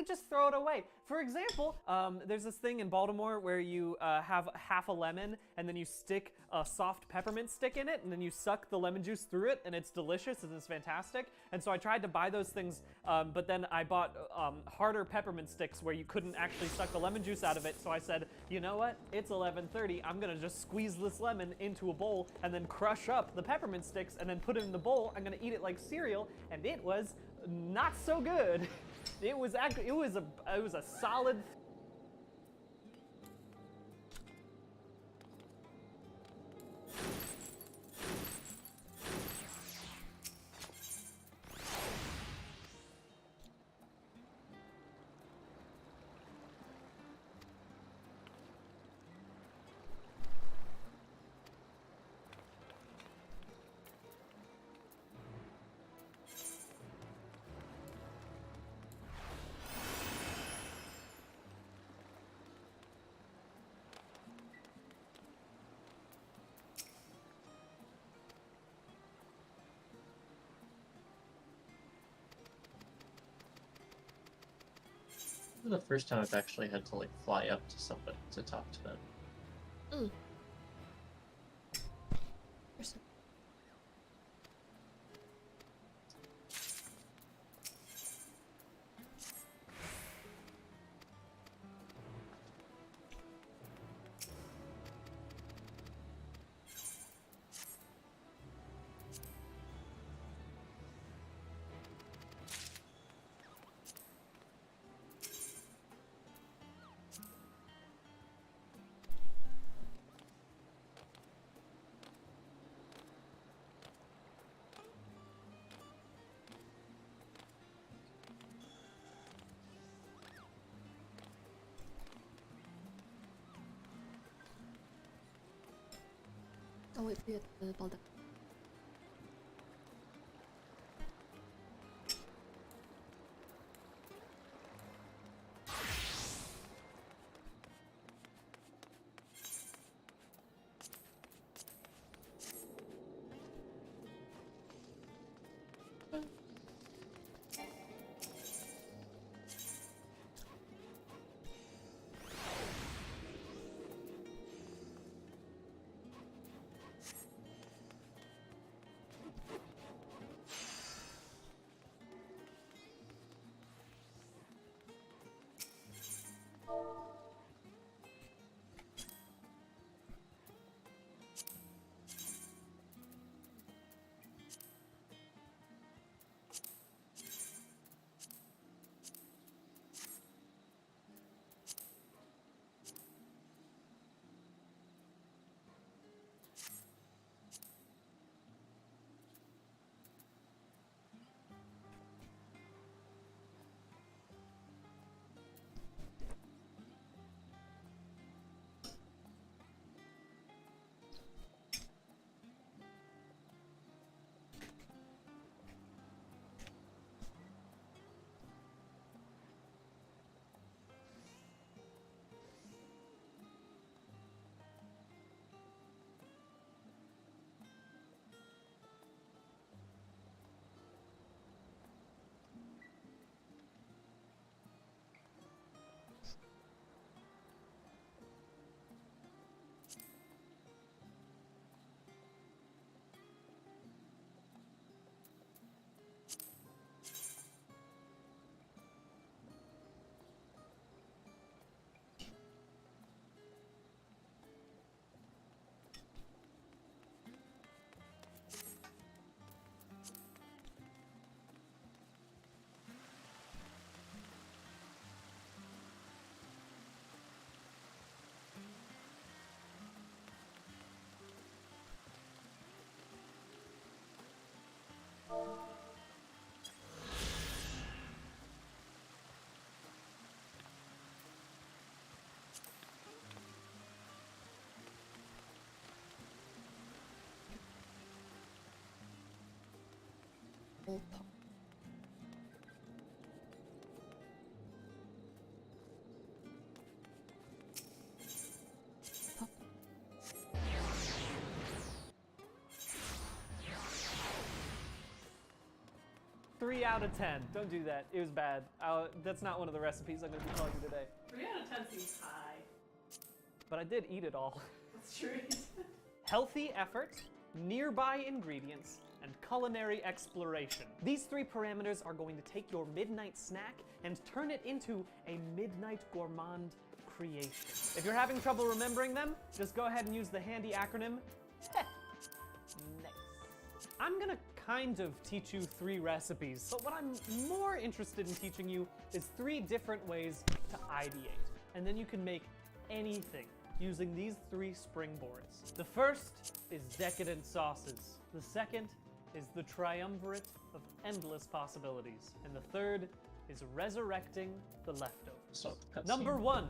could just throw it away. For example, there's this thing in Baltimore where you have half a lemon and then you stick a soft peppermint stick in it and then you suck the lemon juice through it and it's delicious and it's fantastic. And so I tried to buy those things, but then I bought harder peppermint sticks where you couldn't actually suck the lemon juice out of it. So I said, you know what? It's 11:30. I'm gonna just squeeze this lemon into a bowl and then crush up the peppermint sticks and then put it in the bowl. I'm gonna eat it like cereal, and it was not so good. It was a solid. This is the first time I've actually had to like fly up to somebody to talk to them. Mm. Oh wait, we have the Balda. Pop. Pop. 3 3 out of 10. Don't do that. It was bad. That's not one of the recipes I'm going to be telling you today. 3 out of 10 seems high. But I did eat it all. That's true. Healthy effort, nearby ingredients, and culinary exploration. These 3 parameters are going to take your midnight snack and turn it into a midnight gourmand creation. If you're having trouble remembering them, just go ahead and use the handy acronym TECH. Nice. I'm gonna kind of teach you 3 recipes, but what I'm more interested in teaching you is 3 different ways to ideate. And then you can make anything using these 3 springboards. The first is decadent sauces. The second is the triumvirate of endless possibilities. And the third is resurrecting the leftovers. So, cutscene. Number 1,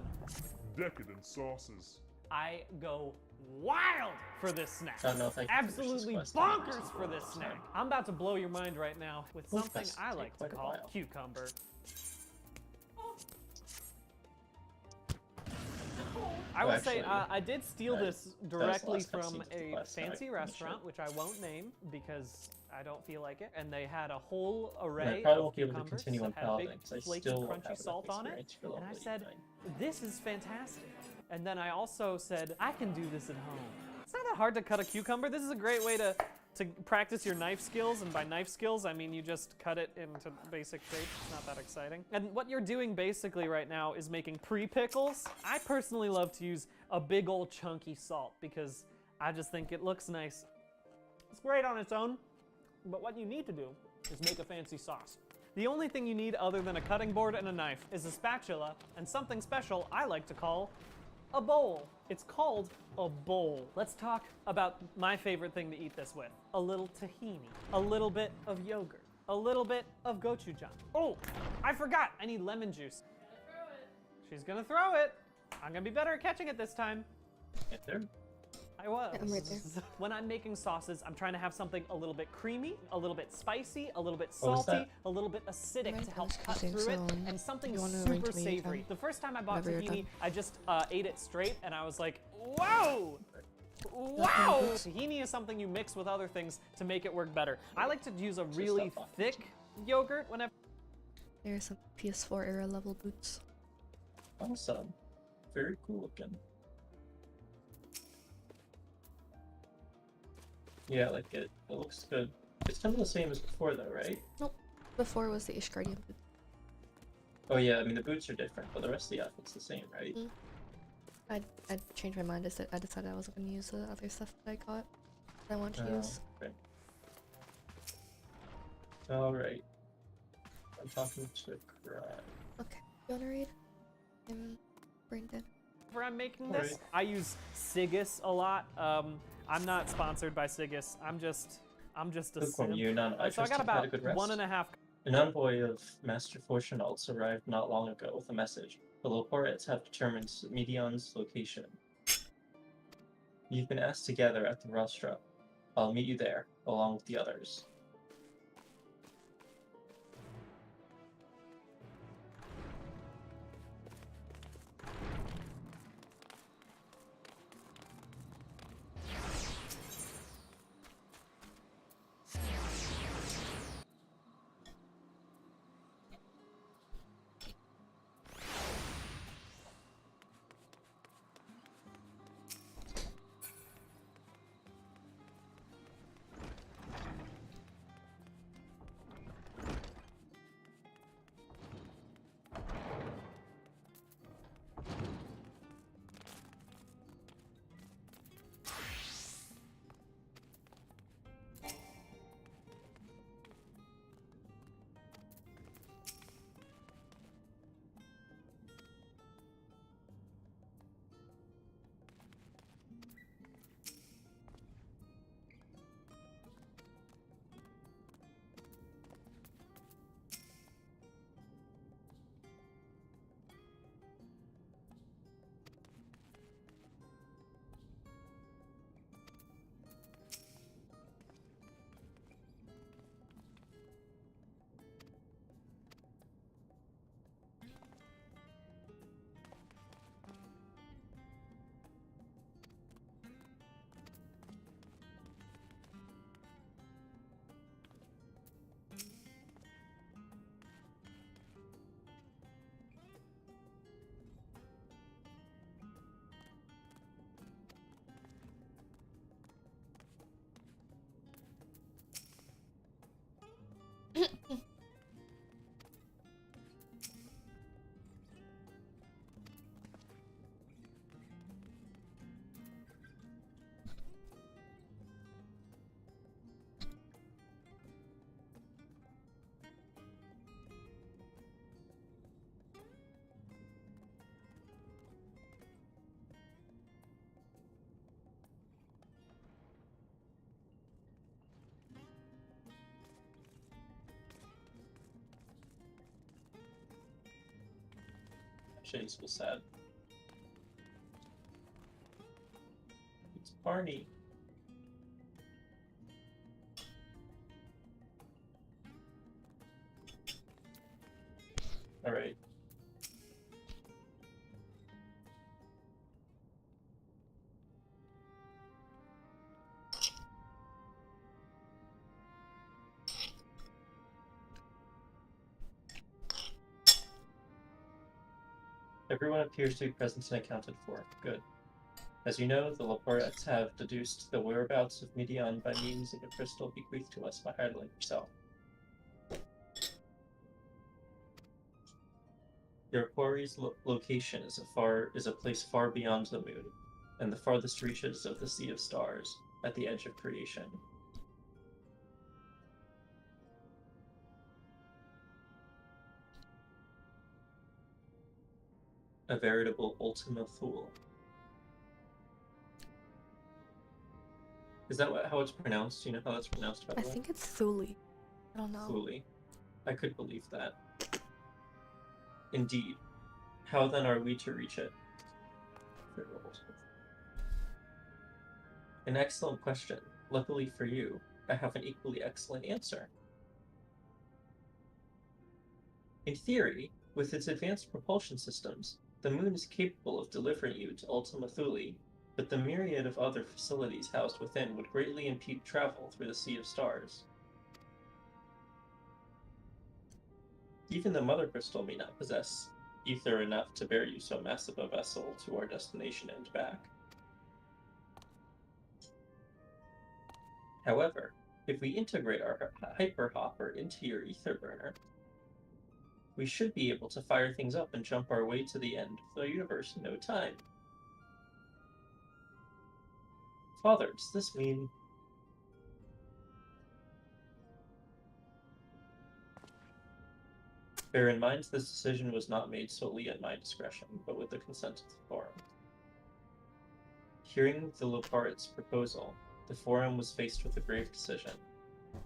Decadent sauces. I go wild for this snack. Oh, no, thank you for Absolutely this quest. bonkers for this snack. I'm about to blow your mind right now with Those something quests I take like to quite a call while. cucumber. I Oh, will say, actually, I did steal that- this that was the directly last from cutscene of the a quest, now I fancy can finish restaurant, it. which I won't name because I don't feel like it. And they had a whole And I array probably of won't be able to cucumbers continue on that had Paladin big because I flaky still won't crunchy have salt enough on it. experience for And I level said, 89. this is fantastic. And then I also said, I can do this at home. It's not that hard to cut a cucumber. This is a great way to practice your knife skills, and by knife skills, I mean you just cut it into basic shapes. It's not that exciting. And what you're doing basically right now is making pre-pickles. I personally love to use a big old chunky salt because I just think it looks nice. It's great on its own, but what you need to do is make a fancy sauce. The only thing you need other than a cutting board and a knife is a spatula and something special I like to call a bowl. It's called a bowl. Let's talk about my favorite thing to eat this with. A little tahini, a little bit of yogurt, a little bit of gochujang. Oh, I forgot, I need lemon juice. Throw it. She's gonna throw it. I'm gonna be better at catching it this time. Get there? I was. I'm right there. When I'm making sauces, I'm trying to have something a little bit creamy, a little bit spicy, a little bit What was salty, that? a little bit acidic Right, to I help was cut confusing, through it, so, and something you wanna super arrange me, savory. The first time I bought whenever you're tahini, done. I just ate it straight, and I was like, whoa! Wow! Tahini is something you mix with other things to make it work better. I like to use a really stop talking. thick yogurt whenever. There's some PS4 era level boots. Awesome. Very cool looking. Yeah, I like it. It looks good. It's kind of the same as before though, right? Nope. Before was the Ishgardian boot. Oh yeah, I mean the boots are different, but the rest of the outfit's the same, right? Mm. I changed my mind. I decided I wasn't going to use the other stuff that I got. That I want to use. Okay. Alright. I'm talking to Crab. Okay. You want to read? I'm brain dead. Whenever I'm making this, Alright. I use Sigis a lot. I'm not sponsored by Sigis. I'm just a Good from simp. you, none. I So I trust got you've had about a good rest. 1.5. An envoy of Master Fortune Alts arrived not long ago with a message. The Loporets have determined Medion's location. You've been asked to gather at the rostra. I'll meet you there, along with the others. Chase was sad. It's Barney. Alright. Everyone appears to be present and accounted for. Good. As you know, the Laportes have deduced the whereabouts of Midian by means of a crystal bequeathed to us by Heidelin himself. Your quarry's location is a place far beyond the moon, and the farthest reaches of the Sea of Stars, at the edge of creation. A veritable Ultima Thule. Is that how it's pronounced? Do you know how that's pronounced, by the I way? think it's Thule. I don't know. Thule. I could believe that. Indeed. How then are we to reach it? An excellent question. Luckily for you, I have an equally excellent answer. In theory, with its advanced propulsion systems, the moon is capable of delivering you to Ultima Thule, but the myriad of other facilities housed within would greatly impede travel through the Sea of Stars. Even the Mother Crystal may not possess ether enough to bear you so massive a vessel to our destination and back. However, if we integrate our hyperhopper into your ether burner, we should be able to fire things up and jump our way to the end of the universe in no time. Father, does this mean... Bear in mind, this decision was not made solely at my discretion, but with the consent of the Forum. Hearing the Loparit's proposal, the Forum was faced with a grave decision.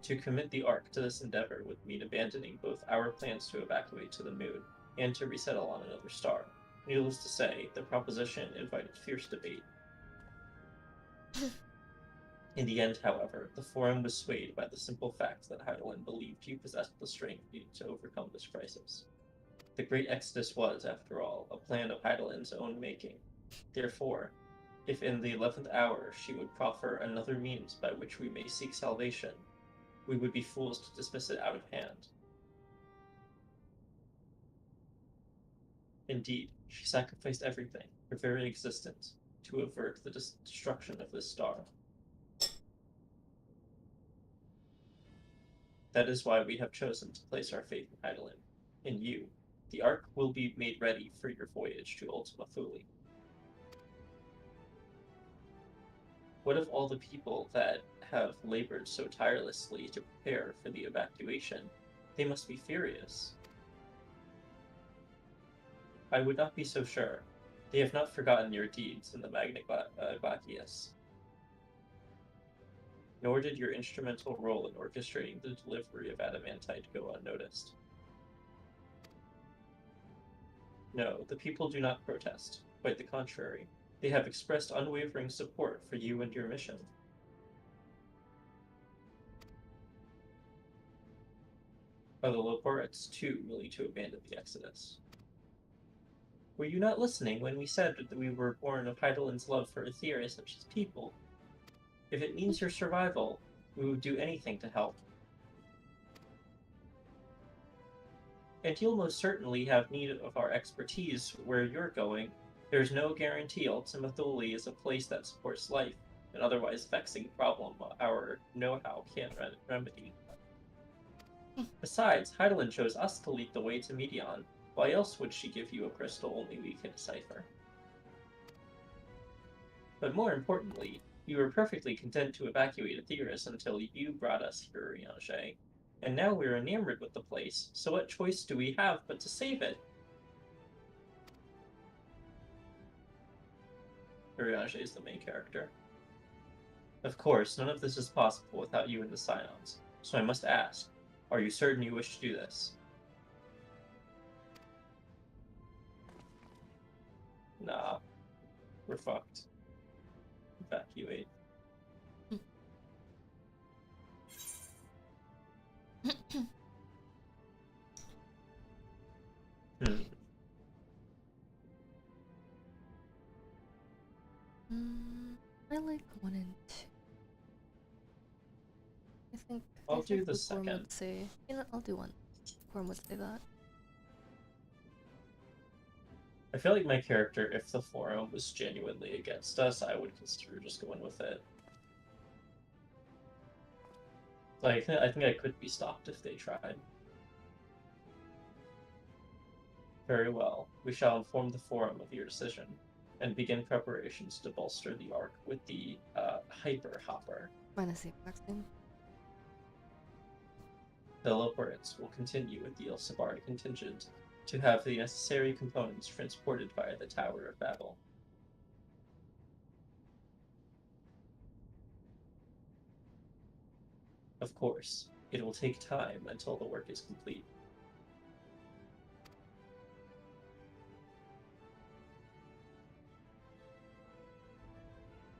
To commit the Ark to this endeavor would mean abandoning both our plans to evacuate to the moon and to resettle on another star. Needless to say, the proposition invited fierce debate. In the end, however, the Forum was swayed by the simple fact that Heidelin believed you possessed the strength needed to overcome this crisis. The Great Exodus was, after all, a plan of Heidelin's own making. Therefore, if in the 11th hour she would proffer another means by which we may seek salvation, we would be fools to dismiss it out of hand. Indeed, she sacrificed everything, her very existence, to avert the destruction of this star. That is why we have chosen to place our faith in Heidelin, in you. The Ark will be made ready for your voyage to Ultima Thule. What of all the people that have labored so tirelessly to prepare for the evacuation? They must be furious. I would not be so sure. They have not forgotten your deeds in the Magna Glacius. Nor did your instrumental role in orchestrating the delivery of adamantite go unnoticed. No, the people do not protest. Quite the contrary. They have expressed unwavering support for you and your mission. Are the Loporets too willing to abandon the Exodus? Were you not listening when we said that we were born of Heidelin's love for Aetherius such as people? If it means your survival, we would do anything to help. And you'll most certainly have need of our expertise where you're going. There's no guarantee Ultima Thule is a place that supports life, an otherwise vexing problem our know-how can't remedy. Besides, Heidelin chose us to lead the way to Medion. Why else would she give you a crystal only we can decipher? But more importantly, you were perfectly content to evacuate Aetherius until you brought us here, Riange. And now we're enamored with the place, so what choice do we have but to save it? Riange is the main character. Of course, none of this is possible without you in the Scions, so I must ask, are you certain you wish to do this? Nah, we're fucked. Evacuate. Hmm. I like 1 and 2. I think I'll do the Lukewarm second. would say, you know, I'll do 1. Lukewarm would say that. I feel like my character, if the forum was genuinely against us, I would consider just going with it. Like, I think I could be stopped if they tried. Very well. We shall inform the forum of your decision, and begin preparations to bolster the Ark with the Hyper Hopper. Minus the exact same. The Loporits will continue with the Ilsabari contingent to have the necessary components transported via the Tower of Babel. Of course, it will take time until the work is complete.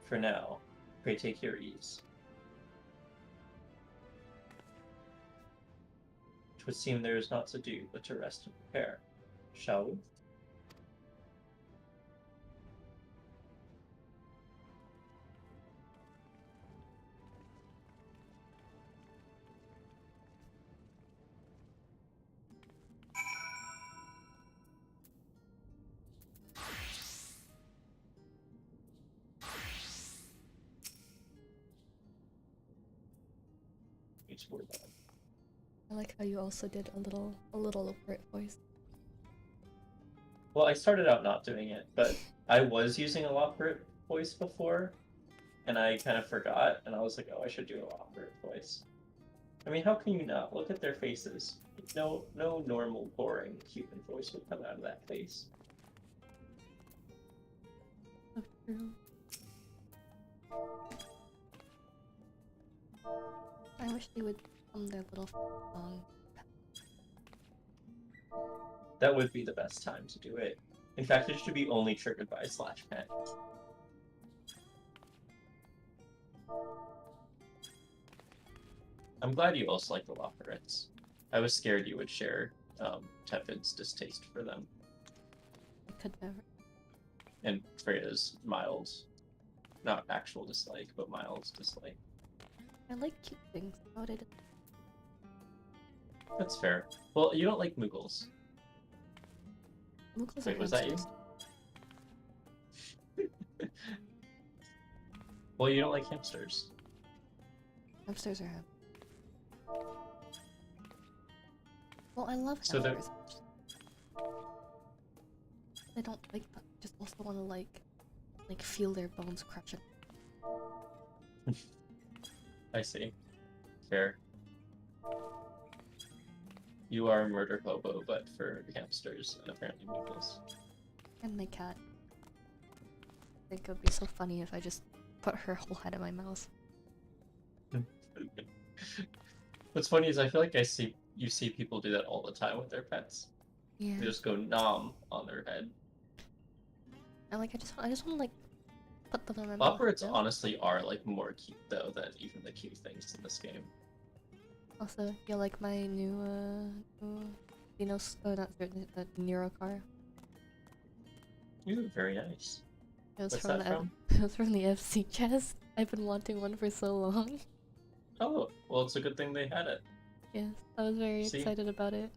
For now, pray take your ease. It would seem there is naught to do but to rest and prepare. Shall we? Each word on. I like how you also did a little Lukewarm voice. Well, I started out not doing it, but I was using a Loporrit voice before, and I kind of forgot, and I was like, oh, I should do a Loporrit voice. I mean, how can you not? Look at their faces. No normal, boring human voice would come out of that face. So true. I wish they would their little song. That would be the best time to do it. In fact, it should be only triggered by /pen. I'm glad you also like the Loporits. I was scared you would share Tepid's distaste for them. I could never. And Freya's mild, not actual dislike, but mild dislike. I like cute things about it. That's fair. Well, you don't like Muggles. Muggles Wait, are was that you? hamsters. Well, you don't like hamsters. Hamsters are Well, I love So they're- hamsters. I don't like them. Just also want to like feel their bones crushing. I see. Fair. You are a murder hobo, but for hamsters and apparently Muggles. And my cat. I think it would be so funny if I just put her whole head in my mouth. What's funny is I feel like you see people do that all the time with their pets. Yeah. They just go nom on their head. And I just want to like put them in my mouth. Loporits you know? honestly are like more cute though than even the cute things in this game. Also, you like my new not the Nero car. Ooh, very nice. It was What's from that the from? it was from the FC chest. I've been wanting one for so long. Oh, well, it's a good thing they had it. Yes, I was very See? excited about it.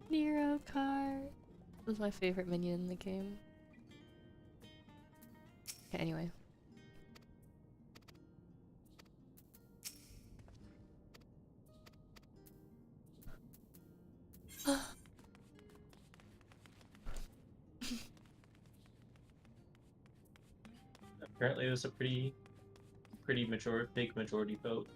Nero car. It was my favorite minion in the game. Okay, anyway. Apparently, it was a pretty big majority vote.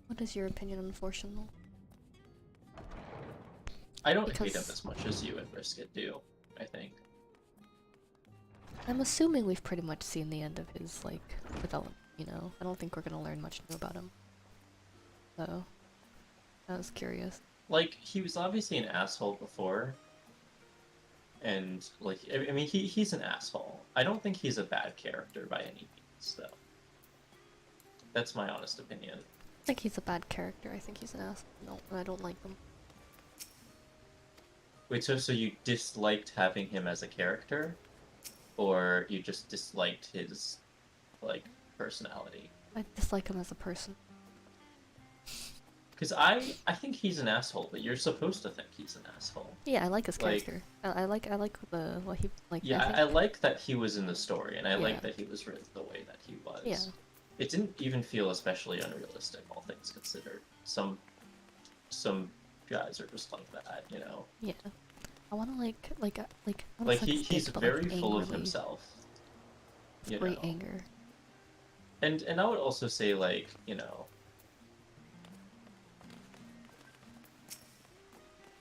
What is your opinion on Fortunal? I don't hate him Because- as much as you and Brisket do, I think. I'm assuming we've pretty much seen the end of his, like, development, you know? I don't think we're gonna learn much new about him. So, I was curious. Like, he was obviously an asshole before. And, like, I mean, he's an asshole. I don't think he's a bad character by any means, though. That's my honest opinion. I think he's a bad character. I think he's an ass. No, I don't like him. Wait, so you disliked having him as a character? Or you just disliked his, like, personality? I dislike him as a person. Because I think he's an asshole, but you're supposed to think he's an asshole. Yeah, I like his Like- character. I like the what he like. Yeah, think, I like that he was in the story, and I Yeah. like that he was written the way that he was. Yeah. It didn't even feel especially unrealistic, all things considered. Some guys are just like that, you know. Yeah. I want to like I wanna Like suck his he's dick, but, very like, full of angrily. himself. You Great know. anger. And I would also say, like, you know.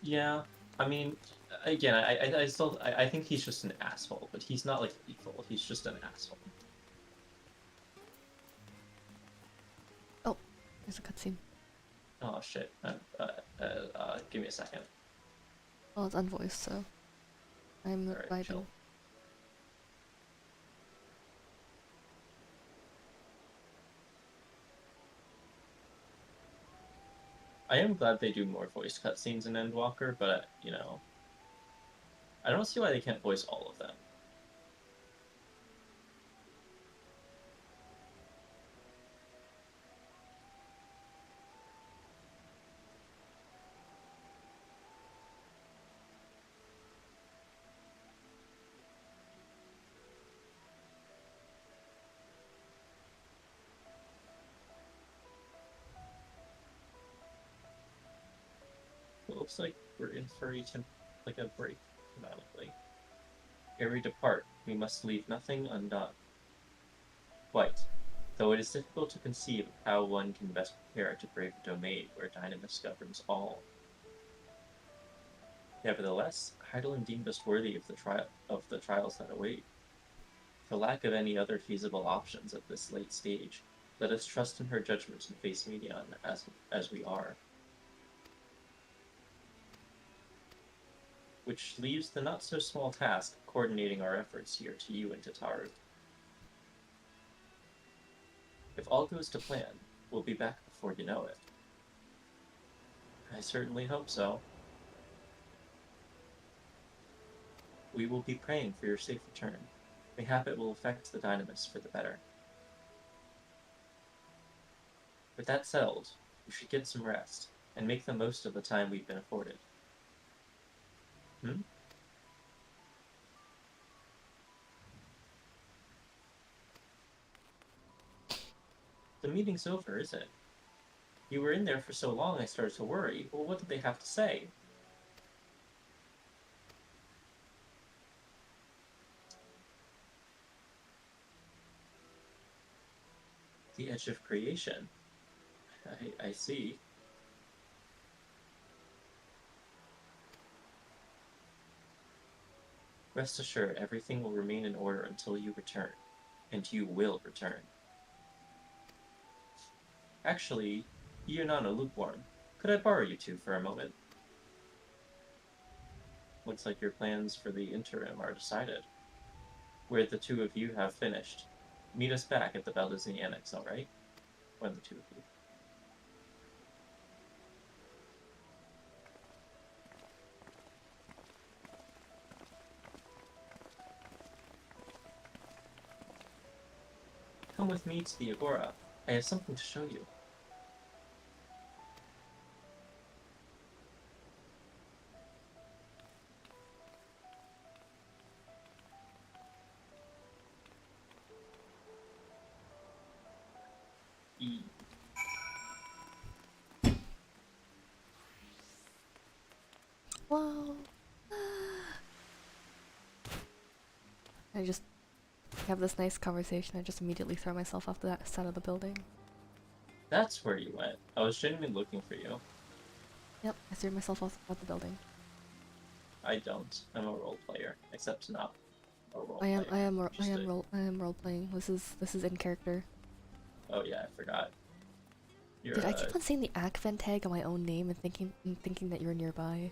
Yeah, I mean, again, I still I think he's just an asshole, but he's not like evil. He's just an asshole. There's a cutscene. Oh shit. Give me a second. Well, it's unvoiced, so I'm Alright, vibing. chill. I am glad they do more voice cutscenes in Endwalker, but, you know, I don't see why they can't voice all of them. It looks like we're in for like a break, canonically. Ere we depart, we must leave nothing undone. Quite, though it is difficult to conceive of how one can best prepare to brave a domain where Dynamis governs all. Nevertheless, Heidelin deemed us worthy of the trials that await. For lack of any other feasible options at this late stage, let us trust in her judgment and face Medion as we are. Which leaves the not-so-small task of coordinating our efforts here to you and to Taru. If all goes to plan, we'll be back before you know it. I certainly hope so. We will be praying for your safe return. Mayhap it will affect the Dynamis for the better. With that settled, you should get some rest, and make the most of the time we've been afforded. The meeting's over, is it? You were in there for so long I started to worry. Well, what did they have to say? The edge of creation. I see. Rest assured, everything will remain in order until you return. And you will return. Actually, you're not a lukewarm. Could I borrow you two for a moment? Looks like your plans for the interim are decided. Where the two of you have finished. Meet us back at the Baldizzi Annex, alright? When the two of you. Come with me to the Agora. I have something to show you. E. Whoa. I just have this nice conversation. I just immediately throw myself off the side of the building. That's where you went. I was genuinely looking for you. Yep, I threw myself off the building. I don't. I'm a role player, except not I am role playing. This is in character. Oh yeah, I forgot. You're Dude, I keep on saying the Akven tag on my own name and thinking that you're nearby.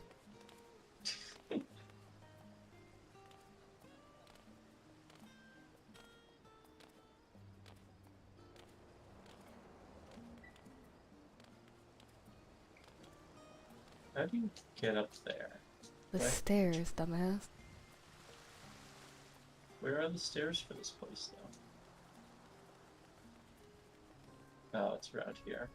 How do you get up there? The Right. stairs, dumbass. Where are the stairs for this place, though? Oh, it's around here.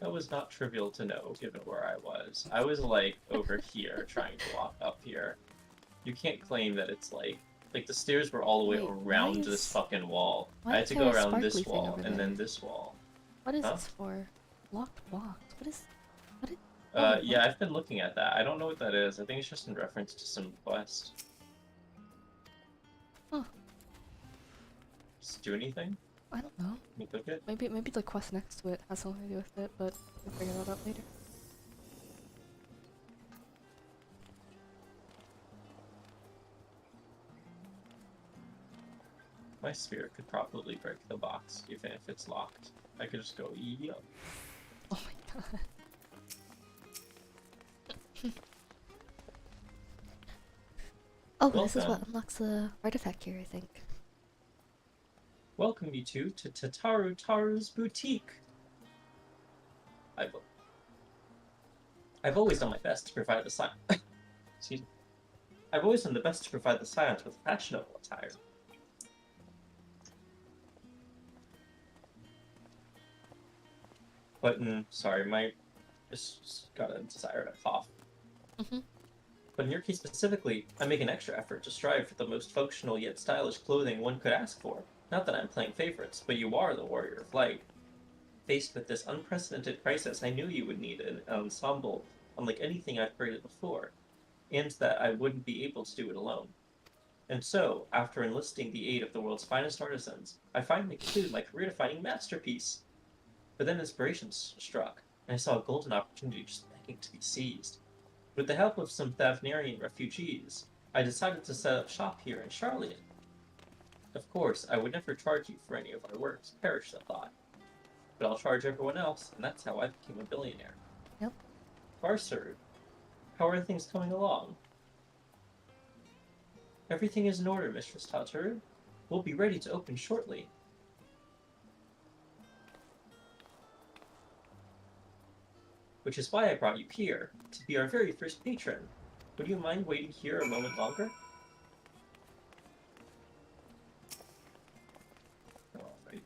That was not trivial to know, given where I was. I was, like, over here, trying to walk up here. You can't claim that it's, like the stairs were all the way Wait, around why this is- fucking wall. why I had is to there go a around this sparkly thing wall, over and then there? this wall. What is Huh? this for? Locked box. What is... What is... Yeah, I've been looking at that. I don't know what that is. I think it's just in reference to some quest. Huh. Does it do anything? I don't know. Can you click it? Maybe the quest next to it has something to do with it, but we'll figure that out later. My spirit could probably break the box, even if it's locked. I could just go, yup. Oh my god. Oh, this is what Welcome. unlocks the artifact here, I think. Welcome you two to Taru's boutique. I've always done my best to provide the science. Excuse me. I've always done the best to provide the science with fashionable attire. But sorry, my just got a desire to cough. But in your case specifically, I make an extra effort to strive for the most functional yet stylish clothing one could ask for. Not that I'm playing favorites, but you are the warrior of light. Faced with this unprecedented crisis, I knew you would need an ensemble unlike anything I've created before, and that I wouldn't be able to do it alone. And so, after enlisting the aid of the world's finest artisans, I finally concluded my career-defining masterpiece. But then inspiration struck, and I saw a golden opportunity just begging to be seized. With the help of some Thavnarian refugees, I decided to set up shop here in Charlian. Of course, I would never charge you for any of our works, perish the thought. But I'll charge everyone else, and that's how I became a billionaire. Yep. Varsur, how are things coming along? Everything is in order, Mistress Tataru. We'll be ready to open shortly. Which is why I brought you here, to be our very first patron. Would you mind waiting here a moment longer? Alright.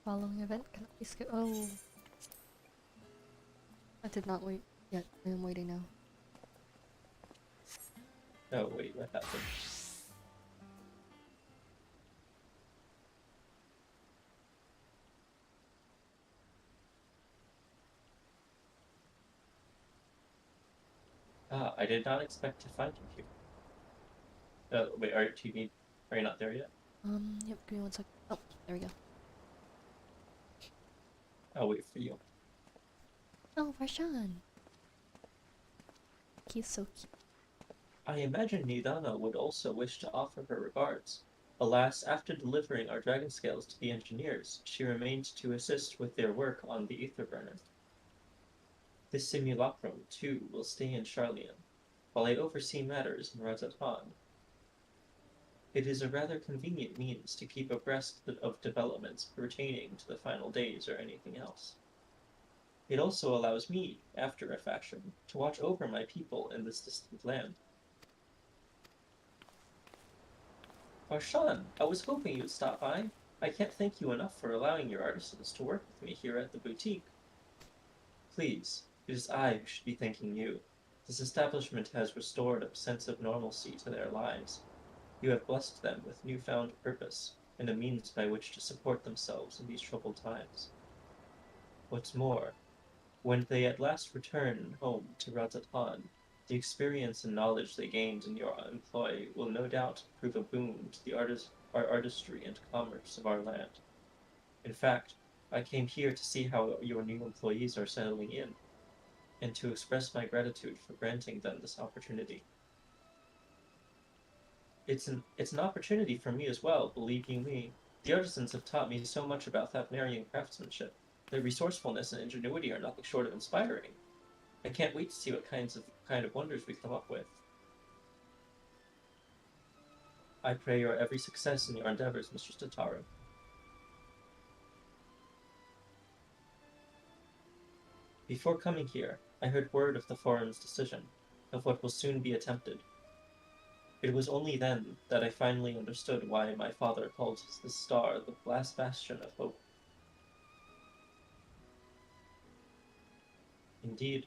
Following event cannot be skipped. Oh. I did not wait yet. I am waiting now. Oh wait, what happened? Ah, I did not expect to find you here. Wait, are you not there yet? Yep, give me one sec. Oh, there we go. I'll wait for you. Oh, Varshan! He's so cute. I imagine Nidana would also wish to offer her regards. Alas, after delivering our dragon scales to the engineers, she remained to assist with their work on the ether burner. This simulacrum, too, will stay in Charlian, while I oversee matters in Razatan. It is a rather convenient means to keep abreast of developments pertaining to the final days or anything else. It also allows me, after a fashion, to watch over my people in this distant land. Varshan, I was hoping you'd stop by. I can't thank you enough for allowing your artisans to work with me here at the boutique. Please, it is I who should be thanking you. This establishment has restored a sense of normalcy to their lives. You have blessed them with newfound purpose, and a means by which to support themselves in these troubled times. What's more, when they at last return home to Razatan, the experience and knowledge they gained in your employ will no doubt prove a boon to our artistry and commerce of our land. In fact, I came here to see how your new employees are settling in, and to express my gratitude for granting them this opportunity. It's an opportunity for me as well, believe you me. The artisans have taught me so much about Thavnarian craftsmanship. Their resourcefulness and ingenuity are nothing short of inspiring. I can't wait to see what kind of wonders we come up with. I pray your every success in your endeavors, Mr. Stataro. Before coming here, I heard word of the forum's decision, of what will soon be attempted. It was only then that I finally understood why my father called this star the last bastion of hope. Indeed,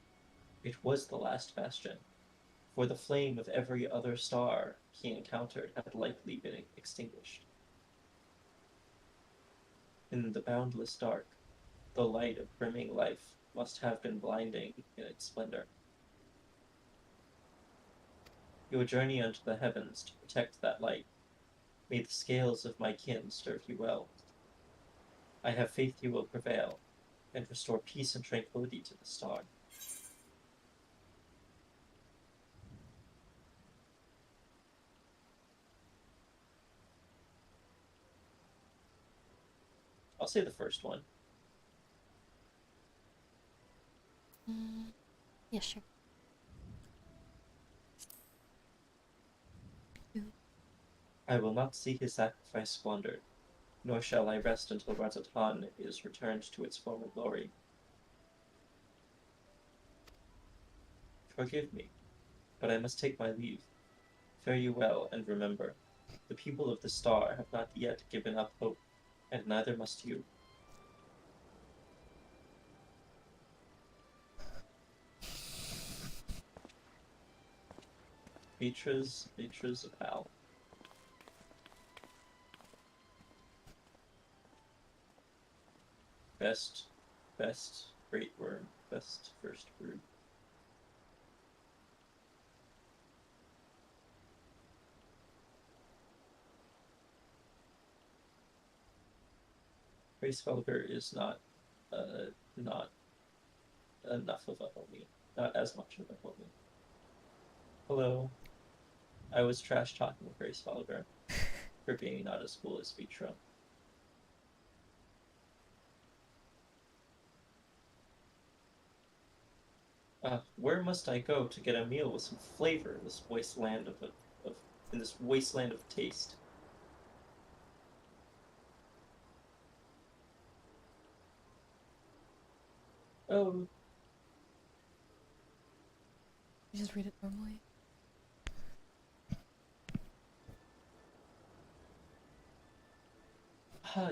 it was the last bastion, for the flame of every other star he encountered had likely been extinguished. In the boundless dark, the light of brimming life must have been blinding in its splendor. Your journey unto the heavens to protect that light. May the scales of my kin serve you well. I have faith you will prevail, and restore peace and tranquility to the star. I'll say the first one. Yeah, sure. I will not see his sacrifice squandered, nor shall I rest until Ratatan is returned to its former glory. Forgive me, but I must take my leave. Fare you well, and remember, the people of the star have not yet given up hope, and neither must you. Beatriz Al. Best great worm, best first brood. Grace Felger is not enough of a homie. Not as much of a homie. Hello. I was trash talking with Grace Felger for being not as cool as Vitra. Where must I go to get a meal with some flavor in this wasteland in this wasteland of taste? Oh, You just read it normally.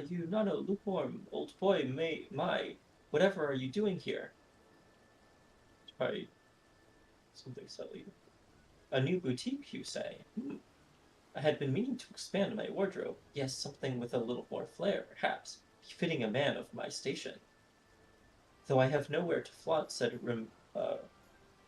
you not a lukewarm old boy, whatever are you doing here? It's probably something silly. A new boutique, you say? I had been meaning to expand my wardrobe. Yes, something with a little more flair, perhaps, befitting a man of my station. Though I have nowhere to flaunt said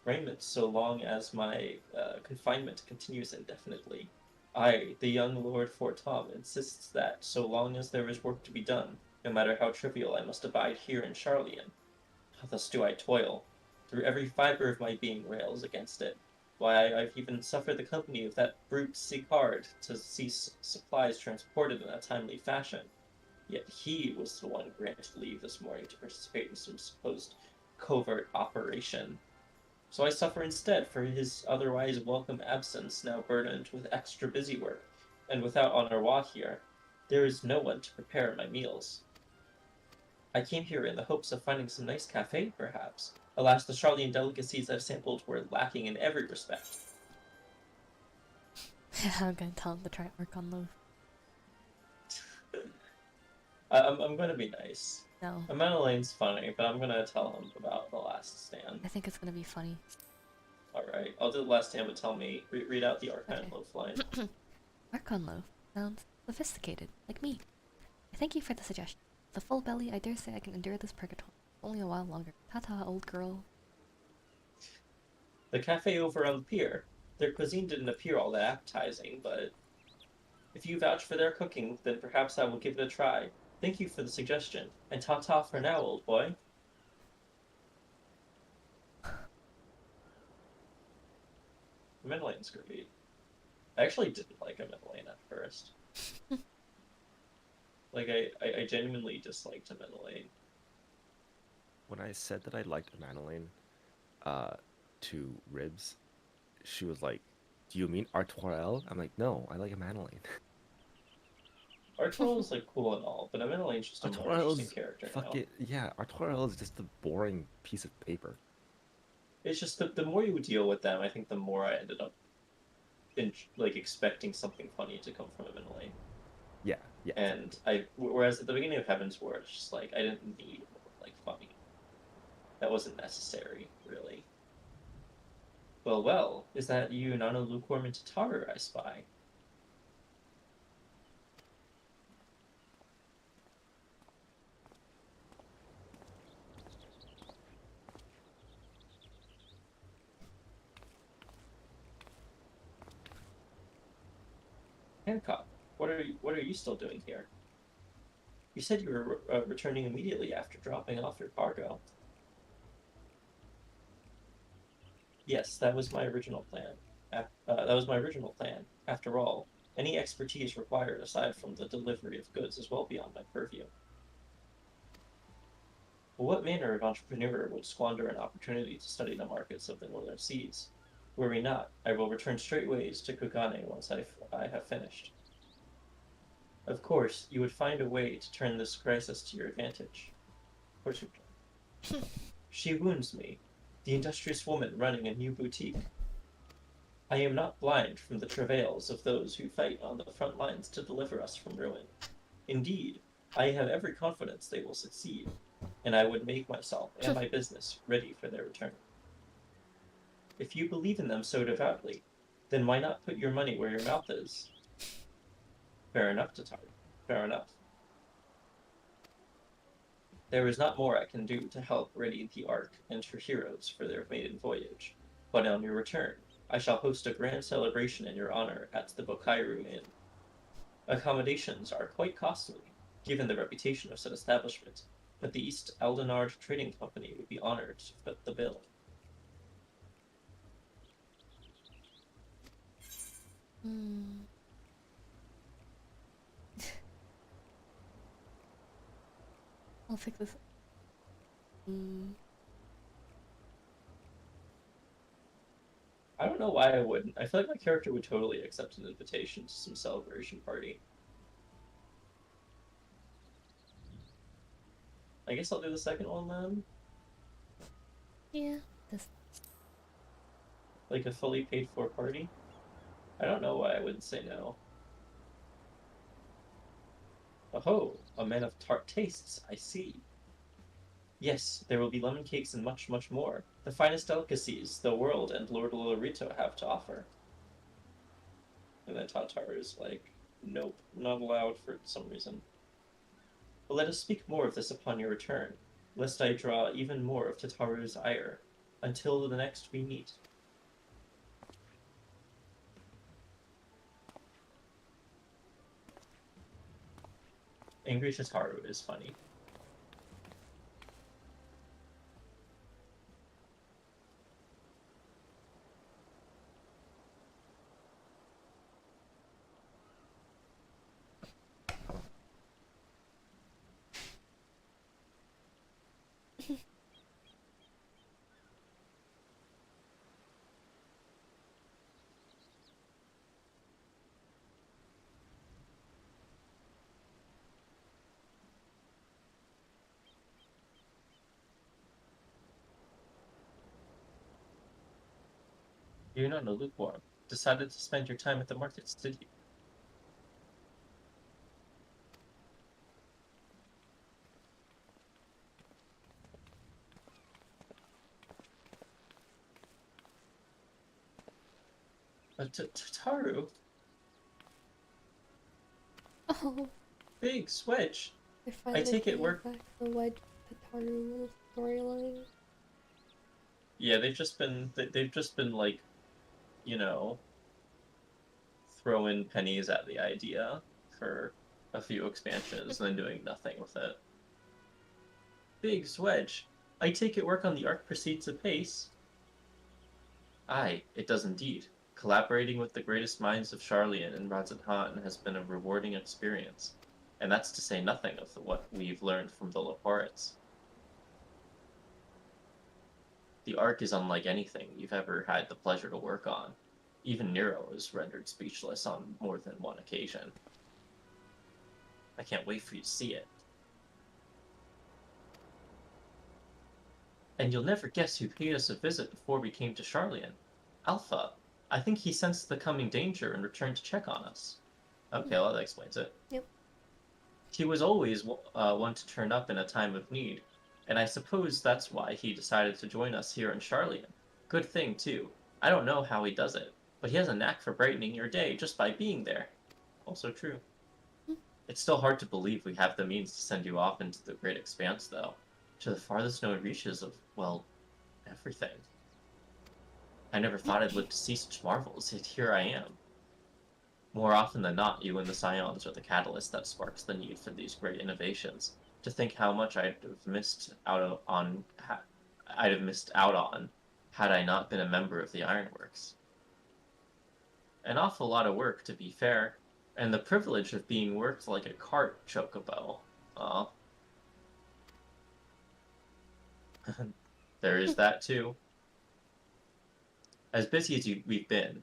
raiment so long as my confinement continues indefinitely. I, the young Lord Fortom, insists that, so long as there is work to be done, no matter how trivial, I must abide here in Charlian. Thus do I toil, through every fiber of my being rails against it. Why, I've even suffered the company of that brute Sicard to see supplies transported in a timely fashion. Yet he was the one granted leave this morning to participate in some supposed covert operation. So I suffer instead for his otherwise welcome absence, now burdened with extra busy work, and without Honorwa here, there is no one to prepare my meals. I came here in the hopes of finding some nice cafe, perhaps. Alas, the Charlian delicacies I've sampled were lacking in every respect. I'm gonna tell him to try Archon Loaf. I'm gonna be nice. No. Amanalane's funny, but I'm gonna tell him about The Last Stand. I think it's gonna be funny. Alright, I'll do The Last Stand, but tell me, read out the Archon Okay. Loaf line. Archon Loaf sounds sophisticated, like me. I thank you for the suggestion. With a full belly, I dare say I can endure this purgatory. Only a while longer. Ta-ta, old girl. The cafe over on the pier. Their cuisine didn't appear all that appetizing, but if you vouch for their cooking, then perhaps I will give it a try. Thank you for the suggestion, and ta-ta for now, old boy. Middle lane's great. I actually didn't like a middle lane at first. Like, I genuinely disliked a middle lane. When I said that I liked Madeline, to Ribs, she was like, "Do you mean Artoirel?" I'm like, "No, I like a Madeline." Artorial is like cool and all, but a middle lane's just a more interesting Artoirel's character now. fucking yeah. Artoirel is just a boring piece of paper. It's just the more you deal with them, I think the more I ended up like expecting something funny to come from a middle lane. Yeah, yeah. And whereas at the beginning of Heaven's Ward, it's just like I didn't need more like funny. That wasn't necessary, really. Well, is that you, Nana Lukewarm and Tataru, I spy? Hancock, what are you still doing here? You said you were returning immediately after dropping off your cargo. Yes, that was my original plan. After all, any expertise required aside from the delivery of goods is well beyond my purview. But what manner of entrepreneur would squander an opportunity to study the markets of the northern seas? Worry not, I will return straightways to Kugane once I have finished. Of course, you would find a way to turn this crisis to your advantage. She wounds me, the industrious woman running a new boutique. I am not blind from the travails of those who fight on the front lines to deliver us from ruin. Indeed, I have every confidence they will succeed, and I would make myself and my business ready for their return. If you believe in them so devoutly, then why not put your money where your mouth is? Fair enough, Tataru. Fair enough. There is not more I can do to help ready the Ark and her heroes for their maiden voyage, but on your return, I shall host a grand celebration in your honor at the Bokairu Inn. Accommodations are quite costly, given the reputation of said establishment, but the East Aldenard Trading Company would be honored to foot the bill. I'll fix this. I don't know why I wouldn't. I feel like my character would totally accept an invitation to some celebration party. I guess I'll do the second one then. Yeah, this. Like a fully paid for party. I don't know why I wouldn't say no. Oh, a man of tart tastes, I see. Yes, there will be lemon cakes and much, much more. The finest delicacies the world and Lord Lolorito have to offer. And then Tataru is like, nope, not allowed for some reason. But let us speak more of this upon your return, lest I draw even more of Tataru's ire. Until the next we meet. Angry Tataru is funny. You're not a lukewarm. Decided to spend your time at the markets, did you? Tataru? Oh, Big switch. I finally take it back the Wedge Pataru storyline. Yeah, they've just been like, you know, throwing pennies at the idea for a few expansions and then doing nothing with it. Big Swedge, I take it work on the Ark proceeds apace. Aye, it does indeed. Collaborating with the greatest minds of Charlian and Razathan has been a rewarding experience, and that's to say nothing of what we've learned from the Leporits. The Ark is unlike anything you've ever had the pleasure to work on. Even Nero is rendered speechless on more than one occasion. I can't wait for you to see it. And you'll never guess who paid us a visit before we came to Charlian. Alpha. I think he sensed the coming danger and returned to check on us. Okay, well, that explains it. Yep. He was always one to turn up in a time of need, and I suppose that's why he decided to join us here in Charlian. Good thing, too. I don't know how he does it, but he has a knack for brightening your day just by being there. Also true. It's still hard to believe we have the means to send you off into the great expanse, though, to the farthest known reaches of, well, everything. I never thought I'd live to see such marvels, yet here I am. More often than not, you and the Scions are the catalyst that sparks the need for these great innovations. To think how much I'd have missed out on had I not been a member of the Ironworks. An awful lot of work, to be fair, and the privilege of being worked like a cart chocobo. Aw. There is that, too. As busy as we've been,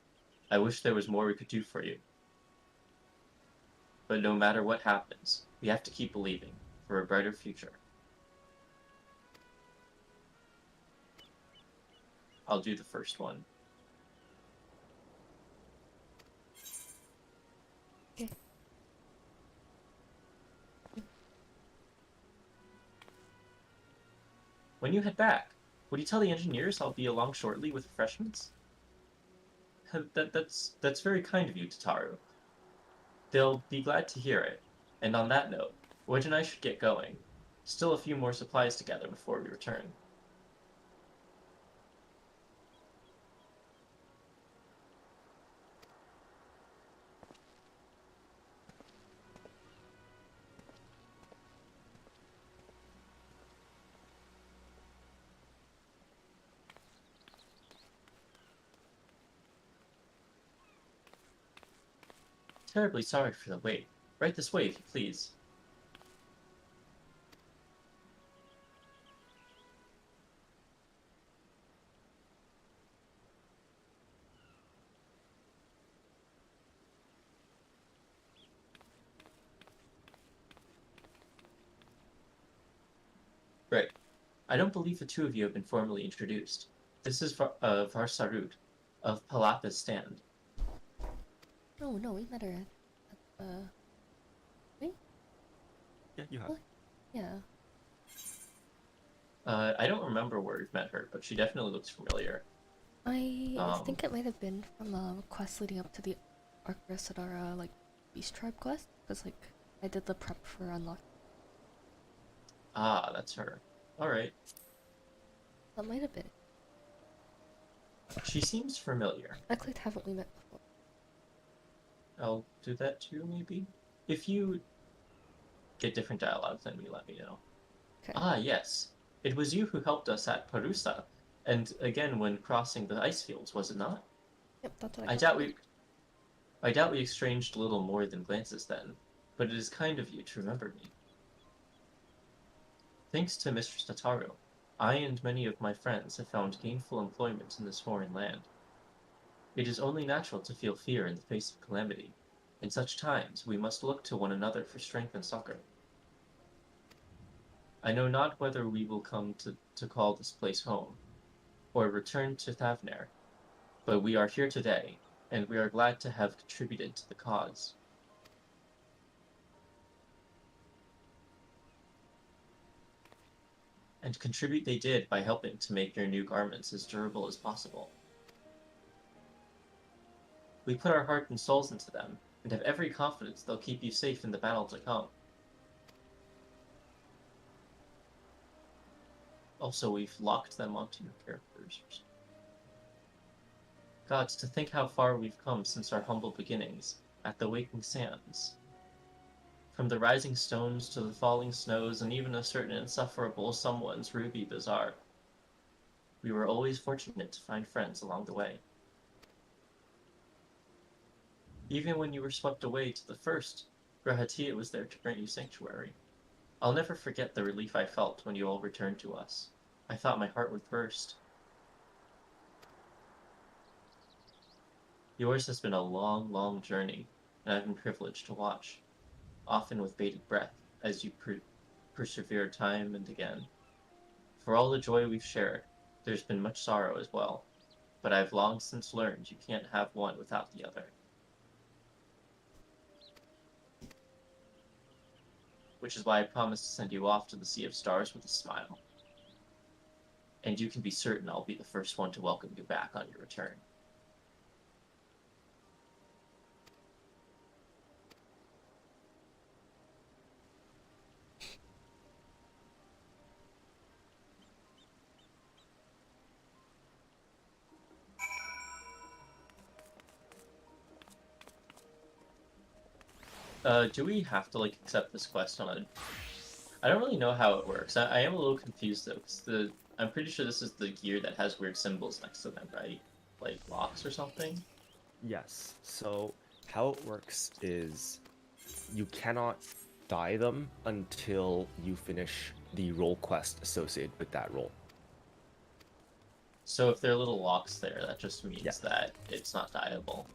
I wish there was more we could do for you. But no matter what happens, we have to keep believing for a brighter future. I'll do the first one. Okay. When you head back, would you tell the engineers I'll be along shortly with refreshments? That's very kind of you, Tataru. They'll be glad to hear it. And on that note, Wedge and I should get going. Still a few more supplies together before we return. Terribly sorry for the wait. Right this way, if you please. Right. I don't believe the two of you have been formally introduced. This is Varsarut, of Palapa's stand. Oh no, we met her at wait? Yeah, you have. What? Yeah. I don't remember where we've met her, but she definitely looks familiar. I think it might have been from a quest leading up to the Ark-Residara, like, Beast Tribe quest, because, like, I did the prep for unlock. Ah, that's her. Alright. That might have been it. She seems familiar. I clicked haven't we met before? I'll do that too, maybe? If you get different dialogues, then you let me know. Okay. Ah, yes. It was you who helped us at Parusa, and again when crossing the ice fields, was it not? Yep, that's what I got. doubt we exchanged little more than glances then, but it is kind of you to remember me. Thanks to Mistress Tataru, I and many of my friends have found gainful employment in this foreign land. It is only natural to feel fear in the face of calamity. In such times, we must look to one another for strength and succor. I know not whether we will come to call this place home, or return to Thavner, but we are here today, and we are glad to have contributed to the cause. And contribute they did by helping to make your new garments as durable as possible. We put our heart and souls into them, and have every confidence they'll keep you safe in the battle to come. Also, we've locked them onto your characters. Gods, to think how far we've come since our humble beginnings at the Waking Sands. From the rising stones to the falling snows, and even a certain insufferable someone's ruby bazaar. We were always fortunate to find friends along the way. Even when you were swept away to the first, Grahatia was there to grant you sanctuary. I'll never forget the relief I felt when you all returned to us. I thought my heart would burst. Yours has been a long, long journey, and I've been privileged to watch, often with bated breath, as you persevered time and again. For all the joy we've shared, there's been much sorrow as well, but I've long since learned you can't have one without the other. Which is why I promised to send you off to the Sea of Stars with a smile. And you can be certain I'll be the first one to welcome you back on your return. Do we have to like accept this quest on a? I don't really know how it works. I am a little confused though, because I'm pretty sure this is the gear that has weird symbols next to them, right? Like locks or something. Yes. So how it works is you cannot dye them until you finish the role quest associated with that role. So if there are little locks there, that just means Yeah. that it's not dyeable.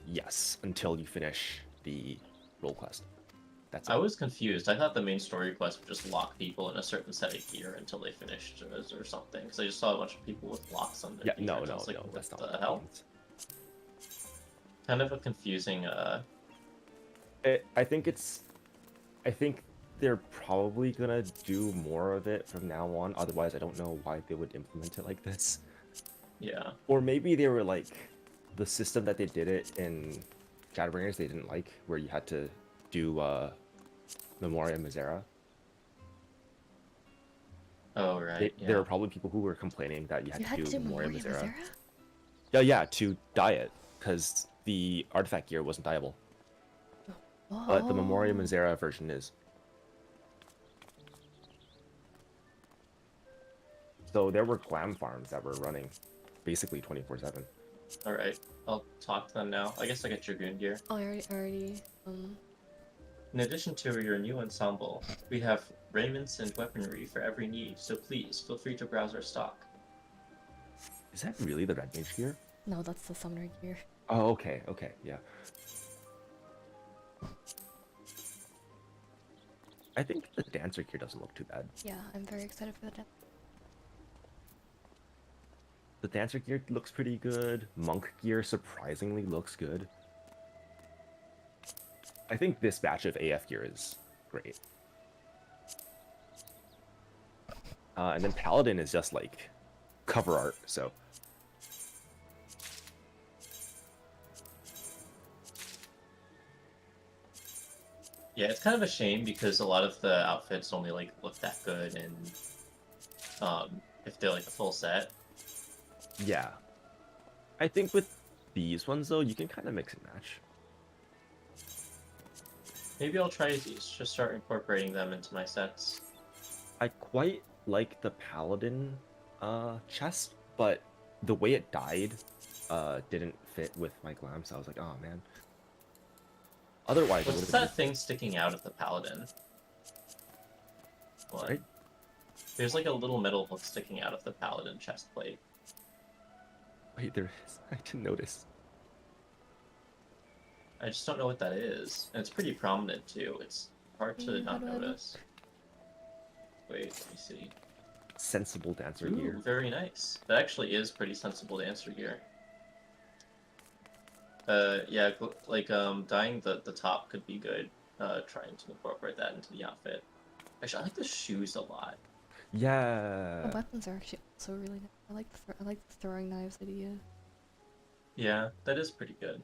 Yes, until you finish the role quest. That's it. I was confused. I thought the main story quest would just lock people in a certain set of gear until they finished or something. Because I just saw a bunch of people with locks on their Yeah, gear. no, and I no, was like, no, what that's not the what that hell? means. Kind of a confusing. I think they're probably gonna do more of it from now on. Otherwise, I don't know why they would implement it like this. Yeah. Or maybe they were like, the system that they did it in Shadowbringers they didn't like, where you had to do Memoria Misera. Oh right. There Yeah. were probably people who were complaining that you You had to do Memoria Misera. Misera? Yeah, to dye it, because the artifact gear wasn't dyeable. But the Memoria Misera version is. So there were glam farms that were running basically 24/7. All right. I'll talk to them now. I guess I get Dragoon gear. Oh, I already, In addition to your new ensemble, we have raiments and weaponry for every need, so please feel free to browse our stock. Is that really the Red Mage gear? no, that's the summoner gear. Oh, okay, yeah. I think the Dancer gear doesn't look too bad. Yeah, I'm very excited for that. The Dancer gear looks pretty good. Monk gear surprisingly looks good. I think this batch of AF gear is great. And then Paladin is just like cover art, so. Yeah, it's kind of a shame because a lot of the outfits only like look that good, and if they're like a full set. Yeah. I think with these ones though, you can kind of mix and match. Maybe I'll try to just start incorporating them into my sets. I quite like the Paladin chest, but the way it died didn't fit with my glam, so I was like, oh man. Otherwise, it What's would've that thing sticking out of the paladin? What? Right? There's like a little metal hook sticking out of the paladin chest plate. Wait, there is. I didn't notice. I just don't know what that is. And it's pretty prominent too. It's hard to How not do I look? notice. Wait, let me see. Sensible dancer Ooh, gear. very nice. That actually is pretty sensible dancer gear. Yeah, dyeing the top could be good. Trying to incorporate that into the outfit. Actually, I like the shoes a lot. Yeah. The weapons are actually also really nice. I like the throwing knives idea. Yeah, that is pretty good.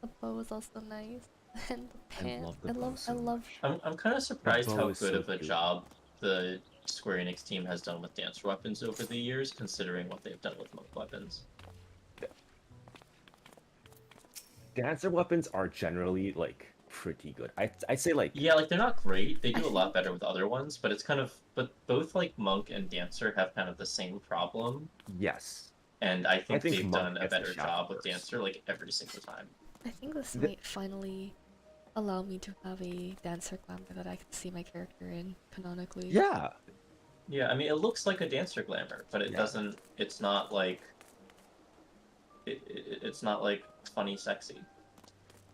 The bow is also nice. And the I pants. love the bow so I love I'm kind of surprised bow how is good so of a cute. job the Square Enix team has done with dancer weapons over the years, considering what they've done with monk weapons. Dancer weapons are generally like pretty good. I'd say like Yeah, like they're not great. They I do a lot think- better with other ones, but it's kind of but both like Monk and Dancer have kind of the same problem, yes. and I think think they've Monk done a gets the better shaft job with first. Dancer like every single time. I think this The- might finally allow me to have a dancer glamour that I can see my character in canonically. Yeah. Yeah, I mean it looks like a Dancer glamour, but it Yeah. doesn't. It's not like. It's not like funny sexy.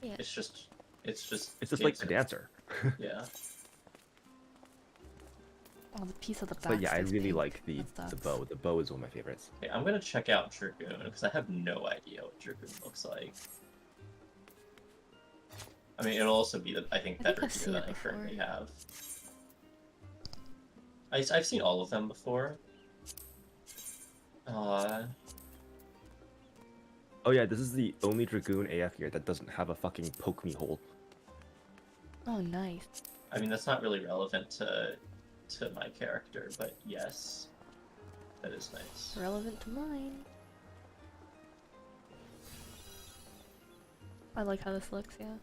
Yeah. It's just. It's just. It's just like the dancer. Yeah. Oh, the piece of the back. But yeah, I stays really pink. like the That sucks. bow. The bow is one of my favorites. Okay, I'm gonna check out Dragoon because I have no idea what Dragoon looks like. I mean, it'll also be I think I better think I've gear seen than it I currently before. have. I've seen all of them before. Oh yeah, this is the only Dragoon AF gear that doesn't have a fucking poke me hole. Oh, nice. I mean, that's not really relevant to my character, but yes, that is nice. Relevant to mine. I like how this looks, yeah.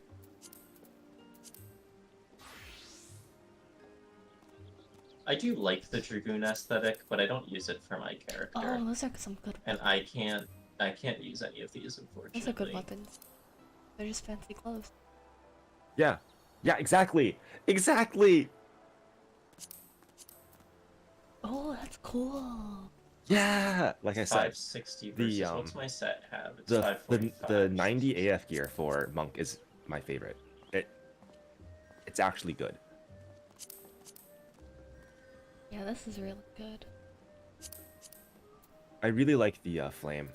I do like the Dragoon aesthetic, but I don't use it for my character, Oh, those are some good and weapons. I can't use any of these unfortunately. Those are good weapons. They're just fancy clothes. Yeah. Yeah, exactly. Exactly. Oh, that's cool. Yeah. Like I said, 560 versus the, what's my set have? It's the 545. 90 AF gear for Monk is my favorite. It's actually good. Yeah, this is really good. I really like the flame.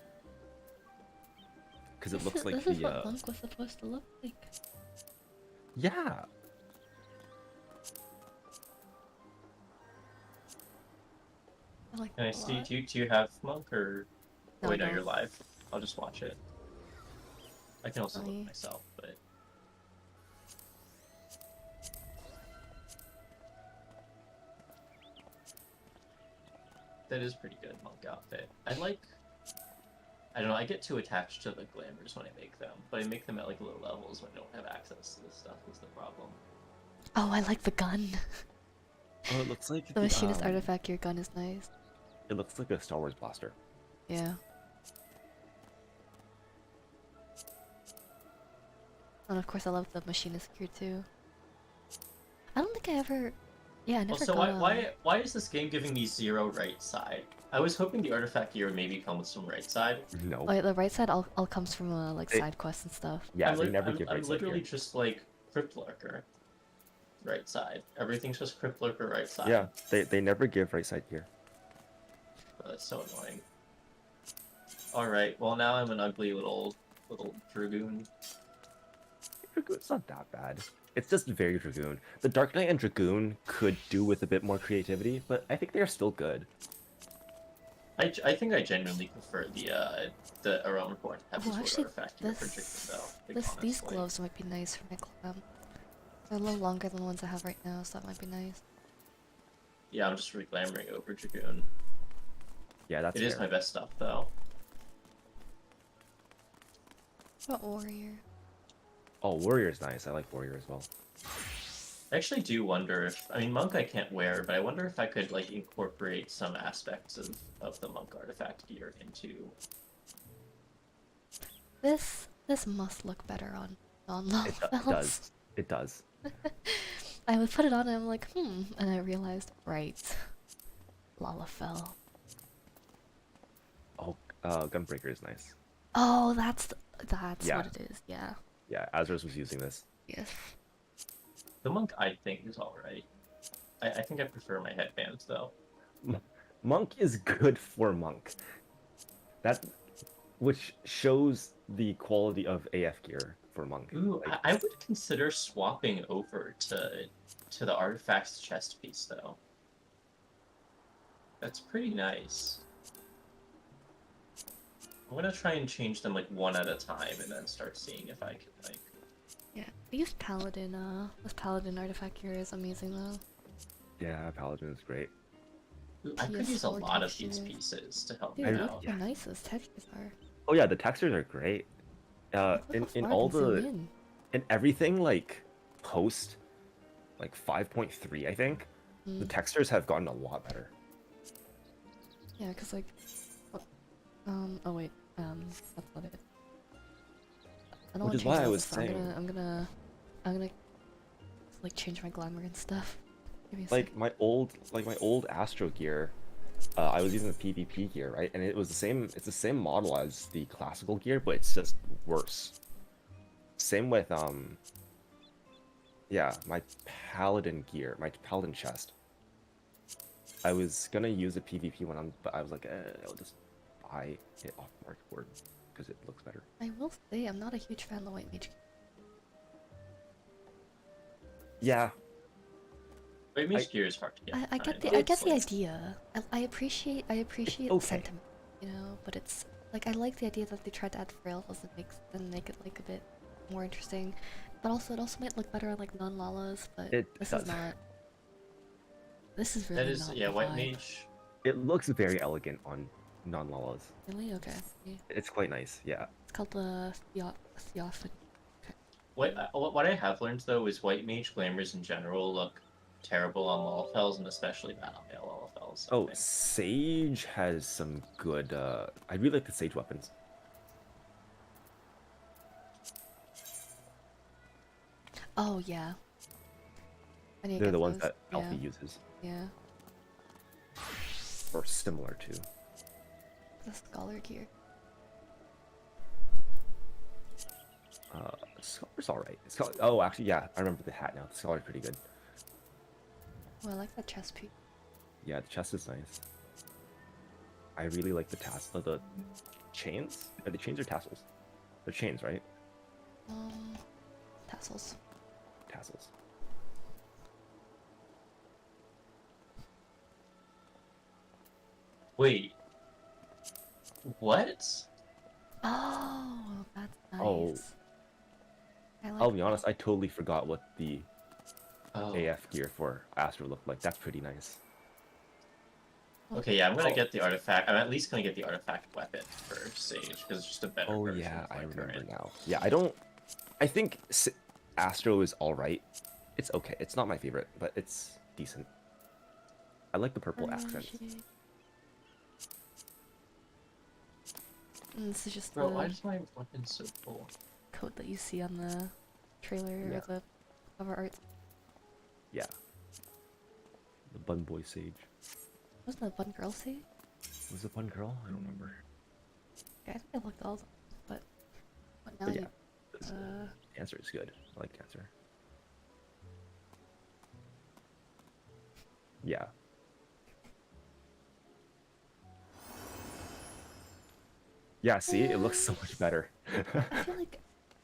Because it This looks is, like this the is what Monk was supposed to look like. yeah. I like Can I that a see? lot. Do you have Monk or? No, Wait, I no, you're don't. live. I'll just watch it. I can also Oh, look yeah. myself, but that is pretty good Monk outfit. I like. I don't know. I get too attached to the glamours when I make them, but I make them at like low levels when I don't have access to this stuff. Is the problem? Oh, I like the gun. Oh, it looks like The machinist um, artifact gear gun is nice. It looks like a Star Wars blaster. Yeah. And of course, I love the machinist gear too. I don't think I ever. Yeah, I never Also, got why is this game giving me 0 right side? I was hoping the artifact gear would maybe come with some right side. No. Oh, yeah, the right side all comes from like It- side quests and stuff. Yeah, I'm, they never give I'm right side literally gear. just like Crypt Lurker. Right side. Everything's just Crypt Lurker right side. Yeah, they never give right side gear. Oh, that's so annoying. Alright, well now I'm an ugly little Dragoon. Dragoon's not that bad. It's just very Dragoon. The Dark Knight and Dragoon could do with a bit more creativity, but I think they're still good. I think I genuinely prefer the Realm Reborn Heaven's Oh, Ward actually, artifact here for Dragoon though. Like, these honestly. gloves might be nice for my glam. They're a little longer than the ones I have right now, so that might be nice. Yeah, I'm just re-glamoring over Dragoon. Yeah, that's It is fair. my best stuff though. What warrior? Oh, Warrior's nice. I like Warrior as well. I actually do wonder if I mean Monk I can't wear, but I wonder if I could like incorporate some aspects of the Monk artifact gear into. This must look better on It Lalafels. does. It does. I would put it on and I'm like, and I realized, right, Lalafell. Oh, Gunbreaker is nice. Oh, that's Yeah. what it is. Yeah. Yeah, Azra's was using this. Yes. The Monk I think is alright. I think I prefer my headbands though. Monk is good for Monk. That, which shows the quality of AF gear for Monk. Ooh, Like, I would consider swapping over to the artifacts chest piece though. That's pretty nice. I'm gonna try and change them like one at a time and then start seeing if I can like. Yeah. I used Paladin. This Paladin artifact here is amazing though. yeah, Paladin is great. Ooh, I could use a PS4 lot of these textures. pieces to help Dude, me look out. how nice those textures are. Oh yeah, the textures are great. Look how In far I all can zoom the in. in everything, like post like 5.3, I think, the Mm. textures have gotten a lot better. Yeah, cause like, oh wait, that's not it. I don't Which want to is change why all I this, was so saying, I'm gonna like change my glamour and stuff. Give me a like my old Astro gear, I was using the PvP gear, right? And it was the same. It's the same model as the classical gear, but it's just worse. Same with yeah, my paladin gear, my paladin chest. I was gonna use a PvP one on, but I was like, I'll just buy it off Market Board because it looks better. I will say I'm not a huge fan of the white mage. Yeah, Wait, Mage Gear is hard to get. I get find. the I get It's the like- idea. I appreciate the okay. sentiment, you know, but it's like I like the idea that they tried to add frails and make it like a bit more interesting. But also it also might look better on like non-lalas, but It this does. is not. This is really That is, not yeah, the White vibe. Mage. It looks very elegant on non-lalas. Really? Okay. Yeah. It's quite nice, yeah. It's called the Theophany. What I have learned though is White Mage glamours in general look terrible on Lalafels and especially bad on male Lalafels. I Oh, think. Sage has some good, I really like the Sage weapons. Oh yeah. I need to They're get the ones those. that Alfie uses, Yeah. or similar to. The scholar gear. Scholar's alright. Oh, actually, yeah, I remember the hat now. The Scholar's pretty good. Oh, I like that chest piece. Yeah, the chest is nice. I really like the the chains. Are they chains or tassels? They're chains, right? Tassels. Tassels. Wait. What? Oh, that's nice. Oh. I like I'll be that. honest, I totally forgot what the Oh. AF gear for Astro looked like. That's pretty nice. Okay, yeah, I'm gonna Oh. get the artifact. I'm at least gonna get the artifact weapon for Sage because it's just a better Oh version yeah, of I my remember current. now. Yeah, I think Astro is alright. It's okay. It's not my favorite, but it's decent. I like the purple accents. And this is just Bro, the why is my weapon so cool? code that you see on the trailer Yeah. or the cover art. Yeah. The Bun Boy Sage. Wasn't that Bun Girl say? Was it Bun Girl? I don't remember. Yeah, I think I looked all of them, but now But yeah, you, the answer is good. I like the answer. Yeah. Yeah, see? It looks so much better. I feel like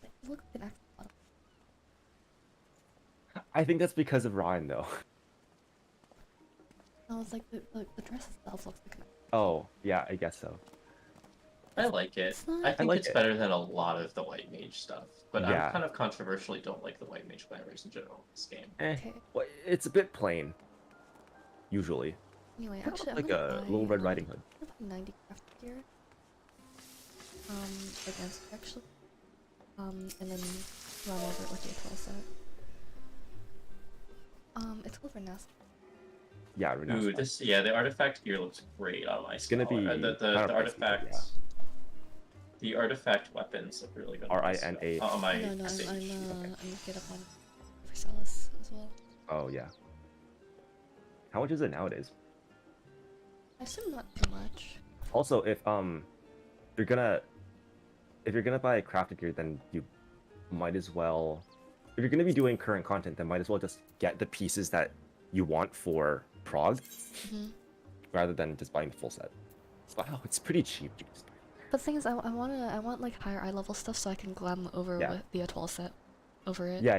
it looks like an accent. I think that's because of Ryan, though. No, it's like the dress itself looks like an Oh, yeah, I guess so. I like it. It's not- I think like it's it. better than a lot of the White Mage stuff, but Yeah. I kind of controversially don't like the White Mage glamours in general in this game. Okay. Well, it's a bit plain. Usually. Anyway, Kind of actually, like I'm gonna a buy, little Red Riding Hood. I'm gonna buy 90 craft gear. Against actually. And then run over it with the Atoll set. It's called Renascence. Yeah, Renaissance. Ooh, the artifact gear looks great on my It's gonna Scholar. be The kind of pricey, but artifacts. The artifact weapons look really good. RINA. On my No, I'm Sage. Okay. gonna get up on Versailles as well. Oh, yeah. How much is it nowadays? I assume not too much. Also, if you're gonna buy crafted gear, then you might as well. If you're gonna be doing current content, then might as well just get the pieces that you want for Prague, rather than just buying the full set. Wow, it's pretty cheap. You can just buy it. But the thing is, I want like higher eye level stuff so I can glam over Yeah. with the Atoll set over it. Yeah.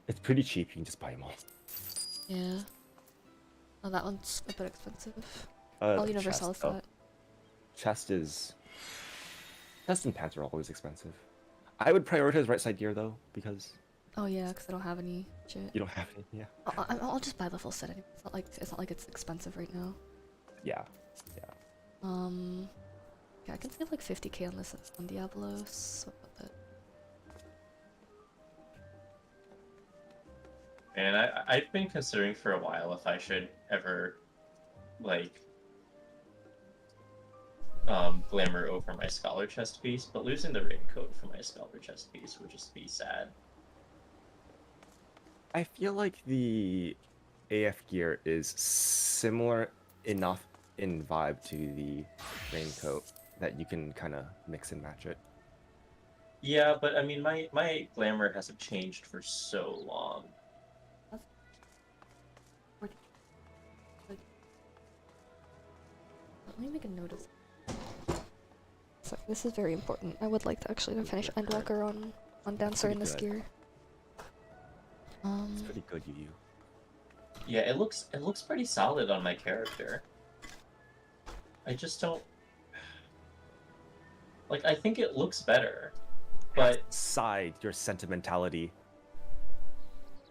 It's pretty cheap. You can just buy them all. Yeah. Oh, that one's a bit expensive. The Universal chest, though. set. Chest and pants are always expensive. I would prioritize right side gear though, because Oh yeah, because I don't have any shit. you don't have any. Yeah. I'll just buy the full set anyway. It's not like it's expensive right now. Yeah. Yeah, I can save like 50k on this on Diablos. What about that? Man, I've been considering for a while if I should ever, like, glamour over my scholar chest piece, but losing the raincoat for my scholar chest piece would just be sad. I feel like the AF gear is similar enough in vibe to the raincoat that you can kind of mix and match it. Yeah, but I mean, my glamour hasn't changed for so long. Let me make a note of this. So this is very important. I would like to actually finish Endwalker on Dancer in this Pretty gear. It's pretty good, Yu. Yeah, it looks pretty solid on my character. I just don't like. I think it looks better, but Side your sentimentality.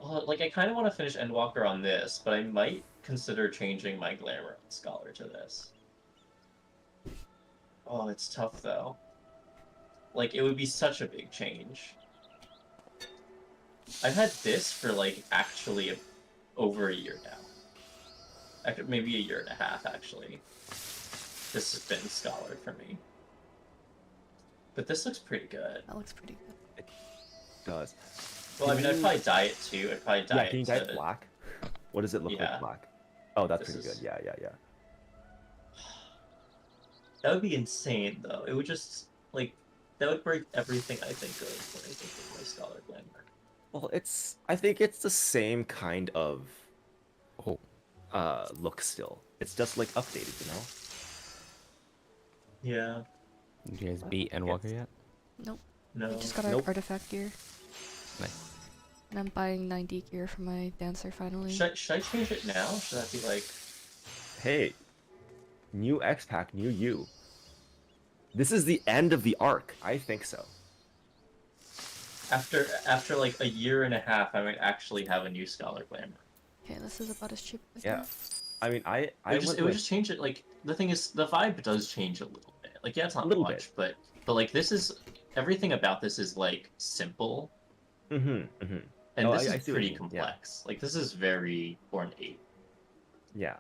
like I kind of want to finish Endwalker on this, but I might consider changing my glamour on Scholar to this. Oh, it's tough though. Like it would be such a big change. I've had this for like actually over a year now. Maybe a year and a half actually. This has been Scholar for me. But this looks pretty good. That looks pretty good. It does. Well, I mean, I'd probably dye it too. I'd probably dye Yeah, can you dye it black? What does it look Yeah. like black? Oh, that's This pretty is- good. Yeah. That would be insane, though. It would just, like, that would break everything I think of when I think of my Scholar glamour. Well, I think it's the same kind of look still. It's just like updated, you know? Yeah. Did you guys beat Endwalker yet? Nope. No. We just got our Nope. artifact gear. Nice. And I'm buying 90 gear for my Dancer finally. Should I change it now? Should that be like... Hey, new X pack, new you. This is the end of the arc. I think so. After like a year and a half, I might actually have a new Scholar glamour. Okay, this is about as cheap as Yeah. that. I mean, I It would just change it. Like, the thing is, the vibe does change a little bit. Like, yeah, it's not A little much, but like, this is... Everything about this is, like, simple. And Oh, this I is see what you pretty mean, yeah. complex. Like, this is very ornate. Yeah.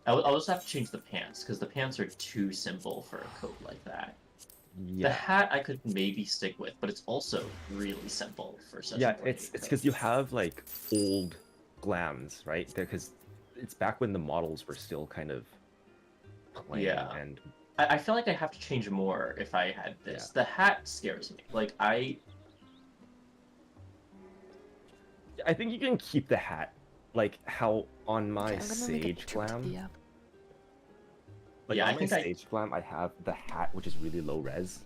I'll just have to change the pants, because the pants are too simple for a coat like that. The Yeah. hat I could maybe stick with, but it's also really simple for such Yeah, an it's ornate because coat. you have like old glams, right? Because it's back when the models were still kind of plain Yeah. and I feel like I have to change more if I had this. Yeah. The hat scares me. Like, I think you can keep the hat, like how on my Okay, I'm gonna make a Sage picture to glam. the app. Like Yeah, on I my think I- Sage glam, I have the hat, which is really low res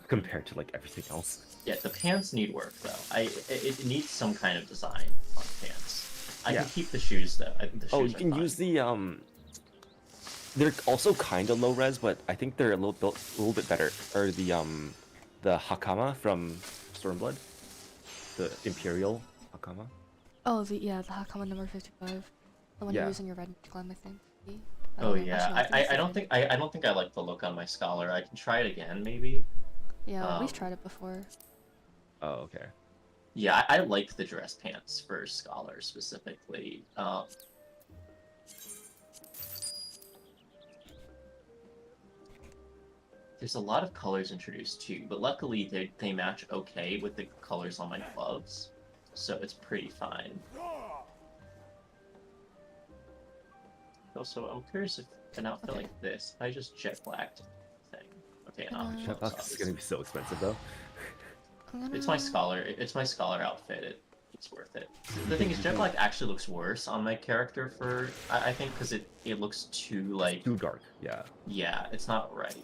compared to like everything else. Yeah, the pants need work, though. It needs some kind of design on the pants. I Yeah. can keep the shoes, though. I think the shoes Oh, are you can fine. use the They're also kind of low res, but I think they're a little bit better. Or the Hakama from Stormblood, the Imperial Hakama. Oh, the Hakama number 55. The one Yeah. you use in your red glam, I think. I Oh don't know, yeah, actually, I it's don't fine. think I like the look on my Scholar. I can try it again, maybe. Yeah, we've um, tried it before. Oh, okay. Yeah, I like the dress pants for Scholar specifically. There's a lot of colors introduced too, but luckily they match okay with the colors on my gloves, so it's pretty fine. Also, I'm curious if an outfit Okay. like this, if I just jet blacked thing. Okay, no, Uh, Jet Black is gonna be so expensive though. It's my Scholar. It's my Scholar outfit. It's worth it. The thing is, Jet Black actually looks worse on my character for I think because it looks too like Too dark. Yeah. yeah, it's not right.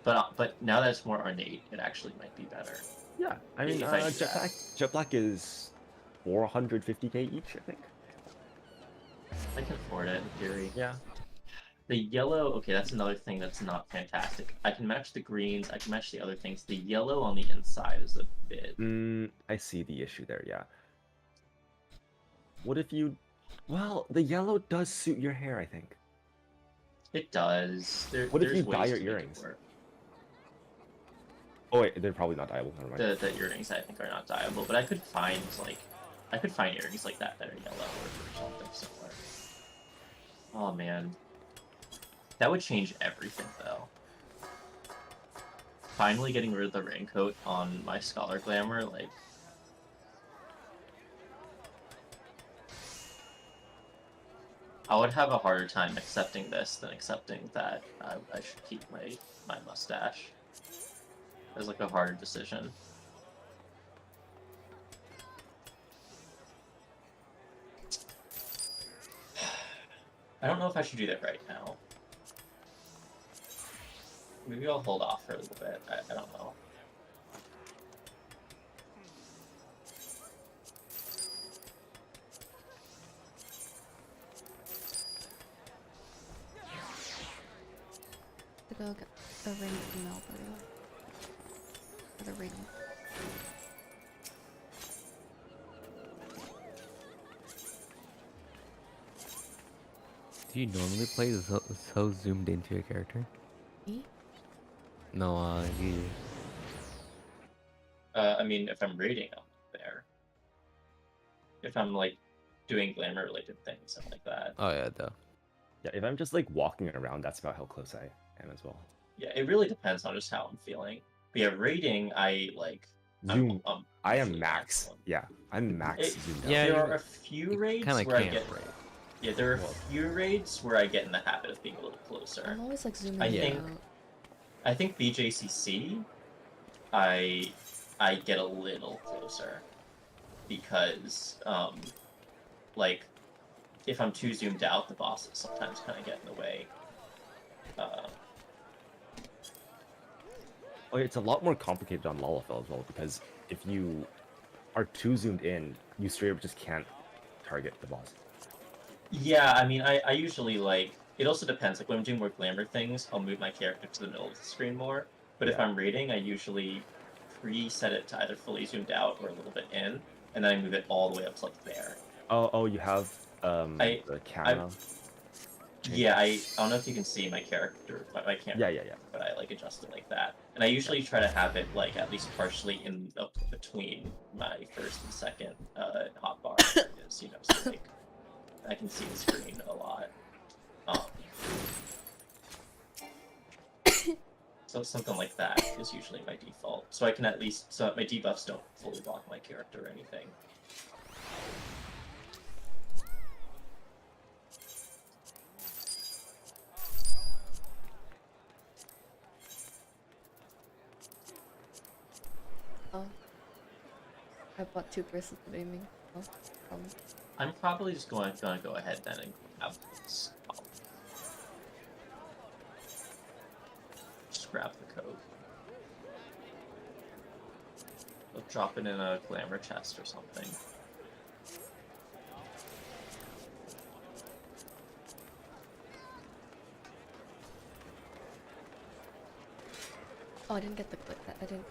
But now that it's more ornate, it actually might be better. Yeah. I mean, If I do Jet that. Jet Black is 450k each, I think. I can afford it in theory. Yeah. The yellow, okay, that's another thing that's not fantastic. I can match the greens, I can match the other things. The yellow on the inside is a bit. I see the issue there. Yeah. What if you? Well, the yellow does suit your hair, I think. It does. What if there's you dye ways your to make it earrings? work. Oh wait, they're probably not dyeable. Never mind. The earrings I think are not dyeable, but I could find like I could find earrings like that are yellow or something similar. Oh man. That would change everything though. Finally getting rid of the raincoat on my Scholar Glamour, like... I would have a harder time accepting this than accepting that I should keep my mustache. It's like a harder decision. I don't know if I should do that right now. Maybe I'll hold off for a little bit. I don't know. To go get the ring email, by the way. For the ring. Do you normally play so zoomed into your character? Me? No, you. I mean, if I'm raiding, I'm there. If I'm, like, doing glamour-related things, something like that. Oh yeah, though. Yeah, if I'm just like walking around, that's about how close I am as well. Yeah, it really depends on just how I'm feeling. But yeah, raiding, I, like... Zoom. I am usually max. maximum. Yeah, I'm max It- zoomed yeah, out. There you are a few raids Kind of where I can't, get... right? Yeah, there are Well- a few raids where I get in the habit of being a little closer. I'm always like zooming I in think- and out. I think BJCC, I get a little closer because, like, if I'm too zoomed out, the bosses sometimes kind of get in the way. Oh, it's a lot more complicated on Lalafell as well, because if you are too zoomed in, you straight up just can't target the boss. Yeah, I mean, I usually, like, it also depends. Like, when I'm doing more glamour things, I'll move my character to the middle of the screen more. But if Yeah. I'm raiding, I usually preset it to either fully zoomed out or a little bit in, and then I move it all the way up to, like, there. Oh, you have the camera. Yeah, I don't know if you can see my character, my camera. Yeah. But I like adjust it like that, and I usually try to have it like at least partially in between my first and second hotbar, because so like I can see the screen a lot. So something like that is usually my default, so I can at least my debuffs don't fully block my character or anything. Oh. I bought 2 bracelets of aiming. Oh, I'm probably just gonna go ahead then and have this. Just grab the code. I'll drop it in a glamour chest or something. Oh, I didn't get the clip. I didn't.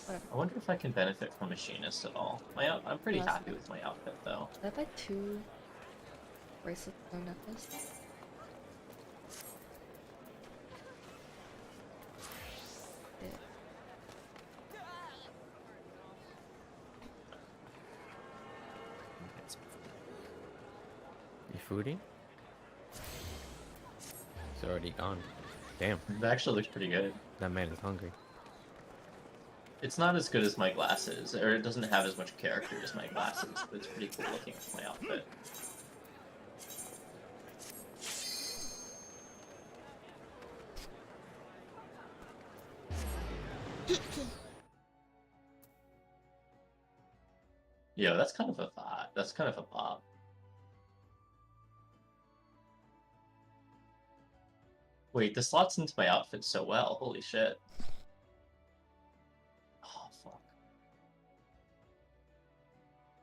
Whatever. I wonder if I can benefit from Machinist at all. I'm pretty No, that's happy with my outfit though. Did I buy 2 bracelets or necklace? Yeah. You foodie? It's already gone. Damn, It actually looks pretty good. that man is hungry. It's not as good as my glasses, or it doesn't have as much character as my glasses, but it's pretty cool looking with my outfit. Yo, that's kind of a thought. That's kind of a pop. Wait, this slots into my outfit so well. Holy shit. Oh, fuck.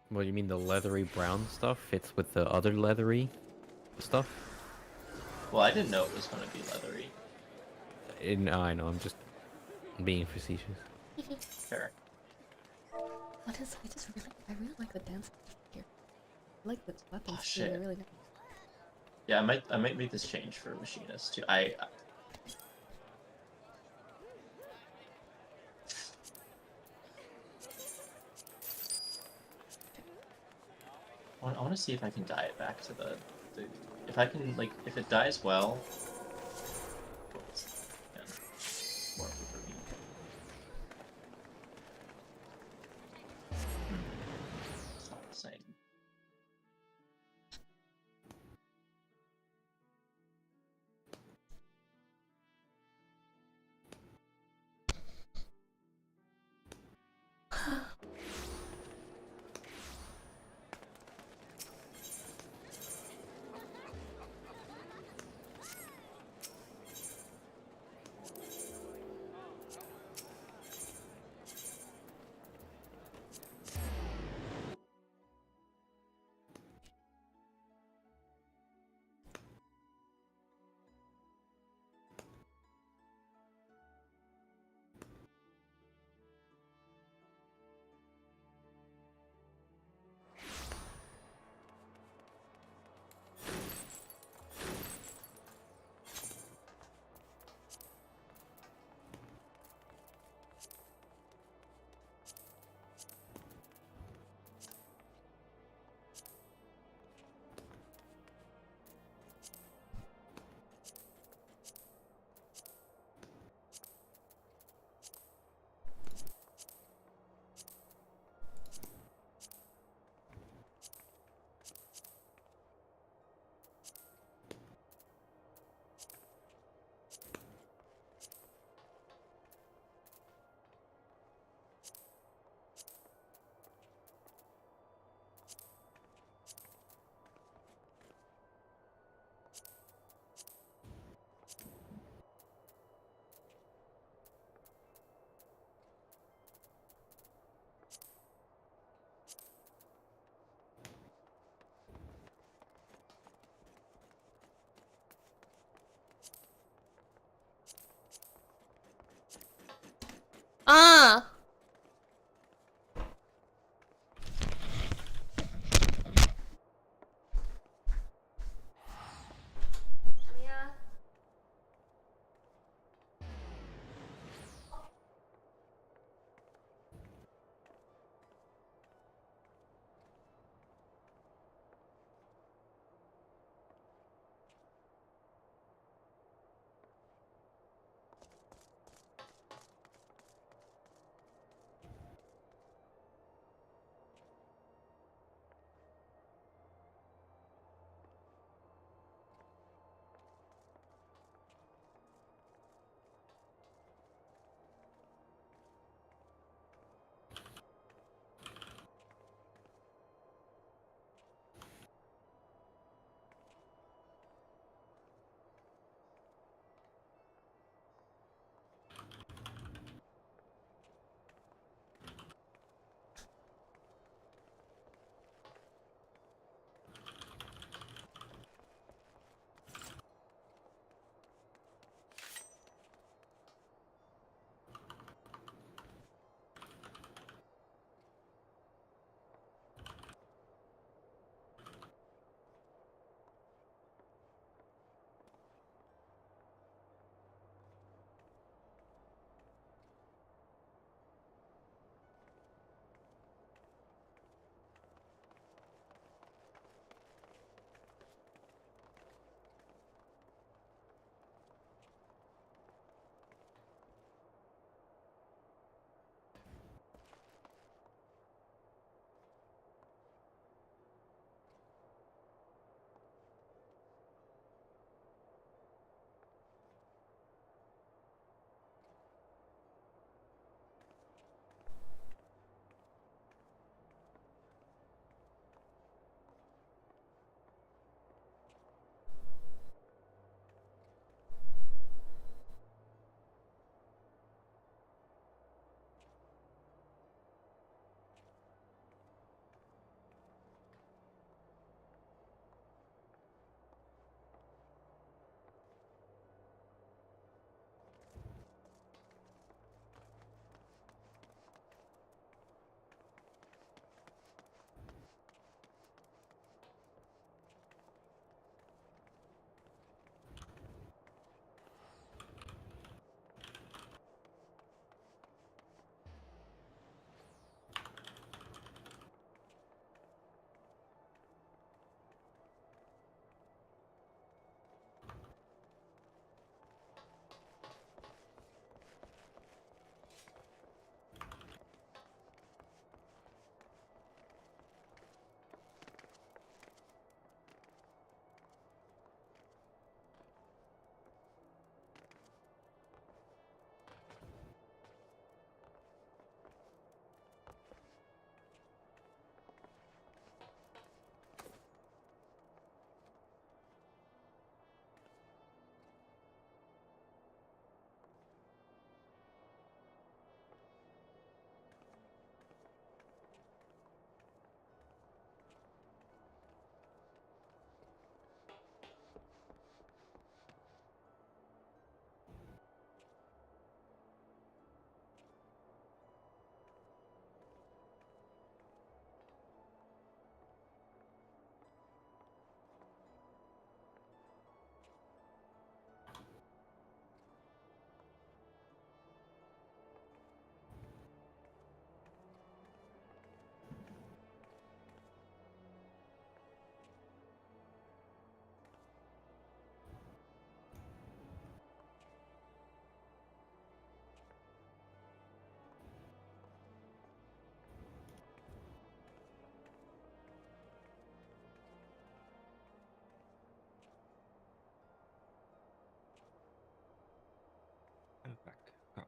What do you mean the leathery brown stuff fits with the other leathery stuff? Well, I didn't know it was going to be leathery. I know, I'm just being facetious. Fair. What is? I really like the dance here. I like the weapons Oh, too. They're shit. really nice. Yeah, I might make this change for Machinist too. I want to see if I can dye it back to the if I can, like, if it dies well. Yeah, more for me. It's not the same. Ah!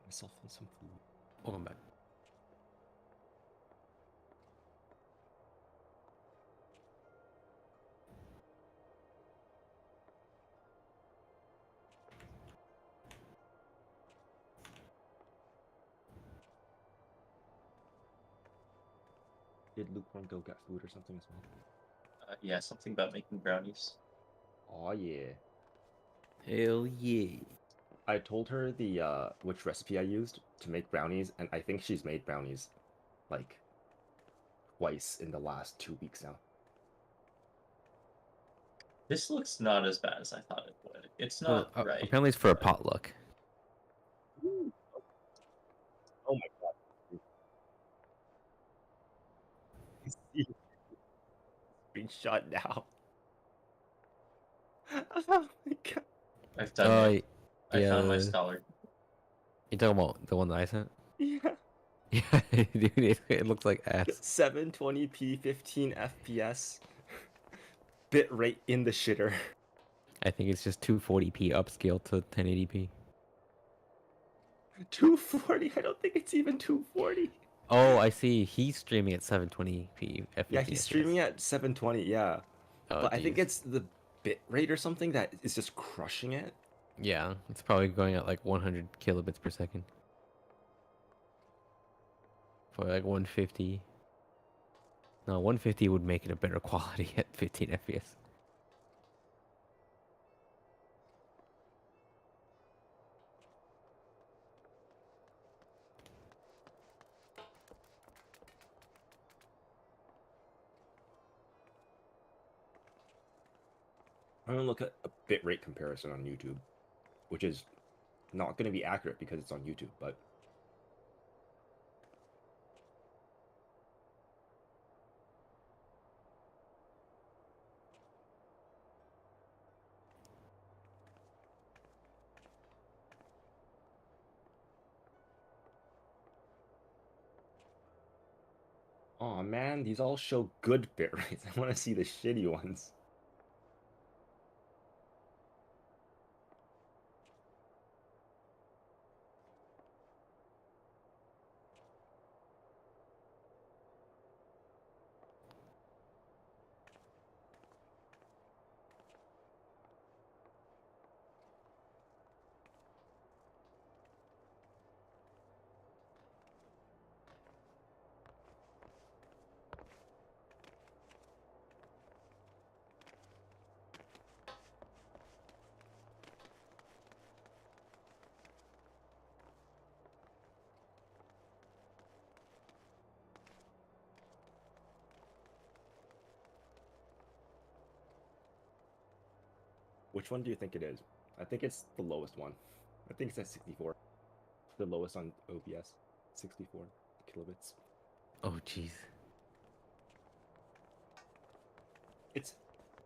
myself in some food. Welcome back. Did Lukewarm go get food or something as well? Yeah, something about making brownies. Oh yeah. Hell yeah. I told her the which recipe I used to make brownies, and I think she's made brownies like twice in the last 2 weeks now. This looks not as bad as I thought it would. It's not right. Apparently it's for a but- potluck. Oh my god. Screenshot now. Oh my god. I've done it. I yeah. found my scholar. You talking about the one that I sent? Yeah. Yeah, dude, it looks like ass. 720p 15 FPS. Bit rate in the shitter. I think it's just 240p upscale to 1080p. 240? I don't think it's even 240. Oh, I see. He's streaming at 720p f15. Yeah, he's streaming at 720, yeah. Oh, But I think geez. it's the bit rate or something that is just crushing it. Yeah, it's probably going at like 100 kilobits per second. For like 150. No, 150 would make it a better quality at 15 FPS. I'm gonna look at a bitrate comparison on YouTube, which is not gonna be accurate because it's on YouTube, but oh man, these all show good bit rates. I want to see the shitty ones. Which one do you think it is? I think it's the lowest one. I think it's at 64. The lowest on OBS. 64 kilobits. Oh, jeez. It's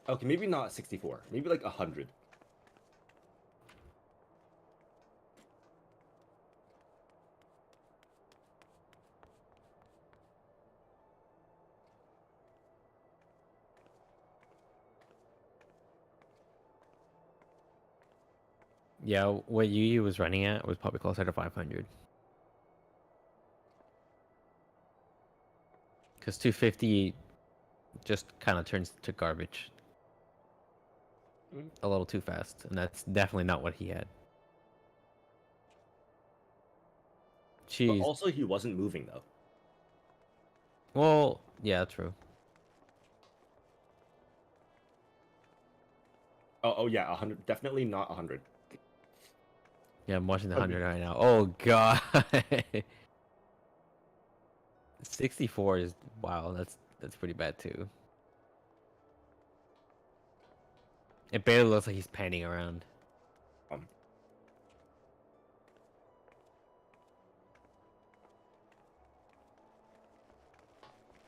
okay, maybe not 64. Maybe like 100. Yeah, what Yu was running at was probably closer to 500. Because 250 just kind of turns to garbage a little too fast, and that's definitely not what he had. But Jeez. also he wasn't moving though. Well, yeah, true. Oh yeah, 100. Definitely not 100. Yeah, I'm watching the Okay. 100 right now. Oh, God. 64 is, wow, that's pretty bad, too. It barely looks like he's panning around.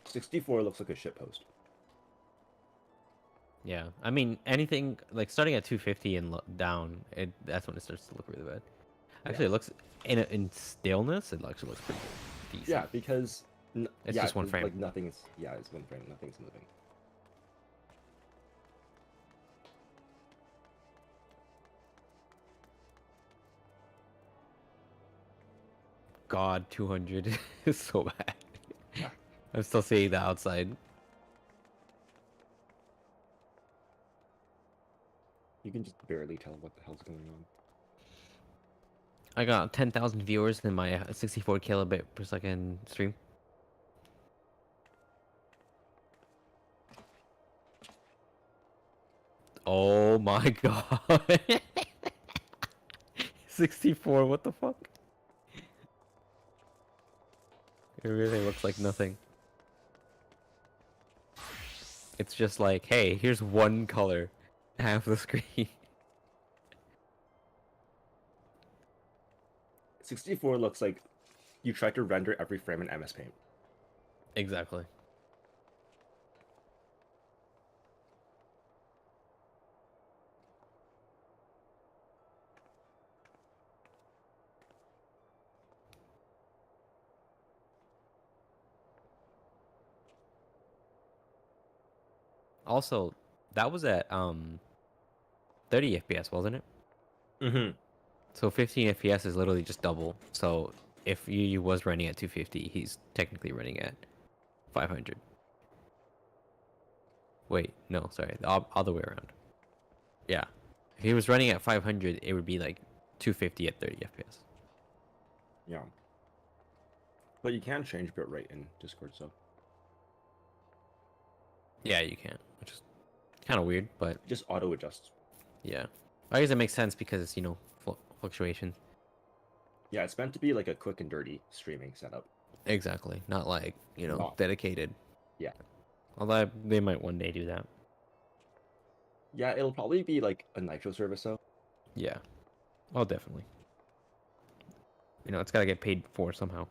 64 looks like a shitpost. Yeah, I mean, anything, like, starting at 250 and down, that's when it starts to look really bad. Actually, it looks, in stillness, it actually looks pretty good. Decent. Yeah, because It's yeah, just one frame. Like nothing's it's one frame. Nothing's moving. god, 200 is so bad. Yeah. I'm still seeing the outside. You can just barely tell what the hell's going on. I got 10,000 viewers in my 64 kilobit per second stream. Oh my god. 64, what the fuck? It really looks like nothing. It's just like, hey, here's one color, half the screen. 64 looks like you tried to render every frame in MS Paint. Exactly. Also, that was at 30 FPS, wasn't it? Mm-hmm. So 15 FPS is literally just double. So if you was running at 250, he's technically running at 500. Wait, no, sorry, the other way around. Yeah, if he was running at 500, it would be like 250 at 30 FPS. Yeah. But you can change bitrate in Discord, so Yeah, you can, which is kind of weird, but just auto adjusts. yeah, I guess it makes sense because it's fluctuation. Yeah, it's meant to be like a quick and dirty streaming setup. Exactly, not like No. dedicated. Yeah. Although they might one day do that. Yeah, it'll probably be like a Nitro service though. Yeah, oh definitely. It's gotta get paid for somehow.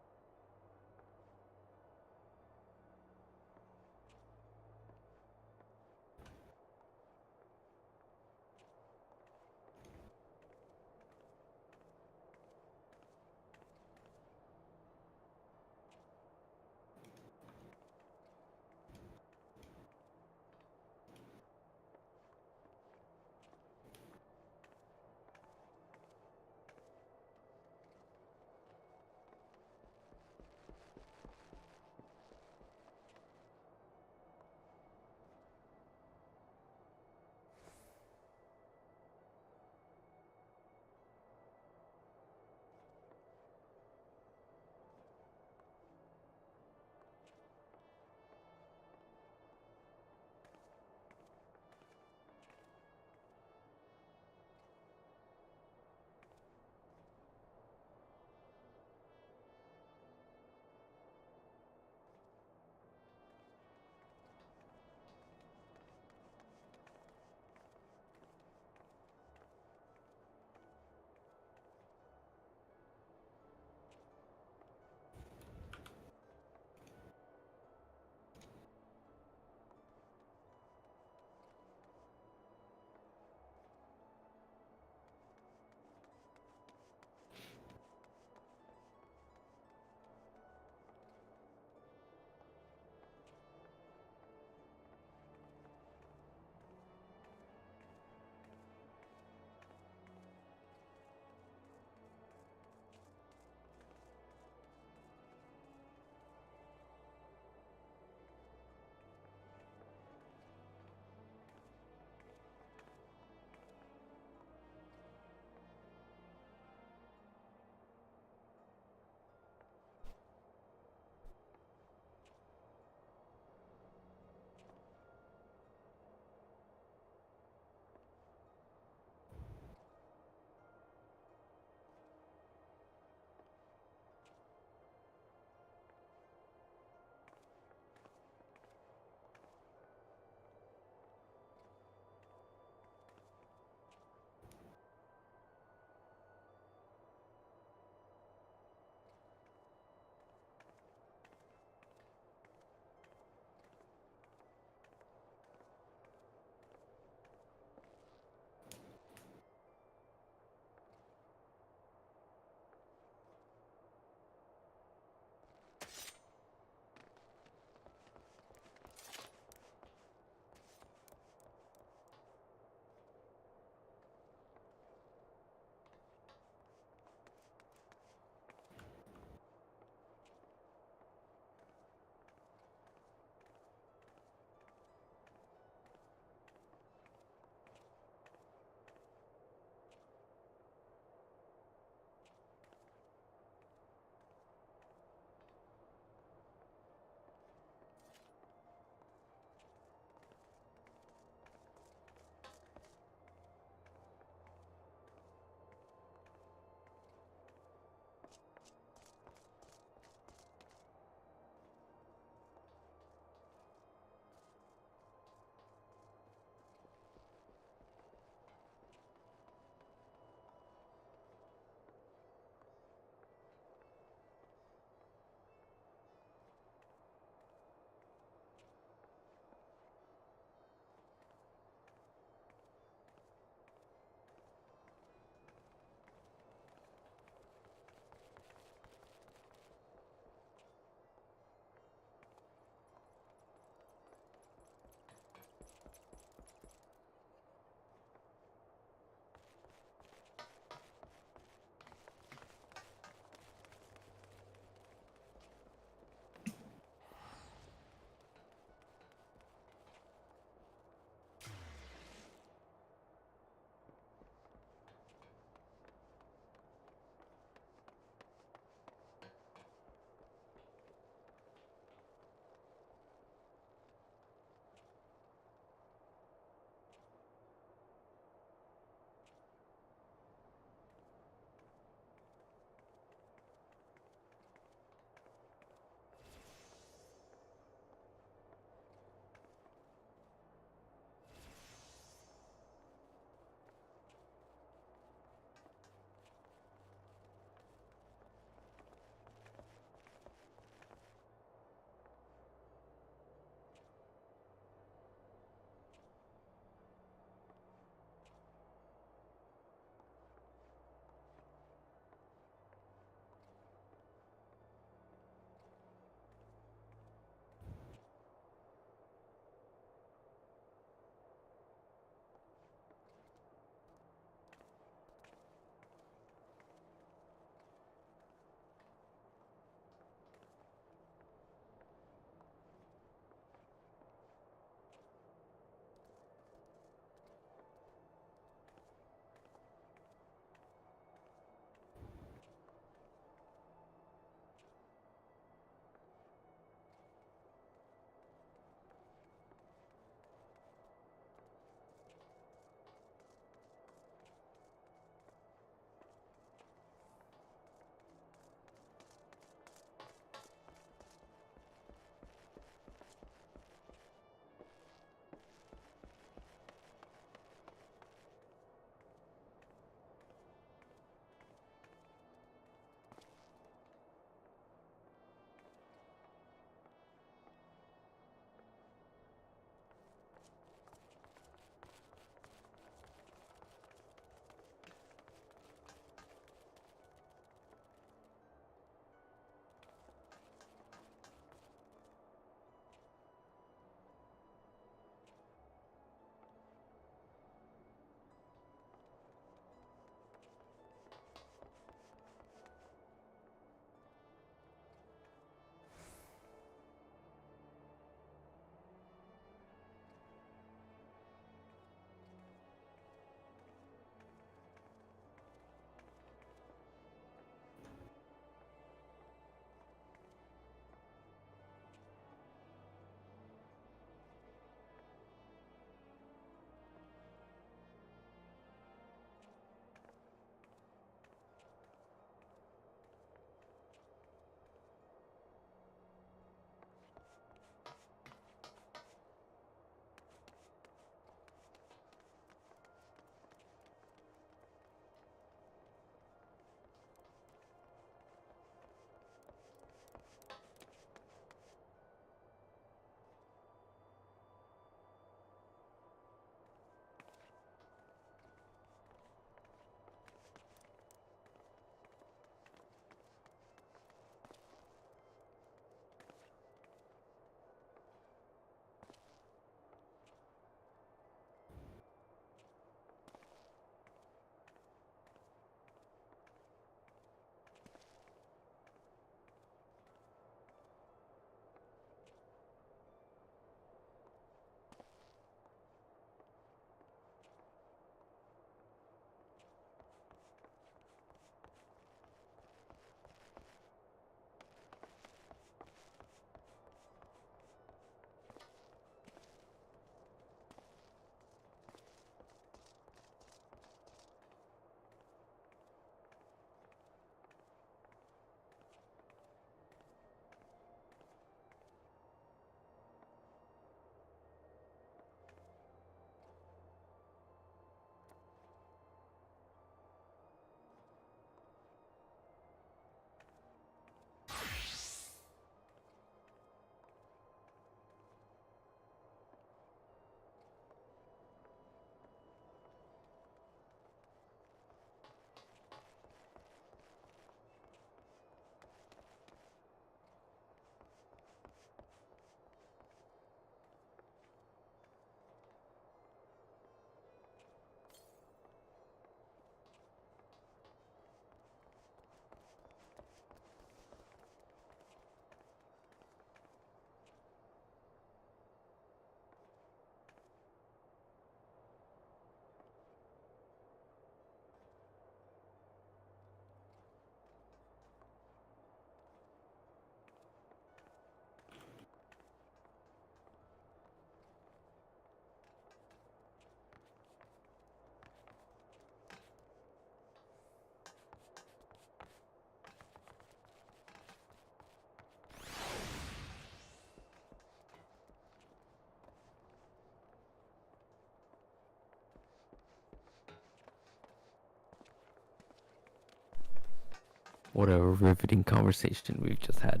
What a riveting conversation we've just had.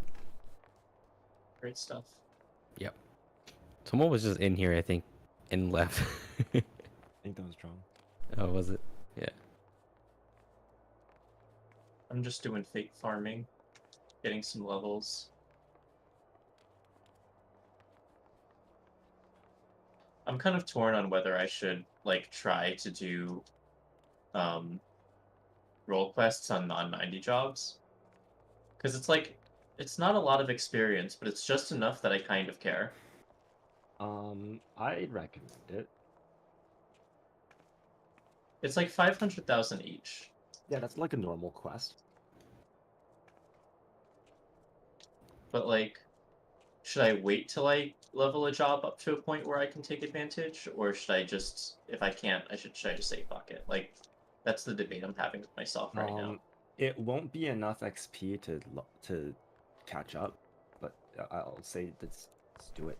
Great stuff. Yep. Someone was just in here, I think, and left. I think that was John. Oh, was it? Yeah. I'm just doing fake farming, getting some levels. I'm kind of torn on whether I should like try to do role quests on non-90 jobs. Because it's like it's not a lot of experience, but it's just enough that I kind of care. I'd recommend it. It's like 500,000 each. Yeah, that's like a normal quest. But like, should I wait till I level a job up to a point where I can take advantage, or should I just, if I can't, should I just say fuck it? Like, that's the debate I'm having with myself right now. It won't be enough XP to catch up, but I'll say let's do it.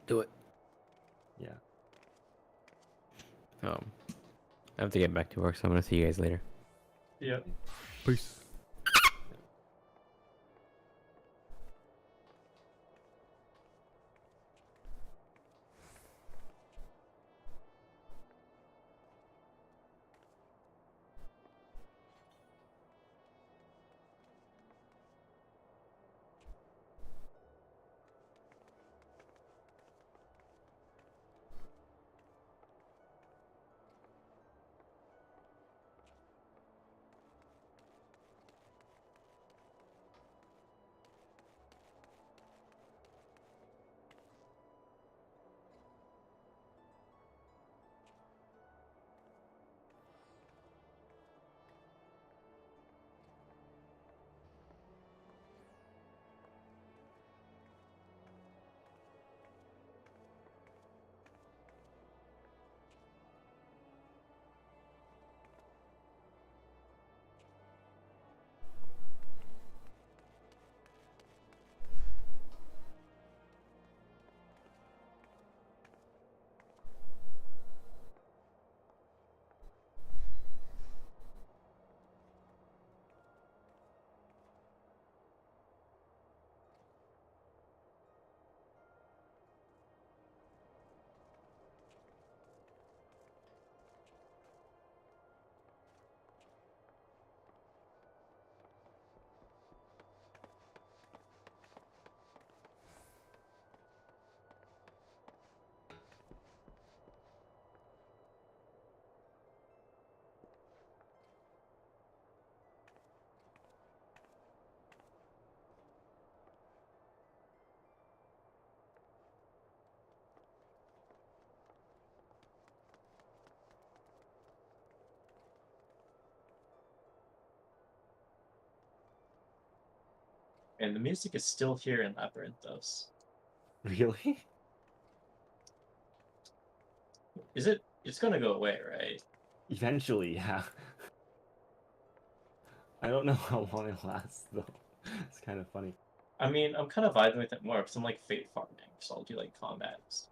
Do it. Yeah. I have to get back to work, so I'm gonna see you guys later. Yep. Peace. And the music is still here in Labyrinthos. Really? Is it? It's gonna go away, right? Eventually, yeah. I don't know how long it lasts though. It's kind of funny. I mean, I'm kind of vibing with it more because I'm like fate farming, so I'll do like combats.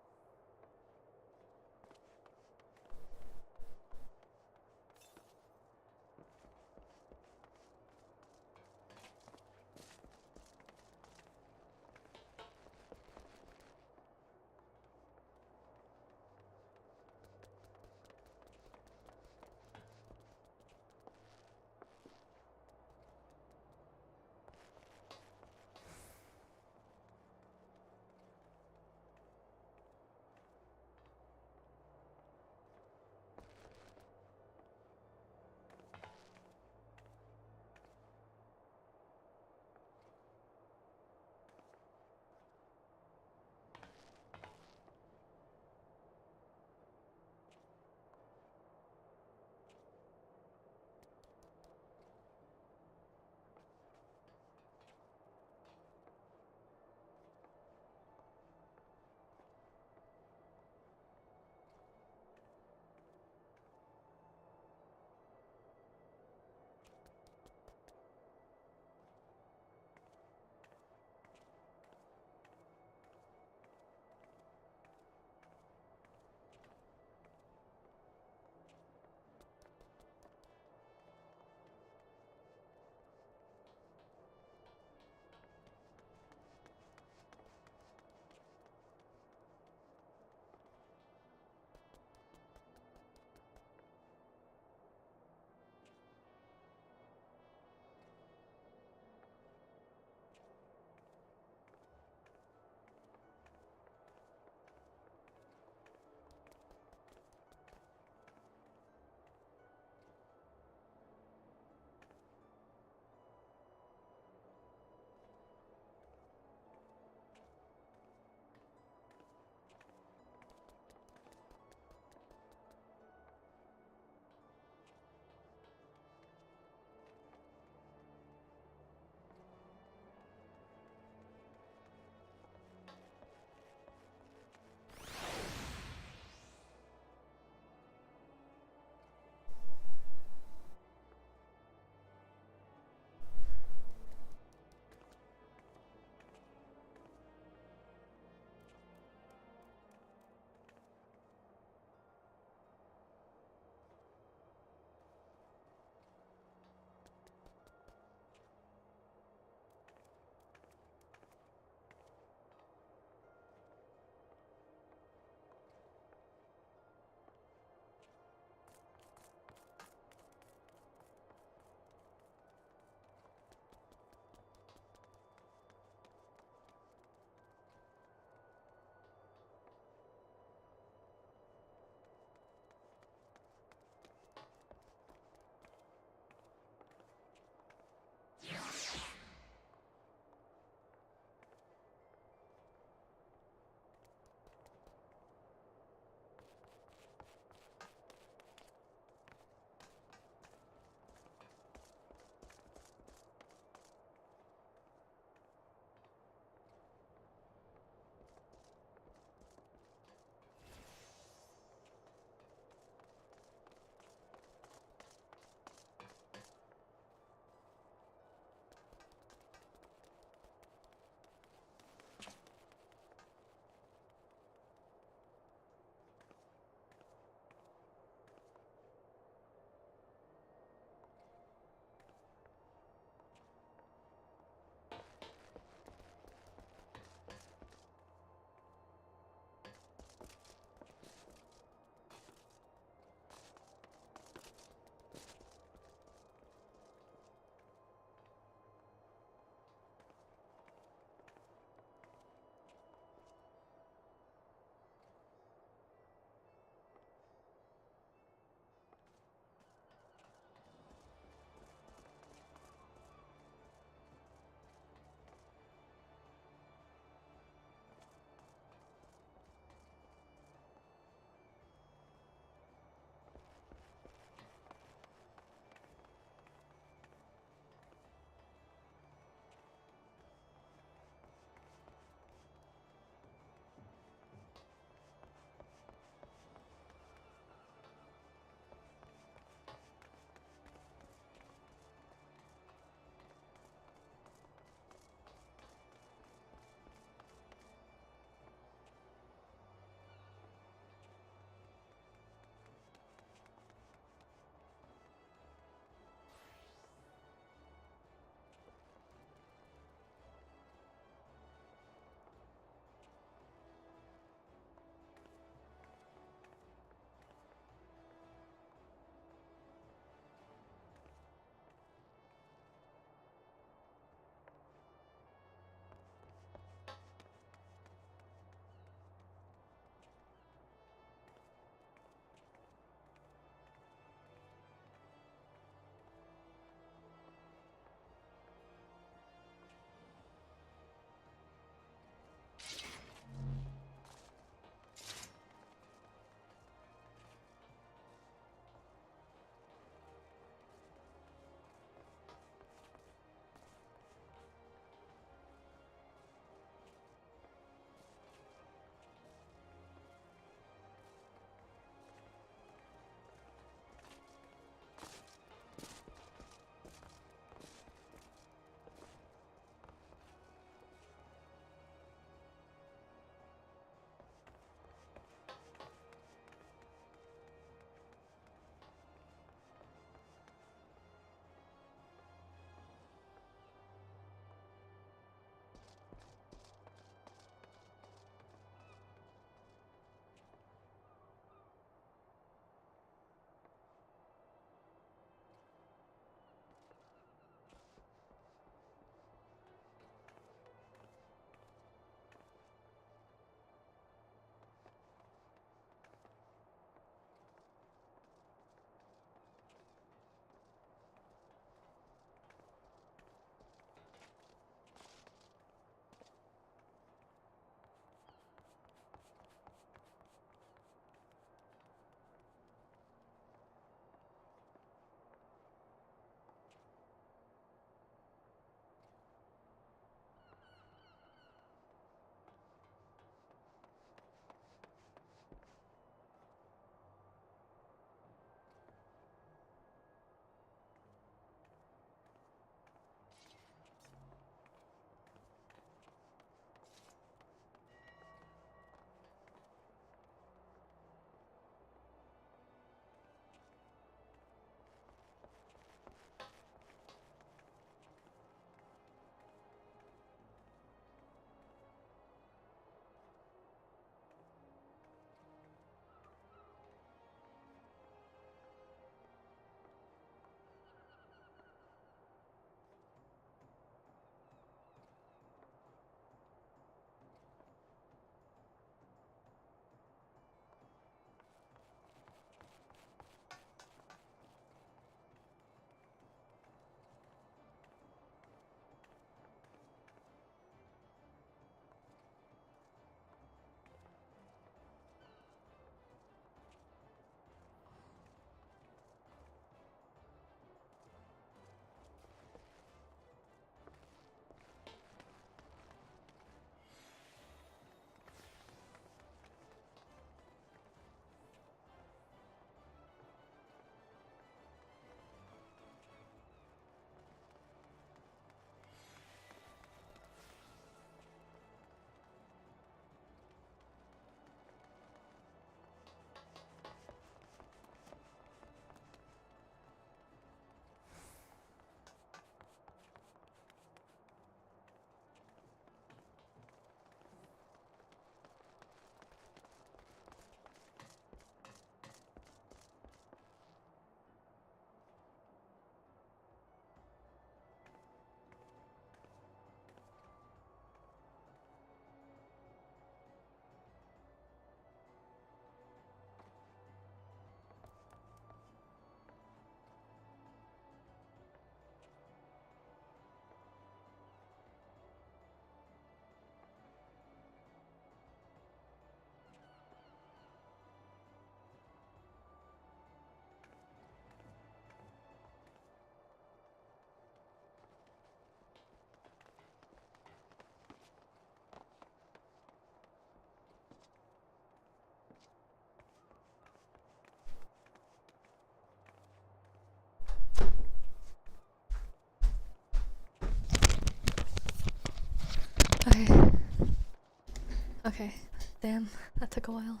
Okay, damn, that took a while.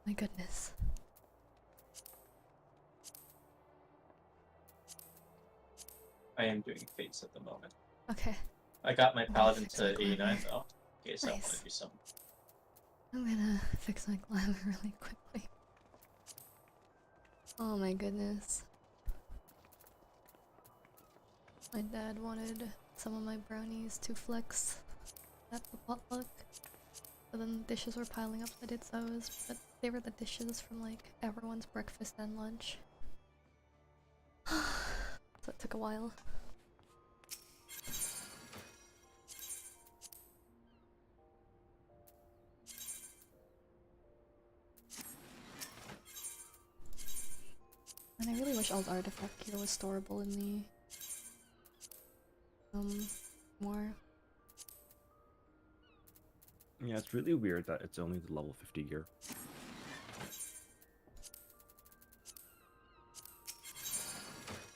My goodness. I am doing fates at the moment. Okay, I got my I'm gonna paladin fix my to 89 glamour. though. In case I want Nice. to do some. I'm gonna fix my glamour really quickly. Oh my goodness. My dad wanted some of my brownies to flex at the potluck. But then dishes were piling up, so I did those. But they were the dishes from like everyone's breakfast and lunch. So it took a while. And I really wish all the artifact gear was storable in the more. Yeah, it's really weird that it's only the level 50 gear.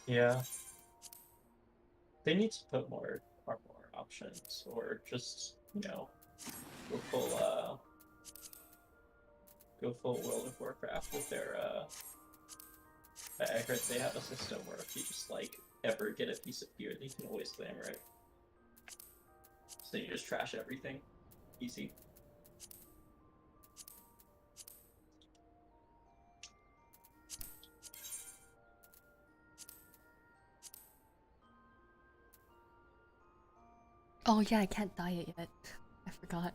Yeah. They need to put more options, or just, you know, go full World of Warcraft with their I heard they have a system where if you just like ever get a piece of gear, they can always glamour it. So you just trash everything. Easy. Oh yeah, I can't dye it yet. I forgot.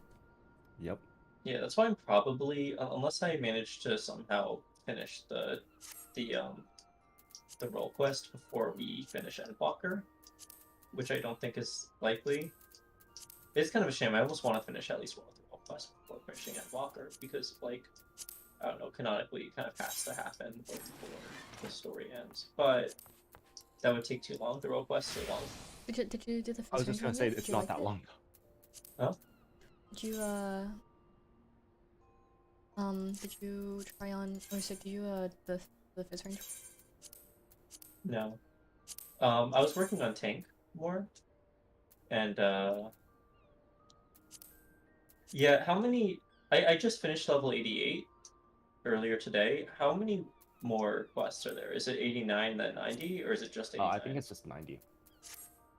Yep. Yeah, that's why I'm probably, unless I manage to somehow finish the role quest before we finish Endwalker, which I don't think is likely. It's kind of a shame. I almost want to finish at least one of the role quests before finishing Endwalker, because, like, I don't know, canonically it kind of has to happen before the story ends. But that would take too long. The role quest so long. Did you do the I was first just gonna one say yet? Did it's you not like that it? long. Oh, Did you did you try on, or so do you the fizz range? no. I was working on tank more, and yeah. How many? I just finished level 88 earlier today. How many more quests are there? Is it 89 then 90, or is it just 89? I think it's just 90.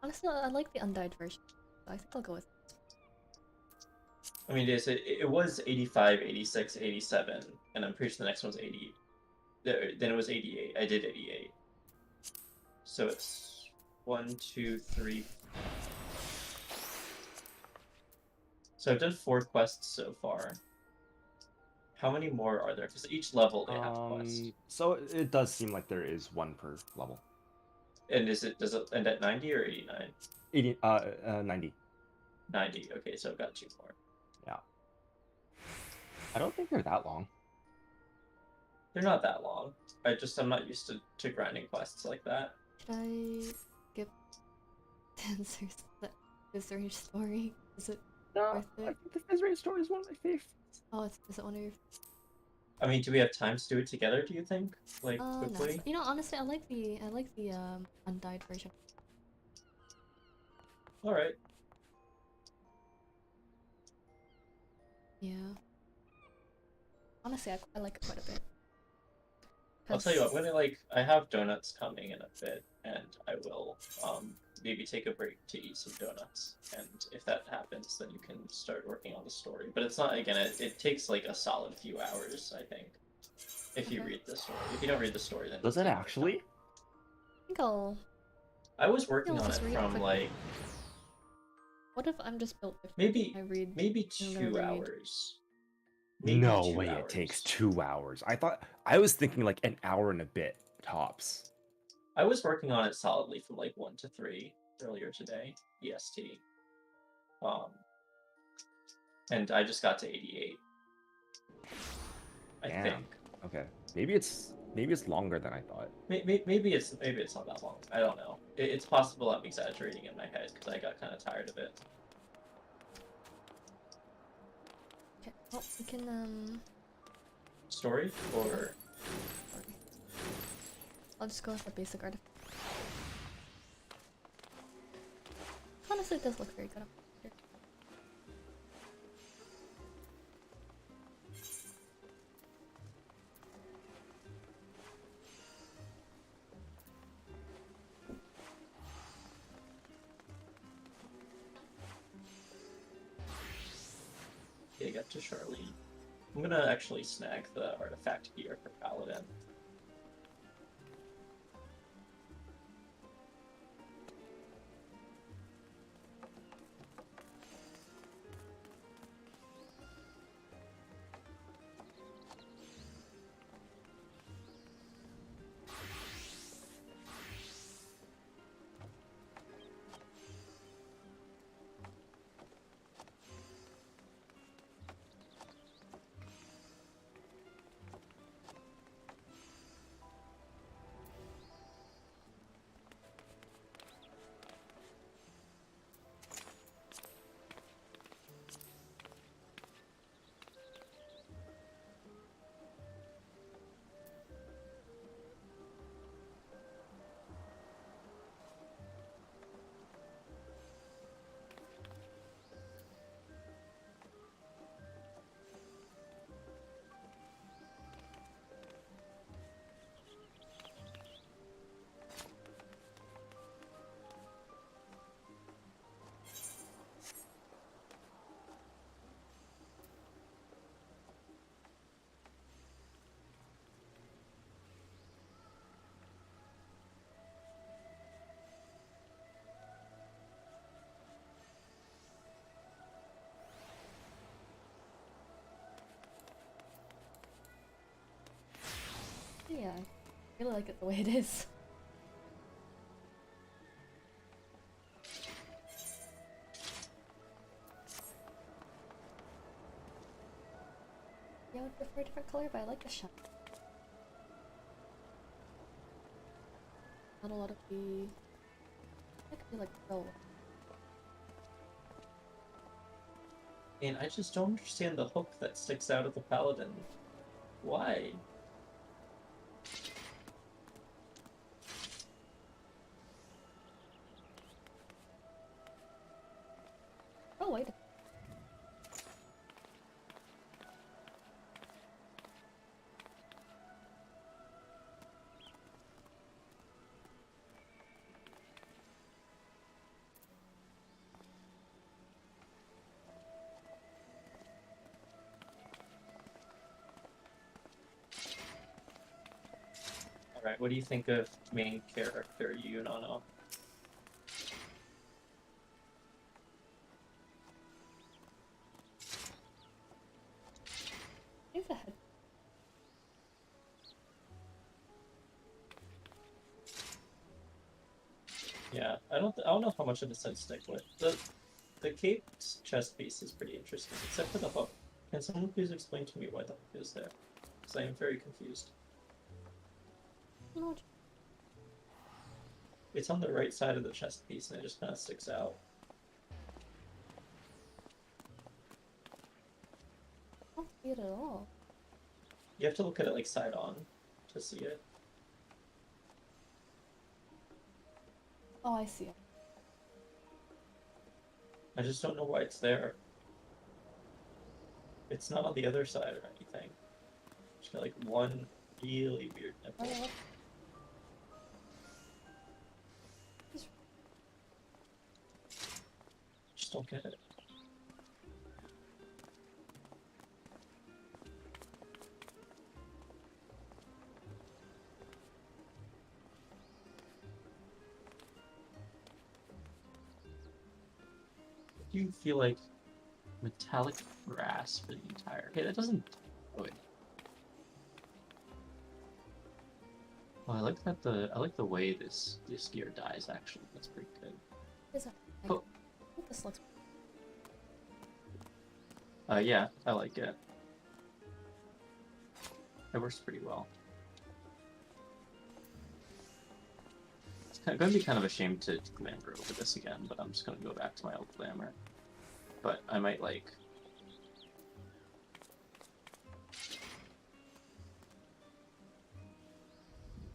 Honestly, I like the undyed version, so I think I'll go with. I mean, it was 85, 86, 87, and I'm pretty sure the next one's 80. Then it was 88. I did 88. So it's 1, 2, 3. So I've done 4 quests so far. How many more are there? Because each level they have quests. So it does seem like there is one per level. And does it end at 90 or 89? 90. 90. Okay, so I've got 2 more. Yeah. I don't think they're that long. They're not that long. I'm not used to grinding quests like that. Should I skip Dancer's fizz range story? Is it No, worth I it? think the Fizz Range story is one of my favorites. Oh, is it one of your? I mean, do we have time to do it together, do you think? Like, No. quickly? You know, honestly, I like the undyed version. Alright. Yeah. Honestly, I like it quite a bit. I'll tell you what, I have donuts coming in a bit, and I will maybe take a break to eat some donuts. And if that happens, then you can start working on the story. But it's not, again, it takes like a solid few hours, I think, if you Okay. read the story. If you don't read the story, then Does it'll it take more actually? time. I think I'll. I was working I'll on it just read from quickly. like What if I'm just built different? I read. maybe I'm gonna 2 read. hours. Maybe No 2 way hours. it takes 2 hours. I was thinking like an hour and a bit tops. I was working on it solidly from like 1 to 3 earlier today, EST. And I just got to 88. I Damn. think. Okay. Maybe it's longer than I thought. Maybe it's not that long. I don't know. It's possible I'm exaggerating in my head because I got kind of tired of it. Okay. Well, we can Story or sorry. I'll just go with the basic artifact. Honestly, it does look very good up here. to Charlene. I'm gonna actually snag the artifact gear for Paladin. Yeah, I really like it the way it is. Yeah, I would prefer a different color, but I like the shine. Not a lot of the... I could be like pearl. And I just don't understand the hook that sticks out of the Paladin. Why? Oh, wait. Alright, what do you think of main character Yunano? Move ahead. Yeah, I don't know how much of this I'd stick with. The caped chest piece is pretty interesting, except for the hook. Can someone please explain to me why the hook is there? Because I am very confused. No, It's on the right side of the chest piece and it just kind of sticks out. I don't see it at all. You have to look at it like side on to see it. Oh, I see it. I just don't know why it's there. It's not on the other side or anything. Just got like one really weird nipple. Oh, Just don't get it. You feel like metallic brass for the entire. Okay, that doesn't. Oh wait. Oh, I like the way this gear dies. Actually, that's pretty good. is it? Oh. I think this looks. Yeah, I like it. It works pretty well. It's gonna be kind of a shame to glamour over this again, but I'm just gonna go back to my old glamour. But I might like.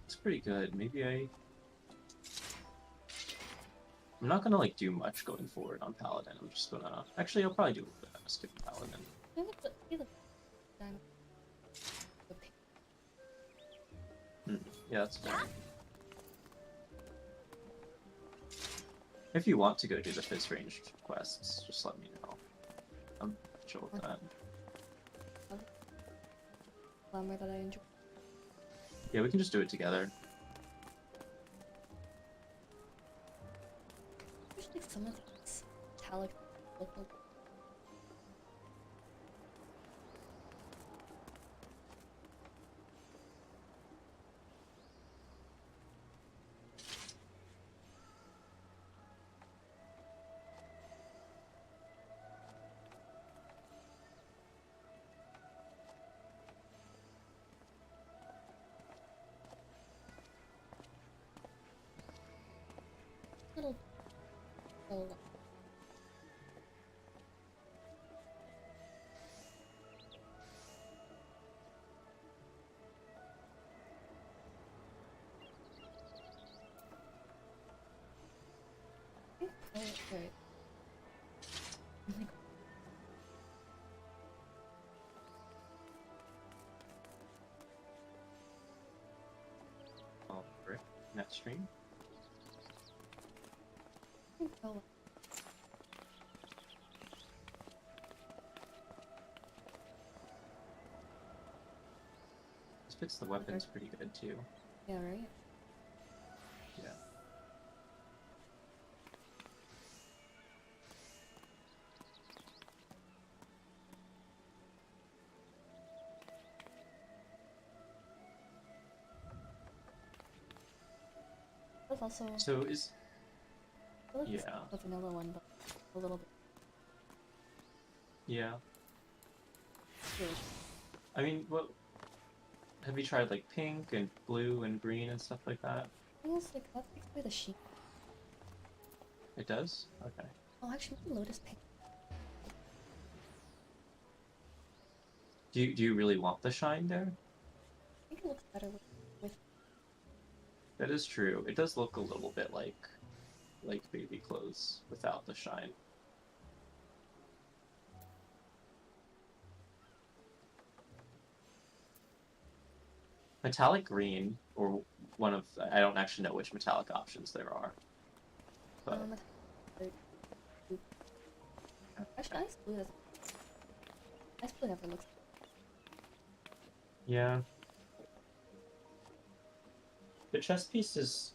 It's pretty good. Maybe I'm not gonna like do much going forward on Paladin. I'm just gonna. Actually, I'll probably do a little bit. I'm gonna skip Paladin. I look the diamond. The pink. Yeah, that's fair. If you want to go do the fizz ranged quests, just let me know. I'm chill with that. glamour that I enjoy. Yeah, we can just do it together. There's like some of these metallic look like little oh, oh, right. I'm like, Oh, brick net stream. oh, This fits the weapons pretty good too. yeah, right? Yeah. That's also So is I like yeah. the vanilla one, but a little bit Yeah. weird. I mean, what have you tried like pink and blue and green and stuff like that? I guess like that takes away the sheen. It does? Okay. Oh, actually, maybe Lotus Pink. Do you really want the shine there? I think it looks better with That is true. It does look a little bit like baby clothes without the shine. Metallic green, or one of I don't actually know which metallic options there are. But actually, ice blue doesn't. Ice blue never looks. yeah. The chest piece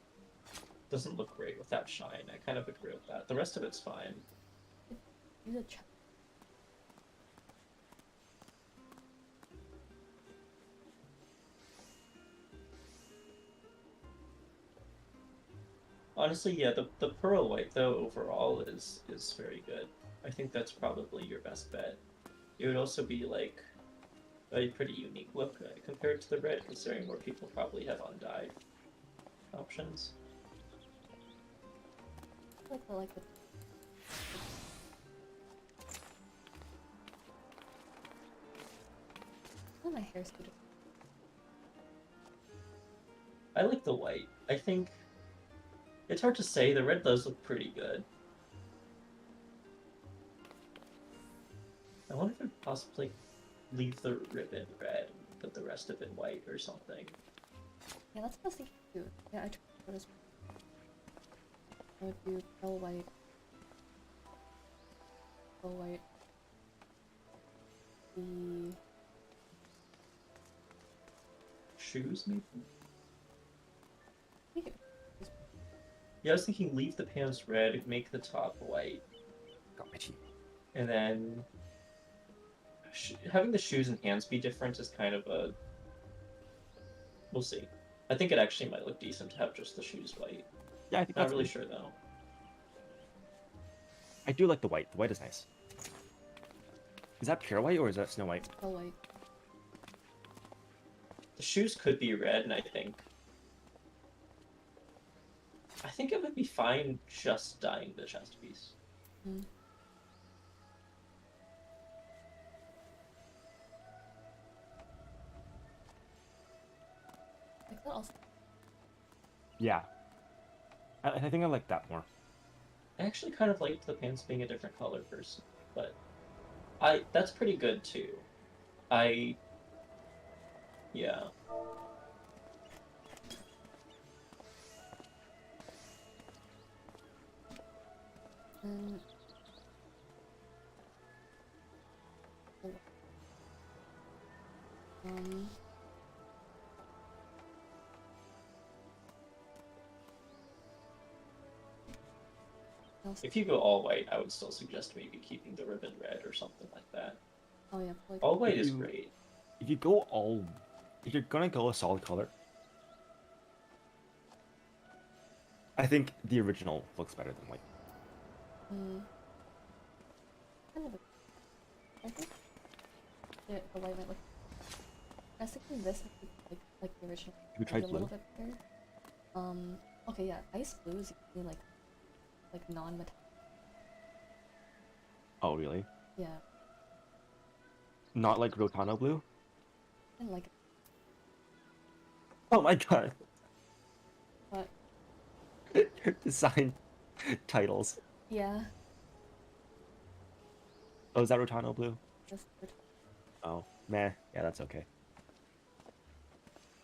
doesn't look great with that shine. I kind of agree with that. The rest of it's fine. Use a chest. Honestly, yeah, the pearl white though overall is very good. I think that's probably your best bet. It would also be like a pretty unique look compared to the red, considering more people probably have undyed options. I like the. Oh, my hair's good. I like the white. I think it's hard to say. The red does look pretty good. I wonder if I'd possibly leave the ribbon red, put the rest of it white or something. Yeah, that's what I was thinking too. Yeah, I tried Lotus. I would do pearl white. Pearl white. The Shoes, maybe? I think it Yeah, I was thinking leave the pants red, make the top white, Got my tea. and then having the shoes and hands be different is kind of a. We'll see. I think it actually might look decent to have just the shoes white. Yeah, I think Not that's really good. sure though. I do like the white. The white is nice. Is that pure white or is that Snow White? pearl white. The shoes could be red, and I think it would be fine just dyeing the chest piece. Mm. Like that also. Yeah. I think I like that more. I actually kind of liked the pants being a different color first, but that's pretty good too. Yeah. Um, um, else? If you go all white, I would still suggest maybe keeping the ribbon red or something like that. Oh yeah, like All white If is you- great. If you go all, if you're gonna go a solid color, I think the original looks better than white. kind of. I think the white might look. I was thinking this would be like the original. Have you maybe tried a little blue? bit better. Okay, yeah, ice blue is usually like non-metallic. Oh, really? Yeah, Not like Rotano blue? and like Oh my god. what? Design titles. Yeah, Oh, is that Rotano blue? just. Oh, meh. Yeah, that's okay.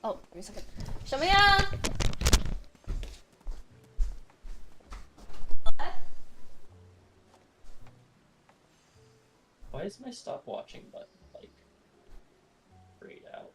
Oh, give me a second. Show me out. Why is my stop watching button like grayed out?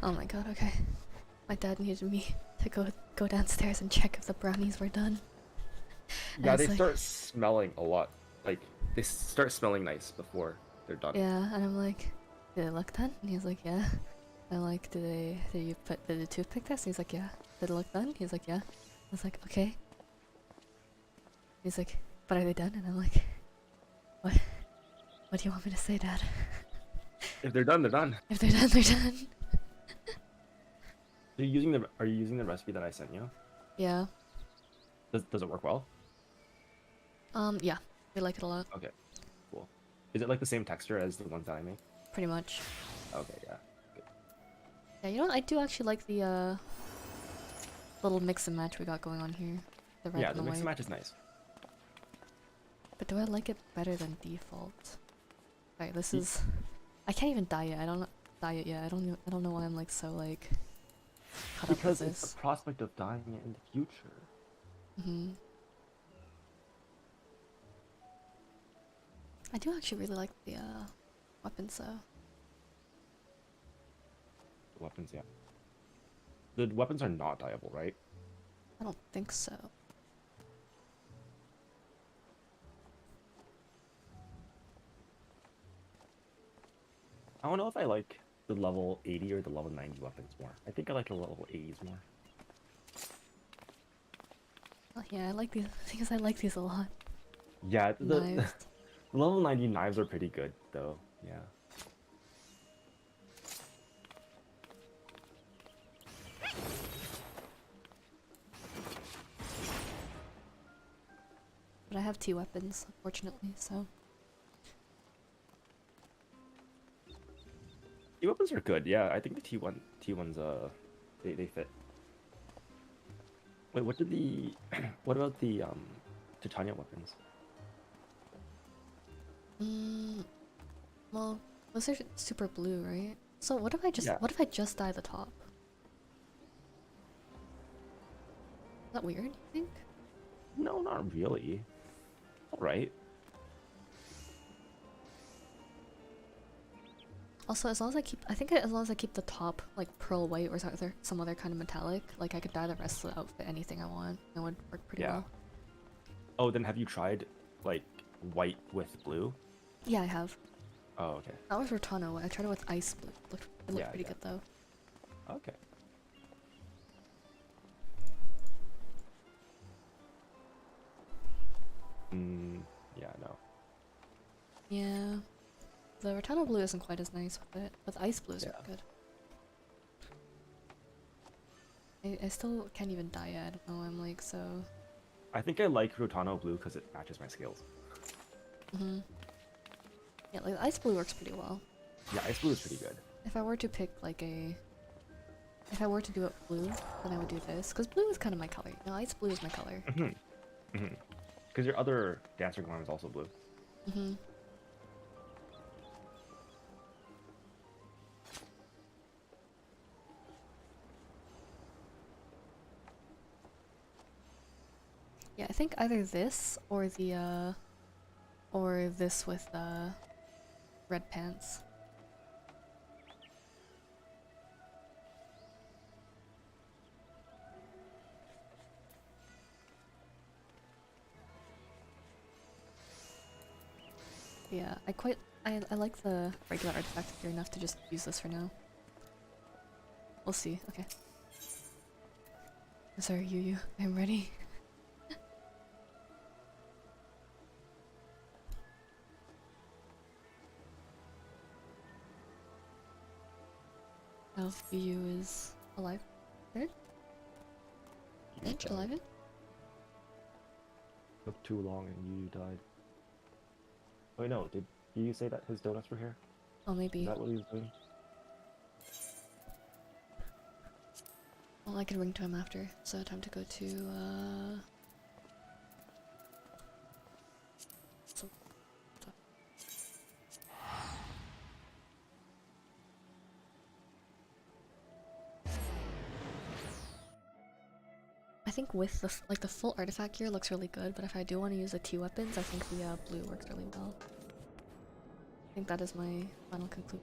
Oh my god. Okay, my dad needed me to go downstairs and check if the brownies were done. And Yeah, I they was like, start smelling a lot. Like, they start smelling nice before they're done. yeah, and I'm like, did it look done? And he's like, yeah. I'm like, did you put the toothpick test? And he's like, yeah. Did it look done? He's like, yeah. I was like, okay. He's like, but are they done? And I'm like, what? What do you want me to say, Dad? If they're done, they're done. If they're done, they're done. Are you using the recipe that I sent you? Yeah. Does it work well? Yeah. We like it a lot. Okay, cool. Is it like the same texture as the ones that I make? Pretty much. Okay, yeah. Yeah, you know what? I do actually like the little mix and match we got going on here. The red Yeah, and the the mix and white. match is nice. But do I like it better than default? Alright, this Ye- is. I can't even dye it. I don't dye it yet. I don't know why I'm like so like caught Because up with it's this. the prospect of dying it in the future. I do actually really like the weapons though. weapons, yeah. The weapons are not dyeable, right? I don't think so. I don't know if I like the level 80 or the level 90 weapons more. I think I like the level 80s more. Oh, yeah, I like these because I like these a lot. Yeah, the Knives. level 90 knives are pretty good, though. Yeah. But I have 2 weapons, unfortunately, so. T weapons are good. Yeah, I think the T1s they fit. Wait, what did the what about the Titania weapons? Well, those are super blue, right? So what if I just Yeah. what if I just dye the top? Is that weird, you think? No, not really. All right. Also, as long as I keep, I think as long as I keep the top like pearl white or some other kind of metallic, like I could dye the rest of the outfit anything I want. It would work pretty Yeah. well. Oh, then have you tried like white with blue? Yeah, I have. Oh, okay. That was Rotano. I tried it with ice blue. It looked Yeah, pretty yeah. good though. Okay. Yeah, no. Yeah. The Rotano blue isn't quite as nice with it, but the ice blue is Yeah. good. I still can't even dye it. I don't know. I'm like so. I think I like Rotano blue because it matches my scales. Yeah, like the ice blue works pretty well. Yeah, ice blue is pretty good. If I were to pick like a, if I were to do it blue, then I would do this because blue is kind of my color. No, ice blue is my color. Because your other dancer glam is also blue. Yeah, I think either this or the or this with red pants. Yeah, I like the regular artifact here enough to just use this for now. We'll see. Okay. Sorry, Yu. I'm ready. Oh, Yu is alive. Third? Bench alive? Took too long and you died. Wait, no. Did you say that his donuts were here? Oh, maybe. Is that what he was doing? Well, I can ring to him after. So time to go to so- I think with the like the full artifact gear looks really good, but if I do want to use the T weapons, I think the blue works really well. I think that is my final conclusion.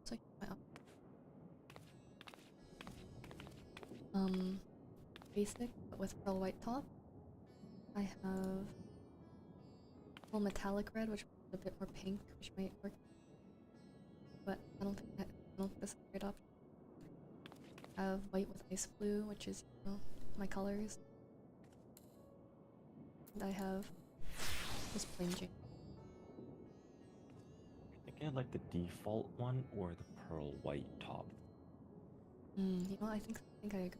So my basic but with pearl white top. I have full metallic red, which is a bit more pink, which might work. But I don't think this is a great option. I have white with ice blue, which is, you know, my colors. And I have this plain Jane. I think I like the default one or the pearl white top. You know, I think I agree.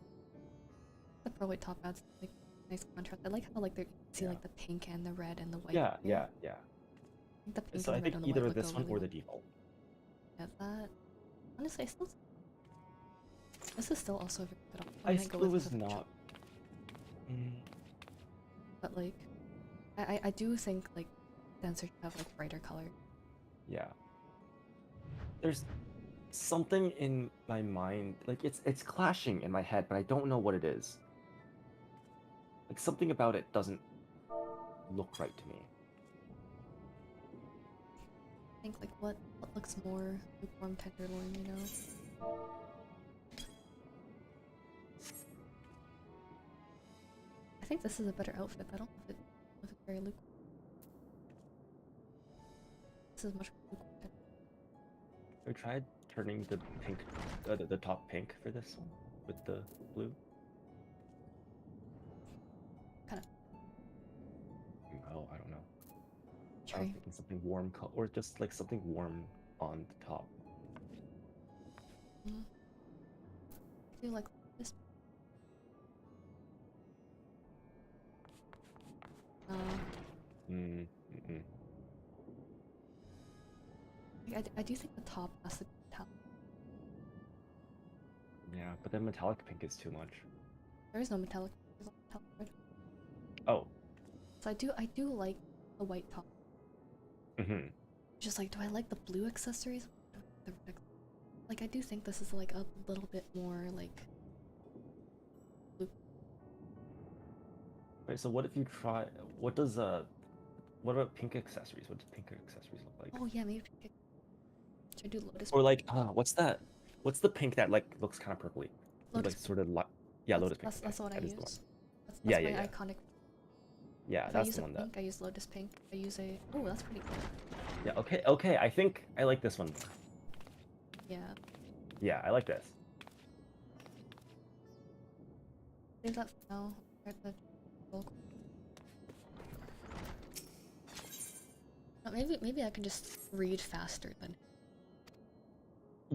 The pearl white top adds like nice contrast. I like how like you see like the pink and the red and the white. Yeah. here. Yeah. I think the pink So and I the red think and the either white look this go one really or the well. default. Yeah, that. Honestly, I still. This is still also a very good option. I Ice might go blue with is the not. But like, I do think like dancers should have like brighter color. Yeah. There's something in my mind, like it's clashing in my head, but I don't know what it is. Like something about it doesn't look right to me. I think like what looks more lukewarm tenderloin, you know? I think this is a better outfit. I don't know if it's very lukewarm. This is much more lukewarm. I tried turning the pink, the top pink for this one with the blue. Kinda. Oh, I don't know. I Try. was thinking something warm, or just like something warm on the top. I do like this. I do think the top has to be metallic. Yeah, but then metallic pink is too much. There is no metallic. There's no metallic red. Oh. So I do like the white top. Just like, do I like the blue accessories? Like, I do think this is like a little bit more like blue. Right, so what if you try, what about pink accessories? What does pink accessories look like? Oh yeah, maybe pick. Should I do lotus? Or like, what's that? What's the pink that like looks kind of purpley? Lotus Like sort of yeah, lotus pink. That's what I That is the one. use. That's Yeah, my yeah. iconic. Yeah, If I that's use the a one pink, that. I use lotus pink. I use a. Oh, that's pretty cool. Yeah, okay. I think I like this one more. Yeah. Yeah, I like this. Save that for now. No, maybe I can just read faster than.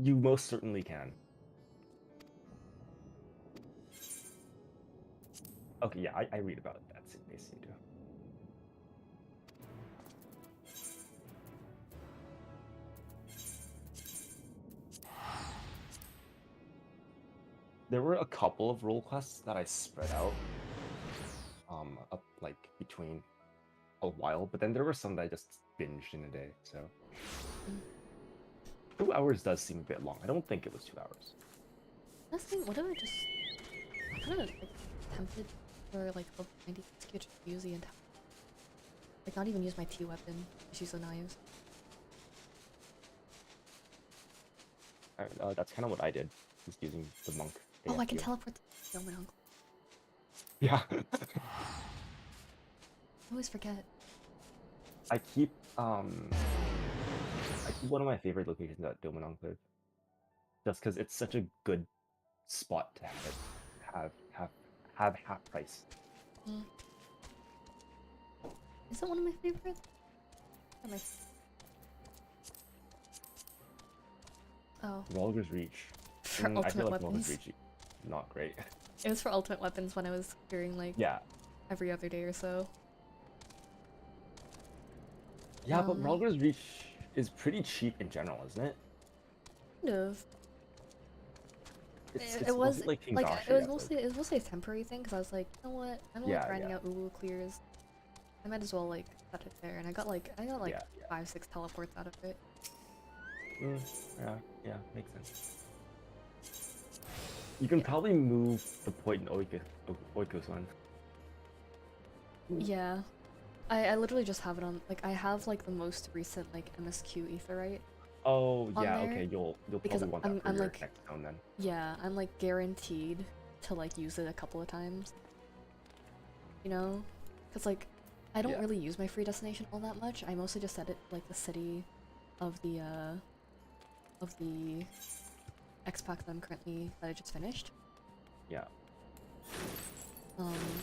You most certainly can. Okay, yeah, I read about that basically too. There were a couple of role quests that I spread out, up like between a while, but then there were some that I just binged in a day. So 2 hours does seem a bit long. I don't think it was 2 hours. Honestly, what if I just? I'm kind of like tempted for like level 90 to just use the entire. Like not even use my T weapon. Just use the knives. That's kind of what I did, just using the monk. Oh, I can AFQ. teleport to my uncle. Yeah. I always forget. I keep one of my favorite locations at Doman Enclave, just because it's such a good spot to have half price. Is that one of my favorites? Oh. Ralger's Reach. For I ultimate feel like weapons. Ralger's Reach, not great. It was for ultimate weapons when I was doing like Yeah. every other day or so. Yeah, but Ralger's Reach is pretty cheap in general, isn't it? Kind of. It's It was like King like Dashi, it was that's mostly a temporary thing because I was like, you know what? I'm only Yeah, grinding yeah. out Uwu clears. I might as well like set it there, and I got like Yeah, yeah. 5-6 teleports out of it. Yeah, makes sense. You can probably move the point in Oikos one. Yeah, I literally just have it on like I have like the most recent like MSQ Aetherite, Oh on yeah, there, okay. You'll because probably want that for I'm your like, next zone then. yeah, I'm like guaranteed to like use it a couple of times. You know, because like I don't Yeah. really use my free destination all that much. I mostly just set it like the city of the X pack that I just finished. Yeah.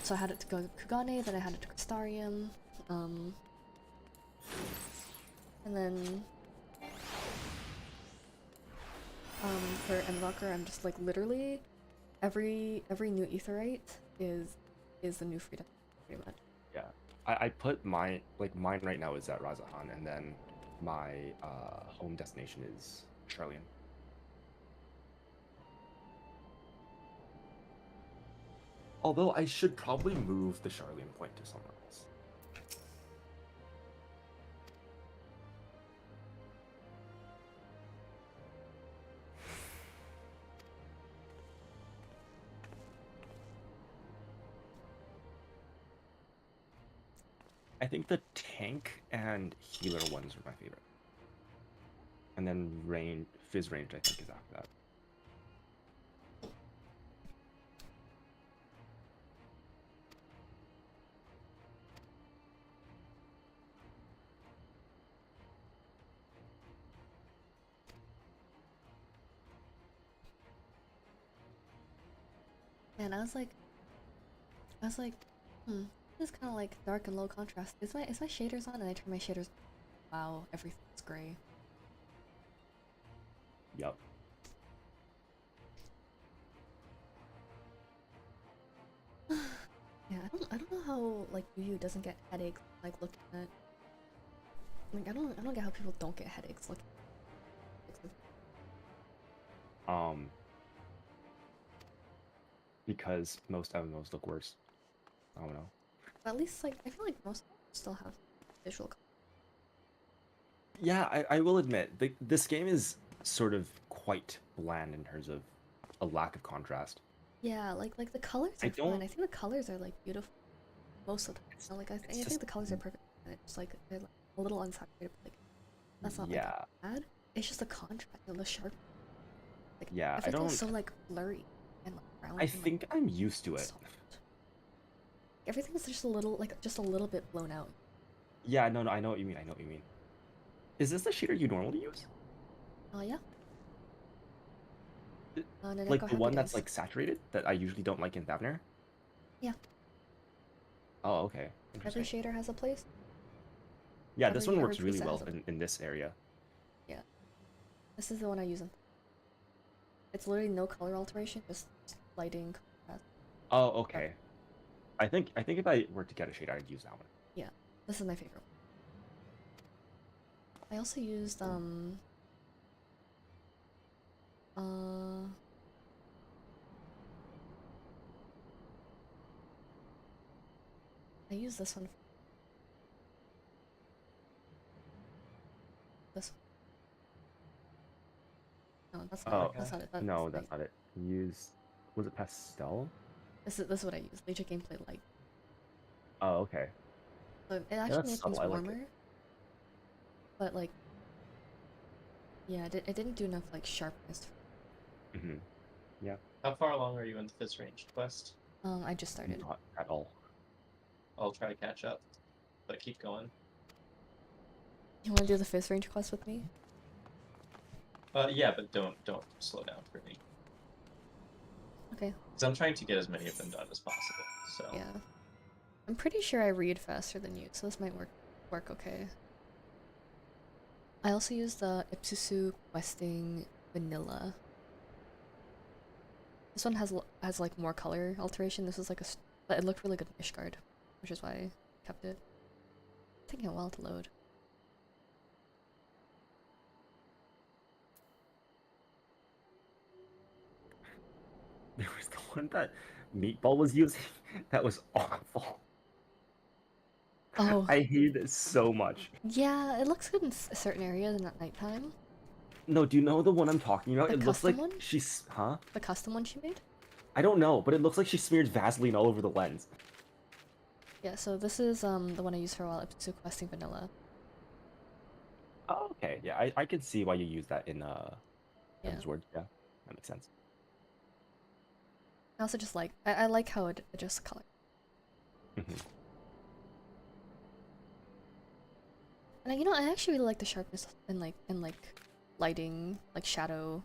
So I had it to go to Kugane, then I had it to Crystarium, and then for Endwalker, I'm just like literally every new Aetheryte is the new freedom, pretty much. Yeah. I put mine right now is at Razahan, and then my home destination is Charlian. Although I should probably move the Charlian point to somewhere else. I think the tank and healer ones are my favorite. And then fizz range I think is after that. And I was like, this is kind of like dark and low contrast. Is my shaders on? And I turn my shaders. Wow, everything's gray. Yup. Yeah, I don't know how like Yu doesn't get headaches like looking at. Like I don't get how people don't get headaches looking. Because most MMOs look worse. I don't know. But at least like I feel like most still have visual. Yeah, I will admit, this game is sort of quite bland in terms of a lack of contrast. Yeah, like the colors I are fun. don't- I think the colors are like beautiful most of the time. It's- Like I it's think just- the colors are perfect. And it's like they're like a little unsaturated, but like that's not Yeah, like bad. It's just the contrast and the sharp. Like yeah, I everything's don't. so like blurry and like brown. I and, like, think I'm used to it. soft. Everything's just a little like just a little bit blown out. Yeah, no, I know what you mean. I know what you mean. Is this the shader you normally use? Oh yeah. And Like the one that's like saturated that I usually don't like in Thavner? Yeah. Oh, okay. Every Interesting. shader has a place. Yeah, this one every works really preset well has a- in this area. Yeah. This is the one I use. It's literally no color alteration, just lighting, contrast. Oh, okay. I think if I were to get a shader, I'd use that one. Yeah, this is my favorite one. I also used I use this one. This one. No, that's not Oh, it. That's not it. no, that's not it. Use, was it pastel? This is what I use. Leisure gameplay light. Oh, okay. So it actually that's makes things subtle, I like it. warmer. But like, yeah, it didn't do enough like sharpness. Mm-hmm. How far along are you in the fizz range quest? I just started. Not at all. I'll try to catch up, but keep going. You want to do the fizz range quest with me? Yeah, but don't slow down for me. Okay. Because I'm trying to get as many of them done as possible. So Yeah. I'm pretty sure I read faster than you, so this might work okay. I also used the Ipsusu questing vanilla. This one has like more color alteration. This is like but it looked really good in Ishgard, which is why I kept it. It's taking a while to load. There was the one that Meatball was using that was awful. Oh. I hated it so much. Yeah, it looks good in certain areas and at nighttime. No, do you know the one I'm talking about? The It looks like custom one? she's, huh? The custom one she made? I don't know, but it looks like she smeared Vaseline all over the lens. Yeah, so this is the one I used for a while, Ipsusu questing vanilla. Oh, okay. Yeah, I can see why you use that in Yeah. Word. Yeah, that makes sense. I also just like I like how it adjusts color. Mhm. And you know, I actually really like the sharpness in like lighting, like shadow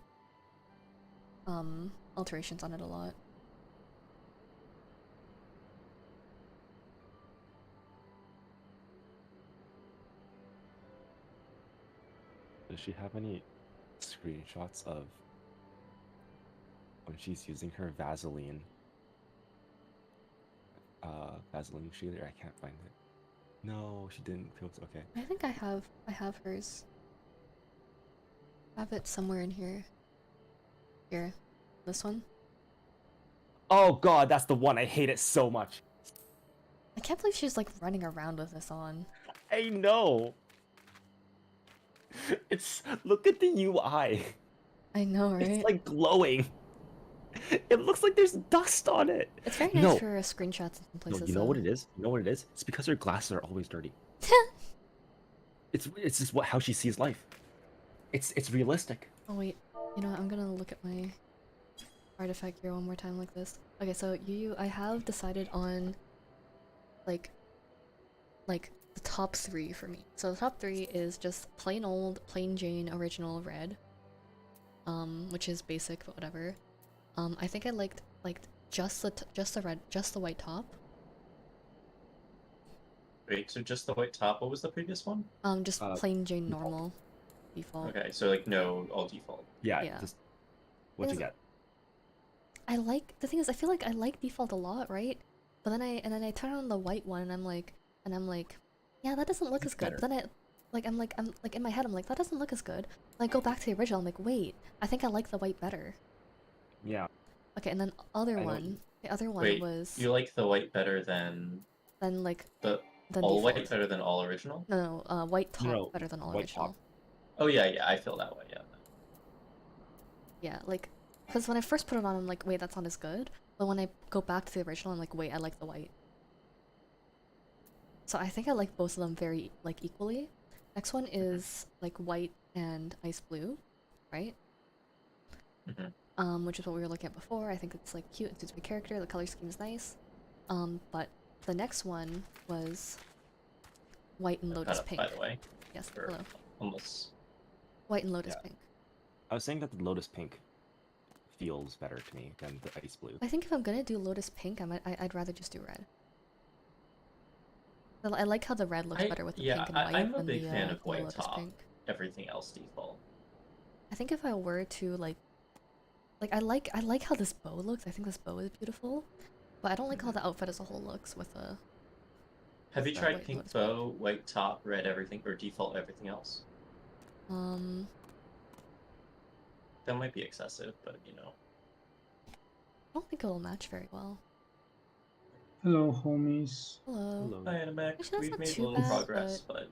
alterations on it a lot. Does she have any screenshots of when she's using her Vaseline shader? I can't find it. No, she didn't post. Okay. I think I have hers. I have it somewhere in here. Here. This one. Oh god, that's the one. I hate it so much. I can't believe she's like running around with this on. I know. It's look at the UI. I know, right? It's like glowing. It looks like there's dust on it. It's very nice No, for screenshots in some no, places. you know what it is? You know what it is? It's because her glasses are always dirty. It's just how she sees life. It's realistic. Oh wait, you know what? I'm gonna look at my artifact here one more time like this. Okay, so I have decided on like the top 3 for me. So the top 3 is just plain old, plain Jane original red. Which is basic but whatever. I think I liked just the white top. Wait, so just the white top. What was the previous one? Just Uh, plain Jane default. normal default. Okay, so like no all default. Yeah, Yeah. just what you Because get. the thing is I feel like I like default a lot, right? But then I turn on the white one and I'm like, yeah, that doesn't look as good. But then I'm like in my head I'm like, that doesn't look as good. And I go back to the original, I'm like, wait, I think I like the white better. Yeah. Okay, and then the other one Wait, was you like the white better than then like the than all default. white better than all original? No, white top No, better than all white original. top. Oh yeah, I feel that way. Yeah. Yeah, like, because when I first put it on, I'm like, wait, that's not as good. But when I go back to the original, I'm like, wait, I like the white. So I think I like both of them very, like, equally. Next one is, like, white and ice blue, right? Which is what we were looking at before. I think it's, like, cute, it suits my character, the color scheme is nice. But the next one was white and lotus pink. By the way, Yes, or hello. almost. White and lotus Yeah. pink. I was saying that the lotus pink feels better to me than the ice blue. I think if I'm gonna do lotus pink, I'd rather just do red. I like how the red looks better with the pink and white I'm a than big fan the of white lotus top. pink. Everything else default. I think if I were to like I like how this bow looks. I think this bow is beautiful, but I don't like how the outfit as a whole looks with the. Have you that tried white pink lotus bow, white top, red everything, or default everything else? I That might be excessive, but you know. don't think it'll match very well. Hello, homies. Hello. Hello. Hi, Animac. Actually, that's We've not made a too little bad, progress, but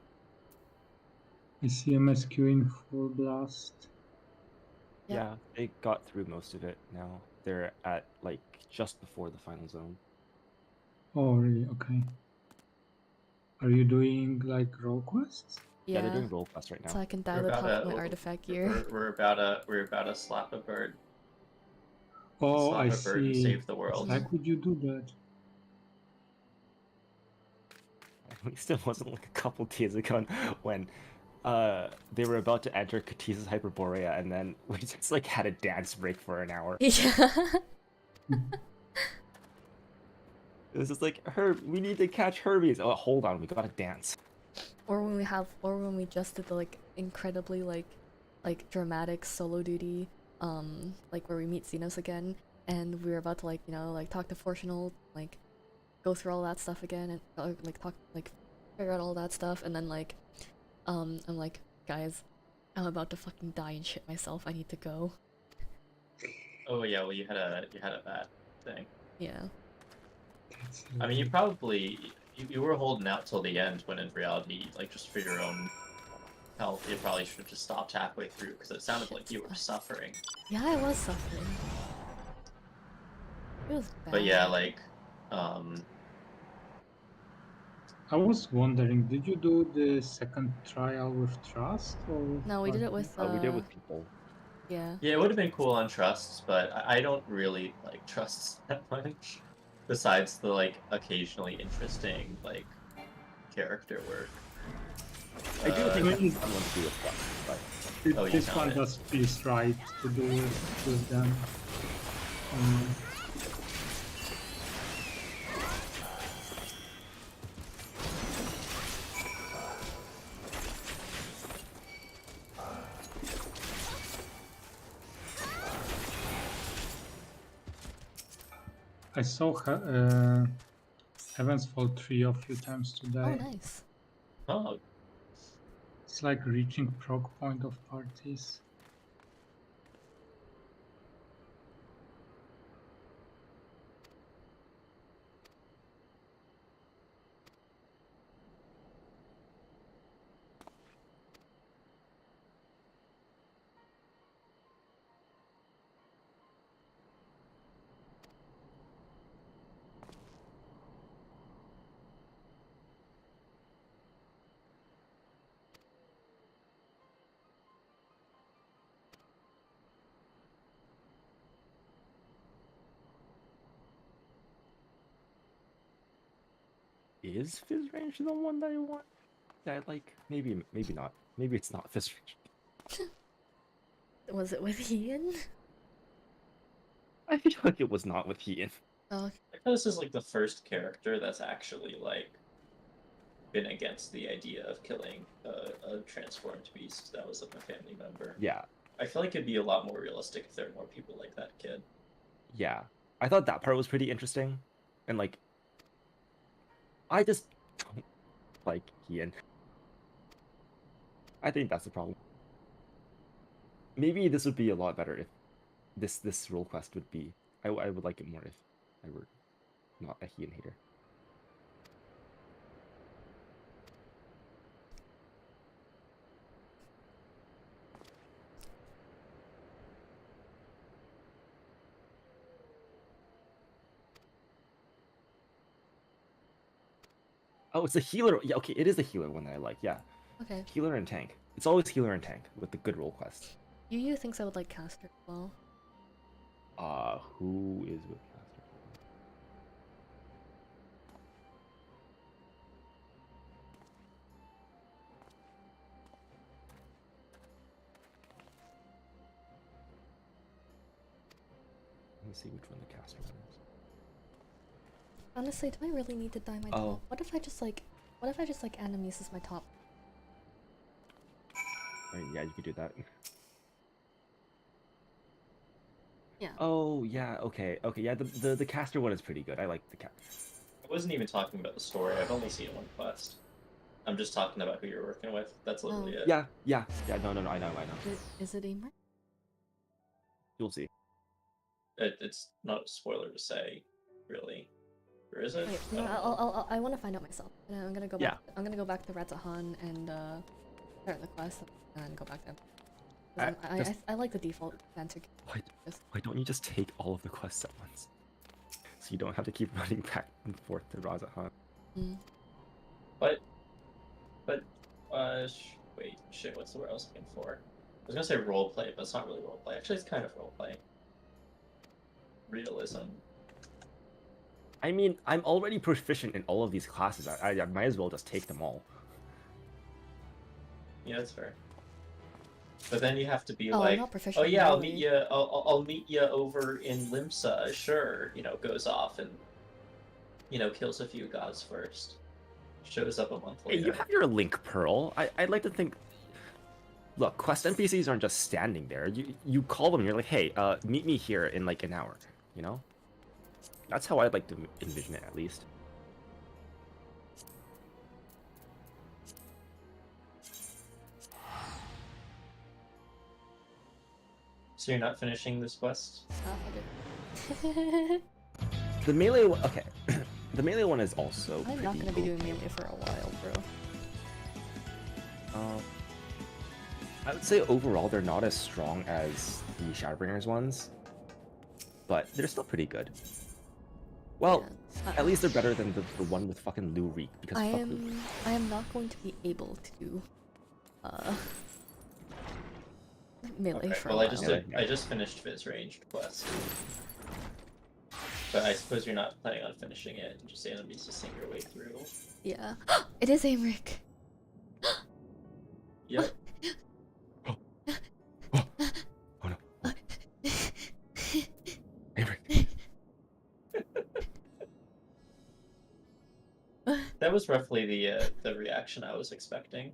I see MSQ in full blast. Yep. Yeah, they got through most of it now. They're at like just before the final zone. Oh, really? Okay. Are you doing like role quests? Yeah, they're Yeah. doing role quest right now. So I can dye we're the about top of to my artifact gear. we're about to slap a bird. Oh, Slap I a bird and see. save the world. Like, would you do that? At least it wasn't like a couple days ago when they were about to enter Katisa's Hyperborea and then we just like had a dance break for an hour. Yeah. It was just like, we need to catch Herbies. Oh, hold on, we gotta dance. or when we just did the like incredibly like dramatic solo duty, like where we meet Xenos again, and we were about to like like talk to Fortunal, like go through all that stuff again, and figure out all that stuff, and then like, I'm like, guys, I'm about to fucking die and shit myself. I need to go. Oh yeah, well you had a bad thing. Yeah. That's I mean, you probably you were holding out till the end when in reality, like just for your own health, you probably should have just stopped halfway through because it sounded like you were suffering. Yeah, I was suffering. It was bad. But yeah, like I was wondering, did you do the second trial with Trust or? No, we did it with We did it with people. yeah. Yeah, it would have been cool on trusts, but I don't really like trusts that much. Besides the like occasionally interesting like character work. I do think I that's mean- fun one to do with Trust, but Oh, you This found one it. just feels right to do with them. Um, I saw Heaven's Fall 3 a few times today. Oh, nice. Oh, It's like reaching proc point of parties. is Fizz Range the one that I want? That I like? Maybe not. Maybe it's not Fizz Range. Was it with Ian? I feel like it was not with Ian. Oh, I thought this is like the first character that's actually like been against the idea of killing a transformed beast that was like a family member. Yeah, I feel like it'd be a lot more realistic if there were more people like that kid. yeah. I thought that part was pretty interesting, and like, I just don't like Ian. I think that's the problem. Maybe this would be a lot better if this role quest would be. I would like it more if I were not a Ian hater. Oh, it's a healer. Yeah, okay, it is the healer one that I like. Yeah, okay. healer and tank. It's always healer and tank with the good role quests. Yu thinks I would like Caster as well. Who is with Caster? Let me see which one the Caster one is. Honestly, do I really need to dye my Oh. top? What if I just like enemies as my top? I mean, yeah, you could do that. Yeah. Oh yeah, okay, yeah. The Caster one is pretty good. I like the Caster. I wasn't even talking about the story. I've only seen one quest. I'm just talking about who you're working with. That's literally it. Yeah. No. I know. Is it Emer? You'll see. It's not a spoiler to say, really. Or is it? Wait, I no, don't know. I want to find out myself. And I'm gonna go Yeah. back. I'm gonna go back to Ratzahan and start the quest and go back there. 'Cause I like the default answer. Why don't you just take all of the quests at once? So you don't have to keep running back and forth to Razahan. Mm. But, wait, shit, what's the word I was looking for? I was gonna say roleplay, but it's not really roleplay. Actually, it's kind of roleplay. Realism. I mean, I'm already proficient in all of these classes. I might as well just take them all. Yeah, that's fair. But then you have to be Oh, I'm like, not proficient oh yeah, in I'll melee. meet you. I'll meet you over in Limsa. Sure, goes off and kills a few gods first. Shows up a month Hey, later. you have your Link Pearl. I'd like to think. Look, quest NPCs aren't just standing there. You call them. And you're like, hey, meet me here in like an hour. You know. That's how I'd like to envision it, at least. So you're not finishing this quest? The melee one, okay. The melee one is also I'm not gonna pretty be doing melee for a while, bro. I would say overall they're not as strong as the Shadowbringers ones, but they're still pretty good. Well, Yeah. at least they're better than the one with fucking Lou Reek, because I fuck Lou Reek. am not going to be able to melee Okay, for well, a I while. just Melee, did, I just finished Fizz ranged quest. But I suppose you're not planning on finishing it and just enemies to sing your way through. Yeah. It is Aymeric. Yep. Oh no. Avery. That was roughly the reaction I was expecting.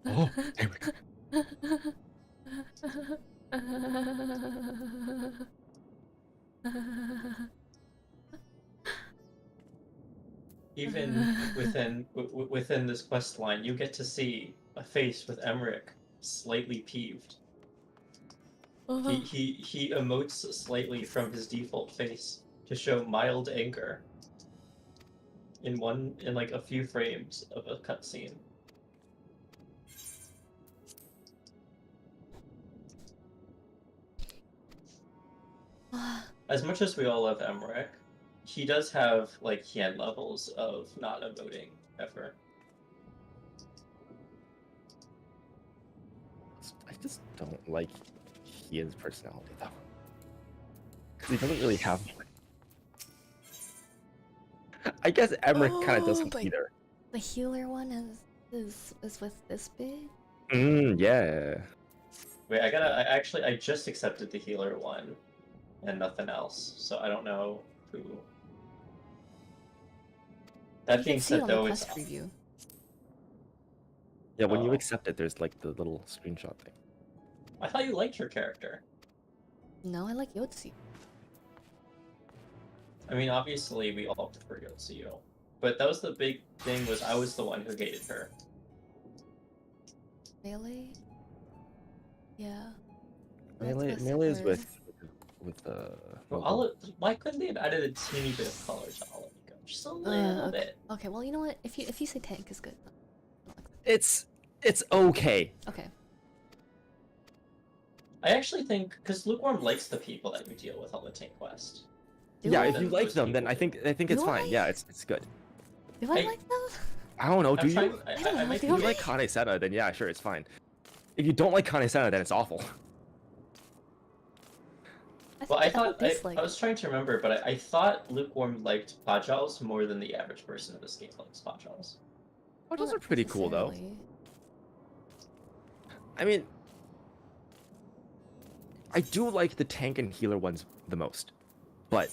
Oh, Avery. Even within this quest line, you get to see a face with Emmerich slightly peeved. He emotes slightly from his default face to show mild anger in like a few frames of a cutscene. As much as we all love Emmerich, he does have like Hien levels of not emoting ever. I just don't like Ian's personality though. Because he doesn't really have. I guess Emmerich kind of doesn't but either. the healer one is with this big. Yeah. Wait, I just accepted the healer one and nothing else, so I don't know who. That You being can see it said, on though, the it's quest preview. Yeah, when you Oh. accept it, there's like the little screenshot thing. I thought you liked her character. No, I like Yotsu. I mean, obviously, we all prefer Yotsuyo, but that was the big thing. Was I was the one who hated her. Melee? Yeah. Melee That's is hard. with Well, why couldn't they have added a teeny bit of color to Alamiko? Just a little bit. Okay, well, you know what? If you say tank is good. it's okay. Okay. I actually think because Lukewarm likes the people that you deal with on the tank quest. Do Yeah, I? if you like Most them, then people I think it's Do fine. I? Yeah, it's good. Do I Hey. like them? I don't know. Do you? I don't know, might do If you be- like Kane Seta, then yeah, sure, it's fine. If you don't like Kane Seta, then it's awful. Well, I thought dislike I was trying to remember, but I thought Lukewarm liked Pajals more than the average person in this game likes Pajals. Oh, those Not are pretty cool though. necessarily. I mean, I do like the tank and healer ones the most, but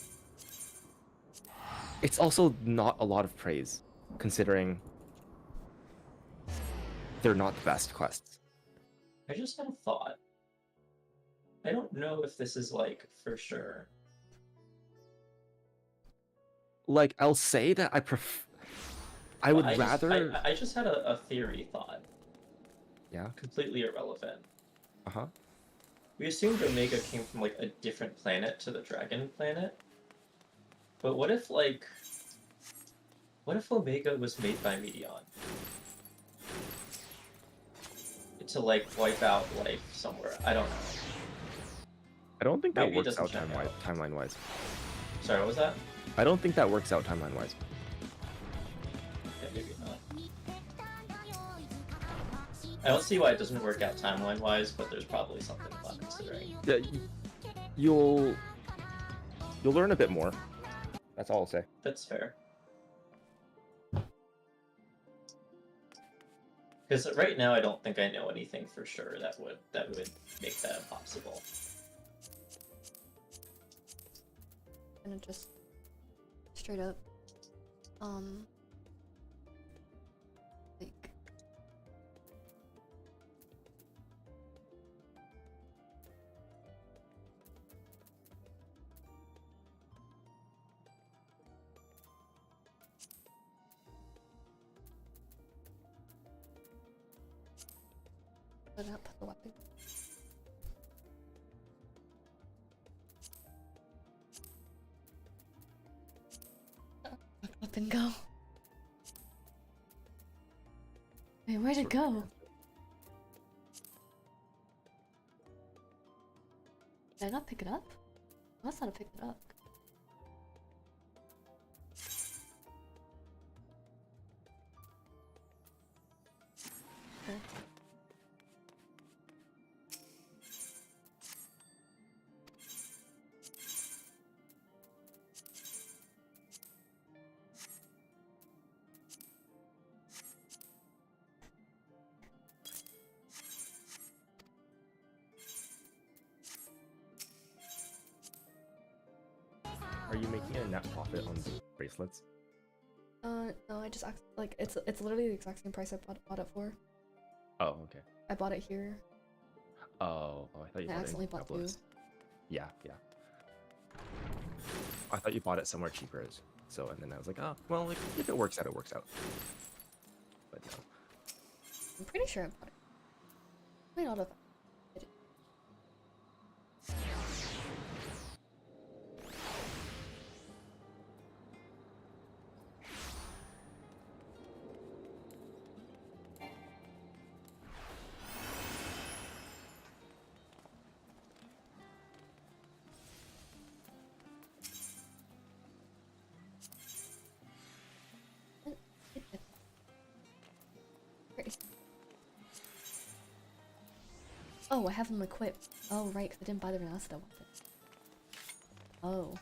it's also not a lot of praise, considering they're not the best quests. I just had a thought. I don't know if this is like for sure. Like, I'll say that I would Well, rather. I just had a theory thought. Yeah. Completely irrelevant. Uh-huh. We assumed Omega came from like a different planet to the Dragon planet. But what if Omega was made by Medion? To like wipe out life somewhere. I don't know. I don't think that Maybe it works out doesn't check out. timeline-wise. Sorry, what was that? I don't think that works out timeline-wise. Yeah, maybe not. I don't see why it doesn't work out timeline-wise, but there's probably something I'm not considering. Yeah, you'll learn a bit more. That's all I'll say. That's fair. Because right now, I don't think I know anything for sure that would make that impossible. I'm gonna just straight up, like, put the weapon. Up and go. Wait, where'd it go? Did I not pick it up? must not have picked it up. Okay. Are you making a net profit on the bracelets? No, I just like it's literally the exact same price I bought it for. Oh, okay. I bought it here. Oh, I thought you I bought it accidentally in bought two. Minneapolis. Yeah. I thought you bought it somewhere cheaper, so and then I was like, oh, well, like, if it works out, it works out. But no. I'm pretty sure I bought it. Might not have. Oh, I have them equipped. Oh, right, because I didn't buy the Renacida weapon. Oh.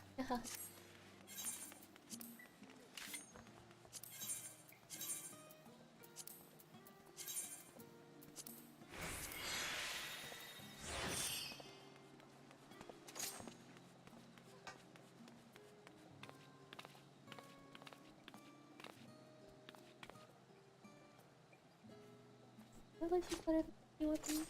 I'd like to put it in the weapon.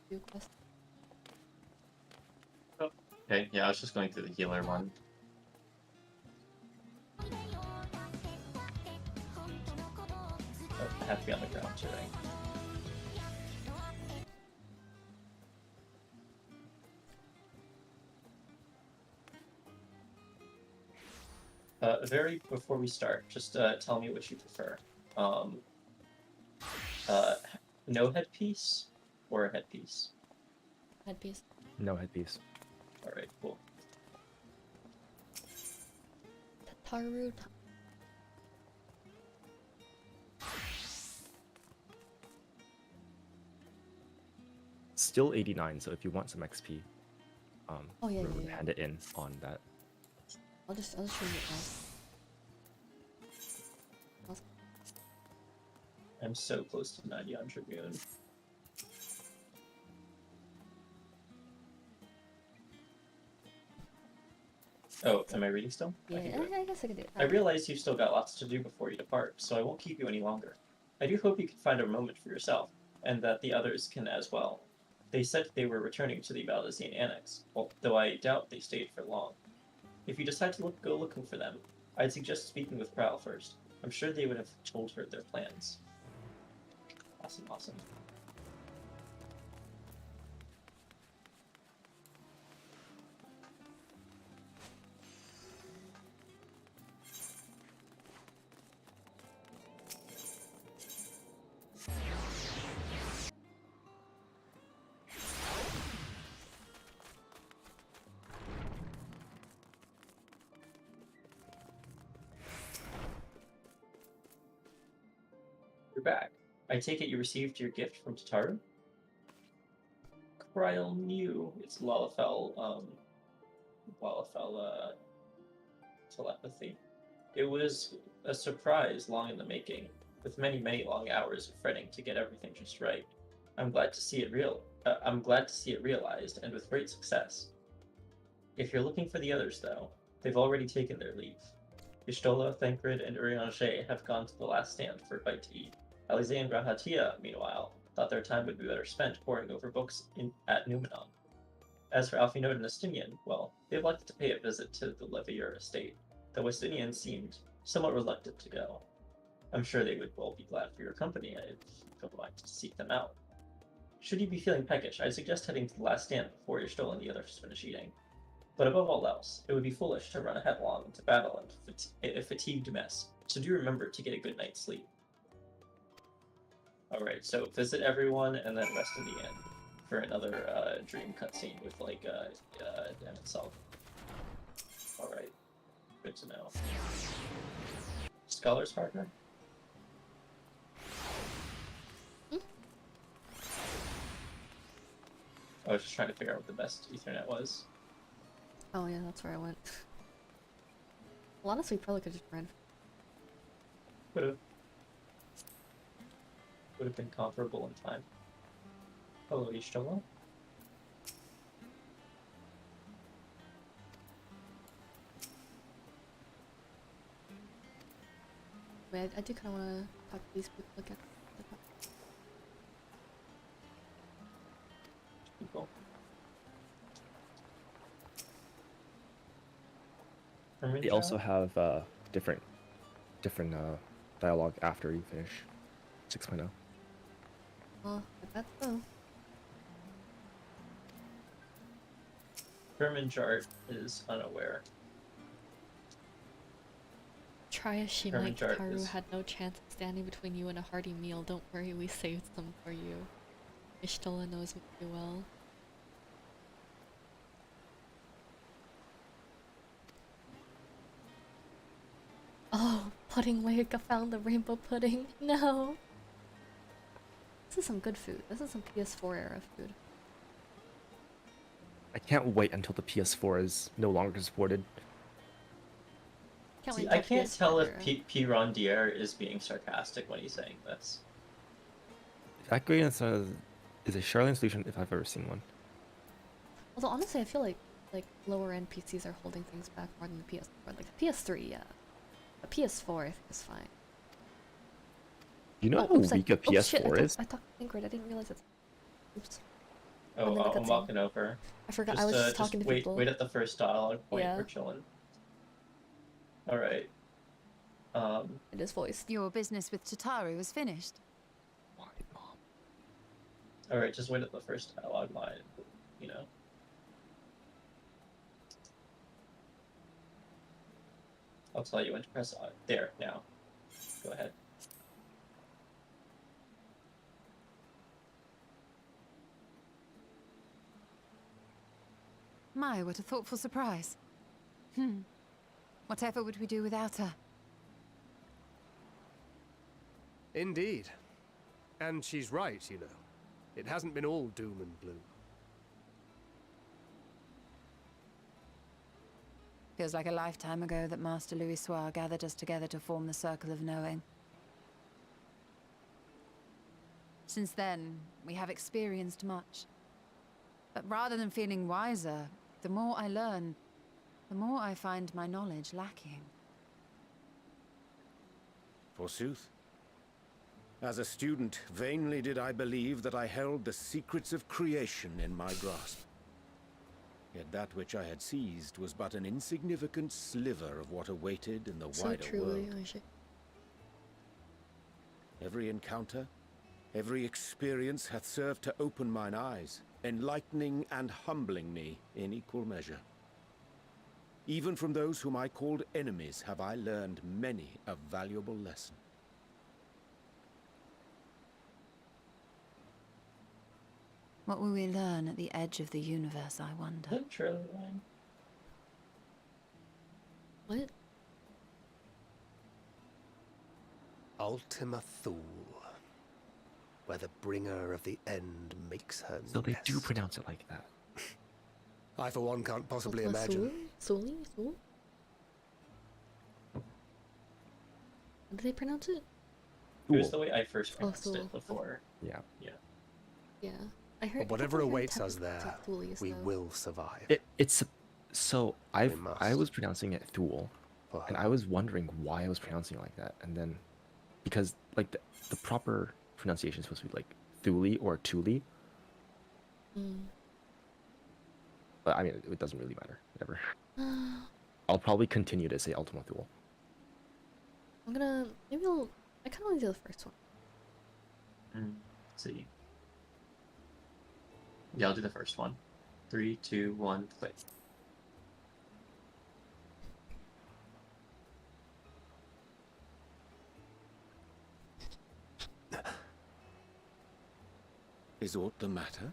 Do quest. Okay, yeah, I was just going through the healer one. Oh, I have to be on the ground too, right? Before we start, just tell me what you prefer. Uh, no headpiece or a headpiece? Headpiece. No headpiece. Alright, cool. Tataru. Still 89, so if you want some XP, Oh, yeah, remember yeah, to yeah. hand it in on that. I'll just show you it now. I'm so close to 90 on Dragoon. Oh, am I reading still? Yeah, can do it. I guess I could do it. I realize you've still got lots to do before you depart, so I won't keep you any longer. I do hope you can find a moment for yourself, and that the others can as well. They said they were returning to the Valdezine Annex, though I doubt they stayed for long. If you decide to go looking for them, I'd suggest speaking with Prowl first. I'm sure they would have told her their plans. Awesome. You're back. I take it you received your gift from Tataru? Kryl knew its Lalafell telepathy. It was a surprise long in the making, with many long hours of fretting to get everything just right. I'm glad to see it realized, and with great success. If you're looking for the others, though, they've already taken their leave. Ishtola, Thancred, and Urianger have gone to the last stand for a bite to eat. Alize and Grahatia, meanwhile, thought their time would be better spent poring over books at Numenon. As for Alfinode and Estinian, well, they elected to pay a visit to the Levier estate, though Estinian seemed somewhat reluctant to go. I'm sure they would all be glad for your company if you would like to seek them out. Should you be feeling peckish, I'd suggest heading to the last stand before your stolen the others finish eating. But above all else, it would be foolish to run headlong into battle and a fatigued mess, so do remember to get a good night's sleep. Alright, so visit everyone and then rest in the inn for another dream cutscene with, like, Dan itself. Alright, good to know. Scholar's partner? I was just trying to figure out what the best Ethernet was. Oh yeah, that's where I went. Well, honestly, probably could just ran. Would have been comparable in time. Hello, Ishtomo. Wait, I do kind of want to talk to these people again. People. They also have different dialogue after you finish 6.0. Well, I bet so. Hermanjart is unaware. Try as she Herman might, Jart Karu is- had no chance of standing between you and a hearty meal. Don't worry, we saved some for you. Ishtola knows what you well. Oh, Pudding Wake, found the rainbow pudding. No! This is some good food. This is some PS4 era food. I can't wait until the PS4 is no longer supported. Can't See, wait I until can't PS4 tell if era. P. Rondier is being sarcastic when he's saying this. That great is a Charlene solution if I've ever seen one. Although honestly, I feel like lower end PCs are holding things back more than the PS4. Like the PS3, yeah. The PS4 I think is fine. You know Oh, how oops, weak a PS4 is? I talked Ingrid. I didn't realize it's. Oops. Oh, I'm in the I'm cutscene. walking over. I forgot. I was just talking to wait, people. Wait at the first dialogue point. Yeah. We're chilling. Alright. It is voiced. Your business with Tataru is finished. Why, Mom? Alright, just wait at the first dialogue line, you know. I'll tell you when to press on. There, now. Go ahead. My, what a thoughtful surprise. Whatever would we do without her? Indeed. And she's right, you know. It hasn't been all doom and gloom. Feels like a lifetime ago that Master Louis Soir gathered us together to form the Circle of Knowing. Since then, we have experienced much. But rather than feeling wiser, the more I learn, the more I find my knowledge lacking. Forsooth. As a student, vainly did I believe that I held the secrets of creation in my grasp. Yet that which I had seized was but an insignificant sliver of what awaited in the So wider truly, world. Aisha. Every encounter, every experience hath served to open mine eyes, enlightening and humbling me in equal measure. Even from those whom I called enemies have I learned many a valuable lesson. What will we learn at the edge of the universe, I wonder? Is that a trailer line? What? Ultima Thule, where the bringer of the end makes her So they do nest. pronounce it like that. I, for one, can't possibly Ultima imagine. Thule? Thule? Did they pronounce it? It was the way I first Oh, pronounced Thule. it before. Yeah. Yeah. I heard. But whatever I think I heard awaits us Temple there, Thulius, we though. will survive. It's so I must. was pronouncing it Thule, For and her. I was wondering why I was pronouncing it like that, and then because like the proper pronunciation is supposed to be like Thule or Thule, Mm. but I mean it doesn't really matter. Whatever. I'll probably continue to say Ultima Thule. I'm gonna maybe I'll I can only do the first one. Let's see. Yeah, I'll do the first one. 3, 2, 1, play. Is aught the matter?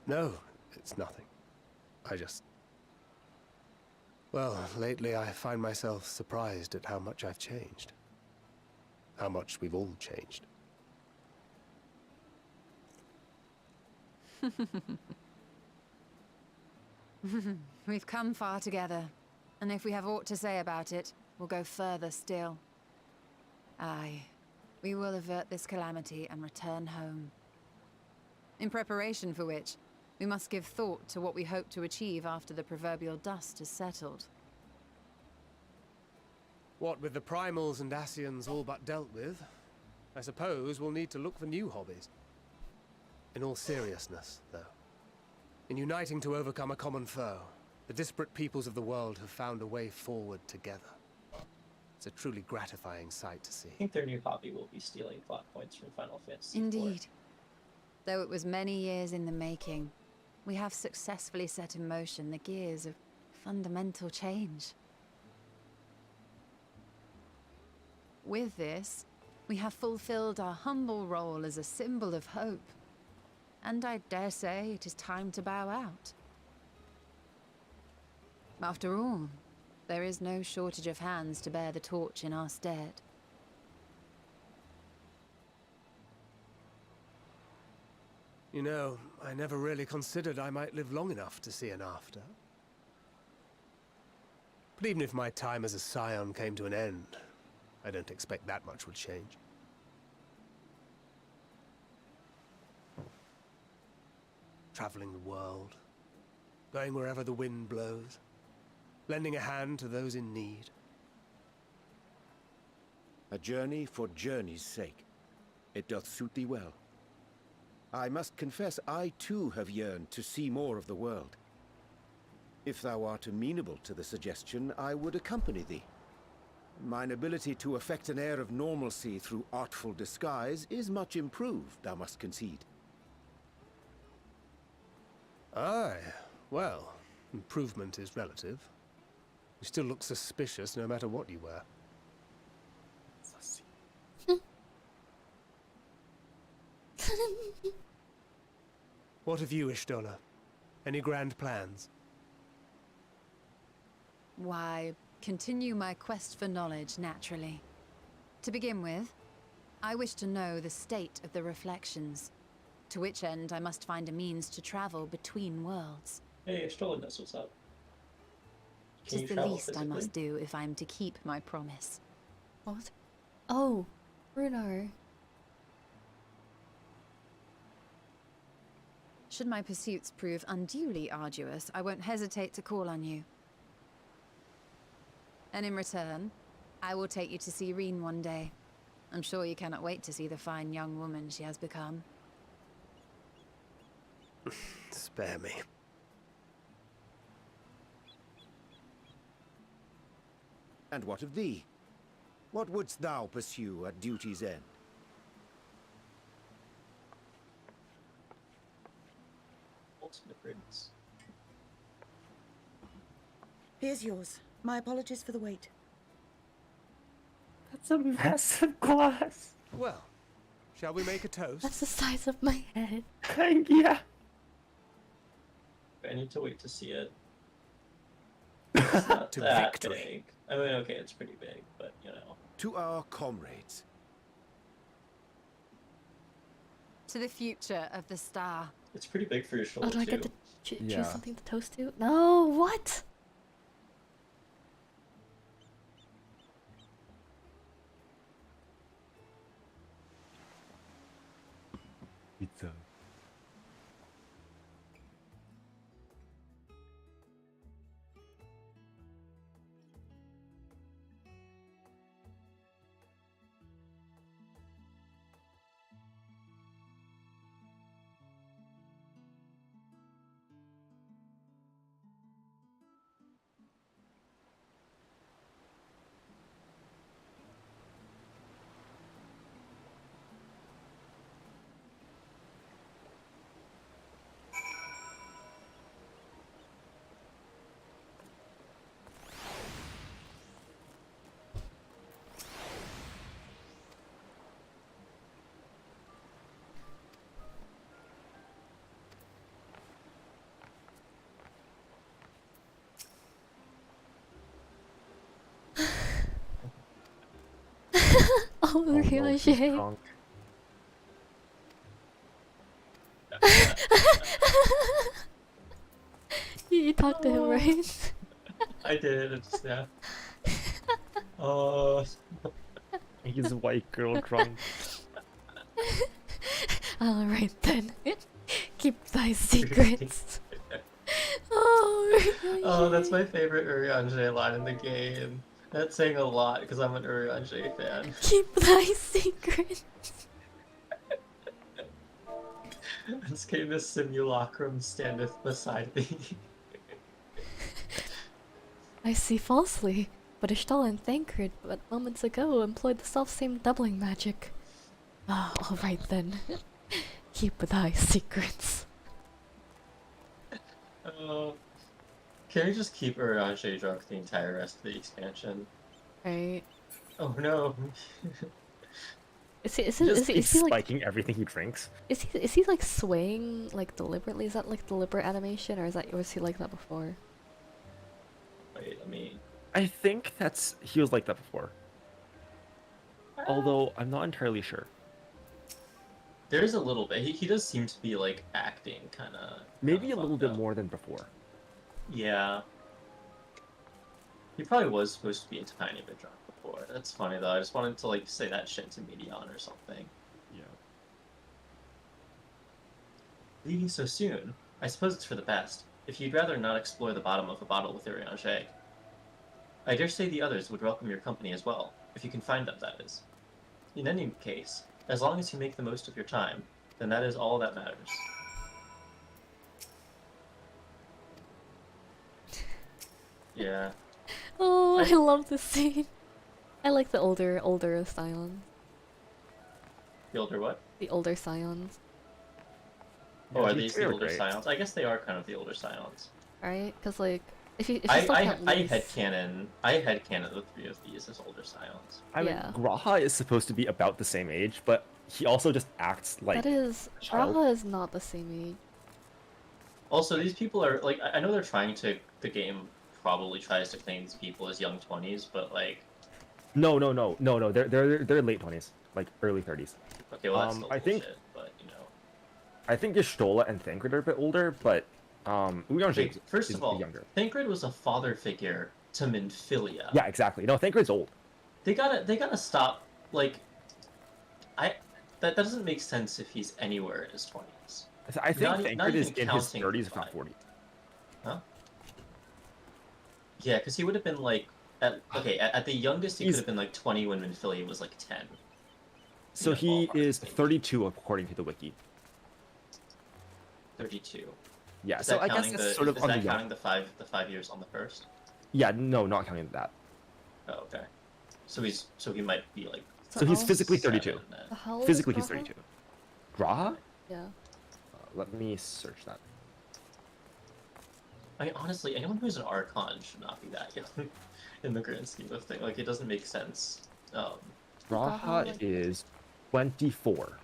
No, it's nothing. I just... Well, lately I find myself surprised at how much I've changed. How much we've all changed. We've come far together, and if we have aught to say about it, we'll go further still. Aye, we will avert this calamity and return home. In preparation for which, we must give thought to what we hope to achieve after the proverbial dust has settled. What with the primals and Ascians all but dealt with, I suppose we'll need to look for new hobbies. In all seriousness, though, in uniting to overcome a common foe, the disparate peoples of the world have found a way forward together. It's a truly gratifying sight to see. I think their new hobby will be stealing plot points from Final Fantasy IV. Indeed. Though it was many years in the making, we have successfully set in motion the gears of fundamental change. With this, we have fulfilled our humble role as a symbol of hope. And I dare say it is time to bow out. After all, there is no shortage of hands to bear the torch in our stead. You know, I never really considered I might live long enough to see an after. But even if my time as a scion came to an end, I don't expect that much would change. Traveling the world, going wherever the wind blows, lending a hand to those in need. A journey for journey's sake. It doth suit thee well. I must confess I too have yearned to see more of the world. If thou art amenable to the suggestion, I would accompany thee. Mine ability to effect an air of normalcy through artful disguise is much improved, thou must concede. Aye, well, improvement is relative. You still look suspicious no matter what you wear. What of you, Ishtola? Any grand plans? Why, continue my quest for knowledge, naturally. To begin with, I wish to know the state of the reflections, to which end I must find a means to travel between worlds. Hey, Stroller knows what's up. It is the least I must do if I am to keep my promise. What? Oh, Bruno. Should my pursuits prove unduly arduous, I won't hesitate to call on you. And in return, I will take you to see Reen one day. I'm sure you cannot wait to see the fine young woman she has become. Spare me. And what of thee? What wouldst thou pursue at duty's end? Ultimate riddance. Here's yours. My apologies for the wait. That's a massive glass. Well, shall we make a toast? That's the size of my head. Yeah. I need to wait to see it. It's not To that victory. big. I mean, okay, it's pretty big, but you know. To our comrades. To the future of the star. It's pretty big for your Oh, shoulder do I too. get to Yeah. choose something to toast to? No, what? Pizza. Oriange. drunk. You talked to him, right? I did. It's yeah. Oh. He's white girl drunk. Alright then. Keep thy secrets. Oh, Oh, that's my favorite Urianger line in the game. That's saying a lot because I'm an Urianger fan. keep thy secrets. This game is simulacrum standeth beside thee. I see falsely, but Ishtal and Thancred but moments ago employed the self-same doubling magic. Ah, alright then. Keep thy secrets. Can we just keep Urianger drunk the entire rest of the expansion? Right. Oh no. Is he Just keeps like spiking everything he drinks. is he like swaying like deliberately? Is that like deliberate animation or was he like that before? Wait, let me. I think he was like that before. Although I'm not entirely sure. There's a little bit. He does seem to be like acting kind of. Maybe a little bit more than before. Yeah. He probably was supposed to be a tiny bit drunk before. That's funny though. I just wanted to like say that shit to Medion or something. Yeah. Leaving so soon? I suppose it's for the best. If you'd rather not explore the bottom of a bottle with Urianger. I dare say the others would welcome your company as well, if you can find them, that is. In any case, as long as you make the most of your time, then that is all that matters. Yeah. Oh, I love this scene. I like the older scions. The older what? The older scions. Oh, are these these two the are older great. scions? I guess they are kind of the older scions. Right? Because like if you I still count Lys- headcanon the three of these as older scions. I mean, Yeah. Graha is supposed to be about the same age, but he also just acts like that is a child. Raha is not the same age. Also, these people are like I know they're trying to the game probably tries to claim these people as young 20s, but like No. They're late 20s, like early 30s. okay, well that's still I bullshit, think but you know. I think Y'shtola and Thancred are a bit older, but Urianger Wait, is first of all, younger. Thancred was a father figure to Minfilia. Yeah, exactly. No, Thancred's old. They gotta stop like that doesn't make sense if he's anywhere in his 20s. I think Not Thancred is even in his counting 30s, if not five. 40. Huh? Yeah, because he would have been like at the youngest he could have been like 20 when Minfilia was like 10. So Yeah, he ballpark, is I think. 32 according to the wiki. 32. Yeah, Is so that I guess counting it's the, sort of is on the that young. counting the 5 years on the first? Yeah, no, not counting that. Oh, okay. So he might be like. So he's how- physically 7 32. then. So how old Physically, is he's Graha? 32. Graha? Yeah. Let me search that. I mean, honestly, anyone who's an Archon should not be that young in the grand scheme of things. Like, it doesn't make sense. Graha Graha- is 24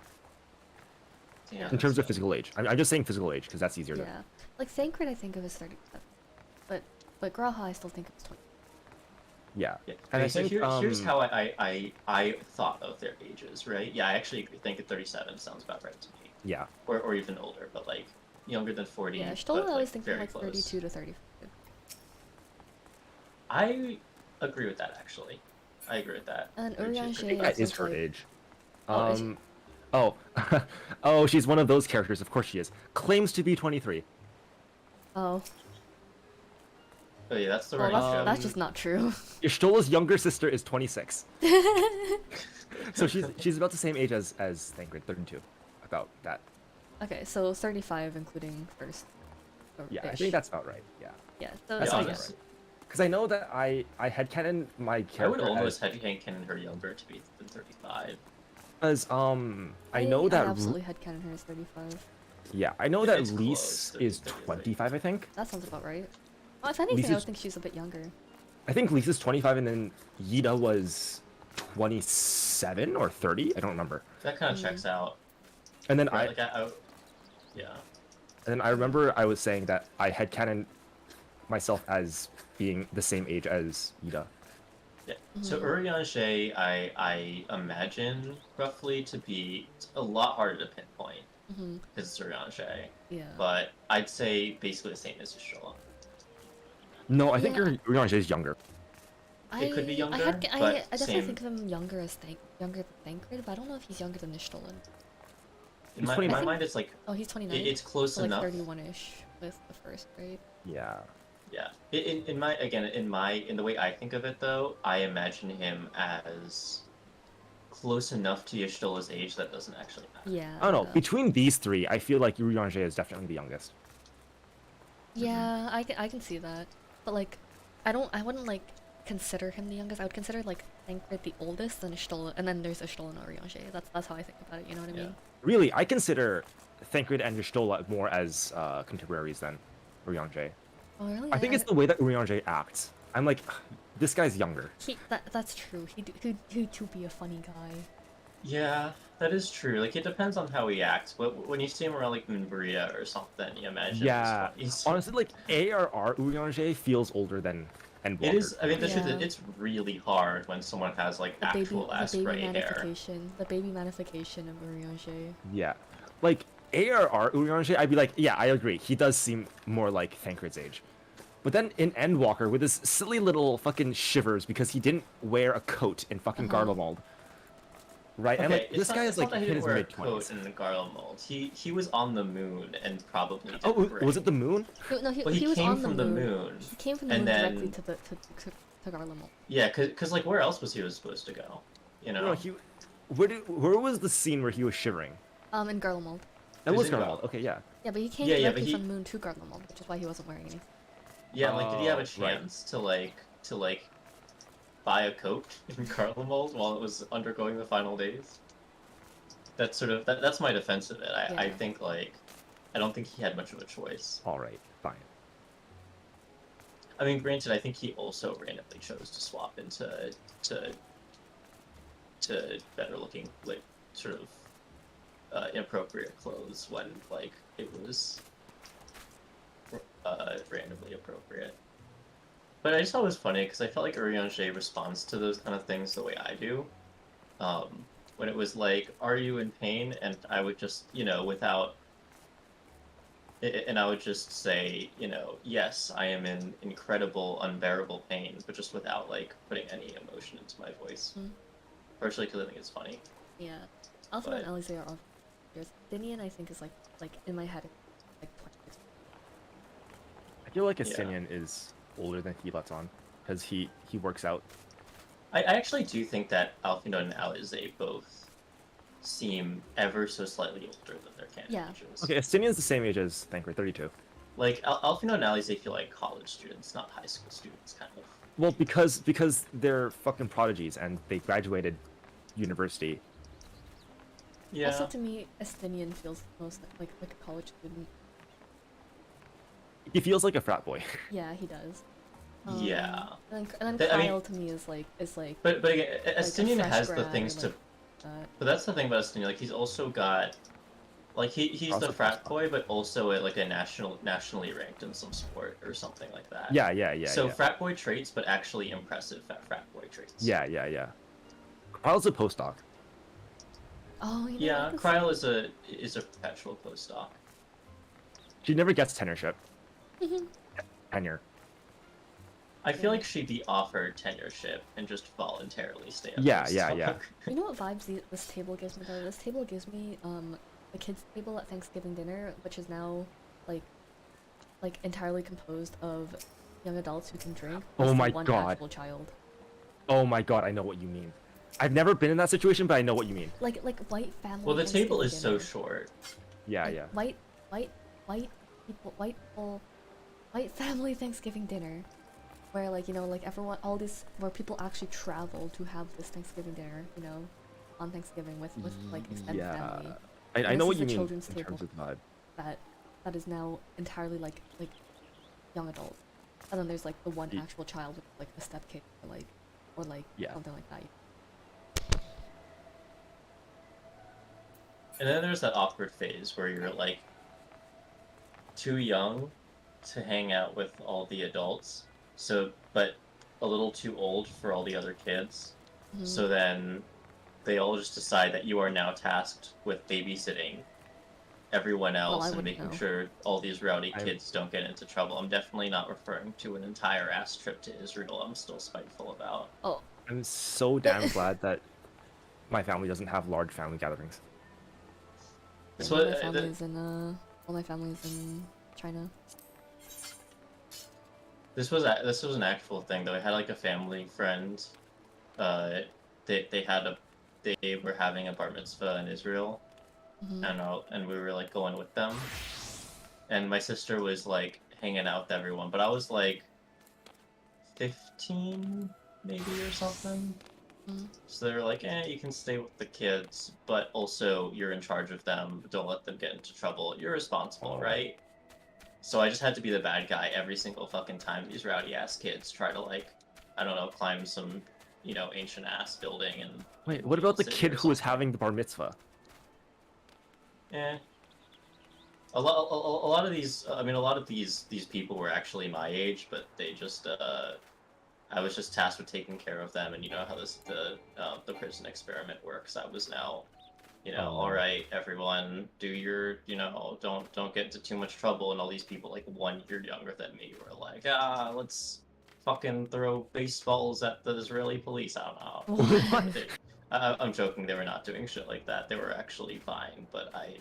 Damn, in terms of so- physical age. I'm just saying physical age because that's easier to. Yeah. Like Thancred I think of as 37. But Graha I still think of as 20. Yeah. Yeah. And I Okay, so think, here's how I thought of their ages, right? Yeah, I actually think 37 sounds about right to me. Yeah. Or even older, but like younger than 40. Yeah, but, Stola I like, was thinking very like close. 32 to 35. I agree with that actually. I agree with that. And Which is Urianger pretty is good. That is like- her age. Oh, is she? Oh. Oh, she's one of those characters. Of course she is. Claims to be 23. Oh. Oh yeah, that's the Well, right that's just not true. Y'shtola's younger sister is 26. So she's about the same age as Thancred, 32. About that. Okay, so 35 including first. or Yeah, I ish. think that's about right. Yeah. Yeah, so That Yeah, sounds yeah. about right. Because I know that I headcanon my character I would almost as, headcanon her younger to be than 35. as I know that I absolutely headcanon her as 35. yeah, I know If that it's Lys close, then is it's 25, I think. That sounds about right. Well, if anything, I Lisa's- would think she's a bit younger. I think Lys is 25 and then Yida was 27 or 30, I don't remember. That kind of checks out. And then Right, yeah. and then I remember I was saying that I headcanon myself as being the same age as Yida. Yeah. So Urianger, I imagine roughly to be a lot harder to pinpoint because it's Urianger. Yeah. But I'd say basically the same as Y'shtola. No, I think Yeah. Urianger is younger. It could be younger, I but definitely same. think of him younger than Thancred, but I don't know if he's younger than Y'shtola. In my mind, it's like Oh, he's 29. it's close so, like enough. 31-ish with the first, right? Yeah. Yeah. In the way I think of it though, I imagine him as close enough to Y'shtola's age that doesn't actually matter. Yeah. I don't know. Between these three, I feel like Urianger is definitely the youngest. Yeah, I can see that, but like, I wouldn't like consider him the youngest. I would consider like Thancred the oldest, then Y'shtola, and then there's Y'shtola and Urianger. That's how I think about it. You know what I mean? Really, I consider Thancred and Y'shtola more as contemporaries than Urianger. Oh really? I think it's the way that Urianger acts. I'm like, this guy's younger. That's true. He'd to be a funny guy. Yeah, that is true. Like, it depends on how he acts. But when you see him around, like, Minbria or something, you imagine Yeah. his 20s. Honestly, like, ARR Urianger feels older than Endwalker. It is, I mean, the truth is, it's really hard when someone has, like, The actual-ass baby gray hair. manification. The baby manification of Urianger. Yeah. Like, ARR Urianger, I'd be like, yeah, I agree. He does seem more like Thancred's age. But then in Endwalker, with his silly little fucking shivers because he didn't wear a coat in fucking Garlemald. Right? Okay, and like, this guy is like in in his wear a mid coat 20s. in the Garlemald. He was on the moon and probably did Oh, great. was it the moon? No, Well, he was came on from the the moon. moon. He came from the and moon then, directly to Garlemald. Yeah, cause like where else was he supposed to go? You know. No, where was the scene where he was shivering? In Garlemald. That was in Garlemald. Okay, yeah. Yeah, but he came Yeah, directly but from the moon to Garlemald, which is why he wasn't wearing anything. Yeah, like did he have a right. chance to buy a coat in Garlemald while it was undergoing the final days? That's sort of that's my defense of it. I think like I don't think he had much of a choice. All right, fine. I mean, granted, I think he also randomly chose to swap into better looking, like sort of inappropriate clothes when like it was randomly appropriate. But I just thought it was funny because I felt like Urianger responds to those kind of things the way I do. When it was like, "Are you in pain?" and I would just, and I would just say, "Yes, I am in incredible, unbearable pain," but just without like putting any emotion into my voice. Partially because I think it's funny. Yeah. Alpha and Alice are all years. Dinian, I think, is like in my head, like 26. I feel like Estinian is older than he lets on because he works out. I actually do think that Alfino and Alize both seem ever so slightly older than their canon ages. Okay, Estinian's the same age as Thancred, 32. Like Alfino and Alize feel like college students, not high school students, kind of. Well, because they're fucking prodigies and they graduated university. Yeah. Also, to me, Estinian feels most like a college student. He feels like a frat boy. Yeah, he does. Yeah. And then Kyle to me is like. But again, Estinian like has the things to. But that's the thing about Estinian. Like he's also got, like he's the frat boy, but also like a nationally ranked in some sport or something like that. Yeah. So frat boy traits, but actually impressive frat boy traits. Yeah. Kyle's a postdoc. Oh, yeah. Kryle is a perpetual postdoc. She never gets tenureship. Tenure. I feel like she'd be offered tenureship and just voluntarily stay up. Yeah. You know what vibes this table gives me though? This table gives me the kids' table at Thanksgiving dinner, which is now like entirely composed of young adults who can drink. Oh my one god. actual child. Oh my god, I know what you mean. I've never been in that situation, but I know what you mean. Like white family. Well, the table is dinner. so short. Yeah. White family Thanksgiving dinner, where like everyone, where people actually travel to have this Thanksgiving dinner, on Thanksgiving with like extended family. I know what you mean children's in table terms of vibe. That is now entirely like young adults, and then there's like the one actual child with like a stepkid or something like that. And then there's that awkward phase where you're like too young to hang out with all the adults. So, but a little too old for all the other kids. Mhm. So then they all just decide that you are now tasked with babysitting everyone else I and wouldn't making know. sure all these rowdy I'm- kids don't get into trouble. I'm definitely not referring to an entire ass trip to Israel. I'm still spiteful about. Oh, I'm so damn glad that my family doesn't have large family gatherings. That's all what my family's in all my family's in China. this was an actual thing though. I had like a family friend. Uh, they were having a bar mitzvah in Israel, Mhm. and we were like going with them. And my sister was like hanging out with everyone, but I was like 15 maybe or something. Mhm. So they were like, you can stay with the kids, but also you're in charge of them. Don't let them get into trouble. You're responsible, Oh. right? So I just had to be the bad guy every single fucking time these rowdy ass kids try to like, I don't know, climb some, ancient ass building and. Wait, what about the City kid or who was something. having the bar mitzvah? A lot of these, a lot of these people were actually my age, but they just, I was just tasked with taking care of them, and you know how the prison experiment works. I was now, all right, everyone, do your, don't get into too much trouble, and all these people like 1 year younger than me were like, let's fucking throw baseballs at the Israeli police. I don't know. What? I'm joking. They were not doing shit like that. They were actually fine, but I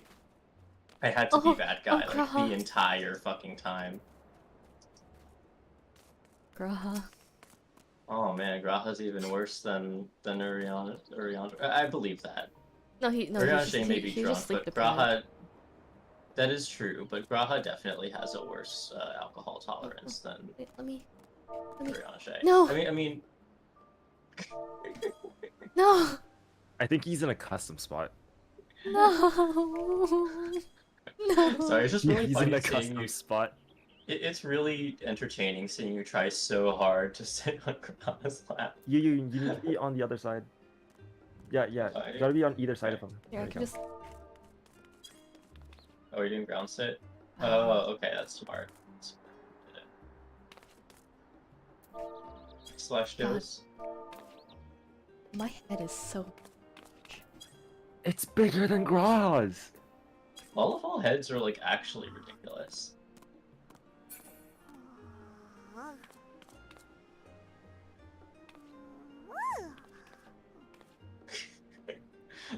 had to be that guy like Graha. the entire fucking time. Graha. Oh man, Graha's even worse than Uriana. I believe that. No, he's Urianger just, may be he's drunk, just sleep but deprived. Graha. That is true, but Graha definitely has a worse alcohol tolerance than Wait, let me. Urianger. No. I mean. No. I think he's in a custom spot. No. No. Sorry, it's just really He's in funny a seeing custom you. spot. It's really entertaining seeing you try so hard to sit on Graha's lap. You need to be on the other side. Yeah. You gotta be on either side of him. Here, I There can you just. Oh, you're doing ground sit? Oh, okay, that's smart. Slash God. dose. My head is so. It's bigger than Graz. All heads are like actually ridiculous.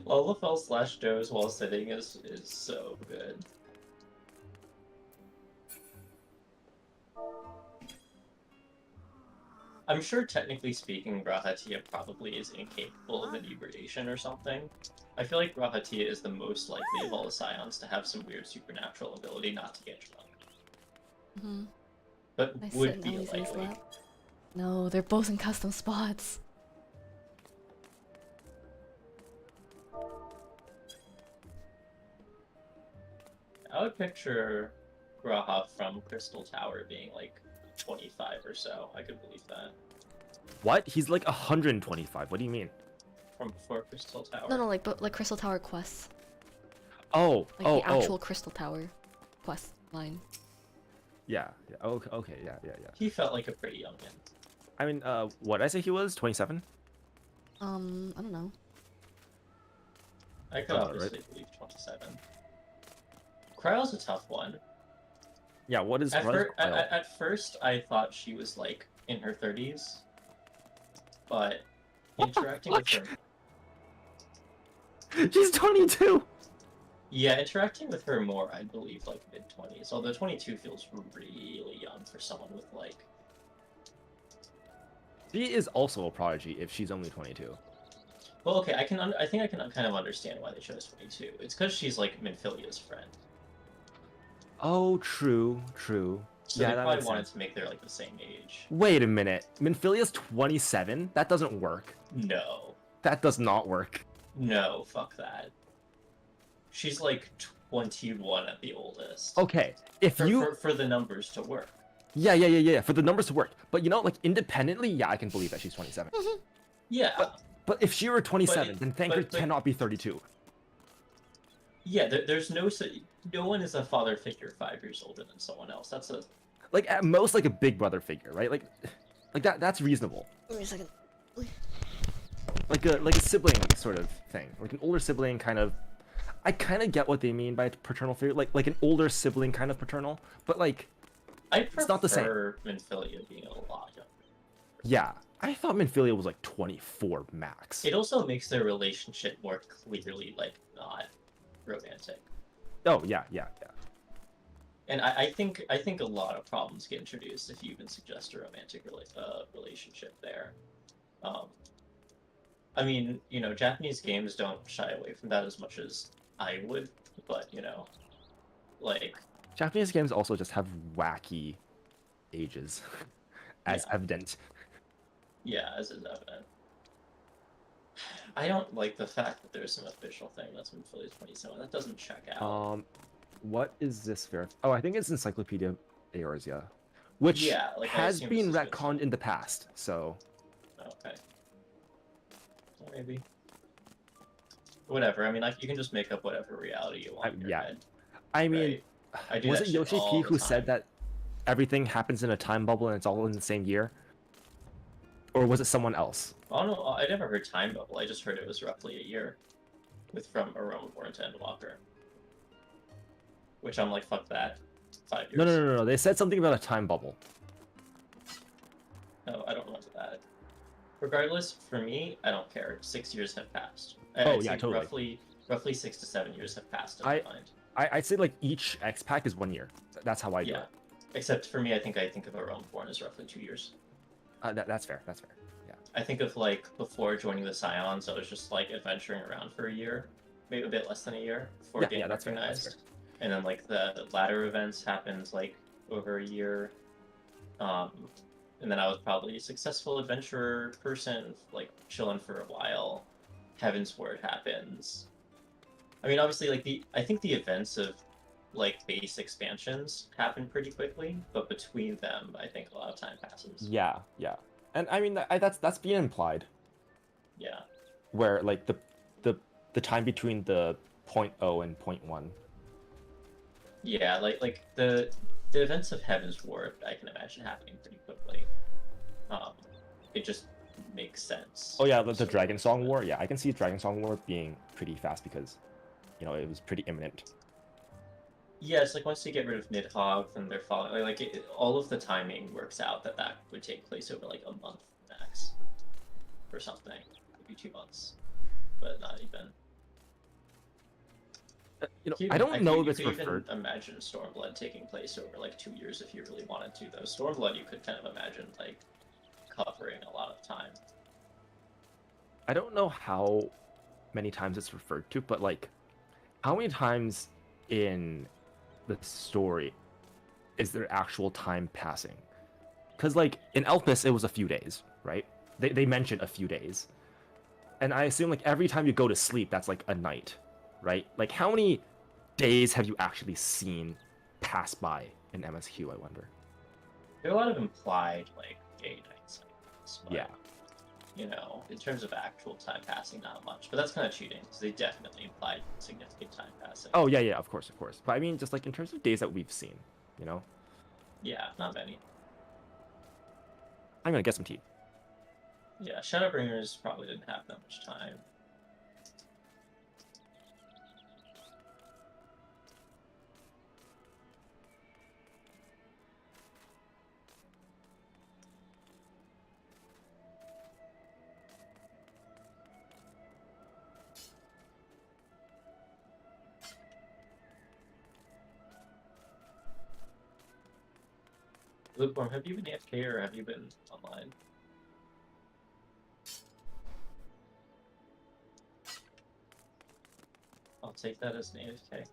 Lullafell slash doze while sitting is so good. I'm sure technically speaking, Grahatia probably is incapable of inebriation or something. I feel like Grahatia is the most likely of all the scions to have some weird supernatural ability not to get drunk. Mhm. But I sit would in be Ellie's likely. lap. No, they're both in custom spots. I would picture Graha from Crystal Tower being like 25 or so. I could believe that. What? He's like 125. What do you mean? From before Crystal Tower. No, but like Crystal Tower quests. Oh, Like the actual Crystal Tower quest line. Yeah. Okay. Yeah. He felt like a pretty young man. I mean, what did I say he was? 27? I don't know. I could obviously believe 27. Cryle's a tough one. Yeah, what is At, Cryle? at first, I thought she was like in her 30s, but interacting with her. She's 22! Yeah, interacting with her more, I believe, like mid-20s. Although 22 feels really young for someone with like. She is also a prodigy if she's only 22. Well, okay, I think I can kind of understand why they chose 22. It's because she's like Minfilia's friend. Oh, true. So Yeah, they that probably makes wanted sense. to make her like the same age. Wait a minute. Minfilia's 27? That doesn't work. No. That does not work. No, fuck that. She's like 21 at the oldest. Okay, if for the numbers to work. Yeah, for the numbers to work. But you know, like independently, yeah, I can believe that she's 27. Yeah. But if she were 27, then Thancred but- cannot be 32. Yeah, there's no one is a father figure 5 years older than someone else. That's a Like at most, like a big brother figure, right? Like Like that's reasonable. Wait a second. Like a sibling sort of thing, like an older sibling kind of. I kind of get what they mean by paternal figure, like an older sibling kind of paternal, but like it's not the same. Minfilia being a lot younger. Yeah, I thought Minfilia was like 24 max. It also makes their relationship more clearly like not romantic. Oh yeah. And I think a lot of problems get introduced if you even suggest a romantic relationship there. I mean, you know, Japanese games don't shy away from that as much as I would, but you know, like Japanese games also just have wacky ages, as evident. Yeah, as is evident. I don't like the fact that there's some official thing that's Minfilia 27. That doesn't check out. What is this Oh, I think it's Encyclopedia Eorzea, which like, has been retconned in the past, so. Okay. Well, maybe. Whatever. I mean, like, you can just make up whatever reality you want in your head. I mean, right? I do was that it shit Yoshi all P the who time. said that everything happens in a time bubble and it's all in the same year? Or was it someone else? Oh no, I never heard time bubble. I just heard it was roughly a year, from A Realm Reborn to Endwalker. Which I'm like, fuck that. 5 years. No. They said something about a time bubble. No, I don't remember that. Regardless, for me, I don't care. 6 years have passed. Oh, yeah, totally. Roughly 6 to 7 years have passed in my mind. I'd say like each X pack is 1 year. That's how I do it. Except for me, I think of A Realm Reborn as roughly 2 years. That's fair. That's fair. Yeah. I think of like before joining the Scions, I was just like adventuring around for a year, maybe a bit less than a year before getting recognized. That's fair. And then like the latter events happened like over a year. And then I was probably a successful adventurer person, like chilling for a while. Heaven's Word happens. I mean, obviously, like I think the events of like base expansions happen pretty quickly, but between them, I think a lot of time passes. Yeah. And I mean that's being implied. Yeah. Where like the time between the 0.0 and 0.1. Yeah, like the events of Heaven's Ward, I can imagine happening pretty quickly. It just makes sense. Oh yeah, the Dragon Song War. Yeah, I can see Dragon Song War being pretty fast because, you know, it was pretty imminent. Yeah, it's like once they get rid of Nidhogg, then they're following. Like all of the timing works out that would take place over like a month max, or something. Maybe 2 months, but not even. You know, I don't know if it's preferred. preferred. Even imagine Stormblood taking place over like 2 years if you really wanted to. Though Stormblood, you could kind of imagine like covering a lot of time. I don't know how many times it's referred to, but like, how many times in the story is there actual time passing? Because like in Elpis, it was a few days, right? They mentioned a few days, and I assume like every time you go to sleep, that's like a night, right? Like how many days have you actually seen pass by in MSQ? I wonder. There are a lot of implied like day-night cycles. But, Yeah. You know, in terms of actual time passing, not much. But that's kind of cheating because they definitely implied significant time passing. Oh yeah, of course. But I mean, just like in terms of days that we've seen, you know. Yeah, not many. I'm gonna get some tea. Yeah, Shadowbringers probably didn't have that much time. Lukewarm, have you been AFK or have you been online? I'll take that as an AFK.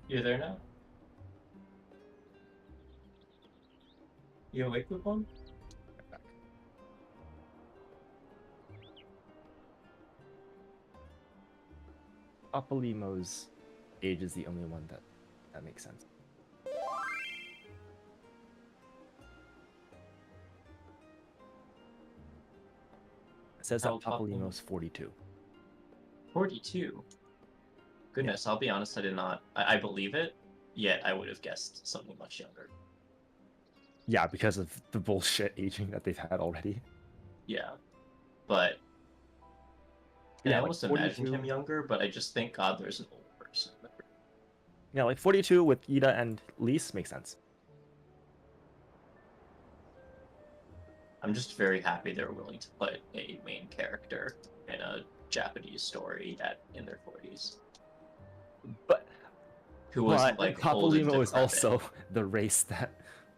You're there now? You awake with one? Back. Apolimo's age is the only one that makes sense. It says that How old Papalymo? Papalymo's 42. 42. Goodness, I'll be honest, I did not. I believe it, yet I would have guessed something much younger. Yeah, because of the bullshit aging that they've had already. Yeah. But. And Yeah, I like almost imagined 42. him younger, but I just thank God there's an old person. Yeah, like 42 with Ida and Lise makes sense. I'm just very happy they were willing to put a main character in a Japanese story in their 40s. But who wasn't like old and Papalymo is decrepit. also the race that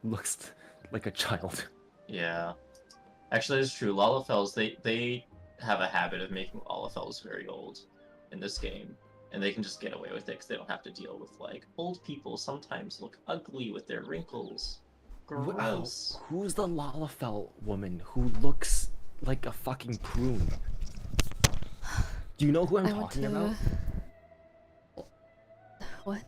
looks like a child. Yeah. Actually, that's true. Lalafels, they have a habit of making Lalafels very old in this game. And they can just get away with it because they don't have to deal with, like, old people sometimes look ugly with their wrinkles. Gross. Wow, who's the Lalafell woman who looks like a fucking prune? Do you know who I'm talking about? What?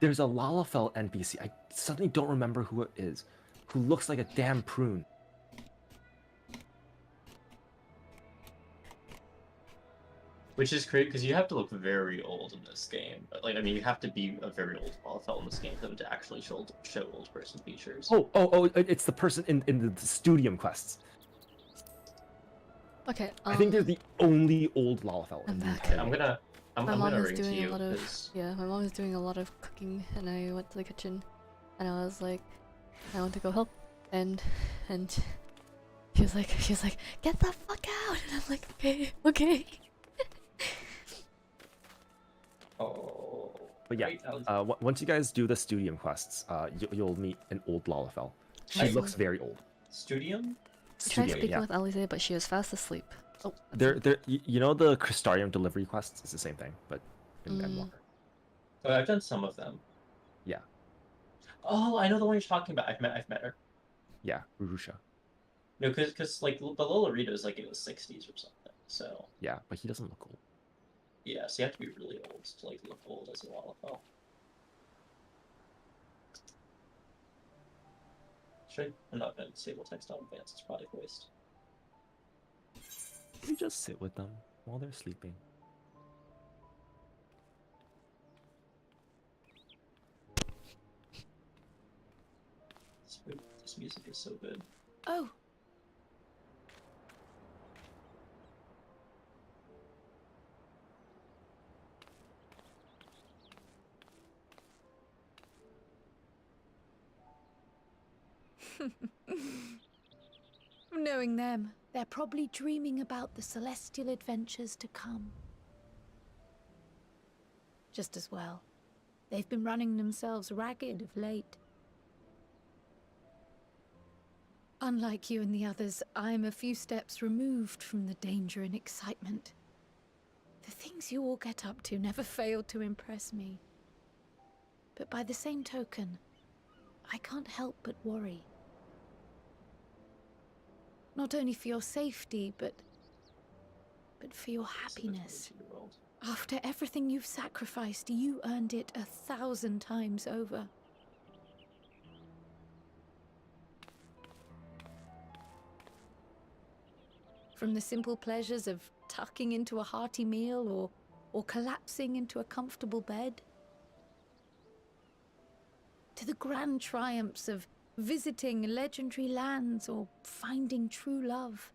There's a Lalafell NPC, I suddenly don't remember who it is, who looks like a damn prune. Which is great because you have to look very old in this game. Like, I mean, you have to be a very old Lalafell in this game for them to actually show old person features. Oh, it's the person in the studium quests. Okay. I think they're the only old Lalafell in the entire I'm game. gonna My I'm mom gonna is ring to doing you a lot of 'cause- my mom is doing a lot of cooking, and I went to the kitchen, and I was like, I want to go help, and she was like, get the fuck out, and I'm like, okay. Oh. But yeah, once you guys do the studium quests, you'll meet an old Lalafell. She Right. looks very old. Studium? I tried Studium, speaking yeah. with Alize, but she was fast asleep. Oh, You know the Crystarium delivery quests? It's the same thing, but in Endwalker. Oh, I've done some of them. Yeah, Oh, I know the one you're talking about. I've met her. yeah, Urusha. No, because like the Lolorito is like in the 60s or something. So Yeah, but he doesn't look old. yeah, so you have to be really old to like look old as a Lalafell. I'm not gonna disable text on advance. It's probably a waste. You just sit with them while they're sleeping. This music is so good. Oh. Knowing them, they're probably dreaming about the celestial adventures to come. Just as well. They've been running themselves ragged of late. Unlike you and the others, I'm a few steps removed from the danger and excitement. The things you all get up to never fail to impress me. But by the same token, I can't help but worry. Not only for your safety, but for your happiness. After everything you've sacrificed, you earned it 1,000 times over. From the simple pleasures of tucking into a hearty meal or collapsing into a comfortable bed, to the grand triumphs of visiting legendary lands or finding true love.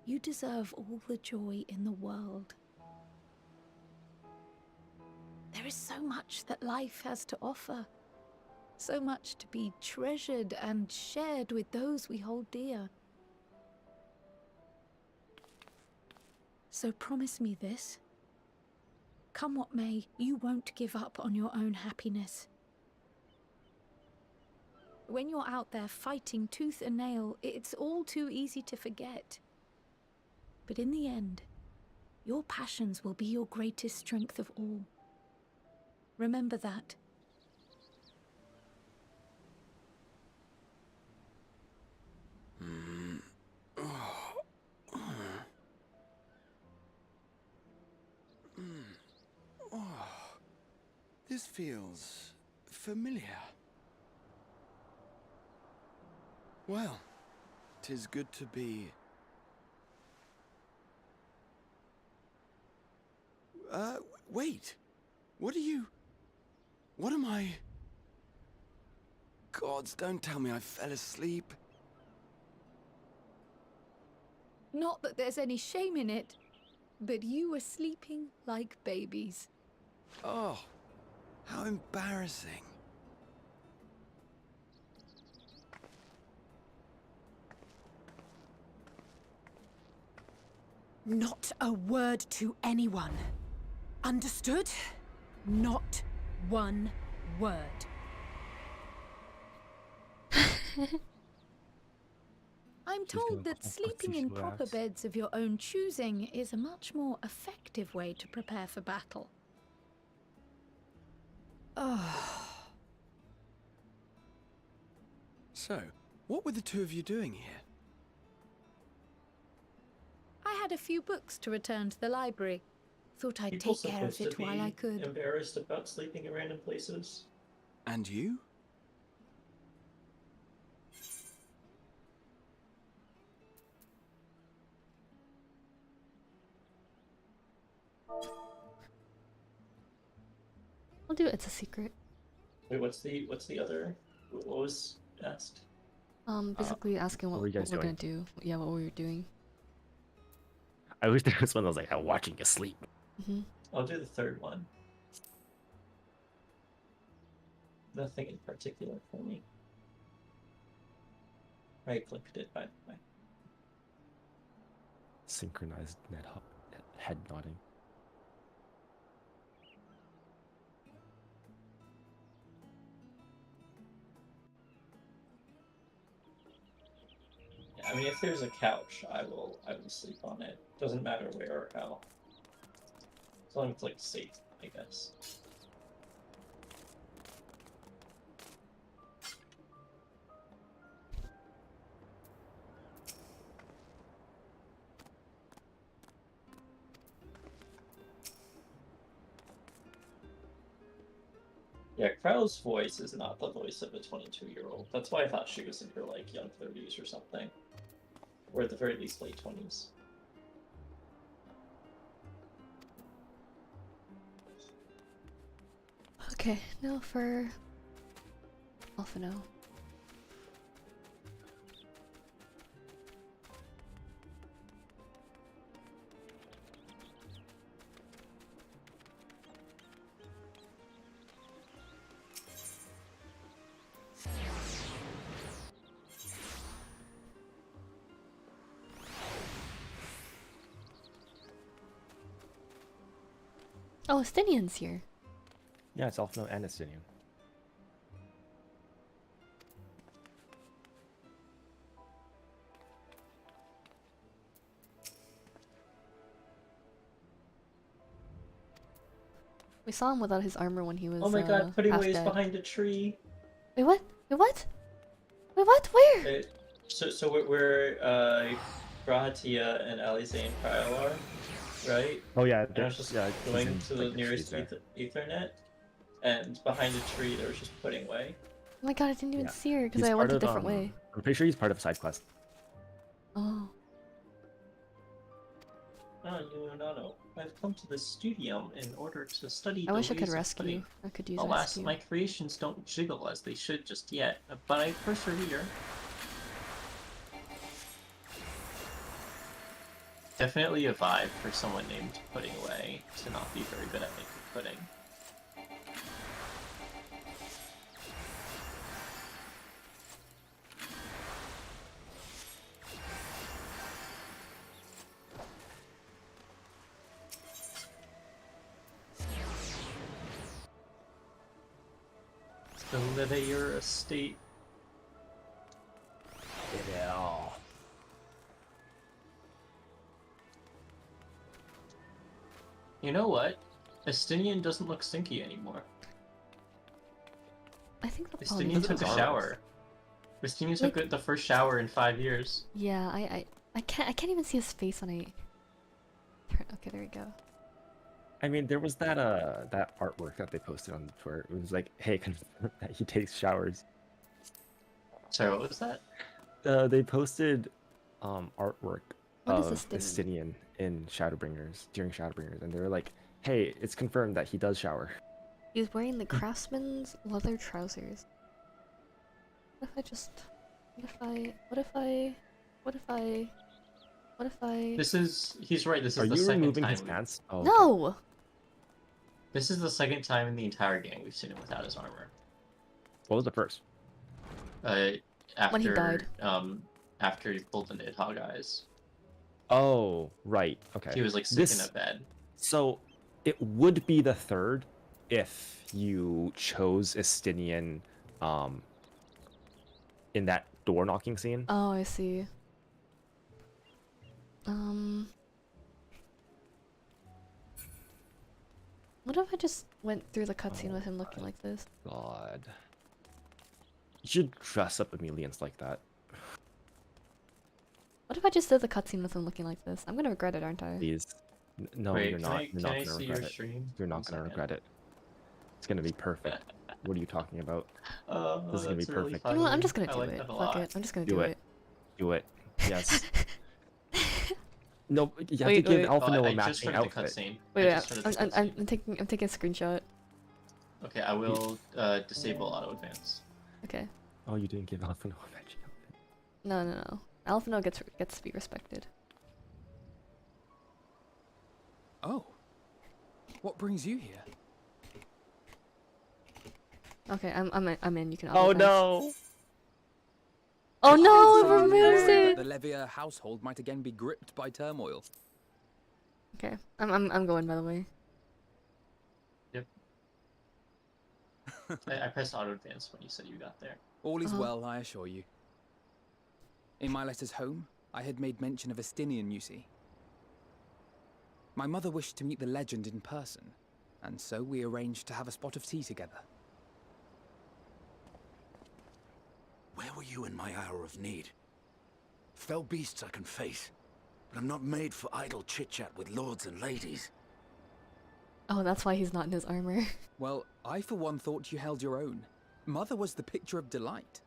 You deserve all the joy in the world. There is so much that life has to offer, so much to be treasured and shared with those we hold dear. So promise me this. Come what may, you won't give up on your own happiness. When you're out there fighting tooth and nail, it's all too easy to forget. But in the end, your passions will be your greatest strength of all. Remember that. This feels familiar. Well, 'tis good to be... wait. What are you... What am I... Gods, don't tell me I fell asleep. Not that there's any shame in it, but you were sleeping like babies. Oh, how embarrassing. Not a word to anyone. Understood? Not one word. I'm told that sleeping in proper beds of your own choosing is a much more effective way to prepare for battle. Oh. So, what were the two of you doing here? I had a few books to return to the library. Thought I'd People take care of supposed it to while I be could. embarrassed about sleeping in random places. And you? I'll do It's a Secret. Wait, what's the other? What was asked? Basically asking what what were you guys we're doing? gonna do. Yeah, what we were doing. I wish there was one that was like, I'm watching you sleep. Mm-hmm. I'll do the third one. Nothing in particular for me. I clicked it, by the way. Synchronized head nodding. Yeah, I mean, if there's a couch, I will sleep on it. Doesn't matter where or how. As long as it's like safe, I guess. Yeah, Krau's voice is not the voice of a 22-year-old. That's why I thought she was in her, like, young 30s or something. Or at the very least, late 20s. Okay, now for Alphino. Oh, Estinian's here. Yeah, it's Alphino and Estinian. We saw him without his armor when he was. Oh my god, Pudding half Way is dead. behind a tree. Wait, what? Wait, what? Wait, what? Where? So we're Grahatia and Alize and Kyle are, right? Oh yeah, and I was just yeah, he's going in, to like, the the nearest trees there. Ethernet, and behind a tree there was just Pudding Way. Oh my god, I didn't even Yeah. see her because He's I went part a of, different way. I'm pretty sure he's part of a side quest. Oh. Ah, no. I've come to the studio in order to study I the wish I could ways of rescue. pudding. I could use Alas, rescue. my creations don't jiggle as they should just yet, but I persevere. Definitely a vibe for someone named Pudding Away to not be very good at making pudding. Deliver your estate. Yeah. You know what? Estinian doesn't look stinky anymore. think the Justinian took a armor. shower. Justinian took the first shower in 5 years. Yeah, I can't even see his face when I turn. Okay, there we go. I mean, there was that that artwork that they posted on Twitter. It was like, hey, confirm that he takes showers. Sorry, what was that? They posted artwork What is of Justinian? Justinian in Shadowbringers during Shadowbringers, and they were like, hey, it's confirmed that he does shower. He's wearing the craftsman's leather trousers. What if I just... What if I... This is... He's right, this is Are the you second removing time his pants? Oh, okay. No! This is the second time in the entire game we've seen him without his armor. What was the first? After, When he died. After he pulled the Nidhogg eyes. Oh, right. Okay. He was like sick in a bed. So it would be the third if you chose Estinian in that door knocking scene. Oh, I see. What if I just went through the cutscene with him looking like this? God. You should dress up Emilians like that. What if I just did the cutscene with him looking like this? I'm gonna regret it, aren't I? Please. No, Wait, you're can not. I- You're can I not gonna see regret your it. stream? You're not One gonna second. regret it. It's gonna be perfect. What are you talking about? This is gonna be that's really perfect. You know what? I'm just gonna I do like it. that a Fuck lot. it. I'm just gonna Do do it. it. Do it. Yes. No, you have Wait, to give wait. Alpha Noah I a just matching started the outfit. cutscene. Wait, I just started the cutscene. I'm taking a screenshot. Okay, I will disable auto advance. Okay. Oh, you didn't give Alpha Noah a matching outfit. No. Alphino gets to be respected. Oh. What brings you here? Okay, I'm in. You can. Oh auto-advance. no! Oh no! So It removes the it. Levier household might again be gripped by turmoil. Okay, I'm going, by the way. Yep. I pressed auto advance when you said you got there. All is well, I assure you. In my letters home, I had made mention of Estinian, you see. My mother wished to meet the legend in person, and so we arranged to have a spot of tea together. Where were you in my hour of need? Fell beasts I can face, but I'm not made for idle chit-chat with lords and ladies. Oh, that's why he's not in his armor. Well, I for one thought you held your own. Mother was the picture of delight.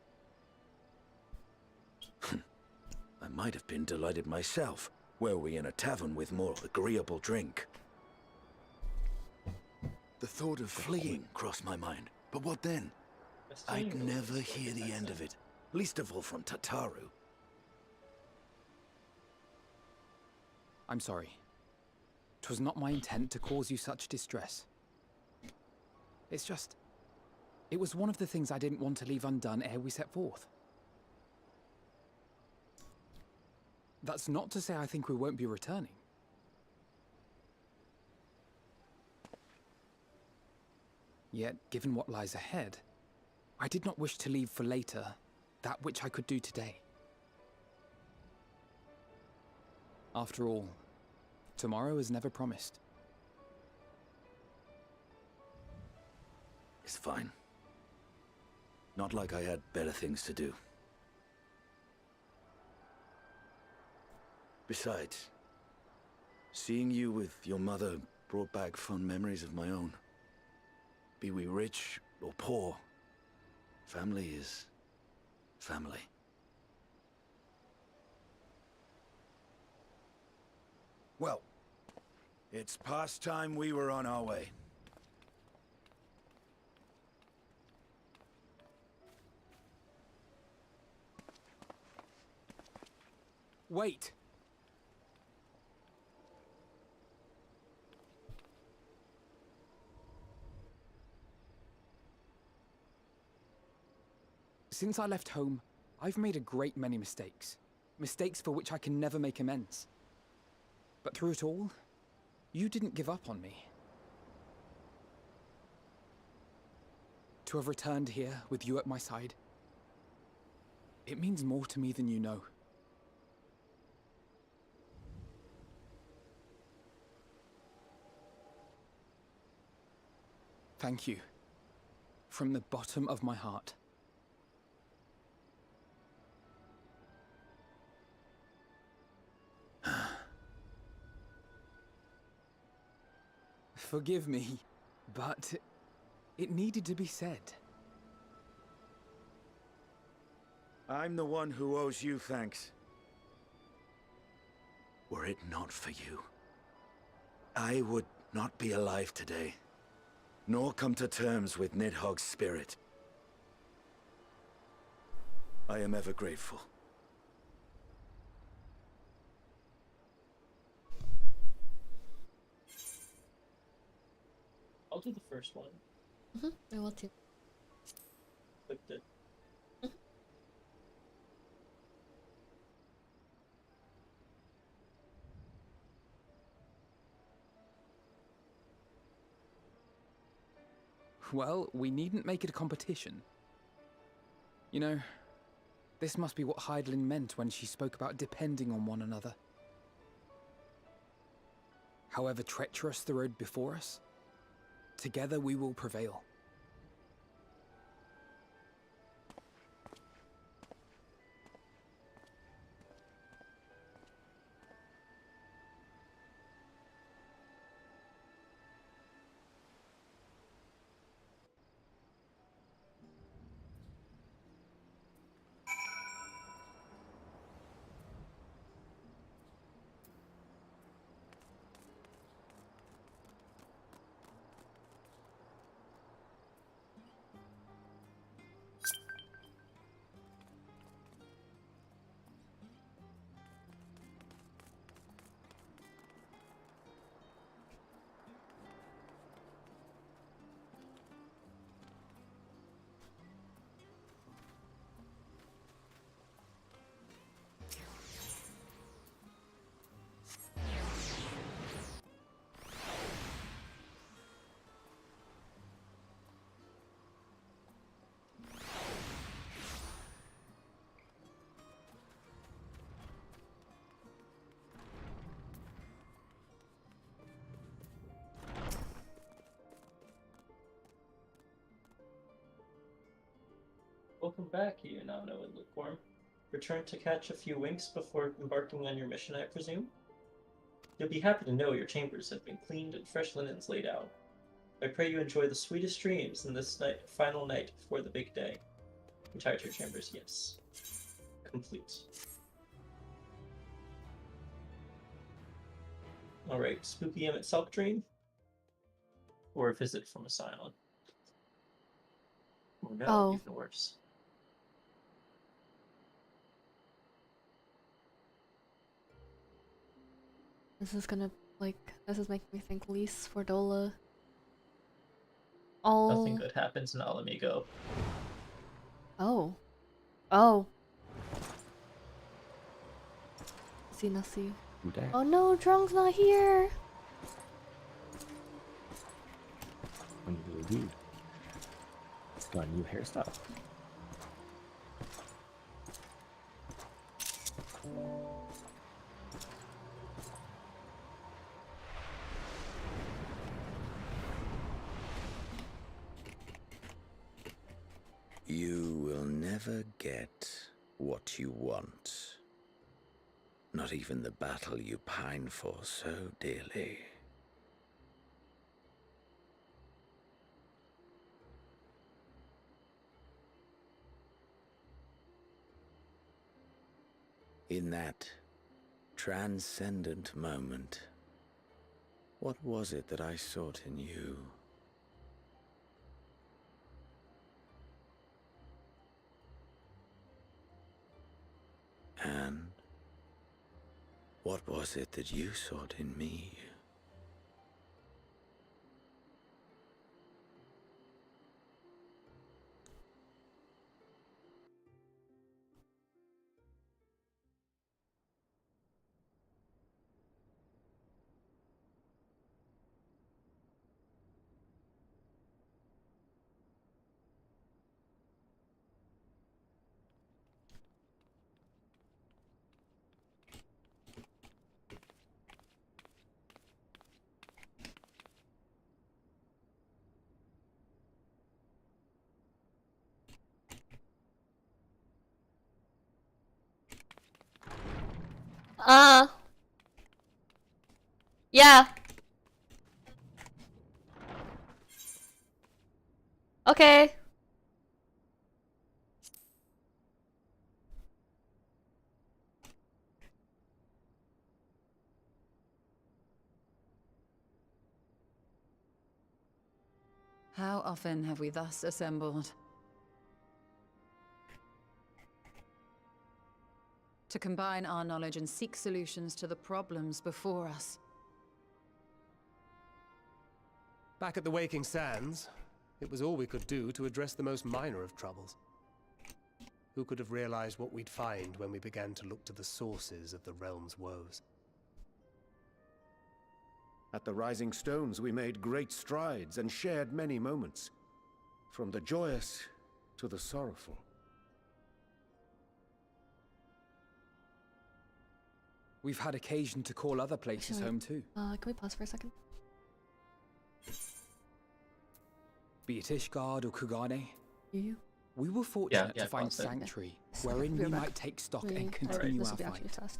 I might have been delighted myself, were we in a tavern with more agreeable drink. The thought of fleeing crossed my mind, but what then? I'd never hear the end of it, least of all from Tataru. I'm sorry. 'Twas not my intent to cause you such distress. It's just... It was one of the things I didn't want to leave undone ere we set forth. That's not to say I think we won't be returning. Yet, given what lies ahead, I did not wish to leave for later that which I could do today. After all, tomorrow is never promised. It's fine. Not like I had better things to do. Besides, seeing you with your mother brought back fond memories of my own. Be we rich or poor, family is family. Well, it's past time we were on our way. Wait! Since I left home, I've made a great many mistakes. Mistakes for which I can never make amends. But through it all, you didn't give up on me. To have returned here with you at my side, it means more to me than you know. Thank you from the bottom of my heart. Forgive me, but it needed to be said. I'm the one who owes you thanks. Were it not for you, I would not be alive today, nor come to terms with Nidhogg's spirit. I am ever grateful. I'll do the first one. I will too. Clicked it. Well, we needn't make it a competition. You know, this must be what Heidelin meant when she spoke about depending on one another. However treacherous the road before us, together we will prevail. Welcome back, Ianano and Lukewarm. Returned to catch a few winks before embarking on your mission, I presume? You'll be happy to know your chambers have been cleaned and fresh linens laid out. I pray you enjoy the sweetest dreams in this final night before the big day. Retire to your chambers, yes. Complete. Alright, spooky Emmett Selk dream? Or a visit from a Scion? Or no, even worse. This is gonna, this is making me think Lys Fordola. All... Nothing good happens in Alamigo. Oh. Oh. See, Nasi. Oh no, Drung's not here! New dude. It's got a new hairstyle. You will never get what you want. Not even the battle you pine for so dearly. In that transcendent moment, what was it that I sought in you? And what was it that you sought in me? Yeah. Okay. How often have we thus assembled? To combine our knowledge and seek solutions to the problems before us. Back at the Waking Sands, it was all we could do to address the most minor of troubles. Who could have realized what we'd find when we began to look to the sources of the realm's woes? At the Rising Stones, we made great strides and shared many moments, from the joyous to the sorrowful. We've had occasion to call other places Actually, home too. Can we pause for a second? Be it Ishgard or Kugane. You? We were fortunate Yeah, to find pause it. sanctuary, Okay. wherein We're we back. might take stock We- and continue this our will be actually fight. fast.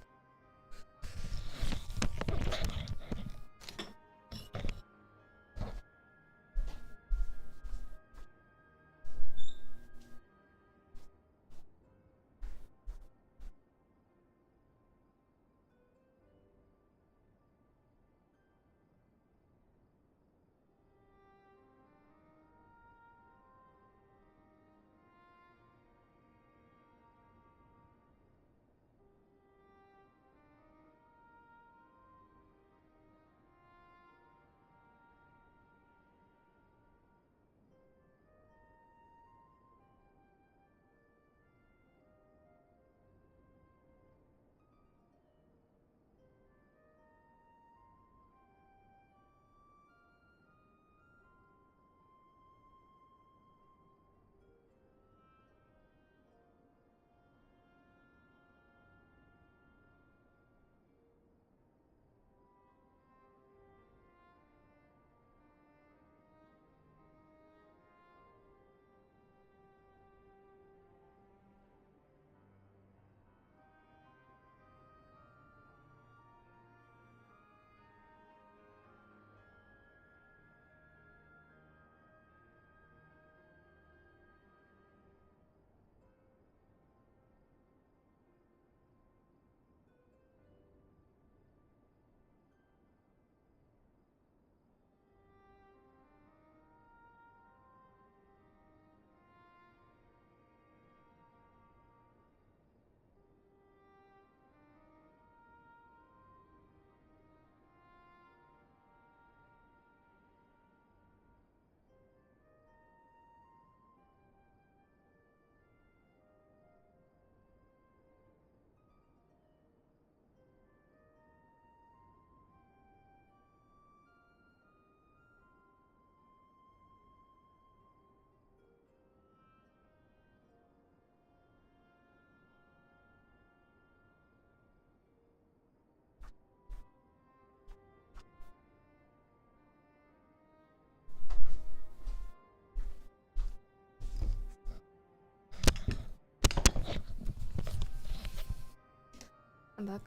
I'm back.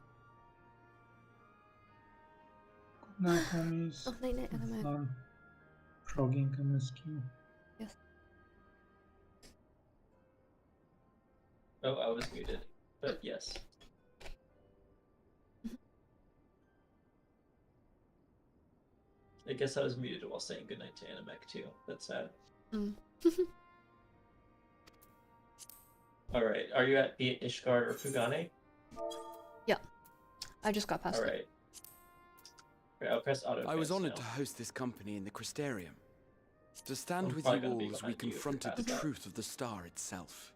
Good night, homies. Oh, night, anime. Fun. Frogging MSQ. Yes. Oh, I was muted, but yes. I guess I was muted while saying goodnight to Animek too. That's sad. Alright, are you at be it Ishgard or Kugane? Yeah. I just got past it. Alright. I'll press auto. I was advance honored now. to host this company in the Crystarium. To stand I'm with probably you gonna be all as we behind you if you're confronted the past that. truth of the star itself.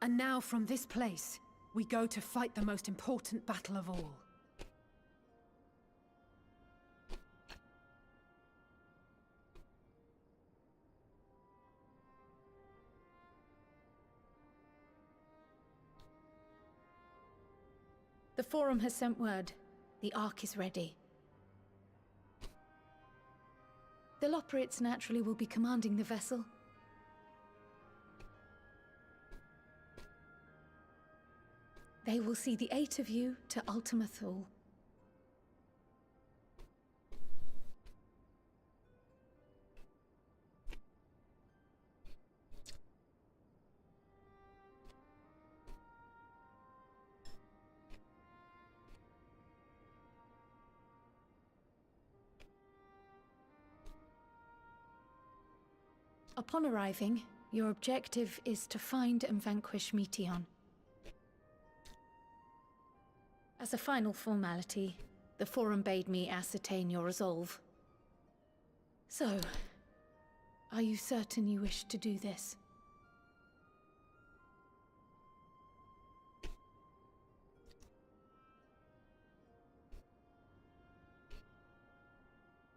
And now from this place, we go to fight the most important battle of all. The Forum has sent word. The Ark is ready. The Loporrits naturally will be commanding the vessel. They will see the 8 of you to Ultima Thule. Upon arriving, your objective is to find and vanquish Meteion. As a final formality, the Forum bade me ascertain your resolve. So, are you certain you wish to do this?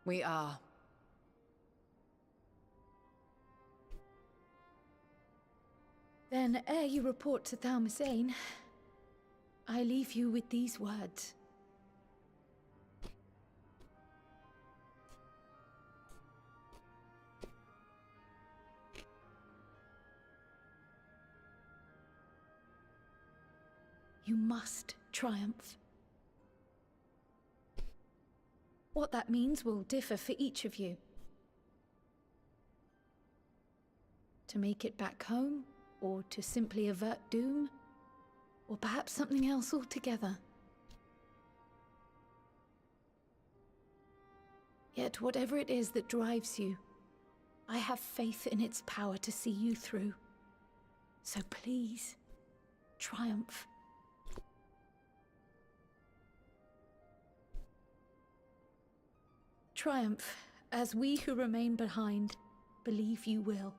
We are. Then, ere you report to Thalmasane, I leave you with these words. You must triumph. What that means will differ for each of you. To make it back home, or to simply avert doom, or perhaps something else altogether. Yet whatever it is that drives you, I have faith in its power to see you through. So please, triumph. Triumph, as we who remain behind believe you will.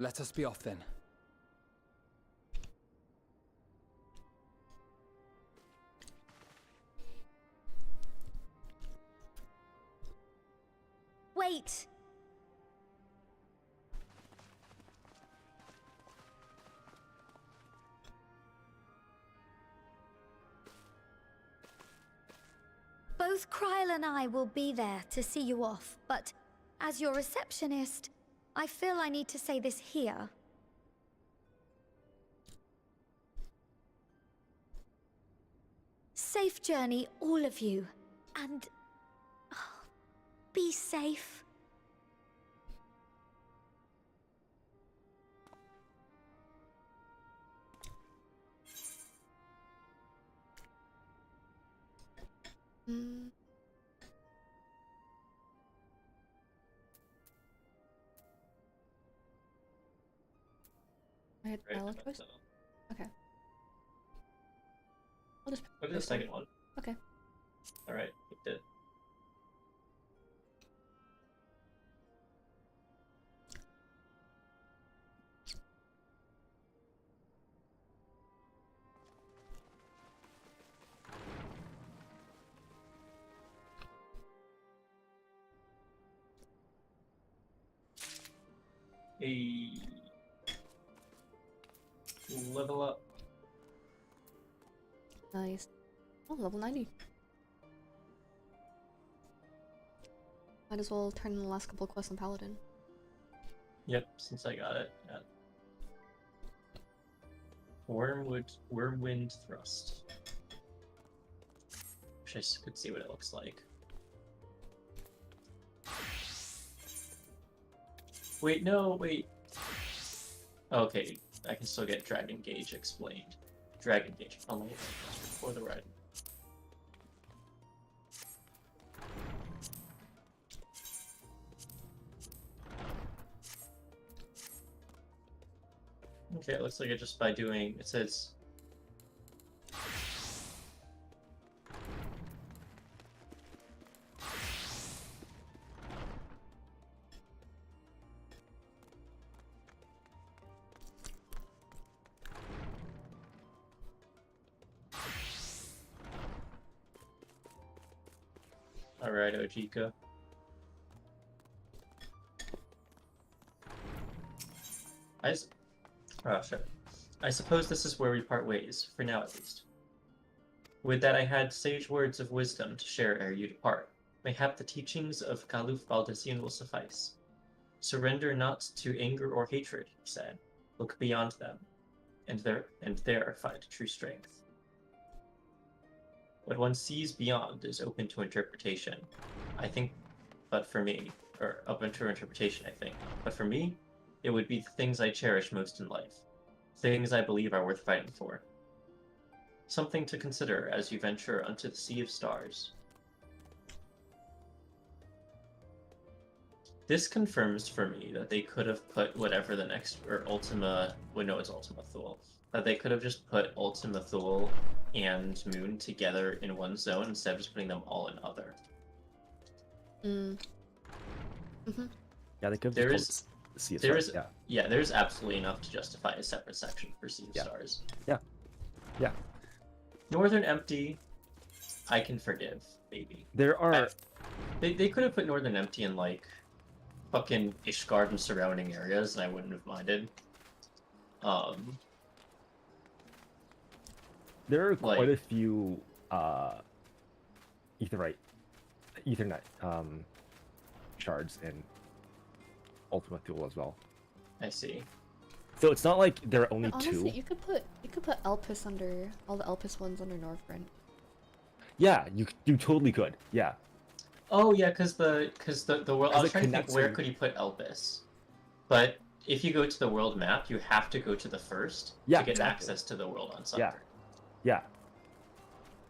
Let us be off then. Wait! Both Kryl and I will be there to see you off, but as your receptionist, I feel I need to say this here. Safe journey, all of you, and be safe. I had dialogue choice? Okay. I'll just Look at the second one. Okay. Alright, we did. A level up. Nice. Oh, level 90. Might as well turn in the last couple of quests on Paladin. Yep, since I got it. Yeah. Wormwind Thrust. Wish I could see what it looks like. Wait, no, wait. Okay, I can still get Dragon Gauge explained. Dragon Gauge, only for the riding. Okay, it looks like it just by doing, it says... Alright, Ojika. Oh, shit. I suppose this is where we part ways, for now at least. Would that I had sage words of wisdom to share ere you depart. Mayhap the teachings of Caliph Baldessian will suffice. Surrender not to anger or hatred, he said. Look beyond them, and there find true strength. What one sees beyond is open to interpretation. I think, but for me, or open to interpretation, I think. But for me, it would be the things I cherish most in life. Things I believe are worth fighting for. Something to consider as you venture unto the sea of stars. This confirms for me that they could have put whatever the next, or Ultima, well no, it's Ultima Thule. That they could have just put Ultima Thule and Moon together in one zone instead of just putting them all in other. Yeah, they could have There just is, called it Sea of there Stars. is, yeah, there's absolutely enough to justify a separate section for Sea of Stars. Yeah. Northern Empty, I can forgive, maybe. There are... They could have put Northern Empty in, like, fucking Ishgard and surrounding areas, and I wouldn't have minded. There are quite a few Ethernet shards in Ultima Thule as well. I see. So it's not like there are only Honestly, two. you could put Elpis under all the Elpis ones under Northrend. Yeah, you totally could. Yeah. Oh yeah, because the world. I was it trying to think connects where in- could you put Elpis, but if you go to the world map, you have to go to the first Yeah, to get exactly. access to the world on Yeah. Sunder. Yeah.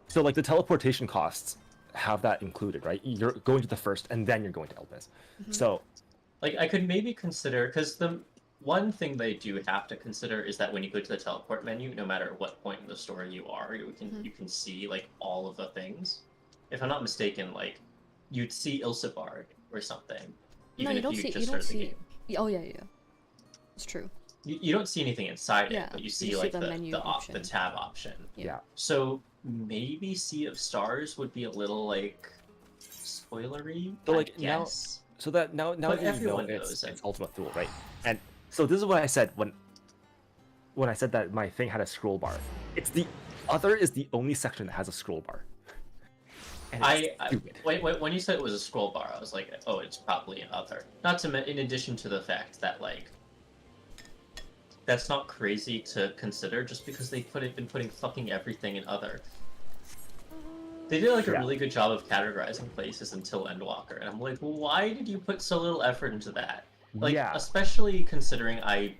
So like the teleportation costs have that included, right? You're going to the first and then you're going to Elpis. So Like I could maybe consider, because the one thing they do have to consider is that when you go to the teleport menu, no matter what point in the story you are, you can see like all of the things. If I'm not mistaken, like you'd see Ilsebard or something. No, even you if don't you see. just You don't started the see. game. Oh yeah. It's true. You don't see anything inside Yeah, it, but you you see see like the the menu the option. tab option. Yeah. So maybe Sea of Stars would be a little like spoilery. So I like now, guess. so that now But that you know everyone it's knows, Ultima Thule, right? And so this is what I said when I said that my thing had a scroll bar. It's the other is the only section that has a scroll bar. And it's wait, when you said it was a scroll bar, I was like, oh, it's probably an other. Not to in addition to the fact that like that's not crazy to consider just because they been putting fucking everything in other. They did like a really good job of categorizing places until Endwalker, and I'm like, well, why did you put so little effort into that? Like, especially considering I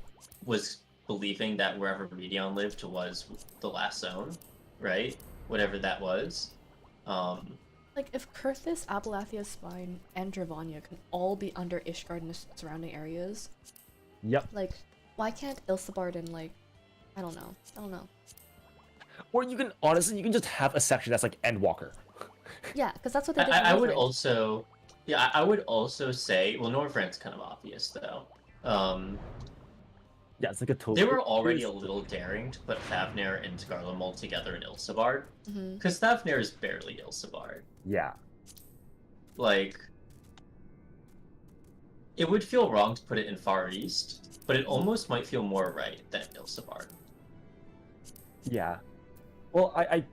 was believing that wherever Medion lived was the last zone, right? Whatever that was. Like if Kurthis, Abalathia, Spine, and Dravania can all be under Ishgard and the surrounding areas. Yep. Like, why can't Ilsebard and like, I don't know. Or you can honestly, you can just have a section that's like Endwalker. Yeah, because that's what they did. I would also, yeah, I would also say, well, Northrend's kind of obvious though. Yeah, it's like a total. They were already a little daring to put Thavnair and Garlemald together in Ilsebard, because Thavnair is barely Ilsebard. Yeah. Like, it would feel wrong to put it in Far East, but it almost might feel more right than Ilsebard. Yeah. Well, I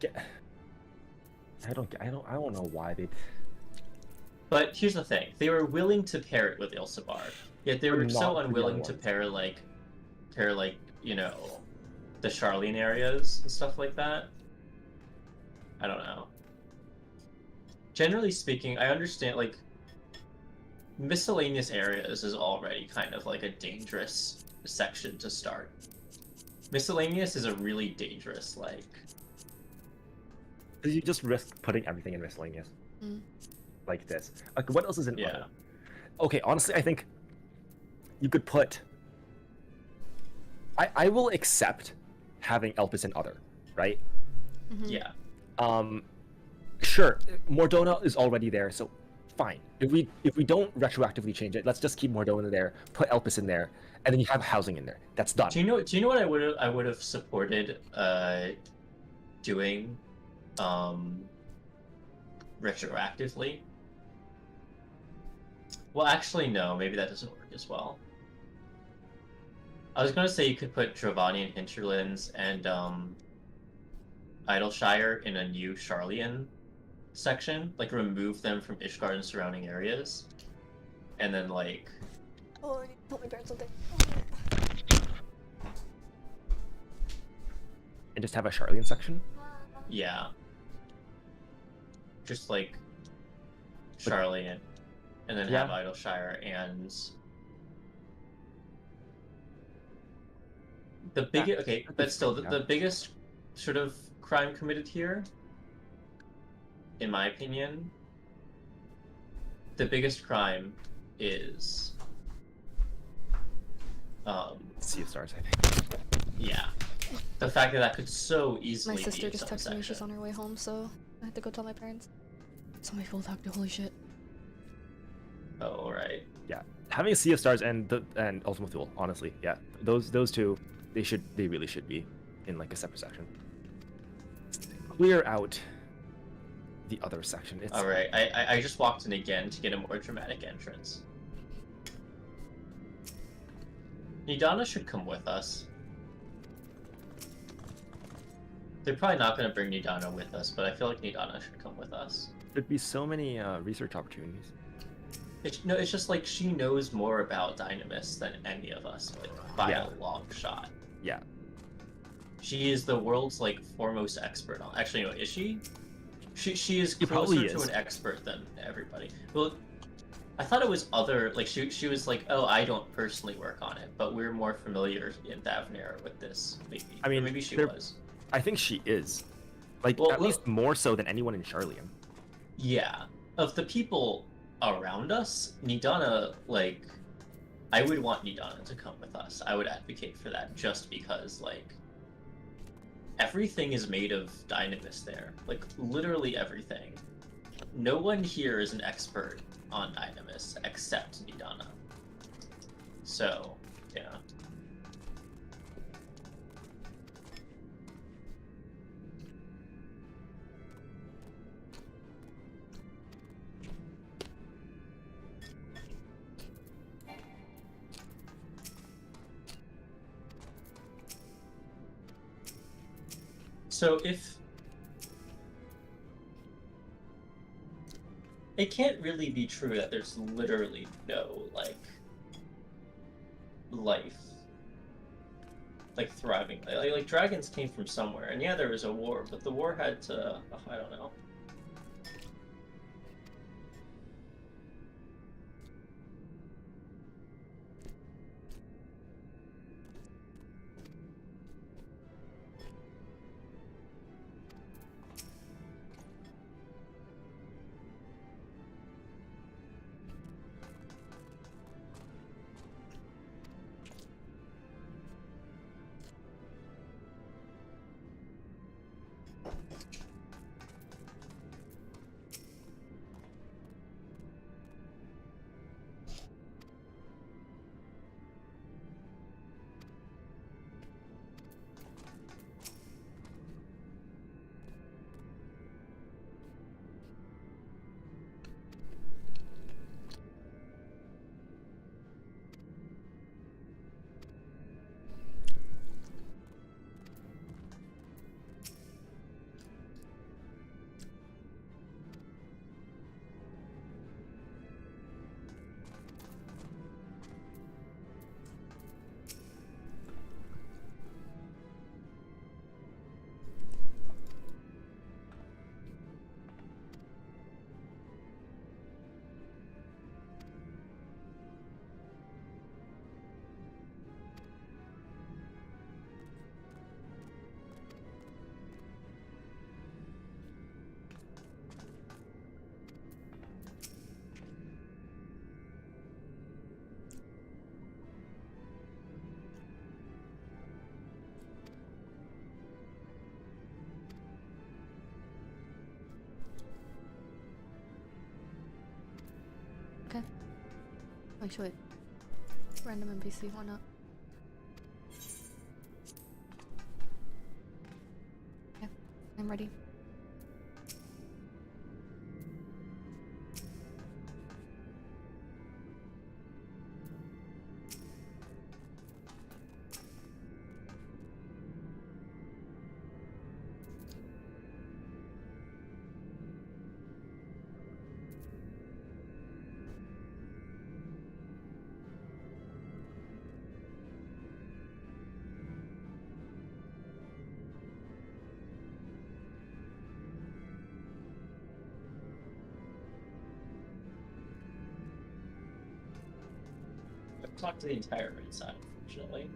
don't know why they. But here's the thing: they were willing to pair it with Ilsebard, yet they were But so not with the unwilling other to ones. pair you know, the Charlene areas and stuff like that. I don't know. Generally speaking, I understand like miscellaneous areas is already kind of like a dangerous section to start. Miscellaneous is a really dangerous like. You just risk putting everything in miscellaneous. Like this. Like what else is in other? Okay, honestly, I think you could put. I will accept having Elpis in other, right? Yeah. Sure, Mordona is already there, so fine. If we don't retroactively change it, let's just keep Mordona there, put Elpis in there, and then you have housing in there. That's done. Do you know what I would have supported doing retroactively? Well, actually no, maybe that doesn't work as well. I was gonna say you could put Dravanian hinterlands and Idleshire in a new Sharlayan section, like remove them from Ishgard and surrounding areas, and then like. Oh, I need to tell my parents something. And just have a Sharlayan section? Yeah. Just like Sharlayan, and then have Idleshire and the biggest. Okay, but still, the biggest sort of crime committed here, in my opinion, the biggest crime is Sea of Stars, I think. Yeah. The fact that could so easily My sister be just its own texted me she's section. on her way home, so I had to go tell my parents. It's on my full doctor, holy shit. Oh, right. Yeah, having a Sea of Stars and Ultima Thule, honestly, yeah, those two, they really should be in like a separate section. Clear out the other section. It's All right, I just walked in again to get a more dramatic entrance. Nidana should come with us. They're probably not going to bring Nidana with us, but I feel like Nidana should come with us. There'd be so many research opportunities. It's just like she knows more about Dynamis than any of us, like, by a long shot. Yeah. She is the world's like foremost expert on. Actually, no, is she? She is She probably closer to is. an expert than everybody. Well, I thought it was other like she was like, oh, I don't personally work on it, but we're more familiar in Thavnair with this. Maybe. I mean, or maybe she there- was. I think she is, like Well, at least more so than anyone in Sharlayan. Yeah, of the people around us, Nidana, like, I would want Nidana to come with us. I would advocate for that just because, like, everything is made of Dynamis there. Like, literally everything. No one here is an expert on Dynamis except Nidana. So, yeah. So if it can't really be true that there's literally no like life, like thriving, like dragons came from somewhere, and yeah, there was a war, but the war had to, I don't know. Okay. Actually, random NPC, why not? Yeah, I'm ready. talk to the entire right side, unfortunately.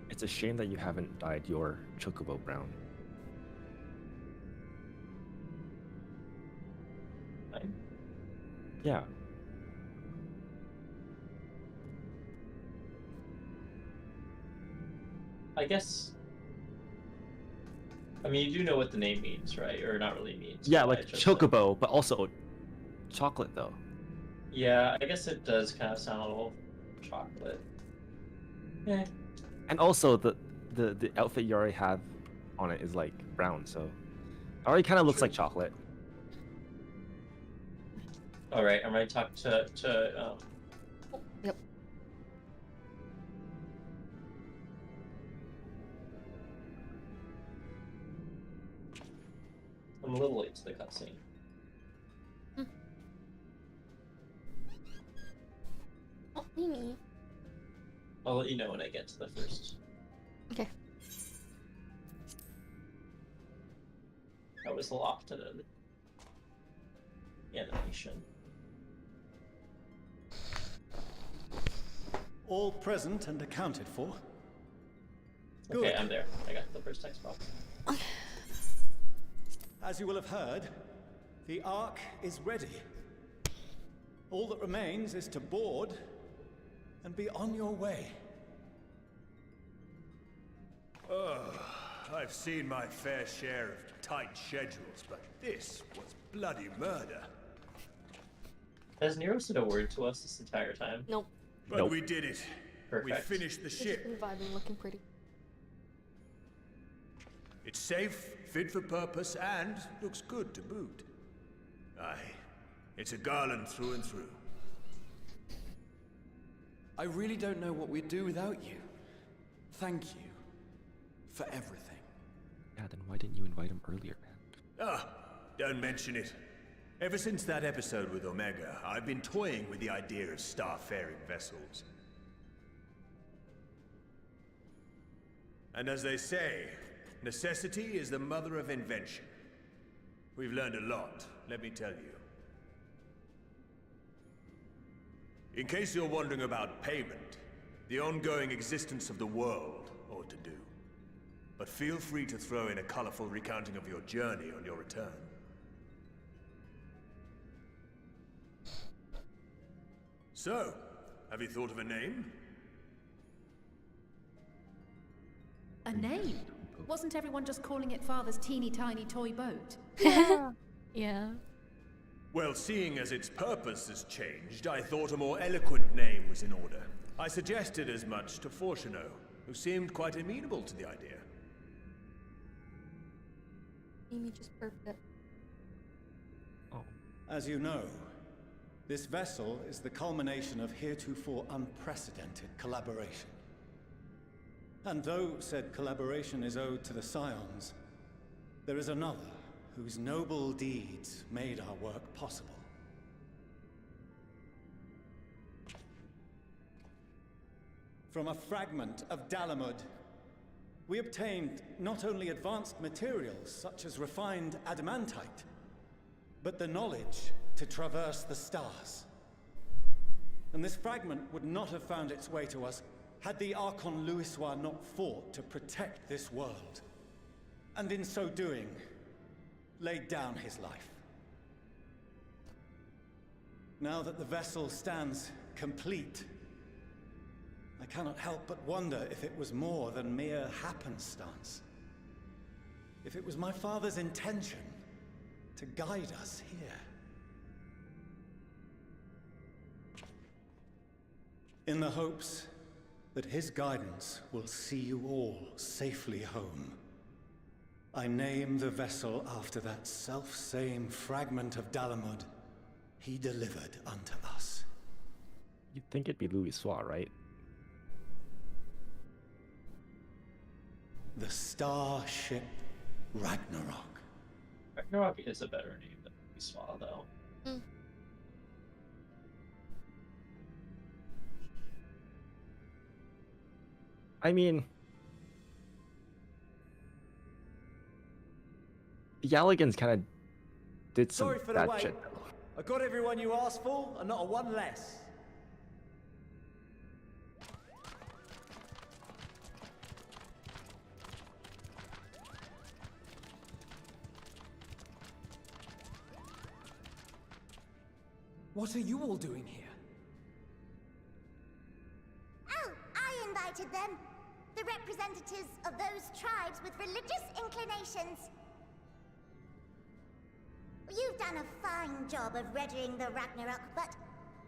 It's a shame that you haven't dyed your chocobo brown. Fine. Yeah. I guess. I mean, you do know what the name means, right? Or not really means. Yeah, but like I chose chocobo, but also chocolate though. Yeah, I guess it does kind of sound a little chocolate. Yeah. And also the outfit you already have on it is like brown, so it already kind of looks like chocolate. All right, I'm ready to talk to Yep. I'm a little late to the cutscene. Oh, Mimi. I'll let you know when I get to the first. Okay. I was locked in an animation. All present and accounted for. Okay, Good. I'm there. I got the first text box. As you will have heard, the Ark is ready. All that remains is to board and be on your way. I've seen my fair share of tight schedules, but this was bloody murder. Has Nero said a word to us this entire time? Nope. But we did it. Perfect. We finished the Just ship. been vibing, looking pretty. It's safe, fit for purpose, and looks good to boot. Aye, it's a garland through and through. I really don't know what we'd do without you. Thank you for everything. Yeah, then why didn't you invite him earlier, man? Ah, don't mention it. Ever since that episode with Omega, I've been toying with the idea of star-faring vessels. And as they say, necessity is the mother of invention. We've learned a lot, let me tell you. In case you're wondering about payment, the ongoing existence of the world ought to do. But feel free to throw in a colorful recounting of your journey on your return. So, have you thought of a name? A name? Wasn't everyone just calling it Father's teeny tiny toy boat? Yeah. Well, seeing as its purpose has changed, I thought a more eloquent name was in order. I suggested as much to Fortuno, who seemed quite amenable to the idea. Mimi just burped it. As you know, this vessel is the culmination of heretofore unprecedented collaboration. And though said collaboration is owed to the Scions, there is another whose noble deeds made our work possible. From a fragment of Dalamud, we obtained not only advanced materials such as refined adamantite, but the knowledge to traverse the stars. And this fragment would not have found its way to us had the Archon Louisois not fought to protect this world, and in so doing, laid down his life. Now that the vessel stands complete, I cannot help but wonder if it was more than mere happenstance. If it was my father's intention to guide us here. In the hopes that his guidance will see you all safely home. I name the vessel after that self-same fragment of Dalamud he delivered unto us. You'd think it'd be Louis Soir, right? The starship Ragnarok. Ragnarok is a better name than Louis though. I mean, the Galligans kind of did some Sorry for the bad wait. shit. I got everyone you asked for, and not a one less. What are you all doing here? Oh, I invited them. The representatives of those tribes with religious inclinations. You've done a fine job of readying the Ragnarok, but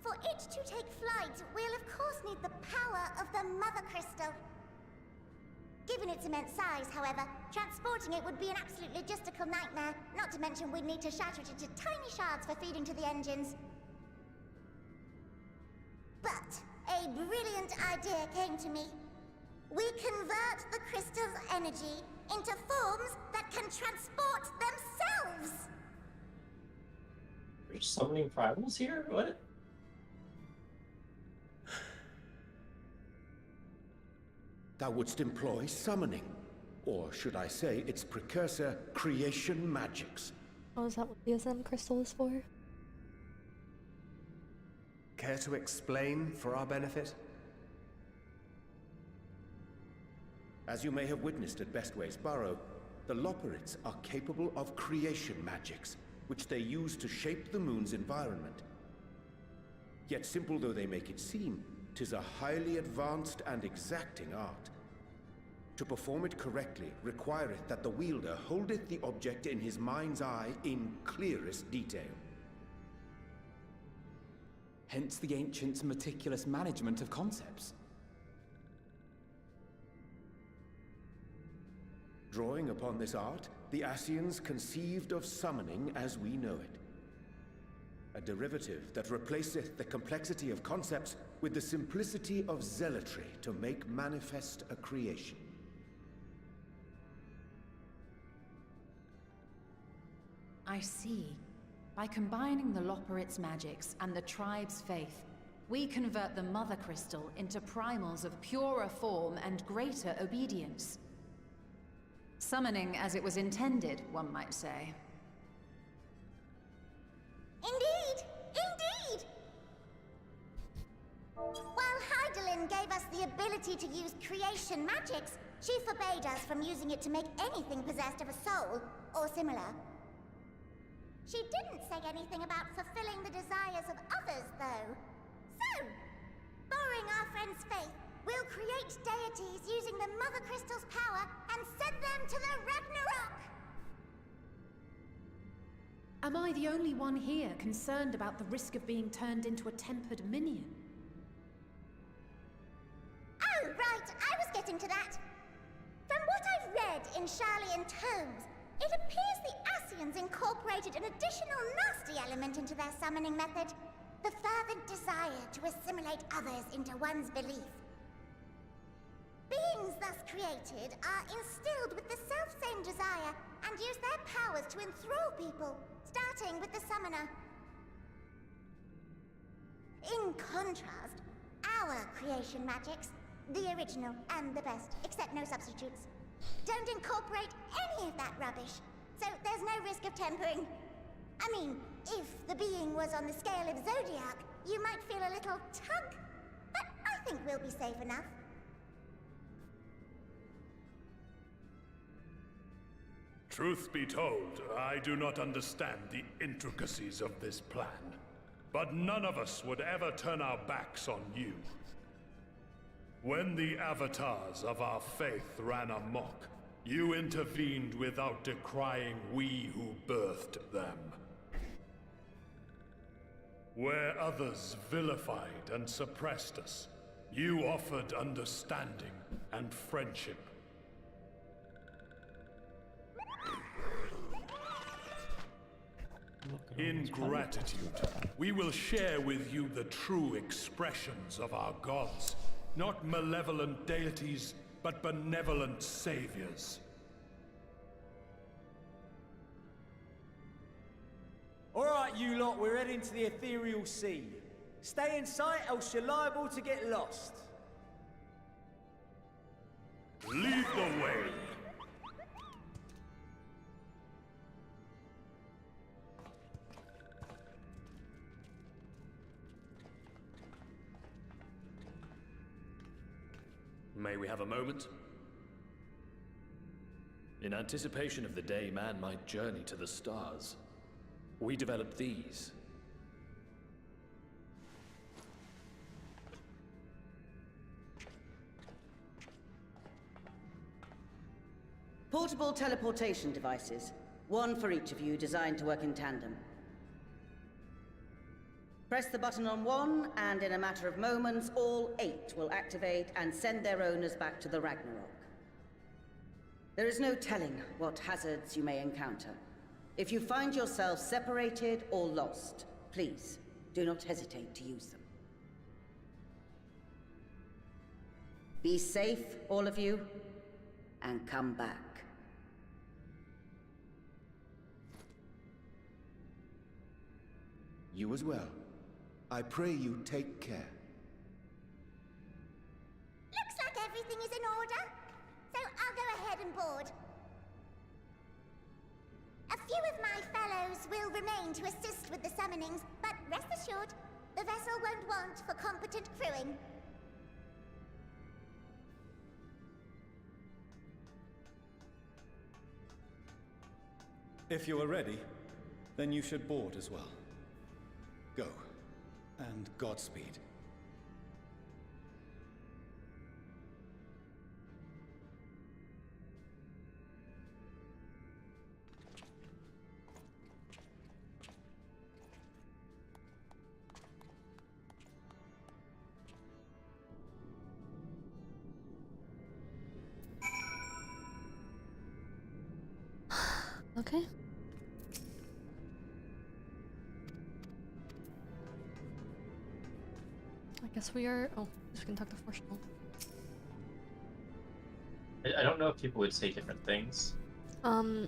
for it to take flight, we'll of course need the power of the Mother Crystal. Given its immense size, however, transporting it would be an absolute logistical nightmare, not to mention we'd need to shatter it into tiny shards for feeding to the engines. But a brilliant idea came to me. We convert the crystal's energy into forms that can transport themselves! You're summoning primals here? What? Thou wouldst employ summoning, or should I say its precursor, creation magics. Oh, is that what the Ascend Crystal is for? Care to explain for our benefit? As you may have witnessed at Bestway's Burrow, the Loporrits are capable of creation magics, which they use to shape the moon's environment. Yet simple though they make it seem, 'tis a highly advanced and exacting art. To perform it correctly requireth that the wielder holdeth the object in his mind's eye in clearest detail. Hence the ancients' meticulous management of concepts. Drawing upon this art, the Ascians conceived of summoning as we know it. A derivative that replaceth the complexity of concepts with the simplicity of zealotry to make manifest a creation. I see. By combining the Loporrit's magics and the tribe's faith, we convert the Mother Crystal into primals of purer form and greater obedience. Summoning as it was intended, one might say. Indeed! Indeed! While Heidelin gave us the ability to use creation magics, she forbade us from using it to make anything possessed of a soul, or similar. She didn't say anything about fulfilling the desires of others, though. So, borrowing our friend's faith, we'll create deities using the Mother Crystal's power and send them to the Ragnarok! Am I the only one here concerned about the risk of being turned into a tempered minion? Oh, right, I was getting to that. From what I've read in Sharlayan tomes, it appears the Ascians incorporated an additional nasty element into their summoning method. The fervent desire to assimilate others into one's belief. Beings thus created are instilled with the self-same desire and use their powers to enthrall people, starting with the summoner. In contrast, our creation magics, the original and the best, except no substitutes, don't incorporate any of that rubbish, so there's no risk of tempering. I mean, if the being was on the scale of Zodiac, you might feel a little tug, but I think we'll be safe enough. Truth be told, I do not understand the intricacies of this plan. But none of us would ever turn our backs on you. When the avatars of our faith ran amok, you intervened without decrying we who birthed them. Where others vilified and suppressed us, you offered understanding and friendship. In gratitude, we will share with you the true expressions of our gods. Not malevolent deities, but benevolent saviors. Alright, you lot, we're heading to the ethereal sea. Stay in sight, else you're liable to get lost. Lead the way. May we have a moment? In anticipation of the day man might journey to the stars, we developed these. Portable teleportation devices. One for each of you, designed to work in tandem. Press the button on one, and in a matter of moments, all 8 will activate and send their owners back to the Ragnarok. There is no telling what hazards you may encounter. If you find yourself separated or lost, please, do not hesitate to use them. Be safe, all of you, and come back. You as well. I pray you take care. Looks like everything is in order, so I'll go ahead and board. A few of my fellows will remain to assist with the summonings, but rest assured, the vessel won't want for competent crewing. If you are ready, then you should board as well. Go, and Godspeed. Okay. I guess we are. Oh, just gonna talk to Fortional. I don't know if people would say different things. Well,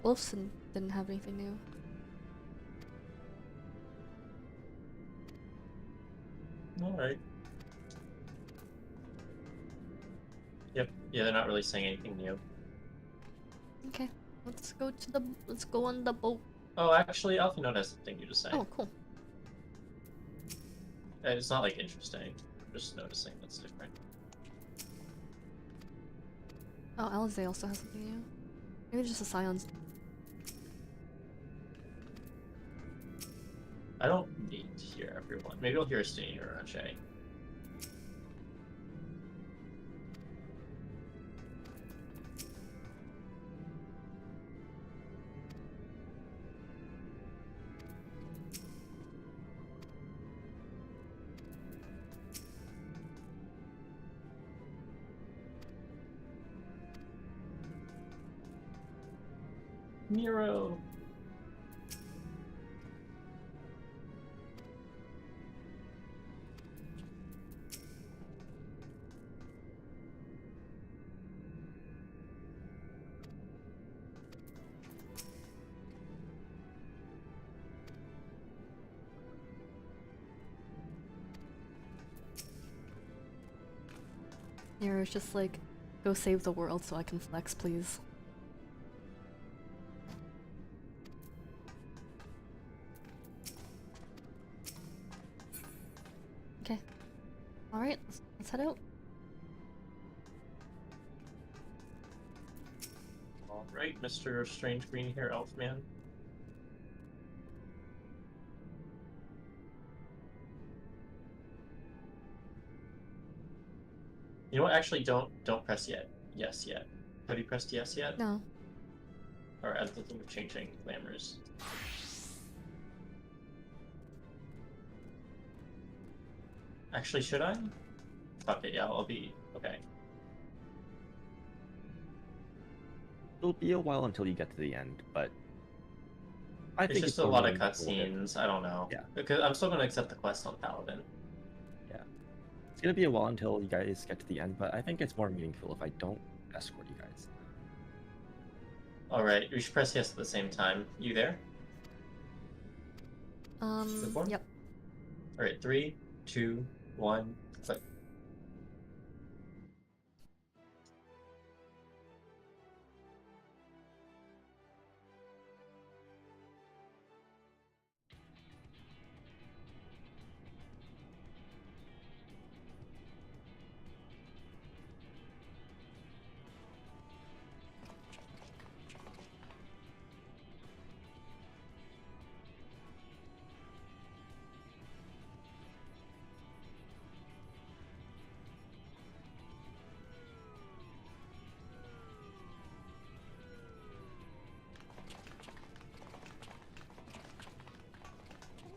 Wolfson didn't have anything new. Alright. Yep, yeah, they're not really saying anything new. Okay, let's go on the boat. Oh, actually, Alpha Note has something new to say. Oh, cool. It's not like interesting. I'm just noticing that's different. Oh, Alizé also has something new. Maybe just a Scions. I don't need to hear everyone. Maybe I'll hear a Stine or a Shay. Nero. Nero's just like, go save the world so I can flex, please. Okay. Alright, let's head out. Alright, Mr. Strange Green Hair Elf Man. You know what? Actually, don't press yet. Yes yet. Have you pressed yes yet? No. Alright, I was thinking of changing glamours. Actually, should I? Fuck it, yeah, I'll be okay. It'll be a while until you get to the end, but I It's think just it's a more lot of meaningful if- cutscenes. I don't know. Yeah. Because I'm still gonna accept the quest on Paladin. Yeah. It's gonna be a while until you guys get to the end, but I think it's more meaningful if I don't escort you guys. Alright, we should press yes at the same time. You there? Yep. Alright, 3, 2, 1, click.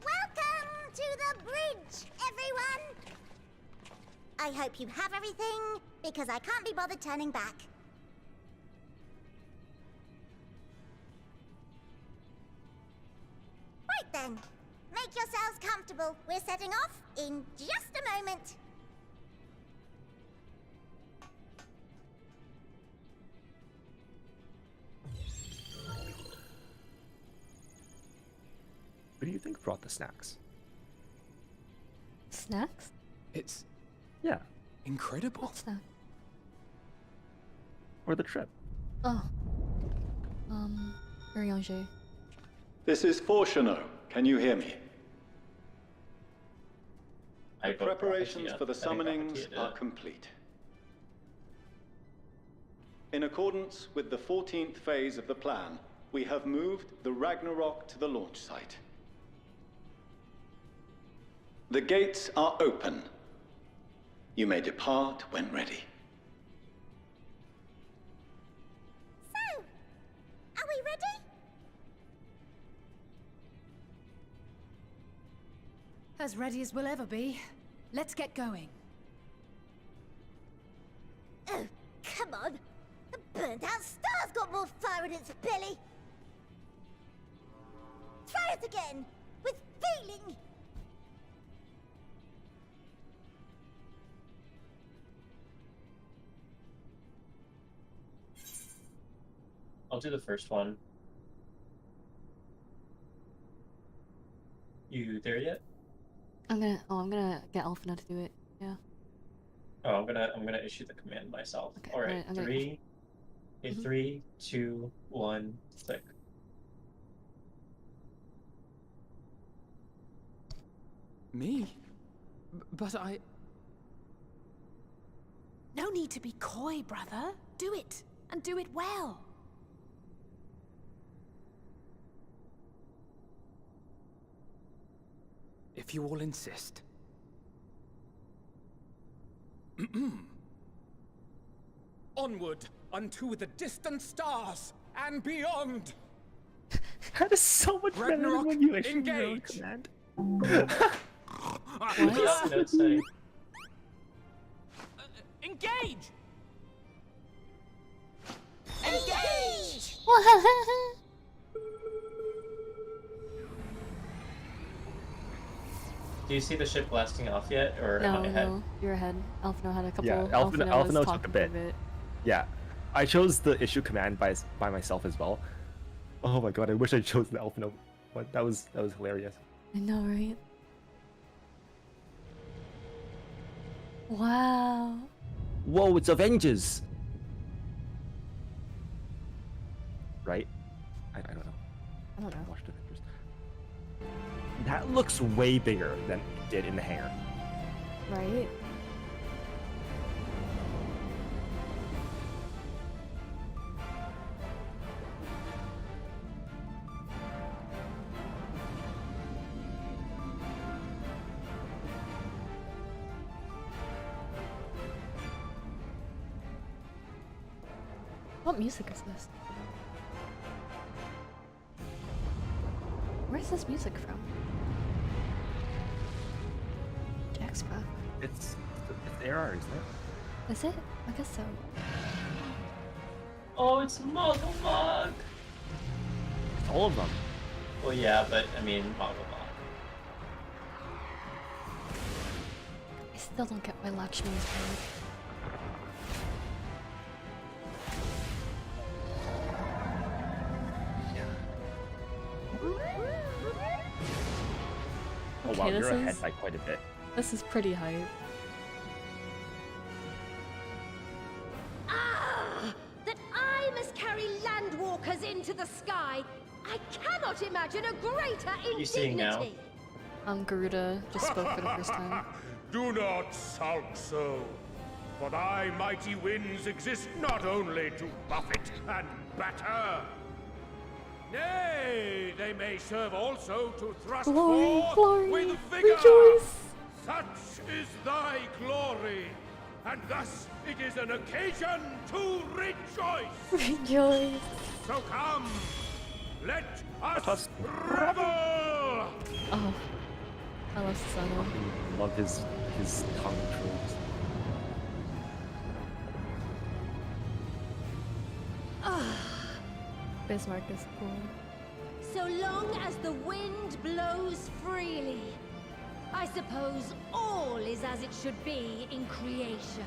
Welcome to the bridge, everyone! I hope you have everything, because I can't be bothered turning back. Right then, make yourselves comfortable. We're setting off in just a moment. Who do you think brought the snacks? Snacks? It's Yeah. incredible. Snack. Or the trip. Oh. Urianger. This is Fortuno. Can you hear me? I The vote preparations Prophetia. for the I think summonings Prophetia are did. complete. In accordance with the 14th phase of the plan, we have moved the Ragnarok to the launch site. The gates are open. You may depart when ready. So, are we ready? As ready as we'll ever be. Let's get going. Oh, come on. The burnt-out star's got more fire in its belly. Try it again, with feeling. I'll do the first one. You there yet? I'm gonna get Alphina to do it. Yeah. Oh, I'm gonna issue the command myself. Okay, Alright, I'm gonna- 3, Mhm. 3, 2, 1, click. Me? But I... No need to be coy, brother. Do it, and do it well. If you all insist. Onward unto the distant stars and beyond. That is so much better than when you issue your own engage. command. What does that say? Engage! Engage! Do you see the ship blasting off yet, or am I ahead? No, you're ahead. Alphino had a couple. Yeah, Alphino was Alphino took talking a for bit. Yeah, I chose the issue command by myself as well. Oh my god, I wish I chose the Alphino one. That was hilarious. I know, right? Wow. Whoa, it's Avengers! Right? I don't know. I don't know. I watched Avengers. That looks way bigger than it did in the hangar. Right? What music is this? Where's this music from? Jack Sparrow. It's ARR, isn't it? Is it? I guess so. Oh, it's Muzzle Mug! All of them. Well, yeah, but I mean, blah blah blah. I still don't get why Lakshmi is bad. Oh Okay, wow, this you're ahead is- by quite a bit. This is pretty hype. Ah! That I must carry landwalkers into the sky! I cannot imagine a greater indignity! You seeing now? Garuda just spoke for the first time. Do not sulk so. For thy mighty winds exist not only to buffet and batter. Nay, they may serve also to thrust Glory, forth glory, with vigor. rejoice! Such is thy glory, and thus it is an occasion to rejoice. Rejoice! So come, let us revel! Oh, I love Susanoo. I love his tongue tricks. Bismarck is cool. So long as the wind blows freely, I suppose all is as it should be in creation.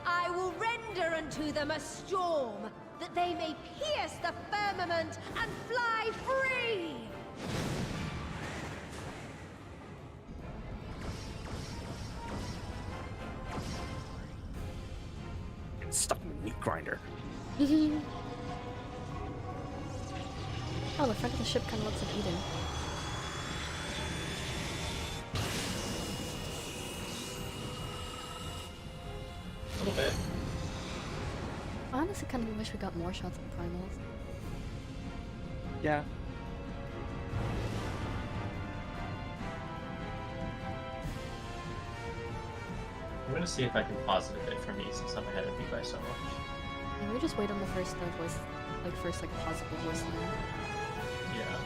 I will render unto them a storm, that they may pierce the firmament and fly free! It's stuck in the meat grinder. Oh, the front of the ship kind of looks like Eden. A little bit. I honestly kind of wish we got more shots of the primals. Yeah. I'm gonna see if I can pause it a bit for me since I'm ahead of you by so much. Can we just wait on the first voice, first possible voice line? Yeah.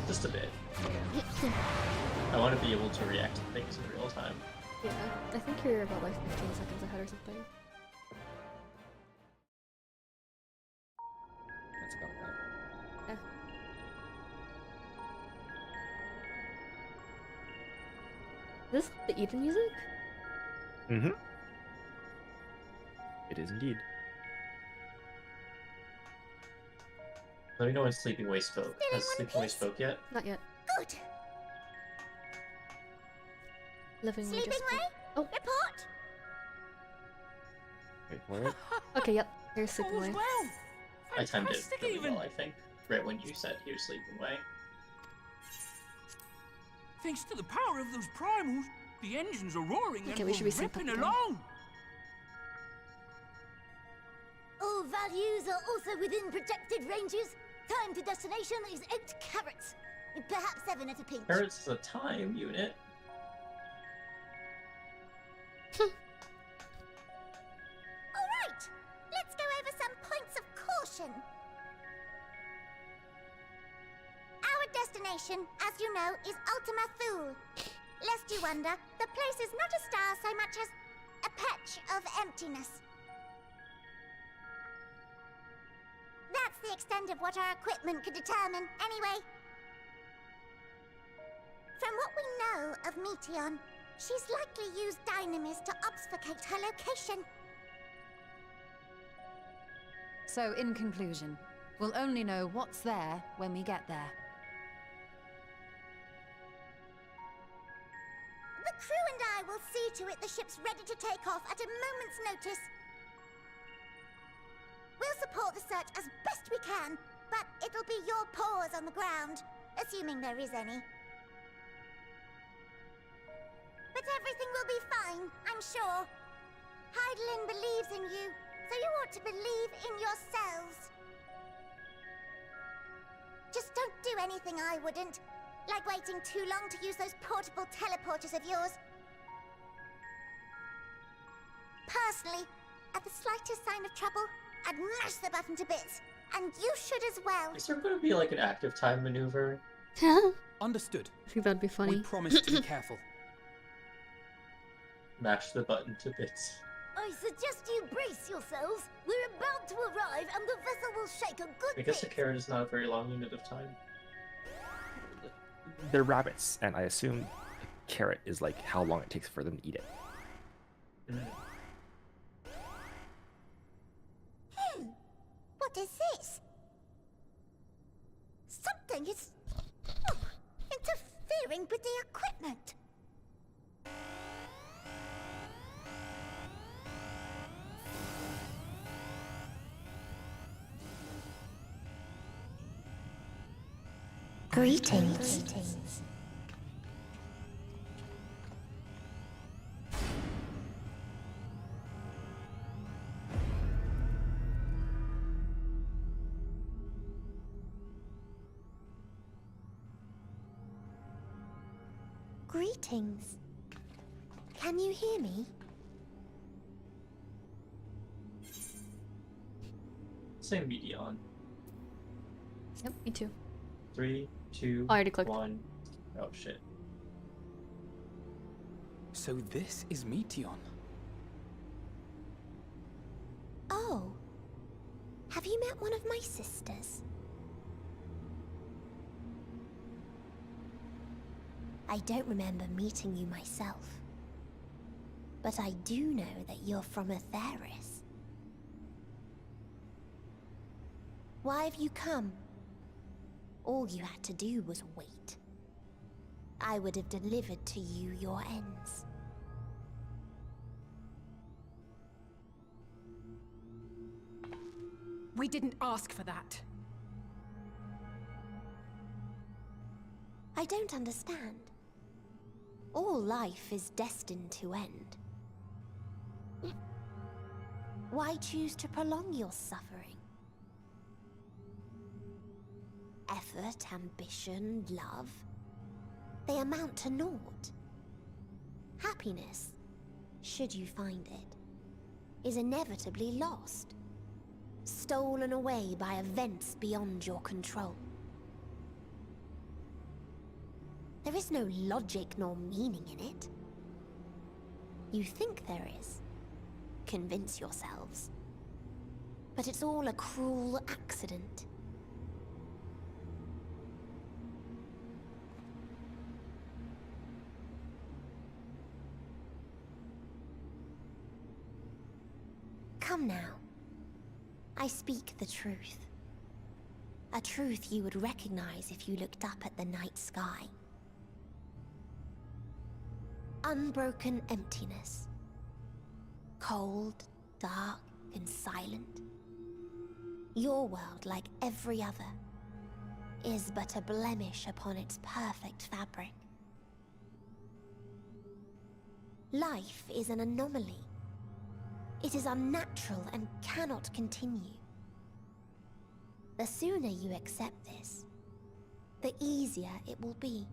Just a bit. I want to be able to react to things in real time. Yeah, I think you're about 15 seconds ahead or something. That's about that. Yeah. Is this the Eden music? Mm-hmm. It is indeed. Let me know when Sleeping Way spoke. Has Sleeping Way spoke yet? Not yet. Good. Living Way Sleeping just Way? Oh. Report? Wait for it. Okay, yep. Here's Sleeping Way. I timed it really well, I think. Right when you said here's Sleeping Way. Thanks to the power of those primals, the engines are roaring Okay, and we should we're be ripping sympathetic. along. All values are also within projected ranges. Time to destination is 8 carats. Perhaps 7 at a pinch. Carrots is a time unit. Alright, let's go over some points of caution. Our destination, as you know, is Ultima Thule. Lest you wonder, the place is not a star so much as a patch of emptiness. That's the extent of what our equipment could determine, anyway. From what we know of Meteon, she's likely used Dynamis to obfuscate her location. So, in conclusion, we'll only know what's there when we get there. The crew and I will see to it the ship's ready to take off at a moment's notice. We'll support the search as best we can, but it'll be your paws on the ground, assuming there is any. But everything will be fine, I'm sure. Hydaelyn believes in you, so you ought to believe in yourselves. Just don't do anything I wouldn't, like waiting too long to use those portable teleporters of yours. Personally, at the slightest sign of trouble, I'd mash the button to bits, and you should as well. Is there going to be like an active time maneuver? Understood. I think that'd be funny. We promise to be careful. Mash the button to bits. I suggest you brace yourselves. We're about to arrive and the vessel will shake a good I guess a bit. carrot is not a very long unit of time. They're rabbits, and I assume a carrot is like how long it takes for them to eat it. What is this? Something is interfering with the equipment. Greetings. Greetings. Can you hear me? Say Medion. Yep, me too. 3, 2, I already clicked. 1. Oh shit. So this is Meteon. Oh. Have you met one of my sisters? I don't remember meeting you myself. But I do know that you're from Atheris. Why have you come? All you had to do was wait. I would have delivered to you your ends. We didn't ask for that. I don't understand. All life is destined to end. Why choose to prolong your suffering? Effort, ambition, love, they amount to naught. Happiness, should you find it, is inevitably lost, stolen away by events beyond your control. There is no logic nor meaning in it. You think there is. Convince yourselves. But it's all a cruel accident. Come now. I speak the truth. A truth you would recognize if you looked up at the night sky. Unbroken emptiness. Cold, dark, and silent. Your world, like every other, is but a blemish upon its perfect fabric. Life is an anomaly. It is unnatural and cannot continue. The sooner you accept this, the easier it will be.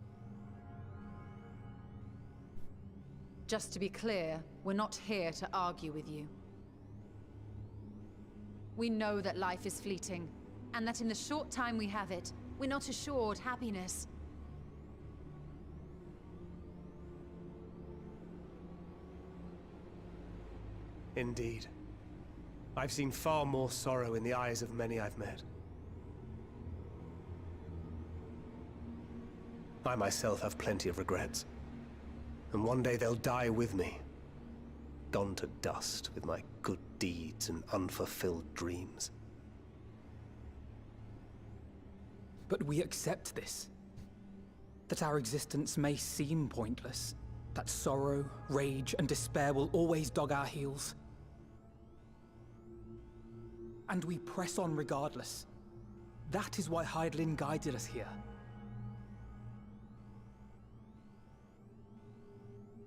Just to be clear, we're not here to argue with you. We know that life is fleeting, and that in the short time we have it, we're not assured happiness. Indeed. I've seen far more sorrow in the eyes of many I've met. I myself have plenty of regrets. And one day they'll die with me. Gone to dust with my good deeds and unfulfilled dreams. But we accept this. That our existence may seem pointless. That sorrow, rage, and despair will always dog our heels. And we press on regardless. That is why Hydaelyn guided us here.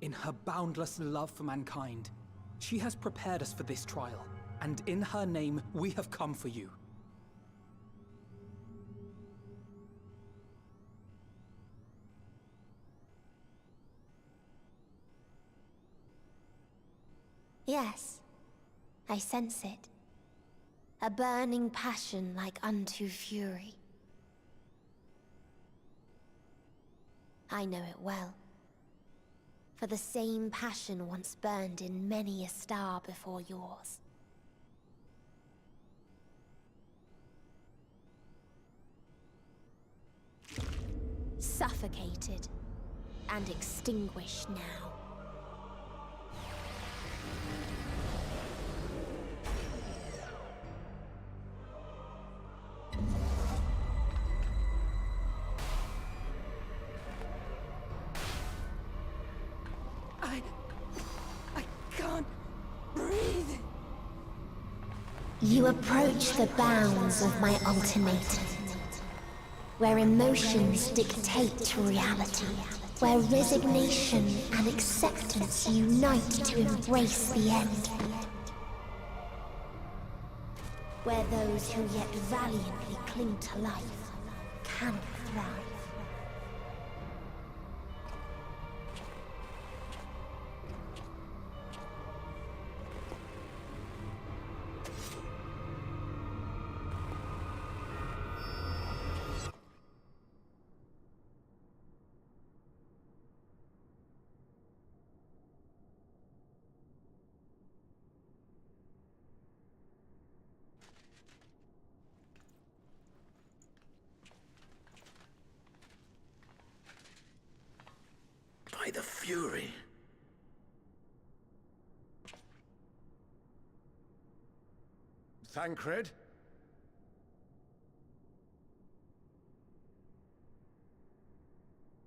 In her boundless love for mankind, she has prepared us for this trial, and in her name, we have come for you. Yes, I sense it. A burning passion like unto fury. I know it well. For the same passion once burned in many a star before yours. Suffocated and extinguished now. I can't breathe. You approach the bounds of my ultimatum, where emotions dictate reality, where resignation and acceptance unite to embrace the end, where those who yet valiantly cling to life can thrive. By the Fury. Thancred?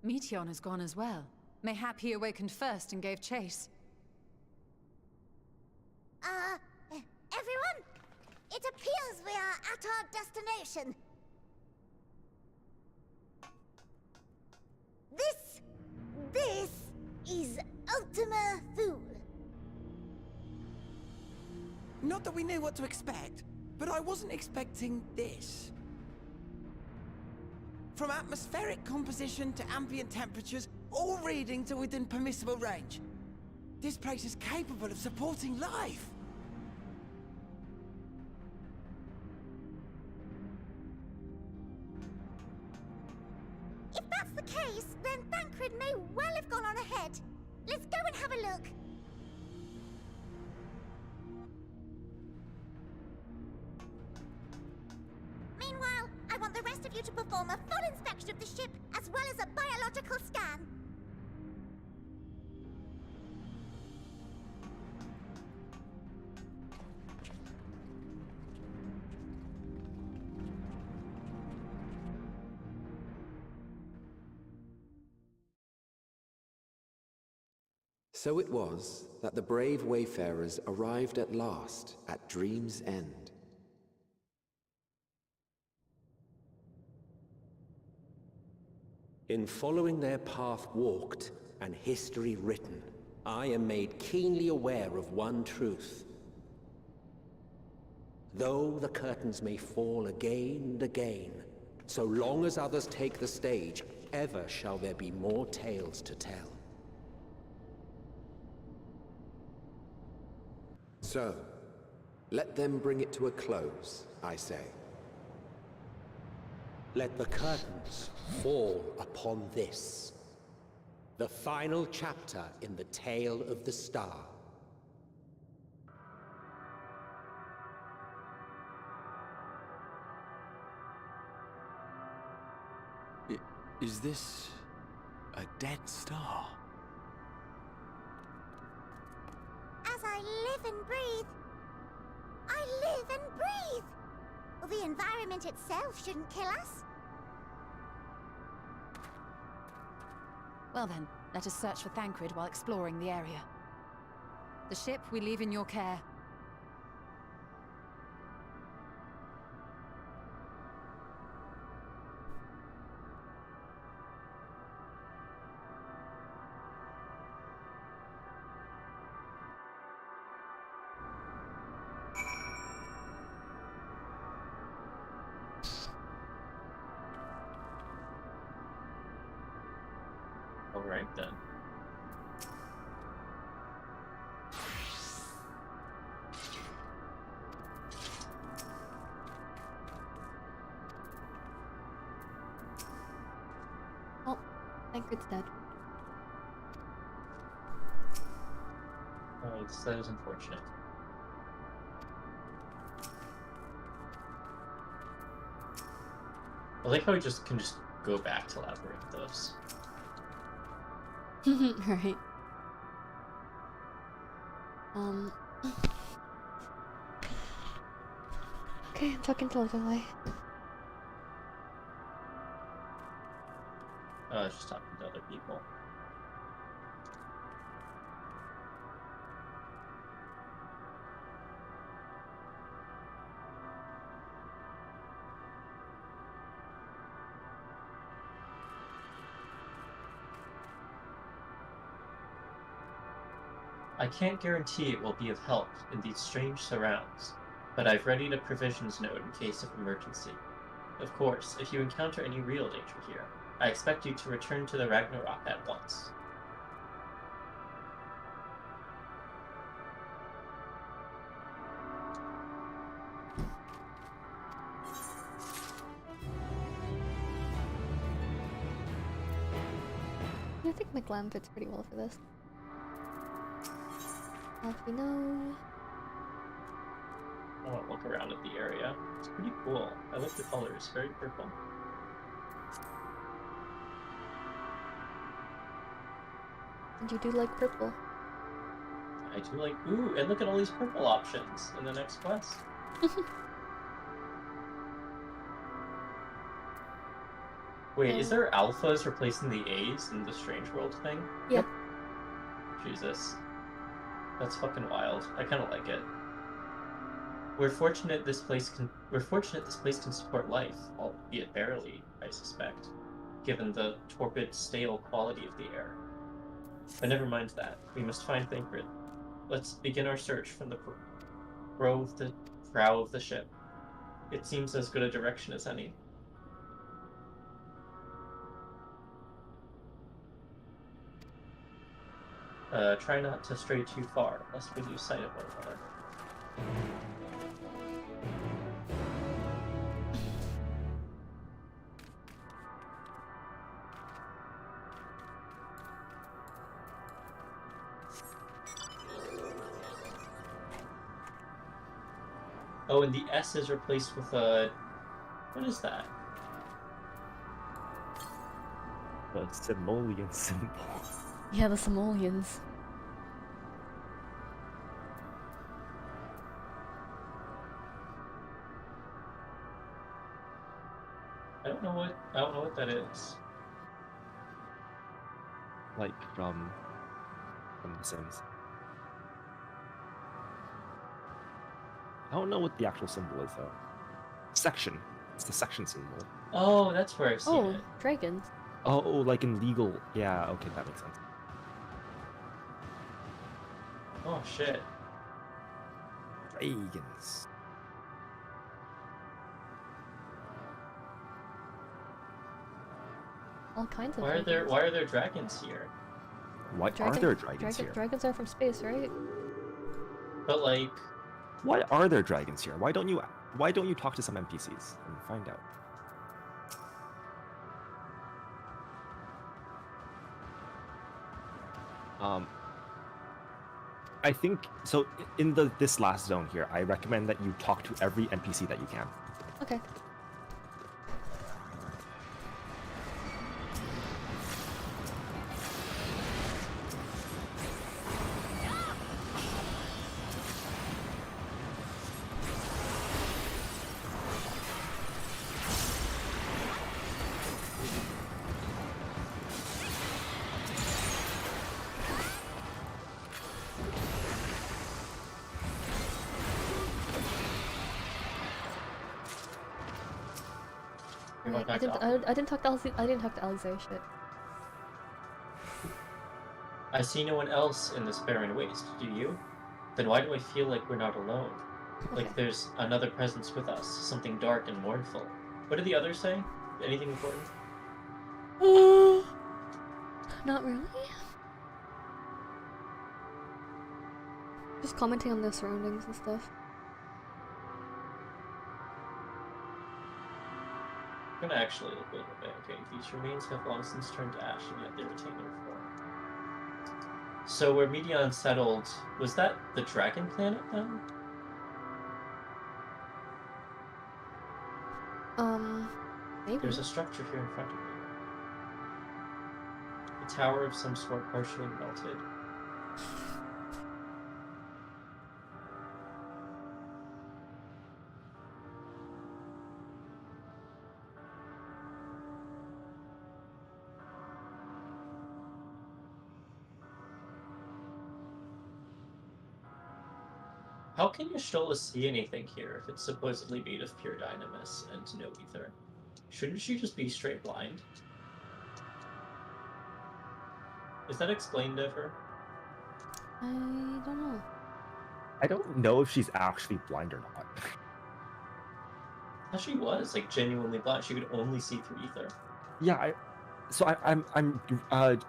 Meteon has gone as well. Mayhap he awakened first and gave chase. Everyone? It appears we are at our destination. This is Ultima Thule. Not that we knew what to expect, but I wasn't expecting this. From atmospheric composition to ambient temperatures, all reading to within permissible range. This place is capable of supporting life. If that's the case, then Thancred may well have gone on ahead. Let's go and have a look. Meanwhile, I want the rest of you to perform a full inspection of the ship, as well as a biological scan. So it was that the brave wayfarers arrived at last at Dream's End. In following their path walked and history written, I am made keenly aware of one truth. Though the curtains may fall again and again, so long as others take the stage, ever shall there be more tales to tell. So, let them bring it to a close, I say. Let the curtains fall upon this, the final chapter in the tale of the star. Is this a dead star? As I live and breathe, I live and breathe. Well, the environment itself shouldn't kill us. Well then, let us search for Thancred while exploring the area. The ship we leave in your care. Alright then. Oh, Thancred's dead. That is unfortunate. I like how we can just go back to Labyrinthos. Right. Okay, I'm talking to Lorelei. Just talking to other people. I can't guarantee it will be of help in these strange surrounds, but I've readied a provisions note in case of emergency. Of course, if you encounter any real danger here, I expect you to return to the Ragnarok at once. I think my glam fits pretty well for this. As we know. I want to look around at the area. It's pretty cool. I like the colors, very purple. And you do like purple. I do like, ooh, and look at all these purple options in the next quest. Wait, is there alphas replacing the A's in the Strange World thing? Yeah. Jesus. That's fucking wild. I kinda like it. We're fortunate this place can support life, albeit barely, I suspect, given the torpid, stale quality of the air. But never mind that. We must find Thancred. Let's begin our search from the prow of the ship. It seems as good a direction as any. Try not to stray too far, lest we lose sight of one another. Oh, and the S is replaced with a... What is that? The simoleon symbol. Yeah, the simoleons. I don't know what that is. Like from The Sims. I don't know what the actual symbol is though. Section. It's the section symbol. Oh, that's where I've seen it. Dragons. Oh, like in legal. Yeah, okay, that makes sense. Oh shit. Dragons. All kinds of Why dragons. are there dragons here? Why are there dragons here? Dragons are from space, right? But like, why are there dragons here? Why don't you talk to some NPCs and find out? I think so. In this last zone here, I recommend that you talk to every NPC that you can. Okay. I didn't talk to Alexei shit. I see no one else in this barren waste, do you? Then why do I feel like we're not alone? Like there's another presence with us, something dark and mournful. What did the others say? Anything important? Not really. Just commenting on their surroundings and stuff. I'm gonna actually look a little bit. Okay, these remains have long since turned to ash, and yet they retain their form. So where Medion settled, was that the dragon planet then? Maybe. There's a structure here in front of me. A tower of some sort partially melted. How can Y'shtola see anything here if it's supposedly made of pure dynamis and no ether? Shouldn't she just be straight blind? Is that explained ever? I don't know. I don't know if she's actually blind or not. I thought she was like genuinely blind. She could only see through ether. Yeah, I'm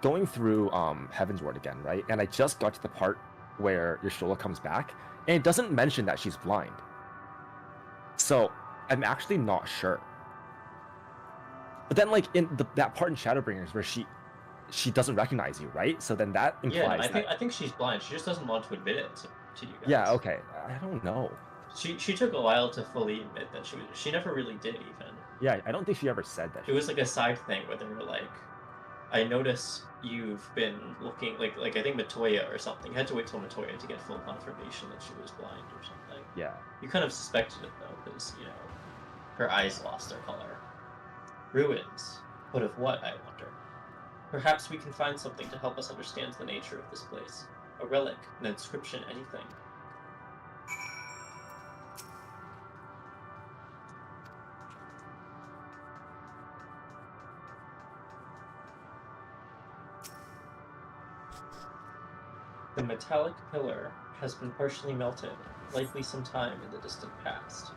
going through Heaven's Word again, right? And I just got to the part where Y'shtola comes back, and it doesn't mention that she's blind. So I'm actually not sure. But then, like in that part in Shadowbringers where she doesn't recognize you, right? So then that implies Yeah, I think she's blind. She just doesn't want to admit it to you guys. Yeah, okay. I don't know. She took a while to fully admit that she never really did even. Yeah, I don't think she ever said that. It was like a side thing where they were like, I notice you've been looking like I think Matoya or something. You had to wait till Matoya to get full confirmation that she was blind or something. Yeah. You kind of suspected it though, because, you know, her eyes lost their color. Ruins. But of what, I wonder? Perhaps we can find something to help us understand the nature of this place. A relic, an inscription, anything. The metallic pillar has been partially melted, likely some time in the distant past.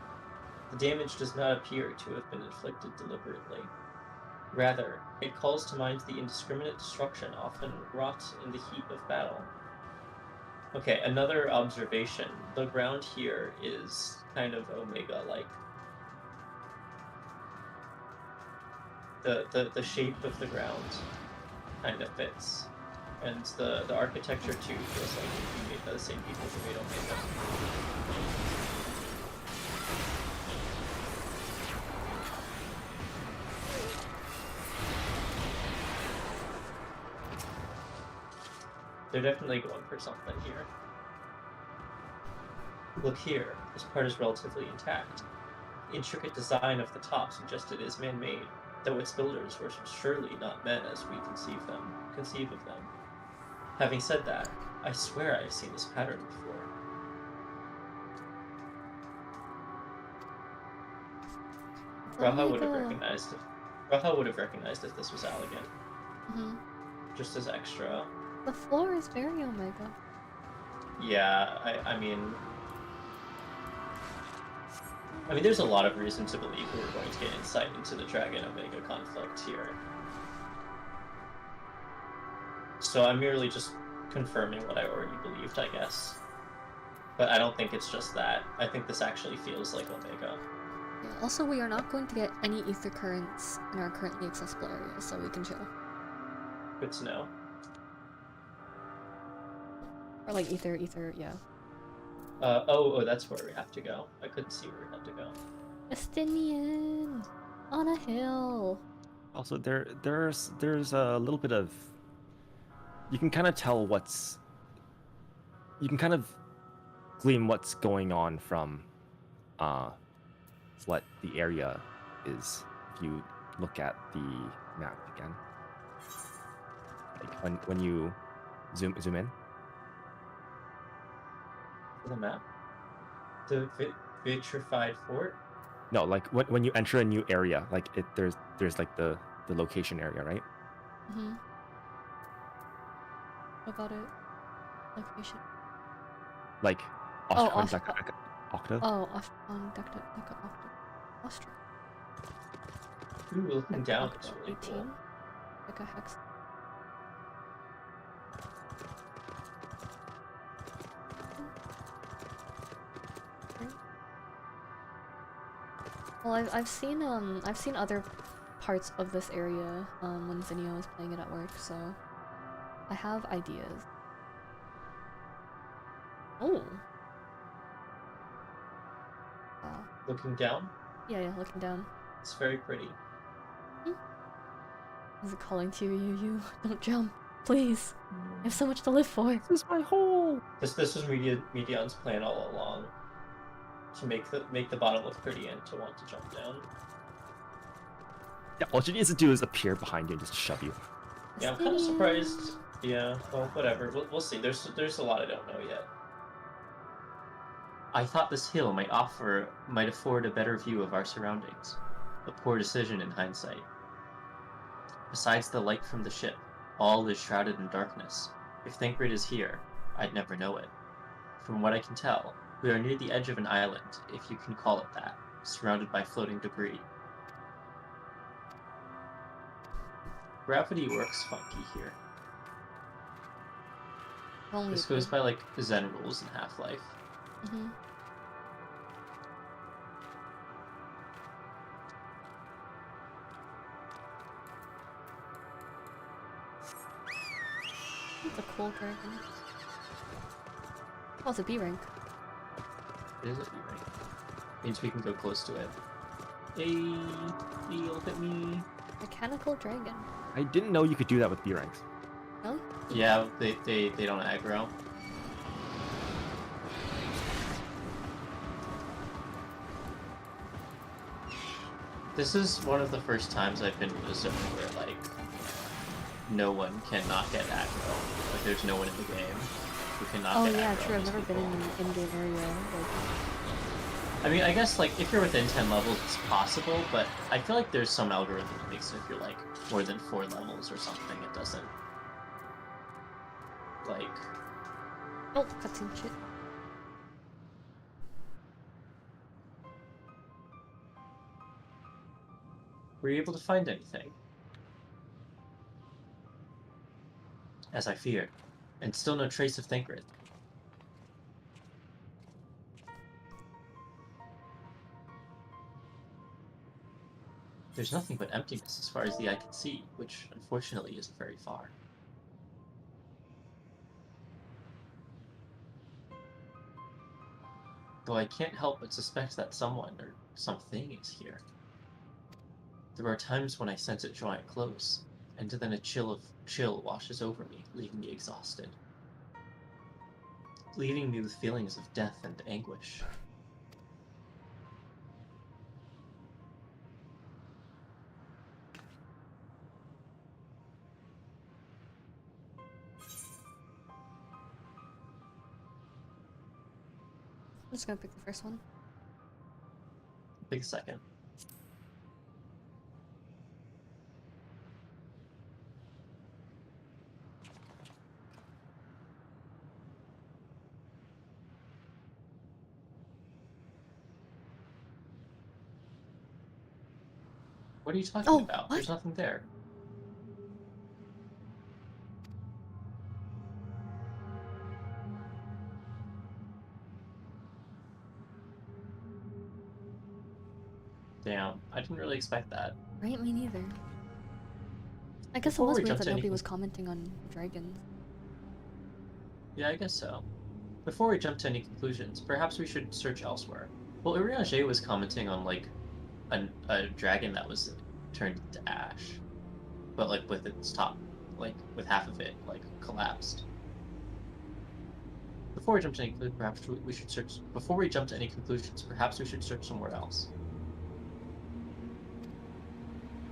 The damage does not appear to have been inflicted deliberately. Rather, it calls to mind the indiscriminate destruction often wrought in the heat of battle. Okay, another observation. The ground here is kind of Omega-like. The shape of the ground kind of fits. And the architecture too feels like it would be made by the same people who made Omega. They're definitely going for something here. Look here, this part is relatively intact. The intricate design of the top suggests it is man-made, though its builders were surely not men as we conceive of them. Having said that, I swear I have seen this pattern before. Raha would have recognized it. Raha would have recognized if this was Allegan. Mm-hmm. Just as extra. The floor is very Omega. Yeah, I mean, there's a lot of reason to believe we're going to get insight into the Dragon Omega conflict here. So I'm merely just confirming what I already believed, I guess. But I don't think it's just that. I think this actually feels like Omega. Yeah, also, we are not going to get any ether currents in our currently accessible areas, so we can chill. Good to know. Or like ether, yeah. Oh, that's where we have to go. I couldn't see where we had to go. Estinian! On a hill! Also, there's a little bit of... You can kind of tell what's... You can kind of glean what's going on from what the area is if you look at the map again. Like when you zoom in. The map? The vitrified fort? No, like when you enter a new area, like there's like the location area, right? Mm-hmm. What about it? Location. Like Octa. Oh, Octa. Ostra. Ooh, looking down is really cool. Like a hex. Well, I've seen other parts of this area when Zinio was playing it at work, so I have ideas. Oh. Looking down? Yeah, looking down. It's very pretty. Is it calling to you? Don't jump, please. I have so much to live for. This is my hole. This was Medion's plan all along. To make the bottom look pretty and to want to jump down. Yeah, all she needs to do is appear behind you and just shove you. Yeah, I'm kind of surprised. Yeah, well, whatever. We'll see. There's a lot I don't know yet. I thought this hill might afford a better view of our surroundings. A poor decision in hindsight. Besides the light from the ship, all is shrouded in darkness. If Thancred is here, I'd never know it. From what I can tell, we are near the edge of an island, if you can call it that, surrounded by floating debris. Gravity works funky here. This goes by like Zen rules in Half-Life. Mm-hmm. It's a cool dragon. Oh, it's a B rank. It is a B rank. Means we can go close to it. Hey, look at me. Mechanical dragon. I didn't know you could do that with B ranks. Really? Yeah, they don't aggro. This is one of the first times I've been in a zone where, like, no one cannot get aggro. Like, there's no one in the game who cannot get aggro. Oh yeah, true. I've never been in an in-game area. I mean, I guess, like, if you're within 10 levels, it's possible, but I feel like there's some algorithm that makes it if you're, like, more than 4 levels or something, it doesn't, like... Oh, cutscene shit. Were you able to find anything? As I feared, and still no trace of Thancred. There's nothing but emptiness as far as the eye can see, which unfortunately isn't very far. Though I can't help but suspect that someone or something is here. There are times when I sense it drawing close, and then a chill washes over me, leaving me exhausted. Leaving me with feelings of death and anguish. I'm just gonna pick the first one. Pick a second. What are you talking about? What? There's nothing there. Damn, I didn't really expect that. Right, me neither. I guess it was weird that nobody was commenting on dragons. Yeah, I guess so. Before we jump to any conclusions, perhaps we should search elsewhere. Well, Urianger was commenting on, like, a dragon that was turned into ash. But, like, with its top, like, with half of it, like, collapsed. Before we jump to any conclusions, perhaps we should search... Before we jump to any conclusions, perhaps we should search somewhere else.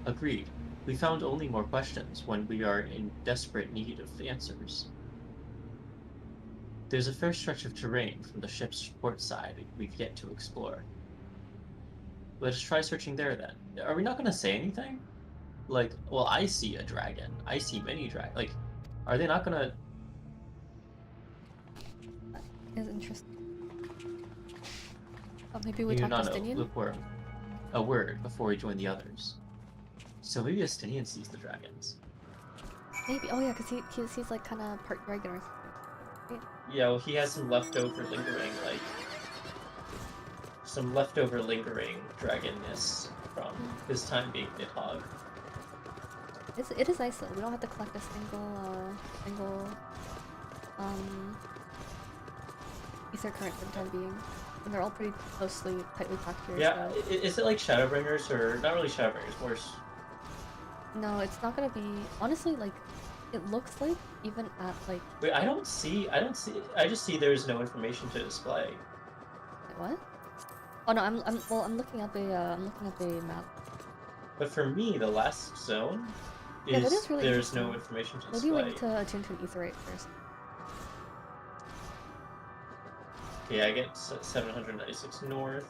Agreed. We found only more questions when we are in desperate need of answers. There's a fair stretch of terrain from the ship's port side we've yet to explore. Let us try searching there then. Are we not going to say anything? Like, well, I see a dragon. I see many dragons. Like, are they not going to... It's interesting. Oh, maybe we talk Estinian? Lukewarm. A word before we join the others. So maybe Estinian sees the dragons. Maybe. Oh yeah, because he's like kind of part dragon or something. Right? Yeah, well, he has some leftover lingering, like... Some leftover lingering dragonness from his time being Nidhogg. It is nice though. We don't have to collect a single ether current for the time being. And they're all pretty tightly packed here. Yeah, So. is it like Shadowbringers or not really Shadowbringers? Worse. No, it's not gonna be. Honestly, like, it looks like even at like. Wait, I don't see. I just see there's no information to display. Wait, what? Oh no, I'm looking at the map. But for me, the last zone is, yeah, that is really there's no information to Maybe display. we need to attune to an etherite first. Okay, I get 796 north.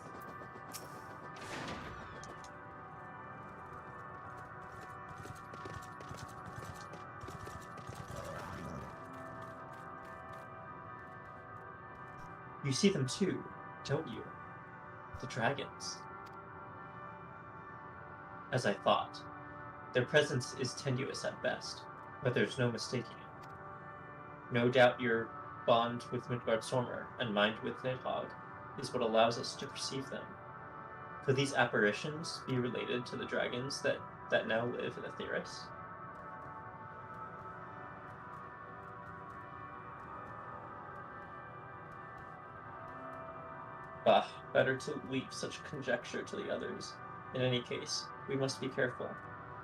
You see them too, don't you? The dragons. As I thought. Their presence is tenuous at best, but there's no mistaking it. No doubt your bond with Midgard Stormer and mine with Nidhogg is what allows us to perceive them. Could these apparitions be related to the dragons that now live in Aetheris? Bah, better to leave such conjecture to the others. In any case, we must be careful.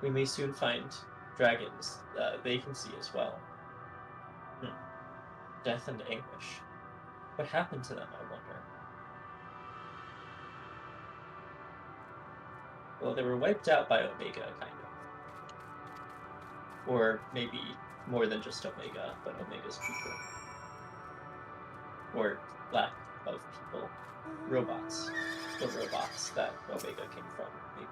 We may soon find dragons they can see as well. Death and anguish. What happened to them, I wonder? Well, they were wiped out by Omega, kind of. Or maybe more than just Omega, but Omega's people. Or lack of people. Robots. The robots that Omega came from, maybe.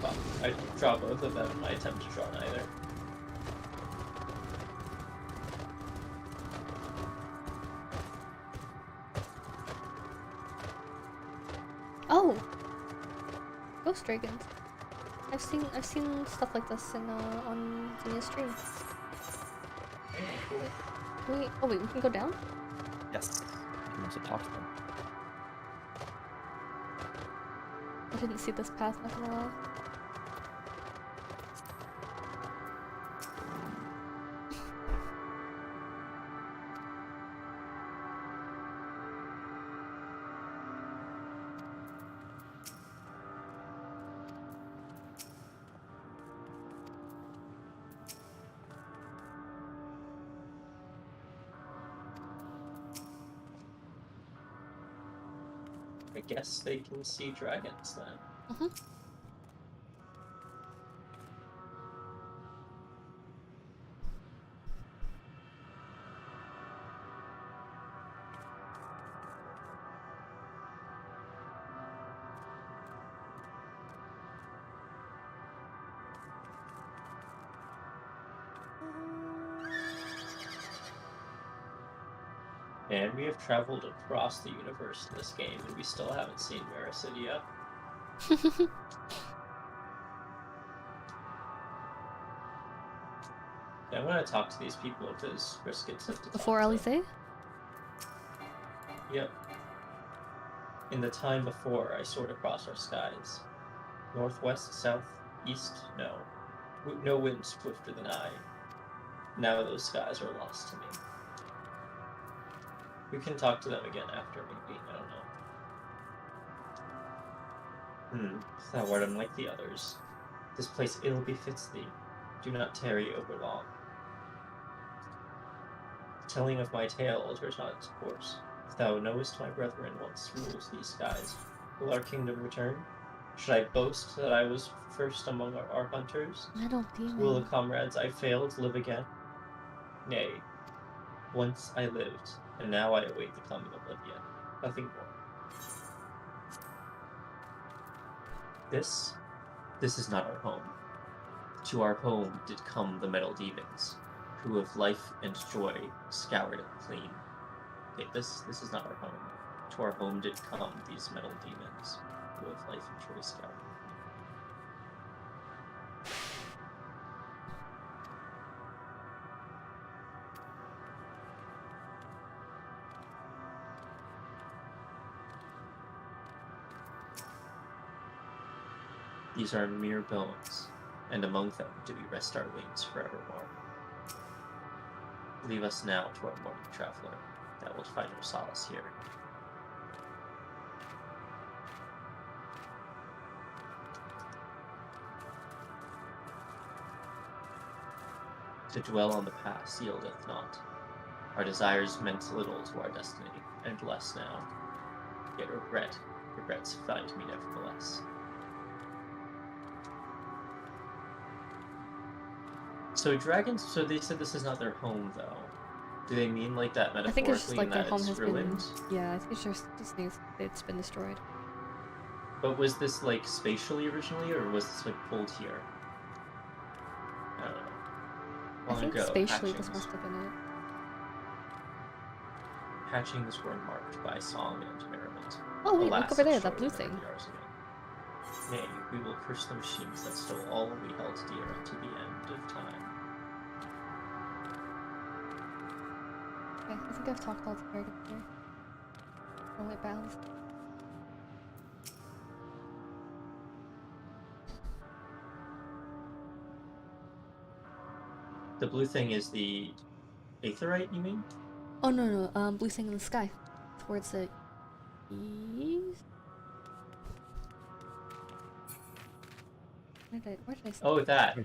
Well, I draw both of them in my attempt to draw neither. Oh! Ghost dragons. I've seen stuff like this in on Xenia's stream. Wait, we can go down? Yes. You can also talk to them. I didn't see this path, not gonna lie. I guess they can see dragons then. And we have traveled across the universe in this game, and we still haven't seen Marasidia. Yeah, I'm gonna talk to these people because Chris gets to talk Before to. Elise? Yep. In the time before I soared across our skies. Northwest, south, east, no. No wind swifter than I. Now those skies are lost to me. We can talk to them again after, maybe. I don't know. Thou art unlike the others. This place ill befits thee. Do not tarry over long. The telling of my tale alters not its course. If thou knowest my brethren once rules these skies, will our kingdom return? Should I boast that I was first among our hunters? I don't think. Will the comrades I failed live again? Nay. Once I lived, and now I await the coming oblivion. Nothing more. This is not our home. To our home did come the metal demons, who of life and joy scoured it clean. Okay, this is not our home. To our home did come these metal demons, who of life and joy scoured it clean. These are mere bones, and among them do we rest our wings forevermore. Leave us now to our morning traveler, that will find no solace here. To dwell on the past yieldeth not. Our desires meant little to our destiny, and less now. Yet regrets find me nevertheless. So dragons, so they said this is not their home, though. Do they mean like that I think it's just metaphorically like in their that home it's has ruined? been. Yeah, I think it's just it's been destroyed. But was this like spatially originally, or was this like pulled here? I don't know. I Long think ago, spatially this hatchings- must have been it. Hatchings were marked by song and merriment. Oh wait, Alas, look over there, such that joy blue will never thing. be ours again. Nay, we will curse the machines that stole all we held dear unto the end of time. Okay, I think I've talked all the characters here. Oh wait, balance. The blue thing is the Aetherite, you mean? Oh no, blue thing in the sky. Towards the east? Where did I see? Oh, that.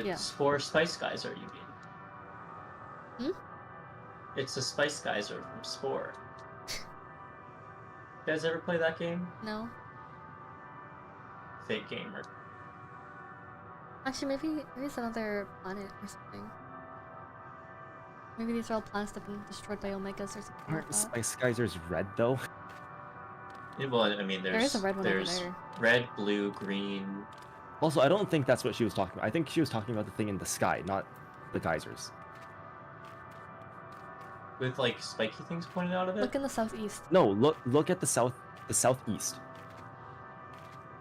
Yeah. Spore Spice Geyser, you mean? Hmm? It's a Spice Geyser from Spore. You guys ever play that game? No. Fake gamer. Actually, maybe it's another planet or something. Maybe these are all planets that have been destroyed by Omegas or something like Aren't that. Spice Geysers red though? Yeah, well, I mean, There is a red one over there's there. red, blue, green. Also, I don't think that's what she was talking about. I think she was talking about the thing in the sky, not the geysers. With like spiky things pointed out of it? Look in the southeast. No, look at the southeast.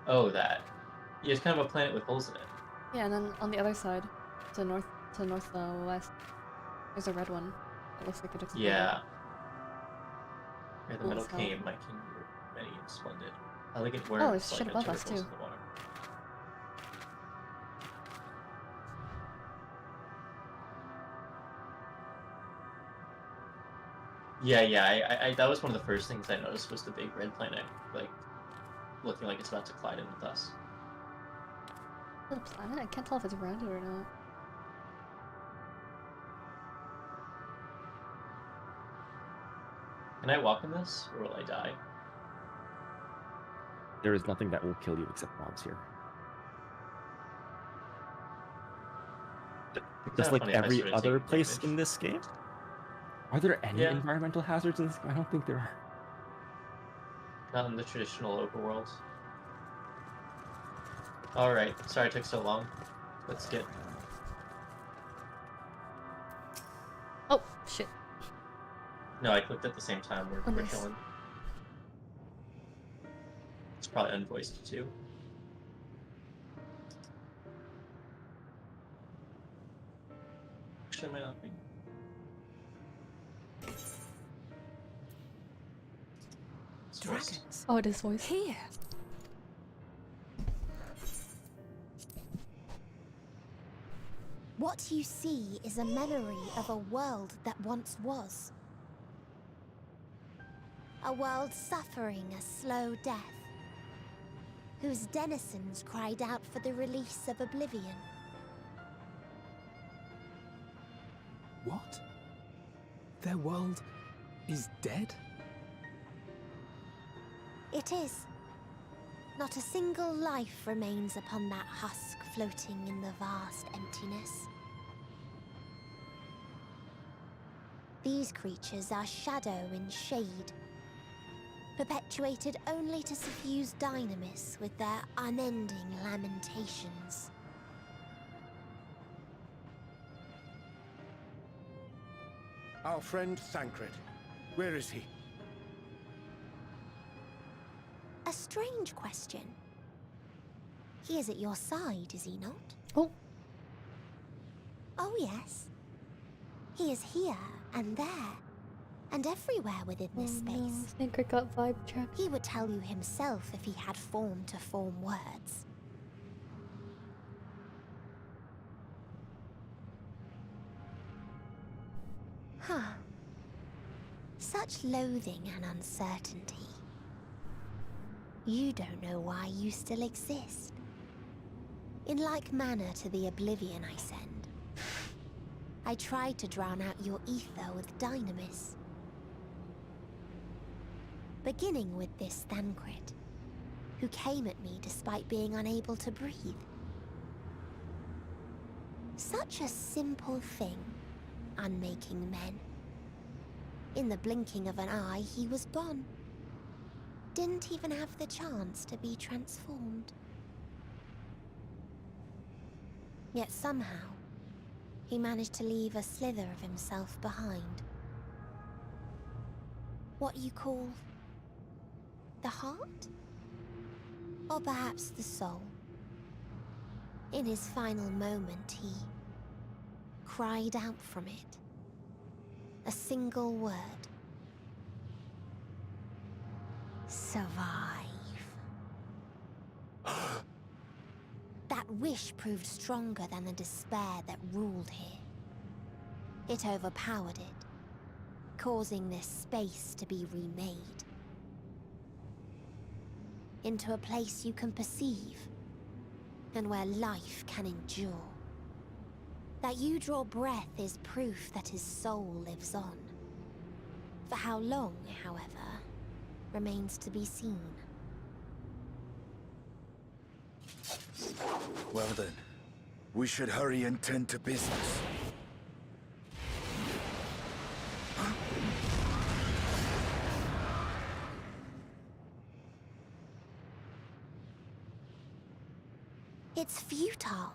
Oh, that. Yeah, it's kind of a planet with holes in it. Yeah, and then on the other side, to northwest, there's a red one. It looks like it exploded. Yeah. Where the Cool metal as hell. came, my king were many and splendid. Elegant words Oh, there's like shit above us, turtles too. in the water. Yeah, I that was one of the first things I noticed was the big red planet, like, looking like it's about to collide in with us. The planet? I can't tell if it's rounded or not. Can I walk in this, or will I die? There is nothing that will kill you except mobs here. Just kinda like funny if I every started other taking place damage. in this game. Are there any Yeah. environmental hazards in this game? I don't think there are. Not in the traditional overworld. Alright, sorry it took so long. Let's get... Oh, shit. No, I clicked at the same time. We're nice. chilling. It's probably unvoiced too. Actually, it might not be. It's voiced. Dragons. Oh, it is voice. Here. What you see is a memory of a world that once was. A world suffering a slow death, whose denizens cried out for the release of oblivion. What? Their world is dead? It is. Not a single life remains upon that husk floating in the vast emptiness. These creatures are shadow and shade, perpetuated only to suffuse dynamis with their unending lamentations. Our friend Thancred. Where is he? A strange question. He is at your side, is he not? Oh. Oh, yes. He is here and there, and everywhere within this space. Thancred got vibe check. He would tell you himself if he had form to form words. Huh. Such loathing and uncertainty. You don't know why you still exist. In like manner to the oblivion I send, I tried to drown out your ether with dynamis. Beginning with this Thancred, who came at me despite being unable to breathe. Such a simple thing, unmaking men. In the blinking of an eye, he was gone. Didn't even have the chance to be transformed. Yet somehow, he managed to leave a slither of himself behind. What you call the heart? Or perhaps the soul. In his final moment, he cried out from it. A single word. Survive. That wish proved stronger than the despair that ruled here. It overpowered it, causing this space to be remade. Into a place you can perceive, and where life can endure. That you draw breath is proof that his soul lives on. For how long, however, remains to be seen. Well then, we should hurry and tend to business. It's futile.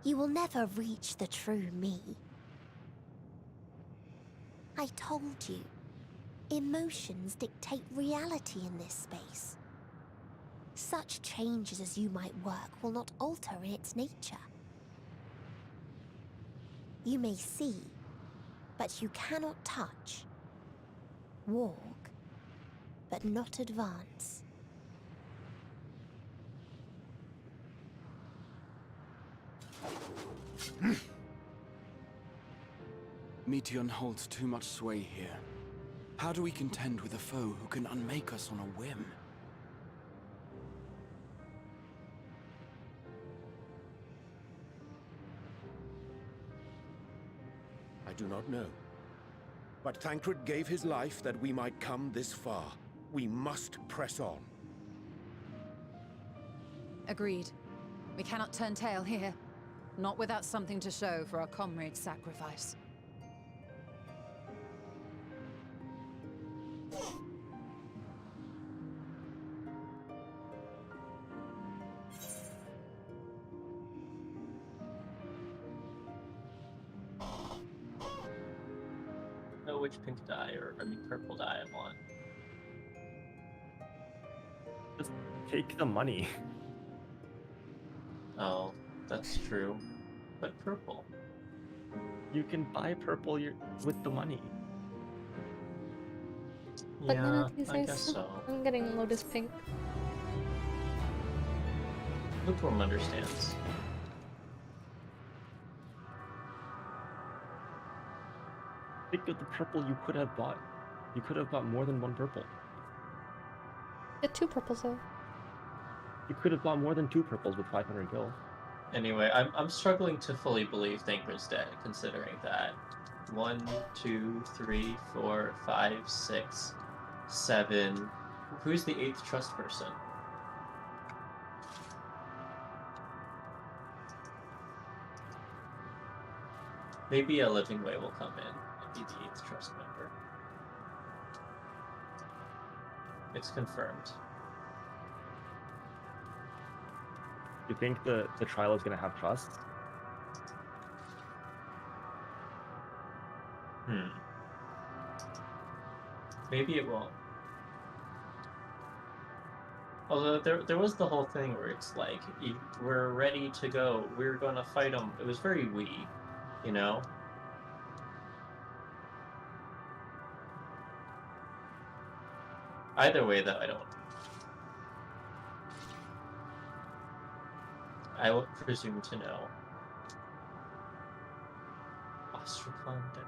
You will never reach the true me. I told you, emotions dictate reality in this space. Such changes as you might work will not alter its nature. You may see, but you cannot touch. Walk, but not advance. Meteion holds too much sway here. How do we contend with a foe who can unmake us on a whim? I do not know. But Thancred gave his life that we might come this far. We must press on. Agreed. We cannot turn tail here. Not without something to show for our comrade's sacrifice. Know which pink dye, or I mean purple dye I want. Just take the money. Oh, that's true. But purple. You can buy purple with the money. But none Yeah, of these I are guess so. I'm getting Lotus Pink. Lukewarm understands. Think of the purple you could have bought. You could have bought more than one purple. Get 2 purples though. You could have bought more than 2 purples with 500 gil. Anyway, I'm struggling to fully believe Thancred's dead, considering that 1, 2, 3, 4, 5, 6, 7. Who's the 8th trust person? Maybe a Living Way will come in and be the 8th trust member. It's confirmed. You think the trial is going to have trust? Maybe it won't. Although there was the whole thing where it's like, we're ready to go, we're gonna fight them. It was very we, you know? Either way, though, I would presume to know. Ostracon deck.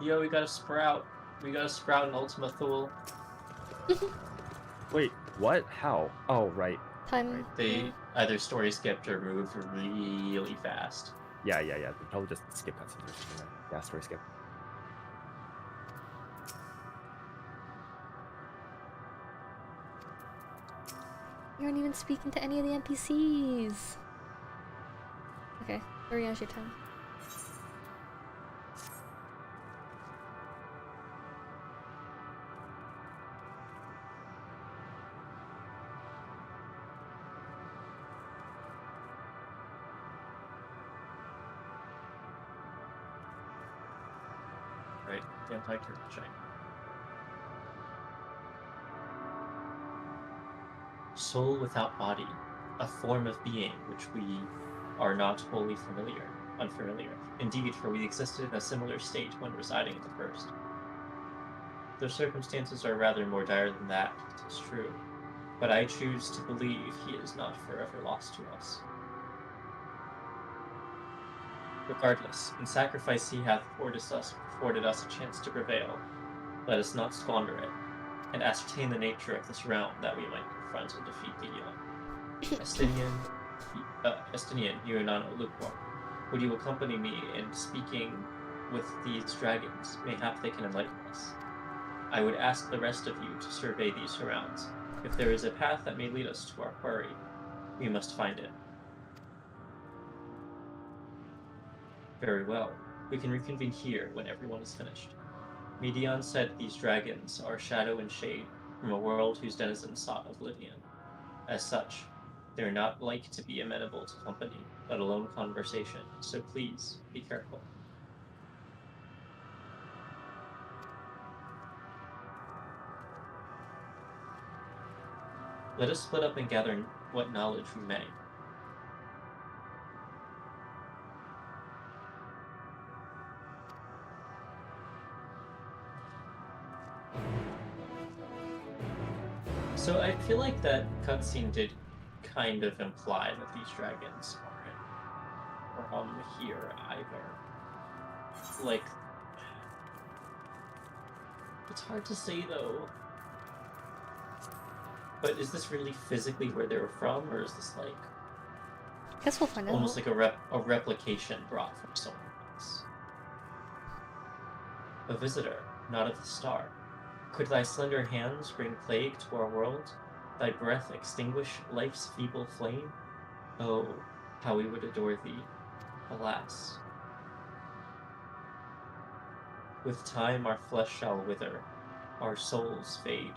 Yo, we got a sprout. We got a sprout in Ultima Thule. Wait, what? How? Oh, right. Time. They either story skipped or moved really fast. Yeah. They probably just skip cutscenes or something. Right? Yeah, story skip. You aren't even speaking to any of the NPCs. Okay, Ariana's your time. Right, the anti-turtle chain. Soul without body, a form of being which we are not wholly unfamiliar. Indeed, for we existed in a similar state when residing in the first. The circumstances are rather more dire than that, it is true, but I choose to believe he is not forever lost to us. Regardless, in sacrifice he hath afforded us a chance to prevail. Let us not squander it, and ascertain the nature of this realm that we might confront and defeat Gideon. Estinian, you are not lukewarm. Would you accompany me in speaking with these dragons? Mayhap they can enlighten us. I would ask the rest of you to survey these surrounds. If there is a path that may lead us to our quarry, we must find it. Very well. We can reconvene here when everyone is finished. Medion said these dragons are shadow and shade from a world whose denizens sought oblivion. As such, they're not like to be amenable to company, let alone conversation, so please, be careful. Let us split up and gather what knowledge we may. So I feel like that cutscene did kind of imply that these dragons aren't here either. Like, it's hard to say though. But is this really physically where they were from, or is this like I guess we'll find out. almost like a replication brought from somewhere else? A visitor, not of the star. Could thy slender hands bring plague to our world? Thy breath extinguish life's feeble flame? Oh, how we would adore thee. Alas. With time our flesh shall wither, our souls fade,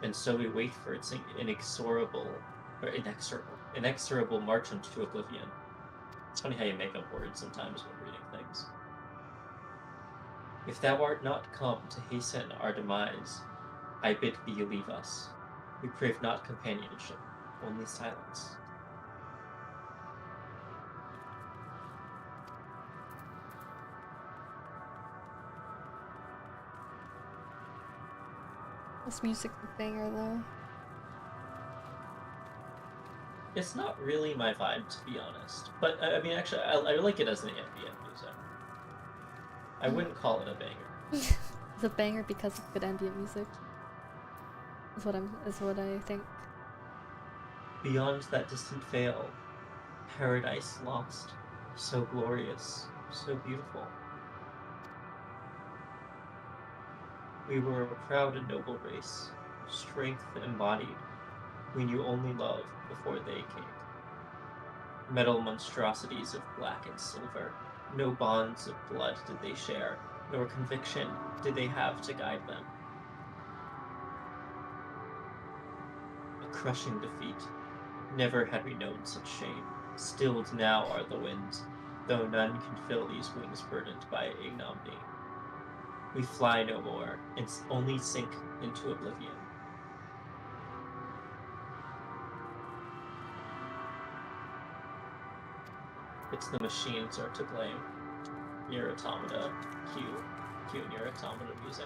and so we wait for its inexorable march into oblivion. It's funny how you make up words sometimes when reading things. If thou art not come to hasten our demise, I bid thee leave us. We crave not companionship, only silence. This music's a banger though. It's not really my vibe, to be honest. But, I mean, actually, I like it as an ambient music. I wouldn't call it a banger. It's a banger because of good ambient music. Is what I think. Beyond that distant veil, paradise lost, so glorious, so beautiful. We were a proud and noble race, strength embodied. We knew only love before they came. Metal monstrosities of black and silver, no bonds of blood did they share, nor conviction did they have to guide them. A crushing defeat. Never had we known such shame. Stilled now are the winds, though none can fill these wings burdened by ignominy. We fly no more, and only sink into oblivion. It's the machines are to blame. Near Automata, cue Near Automata music.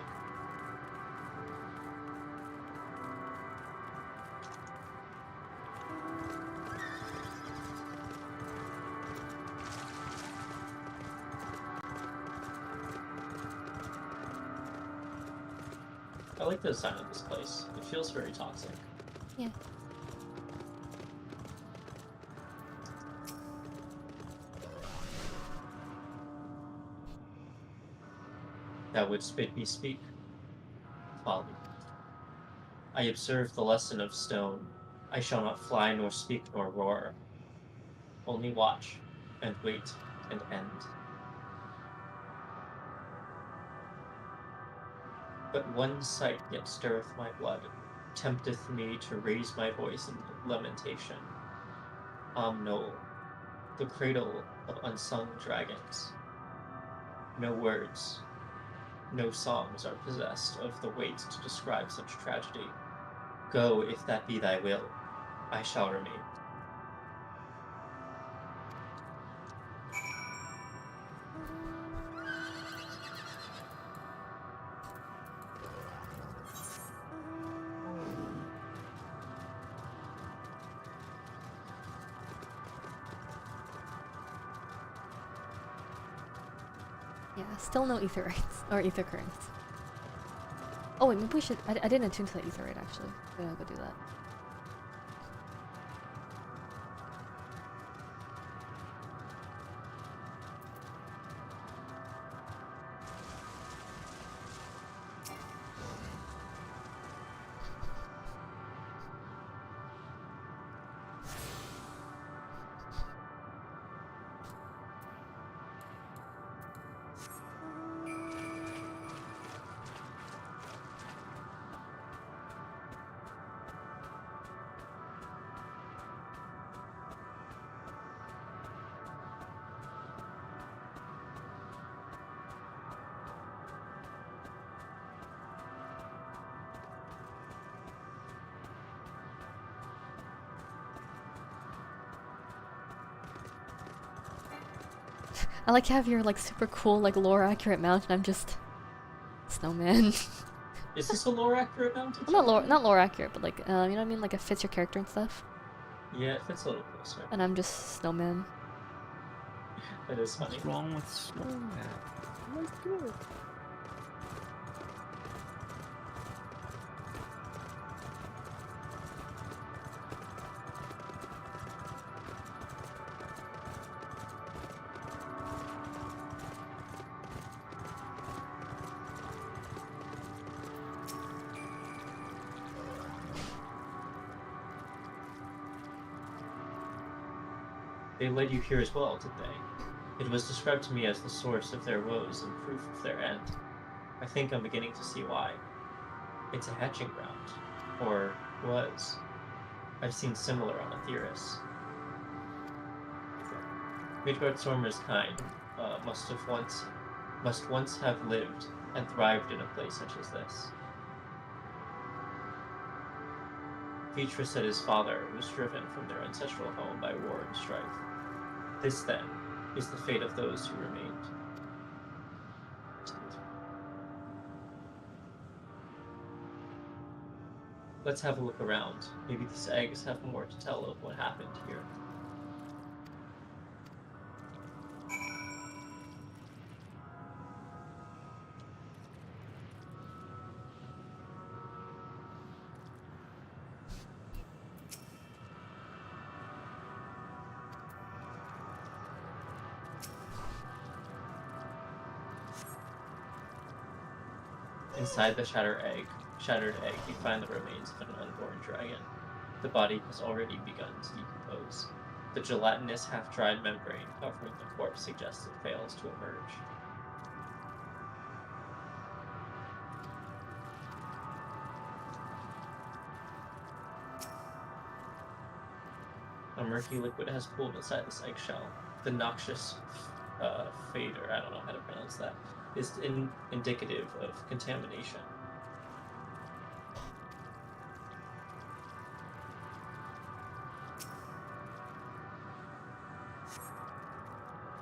I like the design of this place. It feels very toxic. Yeah. That which bid me speak. Folly. I observe the lesson of stone. I shall not fly, nor speak, nor roar. Only watch, and wait, and end. But one sight yet stirreth my blood, tempteth me to raise my voice in lamentation. Knoll, the cradle of unsung dragons. No words, no songs are possessed of the weight to describe such tragedy. Go, if that be thy will, I shall remain. Yeah, still no Aetherites or Aether Currents. Oh wait, maybe we should. I didn't attune to the Aetherite actually. I'm gonna go do that. I like to have your like super cool like lore accurate mount, and I'm just snowman. Is this a lore accurate mount? Well, not lore accurate, but like you know what I mean, like it fits your character and stuff. Yeah, it fits a little closer. And I'm just snowman. That is funny. What's wrong with snowman? Let's go. They led you here as well, did they? It was described to me as the source of their woes and proof of their end. I think I'm beginning to see why. It's a hatching ground. Or was. I've seen similar on Aetheris. Midgardstormer's kind must once have lived and thrived in a place such as this. Vitra said his father was driven from their ancestral home by war and strife. This, then, is the fate of those who remained. Let's have a look around. Maybe these eggs have more to tell of what happened here. Inside the shattered egg, you find the remains of an unborn dragon. The body has already begun to decompose. The gelatinous, half-dried membrane covering the corpse suggests it fails to emerge. A murky liquid has pooled inside this eggshell. The noxious fader, I don't know how to pronounce that, is indicative of contamination.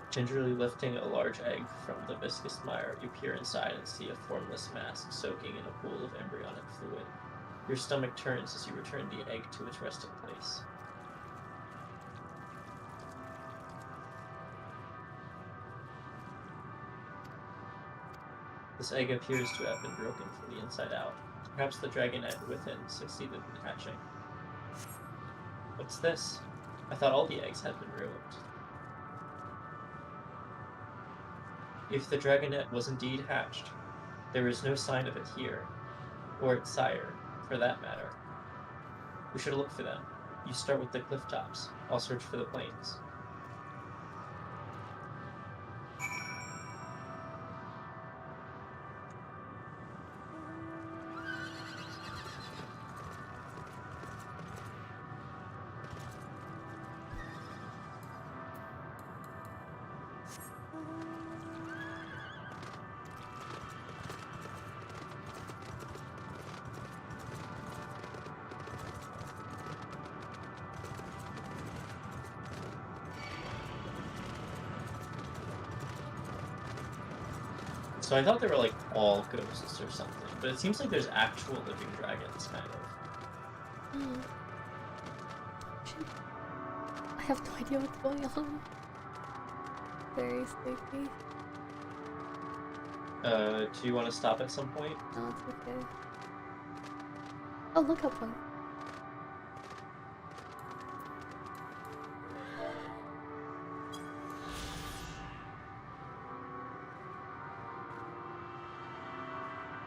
Gingerly lifting a large egg from the viscous mire, you peer inside and see a formless mass soaking in a pool of embryonic fluid. Your stomach turns as you return the egg to its resting place. This egg appears to have been broken from the inside out. Perhaps the dragon egg within succeeded in hatching. What's this? I thought all the eggs had been ruined. If the dragonet was indeed hatched, there is no sign of it here, or its sire, for that matter. We should look for them. You start with the cliff tops. I'll search for the plains. So I thought they were like all ghosts or something, but it seems like there's actual living dragons, kind of. I have no idea what's going on. Very sleepy. Do you want to stop at some point? No, it's okay. Oh, lookout point.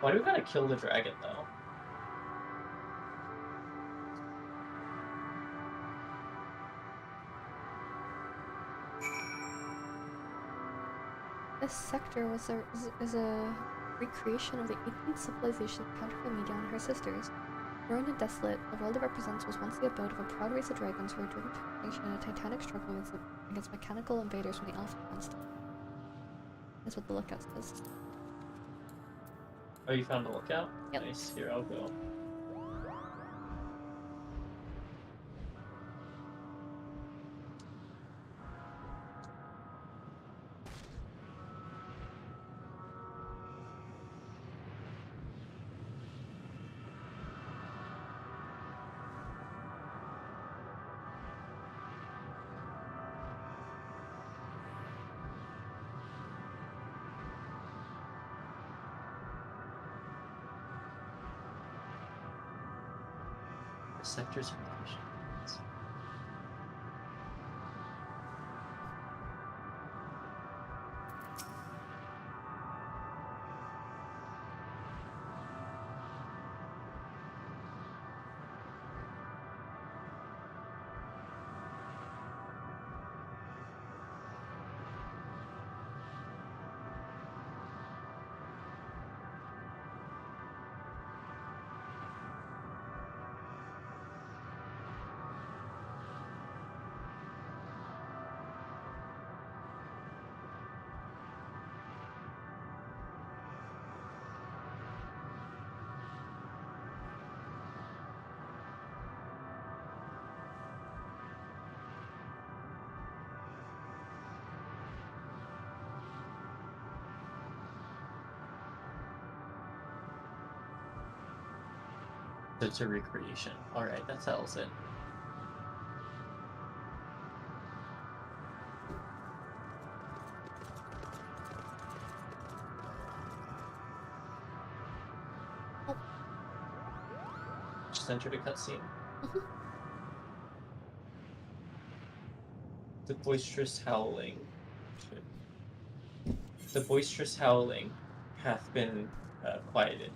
Why do we gotta kill the dragon, though? This sector is a recreation of the 18th civilization encountered by Media and her sisters. Ruined and desolate, the world it represents was once the abode of a proud race of dragons who were driven to extinction in a titanic struggle against mechanical invaders from the Alpha Constant. That's what the lookout says. Oh, you found the lookout? Yep. Nice. Here, I'll go. Sectors of locations. So it's a recreation. Alright, that settles it. Just entered a cutscene. The boisterous howling. The boisterous howling hath been quieted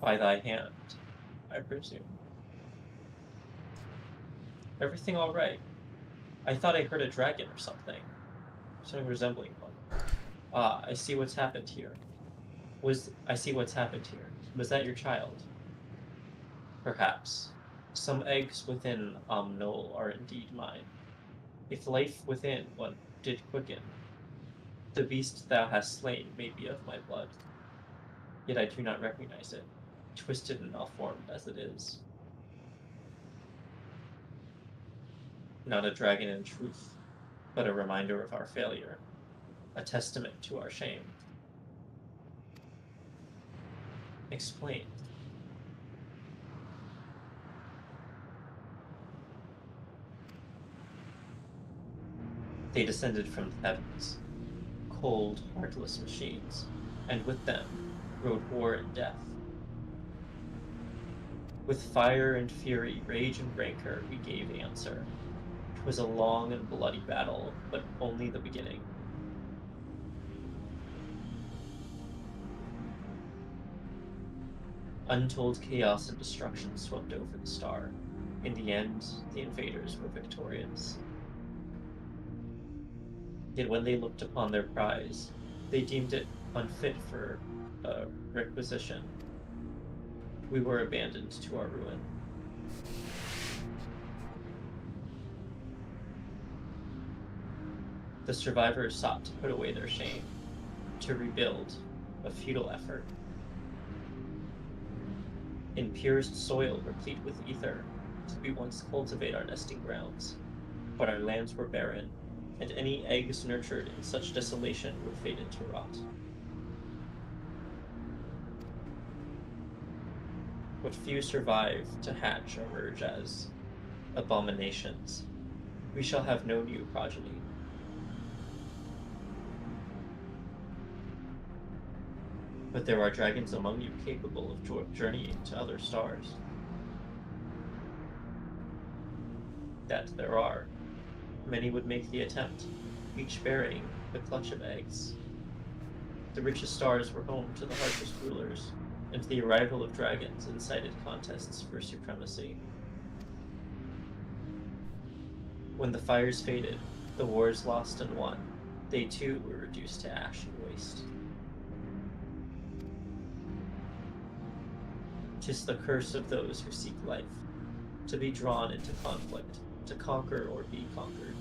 by thy hand, I presume. Everything all right? I thought I heard a dragon or something. Something resembling one. Ah, I see what's happened here. I see what's happened here. Was that your child? Perhaps. Some eggs within Knoll are indeed mine. If life within one did quicken, the beast thou hast slain may be of my blood. Yet I do not recognize it, twisted and malformed as it is. Not a dragon in truth, but a reminder of our failure, a testament to our shame. Explain. They descended from the heavens, cold, heartless machines, and with them rode war and death. With fire and fury, rage and rancor, we gave answer. It was a long and bloody battle, but only the beginning. Untold chaos and destruction swept over the star. In the end, the invaders were victorious. Yet when they looked upon their prize, they deemed it unfit for requisition. We were abandoned to our ruin. The survivors sought to put away their shame, to rebuild, a futile effort. In purest soil replete with ether, did we once cultivate our nesting grounds, but our lands were barren, and any eggs nurtured in such desolation would fade into rot. What few survive to hatch or emerge as abominations. We shall have no new progeny. But there are dragons among you capable of journeying to other stars. That there are. Many would make the attempt, each bearing a clutch of eggs. The richest stars were home to the harshest rulers, and the arrival of dragons incited contests for supremacy. When the fires faded, the wars lost and won, they too were reduced to ash and waste. 'Tis the curse of those who seek life, to be drawn into conflict, to conquer or be conquered.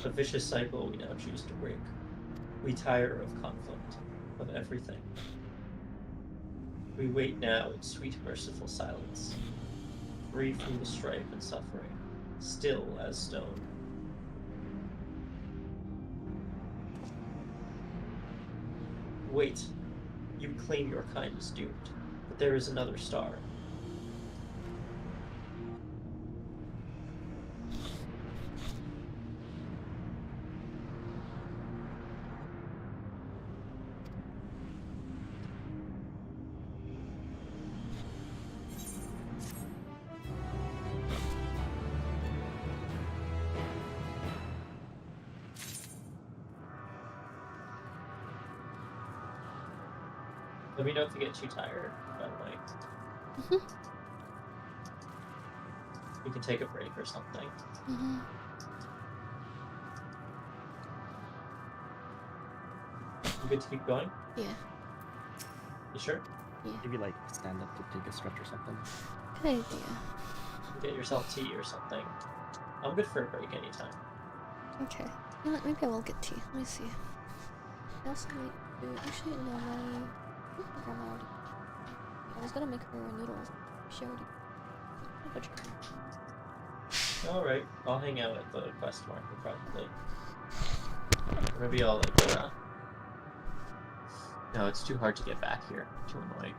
A vicious cycle we now choose to break. We tire of conflict, of everything. We wait now in sweet merciful silence, free from the strife and suffering, still as stone. Wait, you claim your kind is doomed, but there is another star. Let me know if you get too tired, by the way. You can take a break or something. You good to keep going? Yeah. You sure? Yeah. Maybe like stand up to take a stretch or something. Good idea. Get yourself tea or something. I'm good for a break anytime. Okay. You know what, maybe I will get tea. Let me see. I also need to... Actually, no, my grandma already... I was gonna make her noodles. She already... I'll go check her. Alright, I'll hang out at the quest marker probably. Or maybe I'll like, No, it's too hard to get back here. Too annoying.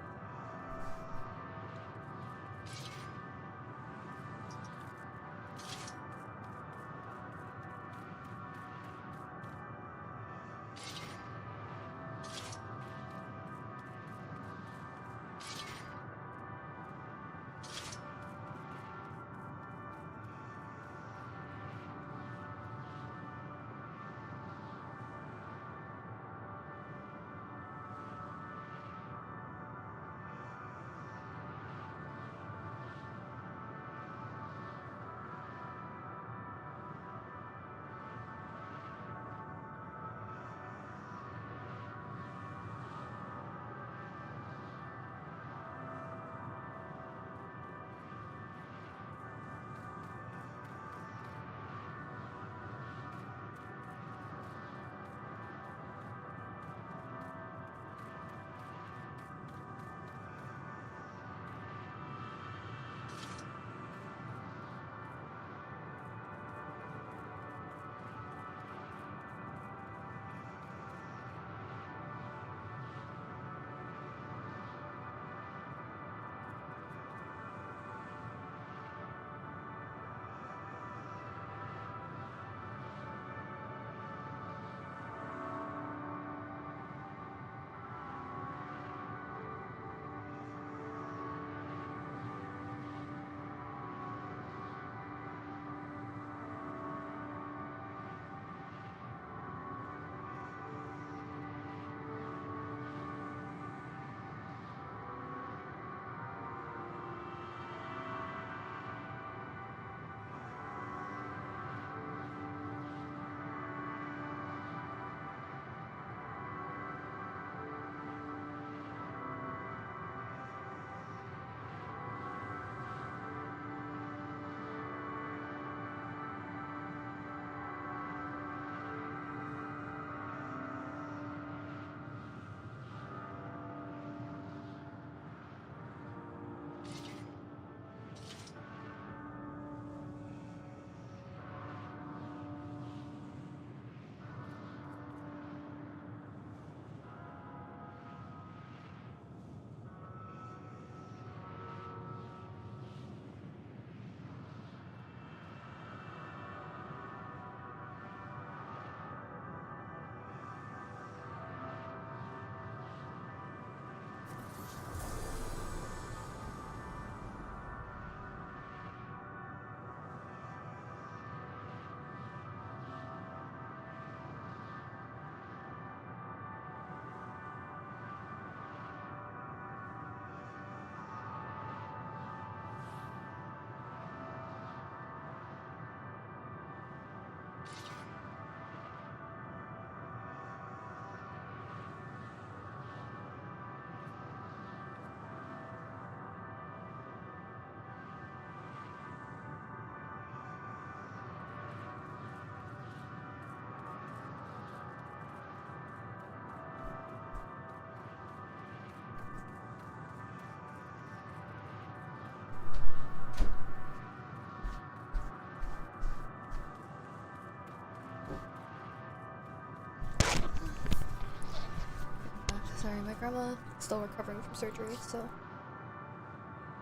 sorry, my grandma still recovering from surgery, so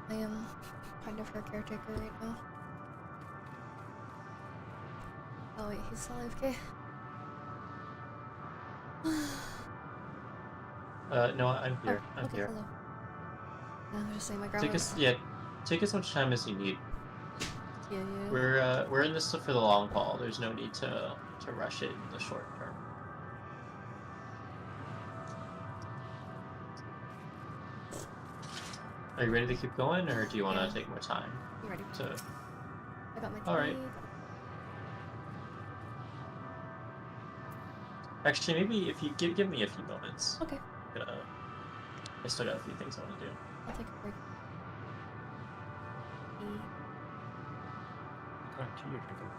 I am kind of her caretaker right now. Oh wait, he's still AFK. No, I'm here. Oh, I'm okay, here. hello. Yeah, I'm just saying my grandma's... Take as much time as you need. Yeah. We're in this for the long haul. There's no need to rush it in the short term. Are you ready to keep going, or do you want to take more time? I'm ready. To... I got my tea. All right. Actually, maybe if you give me a few moments. Okay. I still got a few things I want to do. I'll take a break. Got tea or drinking?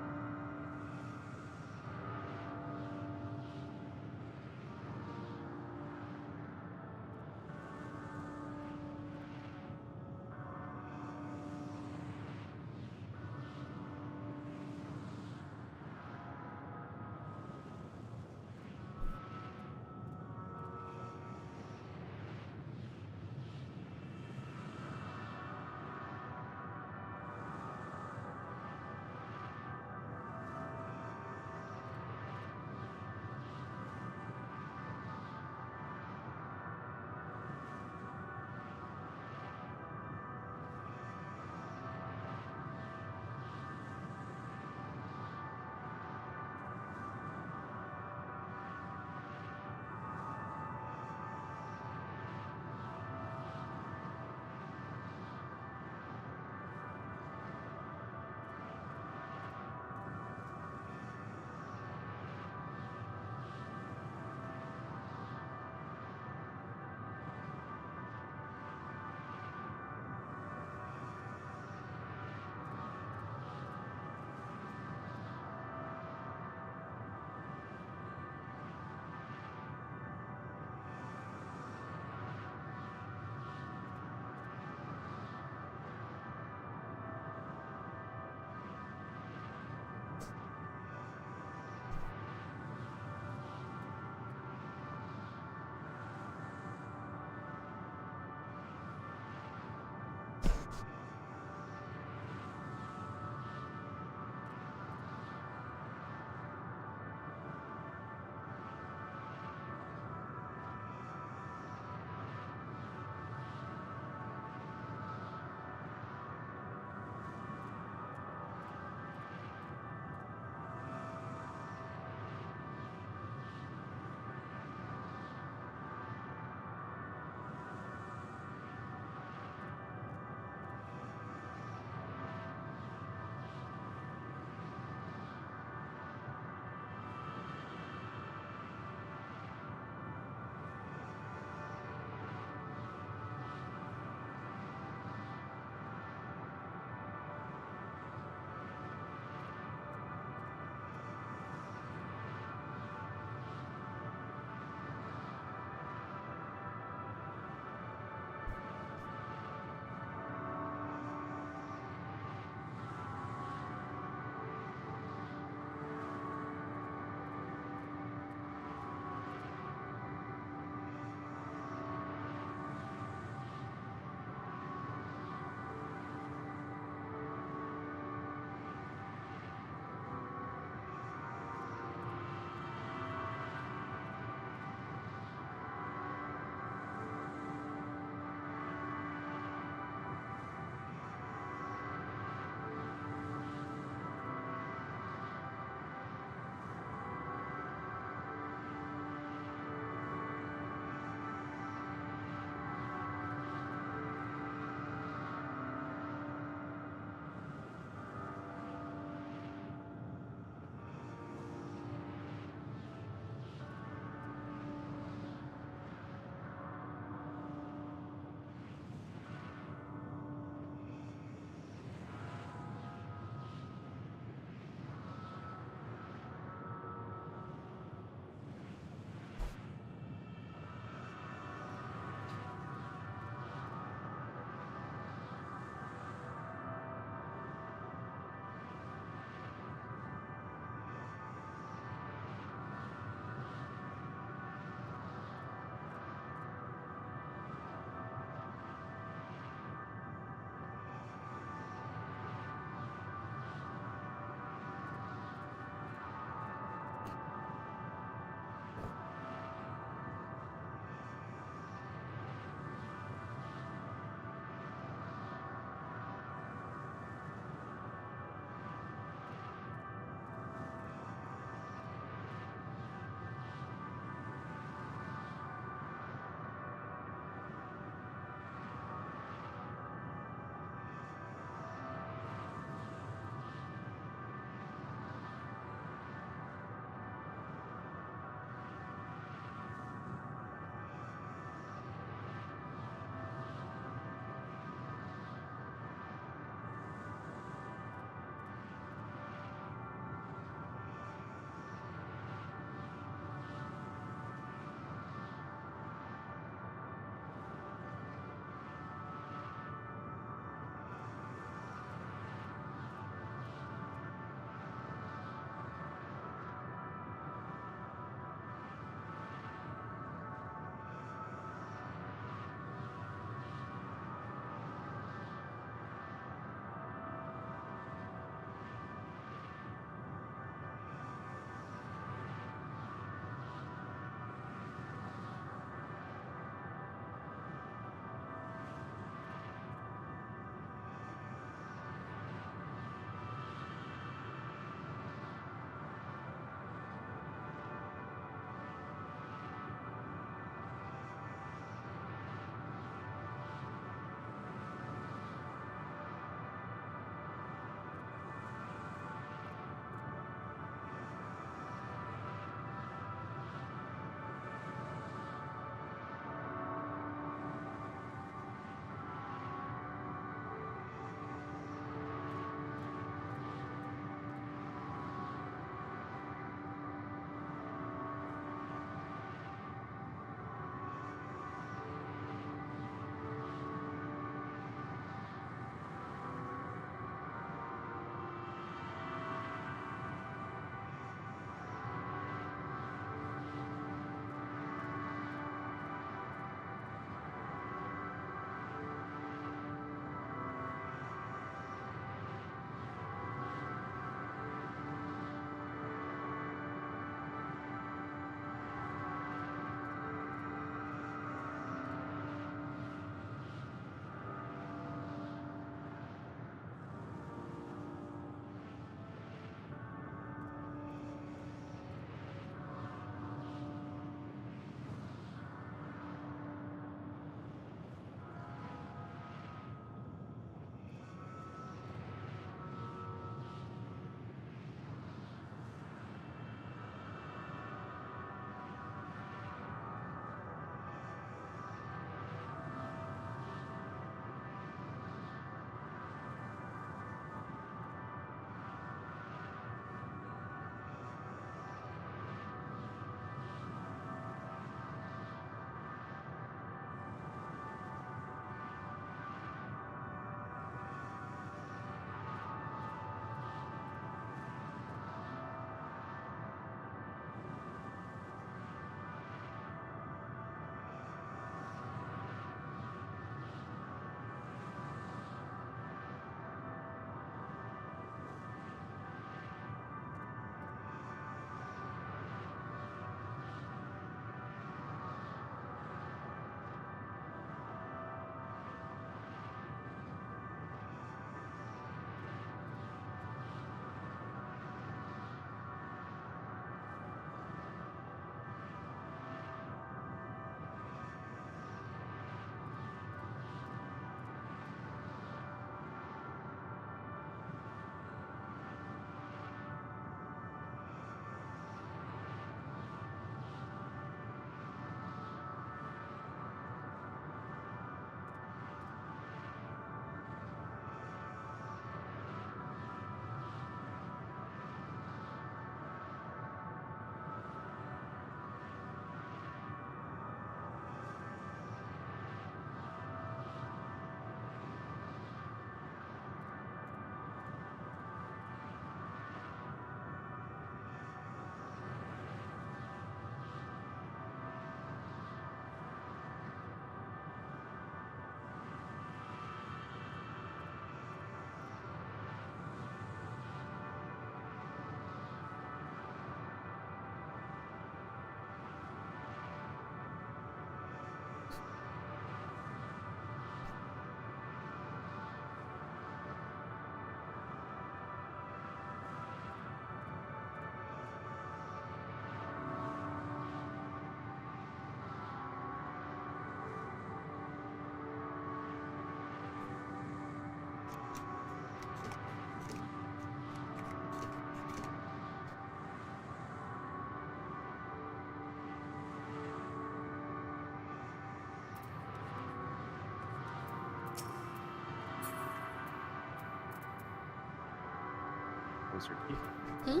Rooster Teeth. Hmm?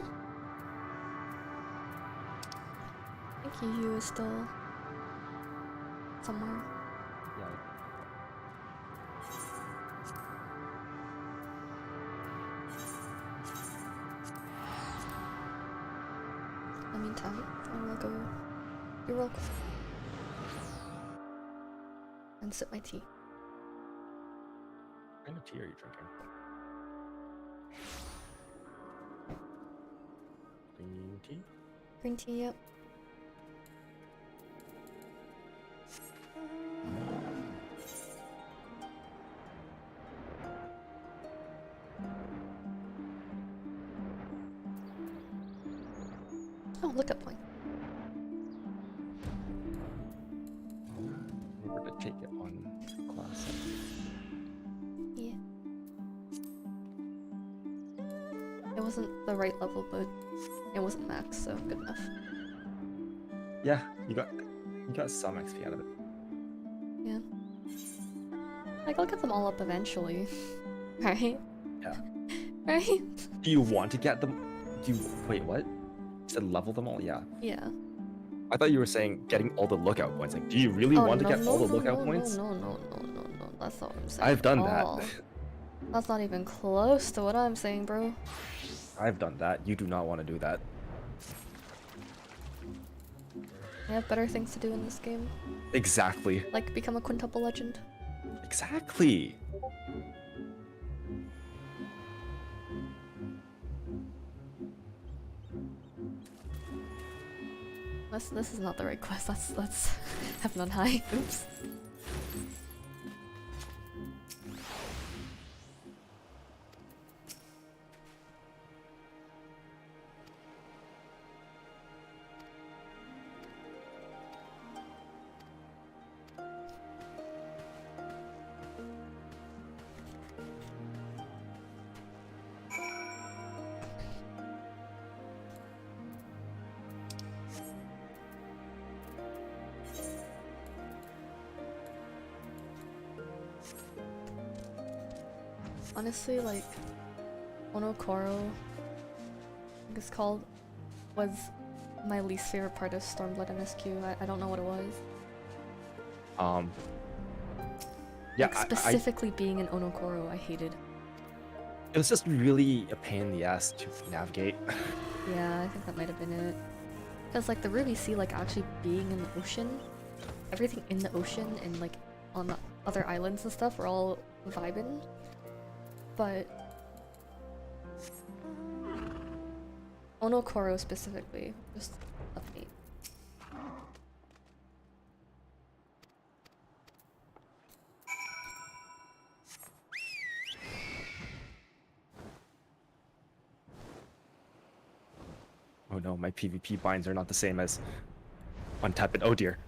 I think Yu is still somewhere. Yeah. In the meantime, I will go be real quick and sip my tea. What kind of tea are you drinking? Green tea? Green tea, yep. Oh, look at point. Remember to take it on class. Yeah. It wasn't the right level, but it wasn't max, so good enough. Yeah, you got some XP out of it. Yeah. Like, I'll get them all up eventually. Right? Yeah. Right? Do you want to get them? Wait, what? You said level them all? Yeah. Yeah. I thought you were saying getting all the lookout points. Like, do you really want to get all the lookout points? No. That's not what I'm saying. I've done that. That's not even close to what I'm saying, bro. I've done that. You do not want to do that. I have better things to do in this game. Exactly. Like become a quintuple legend. Exactly. This is not the right quest. Let's have none high. Oops. Honestly, like, Onokoro, I think it's called, was my least favorite part of Stormblood MSQ. I don't know what it was. Yeah, like, specifically being an Onokoro, I hated. It was just really a pain in the ass to navigate. Yeah, I think that might have been it. Because, like, the Ruby Sea, like, actually being in the ocean, everything in the ocean and, like, on the other islands and stuff were all vibing. But Onokoro specifically, just left me. Oh no, my PvP binds are not the same as Untepid. Oh dear.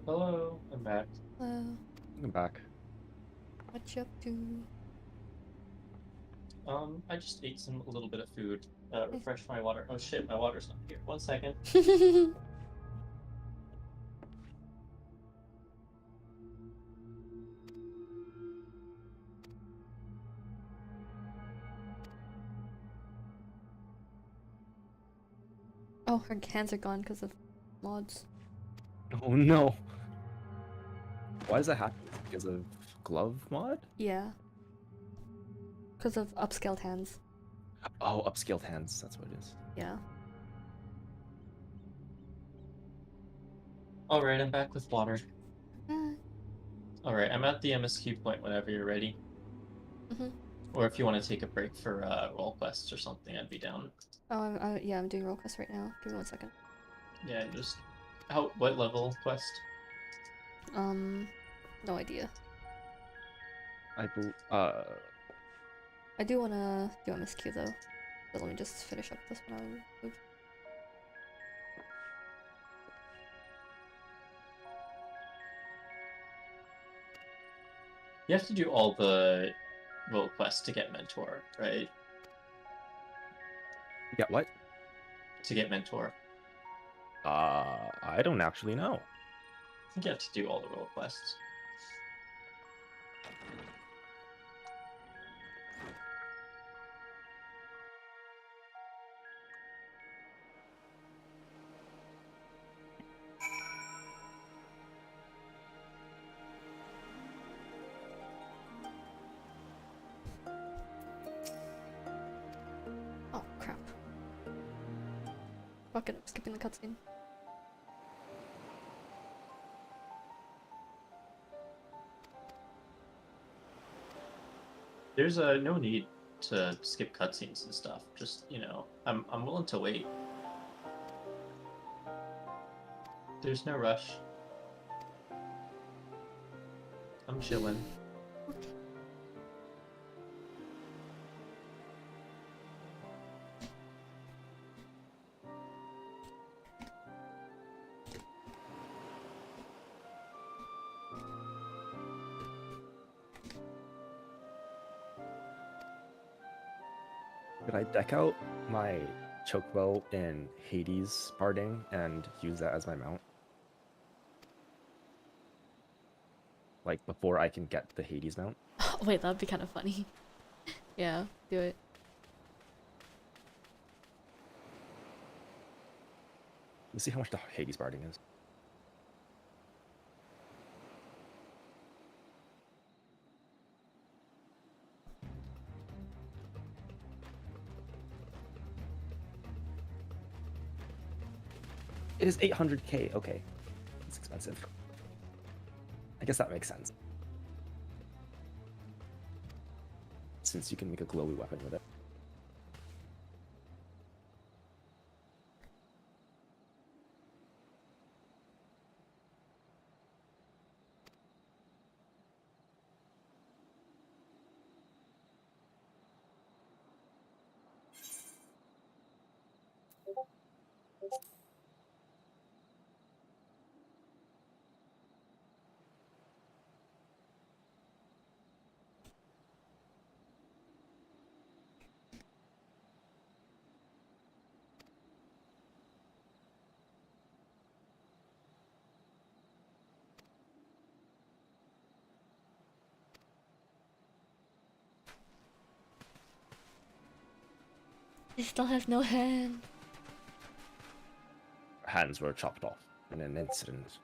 Hello, I'm back. Hello. I'm back. What you up to? I just ate a little bit of food. Refresh my water. Oh shit, my water's not here. 1 second. Oh, her hands are gone because of mods. Oh no. Why does that happen? Because of glove mod? Yeah. Because of upscaled hands. Oh, upscaled hands. That's what it is. Yeah. Alright, I'm back with water. Alright, I'm at the MSQ point whenever you're ready. Mhm. Or if you want to take a break for roll quests or something, I'd be down. Oh, yeah, I'm doing roll quest right now. Give me 1 second. Yeah, just... what level quest? No idea. I do wanna do MSQ though. But let me just finish up this one I moved. You have to do all the roll quests to get Mentor, right? You got what? To get Mentor. I don't actually know. I think you have to do all the roll quests. Oh, crap. Fuck it, I'm skipping the cutscene. There's no need to skip cutscenes and stuff. Just, you know, I'm willing to wait. There's no rush. I'm chilling. Could I deck out my chocobo in Hades barding and use that as my mount? Like before I can get the Hades mount? Wait, that'd be kind of funny. Yeah, do it. Let's see how much the Hades barding is. It is 800k. Okay, it's expensive. I guess that makes sense. Since you can make a glowy weapon with it. He still has no hand. Hands were chopped off in an incident.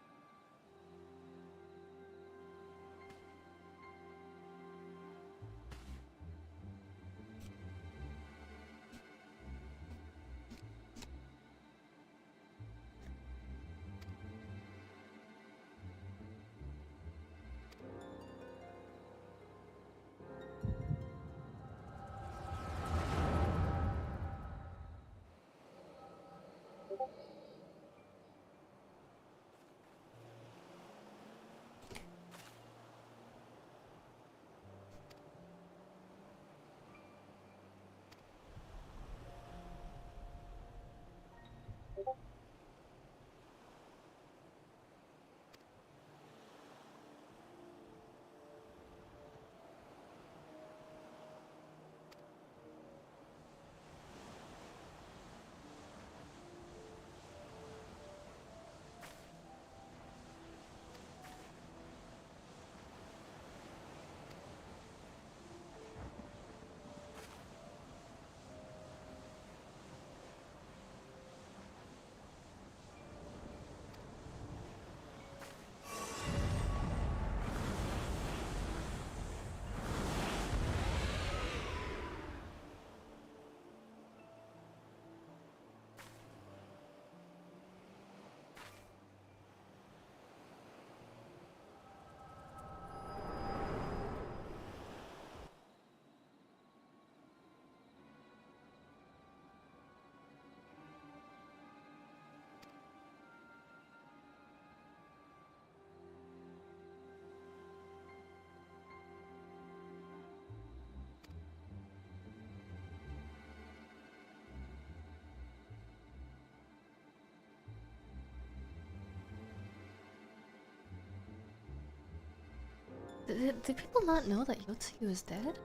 Did people not know that Yotsuyu is dead?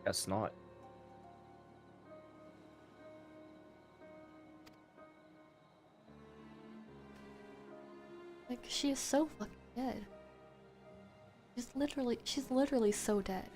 Guess not. Like, she is so fucking dead. She's literally so dead.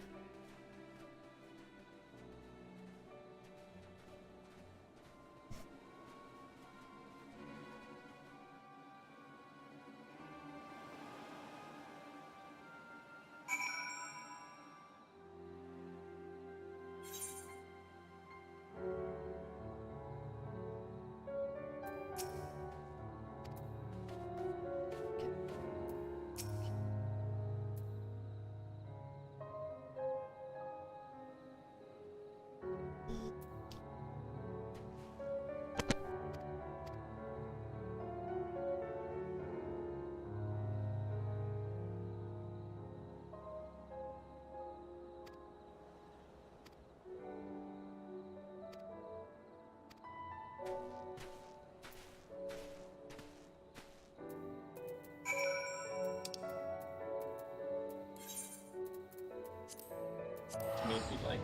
Like,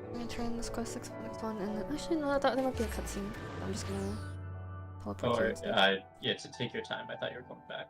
I'm gonna turn this quest 6 for the next one, and then actually no, I thought there might be a cutscene. I'm just gonna teleport to or it instead. yeah, to take your time. I thought you were going back.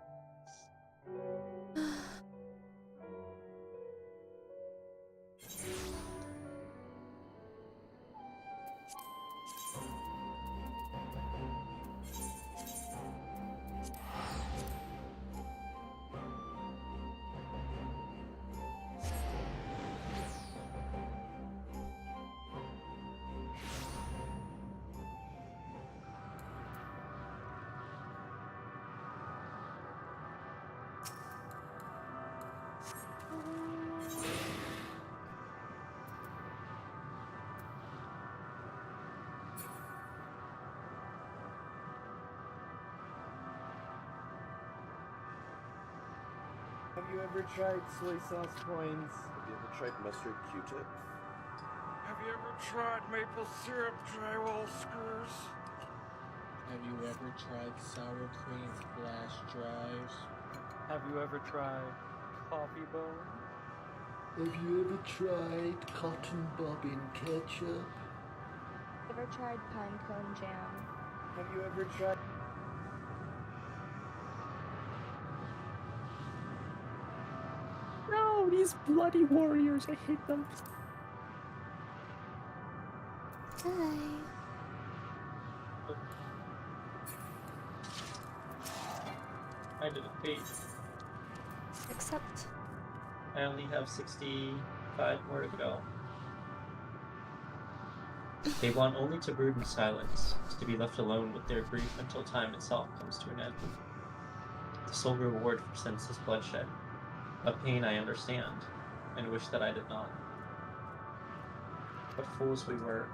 Have you ever tried soy sauce coins? Have you ever tried mustard Q-tips? Have you ever tried maple syrup drywall screws? Have you ever tried sour cream flash drives? Have you ever tried coffee bone? Have you ever tried cotton bobbin ketchup? Ever tried pine cone jam? Have you ever tried... No, these bloody warriors, I hate them. Hi. I didn't beat. Except I only have 65 more to go. They want only to brood in silence, to be left alone with their grief until time itself comes to an end. The sole reward for senseless bloodshed. A pain I understand, and wish that I did not. What fools we were.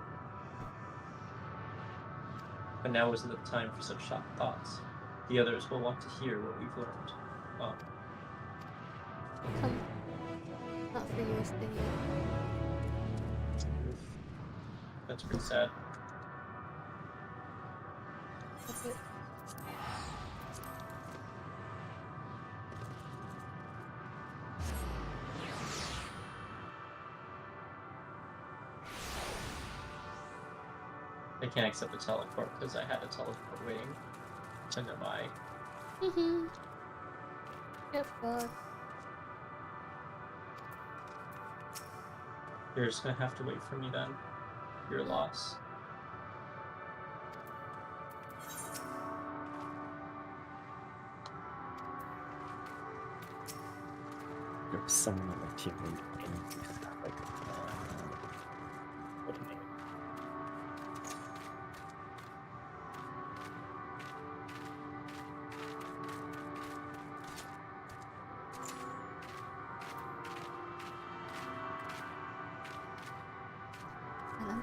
But now isn't the time for such thoughts. The others will want to hear what we've learned. Oh. come. Not for you, Stingy. That's pretty sad. That's it. I can't accept the teleport because I had a teleport waiting to nearby. Get fucked. You're just gonna have to wait for me then. Your loss. There was someone on my team named like what a name. And I'm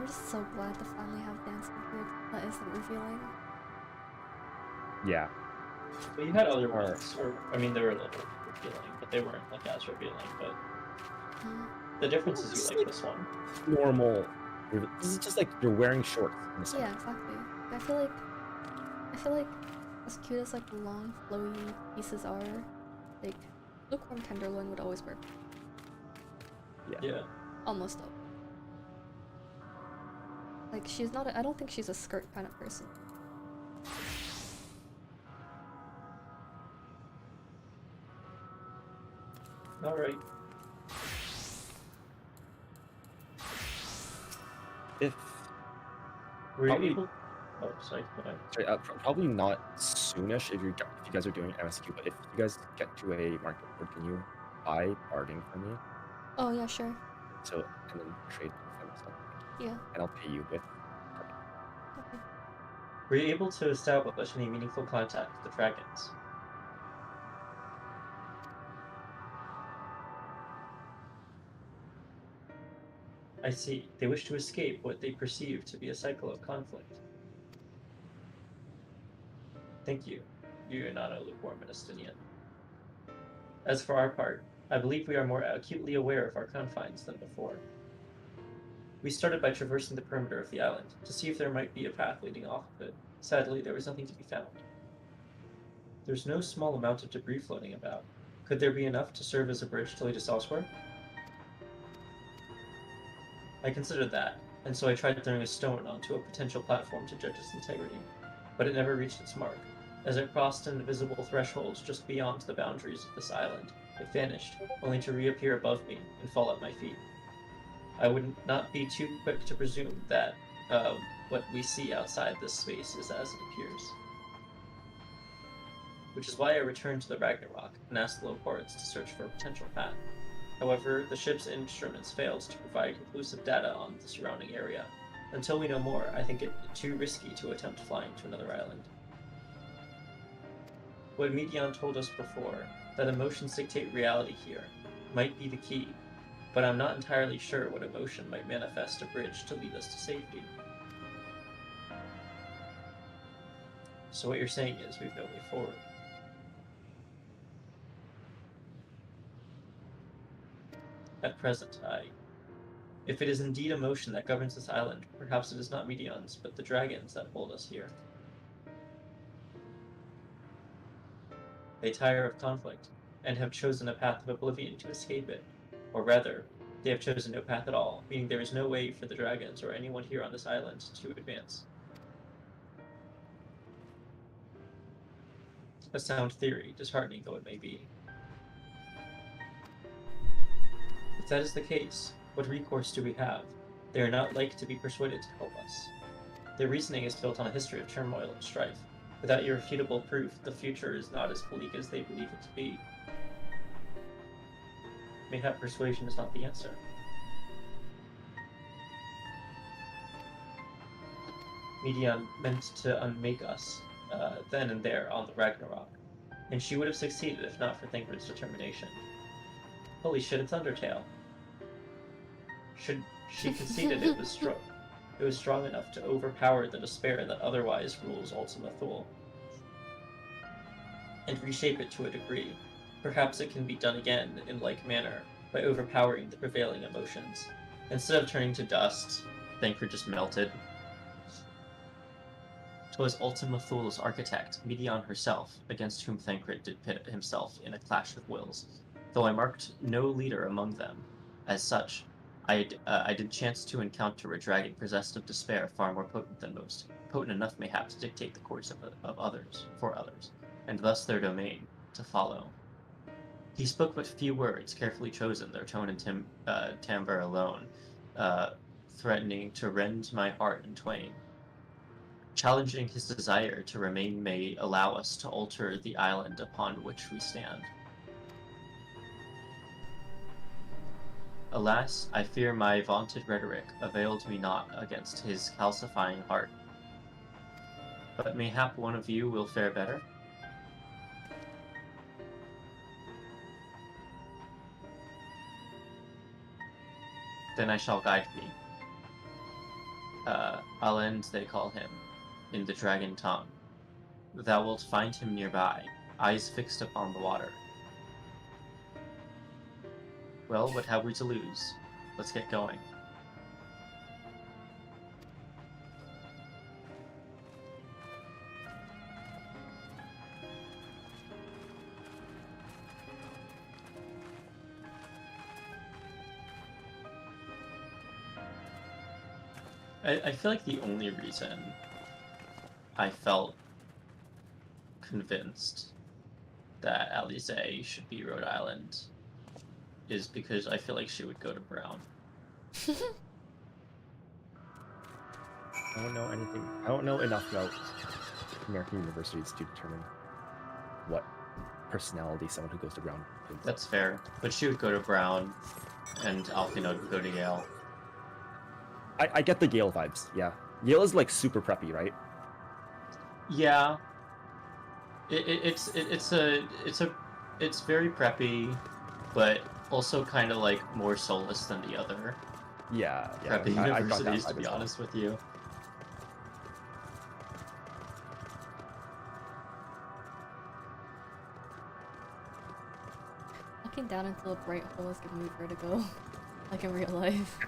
just so glad to finally have dancing group that isn't revealing. Yeah. But you had other ones, or I mean, they were a little revealing, but they weren't like as revealing. But the difference is you like this one. Normal. This is just like you're wearing shorts. In this Yeah, exactly. I feel like As cute as like the long, flowy pieces are, like lukewarm tenderloin would always work. Yeah. Almost though. Like she's not. I don't think she's a skirt kind of person. All right. If Were you probably, able? Oh, sorry. Go ahead. sorry, probably not soonish if you guys are doing MSQ, but if you guys get to a market, can you buy barding for me? Oh yeah, sure. So and then trade with them and stuff. Yeah. And I'll pay you with. Okay. Were you able to establish any meaningful contact with the dragons? I see. They wish to escape what they perceive to be a cycle of conflict. Thank you. You are not a lukewarm Ministinian. As for our part, I believe we are more acutely aware of our confines than before. We started by traversing the perimeter of the island to see if there might be a path leading off of it. Sadly, there was nothing to be found. There's no small amount of debris floating about. Could there be enough to serve as a bridge to lead us elsewhere? I considered that, and so I tried throwing a stone onto a potential platform to judge its integrity, but it never reached its mark. As it crossed an invisible threshold just beyond the boundaries of this island, it vanished, only to reappear above me and fall at my feet. I would not be too quick to presume that what we see outside this space is as it appears. Which is why I returned to the Ragnarok and asked the Loporits to search for a potential path. However, the ship's instruments failed to provide conclusive data on the surrounding area. Until we know more, I think it too risky to attempt flying to another island. What Medion told us before, that emotions dictate reality here, might be the key, but I'm not entirely sure what emotion might manifest a bridge to lead us to safety. So what you're saying is we've no way forward. At present, if it is indeed emotion that governs this island, perhaps it is not Medion's, but the dragons that hold us here. They tire of conflict, and have chosen a path of oblivion to escape it. Or rather, they have chosen no path at all, meaning there is no way for the dragons or anyone here on this island to advance. A sound theory, disheartening though it may be. If that is the case, what recourse do we have? They are not like to be persuaded to help us. Their reasoning is built on a history of turmoil and strife. Without irrefutable proof, the future is not as bleak as they believe it to be. Mayhap persuasion is not the answer. Medion meant to unmake us, then and there on the Ragnarok, and she would have succeeded if not for Thancred's determination. Holy shit, it's Undertale. She conceded it was strong enough to overpower the despair that otherwise rules Ultima Thule, and reshape it to a degree. Perhaps it can be done again in like manner, by overpowering the prevailing emotions. Instead of turning to dust, Thancred just melted. 'Twas Ultima Thule's architect, Medion herself, against whom Thancred did pit himself in a clash of wills, though I marked no leader among them. As such, I did chance to encounter a dragon possessed of despair far more potent than most, potent enough mayhap to dictate the course of others, for others, and thus their domain, to follow. He spoke but few words, carefully chosen, their tone and timbre alone, threatening to rend my heart in twain. Challenging his desire to remain may allow us to alter the island upon which we stand. Alas, I fear my vaunted rhetoric availed me not against his calcifying heart. But mayhap one of you will fare better? Then I shall guide thee. Alend they call him, in the dragon tongue. Thou wilt find him nearby, eyes fixed upon the water. Well, what have we to lose? Let's get going. I feel like the only reason I felt convinced that Alize should be Rhode Island is because I feel like she would go to Brown. I don't know anything. I don't know enough about American universities to determine what personality someone who goes to Brown is. That's fair. But she would go to Brown, and Alfino would go to Yale. I get the Yale vibes, yeah. Yale is like super preppy, right? Yeah. It's very preppy, but also kind of like more soulless than the other Yeah, preppy I got that universities, to vibe be as well. honest with you. Looking down into a bright hole is giving me vertigo, like in real life.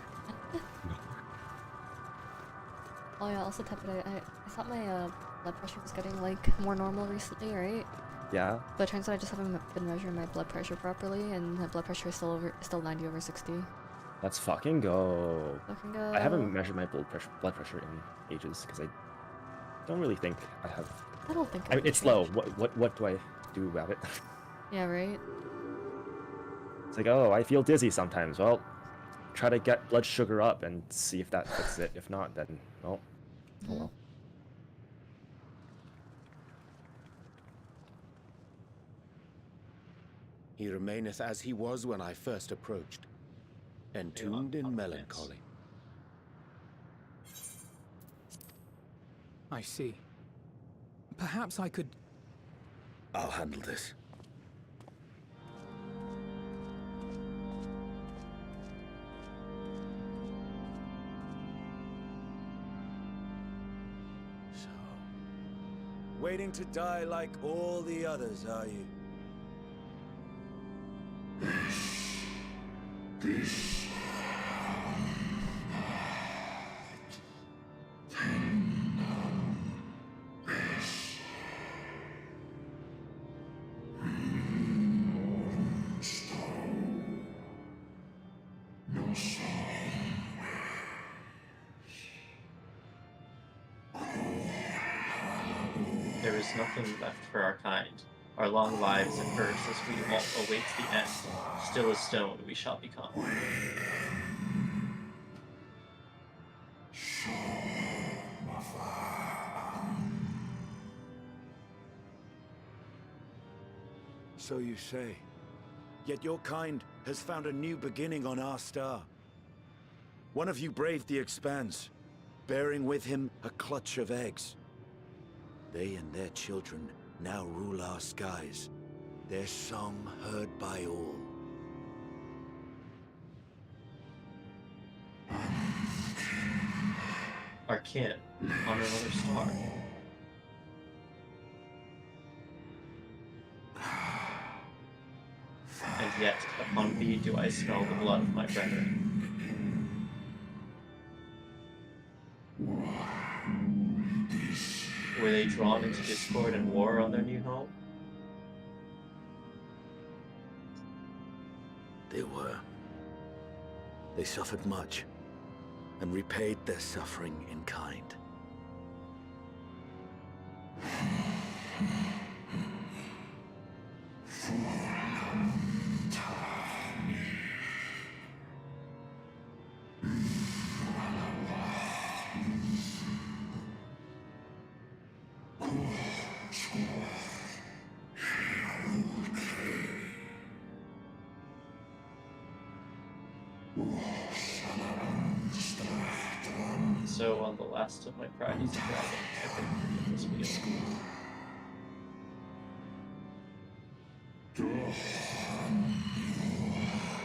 Oh yeah, also Tepid, I thought my blood pressure was getting like more normal recently, right? Yeah. But it turns out I just haven't been measuring my blood pressure properly, and my blood pressure is still 90/60. Let's fucking go. Fucking go. I haven't measured my blood pressure in ages because I don't really think I have. I don't think I mean, it's low. What do I do about it? Yeah, right? It's like, oh, I feel dizzy sometimes. Well, try to get blood sugar up and see if that fixes it. If not, then, well, oh well. He remaineth as he was when I first approached, entombed in melancholy. I see. Perhaps I could... I'll handle this. So, waiting to die like all the others, are you? There is nothing left for our kind. Our long lives and curse as we all await the end. Still as stone we shall become. So you say. Yet your kind has found a new beginning on our star. One of you braved the expanse, bearing with him a clutch of eggs. They and their children now rule our skies, their song heard by all. Our kin on another star. And yet, upon thee do I smell the blood of my brethren. Were they drawn into discord and war on their new home? They were. They suffered much, and repaid their suffering in kind. So on the last of my prides dragon, I think this wheel.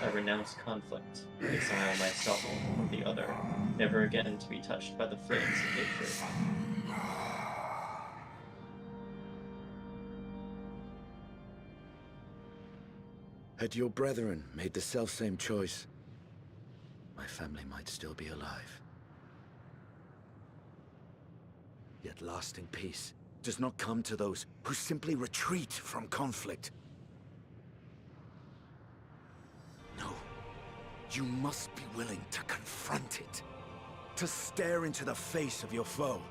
I renounce conflict, exile myself from the other, never again to be touched by the flames of hatred. Had your brethren made the selfsame choice, my family might still be alive. Yet lasting peace does not come to those who simply retreat from conflict. No, you must be willing to confront it. to stare into the face of your foe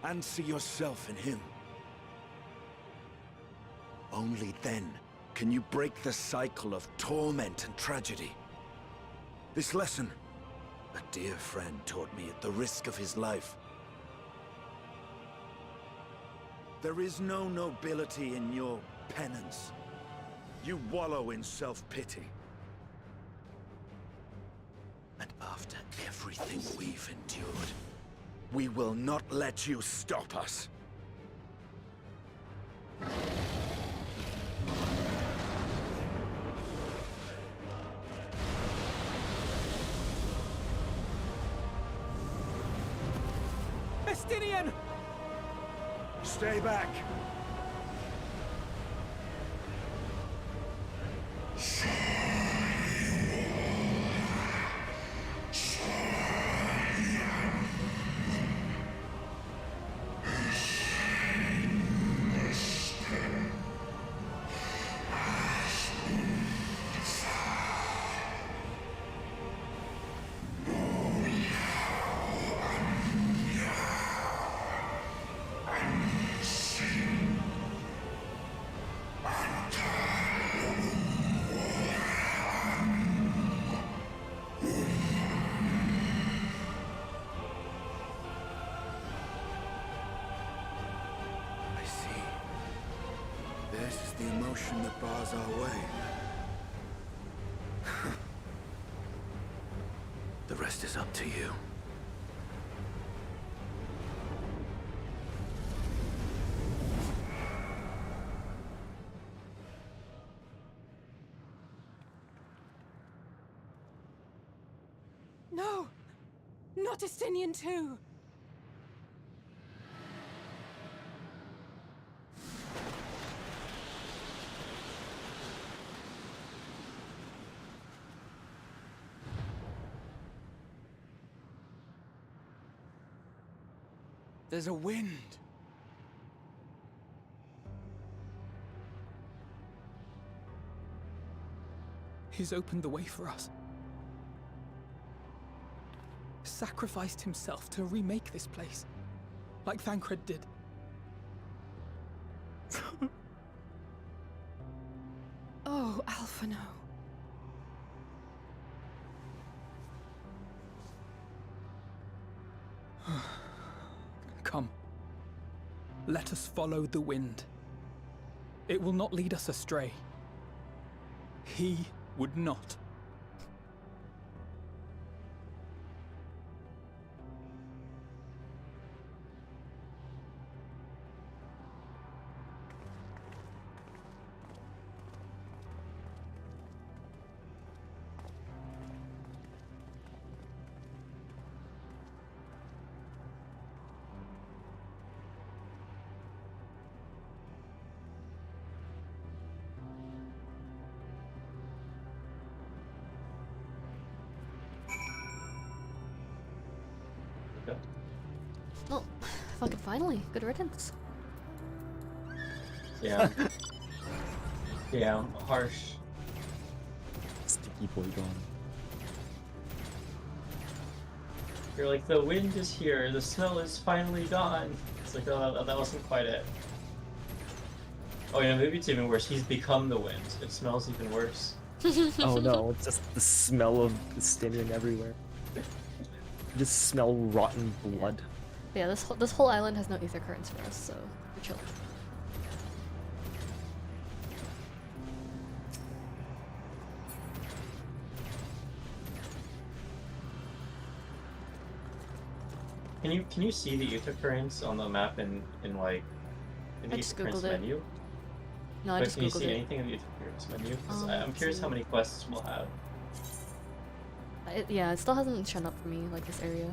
and see yourself in him. Only then can you break the cycle of torment and tragedy. This lesson, a dear friend taught me at the risk of his life. There is no nobility in your penance. You wallow in self-pity. And after everything we've endured, we will not let you stop us. Estinian! Stay back! The emotion that bars our way. The rest is up to you. No! Not Estinian too! There's a wind. He's opened the way for us. Sacrificed himself to remake this place, like Thancred did. Oh, Alphino. Come. Let us follow the wind. It will not lead us astray. He would not. Oh, fucking finally. Good riddance. Yeah. Yeah, harsh. Sticky boy gone. You're like, the wind is here, the smell is finally gone. It's like, oh, that wasn't quite it. Oh yeah, maybe it's even worse. He's become the wind. It smells even worse. Oh no, it's just the smell of Estinian everywhere. Just smell rotten blood. Yeah, this whole island has no ether currents for us, so we're chill. Can you see the ether currents on the map in like in the I ether just currents googled it. menu? No, I But just can you googled see it. anything in the ether currents menu? 'Cause I'm Let's curious see. how many quests we'll have. Yeah, it still hasn't shown up for me, like this area.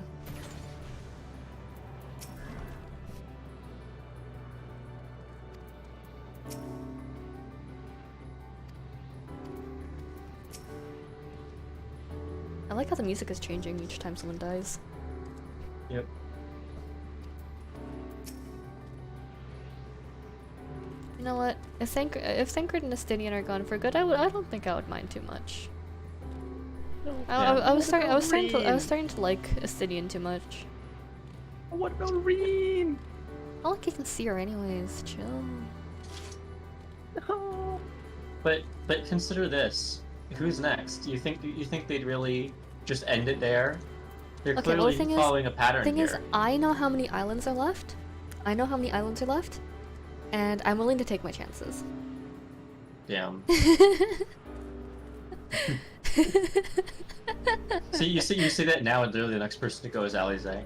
I like how the music is changing each time someone dies. Yep. You know what? If Thancred and Estinian are gone for good, I don't think I would mind too much. I was starting to like Astidian too much. What about Reen? I like you can see her anyways. Chill. No. But consider this. Who's next? You think they'd really just end it there? They're Okay, well, clearly the thing following a pattern thing here. is, I know how many islands are left. And I'm willing to take my chances. Damn. You see that now, and literally the next person to go is Alize.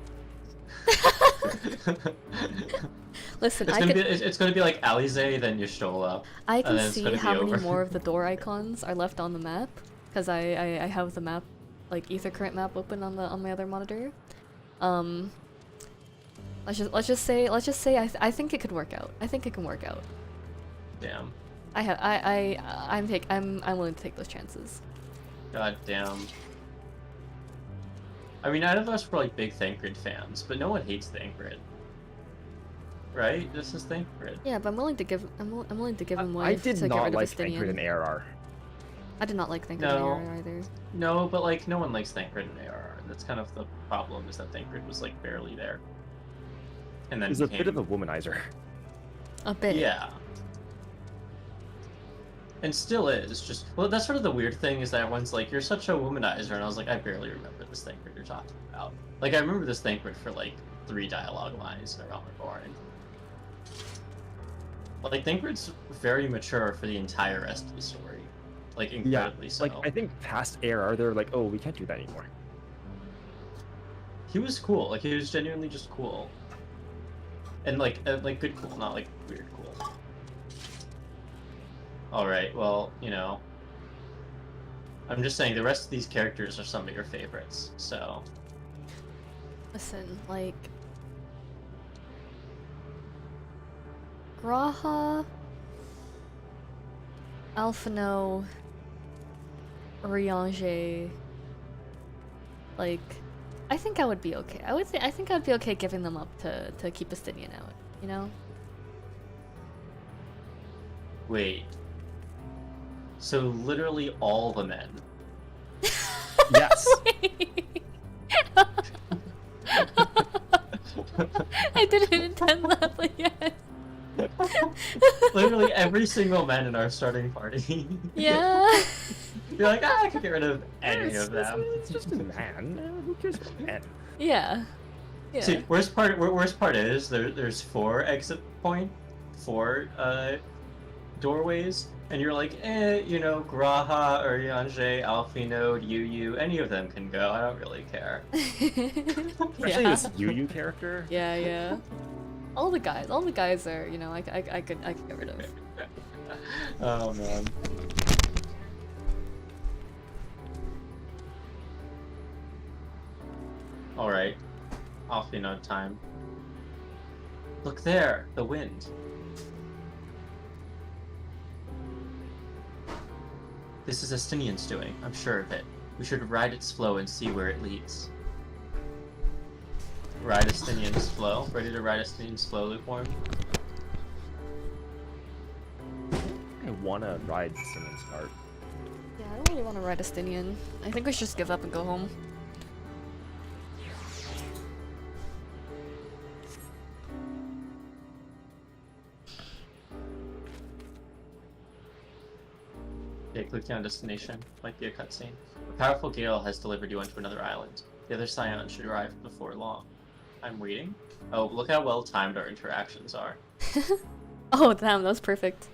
Listen, it's gonna be like Alize, then Y'shtola. I can and see how many more of the door icons are left on the map, because I have the map, like Ether Current map, open on my other monitor. Let's just say I think it could work out. I think it can work out. Damn. I'm willing to take those chances. God damn. I mean, none of us were like big Thancred fans, but no one hates Thancred. Right? This is Thancred. Yeah, but I'm willing to give him life I did to get not rid like of Estinian. Thancred in ARR. I did not like Thancred in ARR either. No, but like no one likes Thancred in ARR. That's kind of the problem, is that Thancred was like barely there. And then He's a bit of a womanizer. A bit. Yeah. And still is. Just, well, that's sort of the weird thing, is that everyone's like, you're such a womanizer, and I was like, I barely remember this Thancred you're talking about. Like, I remember this Thancred for like 3 dialogue lines in Realm Reborn. Like, Thancred's very mature for the entire rest of the story. Like, incredibly so. Like, I think past ARR, they're like, oh, we can't do that anymore. He was cool. Like, he was genuinely just cool. And like good cool, not like weird cool. Alright, well, you know. I'm just saying the rest of these characters are some of your favorites, so. Listen, like... Graha... Alphino... Riange... Like... I think I would be okay. I think I'd be okay giving them up to keep Estinian out, you know? Wait. So literally all the men. Yes. I didn't intend that, but yes. Literally every single man in our starting party. Yeah. You're like, I could get rid of any of them. It's just a man. Who cares about men? Yeah. Yeah. See, worst part is there's 4 exit point, 4 doorways, and you're like, you know, Graha, Uriange, Alphino, Yu, any of them can go. I don't really care. Especially this Yu character. Yeah. All the guys are, you know, I could get rid of. Oh man. Alright. Alphino time. Look there, the wind. This is Estinian's doing, I'm sure of it. We should ride its flow and see where it leads. Ride Estinian's flow? Ready to ride Estinian's flow, Lukewarm? I wanna ride Simmons' cart. Yeah, I don't really want to ride Estinian. I think we should just give up and go home. Okay, clicking on destination. Might be a cutscene. A powerful gale has delivered you onto another island. The other scion should arrive before long. I'm waiting? Oh, look how well timed our interactions are. Oh, damn, that was perfect.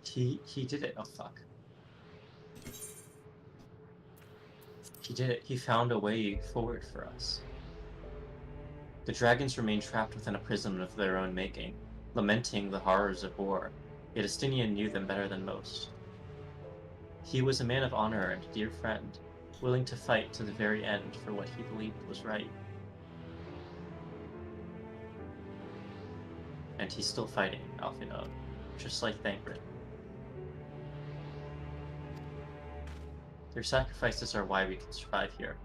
He did it. Oh, fuck. He did it. He found a way forward for us. The dragons remain trapped within a prison of their own making, lamenting the horrors of war, yet Estinian knew them better than most. He was a man of honor and a dear friend, willing to fight to the very end for what he believed was right. And he's still fighting, Alphino, just like Thancred. Their sacrifices are why we can survive here.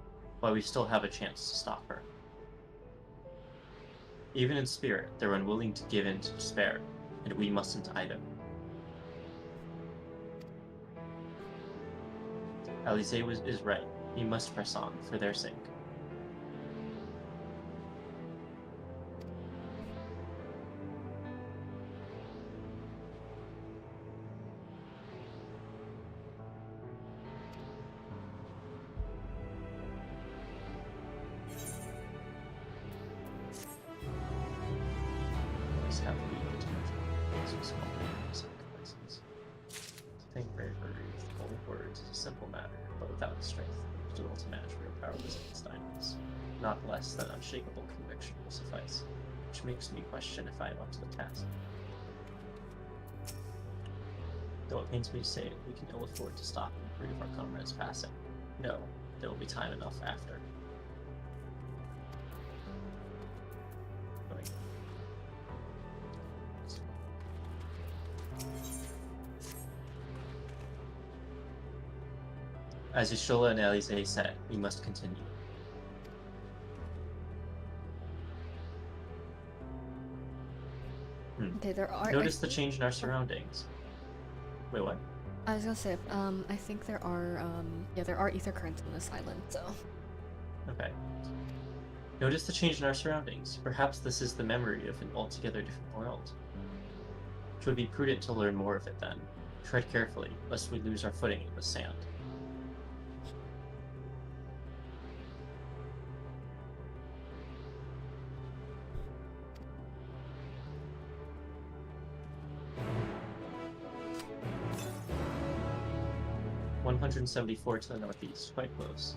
while we still have a chance to stop her. Even in spirit, they're unwilling to give in to despair, and we mustn't either. Alice is right. We must press on, for their sake. Think bravery with cold words is a simple matter, but without the strength to will to match real powerless against diamonds. Not less than unshakable conviction will suffice, which makes me question if I am up to the task. Though it pains me to say it, we can ill afford to stop and grieve our comrades' passing. No, there will be time enough after. As Yashola and Alice said, we must continue. Okay, there are. Notice the change in our surroundings. Wait, what? I was gonna say, I think there are, there are ether currents on this island, so. Okay. Notice the change in our surroundings. Perhaps this is the memory of an altogether different world. It would be prudent to learn more of it then. Tread carefully, lest we lose our footing in the sand. .174 to the northeast, quite close.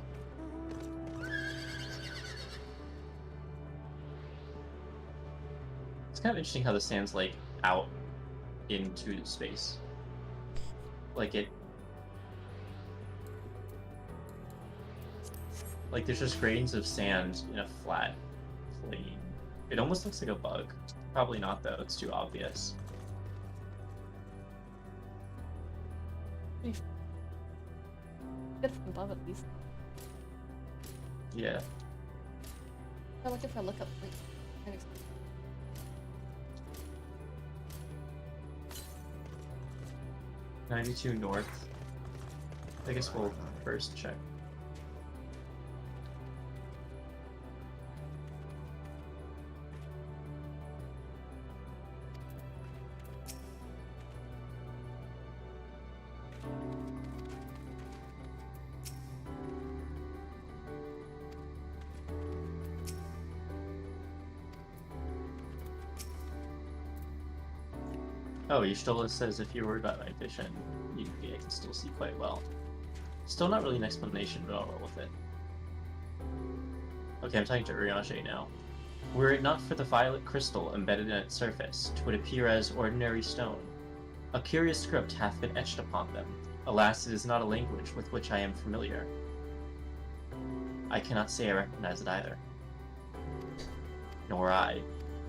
It's kind of interesting how the sand's like out into space. Like there's just grains of sand in a flat plane. It almost looks like a bug. Probably not though, it's too obvious. Good from above at least. Yeah. I'm looking for a lookup point. 92 north. I guess we'll first check. Oh, Yashtola says if you're worried about night vision, I can still see quite well. Still not really an explanation, but I'll roll with it. Okay, I'm talking to Urianger now. Were it not for the violet crystal embedded in its surface, 'twould appear as ordinary stone. A curious script hath been etched upon them. Alas, it is not a language with which I am familiar. I cannot say I recognize it either. Nor I.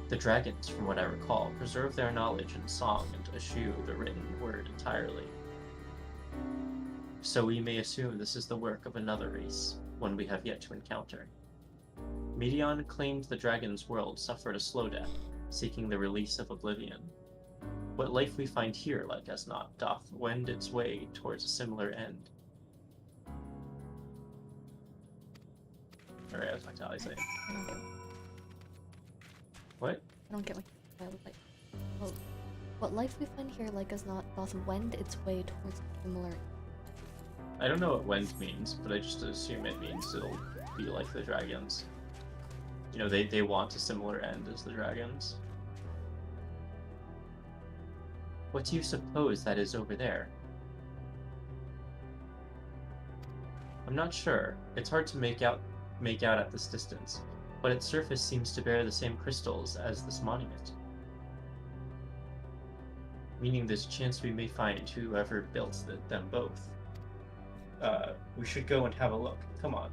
The dragons, from what I recall, preserve their knowledge in song and eschew the written word entirely. So we may assume this is the work of another race, one we have yet to encounter. Medion claimed the dragon's world suffered a slow death, seeking the release of oblivion. What life we find here, like as not, doth wend its way towards a similar end. Alright, I'll talk to Alice. What? I don't get what well, what life we find here like as not doth wend its way towards a similar. I don't know what wend means, but I just assume it means it'll be like the dragons. You know, they want a similar end as the dragons. What do you suppose that is over there? I'm not sure. It's hard to make out at this distance, but its surface seems to bear the same crystals as this monument. Meaning there's a chance we may find whoever built them both. We should go and have a look. Come on.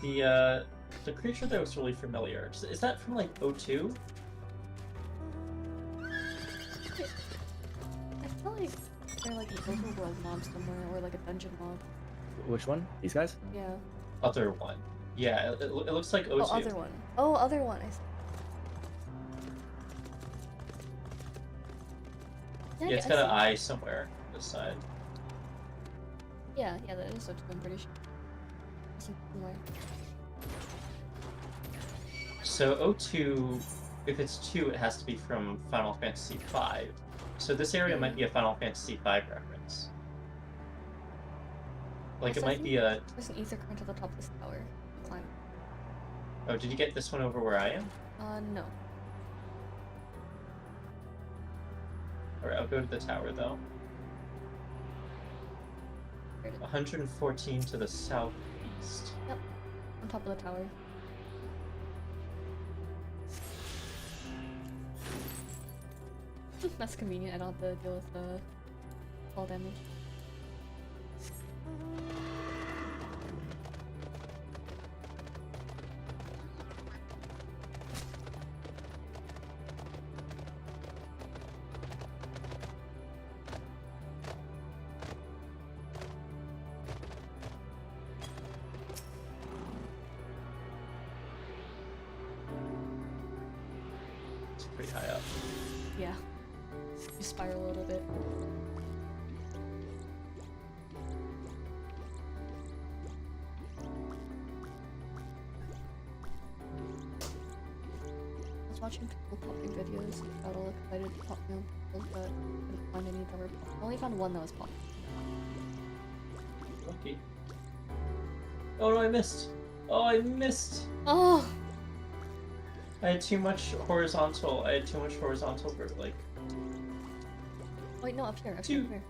The creature there was really familiar. Is that from like O2? I feel like They're like an overworld mob somewhere, or like a dungeon mob. Which one? These guys? Yeah. Other one. Yeah, it looks like O2. Oh, other one. Oh, other one. I see. Yeah, it's got an eye somewhere on this side. Yeah, that is O2, I'm pretty sure. I see somewhere. So O2, if it's 2, it has to be from Final Fantasy V. So this area might be a Final Fantasy V reference. Like Also, it I might be think a... There's an ether current at the top of this tower. Climb. Oh, did you get this one over where I am? No. Alright, I'll go to the tower though. 114 to the southeast. Yep. On top of the tower. That's convenient, I don't have to deal with the fall damage. It's pretty high up. Yeah. You spiral a little bit. I was watching people popping videos and got all excited to pop them, but couldn't find any that were popping. I only found one that was popping. Lucky. Oh no, I missed! Oh, I missed! Oh! I had too much horizontal. Like... Wait, no, up here, up here, up here.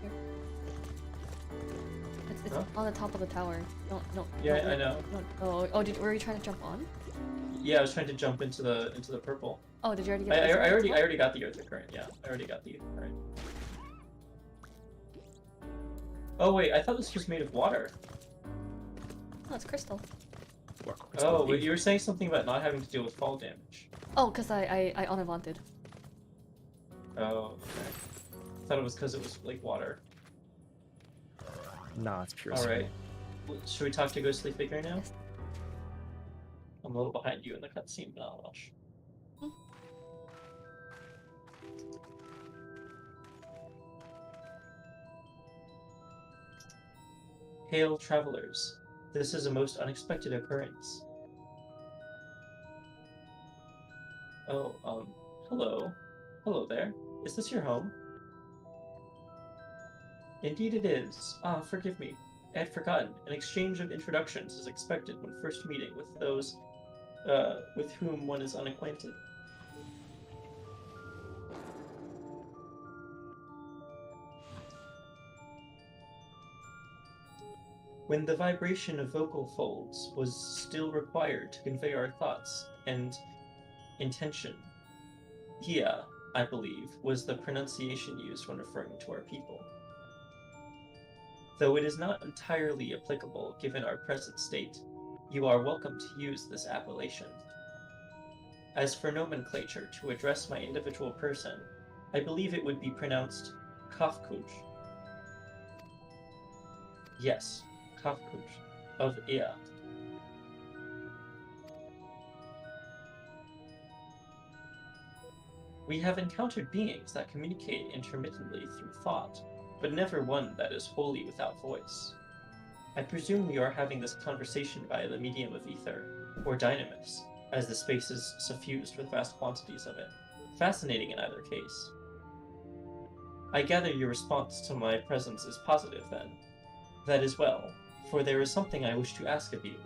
Here. It's on the top of the tower. No. Yeah, no, I know. No. Oh, were you trying to jump on? Yeah, I was trying to jump into the purple. Oh, did you already get I already got the Earth current, yeah. I already got the Earth current. Oh wait, I thought this was made of water. Oh, it's crystal. Oh, wait, you were saying something about not having to deal with fall damage. Oh, because I unavanted. Oh, okay. I thought it was because it was like water. Nah, it's pure. Alright. Should we talk to Ghostly Figure now? Yes. I'm a little behind you in the cutscene, but not much. Hail, travelers. This is a most unexpected occurrence. Oh, hello. Hello there. Is this your home? Indeed it is. Ah, forgive me. I had forgotten. An exchange of introductions is expected when first meeting with those, with whom one is unacquainted. When the vibration of vocal folds was still required to convey our thoughts and intention, "yeah," I believe, was the pronunciation used when referring to our people. Though it is not entirely applicable given our present state, you are welcome to use this appellation. As for nomenclature to address my individual person, I believe it would be pronounced Kafkuj. Yes, Kafkuj of Ea. We have encountered beings that communicate intermittently through thought, but never one that is wholly without voice. I presume we are having this conversation via the medium of ether, or dynamis, as the space is suffused with vast quantities of it. Fascinating in either case. I gather your response to my presence is positive, then. That is well, for there is something I wish to ask of you.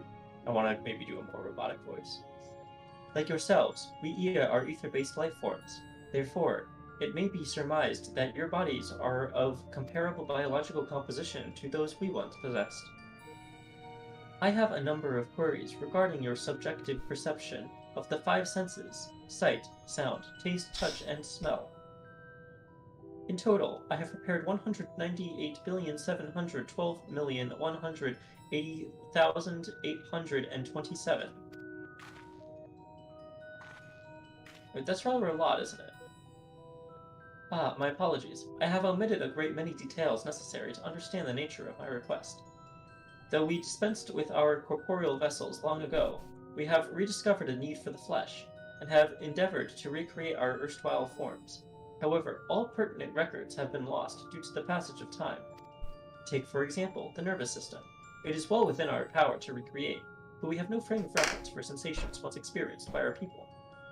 I want to maybe do a more robotic voice. Like yourselves, we Ea are ether-based life forms. Therefore, it may be surmised that your bodies are of comparable biological composition to those we once possessed. I have a number of queries regarding your subjective perception of the 5 senses: sight, sound, taste, touch, and smell. In total, I have prepared 198,712,180,827. Wait, that's rather a lot, isn't it? Ah, my apologies. I have omitted a great many details necessary to understand the nature of my request. Though we dispensed with our corporeal vessels long ago, we have rediscovered a need for the flesh, and have endeavored to recreate our erstwhile forms. However, all pertinent records have been lost due to the passage of time. Take, for example, the nervous system. It is well within our power to recreate, but we have no frame of reference for sensations once experienced by our people,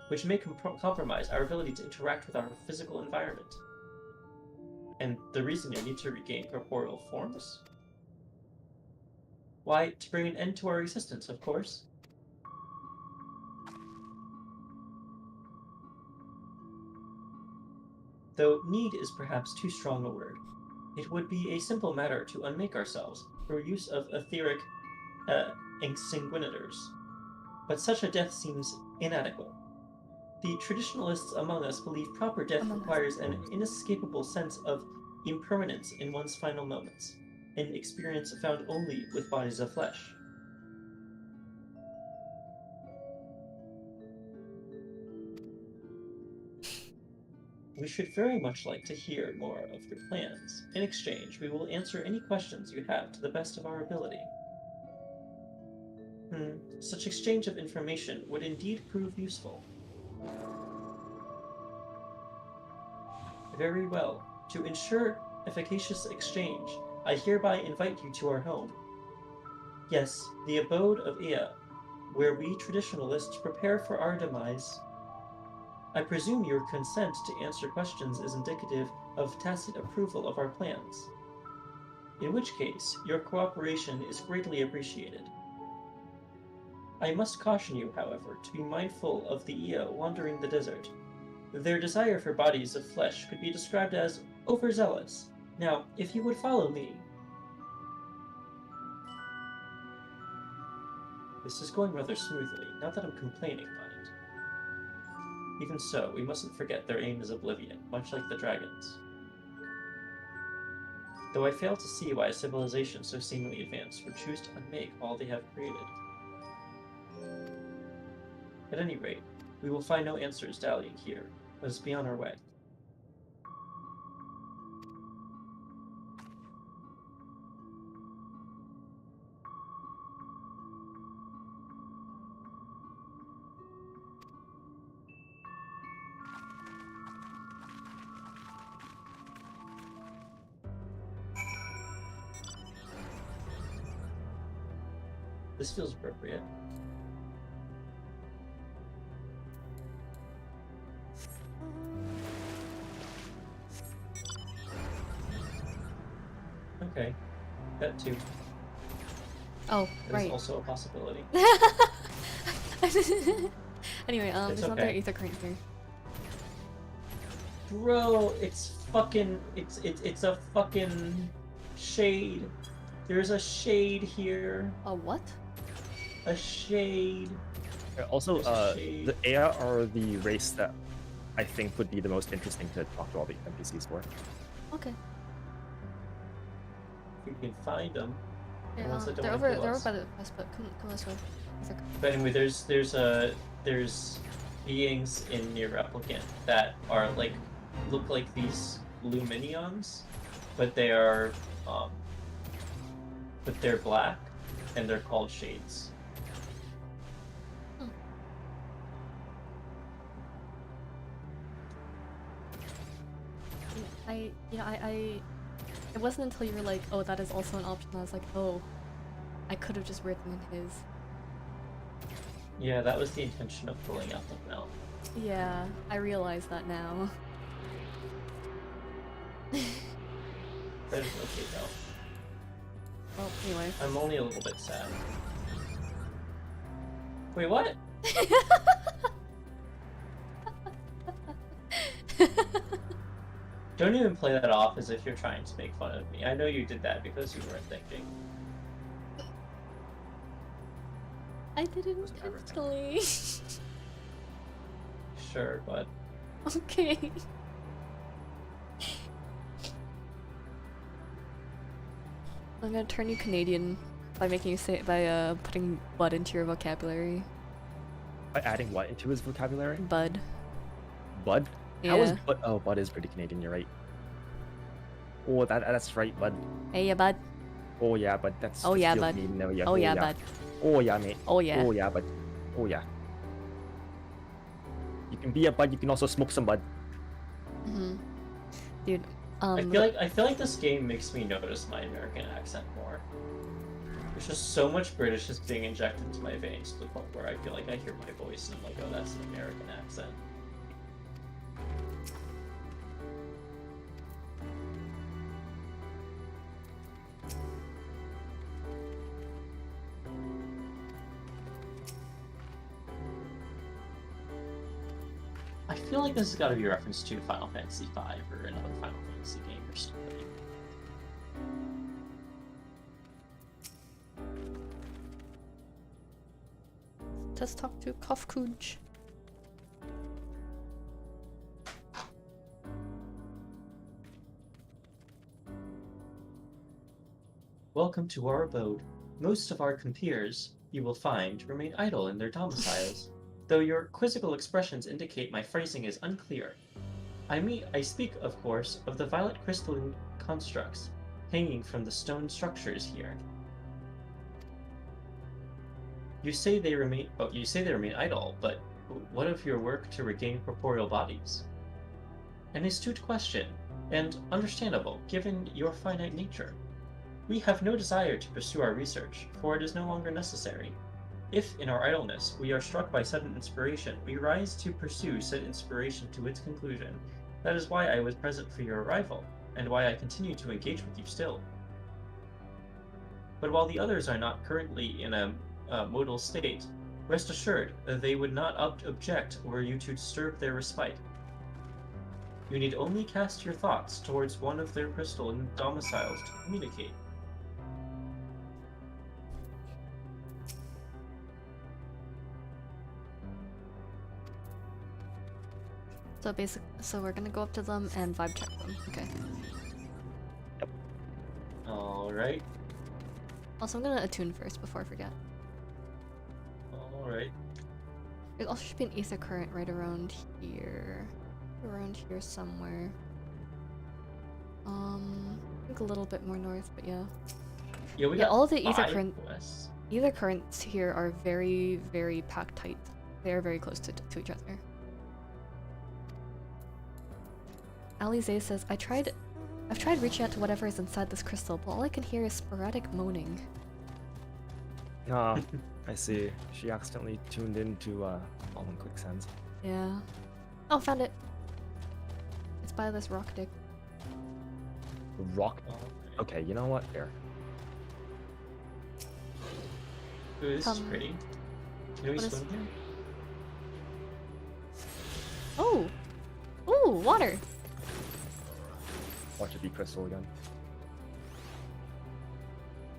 which may compromise our ability to interact with our physical environment. And the reason you need to regain corporeal forms? Why, to bring an end to our existence, of course. Though need is perhaps too strong a word, it would be a simple matter to unmake ourselves through use of etheric exsanguinators. But such a death seems inadequate. The traditionalists among us believe proper death requires an inescapable sense of impermanence in one's final moments, an experience found only with bodies of flesh. We should very much like to hear more of your plans. In exchange, we will answer any questions you have to the best of our ability. Such exchange of information would indeed prove useful. Very well. To ensure efficacious exchange, I hereby invite you to our home. Yes, the abode of Ea, where we traditionalists prepare for our demise. I presume your consent to answer questions is indicative of tacit approval of our plans. In which case, your cooperation is greatly appreciated. I must caution you, however, to be mindful of the Ea wandering the desert. Their desire for bodies of flesh could be described as overzealous. Now, if you would follow me... This is going rather smoothly, not that I'm complaining, mind. Even so, we mustn't forget their aim is oblivion, much like the dragons. Though I fail to see why a civilization so seemingly advanced would choose to unmake all they have created. At any rate, we will find no answers dallying here. Let us be on our way. This feels appropriate. Okay, that too. Oh, that right. Is also a possibility. Anyway, It's there's another okay. ether current here. Bro, it's fucking, it's a fucking shade. There's a shade here. A what? A shade. Also, shade. the Ea are the race that I think would be the most interesting to talk to all the NPCs for. Okay. If we can find them. Yeah, Unless they don't they're wanna over. kill They're us. over by the quest, but come this way. But anyway, there's beings in Near Replicant that are like look like these Luminions, but they are but they're black and they're called shades. It wasn't until you were like, oh, that is also an option. I was like, oh, I could have just written in his. Yeah, that was the intention of pulling out the mouth. Yeah, I realize that now. That is okay though. Well, anyway. I'm only a little bit sad. Wait, what? Don't even play that off as if you're trying to make fun of me. I know you did that because you weren't thinking. I didn't intentionally. Sure, but... Okay. I'm gonna turn you Canadian by making you say putting bud into your vocabulary. By adding what into his vocabulary? Bud. Bud? How is Yeah. Bud? Oh, Bud is pretty Canadian. You're right. Oh, that's right, Bud. Hey, yeah, bud. Oh yeah, Bud. That's Oh, the yeah, feel bud. Canadian now. Yeah. Oh, yeah, bud. Oh yeah, mate. Oh, yeah. Oh yeah, Bud. Oh yeah. You can be a Bud. You can also smoke some Bud. Dude, I feel like this game makes me notice my American accent more. There's just so much British just being injected into my veins to the point where I feel like I hear my voice and I'm like, oh, that's an American accent. I feel like this has got to be a reference to Final Fantasy V or another Final Fantasy game or something. Let's talk to Kofkuj. Welcome to our abode. Most of our compeers, you will find, remain idle in their domiciles, though your quizzical expressions indicate my phrasing is unclear. I speak, of course, of the violet crystalline constructs hanging from the stone structures here. You say they remain idle, but what of your work to regain corporeal bodies? An astute question, and understandable, given your finite nature. We have no desire to pursue our research, for it is no longer necessary. If, in our idleness, we are struck by sudden inspiration, we rise to pursue said inspiration to its conclusion. That is why I was present for your arrival, and why I continue to engage with you still. But while the others are not currently in a modal state, rest assured they would not object were you to disturb their respite. You need only cast your thoughts towards one of their crystalline domiciles to communicate. So we're gonna go up to them and vibe check them. Okay. Alright. Also, I'm gonna attune first before I forget. Alright. There also should be an ether current right around here. Around here somewhere. I think a little bit more north, but yeah. Yeah, we got all of the ether currents here are very, very packed tight. They are very close to each other. Alize says, I've tried reaching out to whatever is inside this crystal, but all I can hear is sporadic moaning. Ah, I see. She accidentally tuned into Fallen Quicksands. Yeah. Oh, found it. It's by this rock dick. Rock? Okay, you know what? There. Ooh, this is pretty. Can we swim here? Oh! Ooh, water! Watch it be crystal again.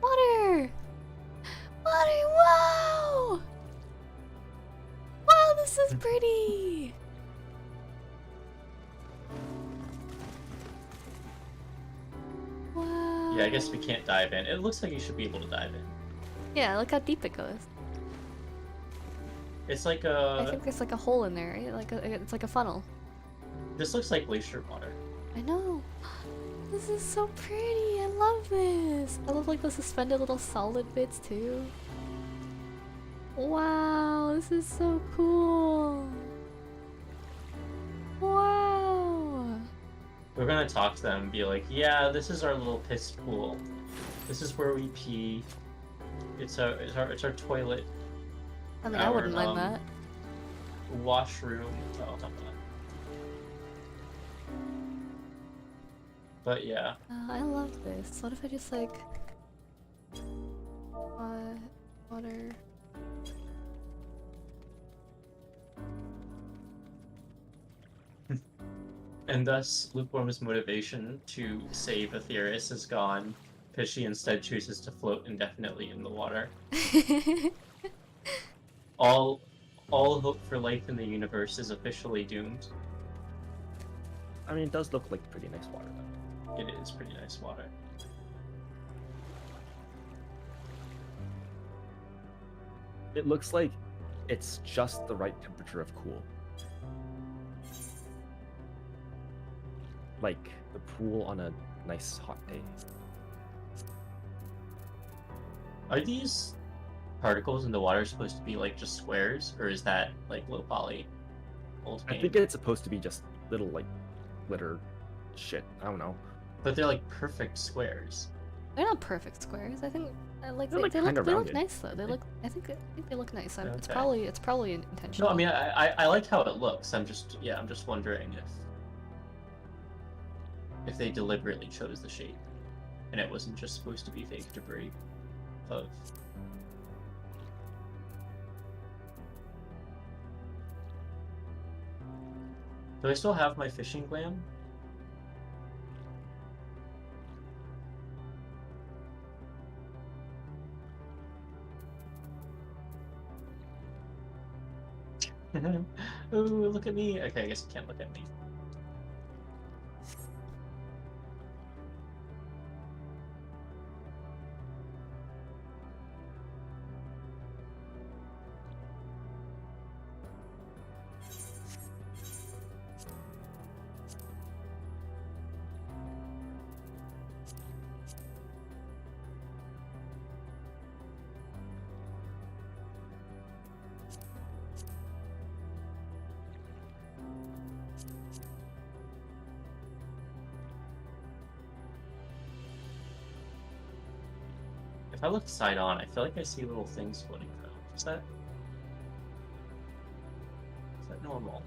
Water! Water! Wow! Wow, this is pretty! Wow. Yeah, I guess we can't dive in. It looks like you should be able to dive in. Yeah, look how deep it goes. It's like I think there's like a hole in there, right? It's like a funnel. This looks like glacier water. I know. This is so pretty. I love this. I love like the suspended little solid bits too. Wow, this is so cool. Wow. We're gonna talk to them and be like, yeah, this is our little piss pool. This is where we pee. It's our toilet. I mean, I wouldn't mind that. Washroom. Oh, not that. But yeah. I love this. What if I just like water? And thus, Lukewarm's motivation to save Aetherius is gone, because she instead chooses to float indefinitely in the water. All hope for life in the universe is officially doomed. I mean, it does look like pretty nice water, though. It is pretty nice water. It looks like it's just the right temperature of cool. like the pool on a nice hot day. Are these particles in the water supposed to be like just squares, or is that like low poly? Old I game? think it's supposed to be just little like glitter shit. I don't know. But they're like perfect squares. They're not perfect squares. I think like They're, like, they kinda look rounded. nice though. They look. I think they look nice. It's Okay. probably intentional. No, I mean I like how it looks. I'm just wondering if they deliberately chose the shape, and it wasn't just supposed to be fake debris of. Do I still have my fishing glam? Ooh, look at me. Okay, I guess you can't look at me. If I look side on, I feel like I see little things floating around. Is that normal?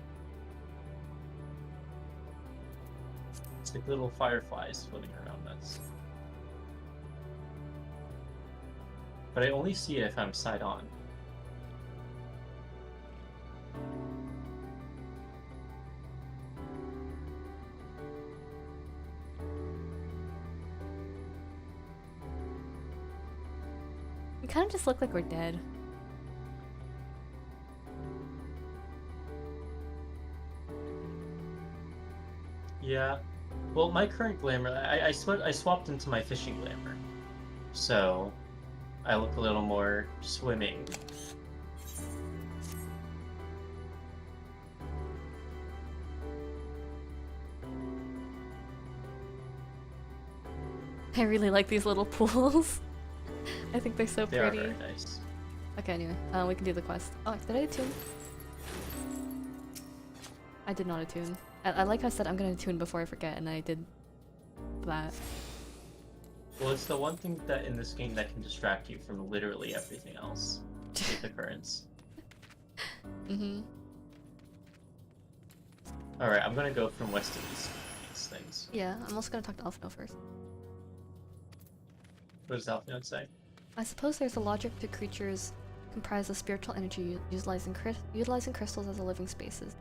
It's like little fireflies floating around us. But I only see it if I'm side on. We kind of just look like we're dead. Yeah. Well, my current glamour, I swapped into my fishing glamour, so I look a little more swimming. I really like these little pools. I think they're so They pretty. are very nice. Okay, anyway, we can do the quest. Oh, did I attune? I did not attune. I like I said I'm gonna attune before I forget, and I did that. Well, it's the one thing that in this game that can distract you from literally everything else. With occurrence. Mm-hmm. Alright, I'm gonna go from west to east with these things. Yeah, I'm also gonna talk to Alphino first. What does Alphino say? I suppose there's a logic to creatures comprised of spiritual energy utilizing crystals as a living spaces,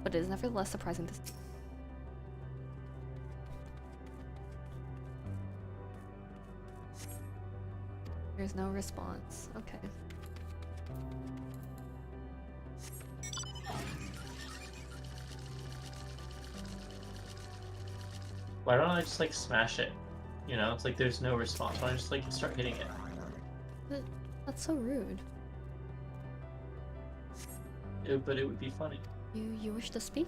but it is nevertheless surprising to see. There's no response. Okay. Why don't I just like smash it? You know, it's like there's no response. Why don't I just like start hitting it? That's so rude. But it would be funny. You wish to speak?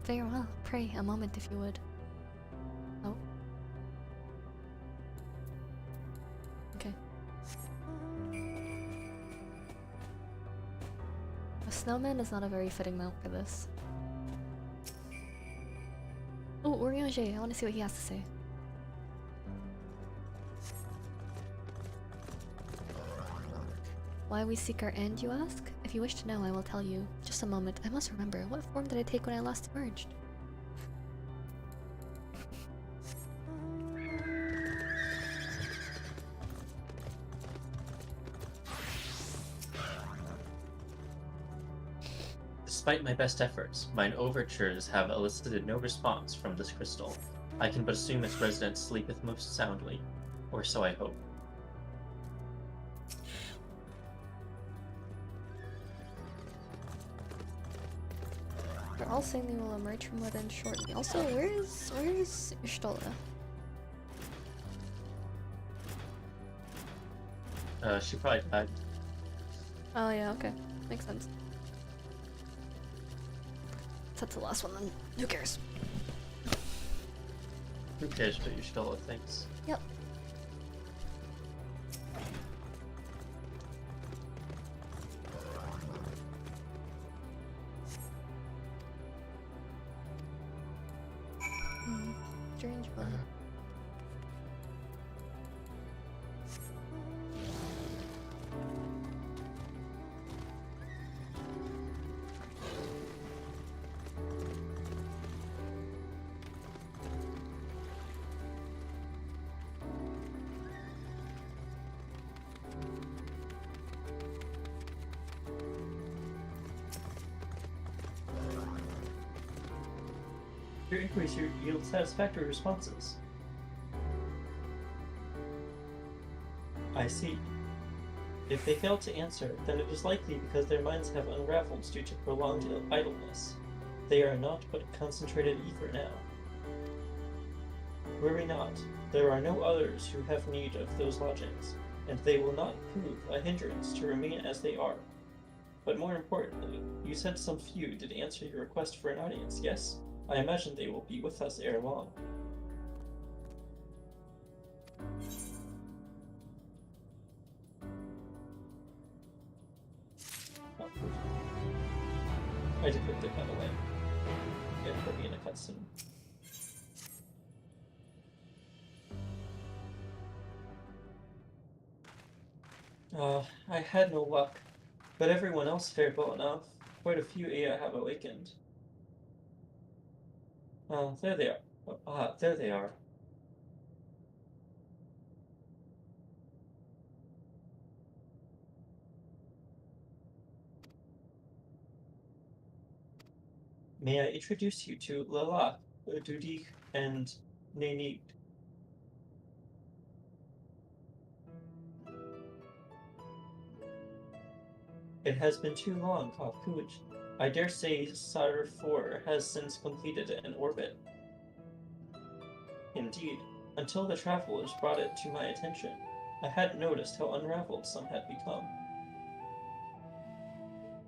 Very well. Pray a moment if you would. Oh. Okay. A snowman is not a very fitting mount for this. Oh, Oriange, I want to see what he has to say. Why we seek our end, you ask? If you wish to know, I will tell you. Just a moment, I must remember. What form did I take when I last emerged? Despite my best efforts, mine overtures have elicited no response from this crystal. I can but assume its resident sleepeth most soundly, or so I hope. They're all saying they will emerge from within shortly. Also, where is Ishtola? She probably died. Oh yeah, okay. Makes sense. That's the last one then. Who cares? Who cares what you Stella thinks? Yep. Strange one. Your inquiries yield satisfactory responses. I see. If they fail to answer, then it is likely because their minds have unraveled due to prolonged idleness. They are not but concentrated ether now. Worry not. There are no others who have need of those lodgings, and they will not prove a hindrance to remain as they are. But more importantly, you said some few did answer your request for an audience, yes? I imagine they will be with us ere long. I depicted it, by the way. It put me in a cutscene. I had no luck, but everyone else fared well enough. Quite a few Aya have awakened. There they are. There they are. May I introduce you to Lala, Dudik, and Nenik? It has been too long, Kafkuj. I dare say Sar 4 has since completed an orbit. Indeed, until the travelers brought it to my attention, I hadn't noticed how unraveled some had become.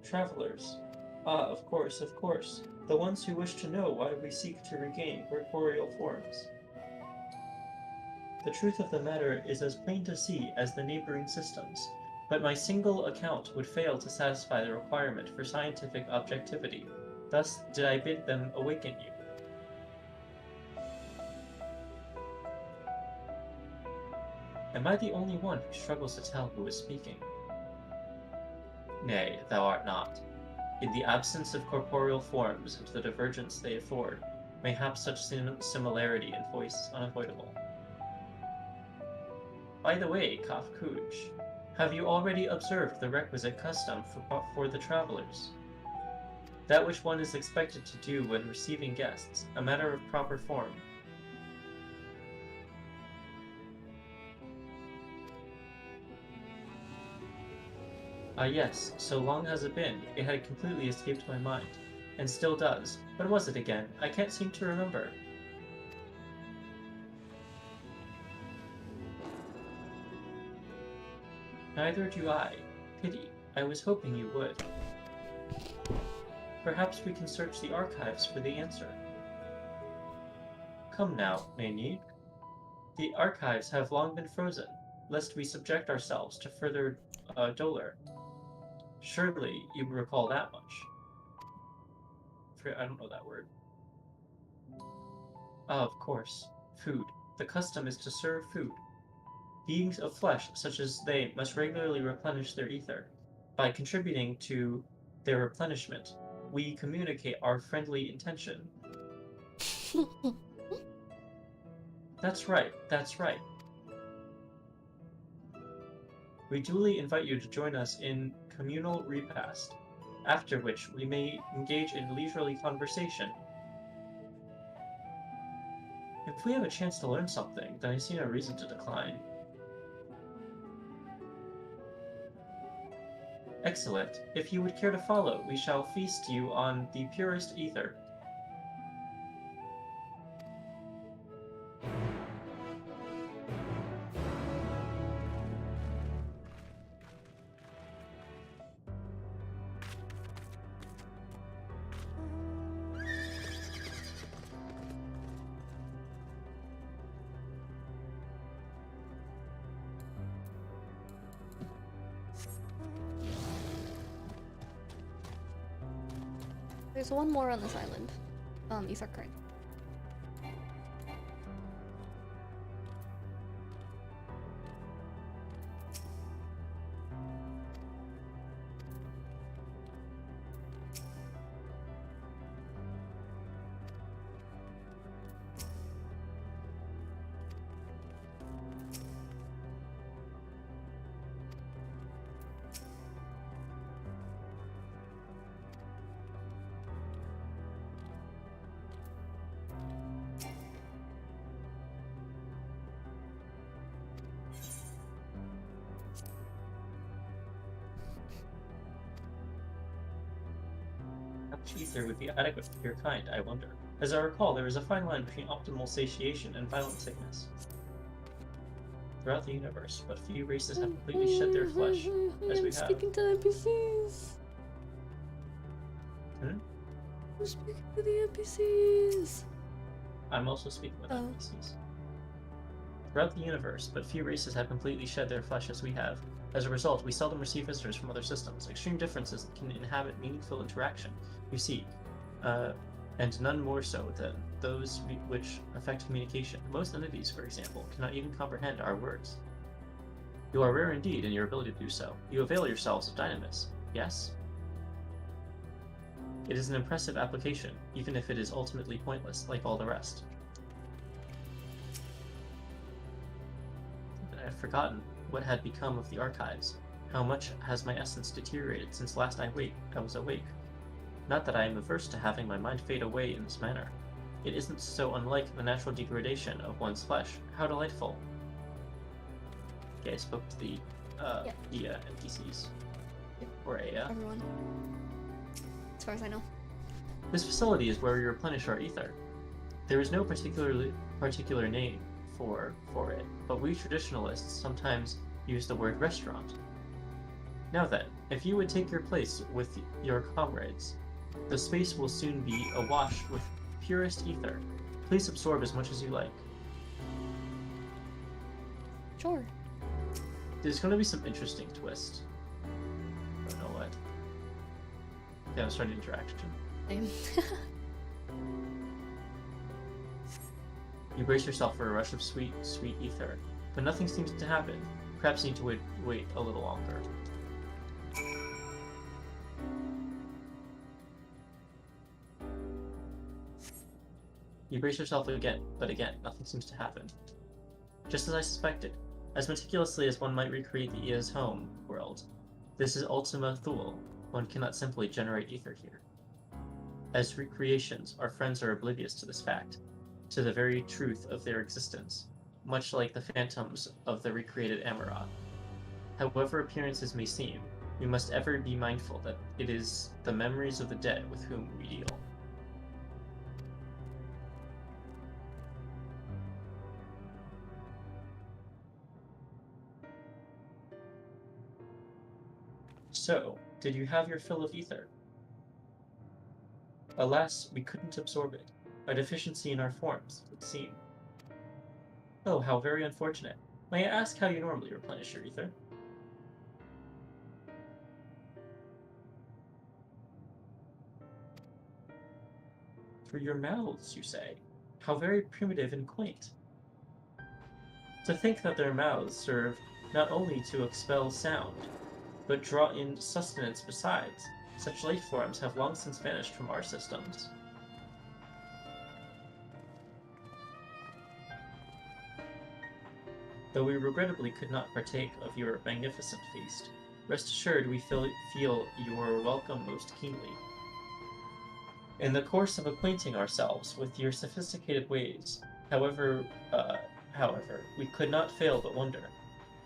Travelers. Ah, of course, of course. The ones who wish to know why we seek to regain corporeal forms. The truth of the matter is as plain to see as the neighboring systems, but my single account would fail to satisfy the requirement for scientific objectivity. Thus did I bid them awaken you. Am I the only one who struggles to tell who is speaking? Nay, thou art not. In the absence of corporeal forms and the divergence they afford, mayhap such similarity in voice is unavoidable. By the way, Kafkuj, have you already observed the requisite custom for the travelers? That which one is expected to do when receiving guests, a matter of proper form. Ah yes, so long has it been, it had completely escaped my mind. And still does. What was it again? I can't seem to remember. Neither do I. Pity. I was hoping you would. Perhaps we can search the archives for the answer. Come now, Neini. The archives have long been frozen, lest we subject ourselves to further dolor. Surely you recall that much. I don't know that word. Ah, of course. Food. The custom is to serve food. Beings of flesh, such as they, must regularly replenish their ether. By contributing to their replenishment, we communicate our friendly intention. That's right, that's right. We duly invite you to join us in communal repast, after which we may engage in leisurely conversation. If we have a chance to learn something, then I see no reason to decline. Excellent. If you would care to follow, we shall feast you on the purest ether. There's one more on this island. Ether current. How much ether would be adequate for your kind, I wonder? As I recall, there is a fine line between optimal satiation and violent sickness. Throughout the universe, but few races have completely shed their flesh, as we have. Speaking to NPCs. Hmm? I'm speaking to the NPCs. I'm also speaking with NPCs. Throughout the universe, but few races have completely shed their flesh as we have. As a result, we seldom receive visitors from other systems. Extreme differences can inhabit meaningful interaction, you see, and none more so than those which affect communication. Most entities, for example, cannot even comprehend our words. You are rare indeed in your ability to do so. You avail yourselves of dynamis, yes? It is an impressive application, even if it is ultimately pointless, like all the rest. I have forgotten what had become of the archives. How much has my essence deteriorated since last I was awake? Not that I am averse to having my mind fade away in this manner. It isn't so unlike the natural degradation of one's flesh. How delightful. Okay, I spoke to the NPCs. Or everyone. As far as I know. This facility is where we replenish our ether. There is no particular name for it, but we traditionalists sometimes use the word restaurant. Now then, if you would take your place with your comrades, the space will soon be awash with purest ether. Please absorb as much as you like. Sure. There's going to be some interesting twists. I don't know what. Yeah, I'm starting interaction. Same. You brace yourself for a rush of sweet, sweet ether, but nothing seems to happen. Perhaps you need to wait a little longer. You brace yourself again, but again, nothing seems to happen. Just as I suspected, as meticulously as one might recreate the Ia's home world, this is Ultima Thule. One cannot simply generate ether here. As recreations, our friends are oblivious to this fact, to the very truth of their existence, much like the phantoms of the recreated Amarat. However appearances may seem, we must ever be mindful that it is the memories of the dead with whom we deal. So, did you have your fill of ether? Alas, we couldn't absorb it. A deficiency in our forms, it would seem. Oh, how very unfortunate. May I ask how you normally replenish your ether? Through your mouths, you say? How very primitive and quaint. To think that their mouths serve not only to expel sound, but draw in sustenance besides. Such life forms have long since vanished from our systems. Though we regrettably could not partake of your magnificent feast, rest assured we feel your welcome most keenly. In the course of acquainting ourselves with your sophisticated ways, however, we could not fail but wonder,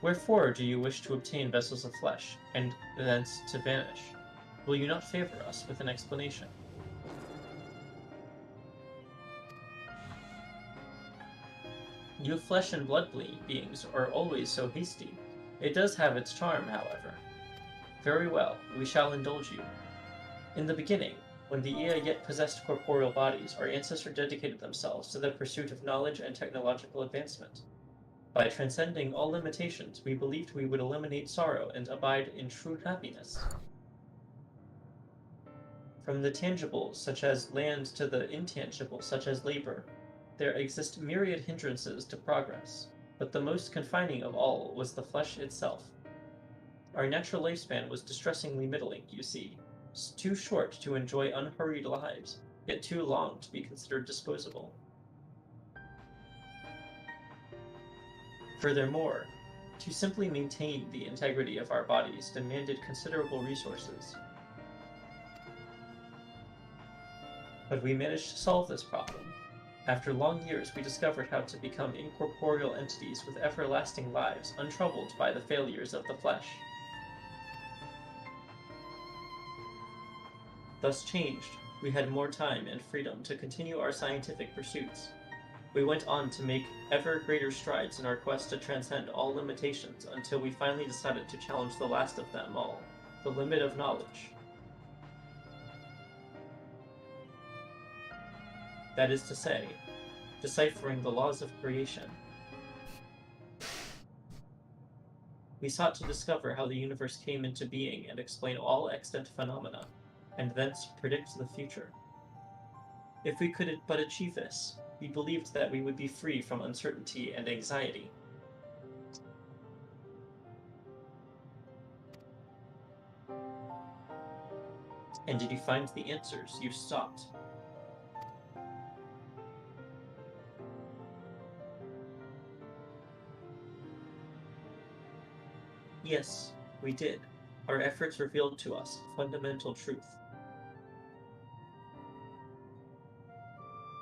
wherefore do you wish to obtain vessels of flesh, and thence to vanish? Will you not favor us with an explanation? You flesh and blood beings are always so hasty. It does have its charm, however. Very well, we shall indulge you. In the beginning, when the Ia yet possessed corporeal bodies, our ancestors dedicated themselves to the pursuit of knowledge and technological advancement. By transcending all limitations, we believed we would eliminate sorrow and abide in true happiness. From the tangible, such as land, to the intangible, such as labor, there exist myriad hindrances to progress, but the most confining of all was the flesh itself. Our natural lifespan was distressingly middling, you see, too short to enjoy unhurried lives, yet too long to be considered disposable. Furthermore, to simply maintain the integrity of our bodies demanded considerable resources. But we managed to solve this problem. After long years, we discovered how to become incorporeal entities with everlasting lives, untroubled by the failures of the flesh. Thus changed, we had more time and freedom to continue our scientific pursuits. We went on to make ever greater strides in our quest to transcend all limitations until we finally decided to challenge the last of them all, the limit of knowledge. That is to say, deciphering the laws of creation. We sought to discover how the universe came into being and explain all extant phenomena, and thence predict the future. If we could but achieve this, we believed that we would be free from uncertainty and anxiety. And did you find the answers you sought? Yes, we did. Our efforts revealed to us fundamental truth.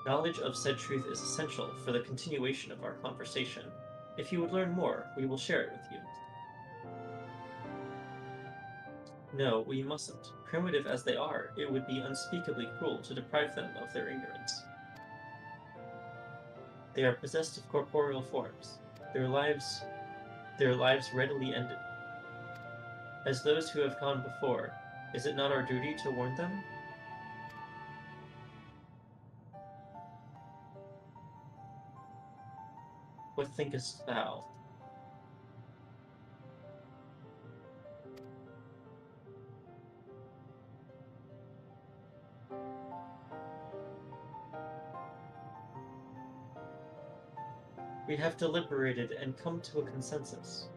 Knowledge of said truth is essential for the continuation of our conversation. If you would learn more, we will share it with you. No, we mustn't. Primitive as they are, it would be unspeakably cruel to deprive them of their ignorance. They are possessed of corporeal forms. Their lives readily ended. As those who have gone before, is it not our duty to warn them? What thinkest thou? We have deliberated and come to a consensus.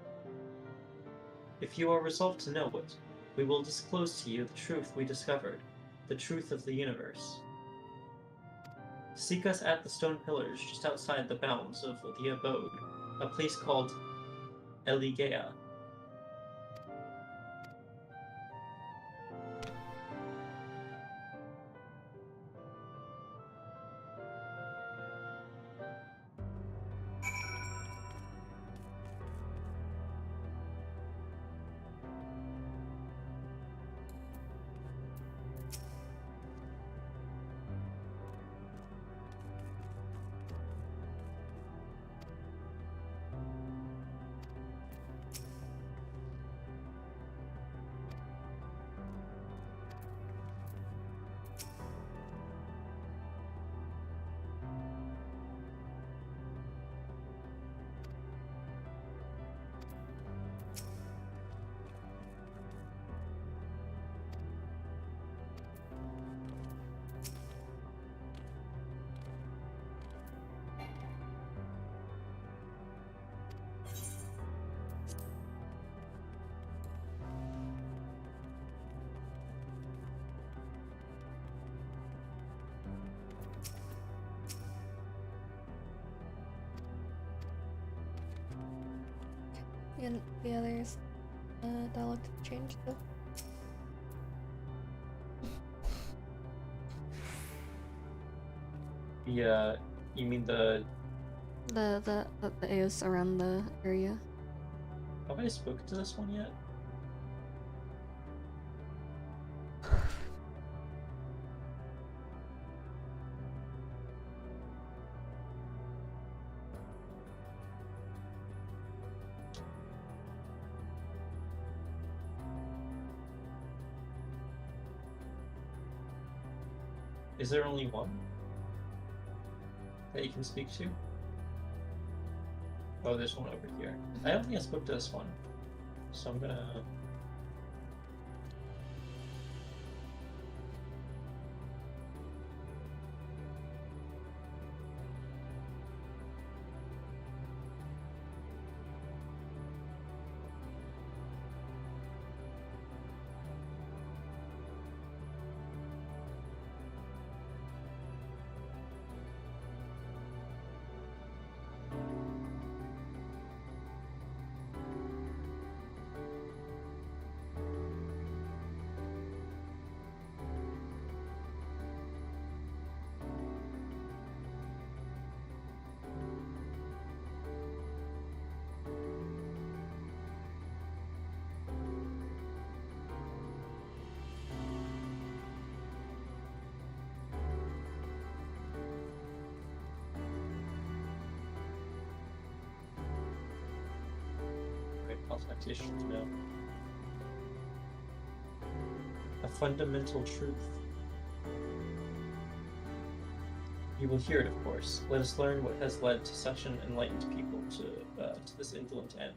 If you are resolved to know it, we will disclose to you the truth we discovered, the truth of the universe. Seek us at the stone pillars just outside the bounds of the abode, a place called Eligea. And the others, dialect changed though. You mean the AOS around the area. Have I spoken to this one yet? Is there only one that you can speak to? Oh, there's one over here. I don't think I spoke to this one, so I'm gonna... consultation to know. A fundamental truth. You will hear it, of course. Let us learn what has led to such an enlightened people to this indolent end.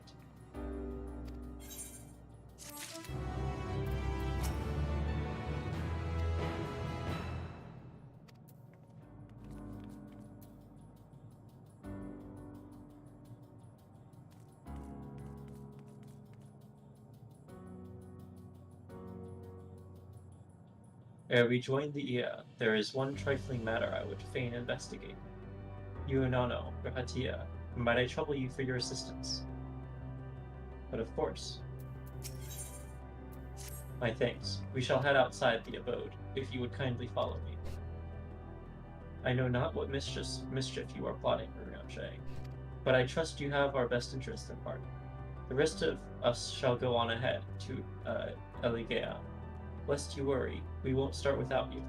Ere we join the Ia, there is one trifling matter I would fain investigate. Yuunano, Rahatia, might I trouble you for your assistance? But of course. My thanks. We shall head outside the abode, if you would kindly follow me. I know not what mischief you are plotting, Urianshe, but I trust you have our best interest in heart. The rest of us shall go on ahead to Eligea. Lest you worry, we won't start without you.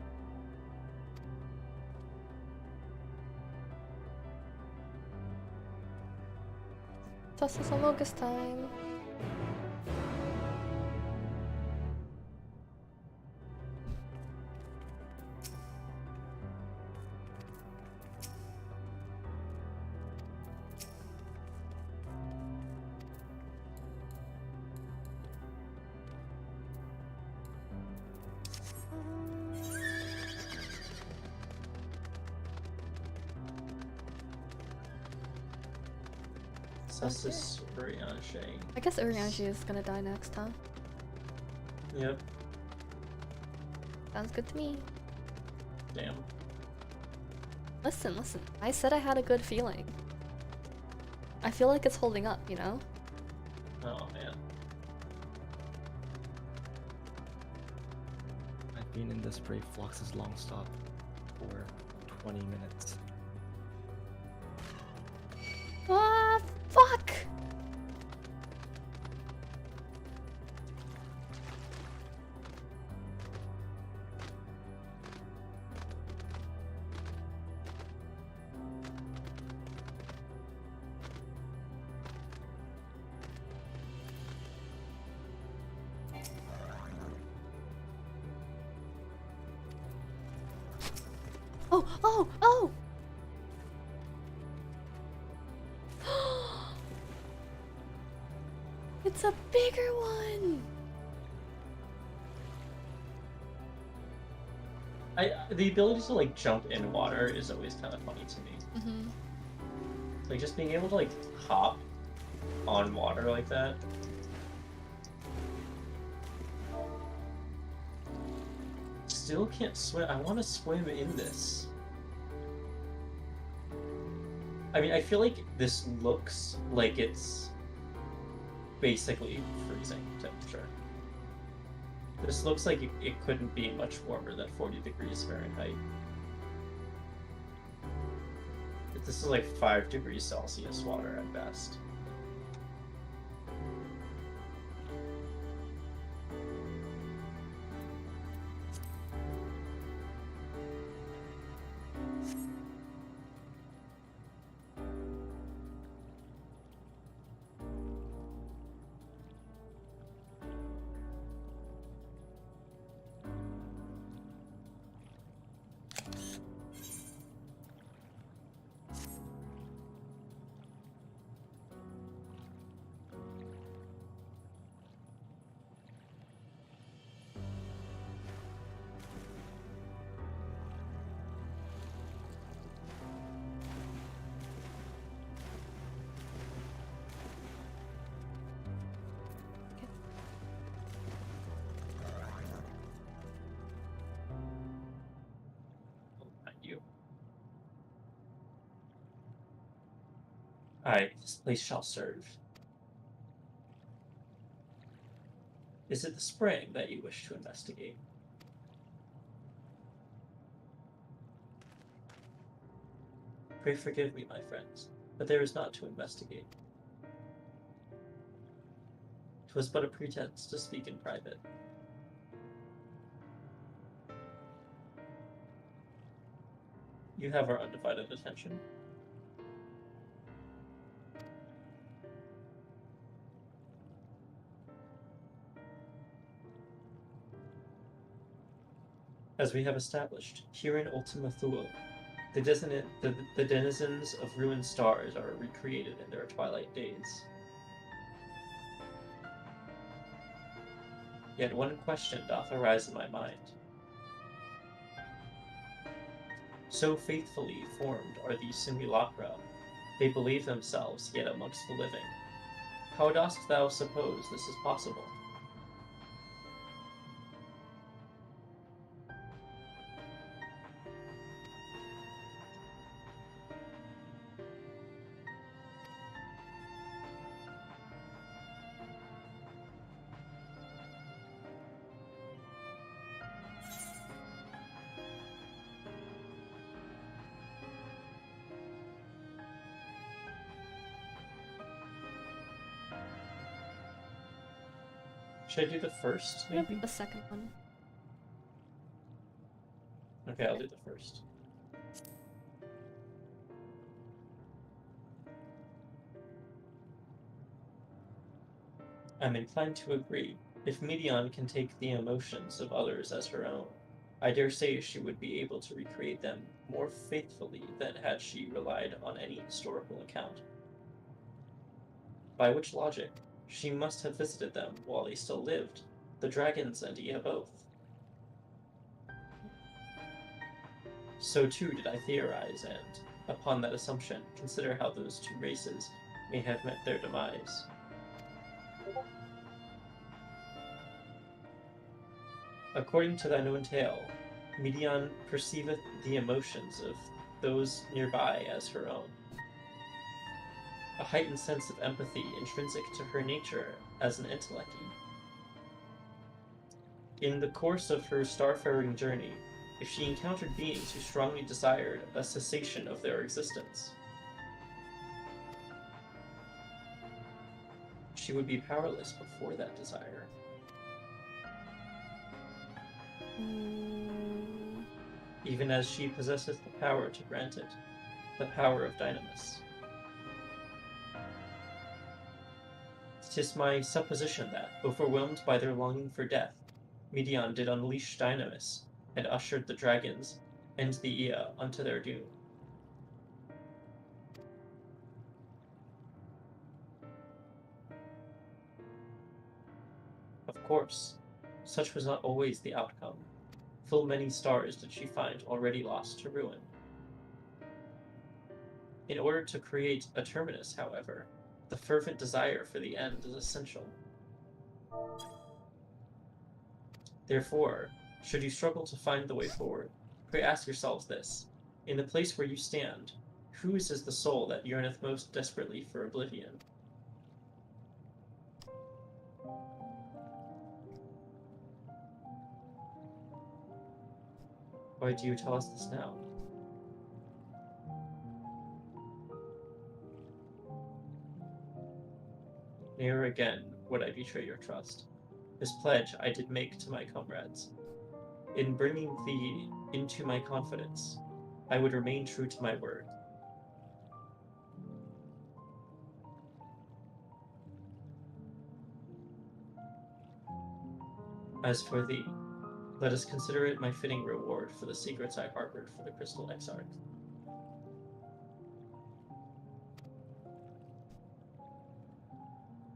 Justice on Locust time. Justice Urianshe. I guess Urianshe is gonna die next, huh? Yep. Sounds good to me. Damn. Listen. I said I had a good feeling. I feel like it's holding up, you know? Oh, man. I've been in this brave Flox's long stop for 20 minutes. Ah, fuck! Oh! It's a bigger one! The ability to like jump in water is always kind of funny to me. Mm-hmm. Like just being able to like hop on water like that. Still can't swim. I want to swim in this. I mean, I feel like this looks like it's basically freezing temperature. This looks like it couldn't be much warmer than 40 degrees Fahrenheit. This is like 5 degrees Celsius water at best. Aye, this place shall serve. Is it the spring that you wish to investigate? Pray forgive me, my friends, but there is naught to investigate. 'Twas but a pretense to speak in private. You have our undivided attention. As we have established, here in Ultima Thule, the denizens of ruined stars are recreated in their twilight days. Yet one question doth arise in my mind. So faithfully formed are these simulacra, they believe themselves yet amongst the living. How dost thou suppose this is possible? Should I do the first, maybe? The second one. Okay, I'll do the first. I'm inclined to agree. If Medion can take the emotions of others as her own, I dare say she would be able to recreate them more faithfully than had she relied on any historical account. By which logic, she must have visited them while they still lived, the dragons and Ea both. So too did I theorize, and, upon that assumption, consider how those two races may have met their demise. According to thine own tale, Medion perceiveth the emotions of those nearby as her own. A heightened sense of empathy intrinsic to her nature as an entelechy. In the course of her starfaring journey, if she encountered beings who strongly desired a cessation of their existence, she would be powerless before that desire. Even as she possesseth the power to grant it, the power of Dynamis. 'Tis my supposition that, overwhelmed by their longing for death, Medion did unleash Dynamis, and ushered the dragons and the Ea unto their doom. Of course, such was not always the outcome. Full many stars did she find already lost to ruin. In order to create a terminus, however, the fervent desire for the end is essential. Therefore, should you struggle to find the way forward, pray ask yourselves this: in the place where you stand, whose is the soul that yearneth most desperately for oblivion? Why do you tell us this now? Ne'er again would I betray your trust. This pledge I did make to my comrades. In bringing thee into my confidence, I would remain true to my word. As for thee, let us consider it my fitting reward for the secrets I harbored for the Crystal Exarch.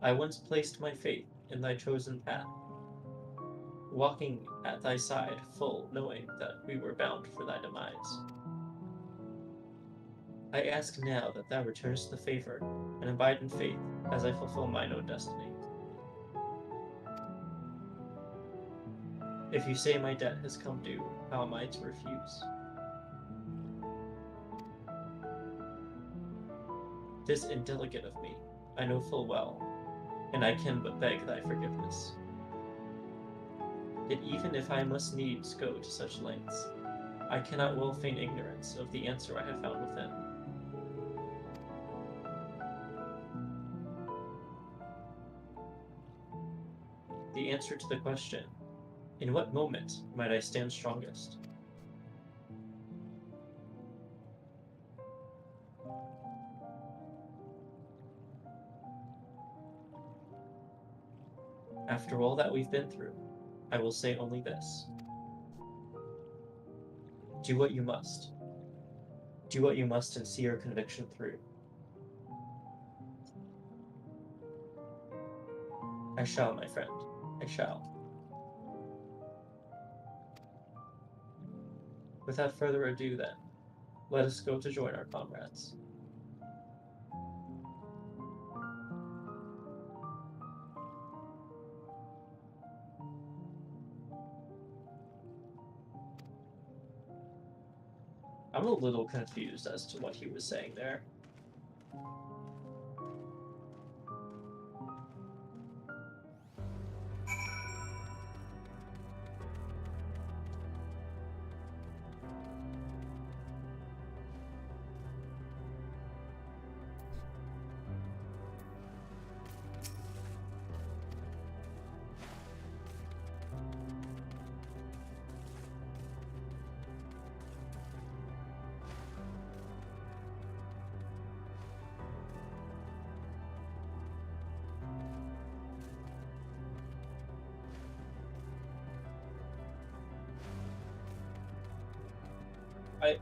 I once placed my faith in thy chosen path, walking at thy side, full knowing that we were bound for thy demise. I ask now that thou returnest the favor, and abide in faith as I fulfill mine own destiny. If you say my debt has come due, how am I to refuse? 'Tis indelicate of me, I know full well, and I can but beg thy forgiveness. Yet even if I must needs go to such lengths, I cannot well feign ignorance of the answer I have found within. The answer to the question, in what moment might I stand strongest? After all that we've been through, I will say only this. Do what you must. Do what you must and see your conviction through. I shall, my friend. I shall. Without further ado, then, let us go to join our comrades. I'm a little confused as to what he was saying there.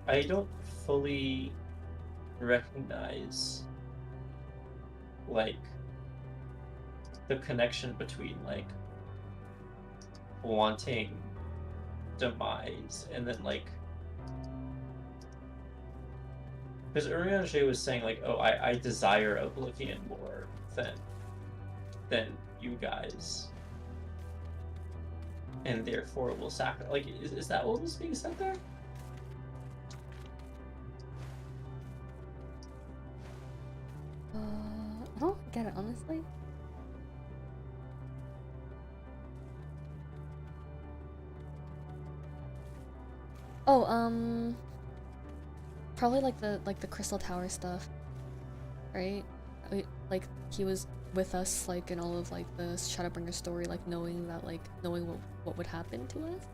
I don't fully recognize, like, the connection between, like, wanting demise and then, like, because Urianger was saying, like, oh, I desire oblivion more than you guys, and therefore will sacrifice. Like, is that what was being said there? I don't get it, honestly. Oh, probably like the Crystal Tower stuff, right? Like he was with us, like in all of like the Shadowbringer story, like knowing what would happen to us.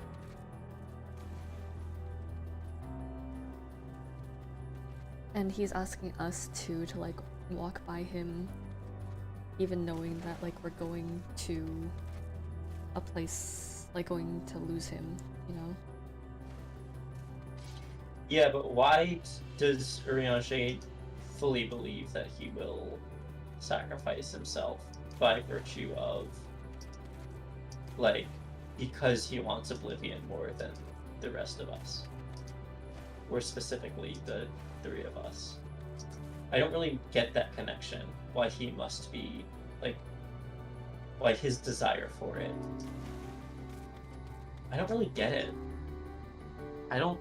And he's asking us to like walk by him, even knowing that like we're going to a place, like going to lose him, you know? Yeah, but why does Urianger fully believe that he will sacrifice himself by virtue of, like, because he wants oblivion more than the rest of us? Or specifically the three of us. I don't really get that connection, why he must be, like, why his desire for it. I don't really get it. I don't...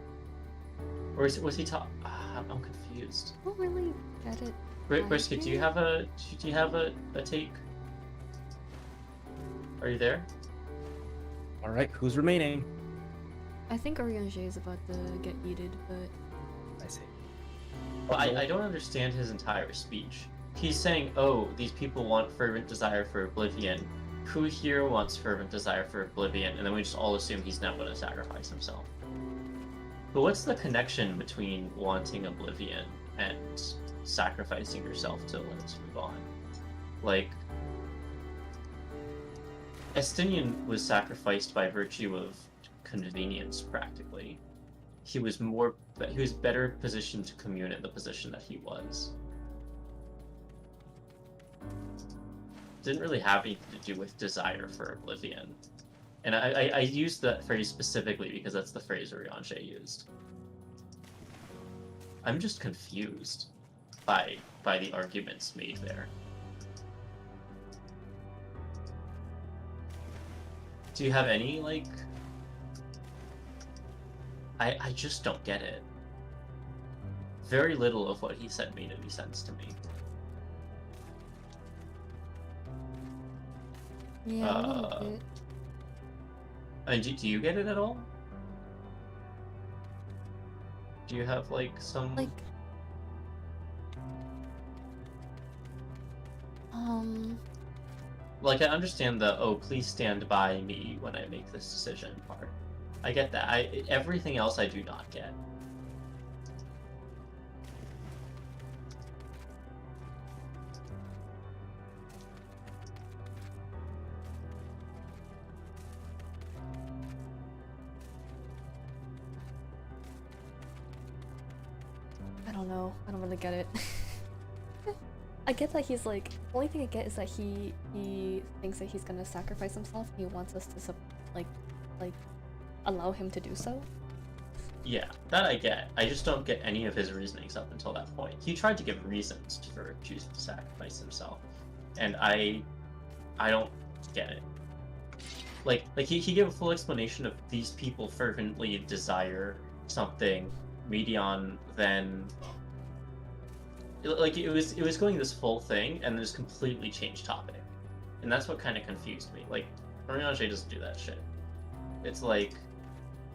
Or was he talking? I'm confused. I don't really get it. Brisket, do you have a take? Are you there? All right, who's remaining? I think Urianger is about to get yeeted, but I see. Well, I don't understand his entire speech. He's saying, oh, these people want fervent desire for oblivion. Who here wants fervent desire for oblivion? And then we just all assume he's now going to sacrifice himself. But what's the connection between wanting oblivion and sacrificing yourself to let us move on? Like, Estinian was sacrificed by virtue of convenience, practically. He was better positioned to commune in the position that he was. Didn't really have anything to do with desire for oblivion. And I used that phrase specifically because that's the phrase Urianger used. I'm just confused by the arguments made there. Do you have any, like... I just don't get it. Very little of what he said made any sense to me. yeah, a little bit. I mean, do you get it at all? Do you have, like, some... Like... Like, I understand the, oh, please stand by me when I make this decision part. I get that. Everything else I do not get. don't know. I don't really get it. I get that he's like, the only thing I get is that he thinks that he's gonna sacrifice himself. He wants us to like allow him to do so. Yeah, that I get. I just don't get any of his reasonings up until that point. He tried to give reasons for choosing to sacrifice himself, and I don't get it. Like he gave a full explanation of these people fervently desire something. Medion then, like it was going this full thing and then just completely changed topic, and that's what kind of confused me. Like Oriange doesn't do that shit. It's like,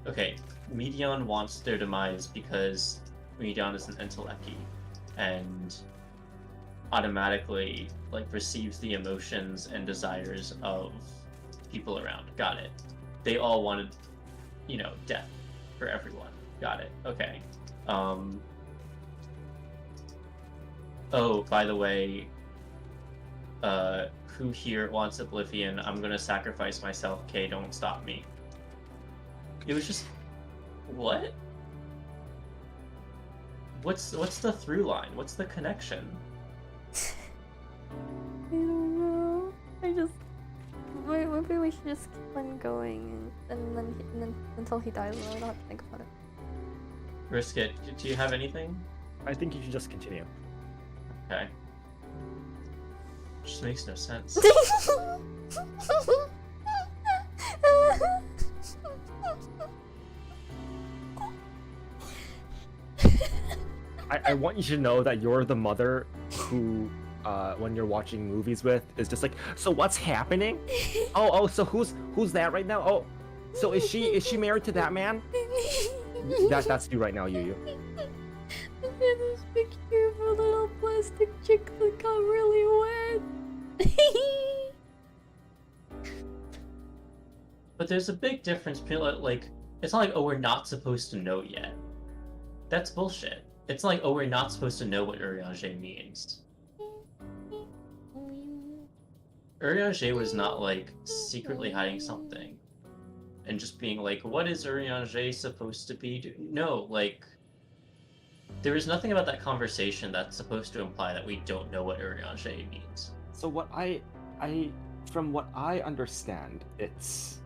okay, Medion wants their demise because Medion is an Enteleki, and automatically like receives the emotions and desires of people around. Got it. They all wanted, death for everyone. Got it. Okay. Oh, by the way, who here wants Oblivion? I'm gonna sacrifice myself. Okay, don't stop me. It was just, what? What's the through line? What's the connection? I don't know. Maybe we should just keep on going and then until he dies, and we don't have to think about it. Risk it. Do you have anything? I think you should just continue. Okay. Just makes no sense. I want you to know that you're the mother who, when you're watching movies with, is just like, so what's happening? Oh, so who's that right now? Oh, so is she married to that man? That's you right now, Yu. There's this picture of a little plastic chick that got really wet. But there's a big difference between, like, it's not like, oh, we're not supposed to know yet. That's bullshit. It's like, oh, we're not supposed to know what Urianger means. Urianger was not, like, secretly hiding something. And just being like, what is Urianger supposed to be No, like, there is nothing about that conversation that's supposed to imply that we don't know what Urianger means. So from what I understand, it's,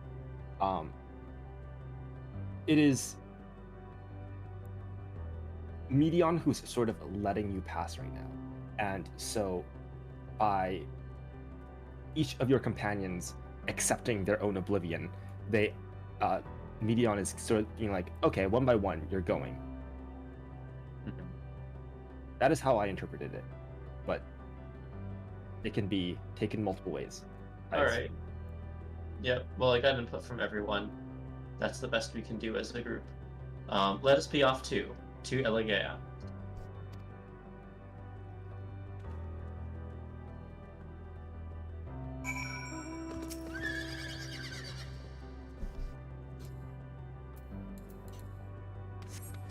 it is Medion who's sort of letting you pass right now. And so by each of your companions accepting their own oblivion, they, Medion is sort of being like, okay, one by one, you're going. That is how I interpreted it, but it can be taken multiple ways. Alright. Yep, well, I got input from everyone. That's the best we can do as a group. Let us be off to Eligea.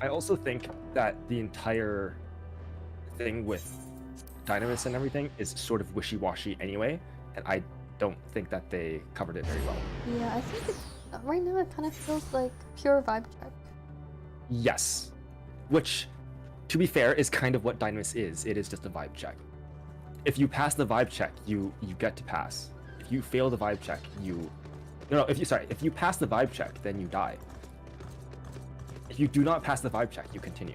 I also think that the entire thing with Dynamis and everything is sort of wishy-washy anyway, and I don't think that they covered it very well. Yeah, I think right now it kind of feels like pure vibe check. Yes. Which, to be fair, is kind of what Dynamis is. It is just a vibe check. If you pass the vibe check, you get to pass. If you fail the vibe check, if you pass the vibe check, then you die. If you do not pass the vibe check, you continue.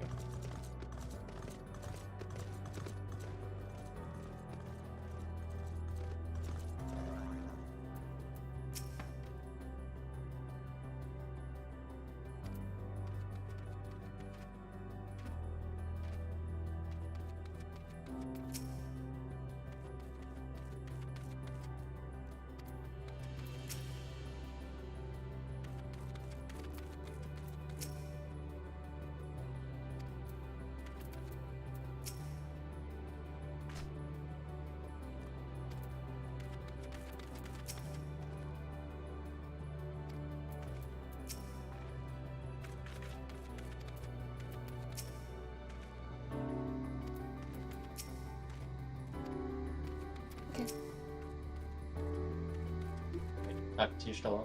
Back to Stella.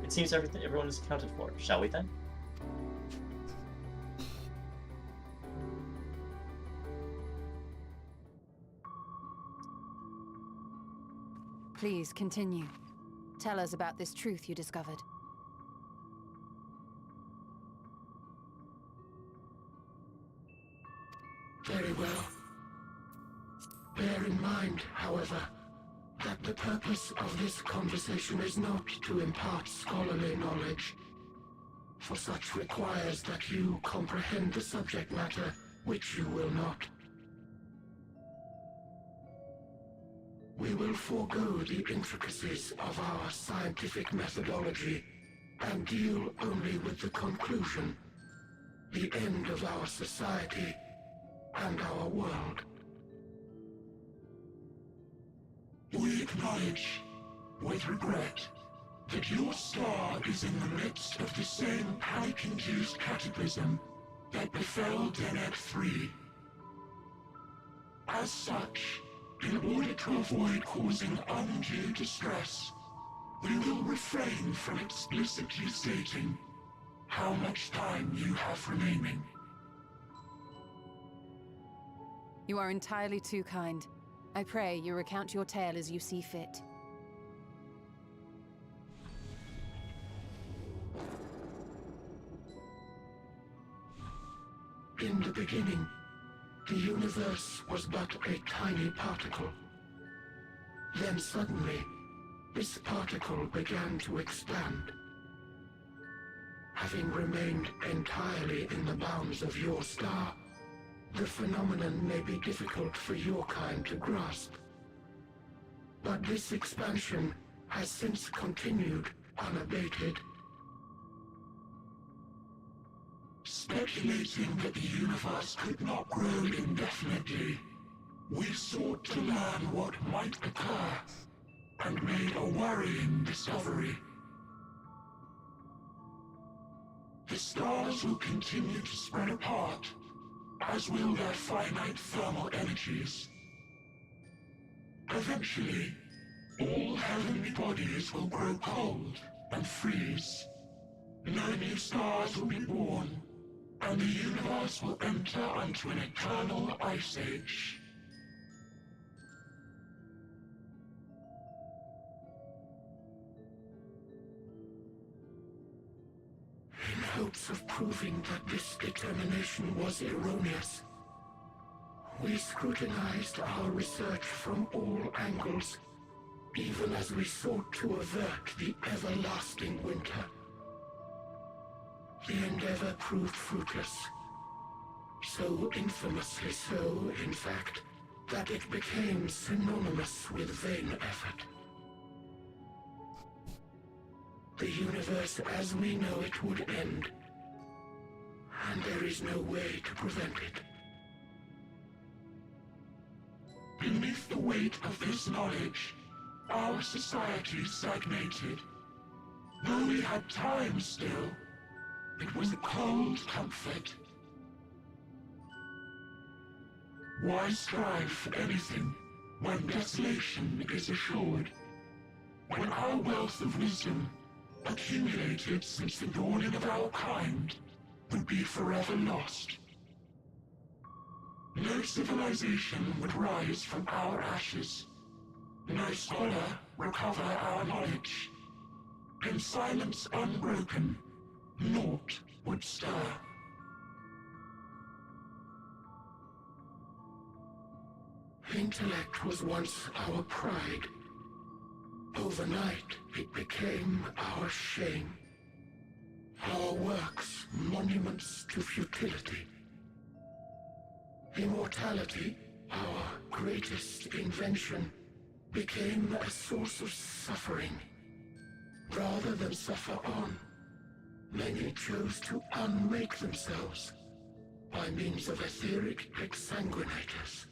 It seems everyone is accounted for. Shall we then? Please continue. Tell us about this truth you discovered. Very well. Bear in mind, however, that the purpose of this conversation is not to impart scholarly knowledge, for such requires that you comprehend the subject matter, which you will not. We will forego the intricacies of our scientific methodology and deal only with the conclusion, the end of our society and our world. We acknowledge, with regret, that your star is in the midst of the same panic-induced cataclysm that befell Deneb 3. As such, in order to avoid causing undue distress, we will refrain from explicitly stating how much time you have remaining. You are entirely too kind. I pray you recount your tale as you see fit. In the beginning, the universe was but a tiny particle. Then suddenly, this particle began to expand. Having remained entirely in the bounds of your star, the phenomenon may be difficult for your kind to grasp. But this expansion has since continued unabated. Speculating that the universe could not grow indefinitely, we sought to learn what might occur, and made a worrying discovery. The stars will continue to spread apart, as will their finite thermal energies. Eventually, all heavenly bodies will grow cold and freeze. No new stars will be born, and the universe will enter into an eternal ice age. In hopes of proving that this determination was erroneous, we scrutinized our research from all angles, even as we sought to avert the everlasting winter. The endeavor proved fruitless. So infamously so, in fact, that it became synonymous with vain effort. The universe as we know it would end, and there is no way to prevent it. Beneath the weight of this knowledge, our society stagnated. Though we had time still, it was a cold comfort. Why strive for anything when desolation is assured? When our wealth of wisdom, accumulated since the dawning of our kind, would be forever lost. No civilization would rise from our ashes. No scholar recover our knowledge. In silence unbroken, naught would stir. Intellect was once our pride. Overnight, it became our shame. Our works, monuments to futility. Immortality, our greatest invention, became a source of suffering. Rather than suffer on, many chose to unmake themselves by means of etheric exsanguinators.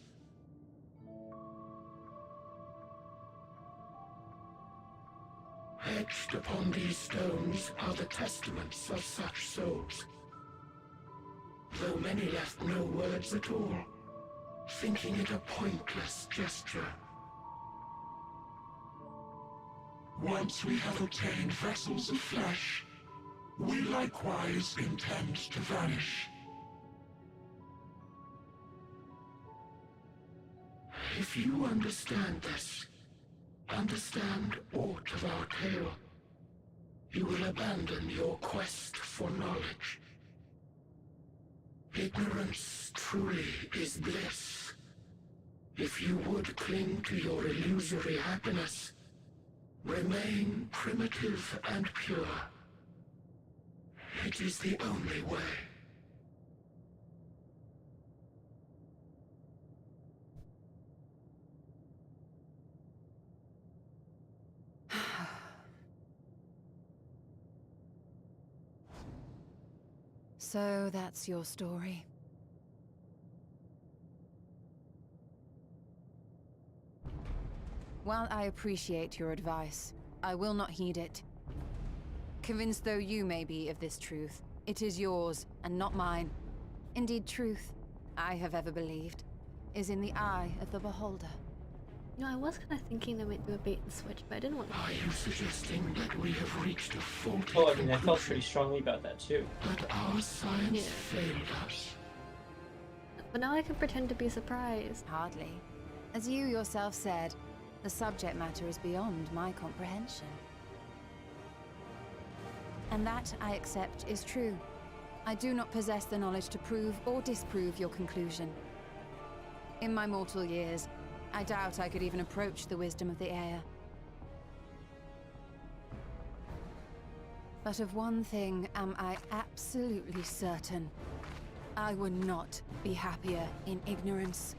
Etched upon these stones are the testaments of such souls. Though many left no words at all, thinking it a pointless gesture. Once we have obtained vessels of flesh, we likewise intend to vanish. If you understand this, I understand aught of our tale, you will abandon your quest for knowledge. Ignorance truly is bliss. If you would cling to your illusory happiness, remain primitive and pure. It is the only way. So that's your story. While I appreciate your advice, I will not heed it. Convinced though you may be of this truth, it is yours and not mine. Indeed, truth, I have ever believed, is in the eye of the beholder. You know, I was kind of thinking they might do a bait and switch, but I didn't want to. Are you suggesting that we have reached a faulty Oh, I mean, I felt pretty strongly about that too. That our science failed us? But now I can pretend to be surprised. Hardly. As you yourself said, the subject matter is beyond my comprehension. And that, I accept, is true. I do not possess the knowledge to prove or disprove your conclusion. In my mortal years, I doubt I could even approach the wisdom of the Air. But of one thing am I absolutely certain. I would not be happier in ignorance.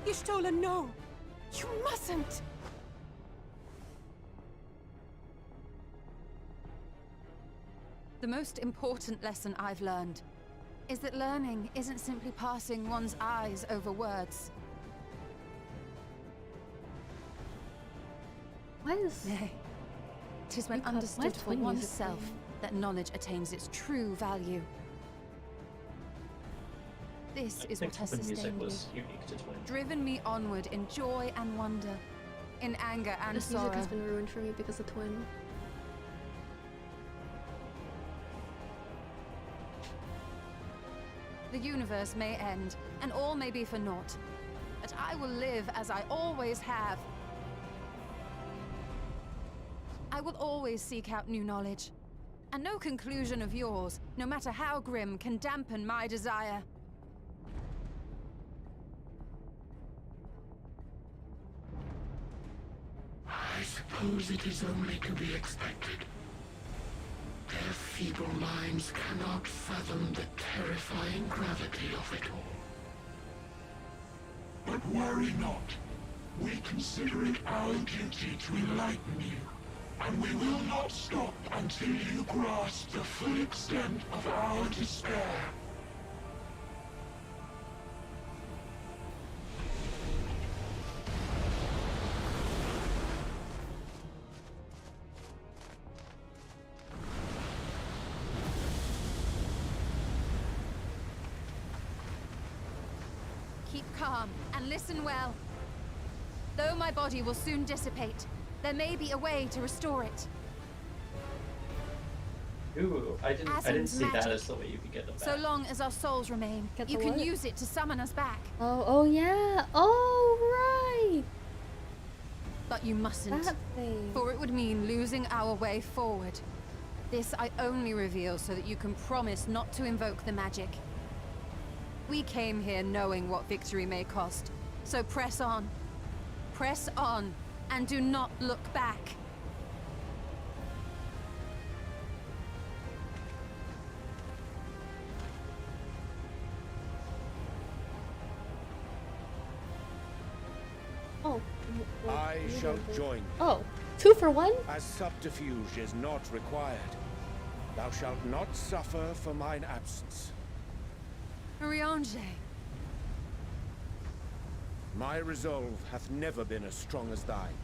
Y'shtola, no! You mustn't! The most important lesson I've learned is that learning isn't simply passing one's eyes over words. Why is... Nay, it is when understood for oneself that knowledge attains its true value. This is what has sustained me, driven me onward in joy and wonder, in anger and this sorrow. music has been ruined for me because of Twin. The universe may end, and all may be for naught, but I will live as I always have. I will always seek out new knowledge, and no conclusion of yours, no matter how grim, can dampen my desire. I suppose it is only to be expected. Their feeble minds cannot fathom the terrifying gravity of it all. But worry not. We consider it our duty to enlighten you, and we will not stop until you grasp the full extent of our despair. Keep calm and listen well. Though my body will soon dissipate, there may be a way to restore it. Ooh, I didn't see that as the way you could get them back. So long as our souls remain, you can use it to summon us back. Oh yeah. Oh, right. But you mustn't, That thing. for it would mean losing our way forward. This I only reveal so that you can promise not to invoke the magic. We came here knowing what victory may cost, so press on. Press on, and do not look back. Oh. I shall join. Oh, 2 for 1? As subterfuge is not required, thou shalt not suffer for mine absence. Riange. My resolve hath never been as strong as thine.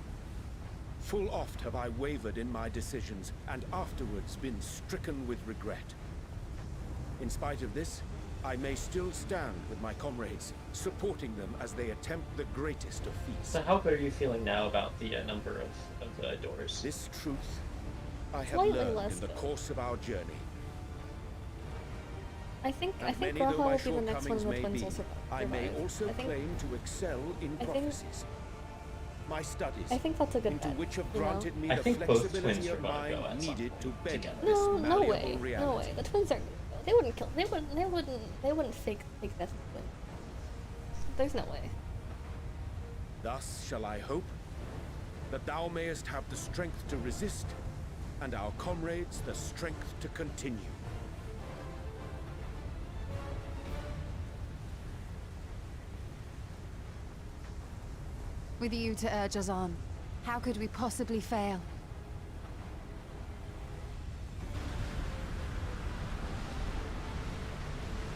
Full oft have I wavered in my decisions, and afterwards been stricken with regret. In spite of this, I may still stand with my comrades, supporting them as they attempt the greatest of feats. So how good are you feeling now about the number of doors? This truth I have Slightly learned less in the good. course of our journey. I think And many Graha though my will be the next one shortcomings of the may twins be, will survive. I may also I think, claim to excel in I think- prophecies. My studies, I think that's a good into bet, which have you know? granted me I the think both flexibility twins are of gonna mind go at some needed to point bend together. this No, no malleable way, reality. no way. The twins aren't. They wouldn't kill. They wouldn't fake death with twins. There's no way. Thus shall I hope that thou mayest have the strength to resist, and our comrades the strength to continue. With you to urge us on, how could we possibly fail?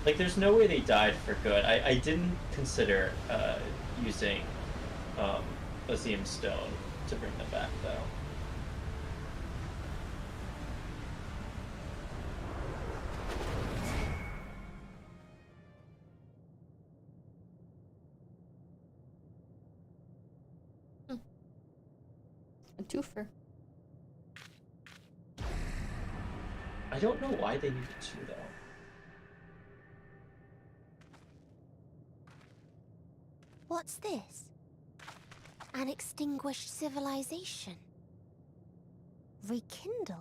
Like, there's no way they died for good. I didn't consider using Azim Stone to bring them back, though. A twofer. I don't know why they needed to, though. What's this? An extinguished civilization. Rekindled.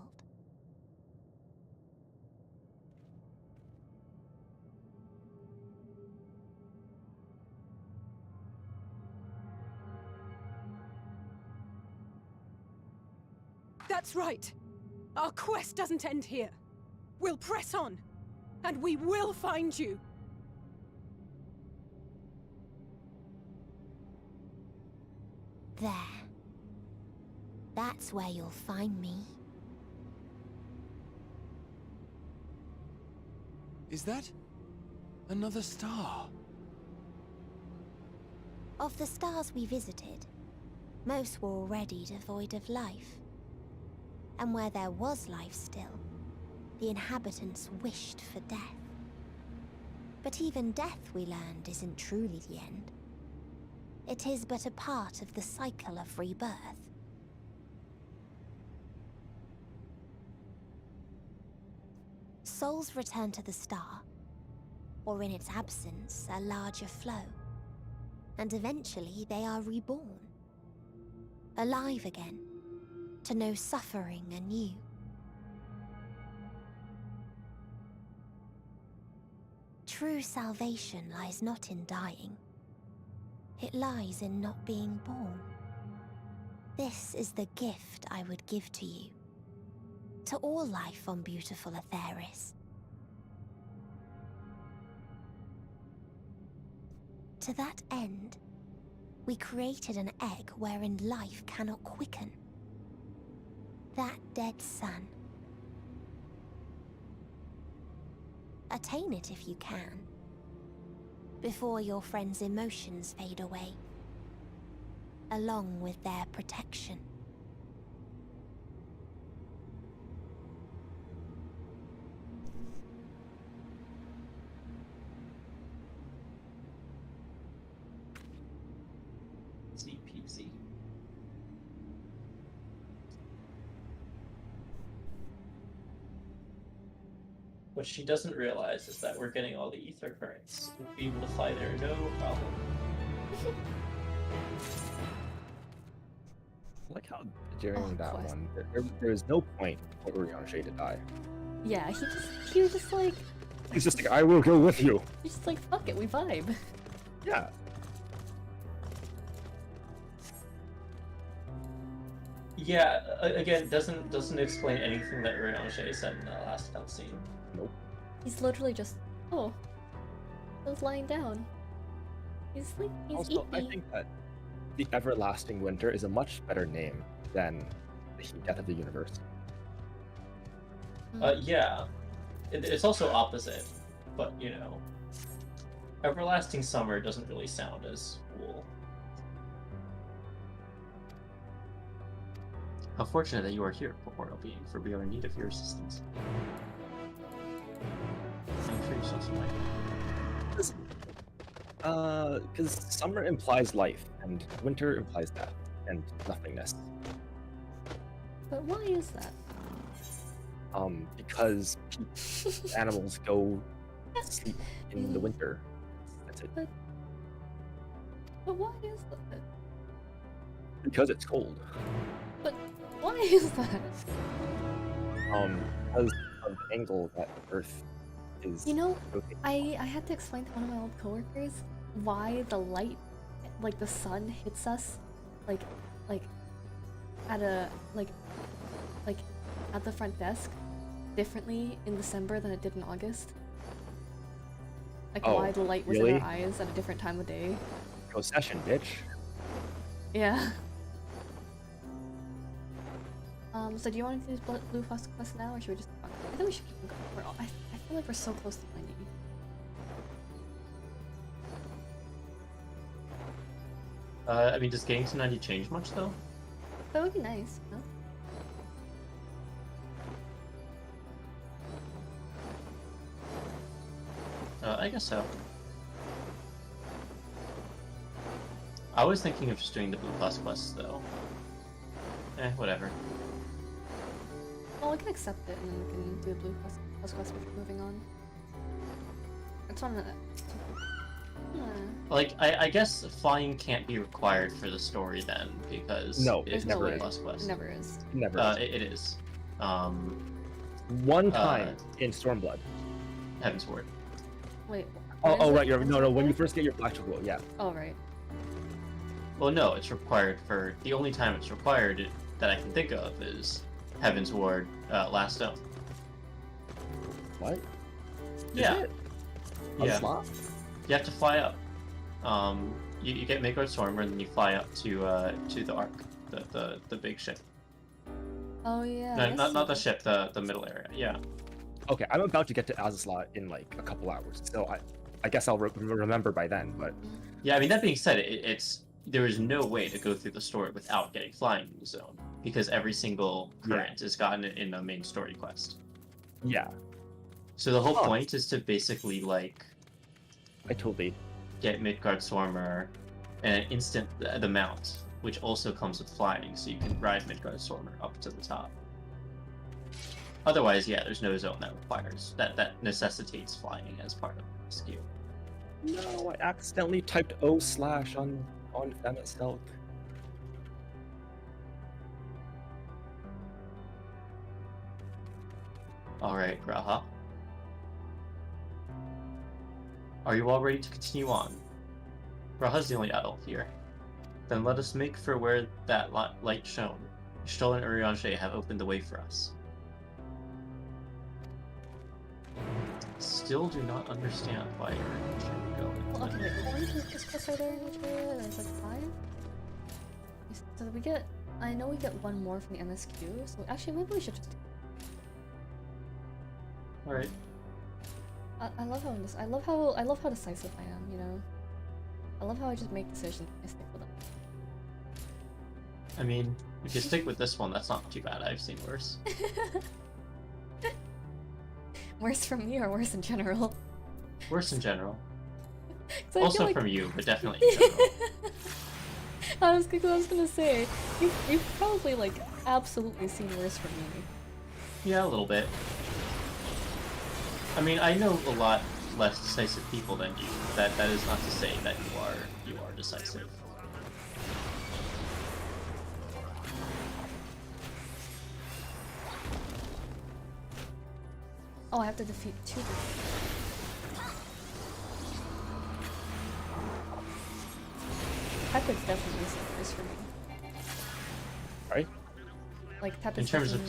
That's right. Our quest doesn't end here. We'll press on, and we will find you. There. That's where you'll find me. Is that another star? Of the stars we visited, most were already devoid of life. And where there was life still, the inhabitants wished for death. But even death, we learned, isn't truly the end. It is but a part of the cycle of rebirth. Souls return to the star, or in its absence, a larger flow. And eventually they are reborn. Alive again, to know suffering anew. True salvation lies not in dying. It lies in not being born. This is the gift I would give to you. To all life on beautiful Atheris. To that end, we created an egg wherein life cannot quicken. That dead sun. Attain it if you can, before your friends' emotions fade away, along with their protection. Easy peasy. What she doesn't realize is that we're getting all the ether currents. We'll be able to fly there, no problem. I like how during that one, there was no point for Urianger to die. Yeah, he was just like, He's just like, I will go with you. he's just like, fuck it, we vibe. Yeah. Yeah, again, doesn't explain anything that Urianger said in the last cutscene. Nope. He's literally just, oh, I was lying down. He's like, he's Also, I eepy. think that the Everlasting Winter is a much better name than the Death of the Universe. Yeah. It's also opposite, but you know, Everlasting Summer doesn't really sound as cool. How fortunate that you are here, Corporeal Being, for we are in need of your assistance. I'm sure you saw some light. Because summer implies life, and winter implies death, and nothingness. But why is that? Because animals go sleep in the winter. That's it. But why is that? Because it's cold. But why is that? Because of the angle that Earth is. You know, rotating. I had to explain to one of my old coworkers why the light, like the sun, hits us, like at a like at the front desk, differently in December than it did in August. Like why the light was really? in our eyes at a different time of day. Procession, bitch. Yeah. So do you want to do Blue Quest now, or should we just? I think we should keep going. I feel like we're so close to 90. I mean, does getting to 90 change much though? That would be nice, no? I guess so. I was thinking of just doing the Blue Plus quests though. Whatever. Well, we can accept it and then we can do a Blue Plus quest before moving on. It's one of the... Like, I guess flying can't be required for the story then, because it never is. Plus quest. It never is. It never is. It is. One time in Stormblood. Heaven's Word. Wait. Oh, right. No. When you first get your Black Scroll, yeah. Oh, right. Well, no, it's required for... The only time it's required that I can think of is Heaven's Ward, Last Stone. What? Yeah. Is it? Yeah. Slot? You have to fly up. You get Midgard Stormer, and then you fly up to the Ark, the big ship. Oh yeah. No, not the ship, the middle area. Yeah. Okay, I'm about to get to Azaslot in like a couple hours, so I guess I'll remember by then. But yeah, I mean, that being said, there is no way to go through the story without getting flying in the zone, because every single current is gotten in the main story quest. Yeah. So the whole point is to basically like. I totally get Midgard Stormer and instant the mount, which also comes with flying, so you can ride Midgard Stormer up to the top. Otherwise, yeah, there's no zone that requires that necessitates flying as part of the rescue. No, I accidentally typed O/ on Femmet Selk. Alright, Graha. Are you all ready to continue on? Graha's the only adult here. Then let us make for where that light shone. Stoll and Urianger have opened the way for us. Still do not understand why Urianger would go. Well, okay, wait, how many quests are there in each area? There's like 5? So we get... I know we get one more from the MSQ, so actually maybe we should just do... Alright. I love how decisive I am, you know? I love how I just make decisions and I stick with them. I mean, if you stick with this one, that's not too bad. I've seen worse. Worse from me or worse in general? Worse in general. Also from you, but definitely in general. I was gonna say, you've probably like absolutely seen worse from me. Yeah, a little bit. I mean, I know a lot less decisive people than you. That is not to say that you are decisive. Oh, I have to defeat 2 people. Tepid's definitely seen worse for me. Right? Like Tepid's in terms of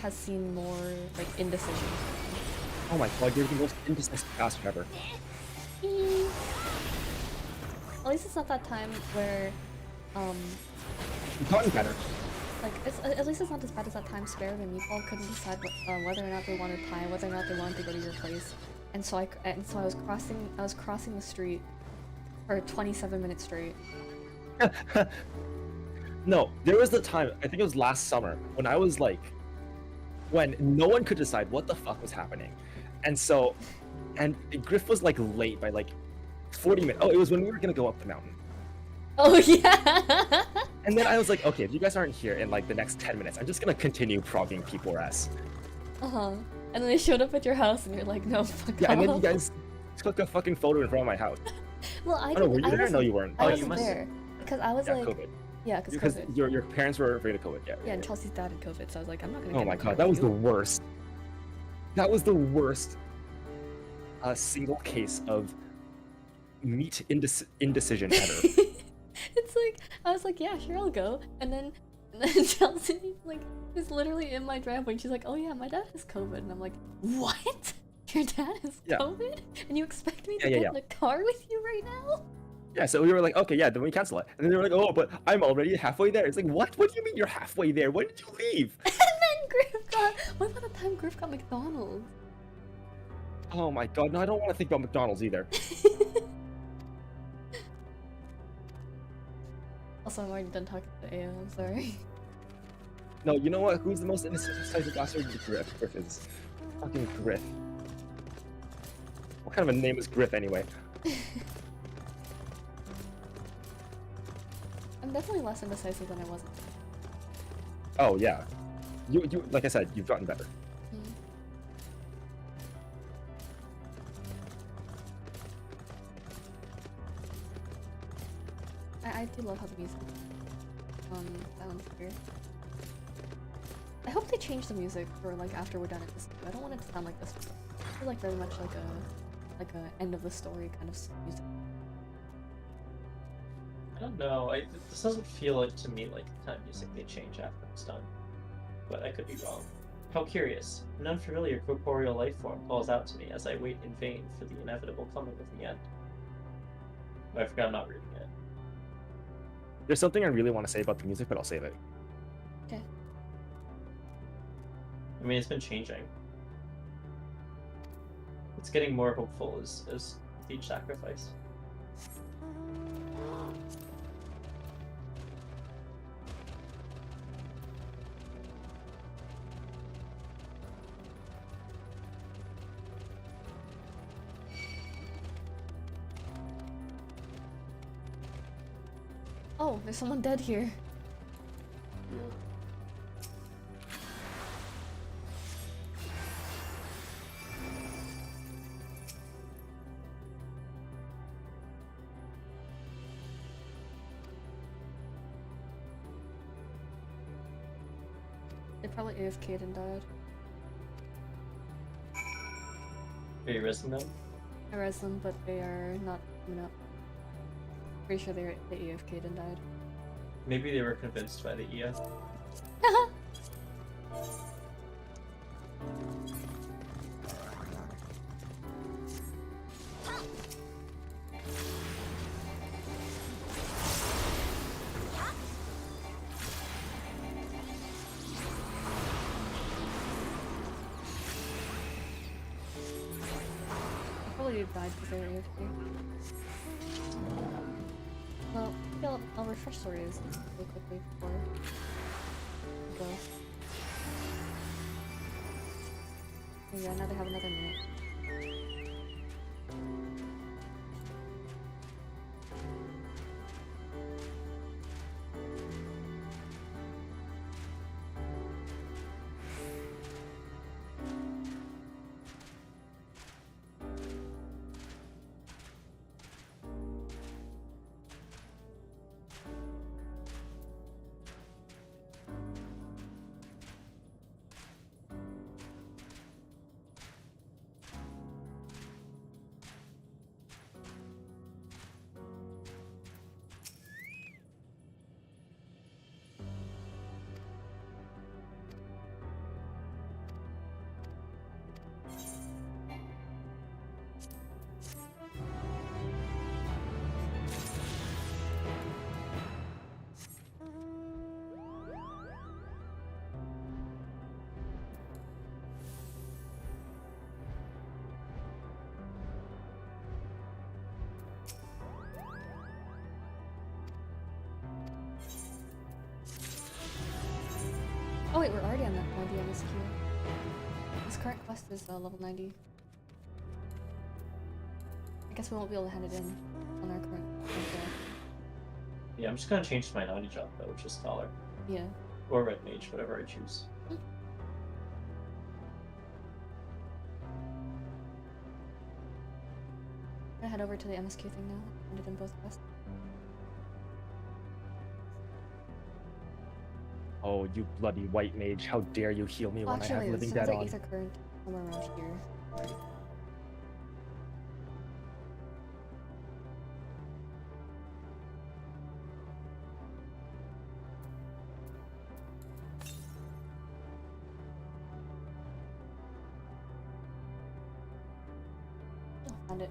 has seen more like indecision. Oh my god, you're the most indecisive bastard ever. At least it's not that time where You've gotten better. like at least it's not as bad as that time Sparrow and Meatball couldn't decide whether or not they wanted pie, whether or not they wanted to go to your place, and so I was crossing the street for 27 minutes straight. No, there was the time, I think it was last summer, when I was like, when no one could decide what the fuck was happening. And so, and Griff was like late by like 40 minutes. Oh, it was when we were gonna go up the mountain. Oh yeah! And then I was like, okay, if you guys aren't here in like the next 10 minutes, I'm just gonna continue progging people ass. Uh-huh. And then they showed up at your house, and you're like, no, fuck Yeah, off. and then you guys took a fucking photo in front of my house. Well, I Oh, no, were you I there? wasn't, No, you weren't. I Oh, wasn't there because I was Yeah, like, COVID. yeah, because Because COVID. your parents were afraid of COVID. Yeah, and Chelsea's dad had COVID, so I was like, I'm not gonna. Oh get my in god, there that with was the you. worst. That was the worst. Single case of meat indecision ever. It's like I was like, yeah, sure, I'll go, and then Chelsea like is literally in my driveway, and she's like, oh yeah, my dad has COVID, and I'm like, what? Your dad has Yeah. COVID, and you expect me to Yeah, get yeah, in the car with you right now? Yeah, so we were like, okay, yeah, then we cancel it. And then they were like, oh, but I'm already halfway there. It's like, what? What do you mean you're halfway there? When did you leave? And then Griff got. What about the time Griff got McDonald's? Oh my god, no, I don't want to think about McDonald's either. Also, I'm already done talking to Aya. I'm sorry. No, you know what? Who's the most indecisive bastard? Griff. Griff is. Fucking Griff. What kind of a name is Griff anyway? I'm definitely less indecisive than I was. Oh yeah. You like I said, you've gotten better. I do love how the music sounds here. I hope they change the music for like after we're done at this. I don't want it to sound like this. I feel like very much like a end of the story kind of music. I don't know. This doesn't feel like to me like the kind of music they change after it's done. But I could be wrong. How curious. An unfamiliar corporeal life form calls out to me as I wait in vain for the inevitable coming of the end. Oh, I forgot I'm not reading it. There's something I really want to say about the music, but I'll save it. Okay. I mean, it's been changing. It's getting more hopeful as with each sacrifice. Oh, there's someone dead here. They probably AFK'd and died. Are you risking them? I res them, but they are not coming up. Pretty sure they AFK'd and died. Maybe they were convinced by the EF. Probably died because they were AFK. Well, maybe I'll refresh stories really quickly before we go. Oh yeah, now they have another minute. Oh wait, we're already on that 90 on this queue. This current quest is level 90. I guess we won't be able to hand it in on our current Yeah, I'm just gonna change to my naughty job though, which is Scholar. Yeah. Or Red Mage, whatever I choose. gonna head over to the MSQ thing now. I did them both quests. Oh, you bloody white mage! How dare you heal me Well, when I actually, have living sounds dead like on? Ether Current somewhere around here. Oh, found it.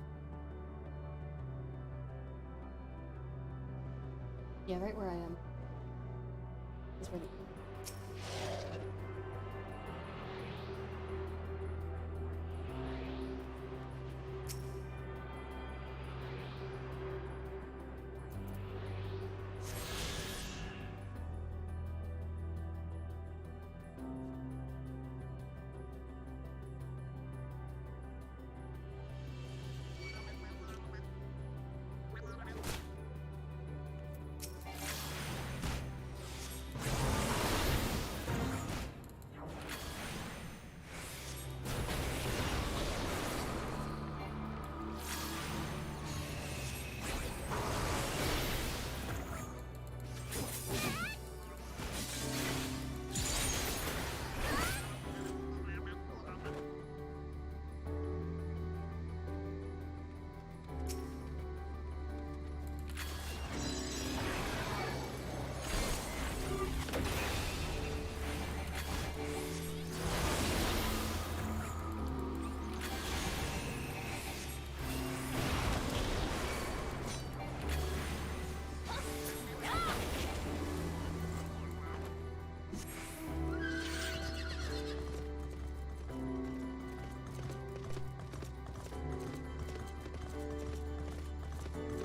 Yeah, right where I am. Is where the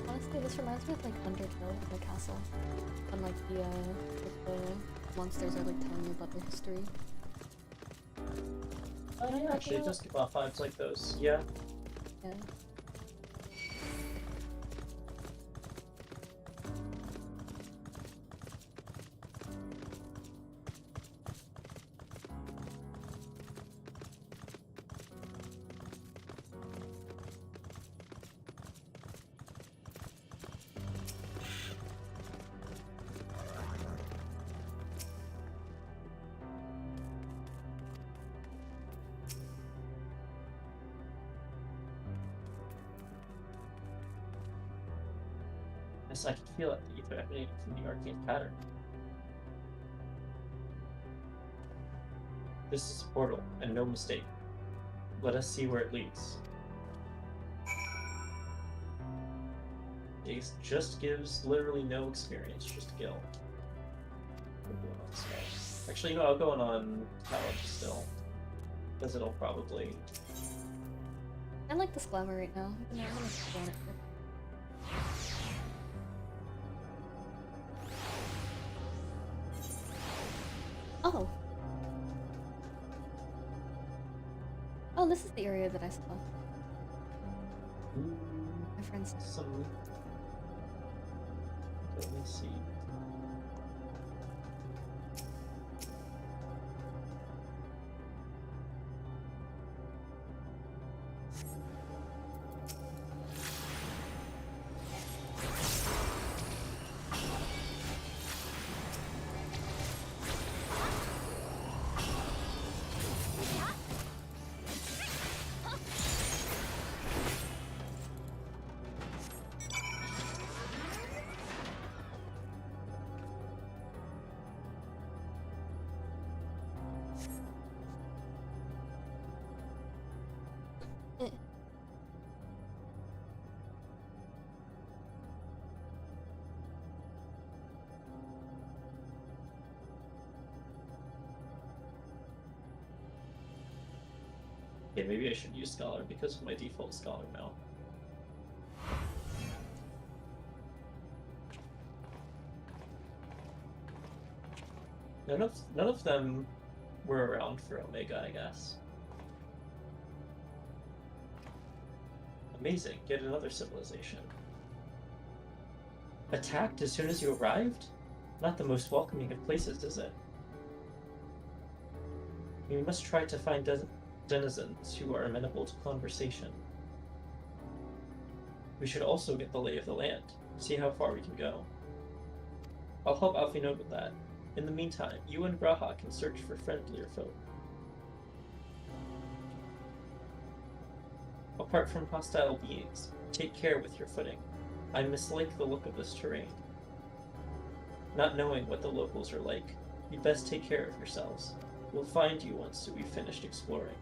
Honestly, this reminds me of like Undertale, the castle, and like the monsters are like telling you about their history. Oh yeah, actually, it does give off vibes like those. Yeah. Yeah. Yes, I can feel it. The ether emanating from the arcane pattern. This is a portal, and no mistake. Let us see where it leads. It just gives literally no experience, just gil. Actually, no, I'll go on Talent still. Because it'll probably... I like this glamour right now. I'm gonna go on it here. Oh! Oh, this is the area that I saw. My friends. Some... Let me see. Okay, maybe I should use Scholar because of my default Scholar now. None of them were around for Omega, I guess. Amazing, get another civilization. Attacked as soon as you arrived? Not the most welcoming of places, is it? We must try to find denizens who are amenable to conversation. We should also get the lay of the land, see how far we can go. I'll help Alfie note with that. In the meantime, you and Graha can search for friendlier folk. Apart from hostile beings, take care with your footing. I mislike the look of this terrain. Not knowing what the locals are like, you'd best take care of yourselves. We'll find you once we've finished exploring.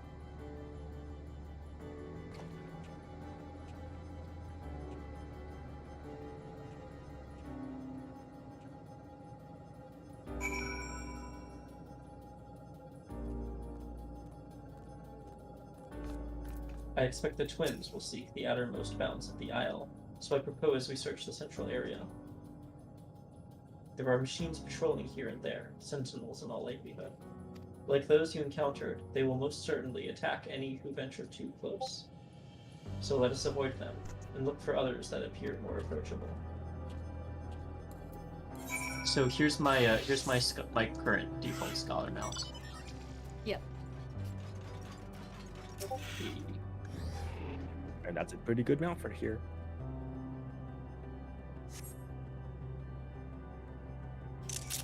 I expect the twins will seek the outermost bounds of the Isle, so I propose we search the central area. There are machines patrolling here and there, sentinels in all likelihood. Like those you encountered, they will most certainly attack any who venture too close. So let us avoid them, and look for others that appear more approachable. So here's my my current default scholar mount. Yep. And that's a pretty good mount for here.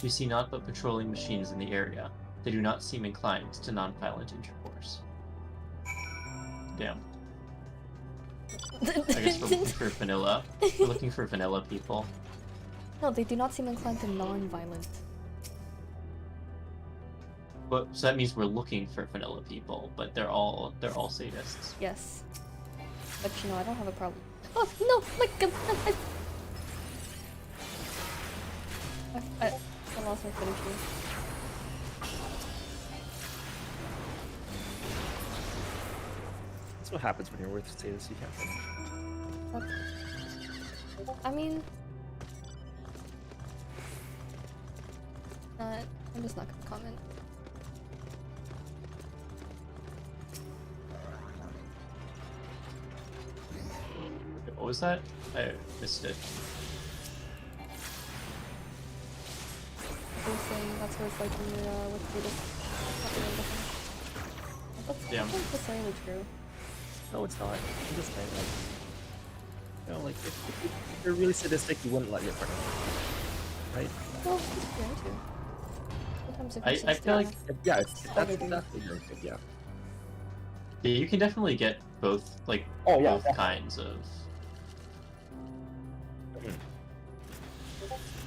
We see naught but patrolling machines in the area. They do not seem inclined to non-violent intercourse. Damn. I guess we're looking for vanilla. We're looking for vanilla people. No, they do not seem inclined to non-violent. But so that means we're looking for vanilla people, but they're all sadists. Yes. But you know, I don't have a problem. Oh no, my god! I lost my footing here. That's what happens when you're with status, you can't finish. I mean, I'm just not gonna comment. What was that? I missed it. I was saying that's what it's like when you're with Buddhist. That's not necessarily true. No, it's not. I'm just saying, like, you know, like, if you're really sadistic, you wouldn't let your partner, right? Well, it's fair too. Sometimes if I feel like yeah, that's exactly your thing, yeah. Yeah, you can definitely get both, like, both kinds of.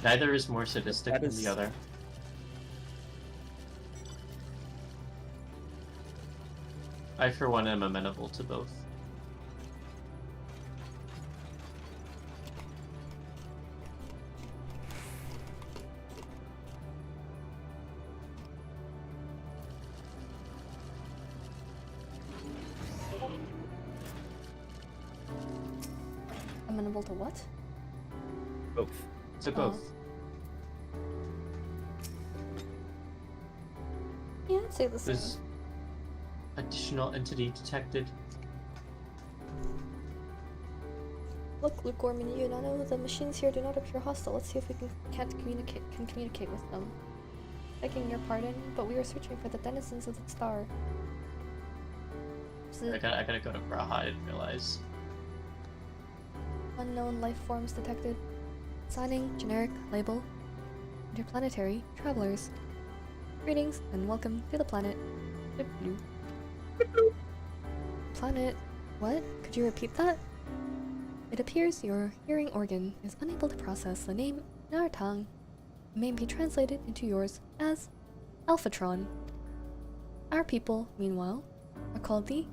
Neither is more sadistic than the other. I, for one, am amenable to both. Amenable to what? Both. To both. Yeah, I'd say the same. There's additional entity detected. Look, Lukewarm, you know the machines here do not appear hostile. Let's see if we can communicate with them. Begging your pardon, but we are searching for the denizens of the star. I gotta go to Graha, I didn't realize. Unknown life forms detected. Signing, generic, label. Interplanetary travelers. Greetings and welcome to the planet. Planet? What? Could you repeat that? It appears your hearing organ is unable to process the name in our tongue. It may be translated into yours as Alphatron. Our people, meanwhile, are called the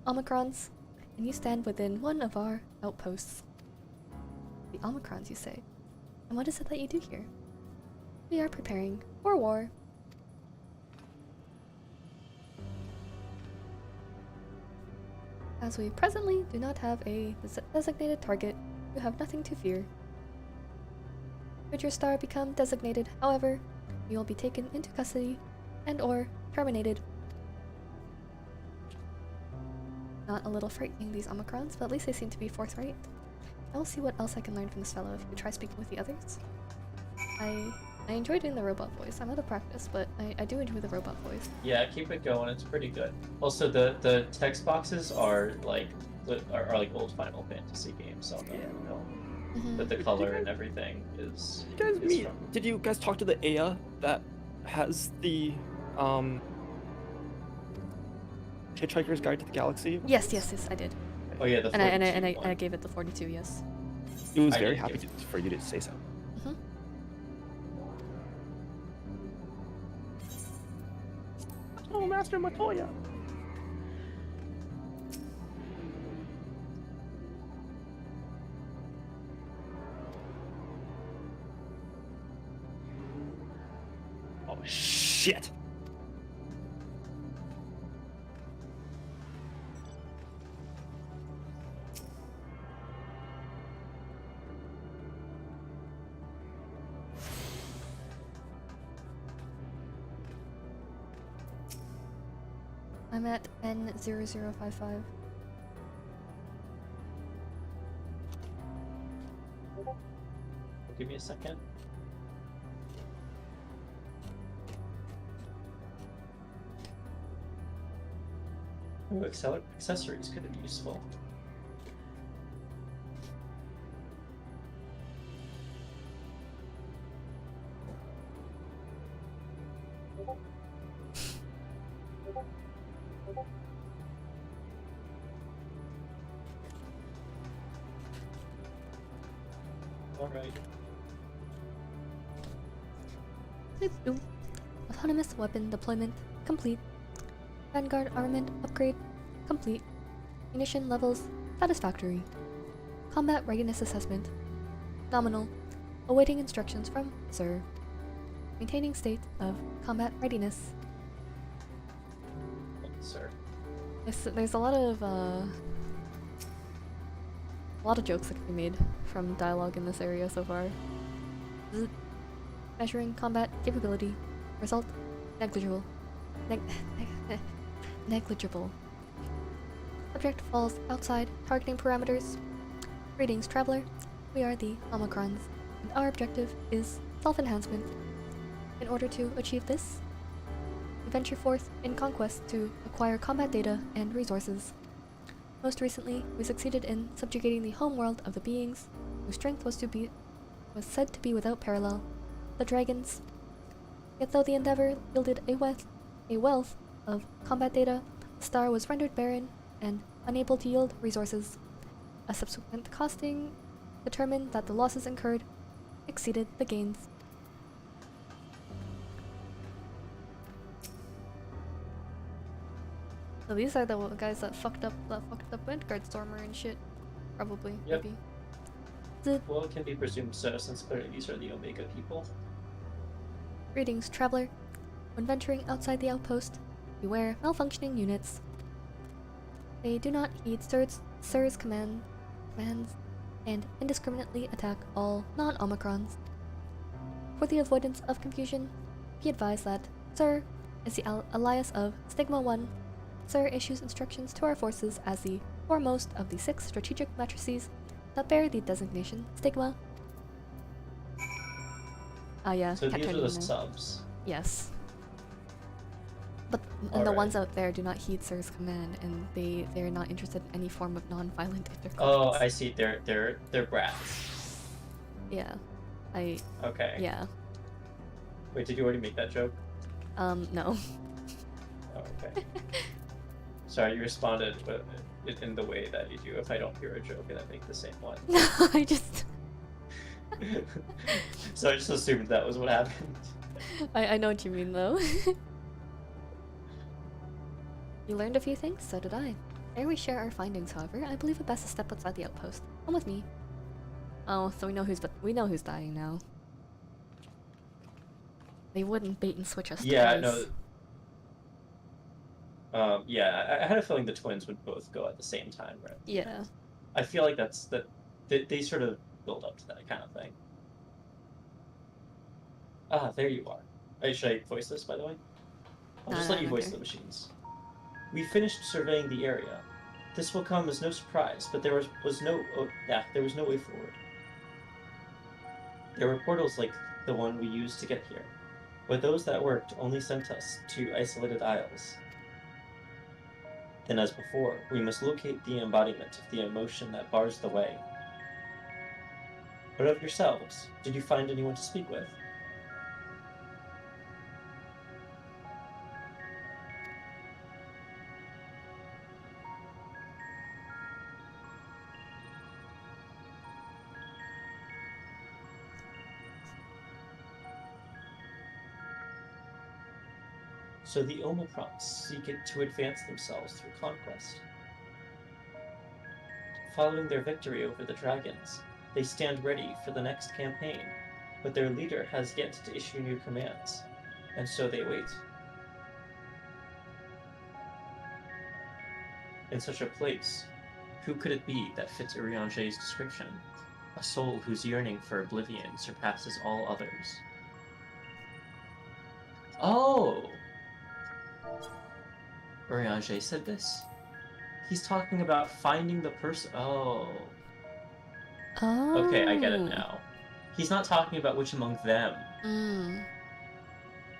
Omicrons, and you stand within one of our outposts. The Omicrons, you say? And what is it that you do here? We are preparing for war. As we presently do not have a designated target, you have nothing to fear. Should your star become designated, however, you will be taken into custody and or terminated. Not a little frightening, these Omicrons, but at least they seem to be forthright. I will see what else I can learn from this fellow if you try speaking with the others. I enjoy doing the robot voice. I'm out of practice, but I do enjoy the robot voice. Yeah, keep it going. It's pretty good. Also, the text boxes are like that are like old Final Fantasy games on them, you know. But the Did color you and everything is from. Did you guys talk to the Aya that has the Hitchhiker's Guide to the Galaxy? Yes, I did. Oh yeah, the 42 and I one. gave it the 42. Yes. It was I very didn't happy give for you to say so. Mhm. Oh, Master Matoya. Oh shit. I'm at N0055. Give me a second. Ooh, accessories could be useful. Alright. Autonomous weapon deployment complete. Vanguard armament upgrade complete. Munition levels satisfactory. Combat readiness assessment nominal. Awaiting instructions from Sir. Maintaining state of combat readiness. Sir. There's a lot of jokes that can be made from dialogue in this area so far. Measuring combat capability. Result negligible. Negligible. Subject falls outside targeting parameters. Greetings, traveler. We are the Omicrons, and our objective is self-enhancement. In order to achieve this, we venture forth in conquest to acquire combat data and resources. Most recently, we succeeded in subjugating the homeworld of the beings, whose strength was said to be without parallel, the dragons. Yet though the endeavor yielded a wealth of combat data, the star was rendered barren and unable to yield resources. A subsequent costing determined that the losses incurred exceeded the gains. So these are the guys that fucked up Vanguard Stormer and shit. Probably, Yep. maybe. Well, it can be presumed so, since clearly these are the Omega people. Greetings, traveler. When venturing outside the outpost, beware malfunctioning units. They do not heed Sir's commands and indiscriminately attack all non-Omicrons. For the avoidance of confusion, be advised that Sir is the alias of Stigma 1. Sir issues instructions to our forces as the foremost of the 6 strategic matrices that bear the designation Stigma. Yeah, So can't these turn are it the in now. subs. Yes. But and the Alright. ones out there do not heed Sir's command, and they're not interested in any form of non-violent intercourse. Oh, I see. They're brats. Yeah. Okay. Yeah. Wait, did you already make that joke? No. Oh, okay. Sorry, you responded in the way that you do if I don't hear a joke and I make the same one. No, I just... So I just assumed that was what happened. I know what you mean, though. You learned a few things, so did I. Ere we share our findings, however, I believe it best to step outside the outpost. Come with me. Oh, so we know who's dying now. They wouldn't bait and switch us Yeah, twice. no. Yeah, I had a feeling the twins would both go at the same time, right? Yeah. I feel like they sort of build up to that kind of thing. Ah, there you are. Should I voice this, by the way? I'll just let you voice the machines. We finished surveying the area. This will come as no surprise, but there was no way forward. There were portals like the one we used to get here, but those that worked only sent us to isolated isles. Then as before, we must locate the embodiment of the emotion that bars the way. But of yourselves, did you find anyone to speak with? So the Omicrons seek it to advance themselves through conquest. Following their victory over the dragons, they stand ready for the next campaign, but their leader has yet to issue new commands, and so they wait. In such a place, who could it be that fits Urianger's description? A soul whose yearning for oblivion surpasses all others. Oh! Urianger said this? He's talking about finding the person. Oh. Okay, I get it now. He's not talking about which among them.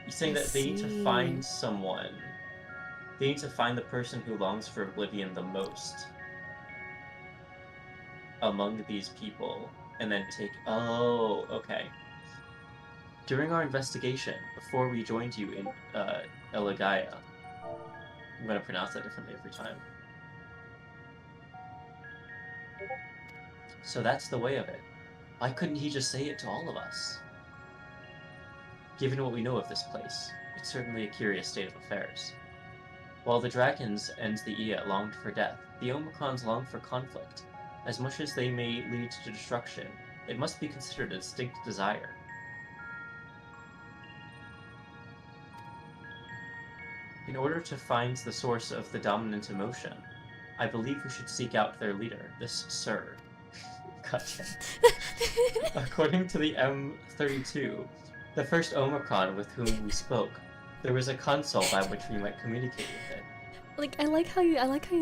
He's saying that they need to find someone. They need to find the person who longs for oblivion the most among these people, and then take... Oh, okay. During our investigation, before we joined you in Eligaya, I'm going to pronounce that differently every time. So that's the way of it. Why couldn't he just say it to all of us? Given what we know of this place, it's certainly a curious state of affairs. While the dragons and the Ia longed for death, the Omicrons longed for conflict. As much as they may lead to destruction, it must be considered a distinct desire. In order to find the source of the dominant emotion, I believe we should seek out their leader, this Sir. Gotcha. According to the M32, the first Omicron with whom we spoke, there was a console by which we might communicate with it. Like, I like how you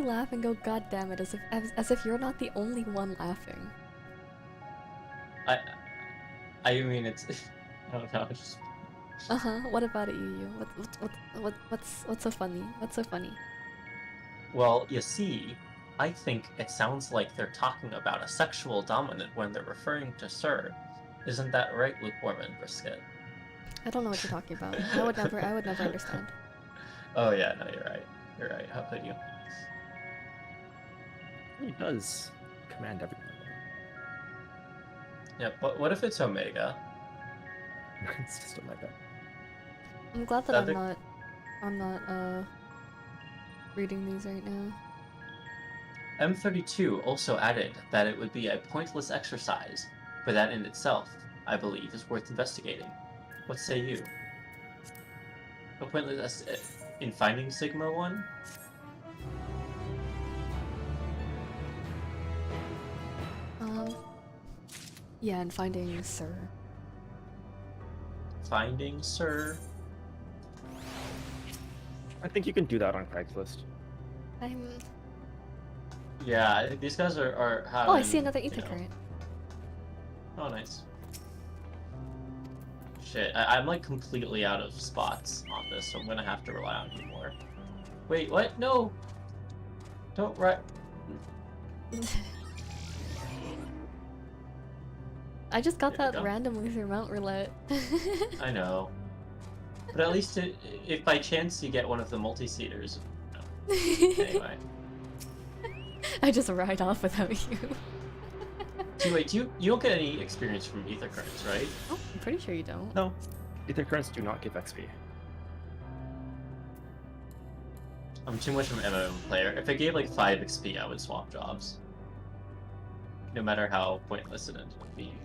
laugh and go, God damn it, as if you're not the only one laughing. I mean, it's... I don't know, it's just... What about it, Yu? What's so funny? What's so funny? Well, you see, I think it sounds like they're talking about a sexual dominant when they're referring to Sir. Isn't that right, Lukewarm and Brisket? I don't know what you're talking about. I would never understand. Oh yeah, no, you're right. You're right. How could you? He does command everything. Yeah, but what if it's Omega? It's just Omega. I'm glad that I'm not reading these right now. M32 also added that it would be a pointless exercise, but that in itself, I believe, is worth investigating. What say you? A pointless in finding Sigma 1? Yeah, and finding Sir. Finding Sir? I think you can do that on Craigslist. Yeah, these guys are having... Oh, I see another ether current. Oh, nice. Shit, I'm like completely out of spots on this, so I'm gonna have to rely on you more. Wait, what? No! Don't I just got that randomly through Mount Roulette. I know. But at least if by chance you get one of the multi-seaters... No. Anyway. I just ride off without you. Wait, you don't get any experience from ether currents, right? Oh, I'm pretty sure you don't. No. Ether currents do not give XP. I'm too much of an MMO player. If it gave like 5 XP, I would swap jobs. No matter how pointless it ended up being.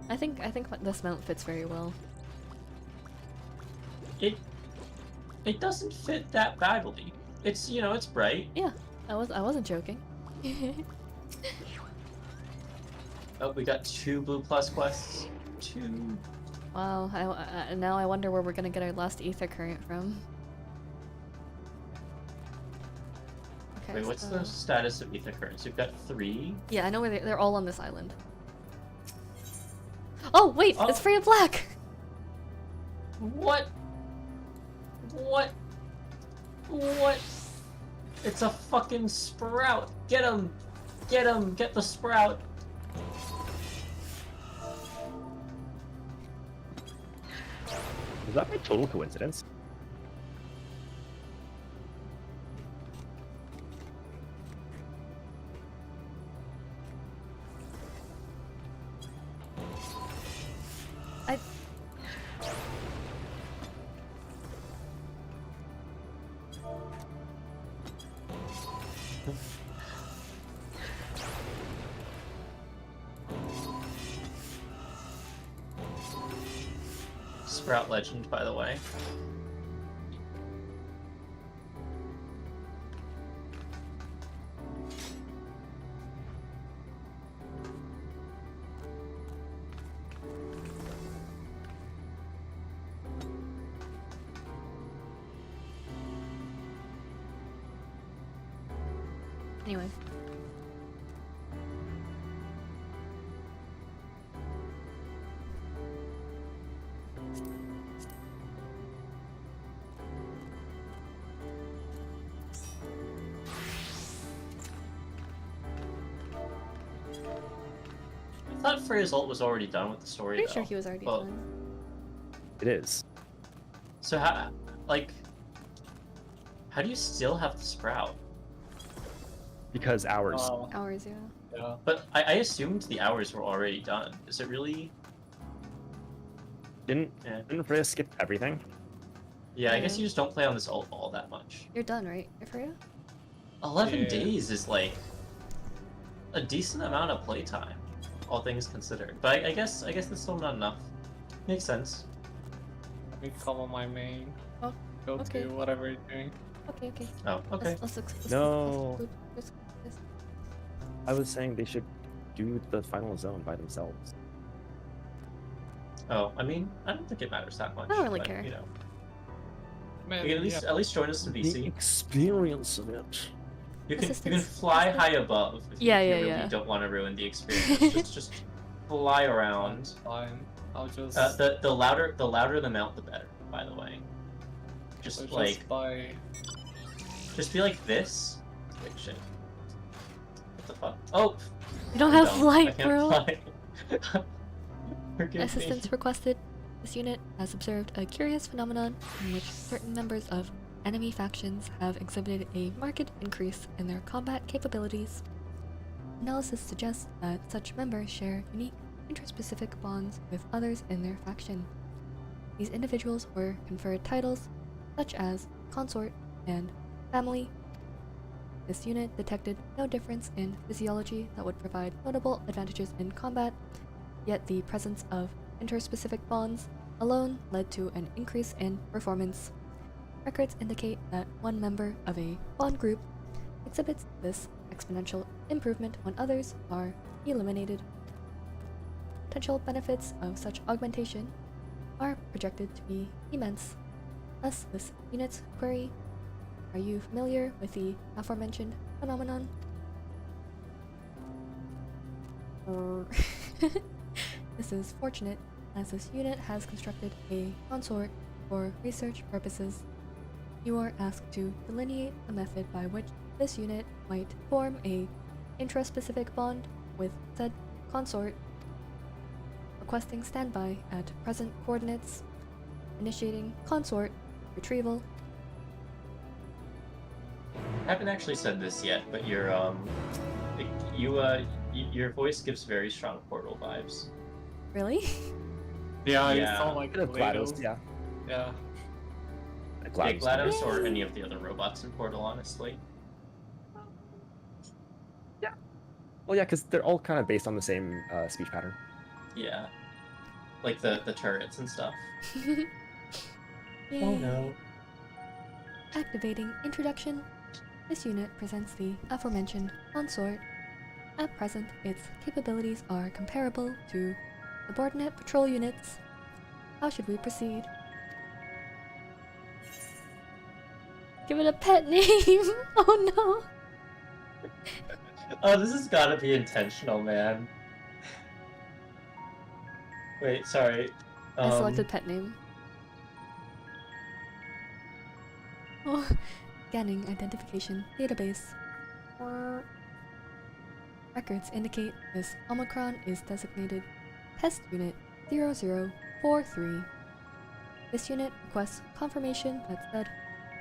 I think this mount fits very well. It doesn't fit that badly. It's, you know, it's bright. Yeah, I wasn't joking. Oh, we got 2 Blue Plus quests. 2. Wow, now I wonder where we're gonna get our last ether current from. Okay, wait, what's the status of ether currents? We've got 3? Yeah, I know where they're all on this island. Oh, wait, it's Freya Black! What? What? What? It's a fucking sprout! Get him! Get him! Get the sprout! Was that by total coincidence? I... Sprout legend, by the way. Anyway. I thought Freya's ult was already done with the story, Pretty though. sure he was already Well, done. It is. So how, like, how do you still have the sprout? Because hours. Hours, yeah. Yeah. But I assumed the hours were already done. Is it really? Didn't Freya skip everything? Yeah, I guess you just don't play on this ult all that much. You're done, right, Freya? 11 days is like a decent amount of playtime, all things considered. But I guess that's still not enough. Makes sense. Let me call on my main. Oh, Go okay. to whatever you're doing. Okay, okay. Oh, okay. Let's No. let's this. I was saying they should do the final zone by themselves. Oh, I mean, I don't think it matters that much. I don't really but, care. You know, Man, you can at least join us in The VC. experience of it. You can fly high above if Yeah, you yeah, really yeah. don't want to ruin the experience. just fly around. Fine. I'll just. The louder the mount, the better. By the way, just I'll like buy. just be like this. Wait, shit. What the fuck? Oh. You don't I'm have dumb. flight, I can't bro. fly. Forgive me. Assistance requested. This unit has observed a curious phenomenon in which certain members of enemy factions have exhibited a marked increase in their combat capabilities. Analysis suggests that such members share unique interspecific bonds with others in their faction. These individuals were conferred titles such as consort and family. This unit detected no difference in physiology that would provide notable advantages in combat, yet the presence of interspecific bonds alone led to an increase in performance. Records indicate that one member of a bond group exhibits this exponential improvement when others are eliminated. Potential benefits of such augmentation are projected to be immense. Thus, this unit's query: are you familiar with the aforementioned phenomenon? This is fortunate, as this unit has constructed a consort for research purposes. You are asked to delineate the method by which this unit might form a intraspecific bond with said consort. Requesting standby at present coordinates. Initiating consort retrieval. I haven't actually said this yet, but your voice gives very strong Portal vibes. Really? Yeah, you Yeah. sound like GLaDOS, yeah. Yeah. Like GLaDOS or any of the other robots in Portal, honestly. Well, yeah, because they're all kind of based on the same speech pattern. Yeah. Like the turrets and stuff. Yay. Oh no. Activating introduction. This unit presents the aforementioned consort. At present, its capabilities are comparable to subordinate patrol units. How should we proceed? Give it a pet name! Oh no! Oh, this has gotta be intentional, man. Wait, sorry. I selected pet name. Oh, Scanning identification database. Records indicate this Omicron is designated Test Unit 0043. This unit requests confirmation that said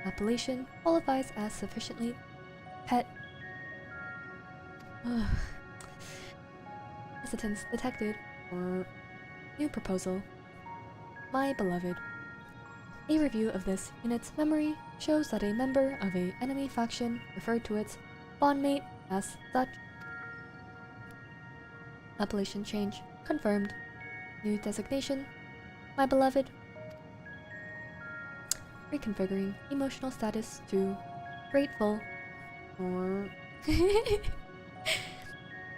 appellation qualifies as sufficiently pet. Hesitance detected. New proposal. My beloved. A review of this unit's memory shows that a member of an enemy faction referred to its bondmate as such. Appellation change confirmed. New designation. My beloved. Reconfiguring emotional status to grateful.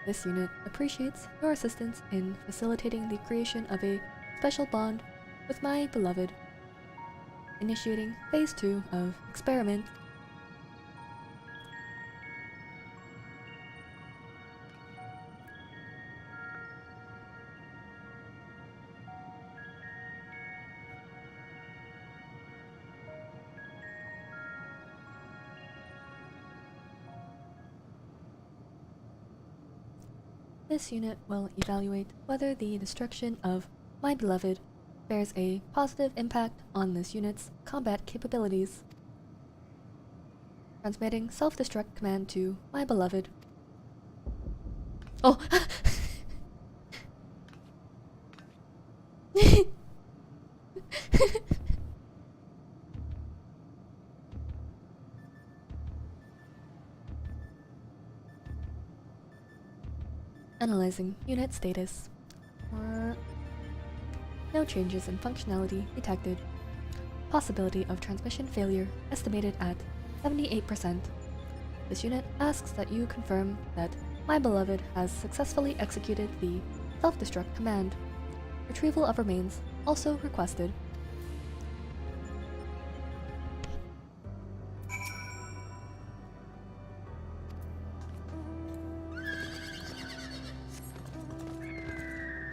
This unit appreciates your assistance in facilitating the creation of a special bond with my beloved. Initiating phase 2 of experiment. This unit will evaluate whether the destruction of my beloved bears a positive impact on this unit's combat capabilities. Transmitting self-destruct command to my beloved. Oh! Analyzing unit status. No changes in functionality detected. Possibility of transmission failure estimated at 78%. This unit asks that you confirm that my beloved has successfully executed the self-destruct command. Retrieval of remains also requested.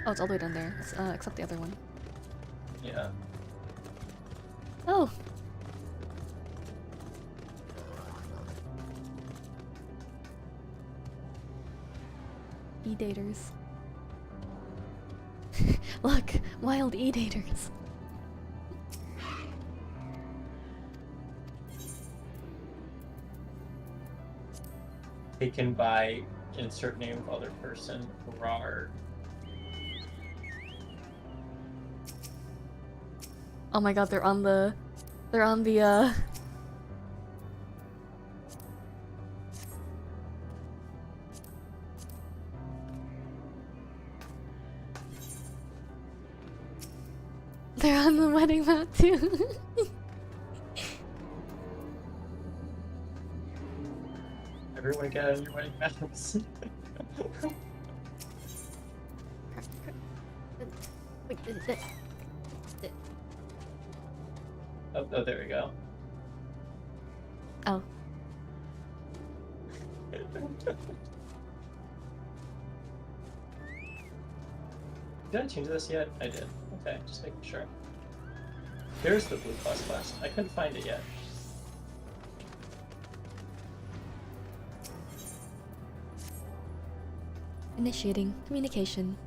Oh, it's all the way down there. It's, except the other one. Yeah. Oh! E-daters. Look! Wild E-daters! Taken by insert name of other person, rar. Oh my god, they're on the they're on the wedding map too. Everyone get on your wedding maps. Oh, there we go. Oh. Did I change this yet? I did. Okay, just making sure. Here's the Blue Cross quest. I couldn't find it yet. Initiating communication.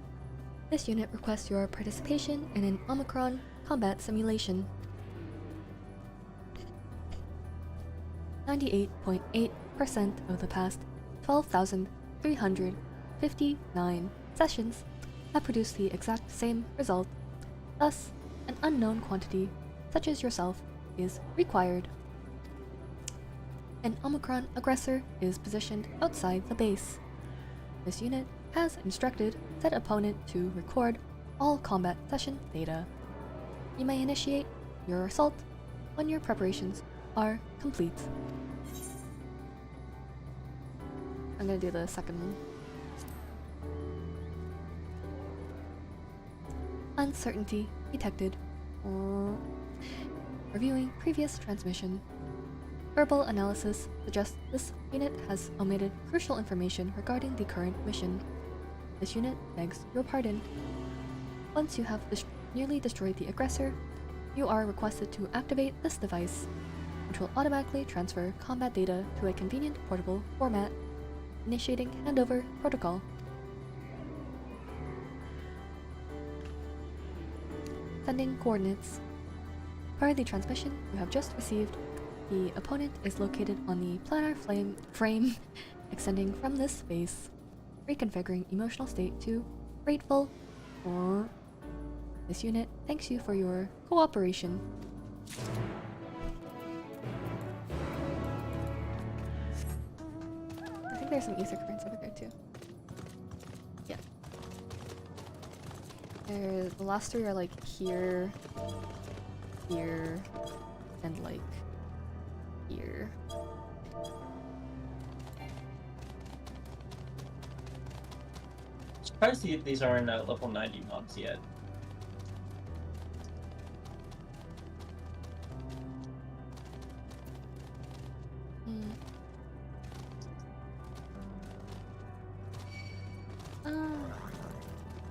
This unit requests your participation in an Omicron combat simulation. 98.8% of the past 12,359 sessions have produced the exact same result. Thus, an unknown quantity, such as yourself, is required. An Omicron aggressor is positioned outside the base. This unit has instructed said opponent to record all combat session data. You may initiate your assault when your preparations are complete. I'm gonna do the second one. Uncertainty detected. Reviewing previous transmission. Verbal analysis suggests this unit has omitted crucial information regarding the current mission. This unit begs your pardon. Once you have nearly destroyed the aggressor, you are requested to activate this device. which will automatically transfer combat data to a convenient portable format, initiating handover protocol. Sending coordinates. Per the transmission you have just received, the opponent is located on the planar frame extending from this space, reconfiguring emotional state to grateful. This unit thanks you for your cooperation. I think there's some ether currents over there too. Yeah. The last three are like here, here, and like here. Surprised these aren't level 90 mobs yet.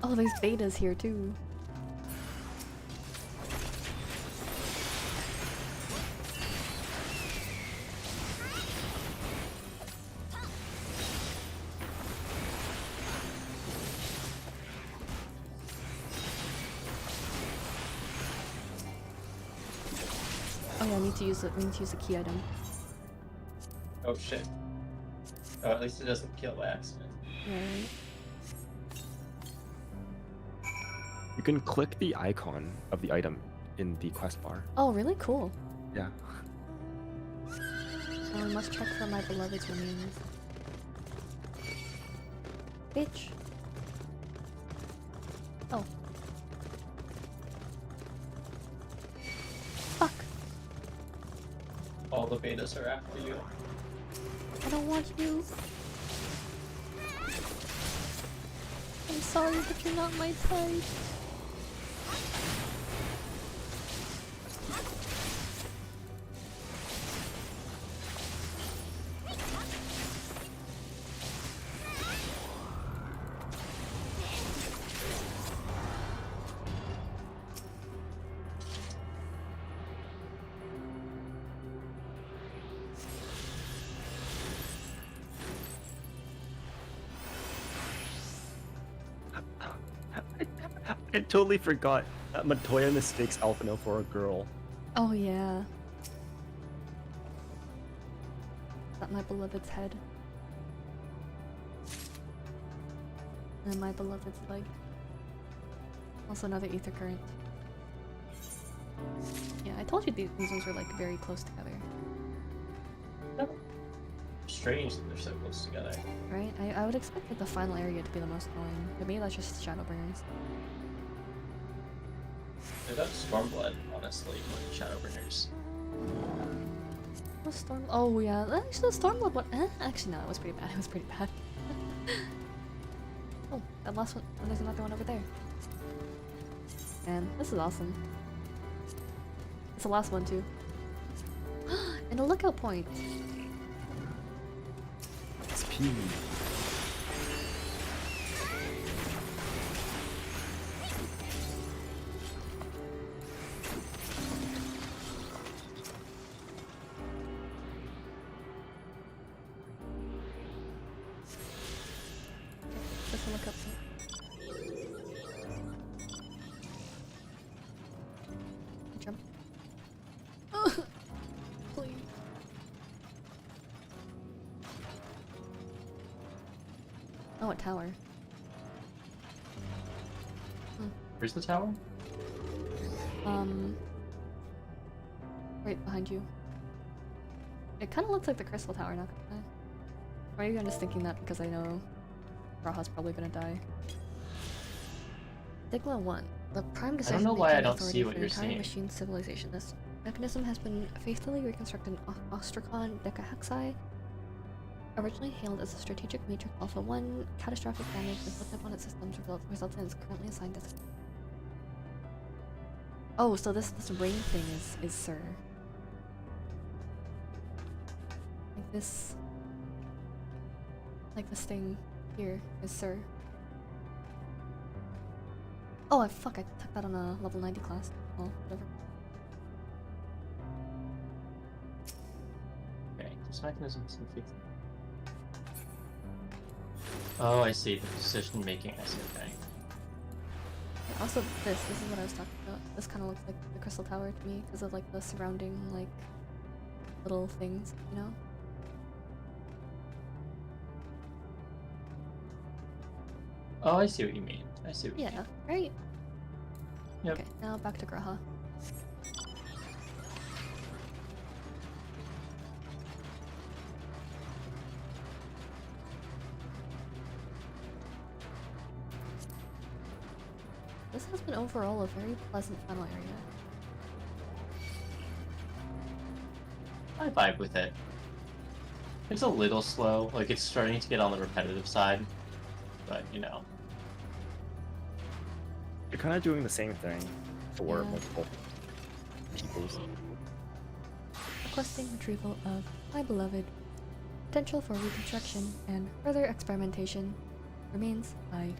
Oh, there's betas here too. Oh yeah, we need to use a key item. Oh shit. Oh, at least it doesn't kill by accident. Right. You can click the icon of the item in the quest bar. Oh, really cool. Yeah. I must check for my beloved's remains. Bitch. Oh. Fuck. All the betas are after you. I don't want you. I'm sorry, but you're not my type. I totally forgot that Matoya mistakes Alphino for a girl. Oh yeah. Is that my beloved's head? And my beloved's leg. Also another ether current. Yeah, I told you these ones were like very close together. Strange that they're so close together. Right? I would expect like the final area to be the most annoying, but maybe that's just Shadowbringers. They're about Stormblood, honestly, with Shadowbringers. What storm? Oh yeah, actually the Stormblood one. Actually no, it was pretty bad. It was pretty bad. Oh, that last one. Oh, there's another one over there. Man, this is awesome. It's the last one too. And a lookout point. XP. Just a lookout point. Jump. Please. Oh, a tower. Where's the tower? Right behind you. It kind of looks like the crystal tower, not gonna lie. Or maybe I'm just thinking that because I know Raha's probably gonna die. Stigma 1. The prime I don't know why I decision-making don't authority see for what the you're entire seeing. machine civilization. This mechanism has been faithfully reconstructed in Ostracon Decahexi. Originally hailed as a strategic matrix Alpha 1, catastrophic damage inflicted upon its systems resulted in its currently assigned designation. Oh, so this ring thing is Sir. Like this thing here is Sir. Oh, fuck, I took that on a level 90 class. Oh, whatever. mechanism is infected. Oh, I see. The decision making. I see. Okay. Also, this is what I was talking about. This kind of looks like the Crystal Tower to me because of like the surrounding like little things, you know. Oh, I see what you mean. I see what you mean. Yeah, right. Yep. Okay, now back to Graha. This has been overall a very pleasant final area. I vibe with it. It's a little slow, like it's starting to get on the repetitive side, but you know. You're kind of doing the same thing for Yeah. multiple peoples. Requesting retrieval of my beloved. Potential for reconstruction and further experimentation remains high.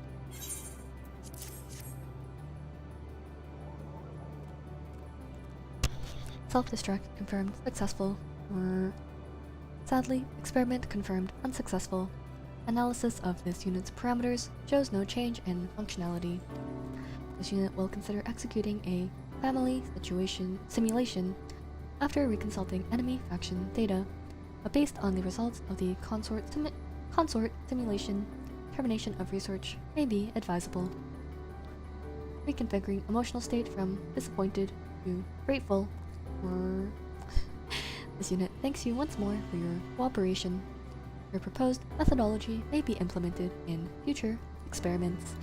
Self-destruct confirmed successful. Sadly, experiment confirmed unsuccessful. Analysis of this unit's parameters shows no change in functionality. This unit will consider executing a family situation simulation after reconsulting enemy faction data, but based on the results of the consort simulation, termination of research may be advisable. Reconfiguring emotional state from disappointed to grateful. This unit thanks you once more for your cooperation. Your proposed methodology may be implemented in future experiments.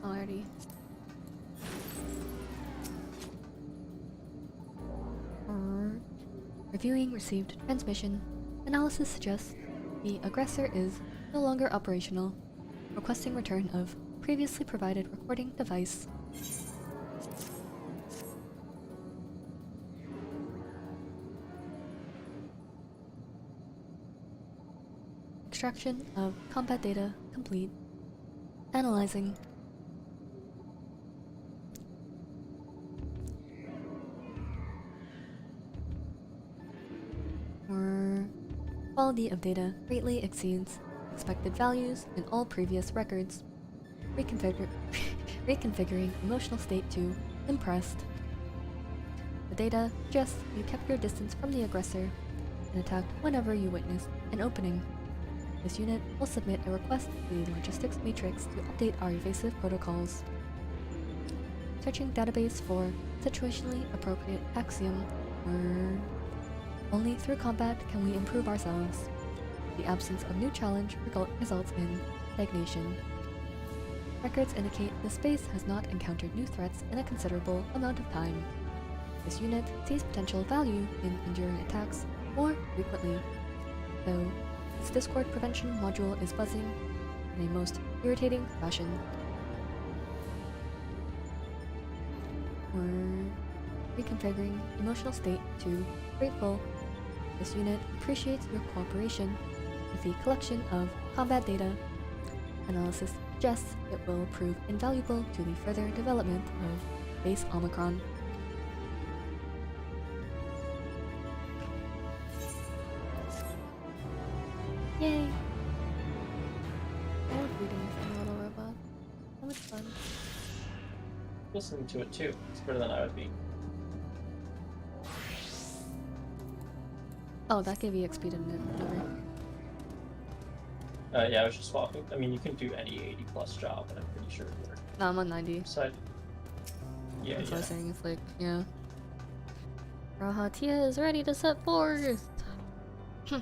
Alrighty. Reviewing received transmission. Analysis suggests the aggressor is no longer operational. Requesting return of previously provided recording device. Extraction of combat data complete. Analyzing. Quality of data greatly exceeds expected values in all previous records. Reconfiguring emotional state to impressed. The data suggests you kept your distance from the aggressor and attacked whenever you witnessed an opening. This unit will submit a request to the logistics matrix to update our evasive protocols. Searching database for situationally appropriate axiom. Only through combat can we improve ourselves. The absence of new challenge results in stagnation. Records indicate the space has not encountered new threats in a considerable amount of time. This unit sees potential value in enduring attacks more frequently, though its Discord prevention module is buzzing in a most irritating fashion. Reconfiguring emotional state to grateful. This unit appreciates your cooperation with the collection of combat data. Analysis suggests it will prove invaluable to the further development of base Omicron. Yay! I love reading from a little robot. So much fun. Listening to it too. It's better than I would be. Oh, that gave you XP, didn't it? Whatever. Yeah, I was just swapping. I mean, you can do any 80 plus job, and I'm pretty sure it worked. No, I'm on 90. So yeah, That's yeah. what I was saying. It's like, yeah. Rahatia is ready to set forth. You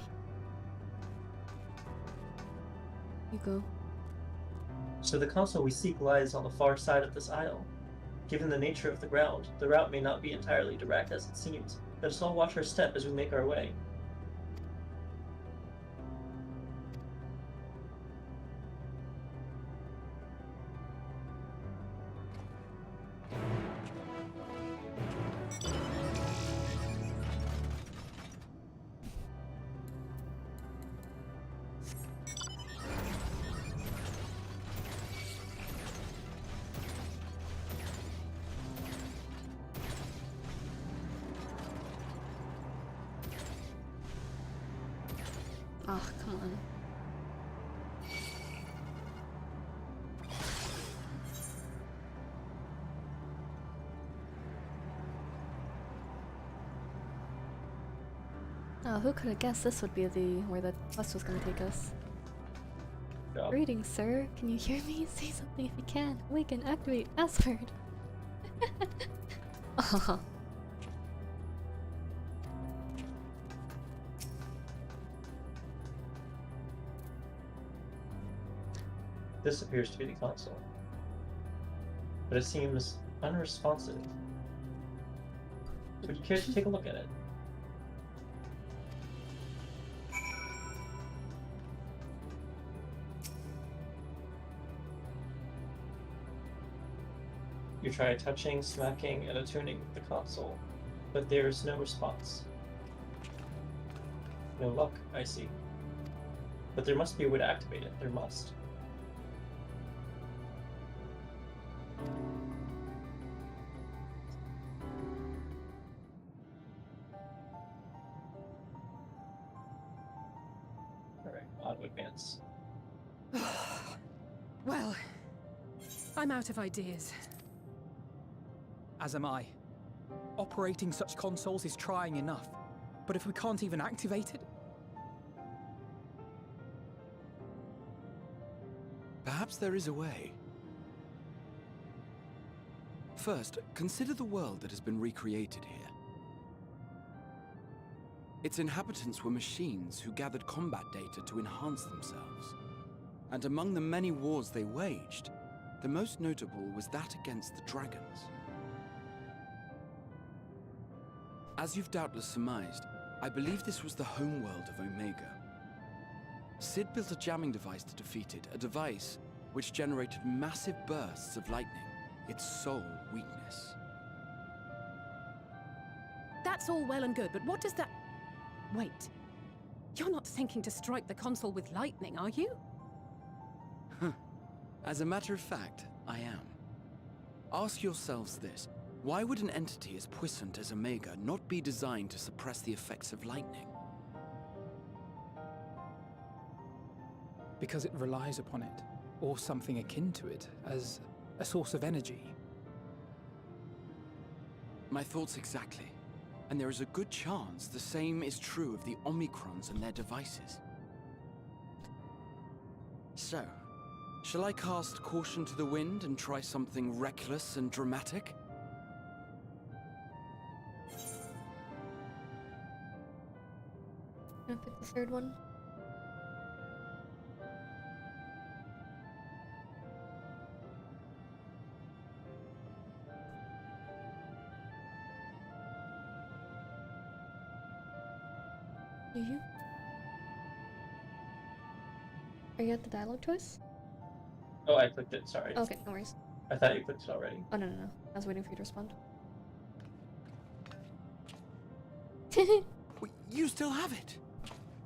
go. So the console we seek lies on the far side of this isle. Given the nature of the ground, the route may not be entirely direct as it seems. Let us all watch our step as we make our way. come on. Oh, who could have guessed this would be where the quest was gonna take us? Job. Greetings, sir. Can you hear me? Say something if you can. Awaken, activate, password. Oh. This appears to be the console, but it seems unresponsive. Would you care to take a look at it? You try touching, smacking, and attuning the console, but there's no response. No luck, I see. But there must be a way to activate it. There must. Alright, auto advance. Well, I'm out of ideas. As am I. Operating such consoles is trying enough, but if we can't even activate it... Perhaps there is a way. First, consider the world that has been recreated here. Its inhabitants were machines who gathered combat data to enhance themselves. And among the many wars they waged, the most notable was that against the dragons. As you've doubtless surmised, I believe this was the homeworld of Omega. Sid built a jamming device to defeat it, a device which generated massive bursts of lightning, its sole weakness. That's all well and good, but what does that... Wait. You're not thinking to strike the console with lightning, are you? As a matter of fact, I am. Ask yourselves this. Why would an entity as puissant as Omega not be designed to suppress the effects of lightning? Because it relies upon it, or something akin to it, as a source of energy. My thoughts exactly. And there is a good chance the same is true of the Omicrons and their devices. So, shall I cast caution to the wind and try something reckless and dramatic? Gonna pick the third one. Do you? Are you at the dialogue choice? Oh, I clicked it, sorry. Okay, no worries. I thought you clicked it already. Oh, no. I was waiting for you to respond. Wait, you still have it?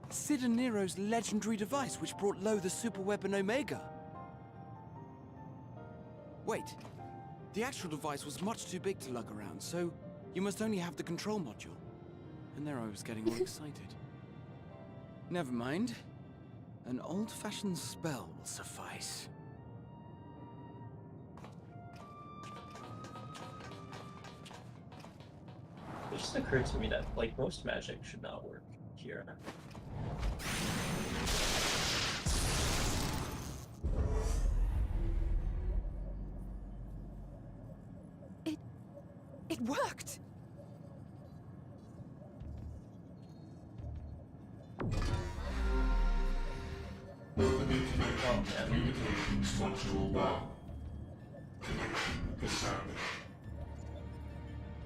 Sid and Nero's legendary device which brought low the superweapon Omega. Wait, the actual device was much too big to lug around, so you must only have the control module. And there I was getting all excited. Never mind. An old-fashioned spell will suffice. It just occurred to me that, like, most magic should not work here. It worked! Opening connection to communications module 1. Connection established.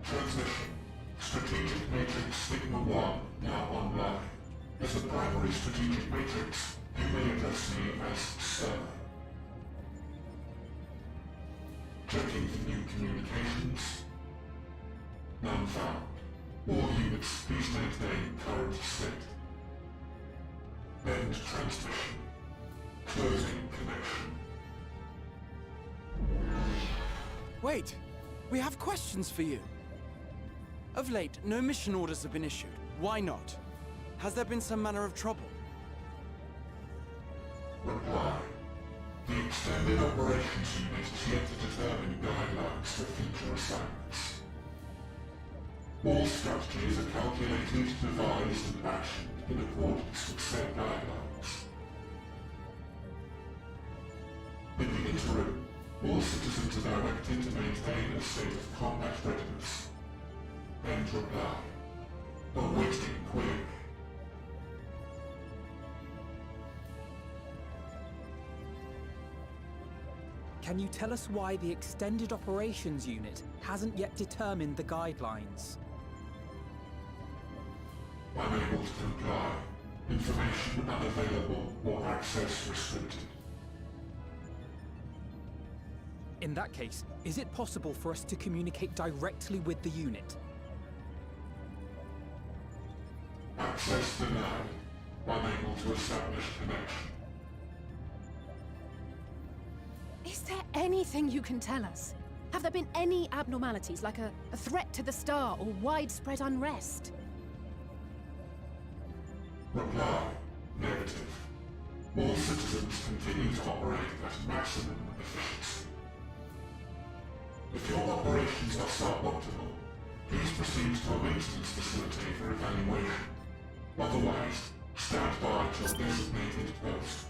Transmission. Strategic Matrix Sigma 1 now online. As a primary strategic matrix, you may address me as Sir. Checking for new communications. None found. All units, please maintain current state. End transmission. Closing connection. Wait! We have questions for you! Of late, no mission orders have been issued. Why not? Has there been some manner of trouble? Reply. The Extended Operations Unit is yet to determine guidelines for future assignments. All strategies are calculated, devised, and actioned in accordance with said guidelines. In the interim, all citizens are directed to maintain a state of combat readiness. End reply. Awaiting query. Can you tell us why the Extended Operations Unit hasn't yet determined the guidelines? Unable to comply. Information unavailable or access restricted. In that case, is it possible for us to communicate directly with the unit? Access denied. Unable to establish connection. Is there anything you can tell us? Have there been any abnormalities, like a threat to the star or widespread unrest? Reply. Negative. All citizens continue to operate at maximum efficiency. If your operations are suboptimal, please proceed to a maintenance facility for evaluation. Otherwise, stand by at your designated post.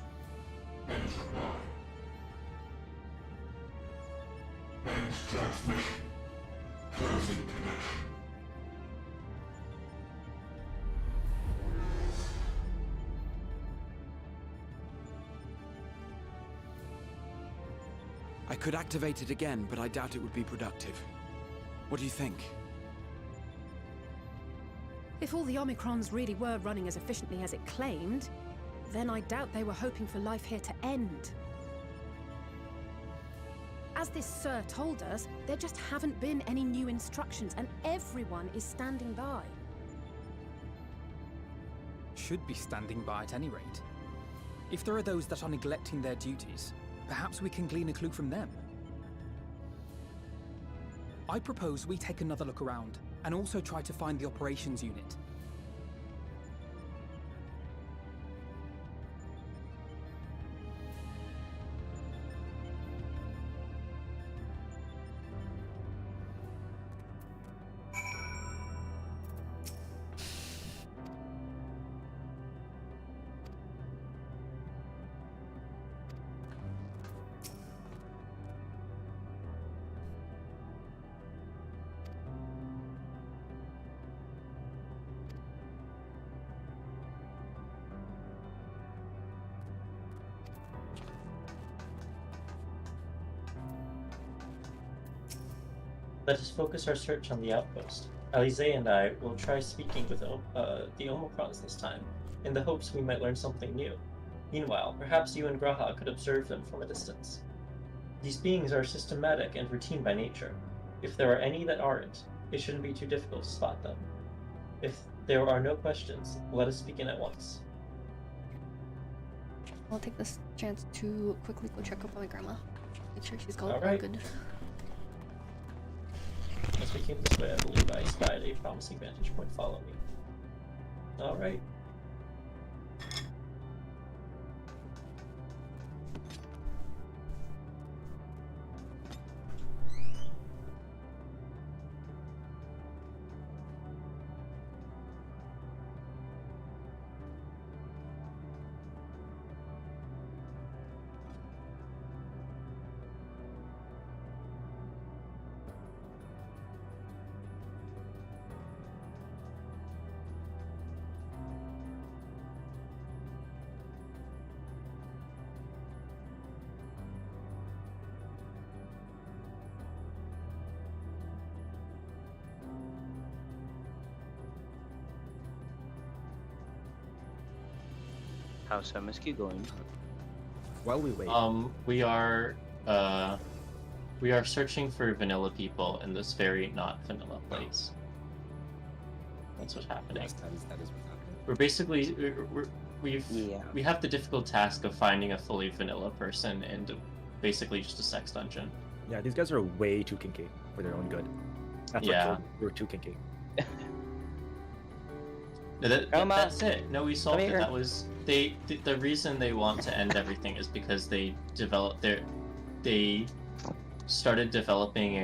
End reply. End transmission. Closing connection. I could activate it again, but I doubt it would be productive. What do you think? If all the Omicrons really were running as efficiently as it claimed, then I doubt they were hoping for life here to end. As this Sir told us, there just haven't been any new instructions, and everyone is standing by. Should be standing by at any rate. If there are those that are neglecting their duties, perhaps we can glean a clue from them. I propose we take another look around, and also try to find the operations unit. Let us focus our search on the outpost. Alize and I will try speaking with the Omicrons this time, in the hopes we might learn something new. Meanwhile, perhaps you and Graha could observe them from a distance. These beings are systematic and routine by nature. If there are any that aren't, it shouldn't be too difficult to spot them. If there are no questions, let us begin at once. I'll take this chance to quickly go check up on my grandma. Make sure she's all Alright. good. As we came this way, I believe I spied a promising vantage point. Follow me. Alright. How's MSQ going? While we wait, we are searching for vanilla people in this very not vanilla place. That's what's happening. yes, that is what's happening. We're basically we have the difficult task of finding a fully vanilla person in basically just a sex dungeon. Yeah, these guys are way too kinky for their own good. That's Yeah. we're too kinky. That's it. No, we solved it. here. That was the reason they want to end everything is because they started developing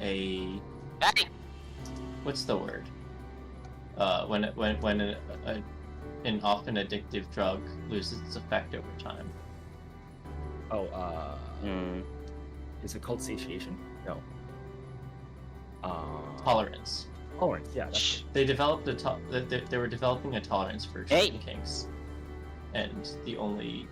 a what's the word? When an often addictive drug loses its effect over time. Oh, is it called satiation? No. Tolerance. Tolerance, yeah. That's They developed they were developing a tolerance for certain kinks, and the only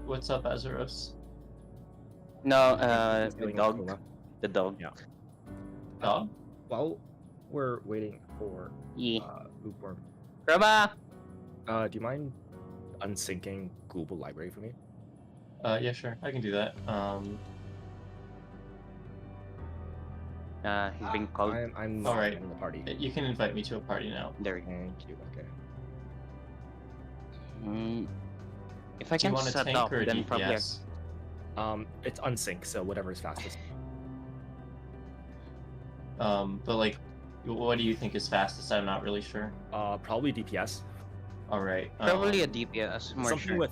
What's up, Azeros? No, the dog. The dog. Yeah. Dog? While we're waiting for Lukewarm. Grandma! Do you mind unsyncing global library for me? Yeah, sure. I can do that. He's being called. I'm all right. in the party. You can invite me to a party now. There you go. Thank you. Okay. If I Do you can want a set tank up, or a then probably. DPS? It's unsync, so whatever is fastest. But like, what do you think is fastest? I'm not really sure. Probably DPS. All right. Probably a DPS. More Something with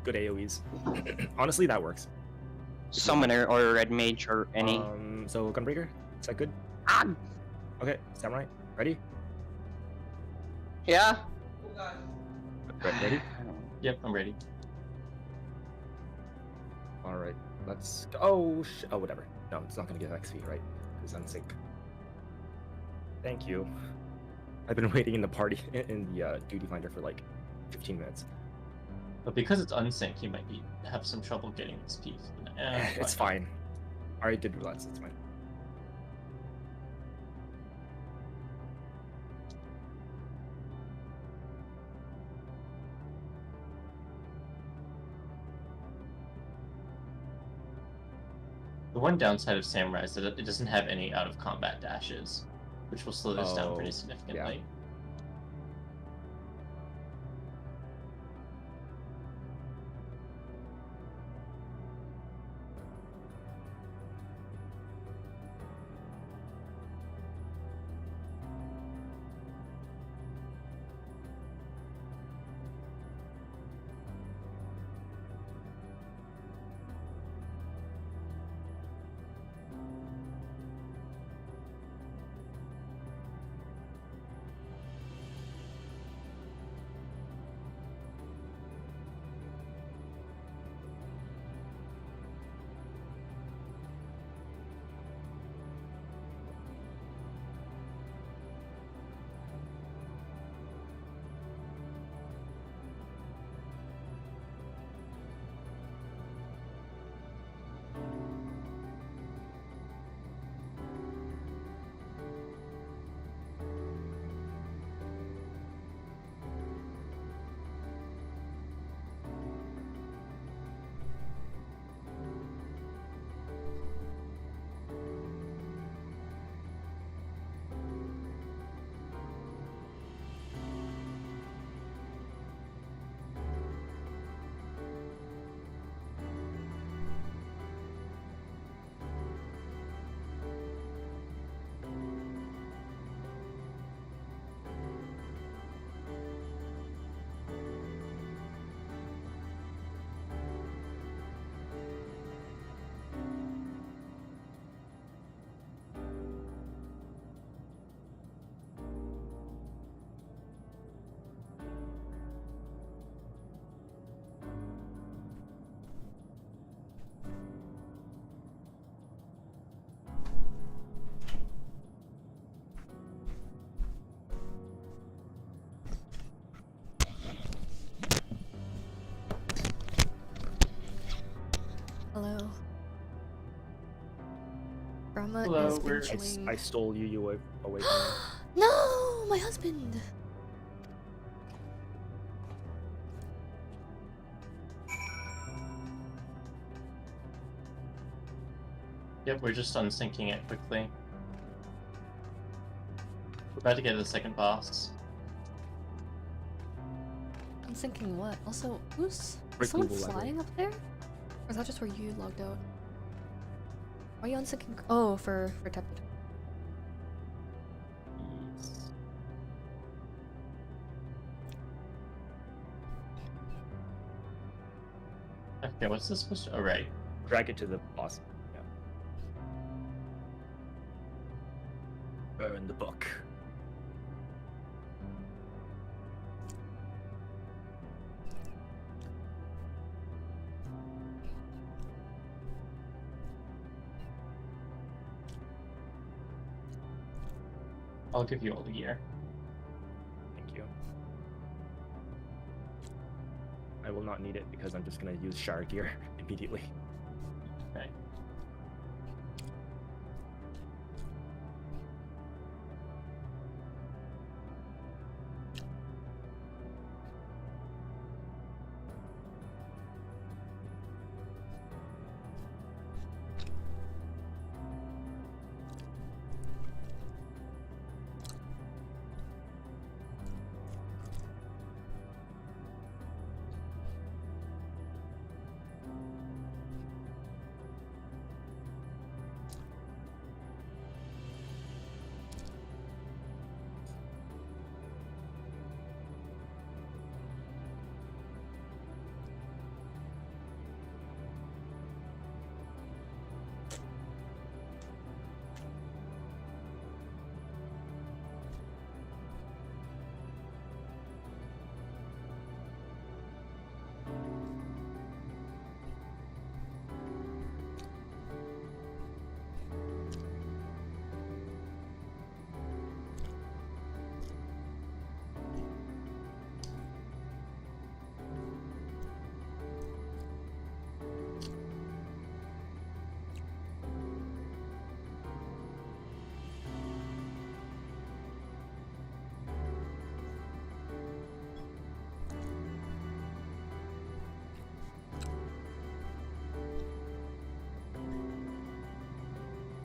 good AOE's. Honestly, that works. Summoner or Red Mage or any. So Gunbreaker, is that good? Okay, Samurai, ready? Yeah. Ready? Yep, I'm ready. All right, let's go. Oh, whatever. No, it's not gonna get XP, right? It's unsync. Thank you. I've been waiting in the party in the duty finder for like 15 minutes. But because it's unsync, you might have some trouble getting XP. It's fine. I already did realize it's fine. The one downside of Samurai is that it doesn't have any out-of-combat dashes, which will slow this down pretty significantly. Yeah. Hello. Brahma Hello, is we're- pinching. I stole you away from me. No, my husband. Yep, we're just unsyncing it quickly. We're about to get to the second boss. Unsinking what? Also, who's Breaking someone the library. flying up there? Or is that just where you logged out? Why are you unsinking? Oh, for Tepid. Okay, what's this supposed to? Oh, right. Drag it to the boss. Yeah. Burn the book. I'll give you all the gear. Thank you. I will not need it because I'm just gonna use Shard gear immediately. Okay.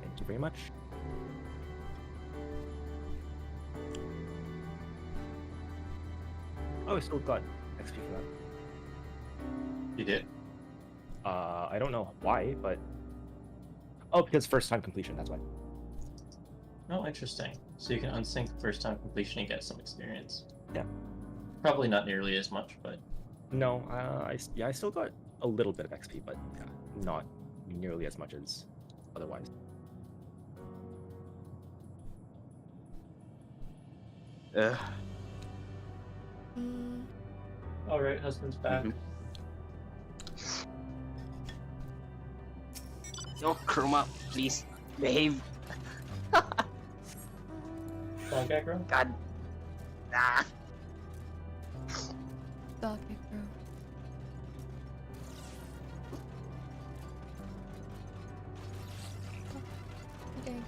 Thank you very much. Oh, I still got XP for that. You did? I don't know why, but... Oh, because first time completion, that's why. Oh, interesting. So you can unsync first time completion and get some experience. Yeah. Probably not nearly as much, but... No, I still got a little bit of XP, but yeah, not nearly as much as otherwise. Alright, husband's back. Yo, Chroma, please behave. Dog aggro? God. Ah. Dog aggro. Okay.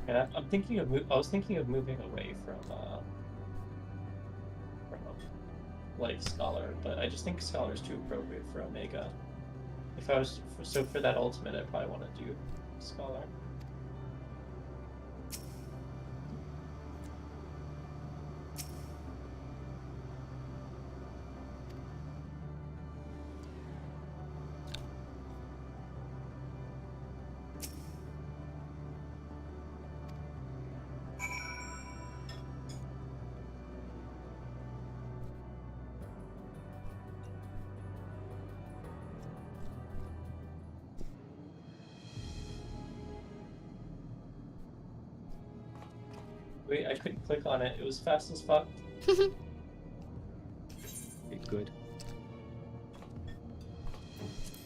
Yeah, I'm thinking of. I was thinking of moving away from like Scholar, but I just think Scholar is too appropriate for Omega. If I was for that ultimate, I'd probably want to do Scholar. Wait, I couldn't click on it. It was fast as fuck. Okay, good.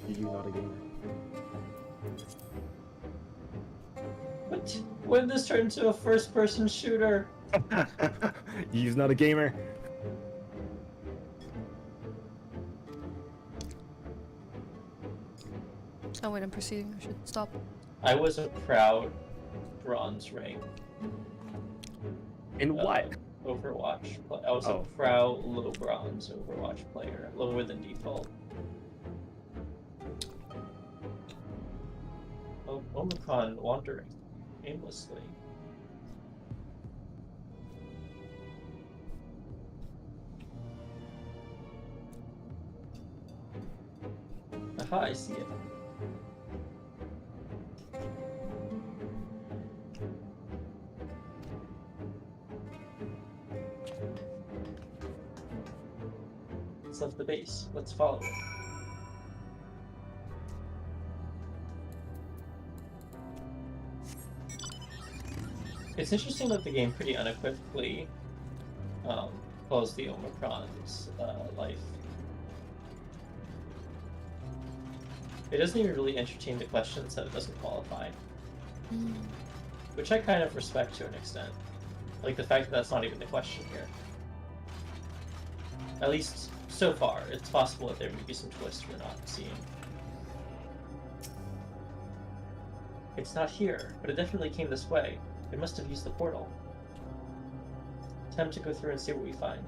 You not a gamer. What? When did this turn into a first-person shooter? You's not a gamer. Oh wait, I'm proceeding. I should stop. I was a proud bronze rank. In what? Overwatch. I was a proud low bronze Overwatch player, lower than default. Oh, Omicron wandering aimlessly. Aha, I see it. It's left the base. Let's follow it. It's interesting that the game pretty unequivocally calls the Omicron's life. It doesn't even really entertain the questions that it doesn't qualify. Which I kind of respect to an extent. Like the fact that that's not even the question here. At least so far. It's possible that there may be some twists we're not seeing. It's not here, but it definitely came this way. It must have used the portal. Time to go through and see what we find.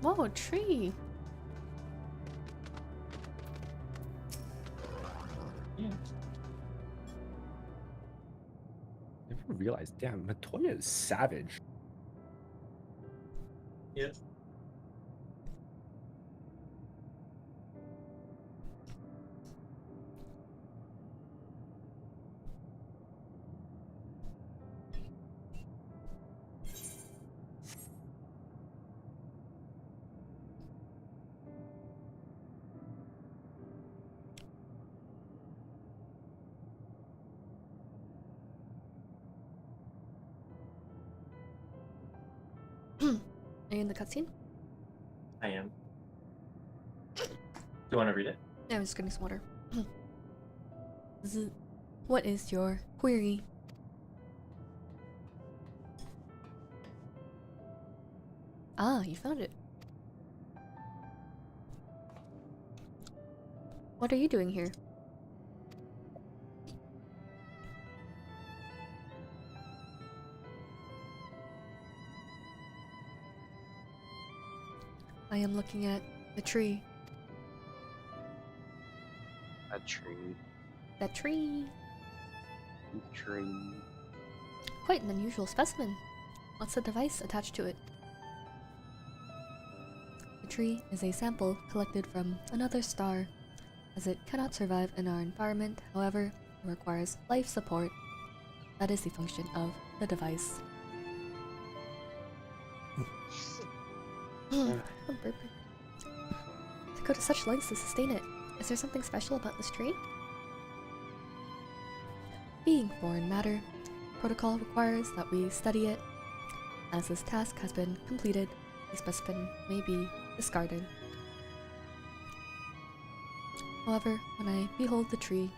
Whoa, a tree! Yeah. Never realized, damn, Matoya is savage. Yep. Are you in the cutscene? I am. Do you want to read it? Yeah, I'm just getting some water. What is your query? Ah, you found it. What are you doing here? I am looking at the tree. A tree. That tree. Tree. Quite an unusual specimen. What's the device attached to it? The tree is a sample collected from another star. As it cannot survive in our environment, however, it requires life support. That is the function of the device. I'm burping. To go to such lengths to sustain it, is there something special about this tree? Being foreign matter, protocol requires that we study it. As this task has been completed, the specimen may be discarded. However, when I behold the tree,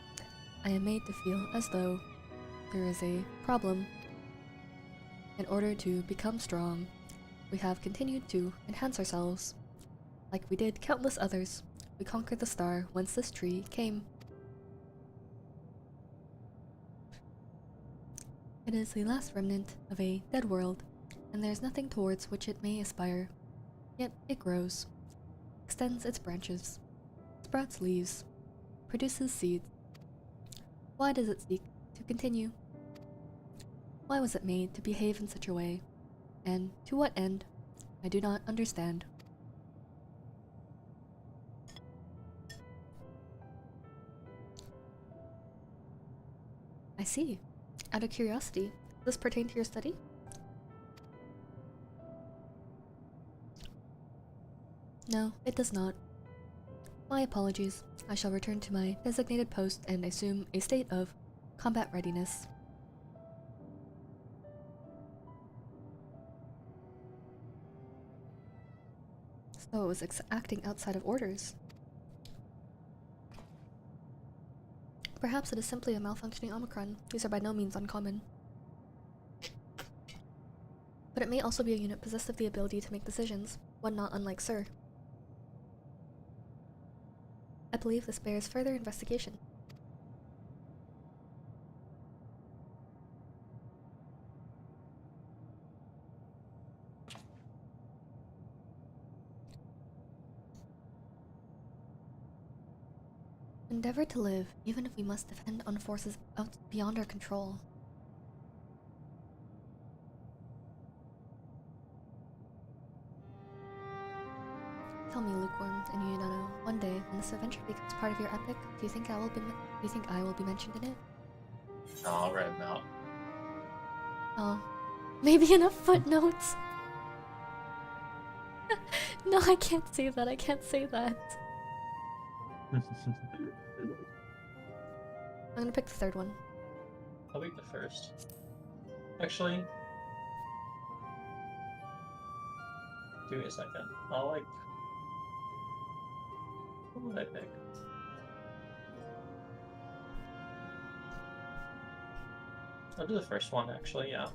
I am made to feel as though there is a problem. In order to become strong, we have continued to enhance ourselves. Like we did countless others, we conquered the star whence this tree came. It is the last remnant of a dead world, and there is nothing towards which it may aspire. Yet it grows, extends its branches, sprouts leaves, produces seeds. Why does it seek to continue? Why was it made to behave in such a way? And to what end? I do not understand. I see. Out of curiosity, does this pertain to your study? No, it does not. My apologies. I shall return to my designated post and assume a state of combat readiness. So it was acting outside of orders. Perhaps it is simply a malfunctioning Omicron. These are by no means uncommon. But it may also be a unit possessed of the ability to make decisions, one not unlike Sir. I believe this bears further investigation. Endeavor to live, even if we must defend on forces out beyond our control. Tell me, Lukewarm, and you know, one day when this adventure becomes part of your epic, do you think I will be mentioned in it? No, I'll write them out. Oh, maybe in a footnote. No, I can't say that. I can't say that. I'm gonna pick the third one. I'll pick the first. Actually, give me a second. I'll like. What would I pick? I'll do the first one, actually, yeah.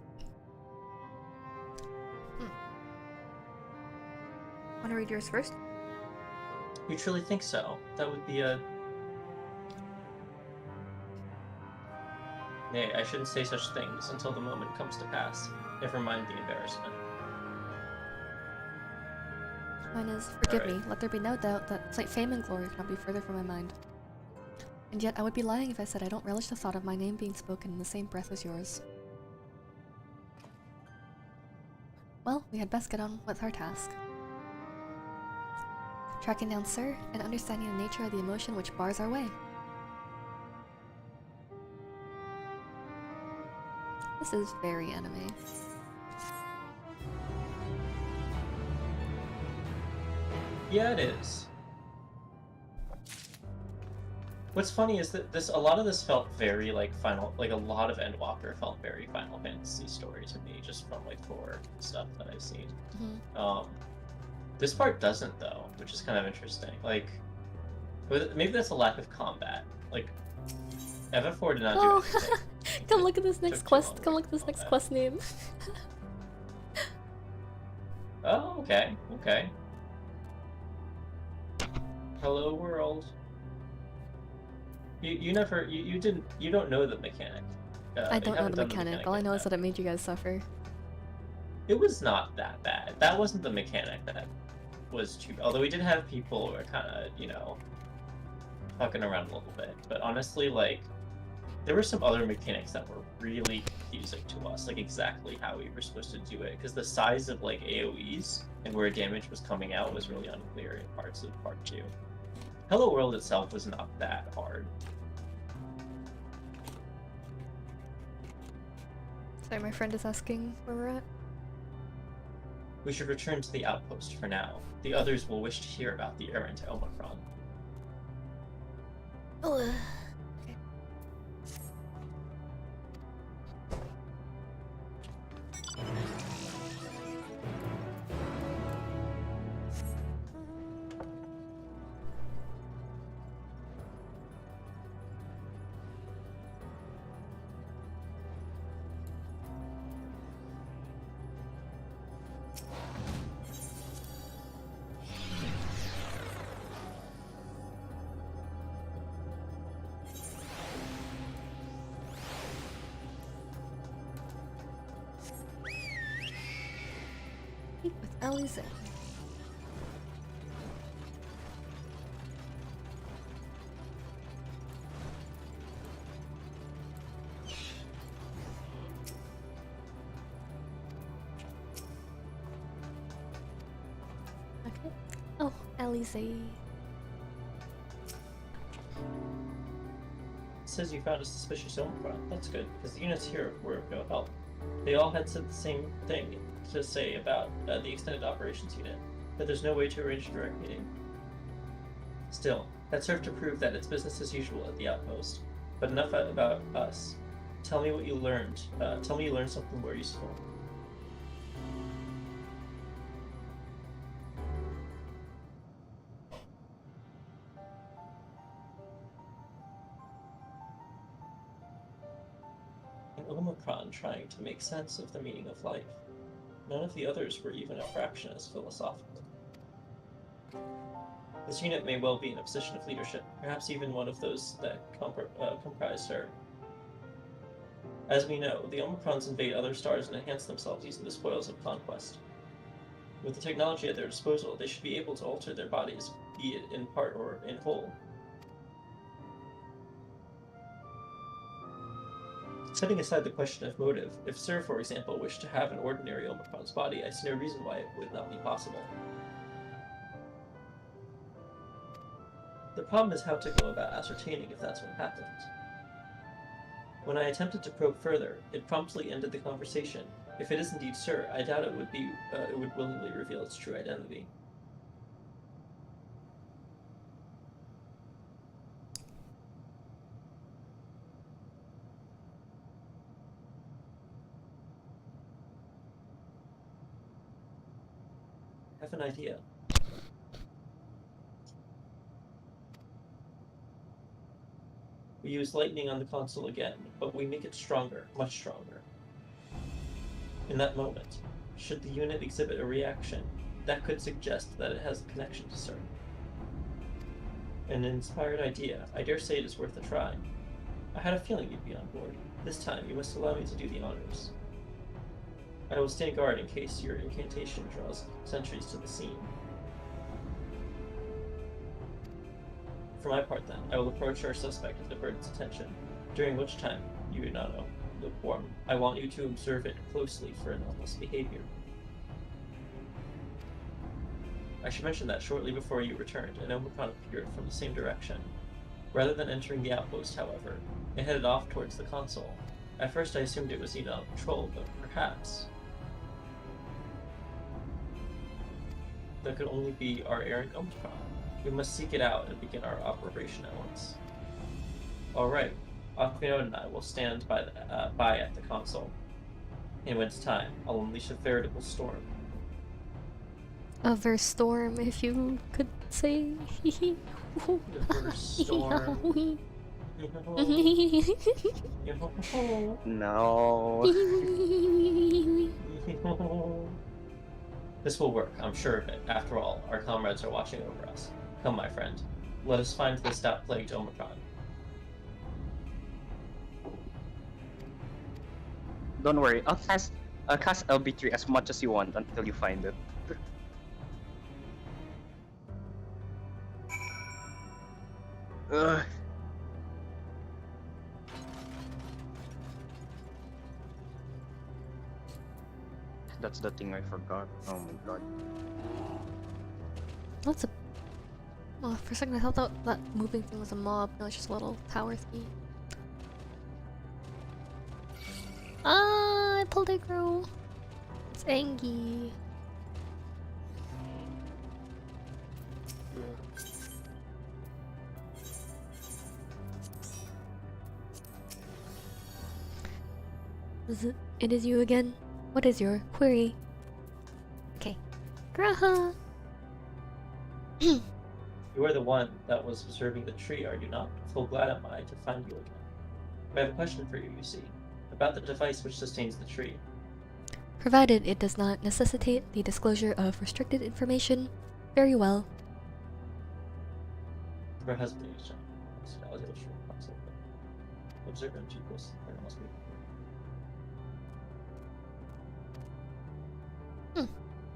Want to read yours first? You truly think so? That would be a... Nay, I shouldn't say such things until the moment comes to pass. Never mind the embarrassment. Mine is, forgive me, let there be no doubt that fame and glory cannot be further from my mind. And yet I would be lying if I said I don't relish the thought of my name being spoken in the same breath as yours. Well, we had best get on with our task. Tracking down Sir, and understanding the nature of the emotion which bars our way. This is very anime. Yeah, it is. What's funny is that a lot of this felt very like a lot of Endwalker felt very Final Fantasy story to me, just from like lore and stuff that I've seen. Mm-hmm. This part doesn't though, which is kind of interesting. Like, maybe that's a lack of combat. Like, FF4 did not do anything. Come look at this next quest. Come look at this next quest name. Oh, okay, okay. Hello world. You don't know the mechanic. I don't know the mechanic. All I know is that it made you guys suffer. It was not that bad. That wasn't the mechanic that was too. Although we did have people who were kind of, you know, fucking around a little bit. But honestly, like, there were some other mechanics that were really confusing to us, like exactly how we were supposed to do it, because the size of like AoEs and where damage was coming out was really unclear in parts of Part 2. Hello World itself was not that hard. Sorry, my friend is asking where we're at. We should return to the outpost for now. The others will wish to hear about the errand to Omicron. Oh, okay. With Alize. Okay. Oh, Alize. It says you found a suspicious Omicron. That's good, because the units here were of no help. They all had said the same thing to say about the extended operations unit. but there's no way to arrange a direct meeting. Still, that served to prove that it's business as usual at the outpost. But enough about us. Tell me what you learned. Tell me you learned something more useful. An Omicron trying to make sense of the meaning of life. None of the others were even a fraction as philosophical. This unit may well be in a position of leadership, perhaps even one of those that comprise her. As we know, the Omicrons invade other stars and enhance themselves using the spoils of conquest. With the technology at their disposal, they should be able to alter their bodies, be it in part or in whole. Setting aside the question of motive, if Sir, for example, wished to have an ordinary Omicron's body, I see no reason why it would not be possible. The problem is how to go about ascertaining if that's what happened. When I attempted to probe further, it promptly ended the conversation. If it is indeed Sir, I doubt it would willingly reveal its true identity. I have an idea. We use lightning on the console again, but we make it stronger, much stronger. In that moment, should the unit exhibit a reaction, that could suggest that it has a connection to CERN. An inspired idea. I dare say it is worth a try. I had a feeling you'd be on board. This time, you must allow me to do the honors. I will stand guard in case your incantation draws sentries to the scene. For my part, then, I will approach our suspect and divert its attention, during which time, you do not know, lukewarm. I want you to observe it closely for anomalous behavior. I should mention that shortly before you returned, an Omicron appeared from the same direction. Rather than entering the outpost, however, it headed off towards the console. At first I assumed it was needed on patrol, but perhaps that could only be our errant Omicron. We must seek it out and begin our operation at once. Alright, Akvinod and I will stand by at the console. And when it's time, I'll unleash a veritable storm. A verse storm, if you could say. The verse storm. No. This will work, I'm sure of it. After all, our comrades are watching over us. Come, my friend. Let us find this stout-plagued Omicron. Don't worry, I'll cast LB3 as much as you want until you find it. Ugh. That's the thing I forgot. Oh my god. That's a... Oh, for a second I thought that moving thing was a mob. No, it's just a little tower thingy. Ah, I pulled a girl. It's Angie. It is you again. What is your query? Okay. Graha! You are the one that was observing the tree, are you not? Full glad am I to find you again. I have a question for you, you see, about the device which sustains the tree. Provided it does not necessitate the disclosure of restricted information, very well. For a husband, observe him too close.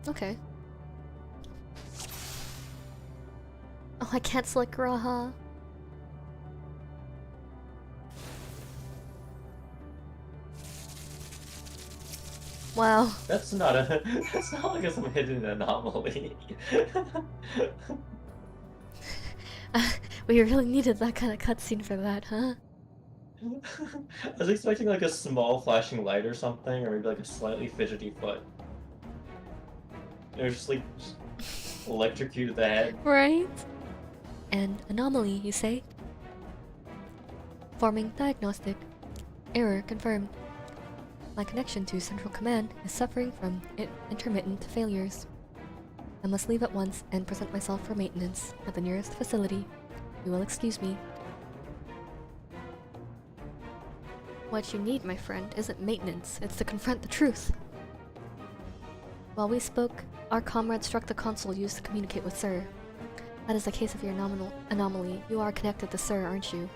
Okay. Oh, I can't select Graha. Wow. That's not like some hidden anomaly. We really needed that kind of cutscene for that, huh? I was expecting like a small flashing light or something, or maybe like a slightly fidgety foot. It was just like Electrocute the head. Right? An anomaly, you say? Forming diagnostic. Error confirmed. My connection to Central Command is suffering from intermittent failures. I must leave at once and present myself for maintenance at the nearest facility. You will excuse me. What you need, my friend, isn't maintenance, it's to confront the truth. While we spoke, our comrade struck the console used to communicate with Sir. That is the case of your anomaly. You are connected to Sir, aren't you?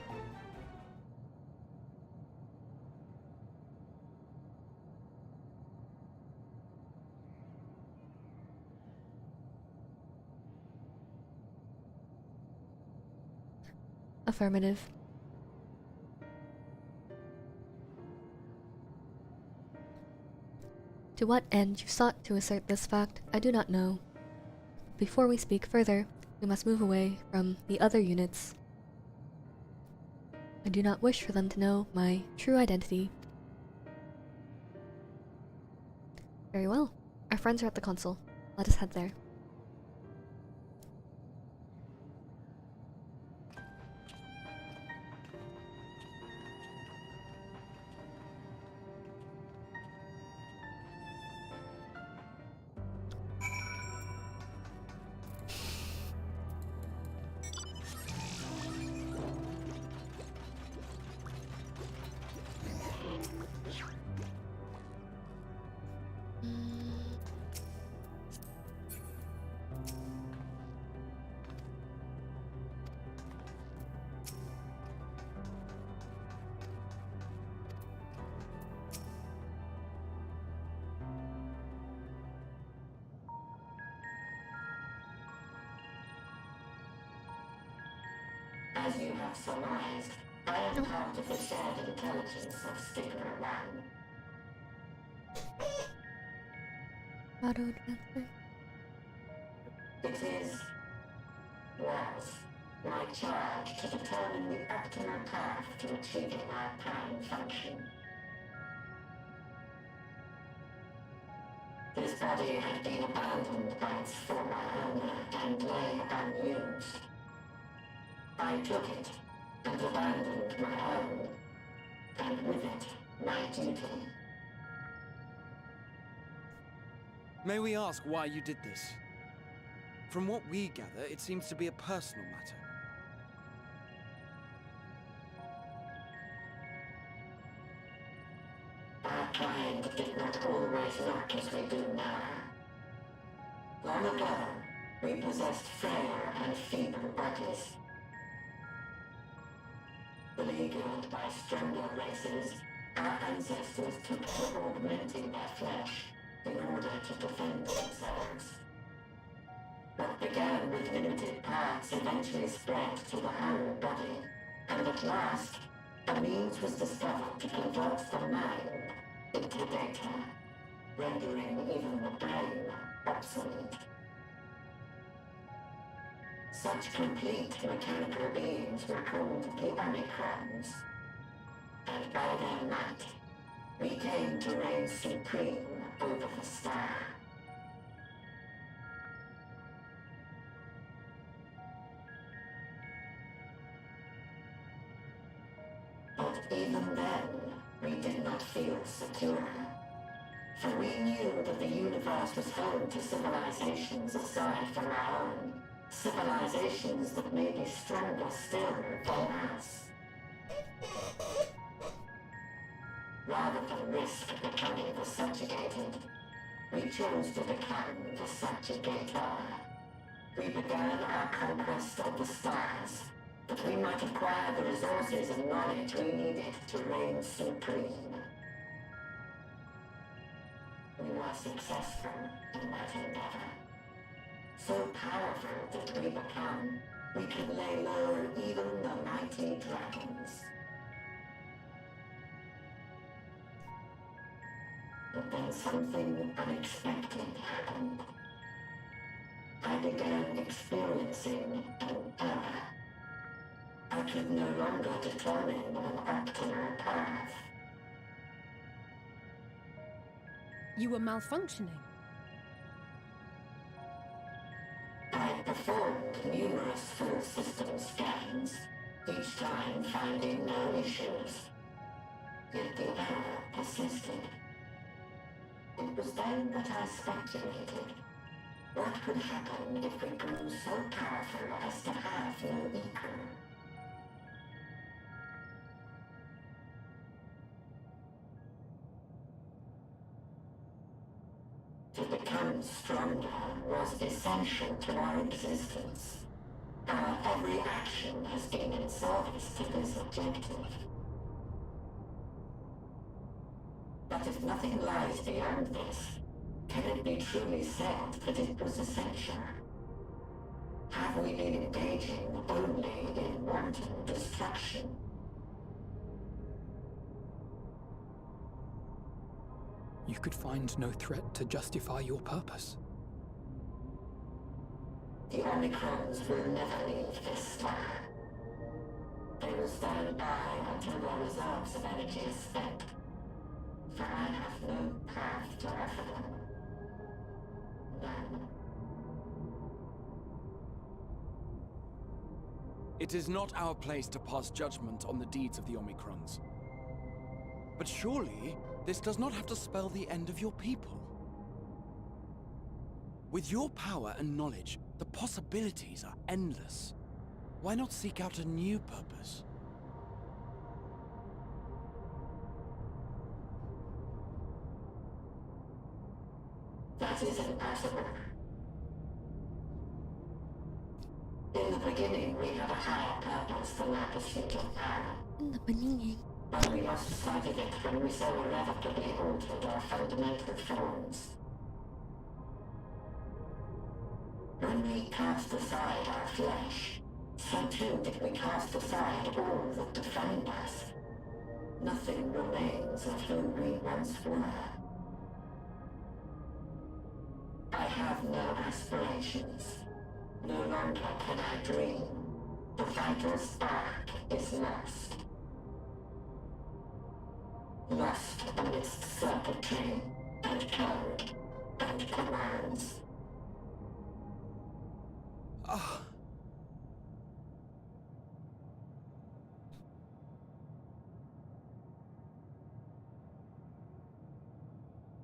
Affirmative. To what end you sought to assert this fact, I do not know. Before we speak further, we must move away from the other units. I do not wish for them to know my true identity. Very well. Our friends are at the console. Let us head there. As you have surmised, I am part of the shared intelligence of Stigma 1. Auto advancement. It was my charge to determine the optimal path to achieving my prime function. This body had been abandoned by its former owner and lay unused. I took it and abandoned my own, and with it, my duty. May we ask why you did this? From what we gather, it seems to be a personal matter. Our kind did not always look as we do now. Long ago, we possessed frail and feeble bodies. Beleaguered by stronger races, our ancestors took to augmenting their flesh in order to defend themselves. What began with limited parts eventually spread to the whole body, and at last, a means was discovered to convert the mind into data, rendering even the brain obsolete. Such complete mechanical beings were called the Omicrons, and by their might, we came to reign supreme over the star. But even then, we did not feel secure, for we knew that the universe was home to civilizations aside from our own. Civilizations that may be stronger still than us. Rather than risk becoming the subjugated, we chose to become the subjugator. We began our conquest of the stars, that we might acquire the resources and knowledge we needed to reign supreme. We were successful in that endeavor. So powerful did we become, we could lay low even the mighty dragons. But then something unexpected happened. I began experiencing an error. I could no longer determine an optimal path. You were malfunctioning. performed numerous full system scans, each time finding no issues. Yet the error persisted. It was then that I speculated. What could happen if we grew so powerful as to have no equal? To become stronger was essential to our existence. Our every action has been in service to this objective. But if nothing lies beyond this, can it be truly said that it was essential? Have we been engaging only in wanton destruction? You could find no threat to justify your purpose. The Omicrons will never leave this star. They will stand by until their reserves of energy is spent. For I have no path to offer them. None. It is not our place to pass judgment on the deeds of the Omicrons. But surely, this does not have to spell the end of your people. With your power and knowledge, the possibilities are endless. Why not seek out a new purpose? That is impossible. In the beginning, we had a higher purpose than our pursuit of power. In the beginning. But we lost sight of it when we so irrevocably altered our fundamental forms. When we cast aside our flesh, so too did we cast aside all that defined us. Nothing remains of who we once were. I have no aspirations. No longer can I dream. The vital spark is lost. Lost amidst circuitry and code and commands.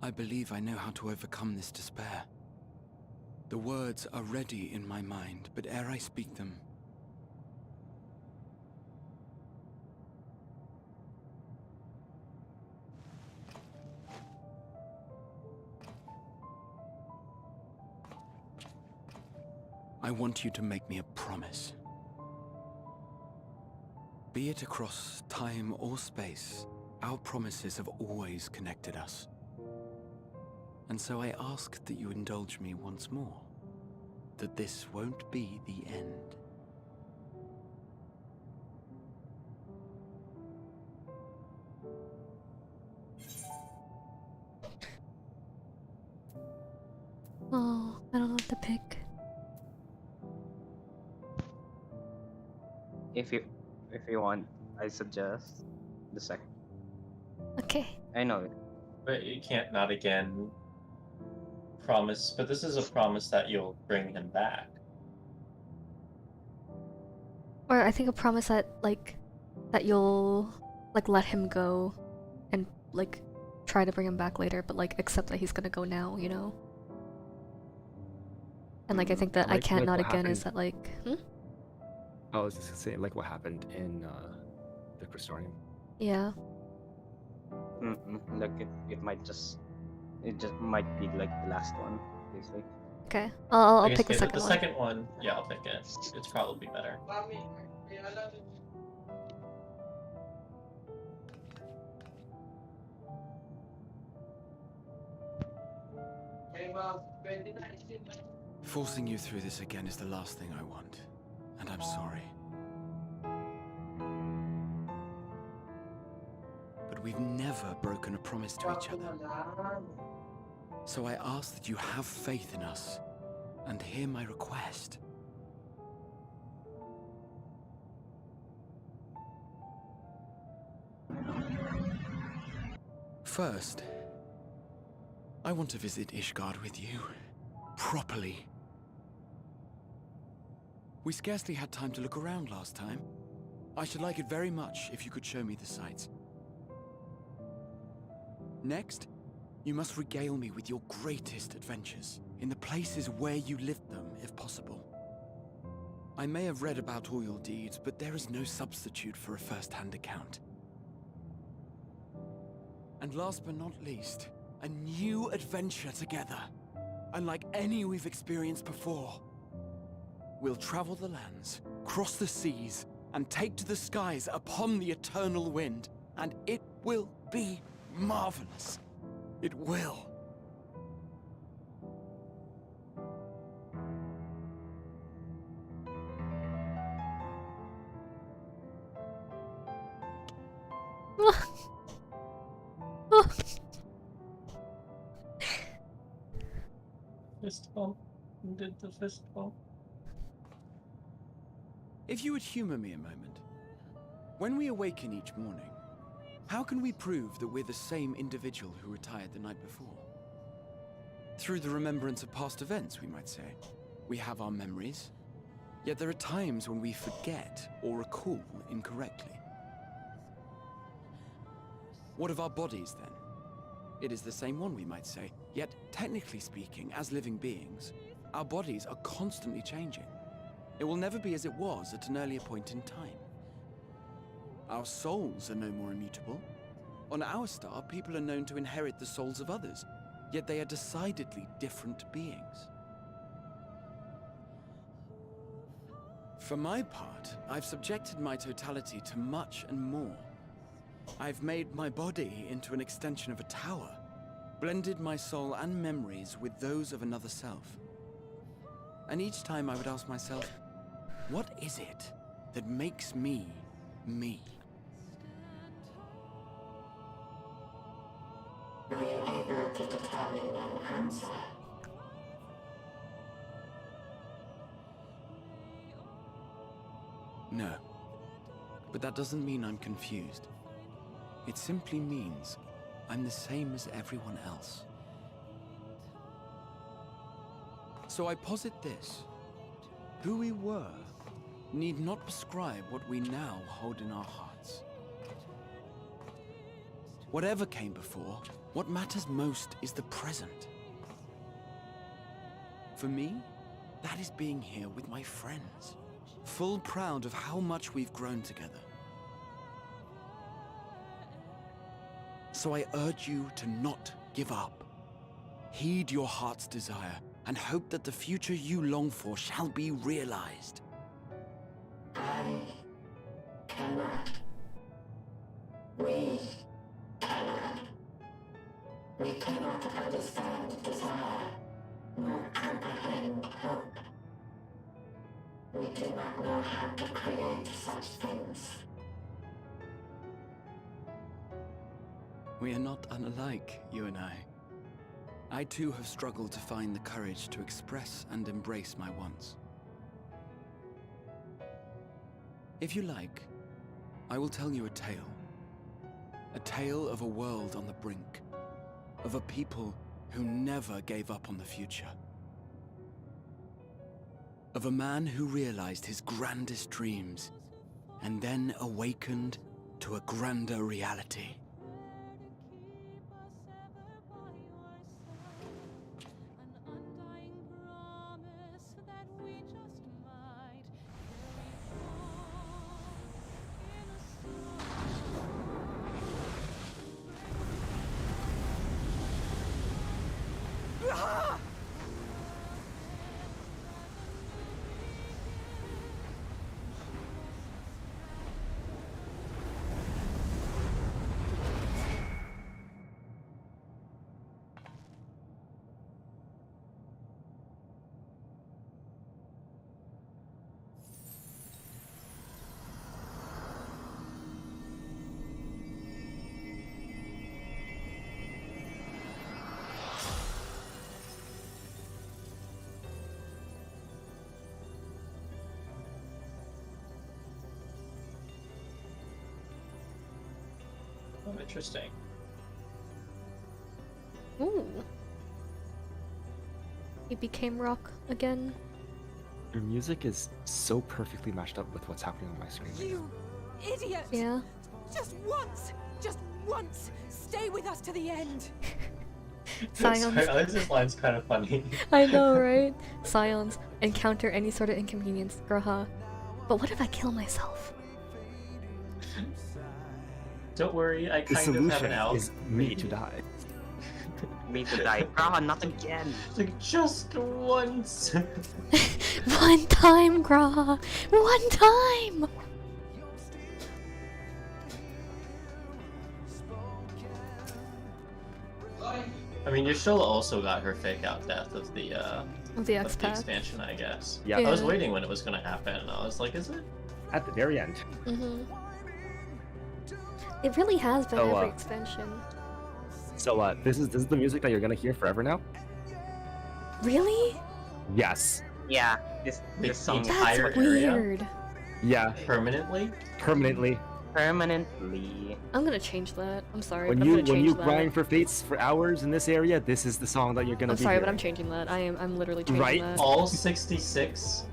I believe I know how to overcome this despair. The words are ready in my mind, but ere I speak them, I want you to make me a promise. Be it across time or space, our promises have always connected us. And so I ask that you indulge me once more, that this won't be the end. Oh, I don't know what to pick. If you want, I suggest the second. Okay. I know it. But you can't not again promise, but this is a promise that you'll bring him back. Or I think a promise that that you'll let him go and try to bring him back later, but accept that he's gonna go now, you know? And I think that I can't not again is that I was just saying what happened in the Crystorium. Yeah. It just might be the last one, basically. Okay, I'll pick the Okay, second the one. second one, yeah, I'll pick it. It's probably better. Forcing you through this again is the last thing I want, and I'm sorry. But we've never broken a promise to each other. So I ask that you have faith in us, and hear my request. First, I want to visit Ishgard with you, properly. We scarcely had time to look around last time. I should like it very much if you could show me the sights. Next, you must regale me with your greatest adventures, in the places where you lived them, if possible. I may have read about all your deeds, but there is no substitute for a first-hand account. And last but not least, a new adventure together, unlike any we've experienced before. We'll travel the lands, cross the seas, and take to the skies upon the eternal wind, and it will be marvelous. It will. Fist bump. Who did the fist bump? If you would humor me a moment. When we awaken each morning, how can we prove that we're the same individual who retired the night before? Through the remembrance of past events, we might say. We have our memories, yet there are times when we forget or recall incorrectly. What of our bodies, then? It is the same one, we might say, yet technically speaking, as living beings, our bodies are constantly changing. It will never be as it was at an earlier point in time. Our souls are no more immutable. On our star, people are known to inherit the souls of others, yet they are decidedly different beings. For my part, I've subjected my totality to much and more. I've made my body into an extension of a tower, blended my soul and memories with those of another self. And each time I would ask myself, what is it that makes me, me? Were you able to determine an answer? No. But that doesn't mean I'm confused. It simply means I'm the same as everyone else. So I posit this. Who we were need not prescribe what we now hold in our hearts. Whatever came before, what matters most is the present. For me, that is being here with my friends, full proud of how much we've grown together. So I urge you to not give up. Heed your heart's desire and hope that the future you long for shall be realized. I cannot. We cannot. We cannot understand desire, nor comprehend hope. We do not know how to create such things. We are not unlike, you and I. I too have struggled to find the courage to express and embrace my wants. If you like, I will tell you a tale. A tale of a world on the brink, of a people who never gave up on the future. Of a man who realized his grandest dreams, and then awakened to a grander reality. Oh, interesting. Ooh. He became rock again. Your music is so perfectly matched up with what's happening on my screen right now. You idiot! Yeah. Just once, stay with us to the end. Scions. Sorry, this line's kind of funny. I know, right? Scions, encounter any sort of inconvenience, Graha. But what if I kill myself? Don't worry, I The kind of have an solution out. is me to die. Me to die. Graha, not again. Like, just once. One time, Graha! One time! I mean, Yashilla also got her fake out death of the Of the X-Pack. expansion, I guess. Yeah. I was waiting when it was gonna happen, and I was like, is it? At the very end. Mm-hmm. It really has been So, every expansion. So this is the music that you're gonna hear forever now. Really? Yes. Yeah, this song That's entire weird. Yeah. Permanently? Permanently. Permanently. I'm gonna change that. I'm sorry, When but you I'm gonna change that. grind for fates for hours in this area, this is the song that you're gonna I'm be sorry, but hearing. I'm changing that. I'm literally changing Right? that. All 66?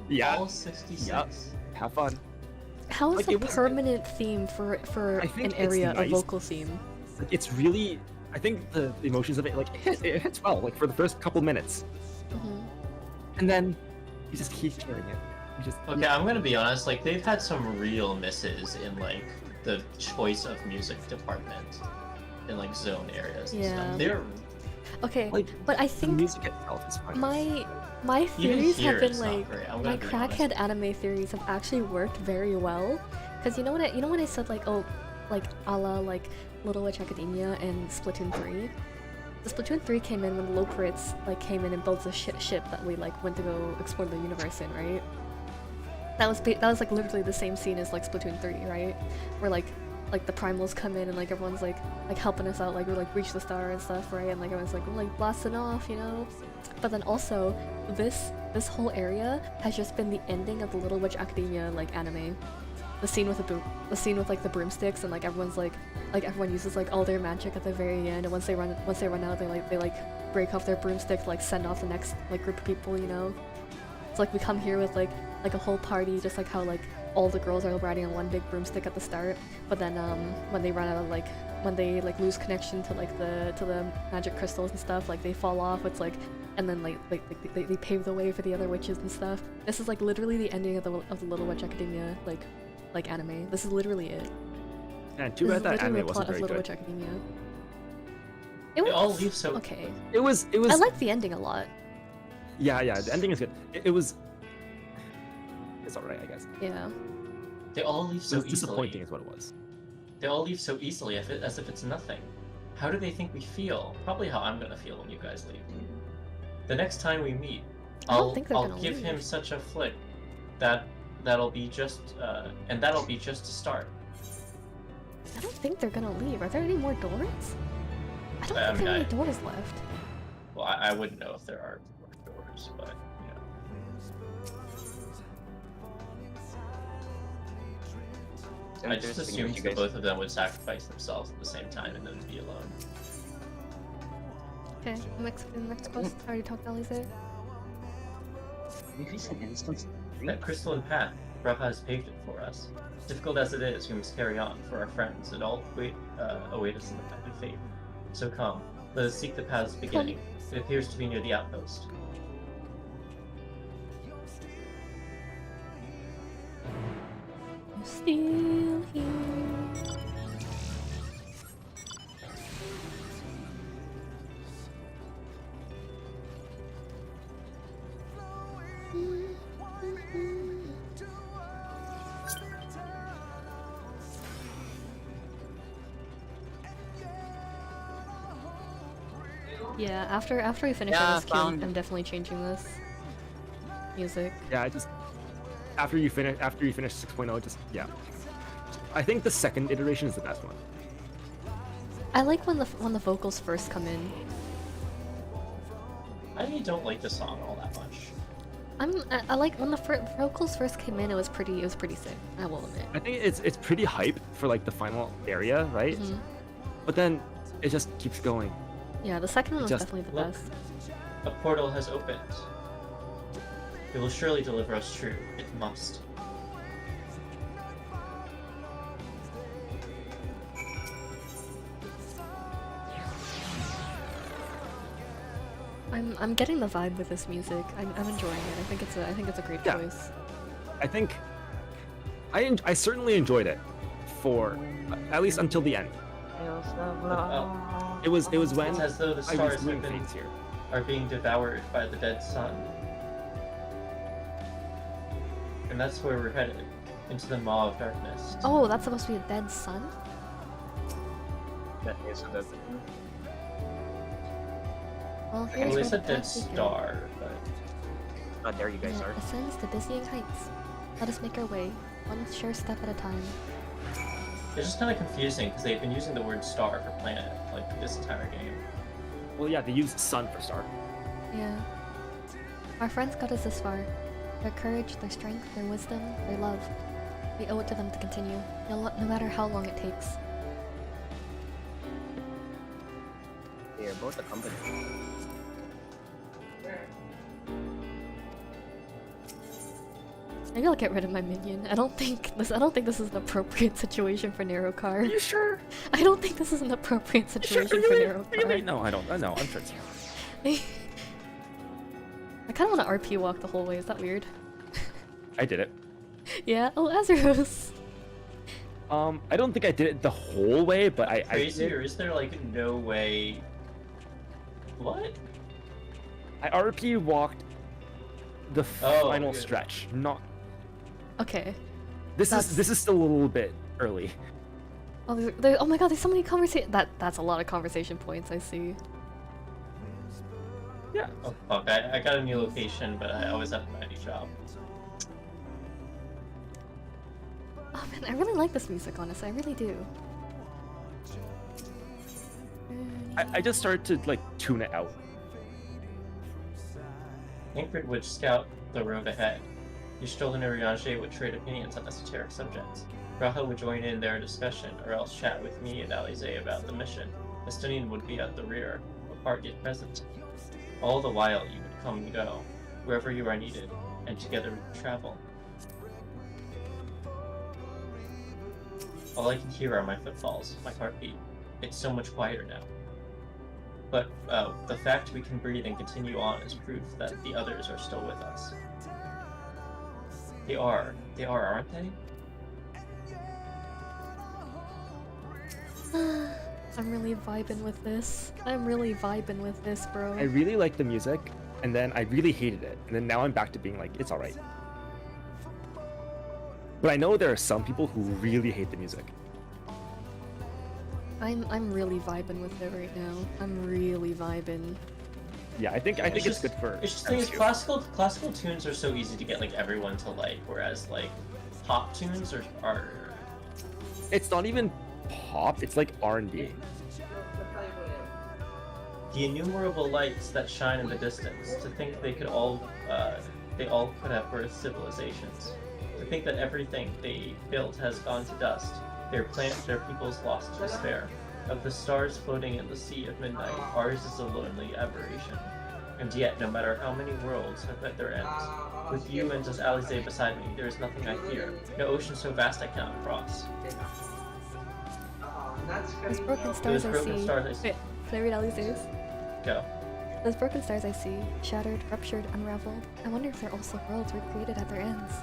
Yeah. All 66? Yep. Have fun. How is Like, a it was- permanent theme for I think an it's area a nice. vocal theme? Like, it's really, I think the emotions of it, like it hits well, like for the first couple minutes, Mm-hmm. and then you just keep hearing it. You just Okay, I'm gonna be honest, like, they've had some real misses in, like, the choice of music department in, like, zone areas and Yeah. stuff. They're... Okay, like, but I the think music itself is fine. my theories here have been it's not like great, I'm my gonna be crackhead anime theories have actually worked very well, because you know when I said like, oh, like a la like Little Witch Academia and Splatoon 3. The Splatoon 3 came in when the Locrits like came in and built the ship that we like went to go explore the universe in, right? That was like literally the same scene as like Splatoon 3, right? Where like the primals come in and like everyone's like helping us out, like we're like reach the star and stuff, right? And like everyone's like blasting off, you know? But then also this whole area has just been the ending of the Little Witch Academia like anime. The scene with like the broomsticks and like everyone's like everyone uses like all their magic at the very end, and once they run out, they break off their broomstick to like send off the next like group of people, you know? It's like we come here with like a whole party, just like how like all the girls are riding on one big broomstick at the start, but then when they run out of when they like lose connection to like the magic crystals and stuff, like they fall off. It's like, and then they pave the way for the other witches and stuff. This is like literally the ending of the Little Witch Academia like anime. This is literally it. And too This bad is that literally anime the plot wasn't of very Little good. Witch Academia. They all leave so... Okay. It was. I like the ending a lot. Yeah, the ending is good. It was. It's alright, I guess. Yeah. They all leave so It was easily. disappointing, is what it was. They all leave so easily as if it's nothing. How do they think we feel? Probably how I'm gonna feel when you guys leave. The next time we meet, I don't I'll think they're gonna give leave. him such a flick that'll be just a start. I don't think they're gonna leave. Are there any more doors? I don't think there are any doors left. Well, I wouldn't know if there are more doors, but I just assumed the both of them would sacrifice themselves at the same time and then be alone. Okay, next quest. I already talked to Alize. That crystalline path, Raha has paved it for us. Difficult as it is, we must carry on for our friends and all await us in the path of fate. So come, let us seek the path's beginning. It appears to be near the outpost. I'm still here. Yeah, after we finish this queue, I'm definitely changing this music. Yeah, after you finish 6.0, just yeah. I think the second iteration is the best one. I like when the vocals first come in. I really don't like the song all that much. I like when the vocals first came in. It was pretty sick. I will admit. I think it's pretty hype for like the final area, right? Mhm. But then it just keeps going. Yeah, the second one was definitely the Look, best. a portal has opened. It will surely deliver us true. It must. I'm getting the vibe with this music. I'm enjoying it. I think it's a great choice. I think I certainly enjoyed it for at least until the end. It was when It's as though the I was stars doing things here. are being devoured by the dead sun. And that's where we're headed, into the maw of darkness. Oh, that's supposed to be a dead sun? That is a dead. Well, Well, here's they where said the dead path begins. star, but Oh, there you guys are. Ascends to dizzying heights. Let us make our way, one sure step at a time. it's just kind of confusing because they've been using the word star for planet like this entire game. Well, yeah, they used sun for star. Yeah. Our friends got us this far. Their courage, their strength, their wisdom, their love. We owe it to them to continue, no matter how long it takes. They're both a company. Maybe I'll get rid of my minion. I don't think this is an appropriate situation for Narrowcar. Are you sure? I don't think this is an appropriate situation for Narrowcar. Really? No, I don't. No, I'm sure it's not. I kind of want to RP walk the whole way. Is that weird? I did it. Yeah. Oh, Azeros. I don't think I did it the whole way, but I Crazy, did. or is there like no way? What? I RP walked the Oh, final good. stretch. Not. Okay. This is still a little bit early. Oh, oh my god, there's so many conversation. That's a lot of conversation points. I see. Yeah. Oh fuck! I got a new location, but I always have a new job. Oh man, I really like this music. Honestly, I really do. I just started to like tune it out. Ingrid would scout the road ahead. Yushtol and Urianger would trade opinions on esoteric subjects. Raha would join in their discussion, or else chat with me and Alize about the mission. Estonian would be at the rear, apart yet present. All the while you would come and go, wherever you are needed, and together we would travel. All I can hear are my footfalls, my heartbeat. It's so much quieter now. But the fact we can breathe and continue on is proof that the others are still with us. They are, aren't they? I'm really vibing with this. I'm really vibing with this, bro. I really liked the music, and then I really hated it, and then now I'm back to being like, it's alright. But I know there are some people who really hate the music. I'm really vibing with it right now. I'm really vibing. Yeah, I think it's good for. It's just the thing is, classical tunes are so easy to get like everyone to like, whereas like pop tunes are. It's not even pop. It's like R&B. The innumerable lights that shine in the distance. To think they all could have birthed civilizations. To think that everything they built has gone to dust. Their peoples lost to despair. Of the stars floating in the sea of midnight, ours is a lonely aberration. And yet, no matter how many worlds have met their ends, with you and just Alize beside me, there is nothing I fear. No ocean so vast I cannot cross. Those broken stars I see. Wait, can I read Alize's? Go. Those broken stars I see, shattered, ruptured, unraveled. I wonder if they're also worlds recreated at their ends.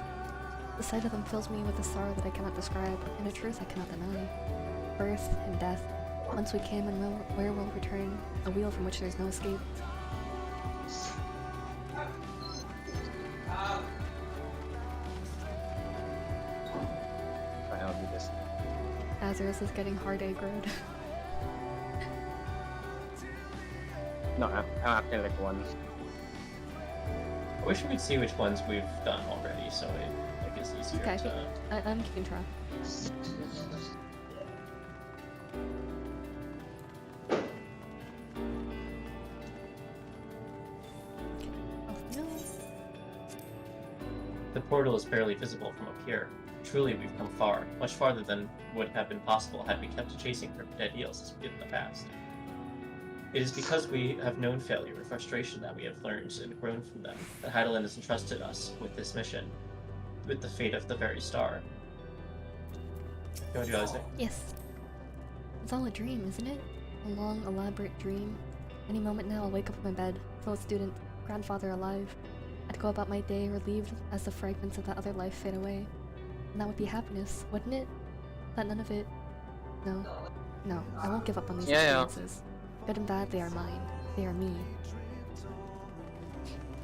The sight of them fills me with a sorrow that I cannot describe, and a truth I cannot deny. Birth and death. Once we came and where we'll return, a wheel from which there's no escape. I'll do this. Azeros is getting hard aggroed. No, I'm acting like one. I wish we could see which ones we've done already, so it like is easier Okay, to. I'm keeping track. The portal is barely visible from up here. Truly, we've come far, much farther than would have been possible had we kept chasing for dead eels as we did in the past. It is because we have known failure and frustration that we have learned and grown from them, that Heidelin has entrusted us with this mission, with the fate of the very star. You want to do Isaac? Yes. It's all a dream, isn't it? A long, elaborate dream. Any moment now I'll wake up in my bed, fellow student, grandfather alive. I'd go about my day relieved as the fragments of that other life fade away. And that would be happiness, wouldn't it? That none of it... No. No, I won't give up on these experiences. Good and bad, they are mine. They are me.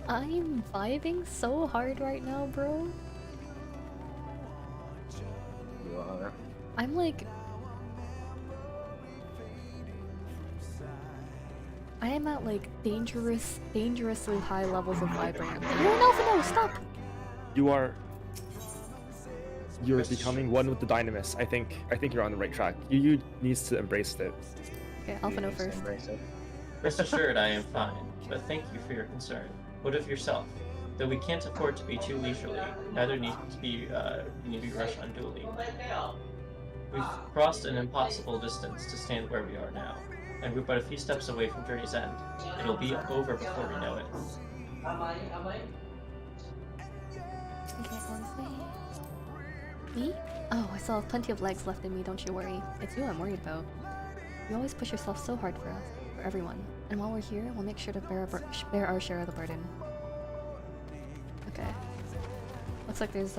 I'm vibing so hard right now, bro. You are. I'm like... I am at like dangerously high levels of vibrant. You're an alpha, no, stop! You're becoming one with the dynamis. I think you're on the right track. You needs to embrace it. Okay, alpha no first. Rest assured I am fine, but thank you for your concern. What of yourself? Though we can't afford to be too leisurely, neither need to be rushed unduly. We've crossed an impossible distance to stand where we are now, and we're but a few steps away from journey's end. It'll be over before we know it. Okay, honestly... Me? Oh, I still have plenty of legs left in me, don't you worry. It's you I'm worried about. You always push yourself so hard for us, for everyone. And while we're here, we'll make sure to bear our share of the burden. Okay. Looks like there's,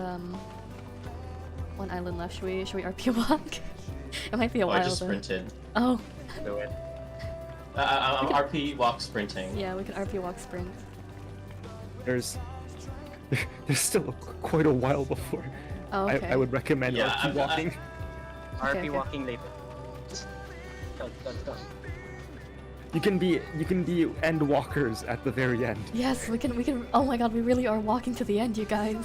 one island left. Should we RP walk? It might be a while, I just though. sprinted. Oh. Do it. I'm RP walk sprinting. Yeah, we can RP walk sprint. There's still quite a while before. Oh, okay. I would recommend Yeah, RP walking. RP walking later. Go. You can be Endwalkers at the very end. Yes, we can. Oh my god, we really are walking to the end, you guys.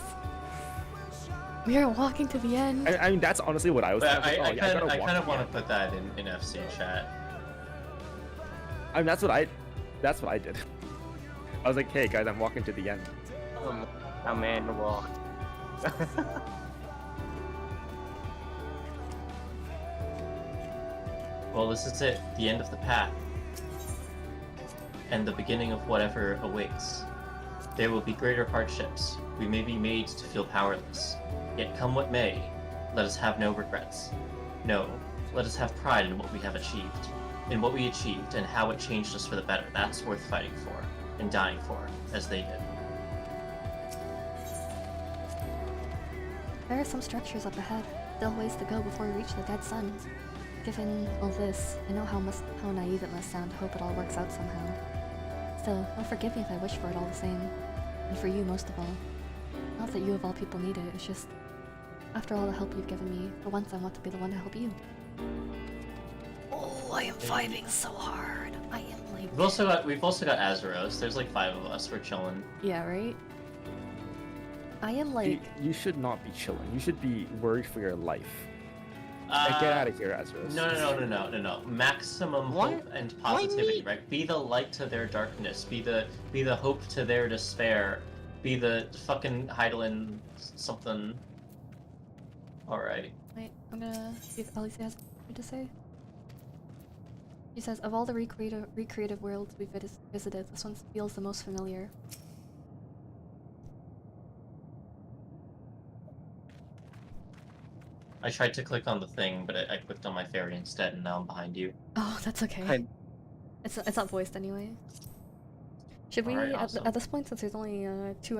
We are walking to the end. I mean, that's honestly what I was thinking. I kind of want to put that in FC chat. I mean, that's what I did. I was like, hey guys, I'm walking to the end. A man walk. Well, this is it, the end of the path, and the beginning of whatever awaits. There will be greater hardships. We may be made to feel powerless. Yet come what may, let us have no regrets. No, let us have pride in what we have achieved. In what we achieved and how it changed us for the better. That's worth fighting for, and dying for, as they did. There are some structures up ahead. Still ways to go before we reach the dead sun. Given all this, I know how naive it must sound to hope it all works out somehow. Still, don't forgive me if I wish for it all the same. And for you most of all. Not that you of all people need it, it's just... After all the help you've given me, for once I want to be the one to help you. Oh, I am vibing so hard. I am like... We've also got Azeros. There's like 5 of us. We're chilling. Yeah, right? I am like... You should not be chilling. You should be worried for your life. Get out of here, Azeros. No. Maximum hope and positivity, right? Be the light to their darkness. Be the hope to their despair. Be the fucking Heidelin something. Alright. Wait, I'm gonna see if Alicia has something to say. She says, of all the recreative worlds we've visited, this one feels the most familiar. I tried to click on the thing, but I clicked on my fairy instead, and now I'm behind you. Oh, that's okay. It's not voiced anyway. Should we, Alright, awesome. at this point, since there's only two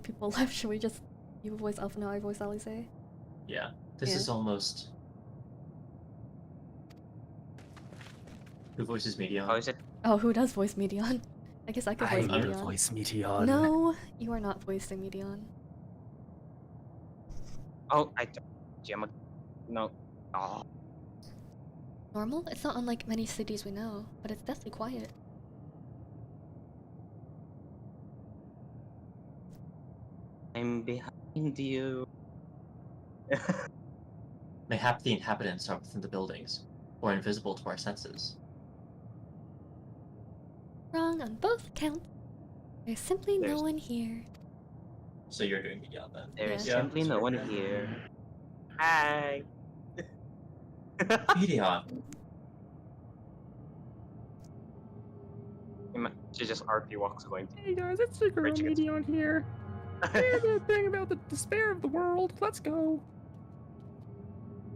people left, should we just you voice Alpha, now I voice Alice? Yeah, this is almost... Who voices Medion? How is it? Oh, who does voice Medion? I guess I could voice I Medion. voice Medion. No, you are not voicing Medion. Oh, no. Oh. Normal? It's not unlike many cities we know, but it's deathly quiet. I'm behind you. Mayhap the inhabitants are within the buildings, or invisible to our senses. Wrong on both counts. There's simply no one here. So you're doing Medion then? There's simply no one here. Hi. Medion. She just RP walks going. Hey guys, it's the girl Medion here. Here's the thing about the despair of the world. Let's go.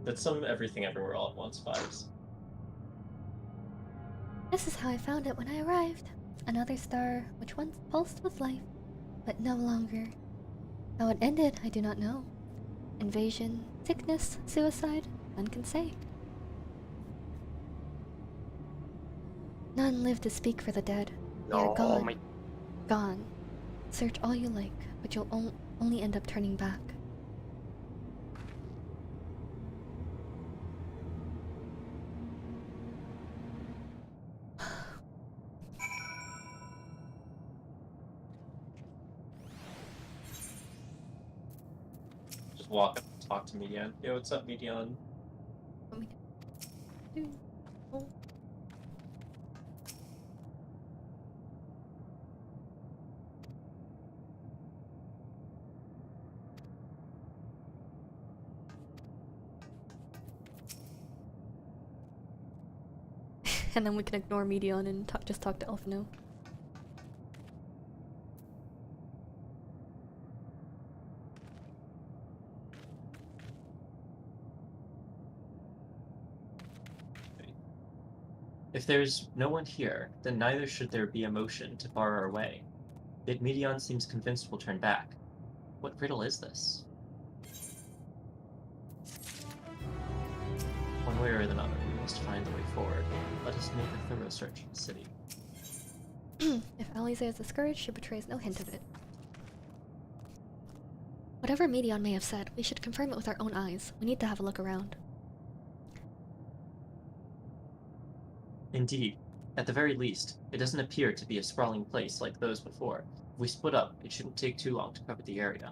That's some everything everywhere all at once vibes. This is how I found it when I arrived. Another star which once pulsed with life, but no longer. How it ended, I do not know. Invasion, sickness, suicide, none can say. None live to speak for the dead. They are gone. Gone. Search all you like, but you'll only end up turning back. Just walk up and talk to Medion. Yo, what's up, Medion? And then we can ignore Medion and just talk to Elfino. If there's no one here, then neither should there be a motion to bar our way. Yet Medion seems convinced we'll turn back. What riddle is this? One way or another, we must find the way forward. Let us make a thorough search of the city. If Alize is discouraged, she betrays no hint of it. Whatever Medion may have said, we should confirm it with our own eyes. We need to have a look around. Indeed. At the very least, it doesn't appear to be a sprawling place like those before. If we split up, it shouldn't take too long to cover the area.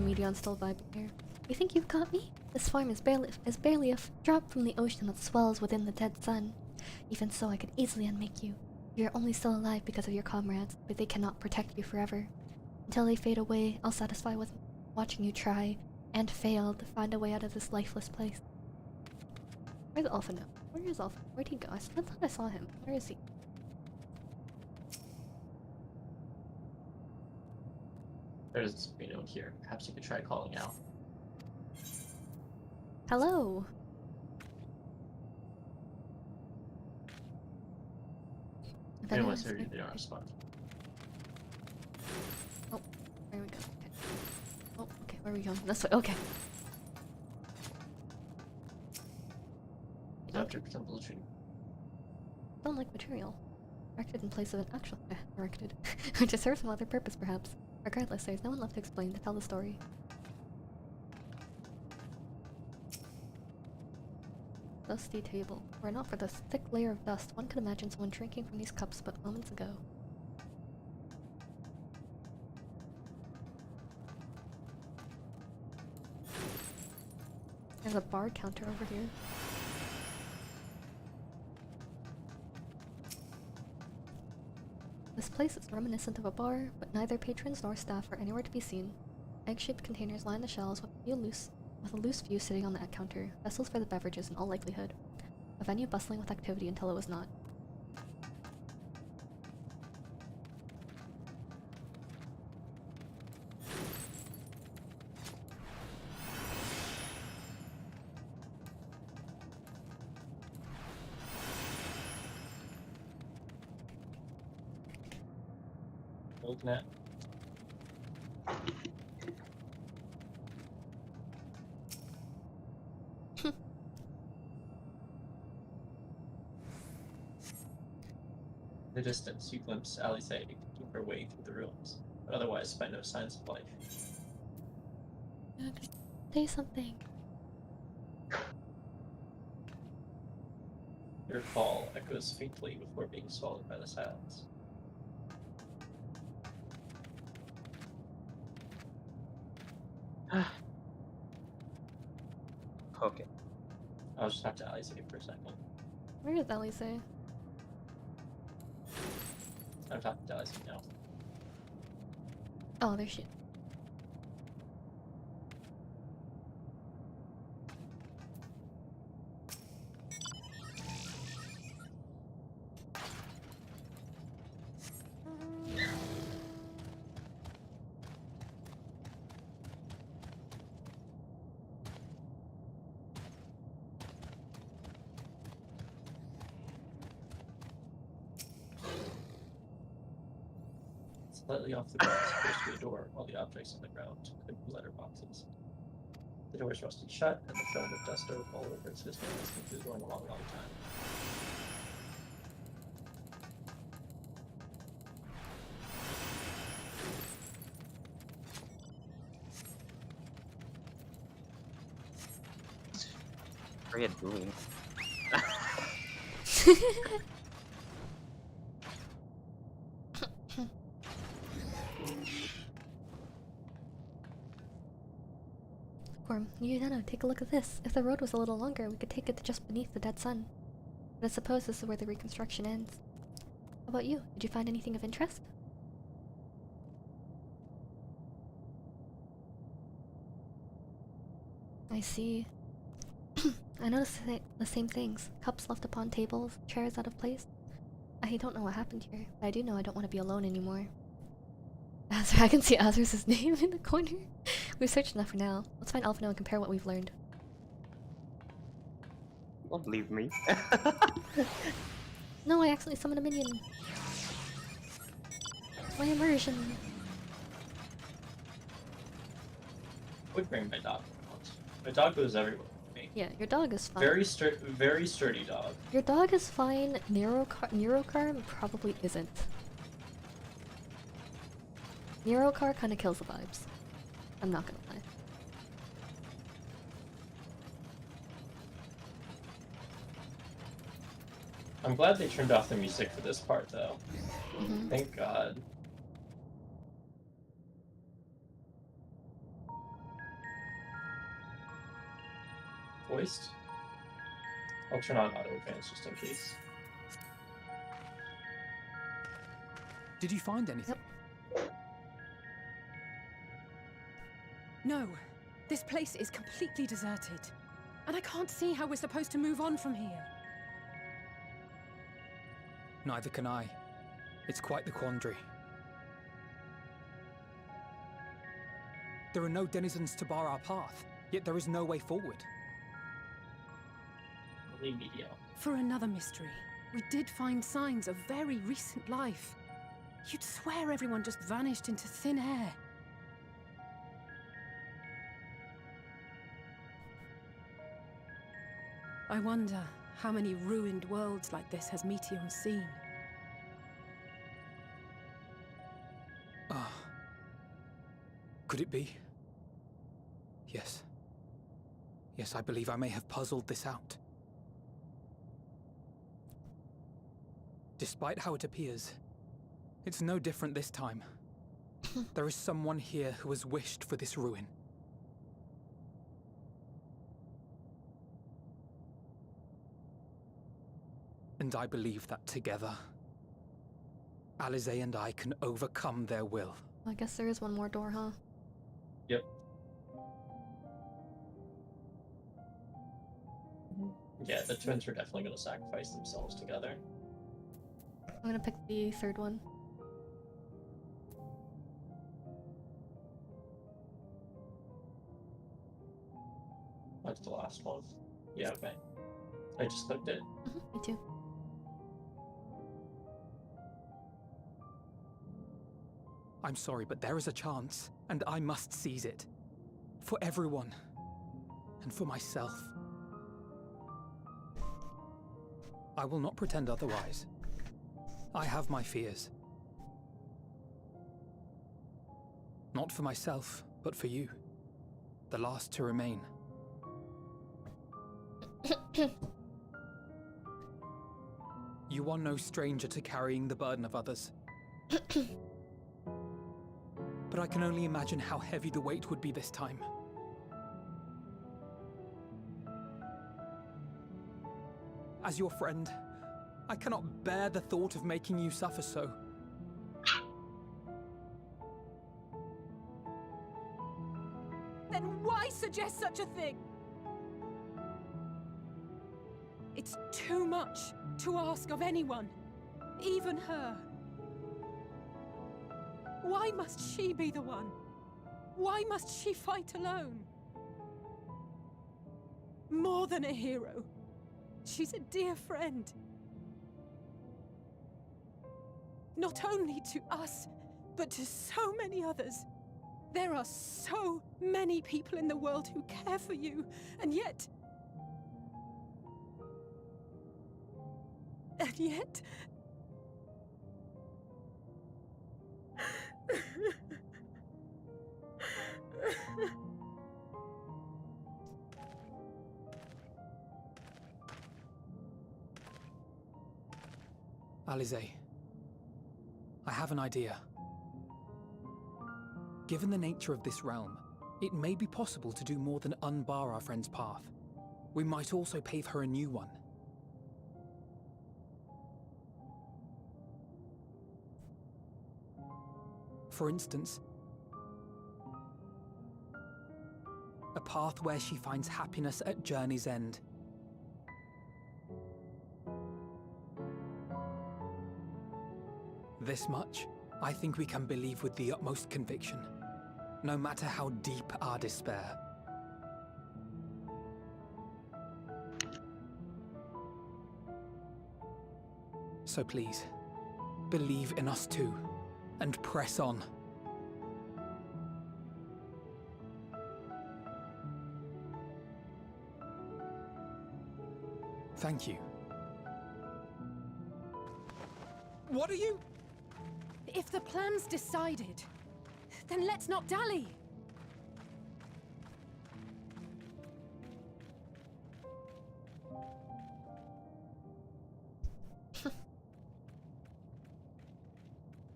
Medion's still vibing here. You think you've got me? This farm is barely a drop from the ocean that swells within the dead sun. Even so, I could easily unmake you. You are only still alive because of your comrades, but they cannot protect you forever. Until they fade away, I'll satisfy with watching you try and fail to find a way out of this lifeless place. Where's Alpha now? Where is Alpha? Where'd he go? I thought I saw him. Where is he? There doesn't seem to be anyone here. Perhaps you could try calling out. Hello. If anyone's here, they don't respond. Oh, there we go. Okay. Oh, okay, where are we going? This way. Okay. Object temperature. Don't like material. Erected in place of an actual erected. Which has served some other purpose, perhaps. Regardless, there's no one left to explain, to tell the story. Dusty table. Were it not for this thick layer of dust, one could imagine someone drinking from these cups but moments ago. There's a bar counter over here. This place is reminiscent of a bar, but neither patrons nor staff are anywhere to be seen. Egg-shaped containers line the shelves with a loose view sitting on the counter, vessels for the beverages in all likelihood. A venue bustling with activity until it was not. Looking at. In the distance, you glimpse Alice picking her way through the ruins, but otherwise find no signs of life. Say something. Your call echoes faintly before being swallowed by the silence. Okay. I'll just have to Alice for a second. Where is Alice? I'm talking to Alice now. Oh, there she is. Slightly off the ground is supposed to be a door, while the objects on the ground could be letterboxes. The door is rusted shut, and the film of dust all over its history has been going a long, long time. Red room. Gorm, you know, take a look at this. If the road was a little longer, we could take it to just beneath the dead sun. But I suppose this is where the reconstruction ends. How about you? Did you find anything of interest? I see. I noticed the same things. Cups left upon tables, chairs out of place. I don't know what happened here, but I do know I don't want to be alone anymore. Azur, I can see Azur's name in the corner. We've searched enough for now. Let's find Alphino and compare what we've learned. Don't believe me. No, I accidentally summoned a minion. My immersion. I would bring my dog when I want to. My dog goes everywhere with me. Yeah, your dog is fine. Very sturdy dog. Your dog is fine. Neurocar probably isn't. Neurocar kind of kills the vibes. I'm not gonna lie. I'm glad they turned off the music for this part, though. Thank God. Voiced? I'll turn on auto advance just in case. Did you find anything? No. This place is completely deserted. And I can't see how we're supposed to move on from here. Neither can I. It's quite the quandary. There are no denizens to bar our path, yet there is no way forward. For another mystery, we did find signs of very recent life. You'd swear everyone just vanished into thin air. I wonder how many ruined worlds like this has Meteion seen. Ah. Could it be? Yes. Yes, I believe I may have puzzled this out. Despite how it appears, it's no different this time. There is someone here who has wished for this ruin. And I believe that together, Alize and I can overcome their will. I guess there is one more door, huh? Yep. Yeah, the twins are definitely going to sacrifice themselves together. I'm gonna pick the third one. That's the last one. Yeah, okay. I just clicked it. Me too. I'm sorry, but there is a chance, and I must seize it. For everyone. And for myself. I will not pretend otherwise. I have my fears. Not for myself, but for you. The last to remain. You are no stranger to carrying the burden of others. But I can only imagine how heavy the weight would be this time. As your friend, I cannot bear the thought of making you suffer so. Then why suggest such a thing? It's too much to ask of anyone, even her. Why must she be the one? Why must she fight alone? More than a hero, she's a dear friend. Not only to us, but to so many others. There are so many people in the world who care for you, and yet... And yet... Alize, I have an idea. Given the nature of this realm, it may be possible to do more than unbar our friend's path. We might also pave her a new one. For instance, a path where she finds happiness at journey's end. This much, I think we can believe with the utmost conviction, no matter how deep our despair. So please, believe in us too, and press on. Thank you. What are you? If the plan's decided, then let's not dally.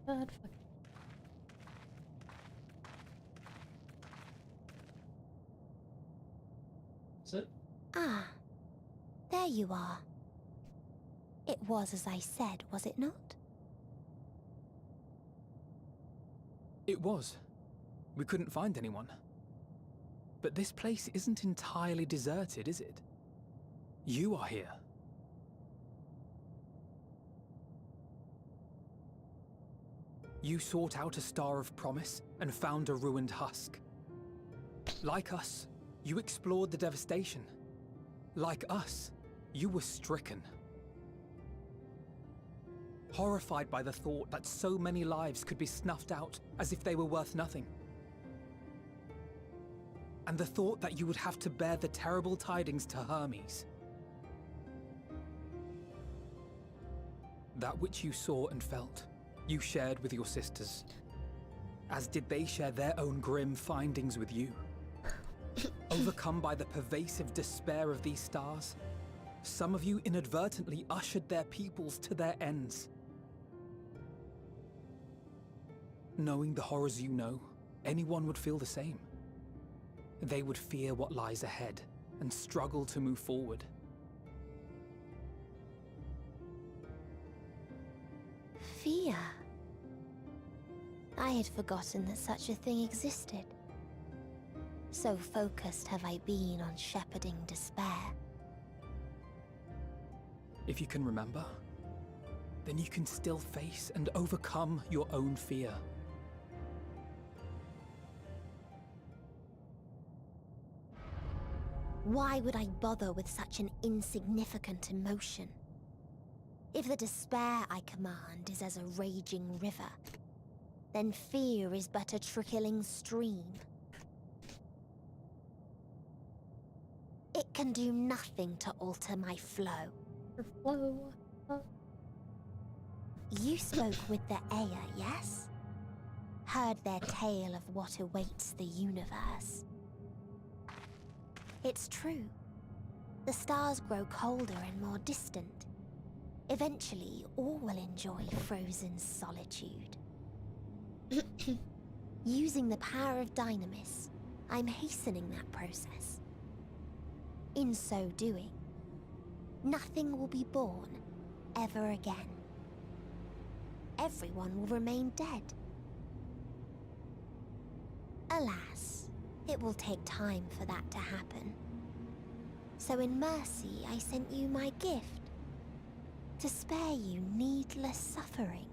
God, fuck. Is it? Ah, there you are. It was as I said, was it not? It was. We couldn't find anyone. But this place isn't entirely deserted, is it? You are here. You sought out a star of promise and found a ruined husk. Like us, you explored the devastation. Like us, you were stricken. Horrified by the thought that so many lives could be snuffed out as if they were worth nothing. And the thought that you would have to bear the terrible tidings to Hermes. That which you saw and felt, you shared with your sisters. As did they share their own grim findings with you. Overcome by the pervasive despair of these stars, some of you inadvertently ushered their peoples to their ends. Knowing the horrors you know, anyone would feel the same. They would fear what lies ahead and struggle to move forward. Fear. I had forgotten that such a thing existed. So focused have I been on shepherding despair. If you can remember, then you can still face and overcome your own fear. Why would I bother with such an insignificant emotion? If the despair I command is as a raging river, then fear is but a trickling stream. It can do nothing to alter my flow. Your flow. You spoke with the Aya, yes? Heard their tale of what awaits the universe. It's true. The stars grow colder and more distant. Eventually, all will enjoy frozen solitude. Using the power of Dynamis, I'm hastening that process. In so doing, nothing will be born ever again. Everyone will remain dead. Alas, it will take time for that to happen. So in mercy, I sent you my gift, to spare you needless suffering.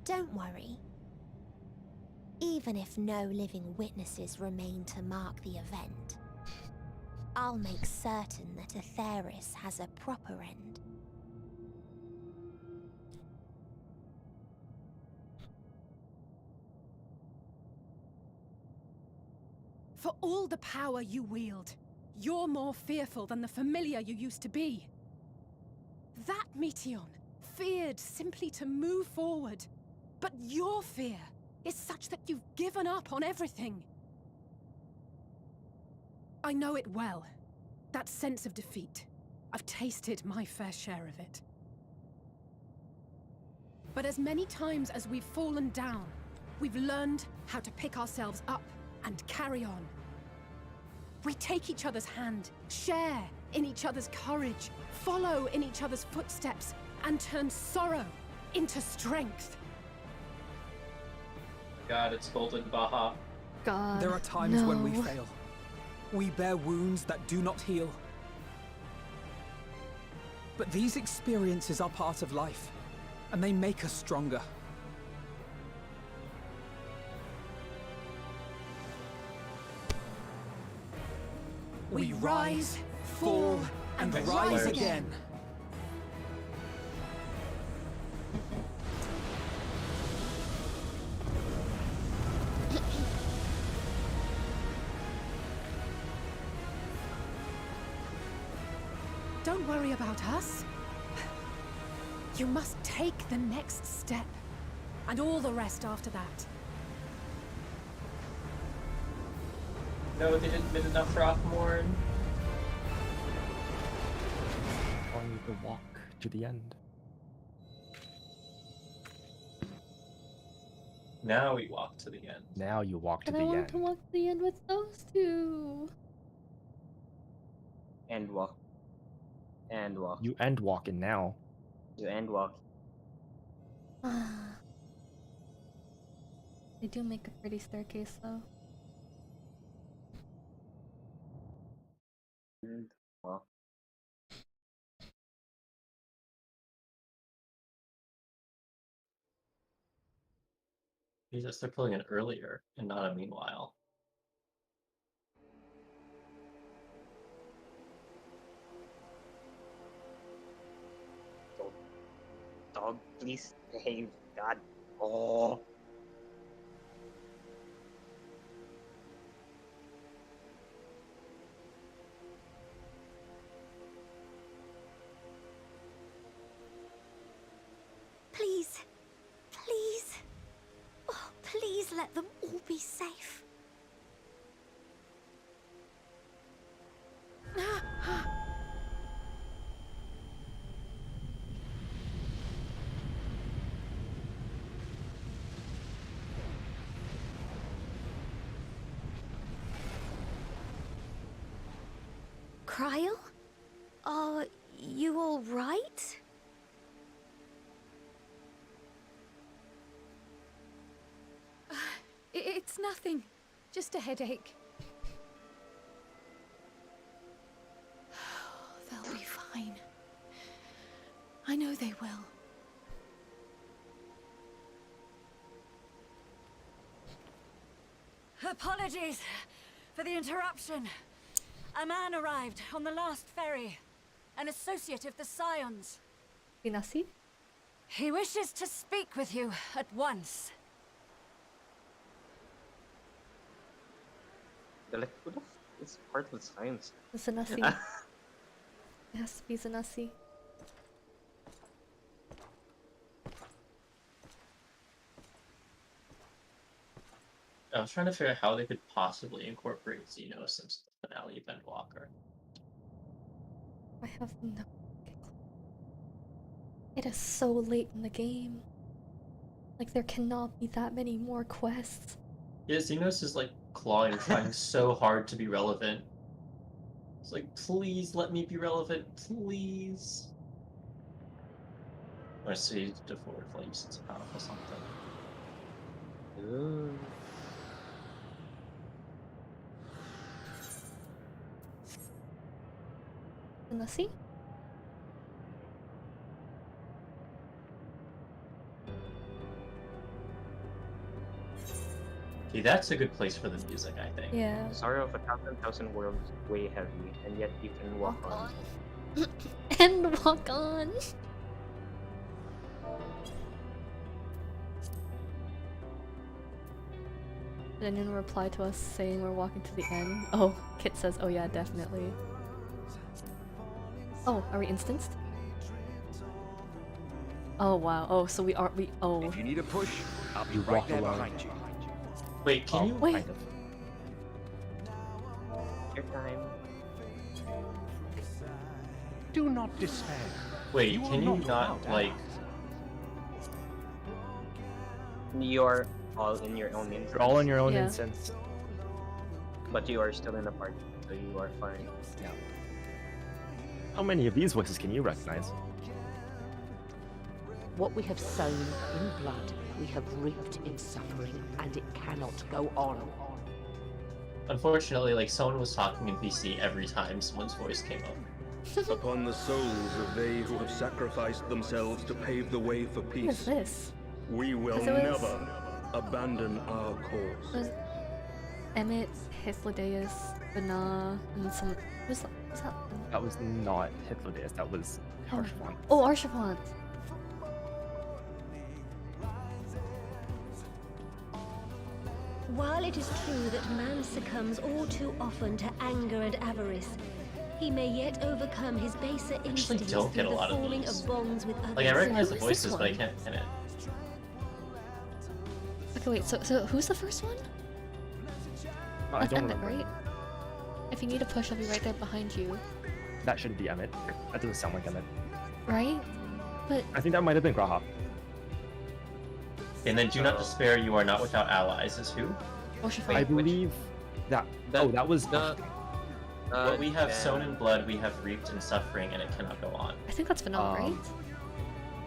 Don't worry. Even if no living witnesses remain to mark the event, I'll make certain that Atheris has a proper end. For all the power you wield, you're more fearful than the familiar you used to be. That Meteion feared simply to move forward. But your fear is such that you've given up on everything. I know it well. That sense of defeat. I've tasted my fair share of it. But as many times as we've fallen down, we've learned how to pick ourselves up and carry on. We take each other's hand, share in each other's courage, follow in each other's footsteps, and turn sorrow into strength. God, it's Golden Baja. God, there are times when we no. fail. We bear wounds that do not heal. But these experiences are part of life, and they make us stronger. We rise, fall, and rise again. Don't worry about us. You must take the next step, and all the rest after that. No, they didn't bid enough for Othmorn. On the walk to the end. Now we walk to the end. Now you walk to And the I want end. to walk to the end with those two. Endwalk. Endwalk. You end walking now. You endwalk. They do make a pretty staircase, though. Well. Jesus, they're pulling it earlier and not a meanwhile. Dog, please behave. God. Oh. Please. Please. Oh, please let them all be safe. Cryle? Are you all right? It's nothing. Just a headache. They'll be fine. I know they will. Apologies for the interruption. A man arrived on the last ferry. An associate of the Scions. Inasi? He wishes to speak with you at once. They're like, who the f is part of science? Zanussi. It has to be Zanussi. I was trying to figure out how they could possibly incorporate Xenos into the finale of Endwalker. I have no. It is so late in the game. Like, there cannot be that many more quests. Yeah, Xenos is like clawing, trying so hard to be relevant. It's like, please let me be relevant, please. Or see the forward flames, it's a powerful something. Ooh. Zanussi? Okay, that's a good place for the music, I think. Yeah. Sorrow of 1,000 worlds is way heavy, and yet you can walk on. And walk on. Did anyone reply to us saying we're walking to the end? Oh, Kit says, oh yeah, definitely. Oh, are we instanced? Oh wow. Oh, so we. Oh. If you need a push, I'll be You right walk there alone. behind you. Wait, can you? Wait. Kind of. Your time. Do not despair. Wait, You can are you not not without like? You're all in your own instance. You're all in your own Yeah. instance. But you are still in a party, so you are fine. Yeah. How many of these voices can you recognize? What we have sown in blood, we have reaped in suffering, and it cannot go on. Unfortunately, like someone was talking in PC every time someone's voice came up. Upon the souls of they who have sacrificed themselves to pave the way for What is peace, this? we will 'Cause it was- never abandon our cause. Was Emmett, Hythlodaeus, Bana, and some. Who's that? That was not Hythlodaeus, that was Harshavon. Oh, Arshafont. While it is true that man succumbs all too often to anger and avarice, he may yet overcome his baser instincts don't through get a the lot of forming these. of bonds with others. Like I recognize the Who is this voices, but I one? can't pin it. Okay, wait. So who's the first one? I That's don't Emmett, remember. right? If you need a push, I'll be right there behind you. That shouldn't be Emmett. That doesn't sound like Emmett. Right? But I think that might have been Graha. And then do not despair, you are not without allies. Is who? Arshafont. I believe that. Oh, that was. What we have sown in blood, we have reaped in suffering, and it cannot go on. I think that's Vanilla, right?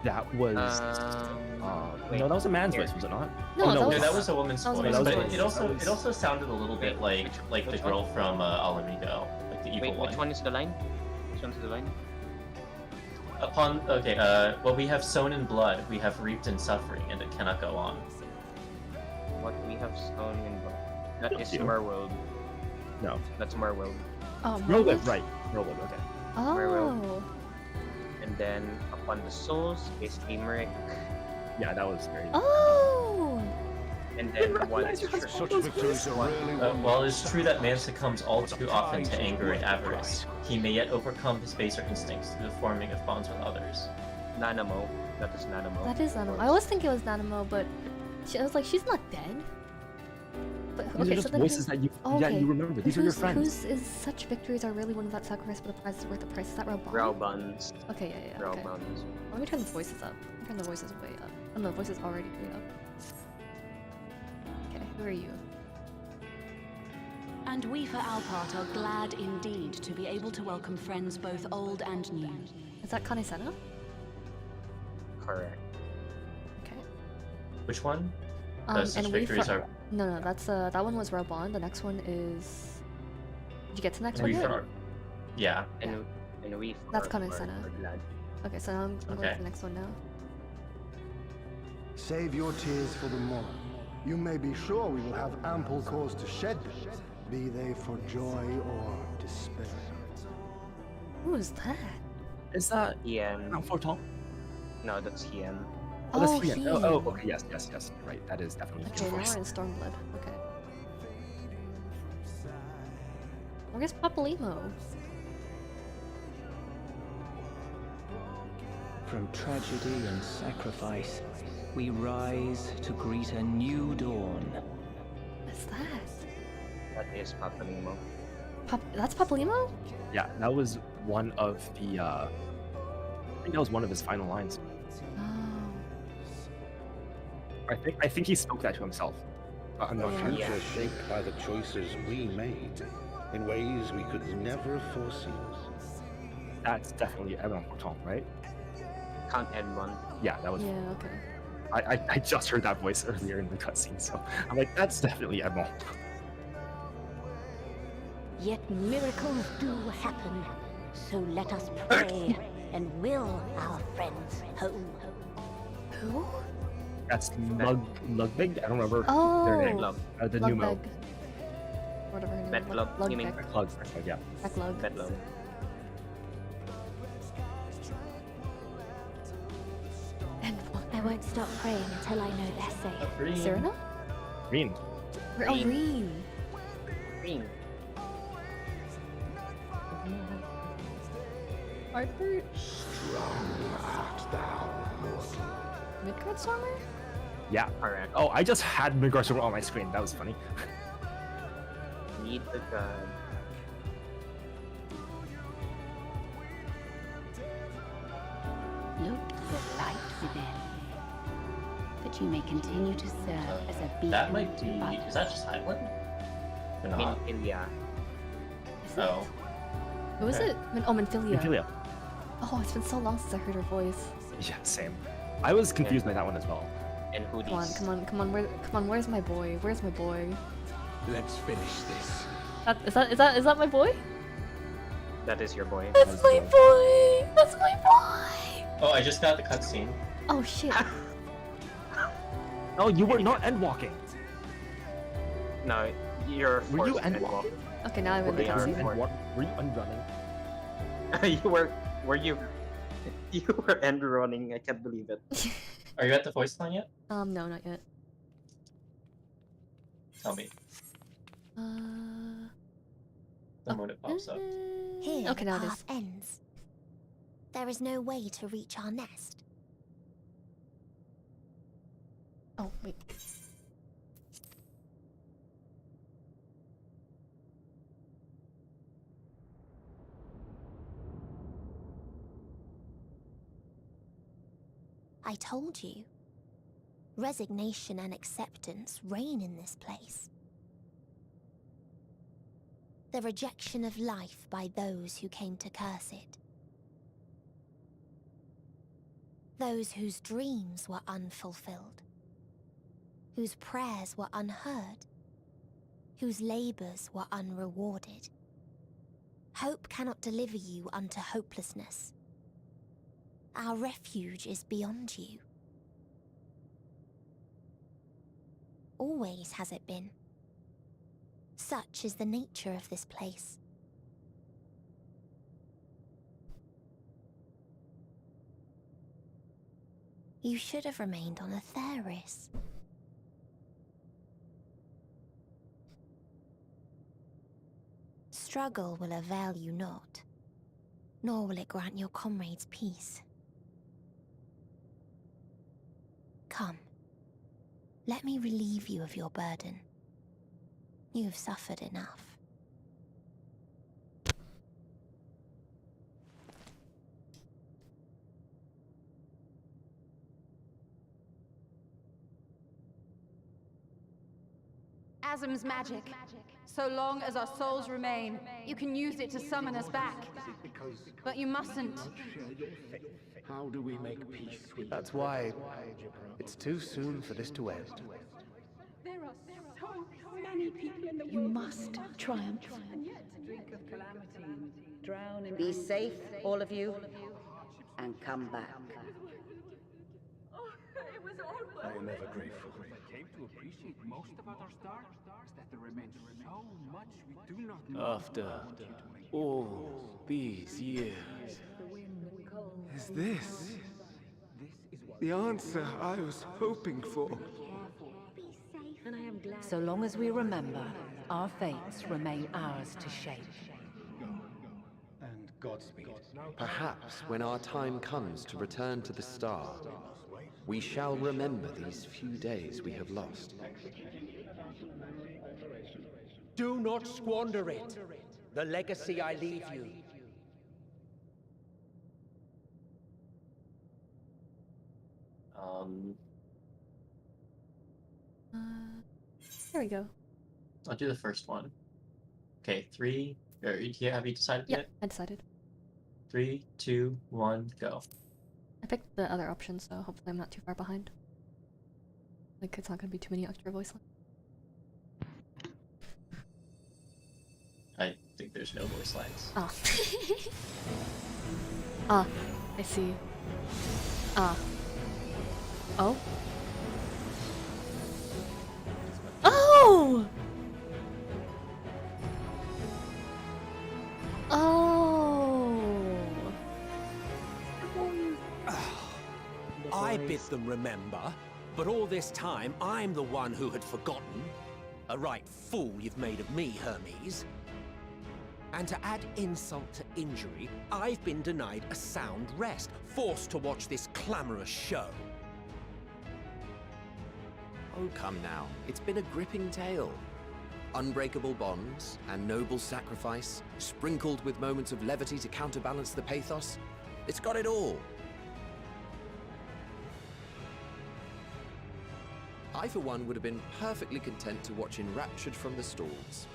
That was. No, that was a man's voice, was it not? No, oh, No, that was a woman's that was a voice, woman's but voice. it also sounded a little bit like the girl from Alamigo, like the evil Wait, one. which one is the line? Which one's the line? What we have sown in blood, we have reaped in suffering, and it cannot go on. What we have sown in blood. That is you. Merworld. No. That's Merworld. Oh, Merlin, right. Merlin, okay. Oh. And then upon the souls is Limerick. Yeah, that was very. Oh. And then one is Such victories are really While it is true that man succumbs all too often to anger and avarice, he may yet overcome his baser instincts through the forming of bonds with others. Nanamo. That is Nanamo. That is Nanamo. I always think it was Nanamo, but I was like, she's not dead. But These okay, are just so then voices that you, yeah, you remember. These are your friends. Whose is such victories are really one without sacrifice, but the prize is worth the price? Is that Raoban? Raubans. Okay, yeah. Okay. Raubans. Let me turn the voices up. Let me turn the voices way up. Oh no, the voices already way up. Okay, who are you? And we for our part are glad indeed to be able to welcome friends both old and new. Is that Kanesena? Correct. Okay. Which one? Such And we victories for... are. No, that's that one was Raoban. The next one is. Did you get to the next We one yet? for. Yeah. And we for That's are Kanesena. glad. Okay, so now I'm going Okay. to the next one now. Save your tears for the morrow. You may be sure we will have ample cause to shed them, be they for joy or despair. Who is that? Is that Ian? Not Forton? No, that's Ian. Oh, that's Oh, Hien. Hien. Oh, okay, yes. You're right. That is definitely Okay, his now voice. we're in Stormblood. Okay. Where's Papalimo? From tragedy and sacrifice, we rise to greet a new dawn. What's that? That is Papalimo. That's Papalimo? Yeah, that was one of the. I think that was one of his final lines. I think he spoke that to himself. I'm not Our sure. future shaped by the choices we made in ways we could never have foreseen. That's definitely Edmond Forton, right? Count Edmond. Yeah, that was. Yeah, okay. I just heard that voice earlier in the cutscene, so I'm like, that's definitely Edmond. Yet miracles do happen, so let us pray and will our friends home. Who? That's Lugbig? I don't remember their name. Oh, The Numo. Whatever her name is. Bedlug, you mean? Beklug, yeah. Beklug. Bedlug. I won't stop praying until I know their say. Green. Cyrano? Green. Oh, Reem. Green. Arthur. Strong art thou, mortal. Midgard Stormer? Yeah. Correct. Oh, I just had Midgard Stormer on my screen. That was funny. Need the gun. Look for light within. But you may continue to serve as a beacon. That might to be. others. Is that just Highland? Or not? Minfilia. Oh. Who is Okay. it? Oh, Minfilia. Minfilia. Oh, it's been so long since I heard her voice. Yeah, same. I was confused by that one as well. And hoodies. Come on, where's my boy? Where's my boy? Let's finish this. Is that my boy? That is your boy. That's my boy! That's my boy! Oh, I just got the cutscene. Oh shit. Oh, you were not endwalking. No, you're Were you forced to endwalking? Okay, now I'm in the They are cutscene. endwalk. Were you unrunning? You were you? You were end running. I can't believe it. Are you at the voice line yet? No, not yet. Tell me. The moment it pops up. Here Okay, the now it path ends. There is no way to reach our nest. Oh, wait. I told you. Resignation and acceptance reign in this place. The rejection of life by those who came to curse it. Those whose dreams were unfulfilled. Whose prayers were unheard. Whose labors were unrewarded. Hope cannot deliver you unto hopelessness. Our refuge is beyond you. Always has it been. Such is the nature of this place. You should have remained on Atheris. Struggle will avail you not, nor will it grant your comrades peace. Come, let me relieve you of your burden. You've suffered enough. Asm's magic. So long as our souls remain, you can use it to summon us back. But you mustn't. How do we make peace with That's why it's too soon for this to end. There are so many people in the world. You must triumph. Drink of calamity and drown in Be safe, all of you, and come back. It was all I am ever grateful. I came to appreciate most about our star is that there remains so much we do not know. After all these years, Is this the answer I was hoping for? So long as we remember, our fates remain ours to shape. and Godspeed. Perhaps when our time comes to return to the star, we shall remember these few days we have lost. Do not squander it. The legacy I leave you. There we go. I'll do the first one. Okay, three. Have you decided Yeah, yet? I decided. 3, 2, 1, go. I picked the other option, so hopefully I'm not too far behind. Like, it's not gonna be too many extra voice lines. I think there's no voice lines. Ah. Ah, I see. Ah. Oh? Oh! Oh! I bid them remember, but all this time I'm the one who had forgotten. A right fool you've made of me, Hermes. And to add insult to injury, I've been denied a sound rest, forced to watch this clamorous show. Oh, come now. It's been a gripping tale. Unbreakable bonds and noble sacrifice, sprinkled with moments of levity to counterbalance the pathos. It's got it all. I, for one, would have been perfectly content to watch enraptured from the stalls.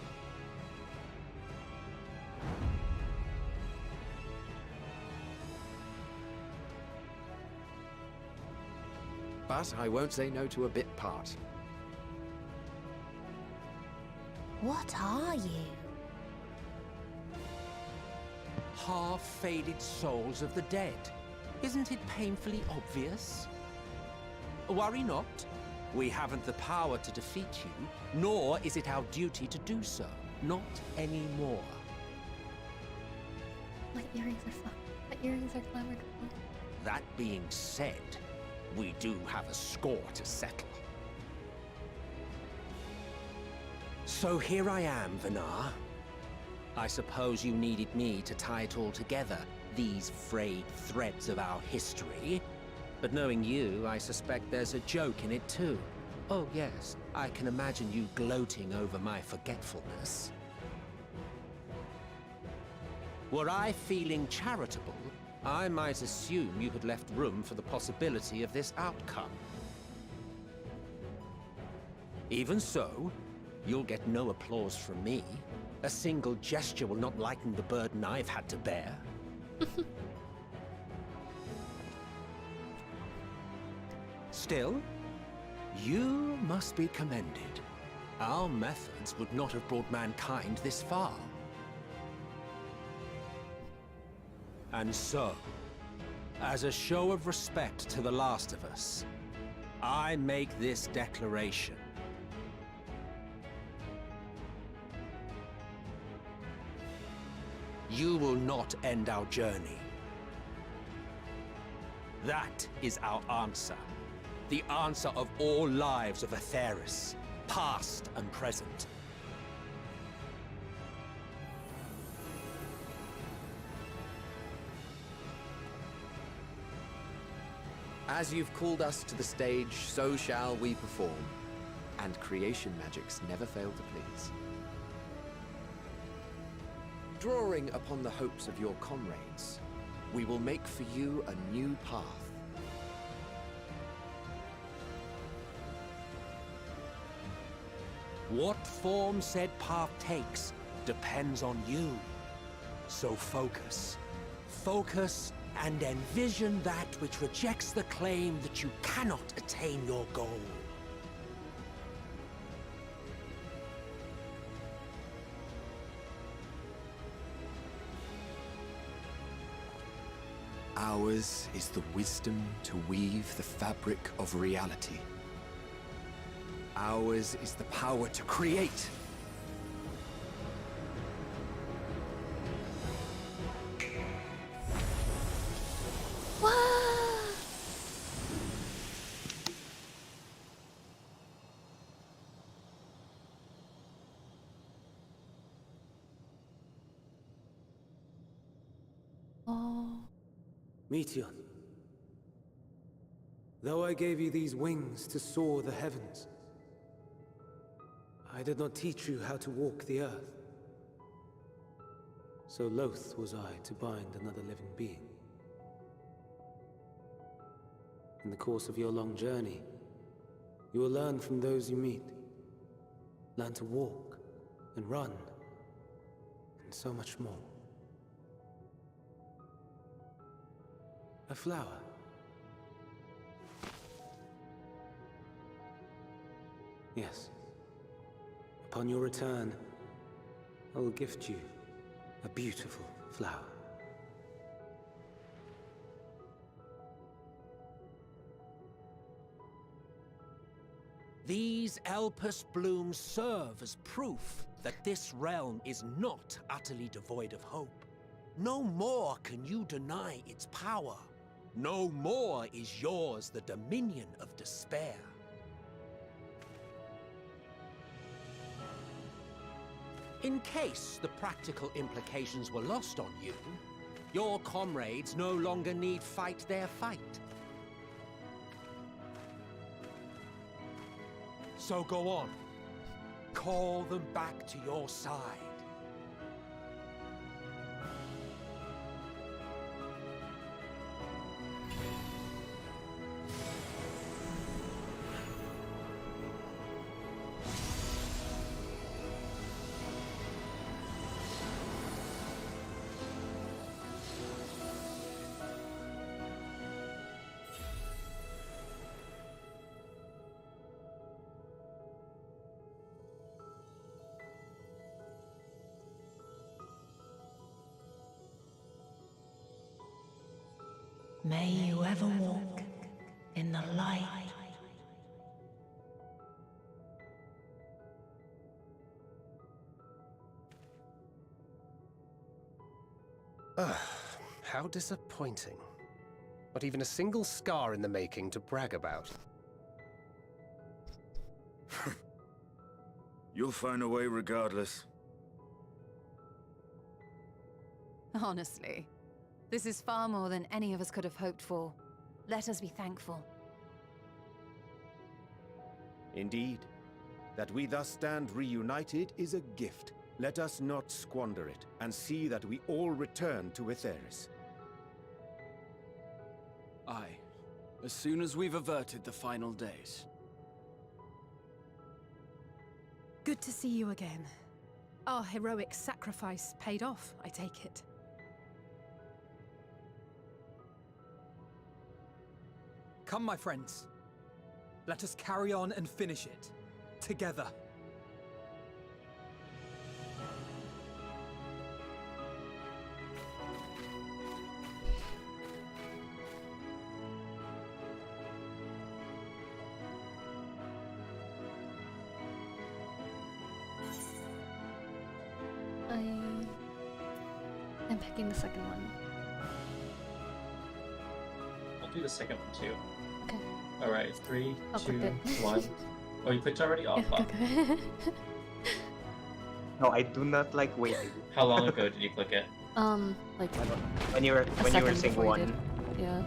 But I won't say no to a bit part. What are you? Half-faded souls of the dead. Isn't it painfully obvious? Worry not. We haven't the power to defeat you, nor is it our duty to do so. Not anymore. My earrings are fun. My earrings are glamour. That being said, we do have a score to settle. So here I am, Vinar. I suppose you needed me to tie it all together, these frayed threads of our history. But knowing you, I suspect there's a joke in it too. Oh yes, I can imagine you gloating over my forgetfulness. Were I feeling charitable, I might assume you had left room for the possibility of this outcome. Even so, you'll get no applause from me. A single gesture will not lighten the burden I've had to bear. Still, you must be commended. Our methods would not have brought mankind this far. And so, as a show of respect to the last of us, I make this declaration. You will not end our journey. That is our answer. The answer of all lives of Atheris, past and present. As you've called us to the stage, so shall we perform. And creation magics never fail to please. Drawing upon the hopes of your comrades, we will make for you a new path. What form said path takes depends on you. So focus. Focus and envision that which rejects the claim that you cannot attain your goal. Ours is the wisdom to weave the fabric of reality. Ours is the power to create. Meteor, though I gave you these wings to soar the heavens, I did not teach you how to walk the earth. So loath was I to bind another living being. In the course of your long journey, you will learn from those you meet. Learn to walk and run, and so much more. A flower. Yes. Upon your return, I will gift you a beautiful flower. These Elpis blooms serve as proof that this realm is not utterly devoid of hope. No more can you deny its power. No more is yours the dominion of despair. In case the practical implications were lost on you, your comrades no longer need fight their fight. So go on. Call them back to your side. May you ever walk in the light. How disappointing. Not even a single scar in the making to brag about. You'll find a way regardless. Honestly, this is far more than any of us could have hoped for. Let us be thankful. Indeed. That we thus stand reunited is a gift. Let us not squander it, and see that we all return to Etheris. Aye. As soon as we've averted the final days. Good to see you again. Our heroic sacrifice paid off, I take it. Come, my friends. Let us carry on and finish it. Together. I'm picking the second one. I'll do the second one too. Okay. Alright, 3, I'll 2, click it. 1. Oh, you clicked already? Oh, Yeah, fuck. okay. No, I do not like waiting. How long ago did you click it? Like when you were second saying before you one. did. Yeah.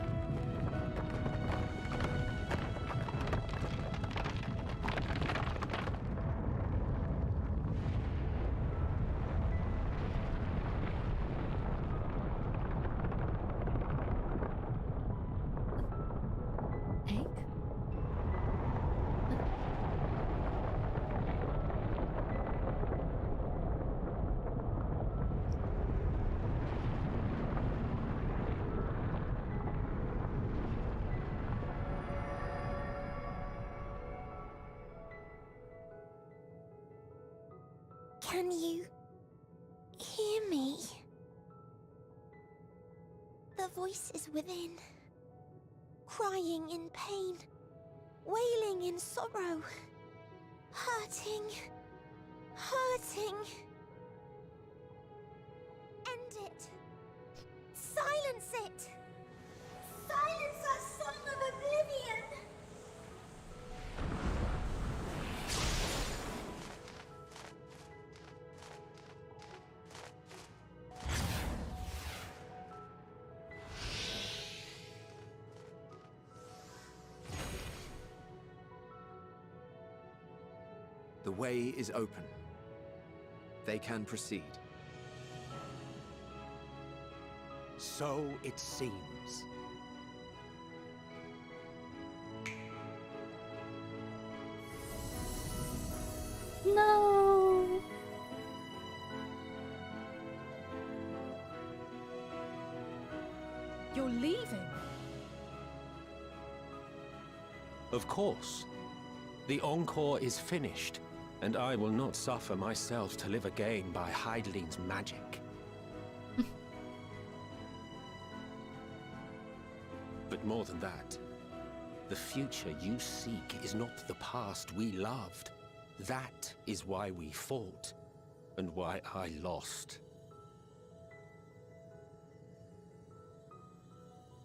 Can you hear me? The voice is within, crying in pain, wailing in sorrow, hurting, hurting. End it. Silence it. Silence our song of oblivion. The way is open. They can proceed. So it seems. No. You're leaving? Of course. The encore is finished, and I will not suffer myself to live again by Heideling's magic. But more than that, the future you seek is not the past we loved. That is why we fought, and why I lost.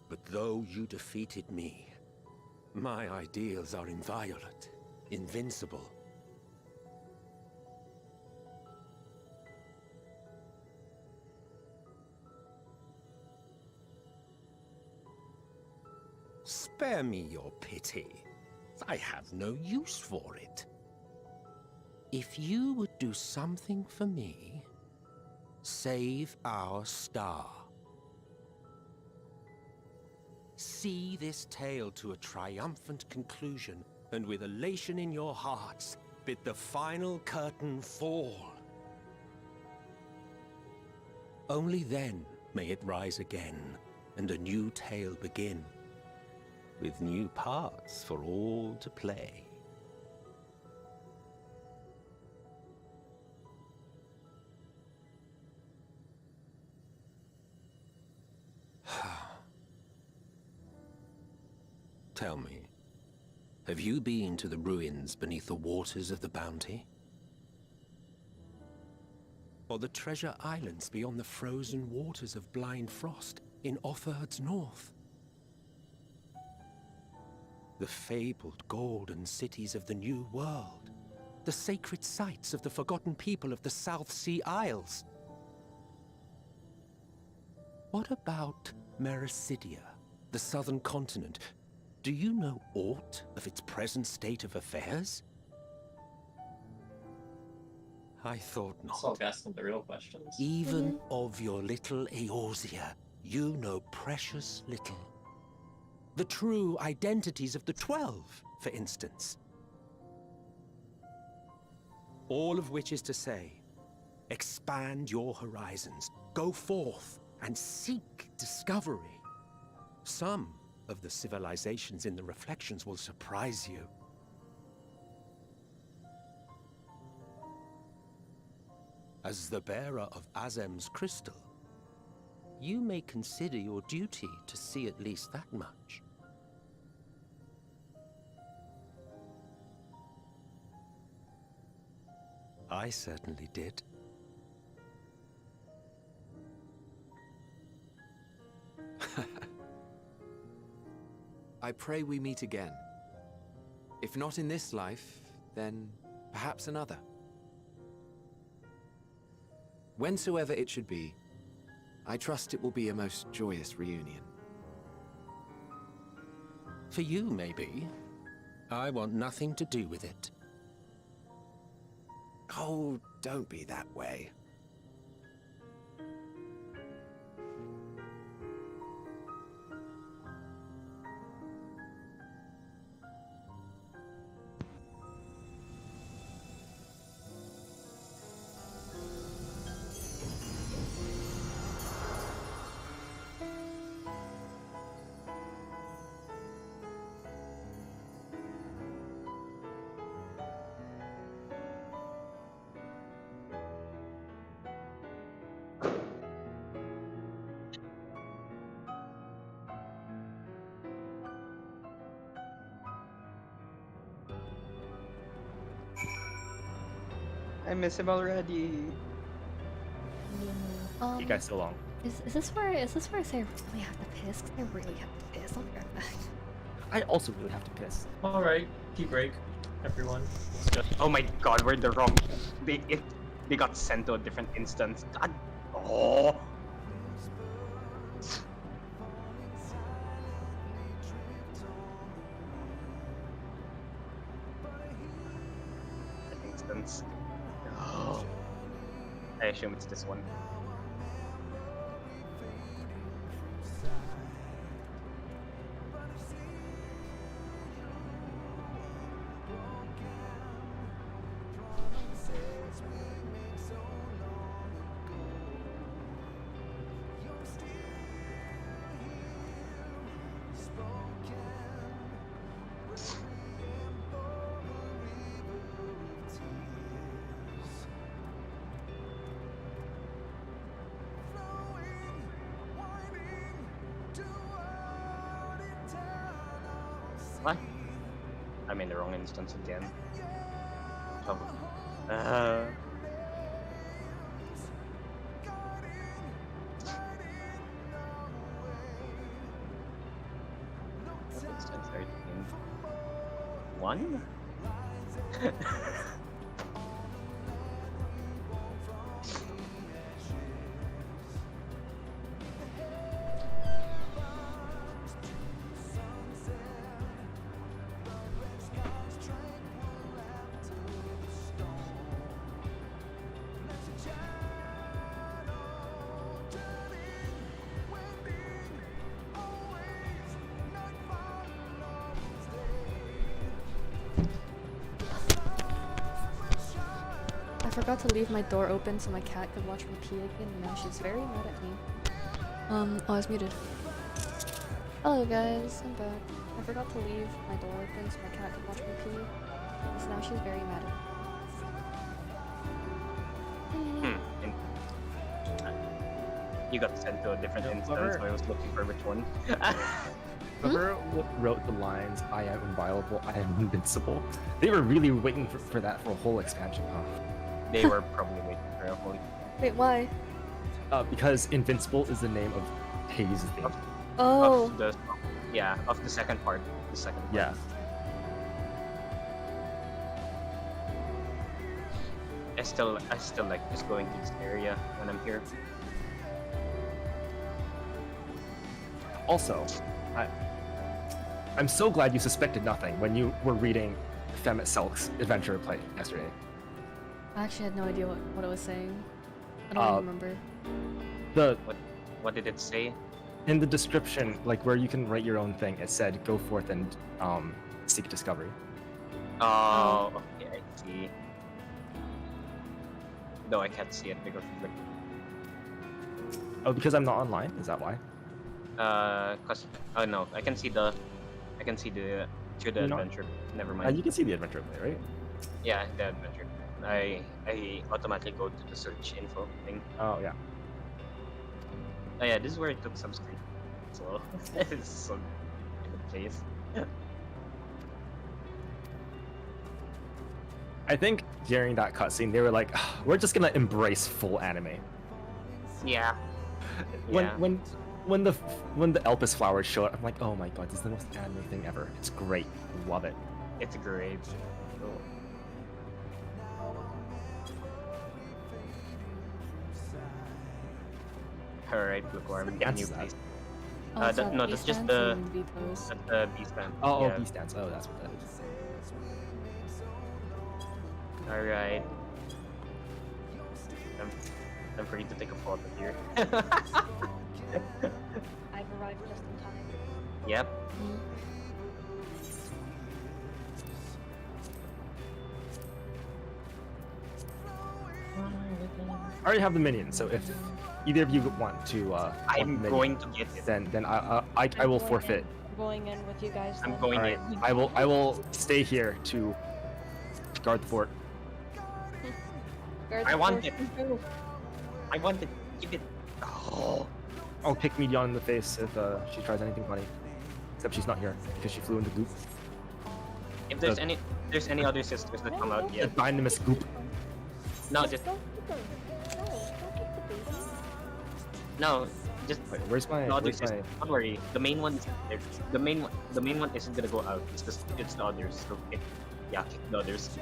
But though you defeated me, my ideals are inviolate, invincible. Spare me your pity. I have no use for it. If you would do something for me, save our star. See this tale to a triumphant conclusion, and with elation in your hearts, bid the final curtain fall. Only then may it rise again, and a new tale begin, with new parts for all to play. Tell me, have you been to the ruins beneath the waters of the Bounty? Or the treasure islands beyond the frozen waters of Blind Frost in Offerd's north? The fabled golden cities of the New World, the sacred sites of the forgotten people of the South Sea Isles? What about Mericidia, the southern continent? Do you know aught of its present state of affairs? I thought not. Let's all ask them the real questions. Even of your little Eorzea, you know precious little. The true identities of the 12, for instance. All of which is to say, expand your horizons, go forth and seek discovery. Some of the civilizations in the reflections will surprise you. As the bearer of Azem's crystal, you may consider your duty to see at least that much. I certainly did. I pray we meet again. If not in this life, then perhaps another. Whensoever it should be, I trust it will be a most joyous reunion. For you, maybe. I want nothing to do with it. Oh, don't be that way. I miss him already. You guys so long. Is this where I say I really have to piss? 'Cause I really have to piss. I'll be right back. I also really have to piss. All right, tea break, everyone. Let's go. Oh my god, we're in the wrong. They got sent to a different instance. God. Oh. Instance. Oh. I assume it's this one. What? I'm in the wrong instance again. Oh. Instance 13. 1? forgot to leave my door open so my cat could watch me pee again, and now she's very mad at me. Oh, I was muted. Hello guys, I'm back. I forgot to leave my door open so my cat could watch me pee, so now she's very mad at me. You got sent to a different instance, so I was looking for which one. Whoever wrote the lines, I am inviolable, I am invincible, they were really waiting for that for a whole expansion, huh? They were probably waiting for a whole... Wait, why? Because Invincible is the name of Hayes' theme. Oh. Of the second part. The second part. Yeah. I still like just going to this area when I'm here. Also, I'm so glad you suspected nothing when you were reading Femme Selk's adventure play yesterday. I actually had no idea what it was saying. I don't even remember. What did it say? In the description, like where you can write your own thing, it said go forth and seek discovery. Oh, okay, I see. No, I can't see it because of the... Oh, because I'm not online? Is that why? Oh no, I can see the through the adventure. Never mind. You can see the adventure play, right? Yeah, the adventure. I automatically go to the search info thing. Oh yeah. Oh yeah, this is where it took some screen. So it's so good place. I think during that cutscene they were like, we're just gonna embrace full anime. Yeah. When the Elpis flowers show up, I'm like, oh my god, this is the most anime thing ever. It's great. Love it. It's great. Cool. Alright, Bookworm, can you please? No, that's just the B stand. Oh, yeah. B stands. Oh, that's what that is. Alright. I'm free to take a photo here. I've arrived just in time. Yep. I already have the minion, so if either of you want to, I'm going to get it. Then I will forfeit. I'm going in with you guys. I'm going in. I will stay here to guard the fort. I want it. I want it. Give it. Oh. I'll kick Medion in the face if she tries anything funny. Except she's not here because she flew into goop. If there's any other sisters that come out yet. The Dynamis goop. No, just Wait, where's my? Don't worry. The main one is there. The main one isn't gonna go out. It's the others. So kick the others.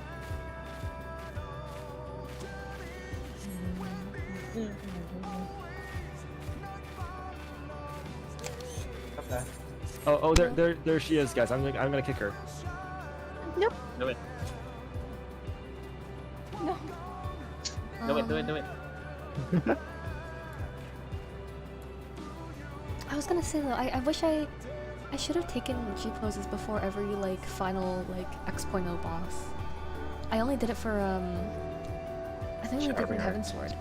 Okay. Oh, there she is, guys. I'm gonna kick her. Nope. Do it. No. Do it. I was gonna say though, I wish I should have taken G poses before every like final like X.0 boss. I only did it for I think we did it in Heavensward.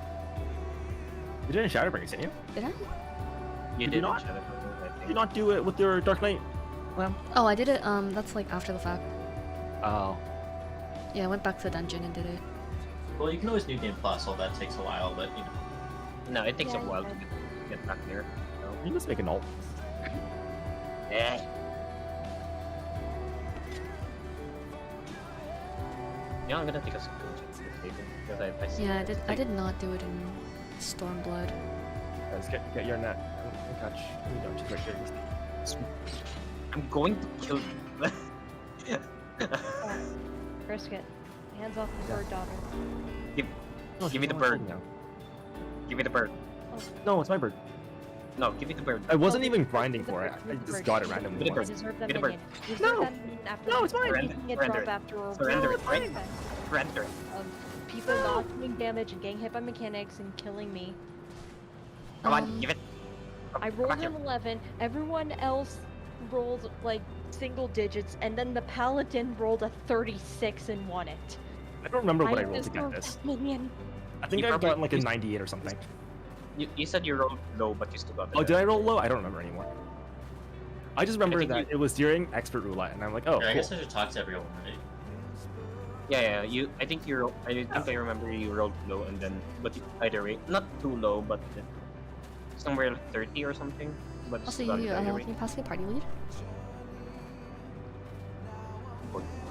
You did it in Shadowbringers, didn't you? Did I? You did not. Did you not do it with your Dark Knight lamp? Oh, I did it. That's like after the fact. Oh. Yeah, I went back to the dungeon and did it. Well, you can always New Game Plus, all that takes a while, but you know. No, it takes a while to get back there. So. You just make an ult. Eh. Yeah, I'm gonna take a screenshot because I see. Yeah, I did not do it in Stormblood. Guys, get your net and catch. You know, just right here. I'm going to kill you. Brisket, hands off the bird daughter. Give me the bird. Give me the bird. Oh. No, it's my bird. No, give me the bird. I wasn't even grinding for it. I just got it randomly. Give me the bird. Deserve Give me the bird. No, it's mine. Surrender it, right? Surrender it. People not doing damage and getting hit by mechanics and killing me. Come on, give it. I rolled an 11. Everyone else rolled like single digits, and then the paladin rolled a 36 and won it. I don't remember what I rolled to get this. Minion. I think I've gotten like a 98 or something. You said you rolled low, but you still got it. Oh, did I roll low? I don't remember anymore. I just remember that it was during expert roulette, and I'm like, oh, Yeah, I cool. guess I should talk to everyone, right? Yeah. I think you rolled. I think I remember you rolled low, and then but either way, not too low, but somewhere like 30 or something. But Also, still got you, it either way. can you pass me a party lead?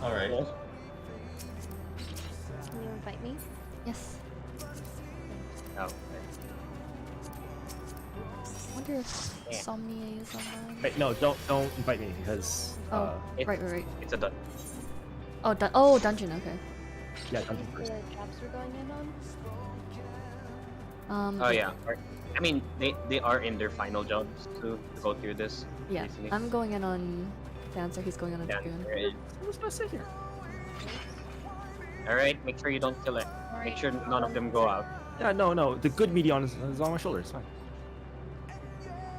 Alright. Can you invite me? Yes. Oh. I wonder if Yeah. Somnia is online. Wait, no, don't invite me because. Oh, right. It's a done. Oh, dungeon. Okay. Yeah, dungeon The first. jobs we're going in on? Oh yeah. I mean, they are in their final jobs to go through this. Yeah, basically. I'm going in on Dancer. He's going in on Dragoon. Who's gonna sit here? All right, make sure you don't kill it. Make sure none of them go out. Yeah, no. The good medion is on my shoulder. It's fine.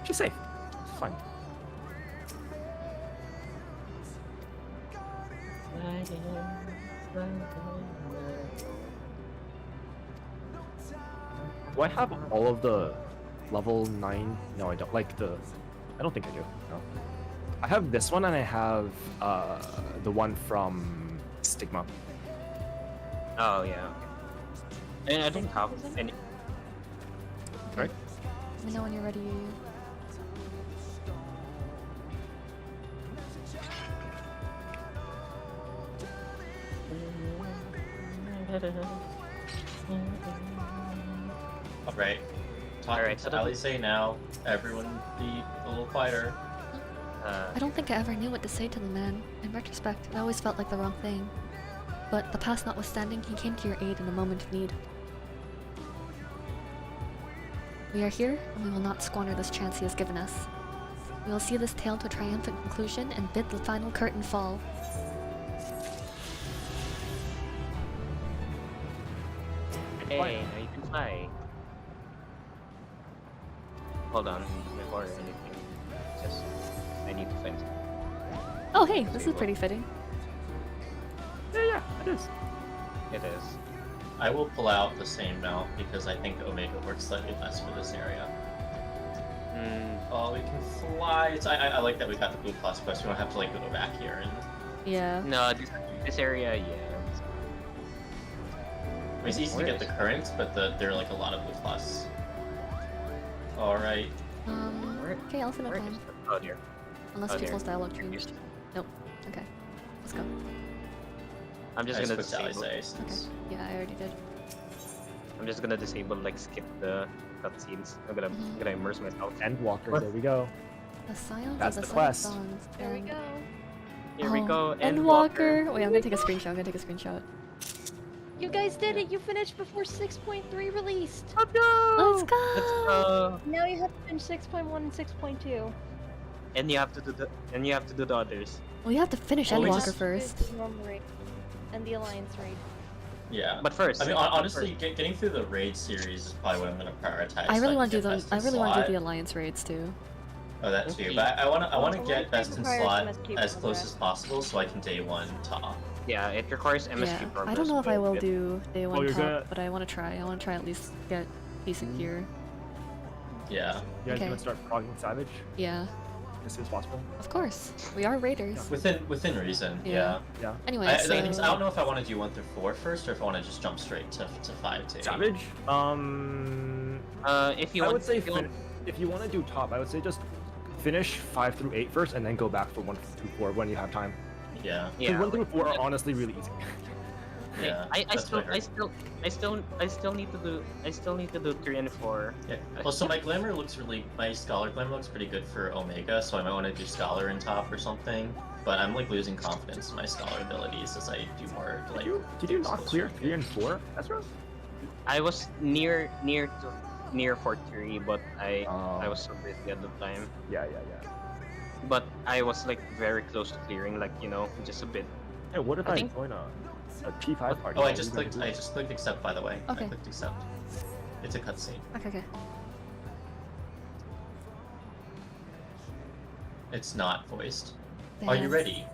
She's safe. It's fine. Do I have all of the level 9? No, I don't. Like the... I don't think I do. No. I have this one, and I have the one from Stigma. Oh yeah. And I don't have any. Right? Let me know when you're ready. Alright. Alright, so Ali say now, everyone be a little quieter. I don't think I ever knew what to say to the man. In retrospect, it always felt like the wrong thing. But the past notwithstanding, he came to your aid in a moment of need. We are here, and we will not squander this chance he has given us. We will see this tale to a triumphant conclusion and bid the final curtain fall. Hey, now you can fly. Hold on, before anything, just I need to find. Oh hey, this is pretty fitting. Yeah, it is. It is. I will pull out the same mount because I think Omega works slightly less for this area. Oh, we can fly. I like that we got the blue plus quest. We don't have to like go back here and. Yeah. No, this area, yeah. I mean, it's easy to get the currents, but there are like a lot of blue plus. All right. Okay, I'll sit up time. Oh dear. Unless people's dialogue changed. Nope. Okay. Let's go. I'm just I gonna put Sally disable. say since. Okay. Yeah, I already did. I'm just gonna disable, like, skip the cutscenes. I'm gonna immerse myself. Endwalker, there we go. The silence That's of the the quest. songs. There we go. Here we go. Endwalker. Wait, I'm gonna take a screenshot. You guys did it! You finished before 6.3 released! Let's go! Now you have to finish 6.1 and 6.2. And you have to do the others. Well, you have to finish Endwalker first. The normal raid. And the Alliance raid. Yeah. But first, I mean, honestly, getting through the raid series is probably what I'm gonna prioritize. I really so want to can do get the. best I in really want to do slot. the Alliance raids too. Oh, that too. But I want to get best in requires slot MSQ as close progress. as possible so I can day one top. Yeah, it requires MSQ Yeah. progress. I don't know if I will but- do day one you're top, gonna- but I want to try. I want to try at least get decent gear. Yeah. You guys Okay. gonna start progging Savage Yeah. as soon as possible? Of course. We are raiders. Within reason. Yeah. Yeah. Anyway, I so don't know if I want to do 1 through 4 first, or if I want to just jump straight to 5 to 8. Savage? If you I want, would say if if you want to do top, I would say just finish 5 through 8 first, and then go back for 1 through 4 when you have time. Yeah. Yeah. 1 through 4 are honestly really easy. Yeah. I that's what I still need to do 3 and 4. Yeah. Well, so my scholar glamour looks pretty good for Omega, so I might want to do scholar in top or something. But I'm like losing confidence in my scholar abilities as I do more like. Did you not clear 3 and 4? That's right. I was near for 3, but I was so busy at the time. Yeah. But I was like very close to clearing, like, you know, just a bit. Hey, what if I I think- join a P5 party? Oh, I What just are you clicked. gonna I just clicked accept. By the way. Okay. I clicked accept. It's a cutscene. Okay. It's not voiced. Are you Damn. ready?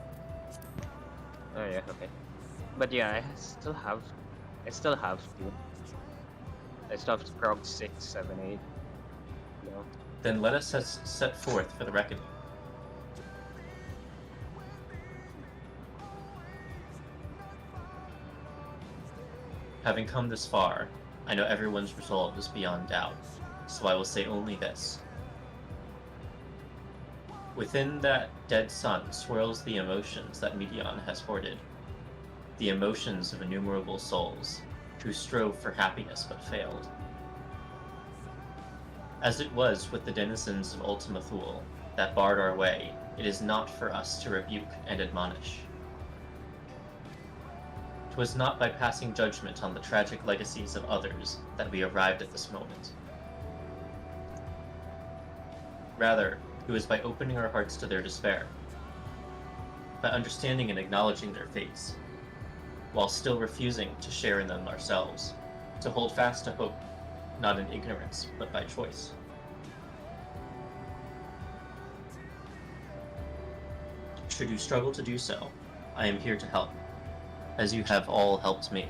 Oh yeah, okay. But yeah, I still have to. I still have to prog 6, 7, 8. You know. Then let us set forth for the reckoning. Having come this far, I know everyone's resolve is beyond doubt, so I will say only this. Within that dead sun swirls the emotions that Medion has hoarded, the emotions of innumerable souls who strove for happiness but failed. As it was with the denizens of Ultima Thule that barred our way, it is not for us to rebuke and admonish. 'Twas not by passing judgment on the tragic legacies of others that we arrived at this moment. Rather, it was by opening our hearts to their despair, by understanding and acknowledging their fates, while still refusing to share in them ourselves, to hold fast to hope, not in ignorance, but by choice. Should you struggle to do so, I am here to help, as you have all helped me.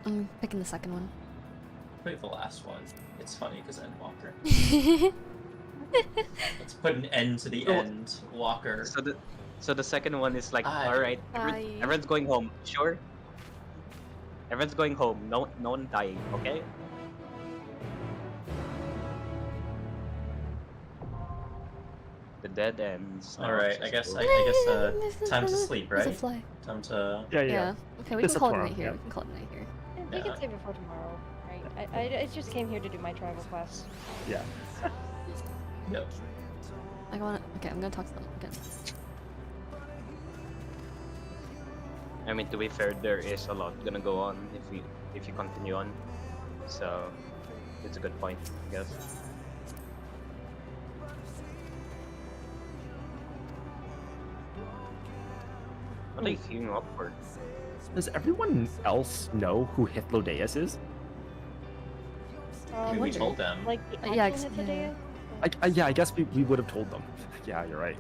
I'm picking the second one. Pick the last one. It's funny because Endwalker. Let's put an end to the end, Walker. So the second one is like, all right, everyone's going home. Sure. Everyone's going home. No one dying. Okay. The dead ends. All right, I guess time to sleep, There's a right? fly. Time to. Yeah. Okay, we can call it night here. We can call it night here. We can save it for tomorrow, right? I just came here to do my tribal quest. Yeah. Yep. I want. Okay, I'm gonna talk to them again. I mean, to be fair, there is a lot gonna go on if you continue on. So it's a good point, I guess. What are you queuing up for? Does everyone else know who Hythlodaeus is? I mean, we told them. Like the Yeah, actual Hythlodaeus? Yeah, I guess we would have told them. Yeah, you're right.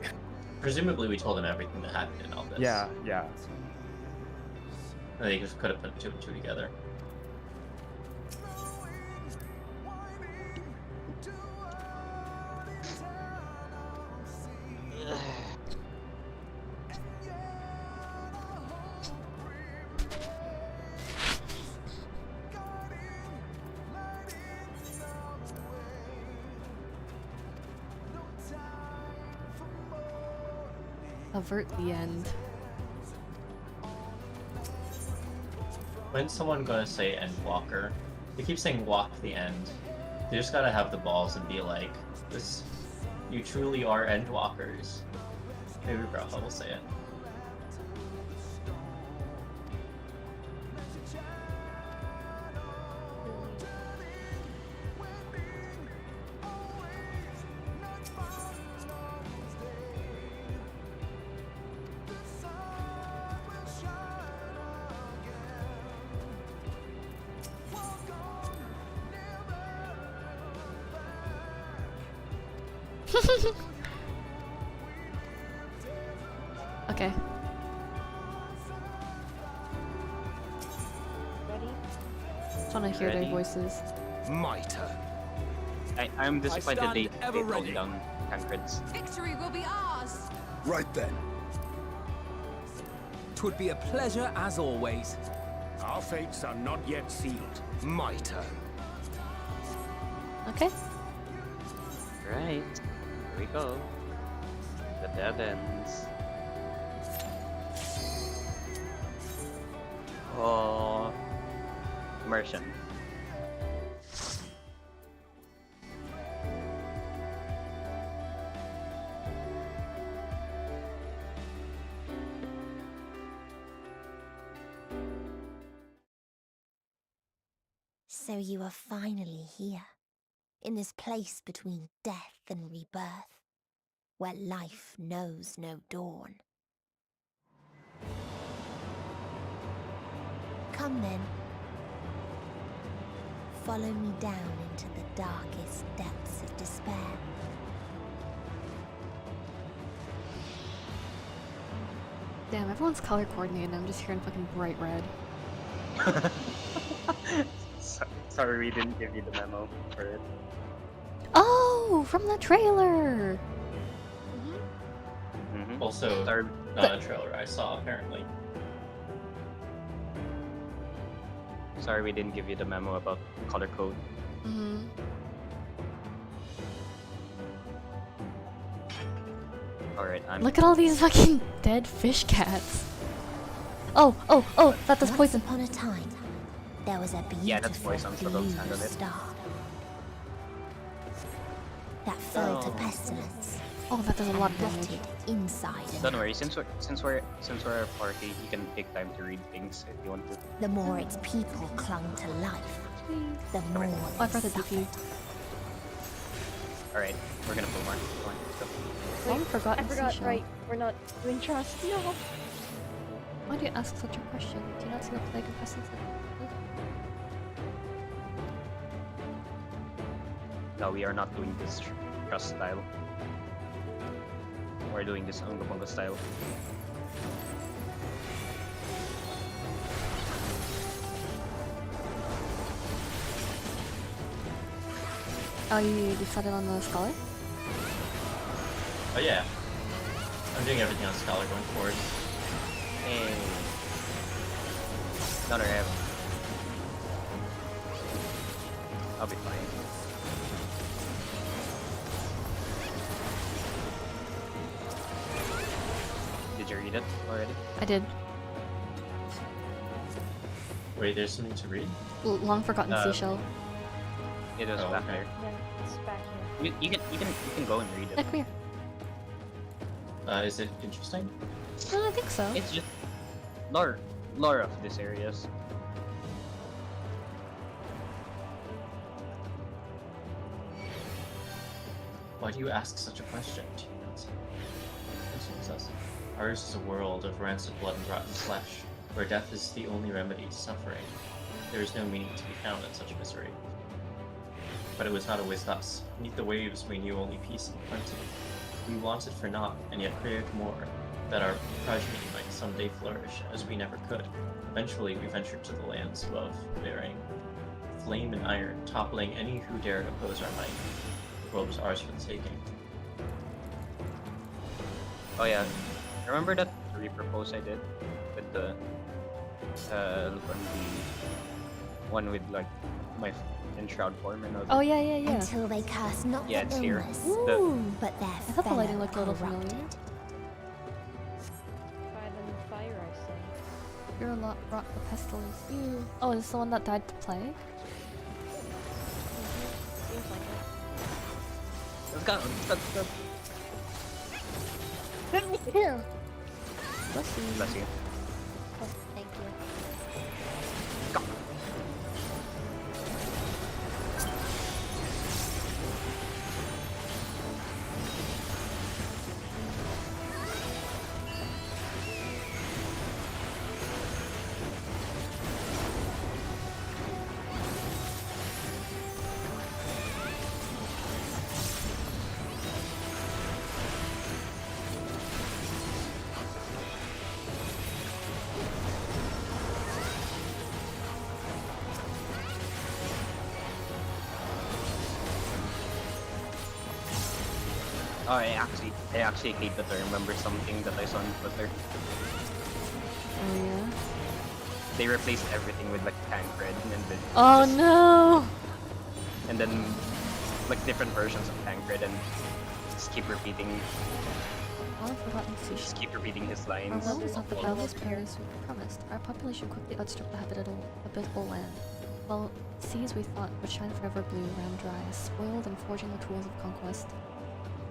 Presumably, we told them everything that happened in all this. Yeah, yeah. They just could have put two and two together. Avert the end. When's someone gonna say Endwalker? They keep saying walk the end. They just gotta have the balls and be like, "This, you truly are Endwalkers." Maybe Brotha will say it. Okay. Ready? Just want to hear their Ready? voices. Mitre. I'm disappointed they ever toned ready. down Tancred's. Victory will be ours! Right then. 'Twould be a pleasure as always. Our fates are not yet sealed. Mitre. Okay. Right. Here we go. The dead ends. Oh, immersion. So you are finally here, in this place between death and rebirth, where life knows no dawn. Come then. Follow me down into the darkest depths of despair. Damn, everyone's color coordinated and I'm just hearing fucking bright red. Sorry, we didn't give you the memo for it. Oh, from the trailer! Also, not a trailer I saw, apparently. Sorry, we didn't give you the memo about color code. Alright, I'm... Look at all these fucking dead fish cats. Oh, that does poison. Once upon a time, there was a beautiful Yeah, that's poison, so don't blue handle it. star that fell to pestilence. Oh, that does a lot of damage. Rotted inside and Don't worry, since we're a party, you can take time to read things if you want to. the more its people clung to life, the more I they forgot the suffered. Alright, we're gonna pull more. Come on, let's go. I forgot. I forgot, right? We're not doing trust. No. Why do you ask such a question? Do you not see the plague of essence? No, we are not doing this trust style. We're doing this Unga Bunga style. Oh, you decided on the scholar? Oh yeah. I'm doing everything on Scholar going forward. Hey. Not our have. I'll be fine. Did you read it already? I did. Wait, there's something to read? Long forgotten seashell. It was back there. Yeah, it's back here. You can go and read it. Yeah, come here. Is it interesting? I think so. It's just lore of these areas. Why do you ask such a question? Says, ours is a world of rancid blood and rotten flesh, where death is the only remedy to suffering. There is no meaning to be found in such misery. But it was not always thus. Beneath the waves we knew only peace and plenty. We wanted for naught, and yet craved more, that our progeny might someday flourish, as we never could. Eventually we ventured to the lands above, bearing flame and iron, toppling any who dared oppose our might. The world was ours for the taking. Oh yeah, remember that Reaper post I did with the one with like my enshroud form and all that? Oh yeah. Until they curse not Yeah, the it's here. illness, but their I thought the lighting looked a little corrupted. familiar. Fire them with fire, I say. You're a lot rot the pestilence. Ew. Oh, is this the one that died to plague? Seems like it. Let's go. Let me here. Bless you. Bless you. Oh, thank you. Oh, I actually hate that I remember something that I saw on Twitter. Oh yeah? They replaced everything with like Tancred and then Oh no! and then like different versions of Tancred and just keep repeating Just keep repeating his Our lines. realm is not the boundless paradise we promised. Our population quickly outstripped the habitable land. While seas we thought would shine forever blue ran dry, spoiled and forging the tools of conquest.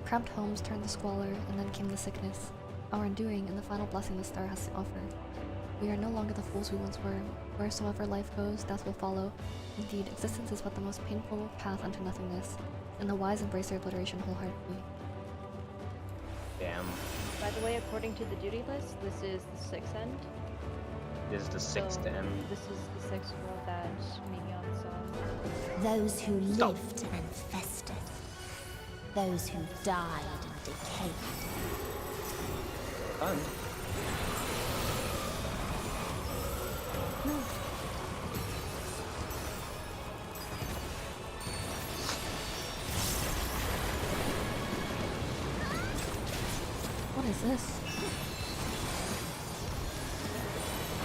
Cramped homes turned to squalor, and then came the sickness. Our undoing and the final blessing the star has to offer. We are no longer the fools we once were. Wheresoever life goes, death will follow. Indeed, existence is but the most painful path unto nothingness, and the wise embrace their obliteration wholeheartedly. Damn. By the way, according to the duty list, this is the 6th end. This is the sixth So, end. this is the sixth world that Minion saw. Those who lived and festered. Those who died and decayed. Fun. No. What is this?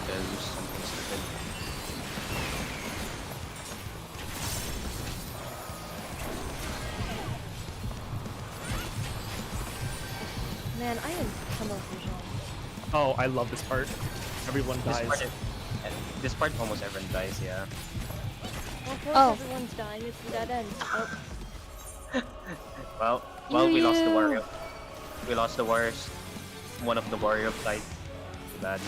There's something stupid. Man, I am tunnel vision. Oh, I love this part. Everyone This dies. this part almost everyone dies, yeah. Well, of course everyone's dying. It's the dead end. Oh. Well, we lost the warrior. We lost the warriors. One of the warrior died. Too bad.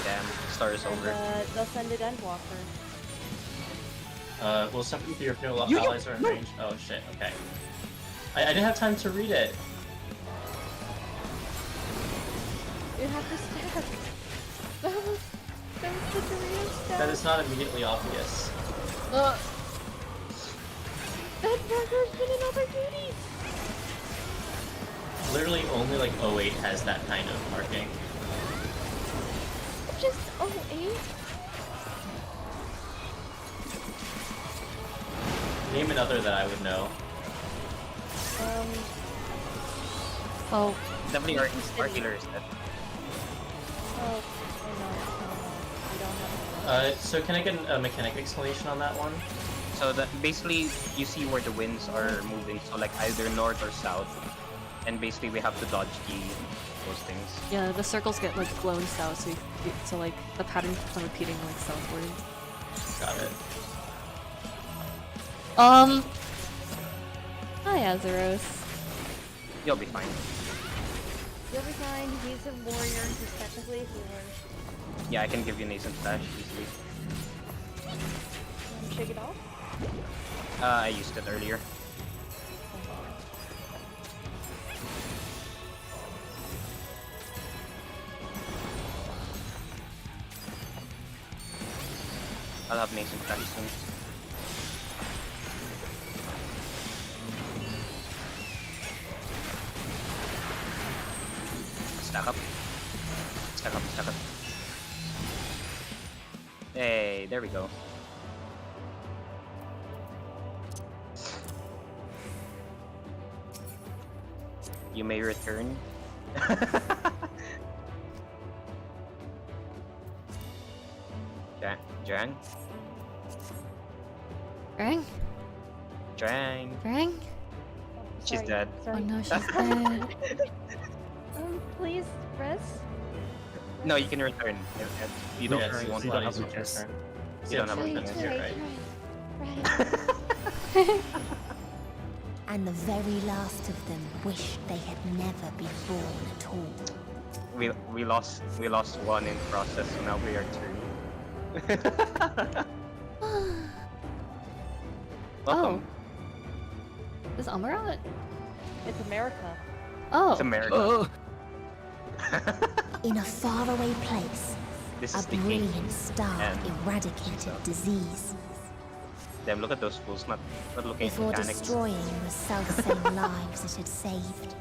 Damn, star is over. And, they'll send an Endwalker. Will somebody with your allies are in range? Oh shit, okay. I didn't have time to read it. You have to stab. That was the Dorito stab. That is not immediately obvious. That marker's been in other duties. Literally only like 08 has that kind of marking. Just 08? Name another that I would know. Oh. Definitely Arcular is dead. Oh, no, we don't have So can I get a mechanic explanation on that one? So that basically you see where the winds are moving, so like either north or south, and basically we have to dodge those things. Yeah, the circles get like blown south, so like the pattern keeps on repeating like southward. Got it. Hi Azeros. You'll be fine. You'll be fine. He's a warrior. He's technically a healer. Yeah, I can give you nascent flash easily. Shake it off? I used it earlier. I'll have nascent flash soon. Stack up. Stack up, stack up. Hey, there we go. You may return. Drang? Drang? Drang? Drang? She's dead. Oh no, she's dead. Please, rest. No, you can return. If you don't, Yes, you won't you have don't a have a chance. return. You don't have a Right, chance. you're right. And the very last of them wished they had never been born at all. We lost one in process, so now we are two. Welcome. Is Amarat? It's America. Oh. It's America. In a faraway place, This a is the brilliant king. star And eradicated disease. Damn, look at those fools not looking at Before mechanics. destroying the self-same lives it had saved.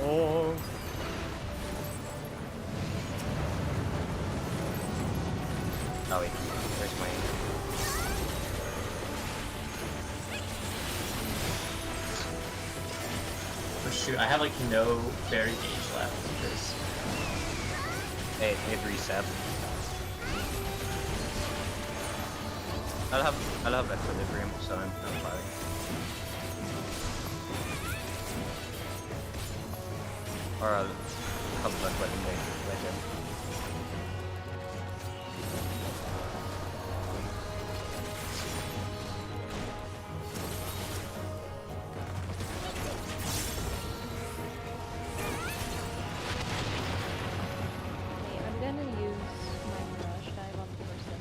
Oh. Oh wait, where's my... Oh shoot, I have like no fairy gauge left because It reset. I'll have equilibrium, so I'm fine. Or I'll have blood weapon legend. I'm gonna use my rush dive on the person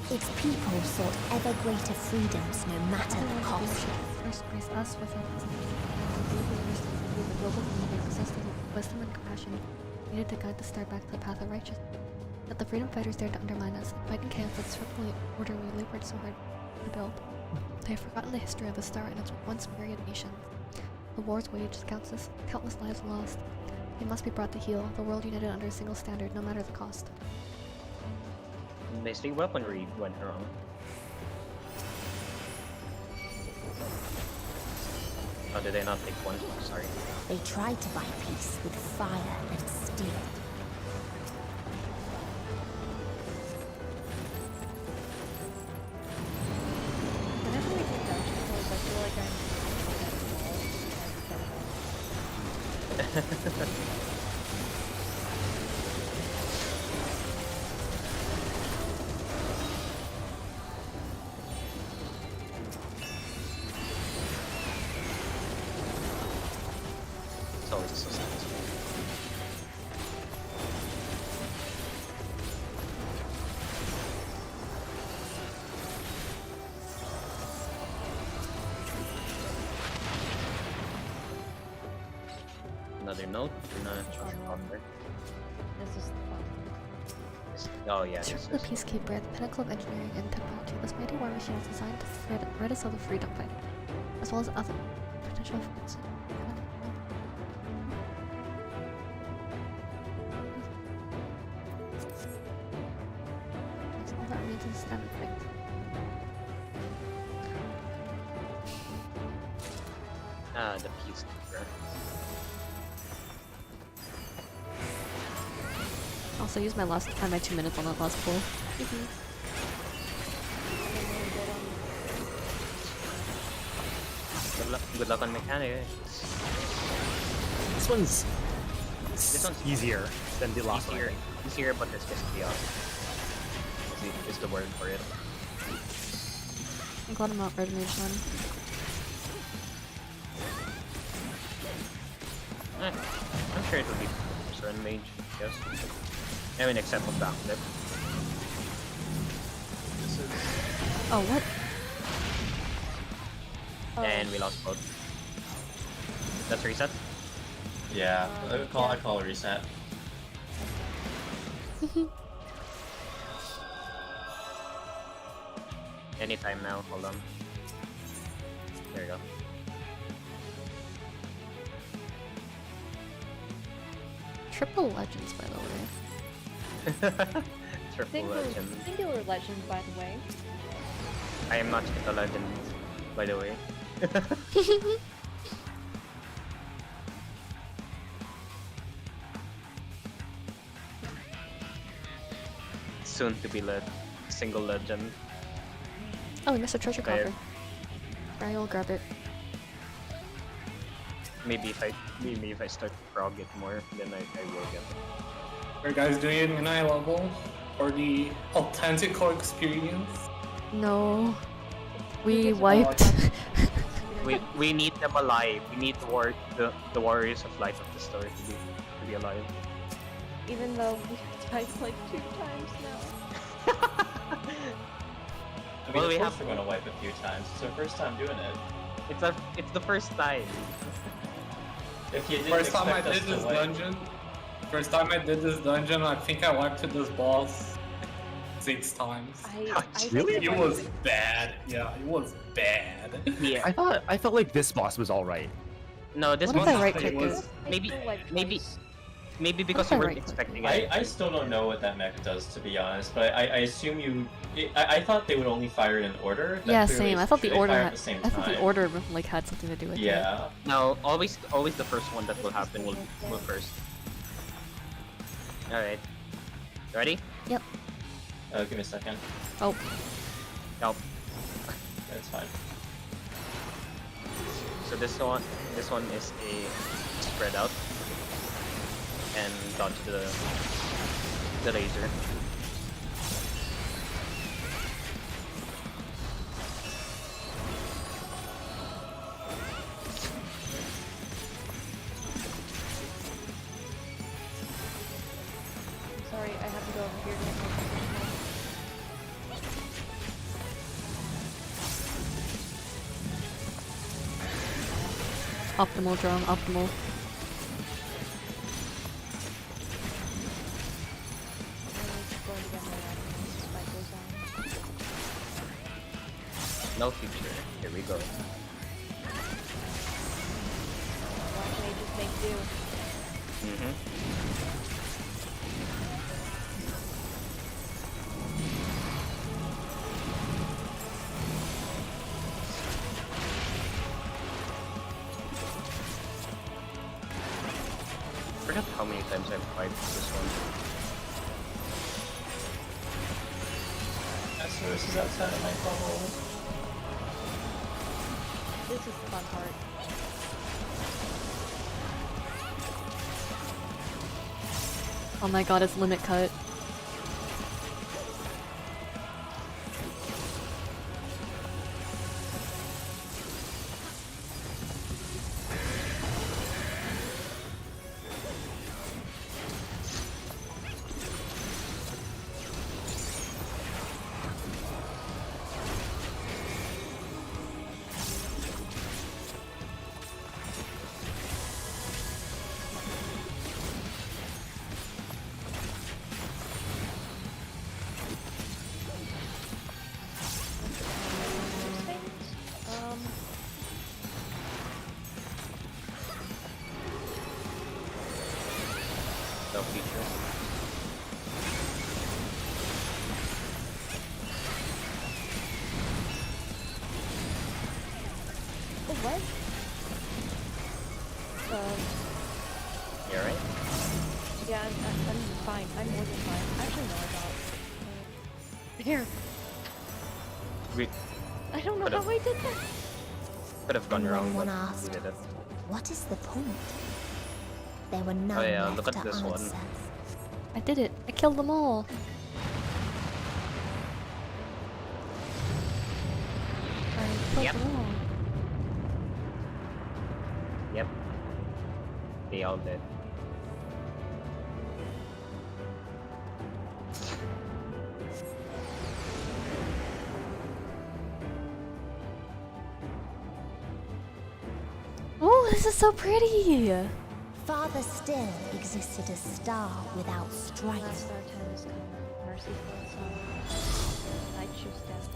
who Its people sought ever greater freedoms no matter the cost. First grace us with a global community access to the wisdom and compassion needed to guide the star back to the path of righteousness. Yet the freedom fighters dared to undermine us, fighting chaos that stripped the order we labored so hard to build. They have forgotten the history of the star and its once myriad nations. The wars waged, countless lives lost. They must be brought to heel, the world united under a single standard, no matter the cost. Basically, weaponry went wrong. Oh, did they not take one? Sorry. They tried to buy peace with fire and steel. Whenever we do dungeon crawls, I feel like It's always so satisfying. Another note. this is Oh yeah. Serve the Peacekeeper, the pinnacle of engineering and technology, this mighty war machine is designed to rid us of the freedom fighter, as well as other potential threats. All that remains is a standard fight. Ah, the Peacekeeper. Also use my 2 minutes on that last pull. Good luck on mechanics. This one's easier than the last one. Easier, but it's just beyond. Is the word for it. I'm glad I'm not red mage then. I'm sure it would be Surrend Mage, yes. I mean, except for backflip. Oh, what? And we lost both. That's a reset? Yeah, I call a reset. Anytime now, hold on. There you go. Triple legends, by the way. Triple legend. singular legend, by the way. I am not a legend, by the way. Soon to be single legend. Oh, we missed a treasure coffer. I will grab it. Maybe if I start to prog it more, then I will get it. Are you guys doing it in eye level? Or the authentical experience? No. We wiped. we need them alive. We need the warriors of light of the story to be alive. Even though we've died like 2 times now. I mean, of course we're gonna wipe a few times. It's our first time doing it. It's the first time. If you didn't First time I expect us did to this wipe- dungeon, I think I wiped to this boss 6 times. Really? It was bad. Yeah, it was bad. Yeah. I felt like this boss was alright. No, this What one if I right-click was it? maybe because you weren't expecting it. I still don't know what that mech does, to be honest, but I assume I thought they would only fire it in order. That Yeah, clearly same. is I thought true. the They order fire had, at the same I thought the time. order like had something to do with it. Yeah. No, always the first one that will happen will first. Alright. Ready? Yep. Give me a second. Oh. Nope. That's fine. So this one is a spread out and dodge the laser. I'm sorry, I have to go over here to make my Optimal drone, optimal. No future. Here we go. Black mages make do. I forgot how many times I've tried this one. Asterisk is outside of my bubble. This is the fun part. Oh my god, it's limit cut. No future. Oh, what? You alright? Yeah, I'm fine. I'm more than fine. Actually, no, I got... Here. We I don't know could've- how I did that. Could have gone And wrong, one but asked, we did it. What is the point? There were none Oh yeah, left look to at this one. answer. I did it. I killed them all. I killed Yep. them all. Yep. They all did. Oh, this is so pretty. Farther still existed a star without strife. Last our time has come. Merciful sorrow. I choose death.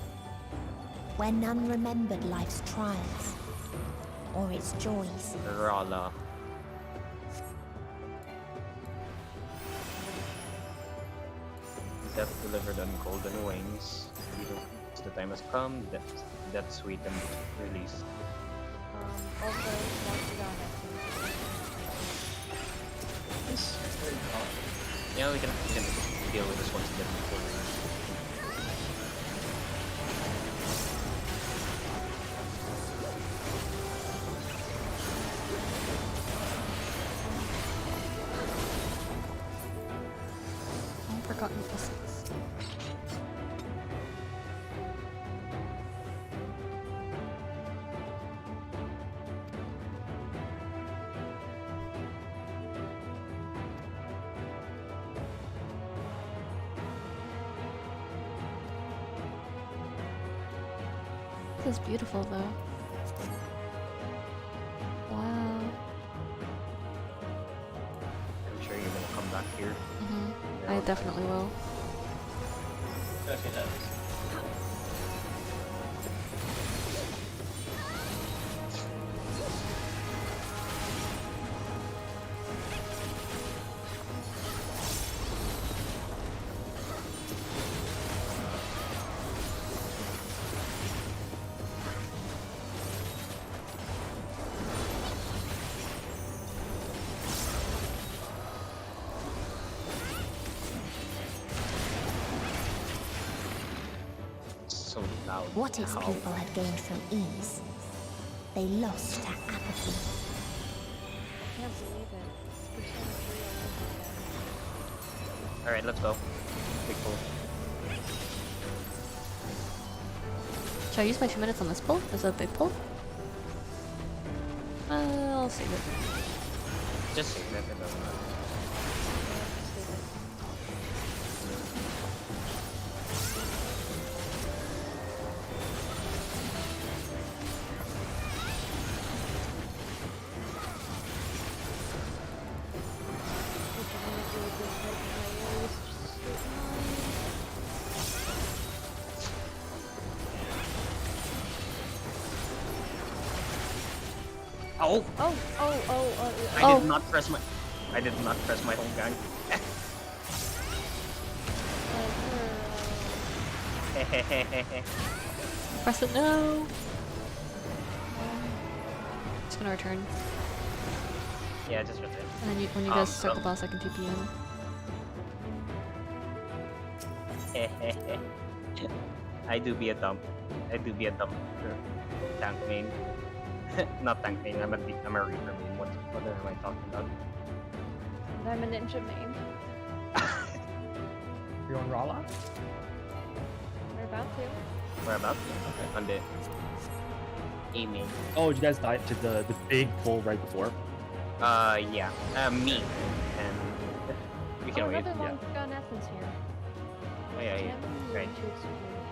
Where none remembered life's trials or its joys. Rala. Death delivered on golden wings. The time has come. Death sweet and released. Also, Dr. God Yeah, we can deal with this once again before. I've forgotten essence. This is beautiful though. Wow. I'm sure you're gonna come back here. I definitely will. Okay, that is. So loud. What its Ow. people had gained from ease, they lost to apathy. I can't believe it. We're so much real. Alright, let's go. Big pull. Should I use my 2 minutes on this pull? Is that a big pull? I'll save it. Just save it, it doesn't matter. Oh! Oh. I did not press my home gang. Press it no. Just gonna return. Yeah, just return. And then when you guys start the boss, I can TP in. I do be a dump tank main. Not tank main, I'm a Reaper main. What am I talking about? And I'm a ninja main. You're on Rala? We're about to. We're about to. Okay. On the A main. Oh, did you guys die to the big pull right before? Yeah. Me. And we can wait. Another long gun essence here. Oh yeah. Right.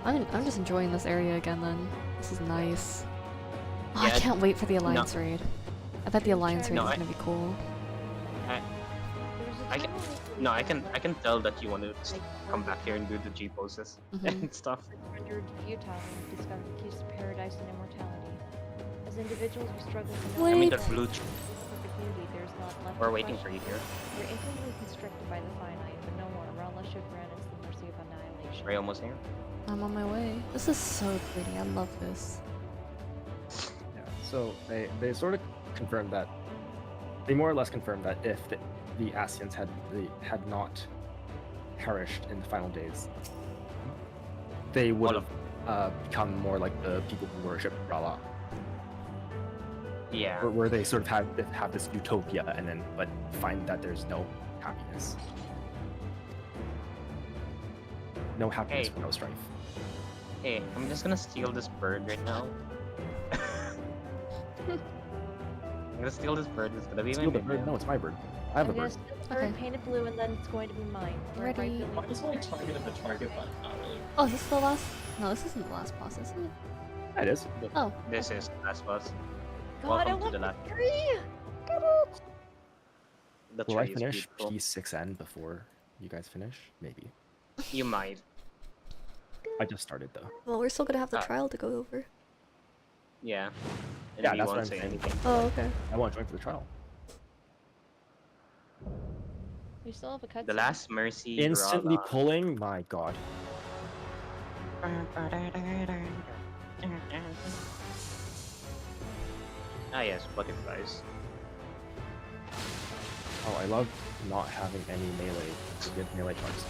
I'm just enjoying this area again then. This is nice. Oh, Yeah, I can't wait for the Alliance raid. I bet the Alliance raid is gonna be cool. I can tell that you want to come back here and do the G poses and stuff. Rendered futile and discovered the keys to paradise and immortality. As individuals, we struggle to know. I mean, the perfect blue. beauty. There's not left. We're waiting for you here. We're infinitely constricted by the finite, but no more. Realmless should grant us the mercy of annihilation. Are you almost here? I'm on my way. This is so pretty. I love this. Yeah. So they sort of confirmed that. They more or less confirmed that if the Ascians had not perished in the final days, they would have become more like the people who worship Rala. Yeah. Where they sort of have this utopia and then but find that there's no happiness. No happiness for no strife. Hey, I'm just gonna steal this bird right now. I'm gonna steal this bird. It's gonna be Steal the my bird? No, it's my bird. I have a bird. Bird painted blue, and then it's going to be mine. Ready. Why is my target of the target button not really? Oh, is this the last? No, this isn't the last boss, is it? Yeah, it is. Oh. This is the last boss. God, I Welcome to want the last. the tree! Get it! The Will I tree is finish beautiful. P6N before you guys finish? Maybe. You might. I just started though. Well, we're still gonna have the trial to go over. Yeah. And Yeah, we that's won't what I'm say saying. anything. Oh, okay. I want to join for the trial. We still have a cut. The last mercy. Instantly Rala. pulling? My god. Ah yes, butterflies. Oh, I love not having any melee to get melee charges.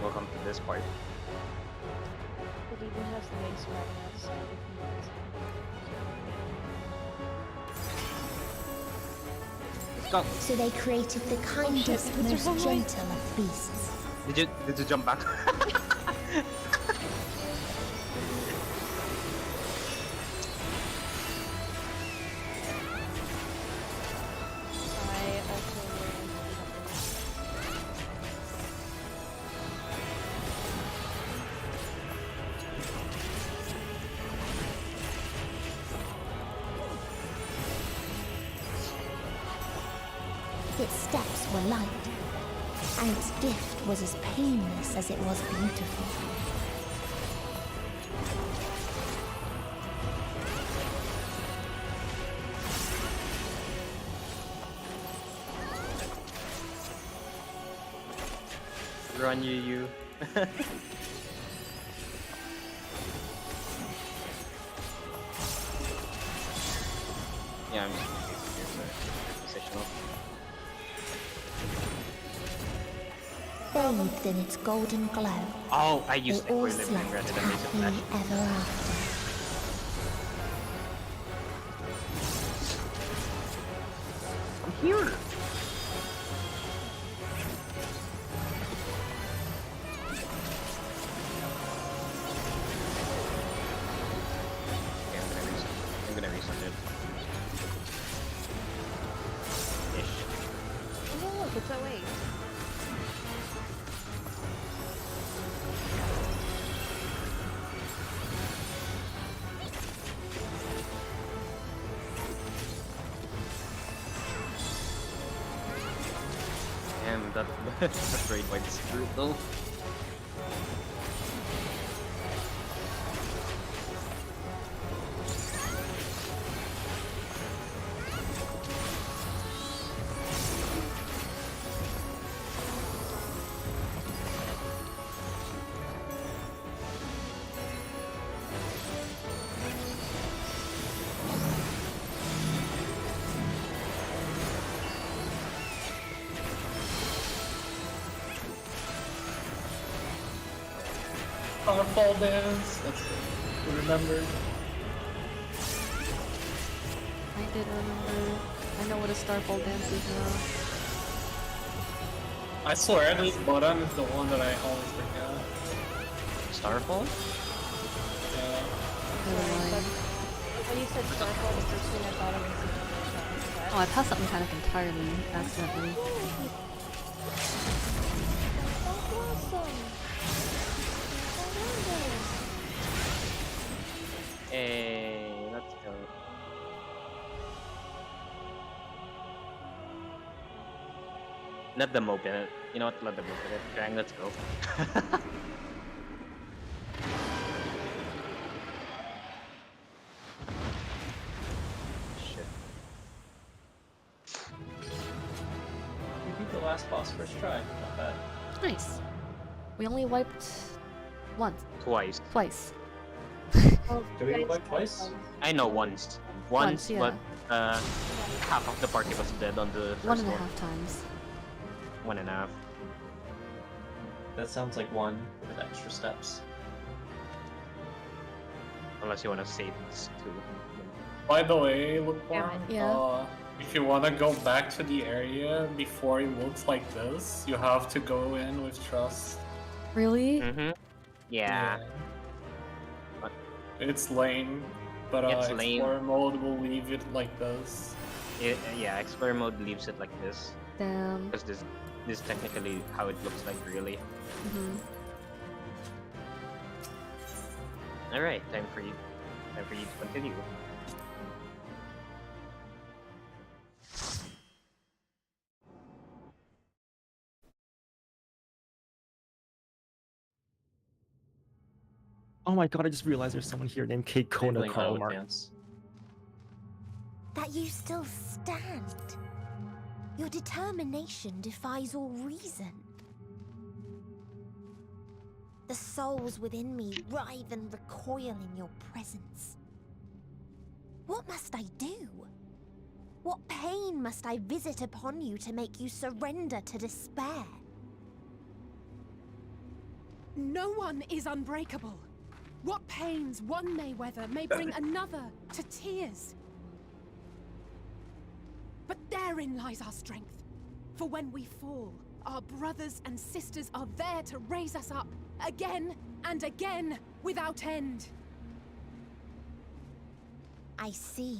Welcome to this part. It even has the mace right outside. So they created the kindest, most gentle of beasts. Did you jump back? I also Its steps were light, and its gift was as painless as it was beautiful. Run you. Yeah, I'm just positional. Bathed in its golden glow, Oh, I used they all equilibrium slept rather than basic happily magic. ever after. I'm here. Okay, I'm gonna resend it. Ish. Oh, look, it's 08. that raid fight is brutal. Starfall dance. That's good. Remember. I did remember. I know what a Starfall dance is now. I swear this button is the one that I always forget. Starfall? Yeah. When you said Starfall, the first thing I thought of was the Oh, I passed something kind of entirely accidentally. Hey, let's go. Let them open it. You know what? Let them open it. Drang, let's go. Shit. You beat the last boss first try. Not bad. Nice. We only wiped once. Twice. Twice. Do we wipe twice? I know once. Once, yeah. But half of the party was dead on the first 1.5 times. 1.5. That sounds like one with extra steps. Unless you want to save this too. By the way, look Yeah. if you want to go back to the area before it looks like this, you have to go in with trust. Really? Mm-hmm. Yeah. It's lame, but It's lame. Explorer mode will leave it like this. Yeah, Explorer mode leaves it like this. Damn. Because this is technically how it looks like, really. Alright, time for you to continue. Oh my god, I just realized there's someone here named Kate Kona Enabling Karl auto Mark. advance. That you still stand. Your determination defies all reason. The souls within me writhe and recoil in your presence. What must I do? What pain must I visit upon you to make you surrender to despair? No one is unbreakable. What pains one may weather may bring another to tears. But therein lies our strength. For when we fall, our brothers and sisters are there to raise us up, again and again, without end. I see.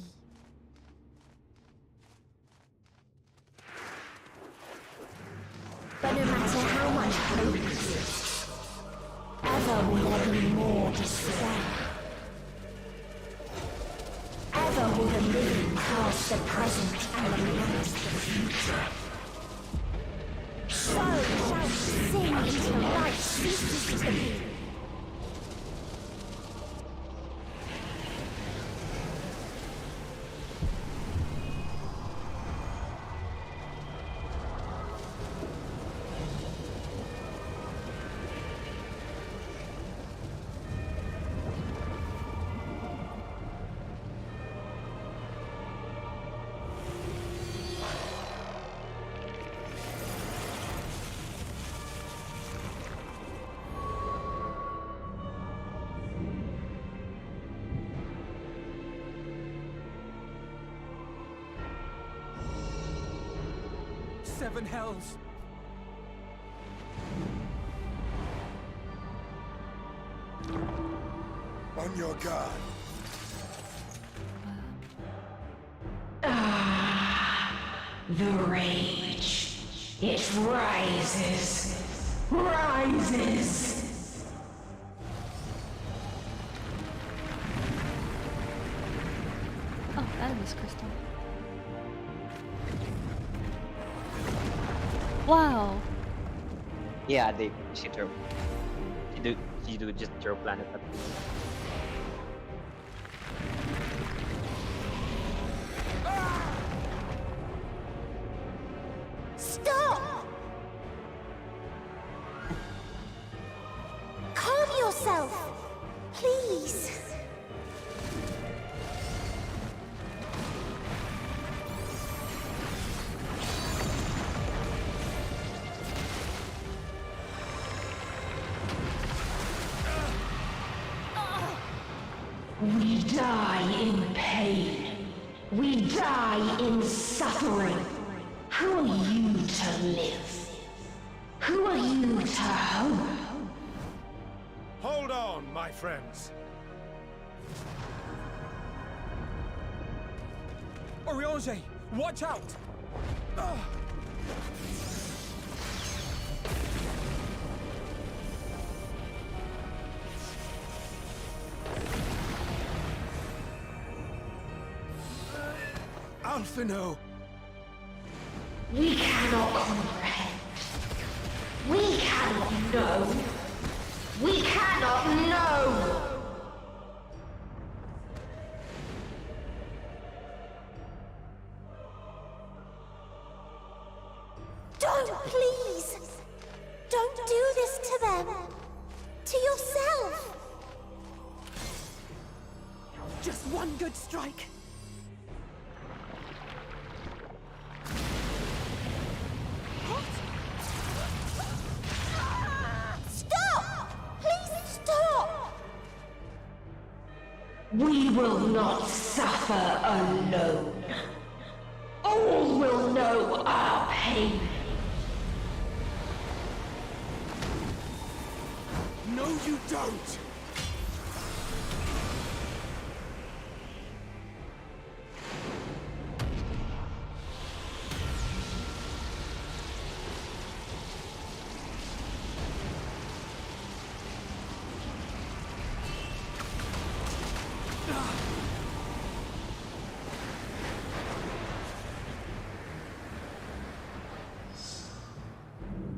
But no matter how much hope exists, ever will there be more despair. Ever will the living cast the present and lament the future. So shall we sing until life ceases to be. Seven hells. On your guard. The rage. It rises. Rises. Oh, Animus Crystal. Wow. Yeah, she throw. She do just throw planet at me. Stop! Calm yourself, please. We die in pain. We die in suffering. Who are you to live? Who are you to hope? Hold on, my friends. Oriange, watch out! Alphino! We cannot comprehend. We cannot know. We cannot know! Don't, please! Don't do this to them! To yourself! Just one good strike. Stop! Please stop! We will not suffer alone. All will know our pain. No, you don't!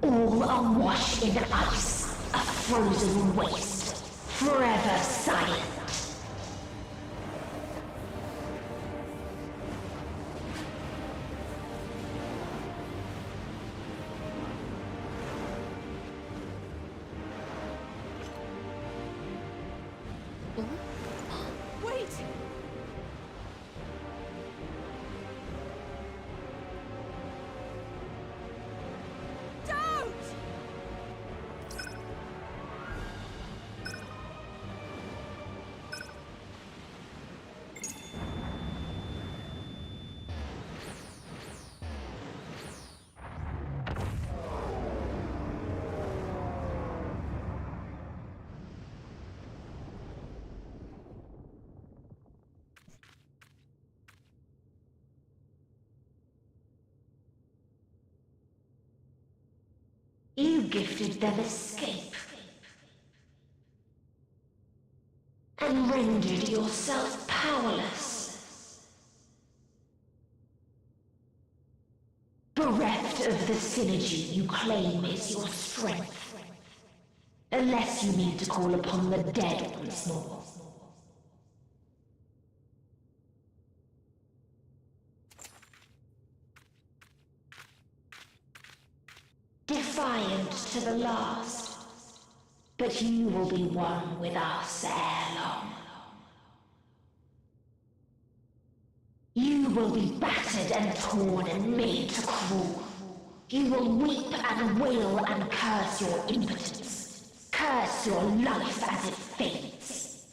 All are washed in ice, a frozen waste, forever silent. Wait! Don't! You gifted them escape. And rendered yourself powerless. Bereft of the synergy you claim is your strength. Unless you need to call upon the dead once more. Defiant to the last, but you will be one with us ere long. You will be battered and torn and made to crawl. You will weep and wail and curse your impotence, curse your life as it fades.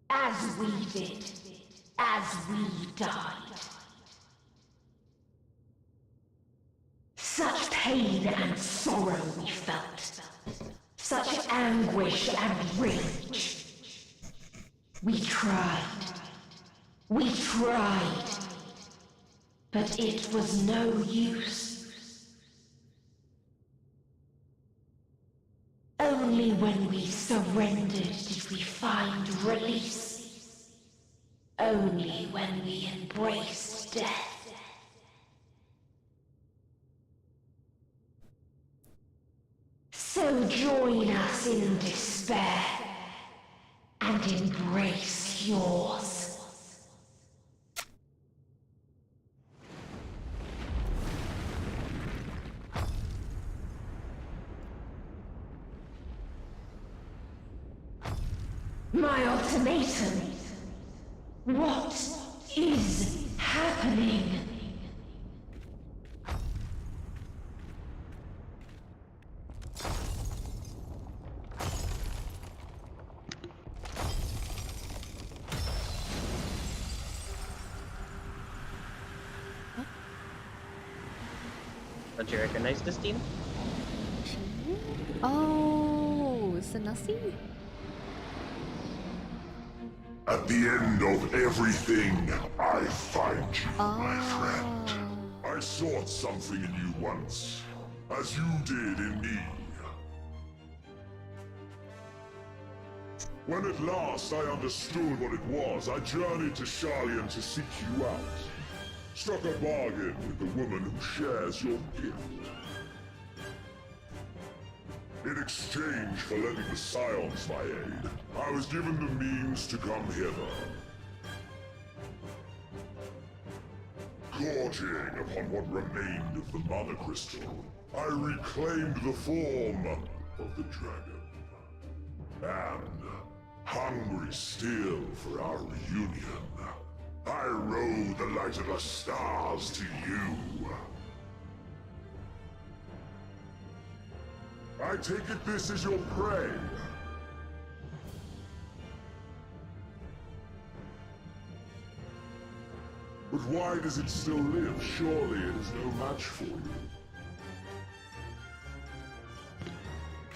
As we did, as we died. Such pain and sorrow we felt. Such anguish and rage. We tried. We tried. But it was no use. Only when we surrendered did we find release. Only when we embraced death in despair and embrace yours. My ultimatum. What is happening? Don't you recognize this team? Oh, it's the Nasi? At the end of everything, I find you, my friend. I sought something in you once, as you did in me. When at last I understood what it was, I journeyed to Sharlayan to seek you out. Struck a bargain with the woman who shares your gift. In exchange for lending the Scions my aid, I was given the means to come hither. Gorging upon what remained of the Mother Crystal, I reclaimed the form of the dragon. And, hungry still for our reunion, I rode the light of the stars to you. I take it this is your prey. But why does it still live? Surely it is no match for you.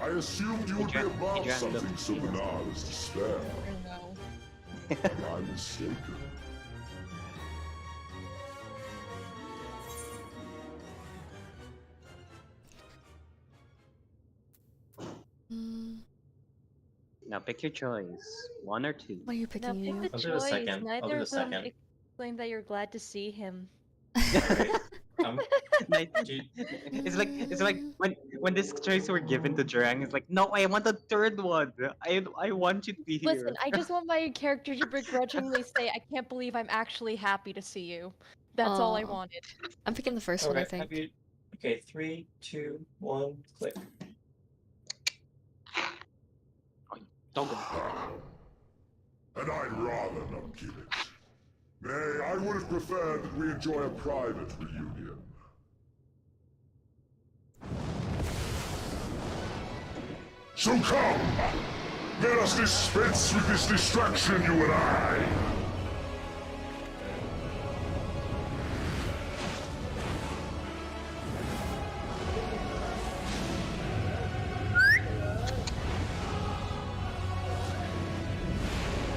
I assumed you would be above something so banal as despair. But I'm mistaken. Now pick your choice. 1 or 2. What are you Now picking? pick the I'll do the choice. second. I'll do Neither the of them second. exclaim that you're glad to see him. It's like when this choice were given to Jurang, it's like, no, I want the third one. I want you to be here. Listen, I just want my character to begrudgingly say, I can't believe I'm actually happy to see you. That's all I Aw. wanted. I'm picking the first one, I Alright, think. Okay, 3, 2, 1, click. Don't go. And I'd rather not give it. Nay, I would have preferred that we enjoy a private reunion. So come! Let us dispense with this distraction, you and I!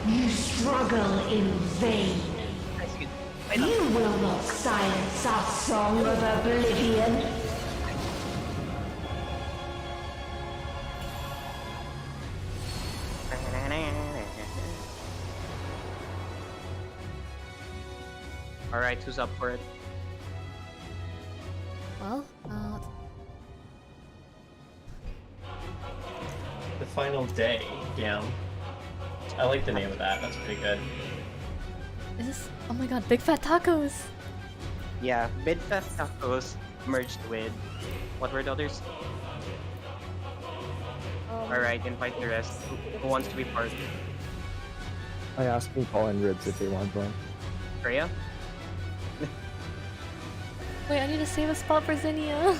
You struggle in vain. You will not silence our song of oblivion. Alright, who's up for it? Well, The Final Day, yeah. I like the name of that, that's pretty good. is this? Oh my god, Big Fat Tacos! Yeah, Big Fat Tacos merged with... What were the others? Alright, invite the rest. Who wants to be part? I asked Paul and Ribs if they want to join. Freya? Wait, I need to save a spot for Zinnia.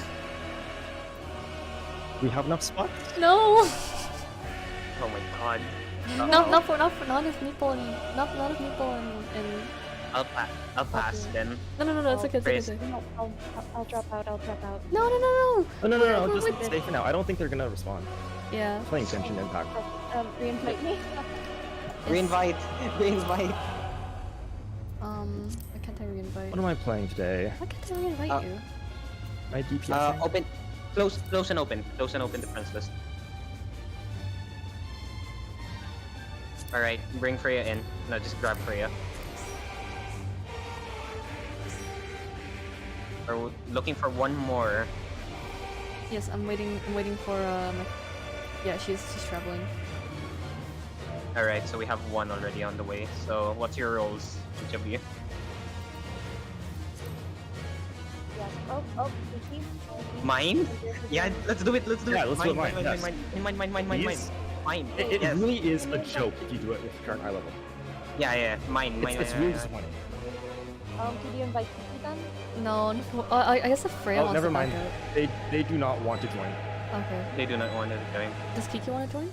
We have enough spots? No! Oh my god. Not if Meeple and not if Meeple and I'll pass then. No, it's okay, Praise. it's okay. I'll drop out, I'll drop out. No. Oh, no, Wait, just stay for now. I don't think they're gonna respond. Yeah. Playing Genshin Impact. Reinvite me. Reinvite! Reinvite! Why can't I reinvite? What am I playing today? Why can't I reinvite you? My DPS. Open. Close and open. Close and open the friends list. Alright, bring Freya in. No, just grab Freya. We're looking for one more. Yes, I'm waiting for Yeah, she's traveling. Alright, so we have one already on the way. So what's your roles, each of you? Yes. Oh, Kiki. Mine? Yeah, let's do it. Let's do it. Yeah, let's do it. Mine. Mine. Please? Mine. It Yes. really is a joke if you do it with current eye level. Yeah. Mine. It's really disappointing. Could you invite Kiki then? No, I guess if Freya Oh, wants never to back mind. out. They do not want to join. Okay. They do not want to join. Does Kiki want to join?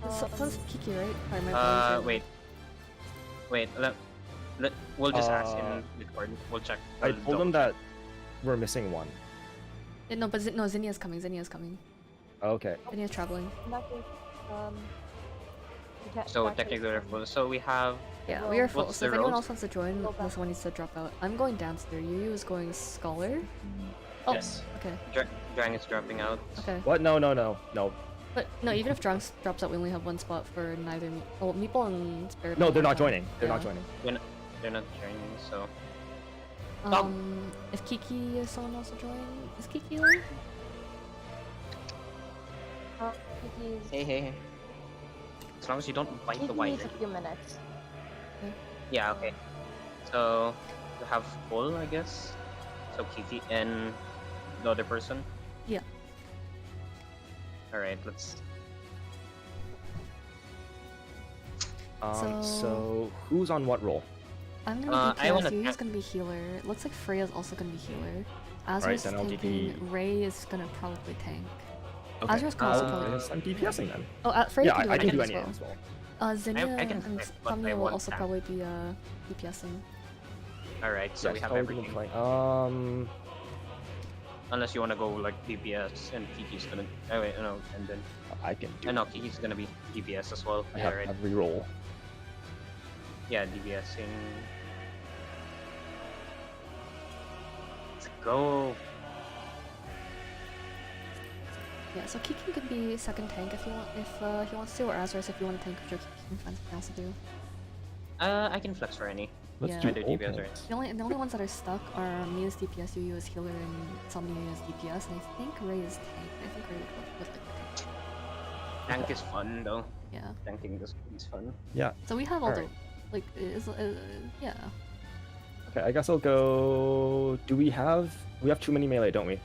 Sounds Kiki, right? Or am I Wait. We'll just ask in Discord. We'll check. I told them that we're missing one. No, but Zinnia's coming. Zinnia's coming. Okay. Zinnia's traveling. In that case, So technically we're full. So we have. Yeah, we are full. What's So the if anyone roles? else wants to join, unless someone needs to drop out. I'm going downstairs. Yu is going Scholar. Oh, Yes. Okay. Drang is dropping out. Okay. What? No. But no, even if Drunk drops out, we only have one spot for neither Meeple and Spirit. No, they're not joining. They're not Yeah. joining. They're not joining. So. If Kiki is someone else to join, is Kiki on? Kiki's... Hey. As long as you don't bite the Kiki wire. needs a few minutes. Yeah. Okay. So we have full, I guess. So Kiki and the other person. Yeah. Alright, let's. So who's on what role? I'm gonna be I wanna DPS, Yu's gonna be healer. Looks like Freya's also gonna be healer. Azra's then I'll tanking, DP. Ray is gonna probably tank. Okay. Azra's gonna also probably... I'm DPSing then. Oh, Freya Yeah, can do I can do anything any as as well. well. Zinnia I can and flex, but I Samia will want also tank. probably be DPSing. Alright, so we have probably everything. playing. Unless you wanna go like DPS and Kiki's gonna. Oh wait, no, and then. I can do. No, Kiki's gonna be DPS as well. I Yeah, have right. every role. Yeah, DPSing. Let's go. Yeah, so Kiki can be second tank if he wants to, or Azra's if you want to tank, which Kiki can find something else to do. I can flex for any. Let's Either DPS or. The only ones that are stuck are me as DPS, Yu as healer, and Samia as DPS, and I think Ray is tank. I think Ray would like the tank. Tank is fun though. Yeah. Tanking is fun. Yeah. So we have all Alright. the, like, yeah. Okay, I guess I'll go. Do we have too many melee, don't we?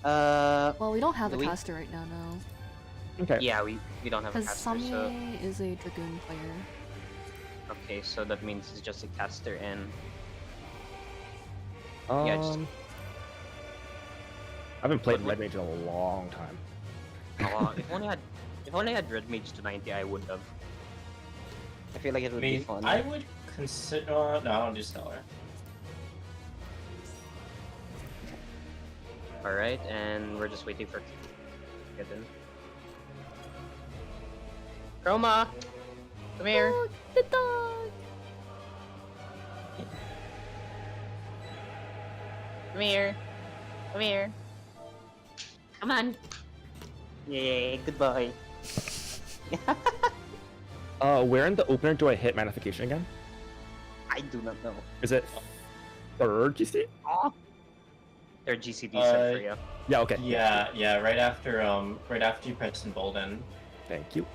Well, we don't have a we- caster right now, no. Okay. Yeah, we don't have a Because caster, Samia so. is a Dragoon player. Okay, so that means it's just a caster and. I Yeah, just. haven't played Red Mage in a long time. Oh, if only I had Red Mage to 90, I would have. I feel like it would be fun. I would consider. No, I don't do Stellar. Alright, and we're just waiting for Kiki to get in. Chroma! Come here! Oh, the dog! Come here! Come here! Come on! Yay, goodbye. Where in the opener do I hit Magnification again? I do not know. Is it third GC? Third GCD set for you. Yeah, okay. Yeah, right after you press Embolden. Thank you.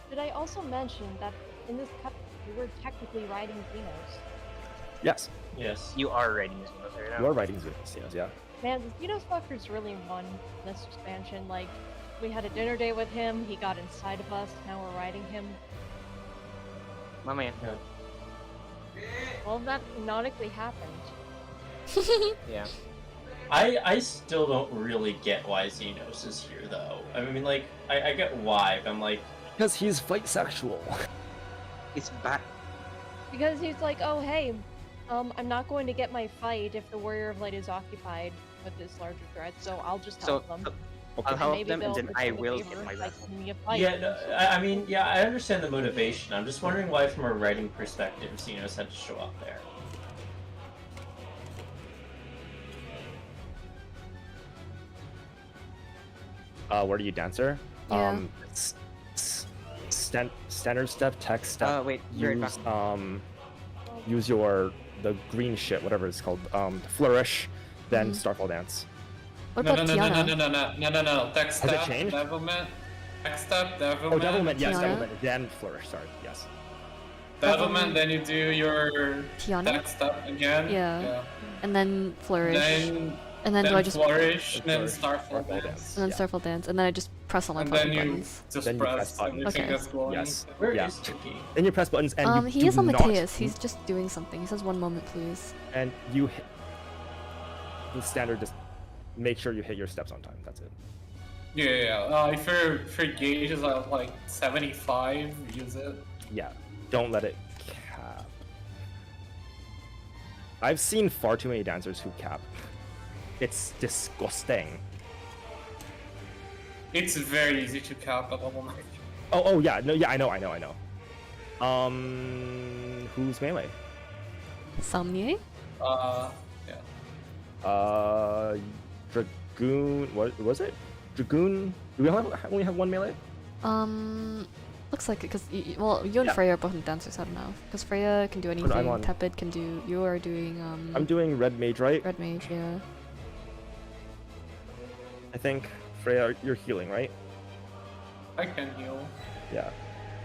Did I also mention that in this cup we were technically riding Xenos? Yes. Yes. You are riding Xenos right now. You are writing Xenos, yeah. Man, the Xenos fucker's really fun in this expansion. Like, we had a dinner day with him, he got inside of us, now we're riding him. Mama, yeah. All of that canonically happened. Yeah. I still don't really get why Xenos is here though. I mean, like, I get why, but I'm like... Because he's fight sexual. It's back. Because he's like, oh hey, I'm not going to get my fight if the Warrior of Light is occupied with this larger threat, so I'll just help them. I'll help Maybe them and they'll then I return the will favor get my by rest. giving me a fight. Yeah, no, I mean, yeah, I understand the motivation. I'm just wondering why, from a writing perspective, Xenos had to show up there. Where do you dancer? Yeah. Standard step, tech step. Wait, you're use back. use the green shit, whatever it's called. Flourish, then Starfall dance. What No, about no, no, no, Tiana? no, no, no, no, no, no. Tech Has step, it changed? Devilment. Tech step, Devilment. Oh, Devilment, yes, Tiana? Devilment, then Flourish, sorry, yes. Devilment, then you do your Tiana? Tech step again. Yeah. And then Flourish. Then do I just Flourish, then Starfall Dance. And then Starfall Dance, and then I just press all my And button then you buttons. just Then you press press buttons. everything Okay. that's glowing. Yes. Where yeah. is Tricky? Then you press buttons and you He do is on not... Mateus. He's just doing something. He says 1 moment, please. And you hit... The standard, just make sure you hit your steps on time, that's it. Yeah. If your gauge is at like 75, use it. Yeah, don't let it cap. I've seen far too many dancers who cap. It's disgusting. It's very easy to cap at level 9. Oh yeah, no, yeah, I know. Who's melee? Somnier? Yeah. Dragoon. What was it? Dragoon. Do we only have 1 melee? Looks like it, because well, you and Yeah. Freya are both dancers. I don't know, because Freya can do anything. I'm on- Tepid can do. You are doing I'm doing red mage, right? Red mage, yeah. I think Freya, you're healing, right? I can heal. Yeah.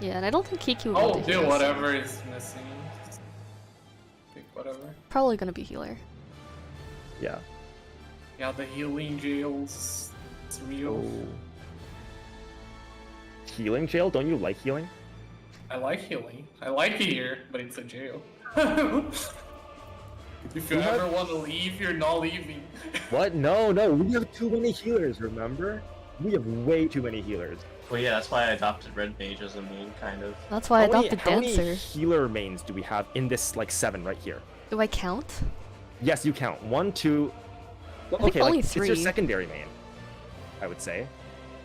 Yeah, and I don't think Kiki will I'll be able to do heal, so whatever is missing. Pick whatever. Probably gonna be healer. Yeah. Yeah, the healing jails. It's real. Oh. Healing jail? Don't you like healing? I like healing. I like it here, but it's a jail. If you ever want to leave, you're not leaving. What? No, we have too many healers, remember? We have way too many healers. Well, yeah, that's why I adopted Red Mage as a main, kind of. That's why I adopted How many Dancer. healer mains do we have in this, like, 7 right here? Do I count? Yes, you count. 1, 2... Well, I think okay, only like, it's your 3. secondary main, I would say.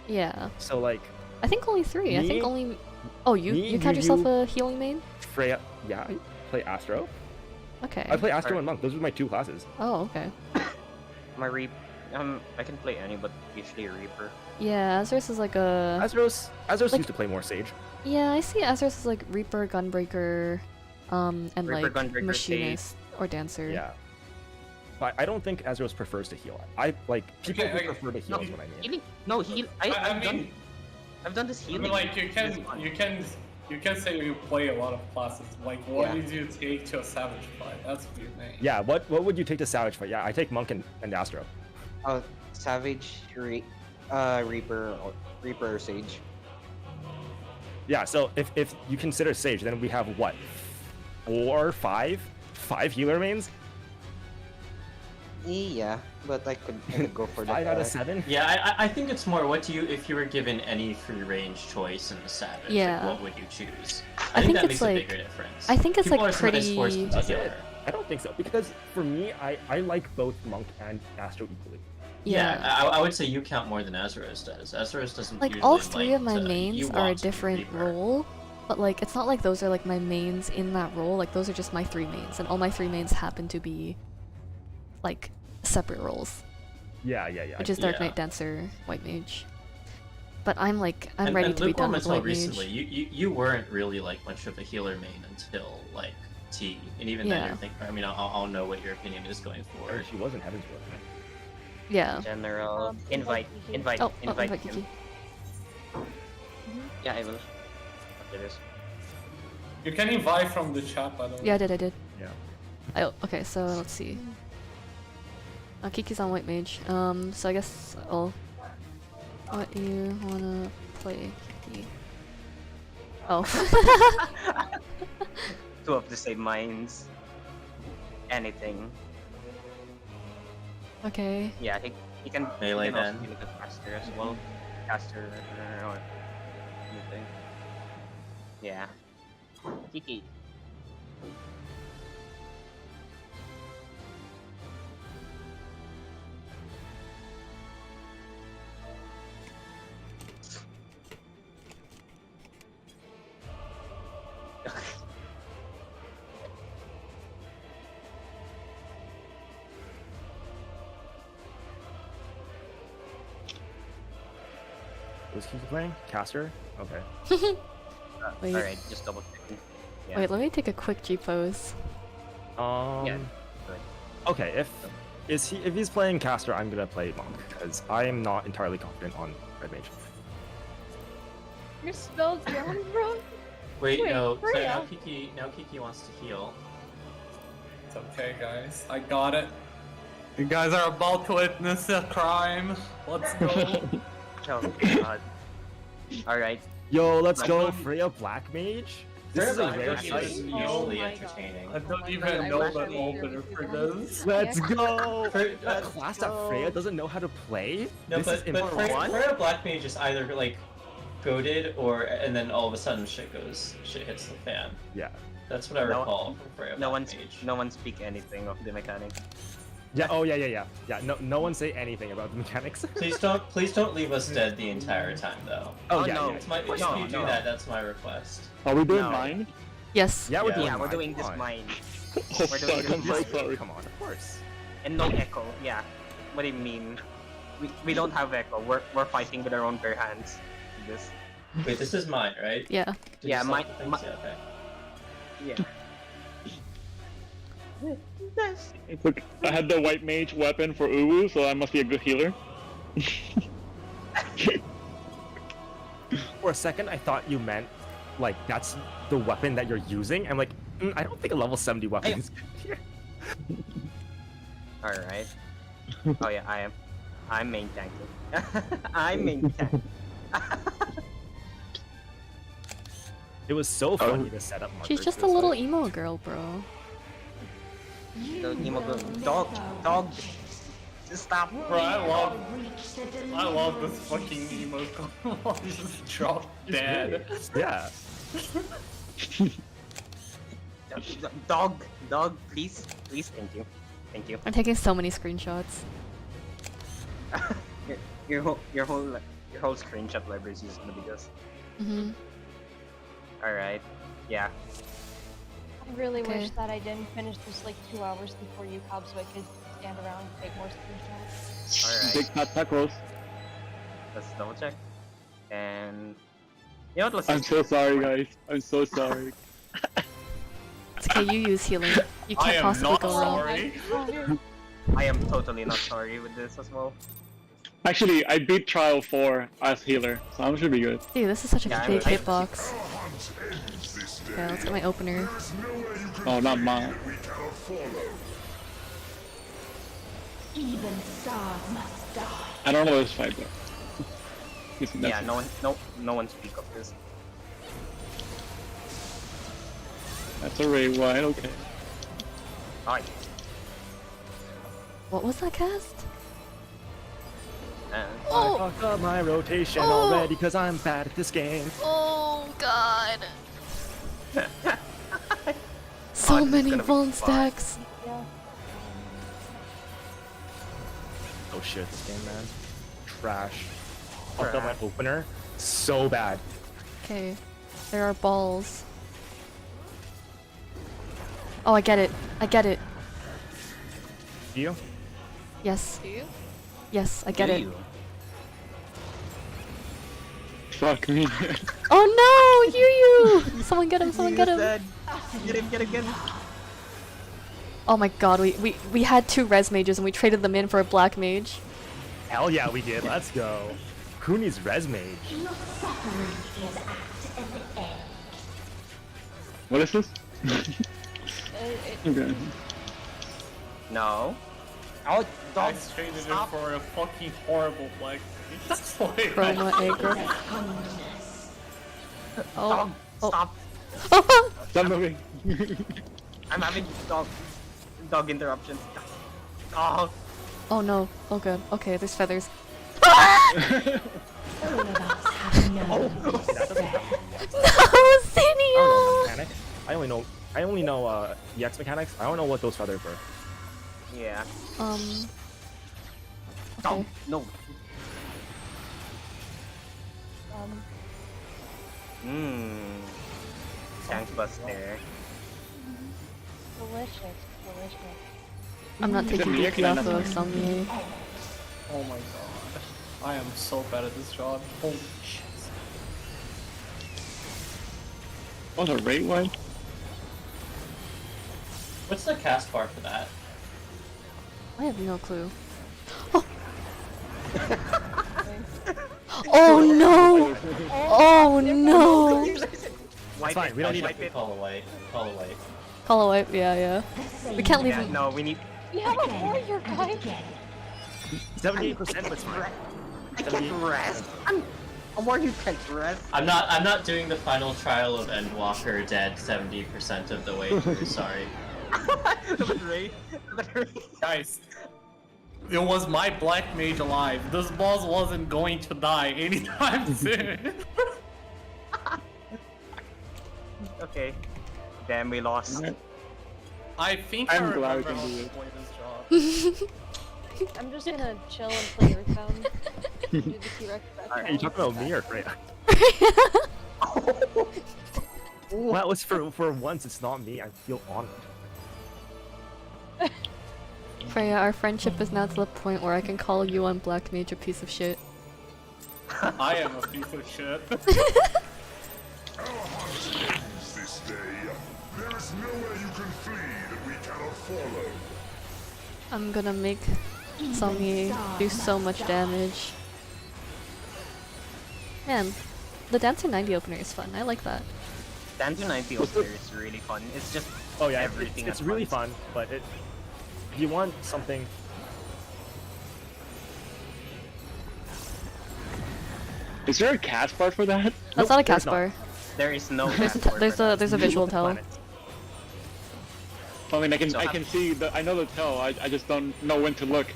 Yeah. So, like... I think only 3. I think Me- only. Oh, you me, count you- yourself a healing main? Freya... Yeah, I play Astro. Okay. I play Astro and Monk. Those are my 2 classes. Oh, okay. My I can play any, but usually Reaper. Yeah, Azros is like a. Azros Like- used to play more Sage. Yeah, I see Azros as like Reaper, Gunbreaker, and Reaper, like Gunbreaker, Machinist or Dancer. Yeah. But I don't think Azros prefers to heal. I like people Okay, who prefer to heal is what I mean. Healing? No, heal. I've done this I healing. mean, like, you can say you play a lot of classes. Like, what Yeah. did you take to a Savage fight? That's your name. Yeah, what would you take to Savage fight? Yeah, I take Monk and Astro. Oh, Savage, Reaper or Sage. Yeah, so if you consider Sage, then we have what? 4, 5? 5 healer mains? Yeah, but I could go for 5 the out of 7? Yeah, I think it's more what do you if you were given any free range choice in the Savage, like, Yeah. what would you choose? I think that it's makes a like- bigger difference. I think it's People like are sometimes pretty- forced into That's it. healer. I don't think so, because for me, I like both Monk and Astro equally. Yeah, I would say you count more than Azeroth does. Azeroth doesn't Like usually all 3 of my to- you mains are a want to be different Reaper. role, but like it's not like those are like my mains in that role. Like those are just my 3 mains, and all my 3 mains happen to be like separate roles. Yeah. Which is Dark Yeah. Knight, Dancer, White Mage. But I'm like I'm And- ready and to be done Lukewarm with until White recently, Mage. you weren't really like much of a healer main until like T, and even then Yeah. you're thinking. I mean, I'll know what your opinion is going forward. She was in Heaven's Word. Yeah. General. Invite Oh, invite him. Kiki. Yeah, I will. After this. You can invite from the chat, by the way. Yeah, I did. Yeah. Okay, so let's see. Kiki's on White Mage. So I guess I'll. What you wanna play, Kiki? Oh. 2 of the same minds. Anything. Okay. Yeah, he can. Melee he can then. also be like a caster as well. Caster or anything. Yeah. Kiki. Was he playing? Caster? Okay. Wait. Alright, just double checking. Yeah. Wait, let me take a quick G pose. Yeah. Good. Okay, if he's playing Caster, I'm gonna play Monk. because I am not entirely confident on Red Mage. Your spell's down, bro. Wait, no. So Freya. now Kiki wants to heal. It's okay, guys. I got it. You guys are about to witness a crime. Let's go. Oh god. Alright. Yo, let's go Freya Black Mage. This is a Black rare Mage sight. is usually entertaining. I don't even know the opener for this. Let's go! Fre- A class that Freya doesn't know how to play? No, This is but important. Freya Black Mage is either like goaded or and then all of a sudden shit hits the fan. Yeah. That's what I recall from Freya No Black one, Mage. no one speak anything of the mechanic. Yeah. Oh yeah. No one say anything about the mechanics. Please don't leave us dead the entire time though. Oh, yeah, no. yeah. That's my, if you do no. that, that's my request. Are we doing No. mine? Yes. Yeah, we're doing Yeah, we're mine. doing this Come on. mine. Oh, We're doing fuck, I'm this so mine. sorry. Come on, of course. And no echo, yeah. What do you mean? We don't have echo. We're fighting with our own bare hands. This. Wait, this is mine, right? Yeah. Did you Yeah, select mine. the things? Yeah, okay. Yeah. Look, I had the white mage weapon for Uwu, so I must be a good healer. For a second, I thought you meant like that's the weapon that you're using. I'm like, I don't think a level 70 weapon is good here. Alright. Oh yeah, I'm main tanking. I'm main tank. It was so funny to set up markers. She's just a this little way. emo girl, bro. The emo girl. Dog. Stop. Bro, I love this fucking emo girl. Just drop dead. Yeah. Dog, please, thank you. I'm taking so many screenshots. Your whole screenshot library is gonna be this. Mhm. All right, yeah. I really Okay. wish that I didn't finish this like 2 hours before you, Cobb, so I could stand around and take more screenshots. All right. Big fat tacos. Let's double check. And you know what? Let's. I'm so sorry, guys. I'm so sorry. It's okay, you use healing. You I can't am possibly not go wrong. sorry. I am totally not sorry with this as well. Actually, I beat Trial 4 as healer, so I should be good. Dude, this is such a Yeah, big I- hitbox. Okay, let's get my opener. Oh, not mine. Even stars must die. I don't know this fight though. Yeah, no one speak of this. That's a Ray White, okay. Alright. What was that cast? I fucked up my rotation already because I'm bad at this game. Oh god. So many bone stacks. Yeah. Oh shit, this game, man. Trash. Fucked up my opener. So bad. Okay. There are balls. Oh, I get it. I get it. Do you? Yes. Do you? Yes, I get it. Fuck me. Oh no! You! Someone get him, someone get him! Get him. Oh my god, we had 2 res mages and we traded them in for a black mage. Hell yeah, we did. Let's go. Who needs res mage? Your suffering is at an end. What is this? Okay. No. Oh, I dog. traded it Stop. for a fucking horrible black. That's why Chroma aggro. Dog, Oh. stop. Stop moving. I'm having dog interruptions. Oh. Oh no. Oh good. Okay, there's feathers. All of us have known this day. No, I Zinnia! don't know the mechanic. I only know EX mechanics. I don't know what those feathers were. Yeah. Okay. No. Tank buster. Delicious. I'm not taking the DP off EX of Somni. Oh my god. I am so bad at this job. Holy shit. Oh, the Ray White? What's the cast bar for that? I have no clue. Oh no! Oh no! Wipe fine, it, we don't need wipe it. Call a white. Call a white. Call a wipe, yeah. We can't leave Yeah, him. no, we need. We have a warrior, guys. 78%, but fine. I can't rest. I'm more you can't rest. I'm not doing the final trial of Endwalker dead 70% of the way through, sorry. Guys, it was my black mage alive. This boss wasn't going to die anytime soon. Okay. Damn, we lost. I think I'm I glad we remember can how do to it. play this job. I'm just gonna chill and play Earthbound. Do the T-Rex back Are you talking about me or Freya? Well, at least for once it's not me. I feel honored. Freya, our friendship is now to the point where I can call you on Black Mage a piece of shit. I am a piece of shit. Our hearts ends this day. There is nowhere you can flee that we cannot follow. I'm gonna make Somni do so much damage. Man, the Dancer 90 opener is fun. I like that. Dancer 90 opener is really fun. It's just everything. It's really fun, but if you want something. Is there a cast bar for that? That's not a cast bar. There is no. There's a visual tell. I mean, I can see I know the tell. I just don't know when to look.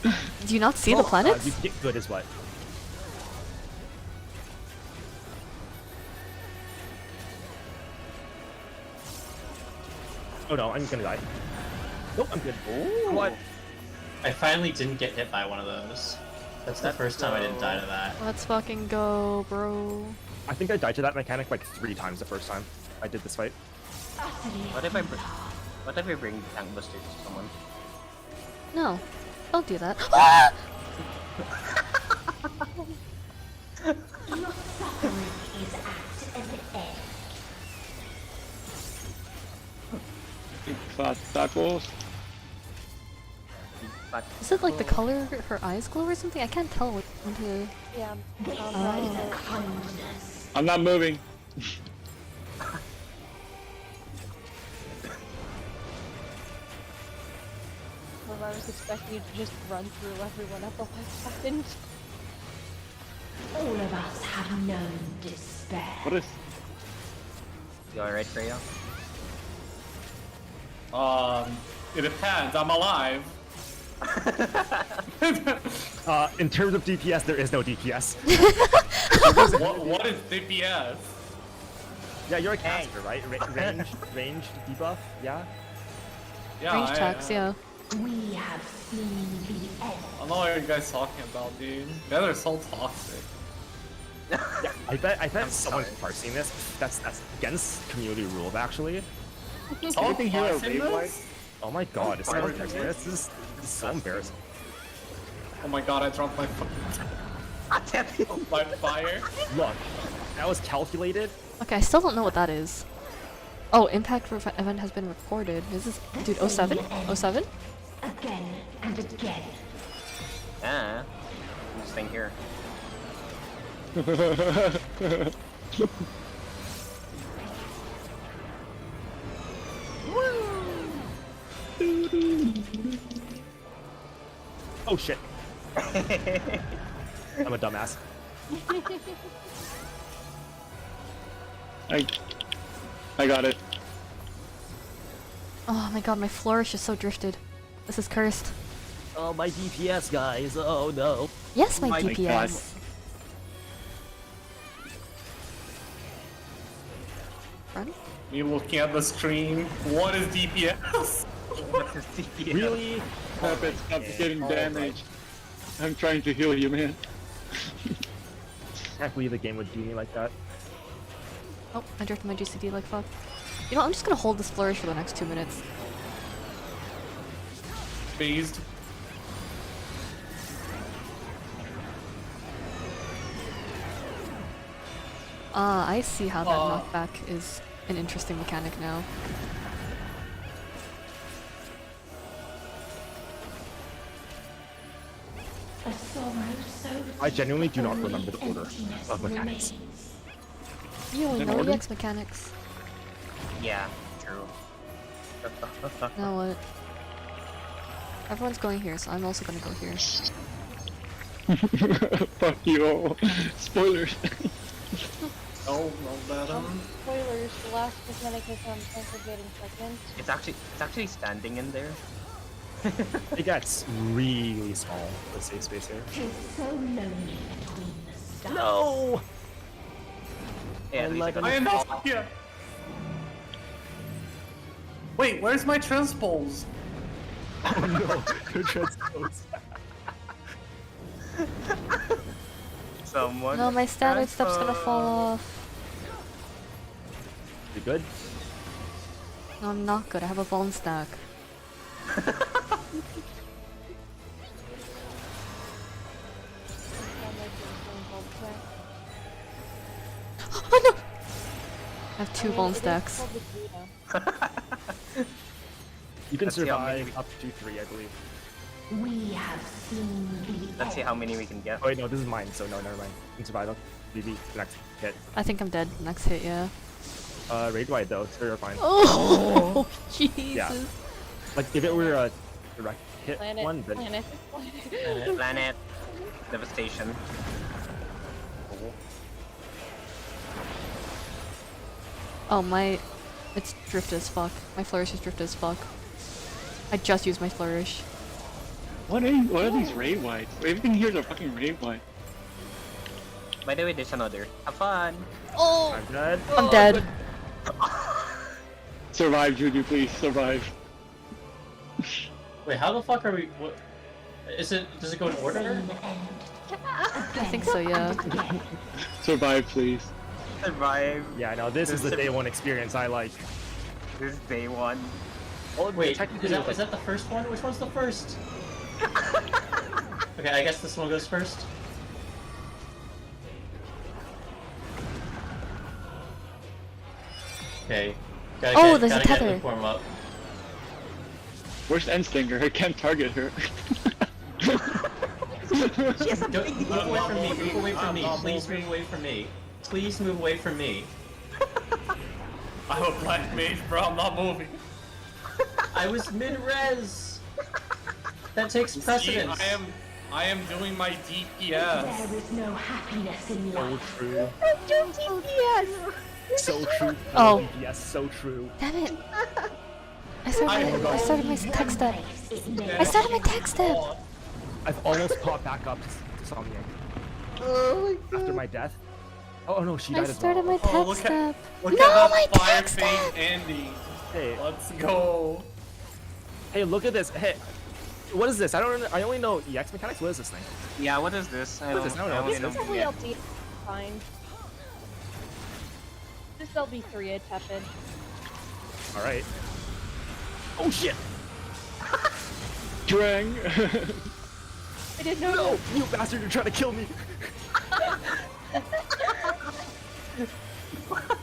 Do you not see the planets? You get good as what? Oh no, I'm gonna die. Nope, I'm good. What? I finally didn't get hit by one of those. That's the first time I didn't die to that. Let's fucking go, bro. I think I died to that mechanic like 3 times the first time I did this fight. What if I bring tank busters to someone? No, don't do that. Your suffering is at an end. Big fat tacos. Is it like the color her eyes glow or something? I can't tell what to. Yeah. I'm not moving. I was expecting you to just run through everyone at the last second. All of us have known despair. What is? You alright, Freya? It depends. I'm alive. In terms of DPS, there is no DPS. What is DPS? Yeah, you're a caster, right? Range debuff, yeah? Yeah, Range tax, yeah. We have seen the end. I don't know what you guys talking about, dude. You guys are so toxic. Yeah, I bet someone's parsing this. That's against community rules, actually. Anything here a wave like? Oh my god, is someone parsing this? This is so embarrassing. Oh my god, I dropped my my fire. Look, that was calculated. Okay, I still don't know what that is. Oh, impact event has been recorded. Is this dude 07? 07? Again and again. Yeah. This thing here. Oh shit. I'm a dumbass. I got it. Oh my god, my flourish is so drifted. This is cursed. Oh, my DPS, guys. Oh no. Yes, my DPS. God. Run? Me looking at the stream. What is DPS? What is DPS? Really? Stop it, stop getting damage. I'm trying to heal you, man. Can't believe the game would do me like that. Oh, I drifted my GCD like fuck. You know, I'm just gonna hold this flourish for the next 2 minutes. Phased. Ah, I see how that knockback is an interesting mechanic now. A sorrow I genuinely do not remember the order of mechanics. You only In know order? EX mechanics. Yeah, true. You know what? Everyone's going here, so I'm also gonna go here. Fuck you all. Spoilers. Oh, well, that, Spoilers, the last mechanic is concentrating segment. It's actually standing in there. It gets really small, the safe space here. It's so lonely between the stars. No! Yeah, at least I got I am not here. Wait, where's my transpose? Oh no, your transpose. Someone. No, my standard stuff's gonna fall off. You good? No, I'm not good. I have a bone stack. Oh no! I have 2 bone stacks. You can Let's see how many survive up to 3, I believe. We have seen the Let's see how many we can get. Oh wait, no, this is mine, so no, never mind. You can survive up. BB, next hit. I think I'm dead. Next hit, yeah. Raid wide though, so you're fine. Oh, Jesus. Yeah. Like, if it were a direct hit Planet, one, then... Planet. Devastation. Oh, my... It's drifted as fuck. My flourish is drifted as fuck. I just used my flourish. What are these raid whites? Everything here is a fucking raid white. By the way, there's another. Have fun. Oh! I'm dead. I'm dead. Survive, Juju, please, survive. Wait, how the fuck are we? What? Is it? Does it go in order? I think so, yeah. Survive, please. Survive. Yeah, I know, this is the day one experience I like. This is day one. Oh, Wait, technically is that the first one? Which one's the first? Okay, I guess this one goes first. Okay. Oh, there's a gotta get tether. the form up. Where's Endstinger? I can't target her. Don't move away from me. Move away from me. Please move away from me. Please move away from me. I'm a black mage, bro. I'm not moving. I was mid-res. That takes precedence. See, I am doing my DPS. There is no happiness in So life. true. So true. Oh. Yes, so true. Damn it. I started my tech step. I started my tech step. I've almost popped back up to Somniac. Oh my god. After my death. Oh no, she I died as well. started my tech look step. Look No, at my that fire tech step. phase Andy. Hey. Let's go. Hey, look at this. Hey, what is this? I only know EX mechanics. What is this thing? Yeah, what is this? I What is don't this? I don't know. only This is Probably yeah. LB. Fine. This LB3 it's happened. All right. Oh shit! Drang. I didn't know. No, you bastard! You're trying to kill me.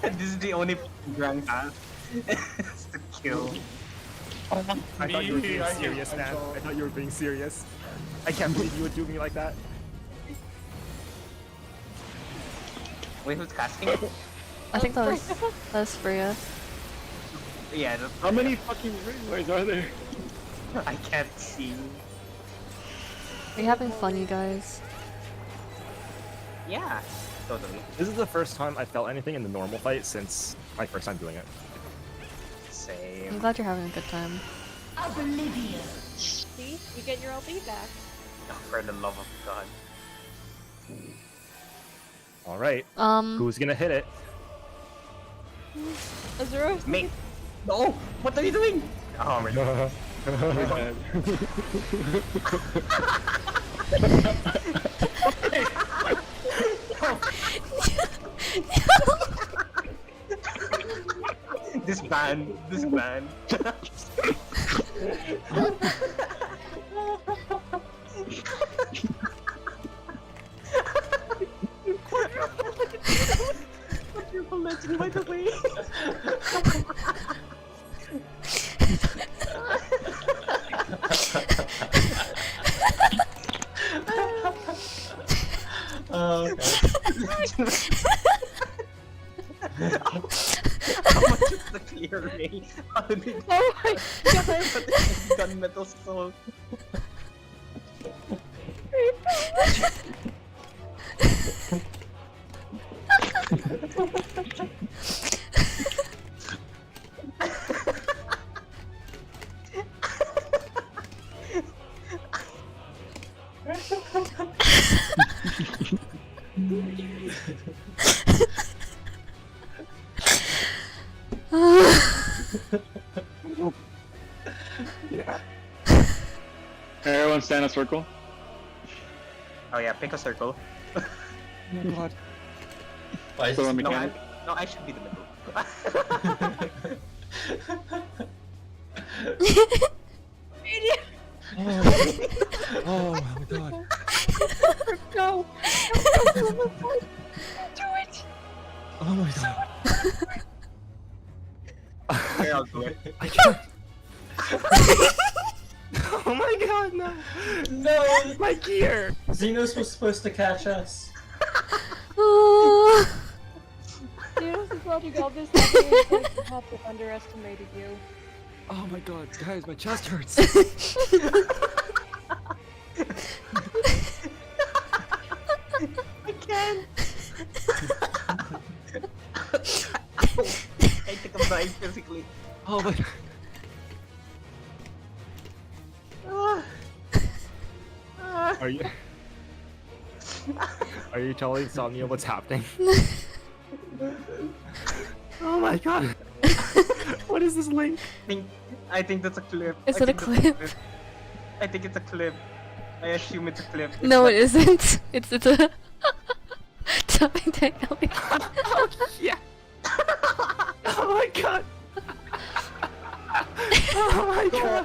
This is the only grand path. It's the kill. I thought you were being I hate serious, man. control. I thought you were being serious. I can't believe you would do me like that. Wait, who's casting it? I think that was Freya. Yeah. How many fucking raid whites are there? I can't see. Are you having fun, you guys? Yeah, totally. This is the first time I felt anything in the normal fight since my first time doing it. Same. I'm glad you're having a good time. Oblivion. See, you get your LB back. For the love of God. All right. Who's gonna hit it? Azura. Me. No. What are you doing? Oh my God. This man. Legend, by the way. How much is the clear ray? How did it... Oh my god! Gunmetal soul. Yeah. Everyone stand in a circle. Oh yeah, pick a circle. Oh my god. Why is So this let me No, count. no, I should be the middle. Oh my god. Go! Do it! Oh my god. Okay, I'll do it. I can't. Oh my god, no! No! My gear! Xenos was supposed to catch us. Xenos is watching all this happening and going to have underestimated you. Oh my god, guys, my chest hurts. I can't. I think I'm dying physically. Oh my god. Are you? Are you telling Somnia what's happening? Oh my god. What is this link? I think that's a clip. Is I it a think that's clip? I think it's a clip. I assume it's a clip. It's No, not- it isn't. It's a jumping technology. Oh yeah. Oh my god. Oh my god.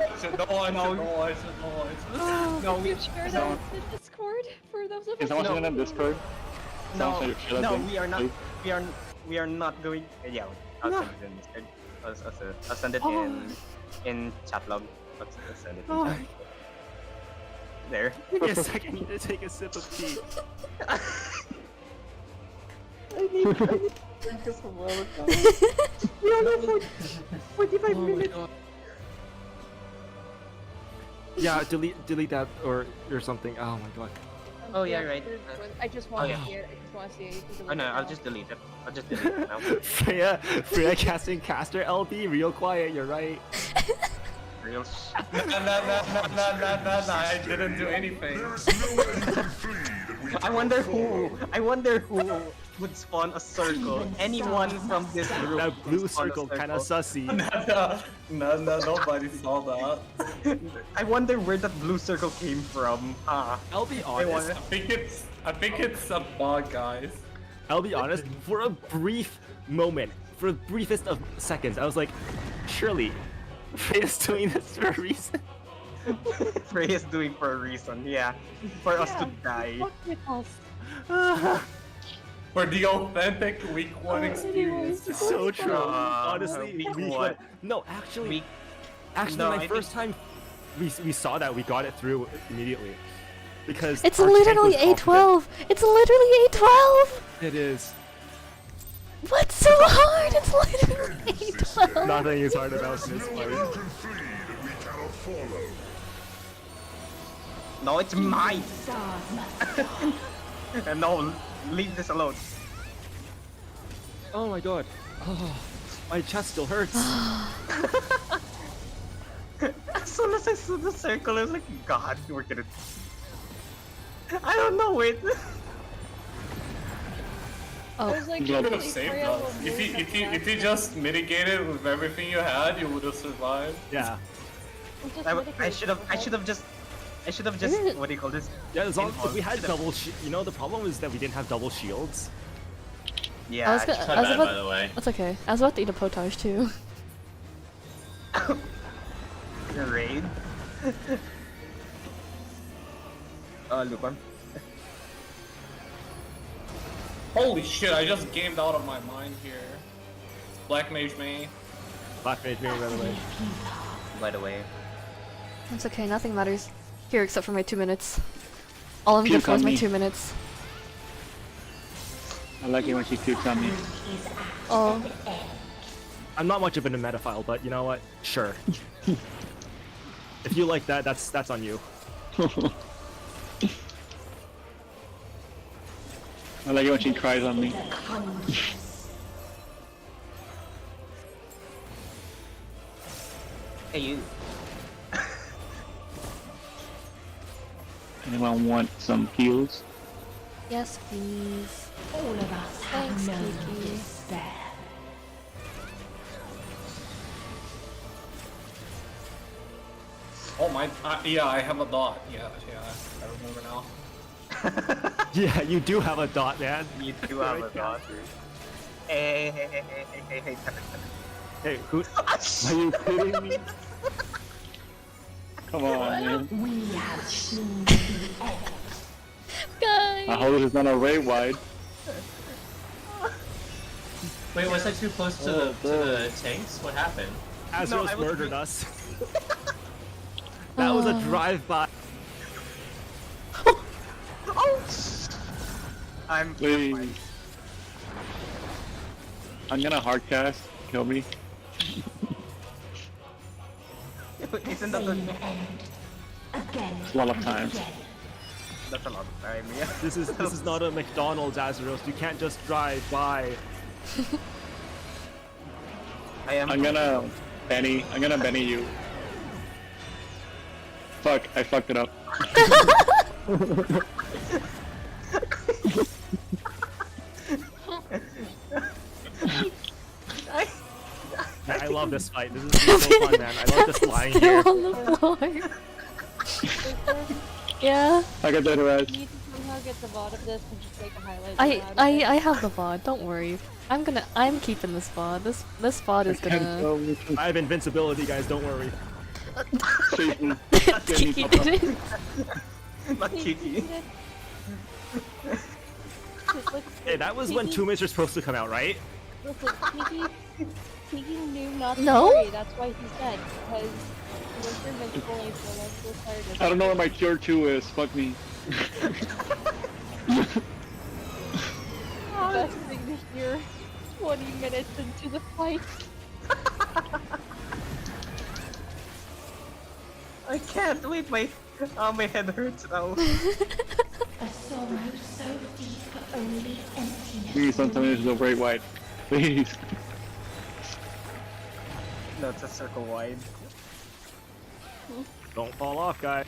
No, we Share that in the Discord for those of Is us someone in Discord? No, Someone share that no, link, we are not. please? We are not going. Yeah, I'll No. send it in Discord. I'll send it Oh. in chat log. I'll send it in Oh. chat. There. Give me a second, I need to take a sip of tea. I need to drink as well. We only have 45 minutes. Yeah, delete that or something. Oh my god. Oh yeah, right. I just want yeah. to see it. I just want to see it. You can Oh delete no, it I'll now. just delete it. I'll just delete it now. Freya casting caster LB, real quiet, you're right. Real No, I didn't do anything. I wonder who would spawn a circle. Anyone from this group. That blue would spawn a circle kinda sussy. No, nobody saw that. I wonder where that blue circle came from. I'll be I honest. think it's a bug, guys. I'll be honest, for a brief moment, for the briefest of seconds, I was like, surely, Freya's doing this for a reason. Frey is doing for a reason, yeah. For us to die. Fuck with us. For the authentic week 1 experience. So true. Honestly, week week one. one. No, actually, No, my I first time we saw that, we got it through immediately. Because It's our tank literally was confident. A12. It's literally A12. It is. What's so hard? It's literally A12. Nothing is hard about this No fight. one can flee that we cannot follow. No, it's mine! No, leave this alone. Oh my god. Oh, my chest still hurts. As soon as I saw the circle, I was like, God, we're gonna... I don't know, wait. I was like, You could have if saved Freya us. will move If you just mitigated with everything you had, you would have survived. Yeah. I should have just, what do you call this? Yeah, as long as Involved. we had double you know, the problem is that we didn't have double shields. Yeah, I was gonna, I was bad, about, by the way. That's okay. I was about to eat a potage too. the raid. Lupin. Holy shit, I just gamed out of my mind here. Black Mage me. Black Mage me, by the way. By the way. It's okay. Nothing matters here except for my 2 minutes. All I'm Pew good for is my Kami. 2 minutes. I like it when she pukes on me. Oh. I'm not much of a metaphile, but you know what? Sure. If you like that, that's on you. I like it when she cries on me. Hey, you. Anyone want some heals? Yes, please. All of us Thanks, have known Kiki. despair. Oh my, yeah, I have a dot. Yeah, I remember now. Yeah, you do have a dot, man. You do have a dot. Hey. Hey, who? Are you kidding me? Come on, man. We have seen the end. Guys. I hope this is not a raid wide. Wait, was I too close to the tanks? What happened? Azeroth murdered us. That was a drive-by. Please. I'm gonna hardcast. Kill me. Isn't that the... It's a lot of times. That's a lot of time, yeah. This is not a McDonald's, Azeroth. You can't just drive by. I'm gonna Benny you. Fuck, I fucked it up. I love this fight. This is so fun, man. I love just lying here. On the floor. Yeah. I got that res. You need to somehow get the VOD of this and just make a highlight. I have the VOD. Don't worry. I'm keeping this VOD. This VOD is gonna. I have invincibility, guys. Don't worry. Kiki did it. Not Kiki. Hey, that was when Tomb Raider's supposed to come out, right? Listen, Kiki knew not to No? worry. That's why he's dead. Because he was invincible and so that's so tired. I don't know where my cure 2 is. Fuck me. Best thing to hear 20 minutes into the fight. I can't wait, my head hurts now. A sorrow so deep for only emptiness. Please don't tell me this is a raid wide. Please. No, it's a circle wide. Don't fall off, guy.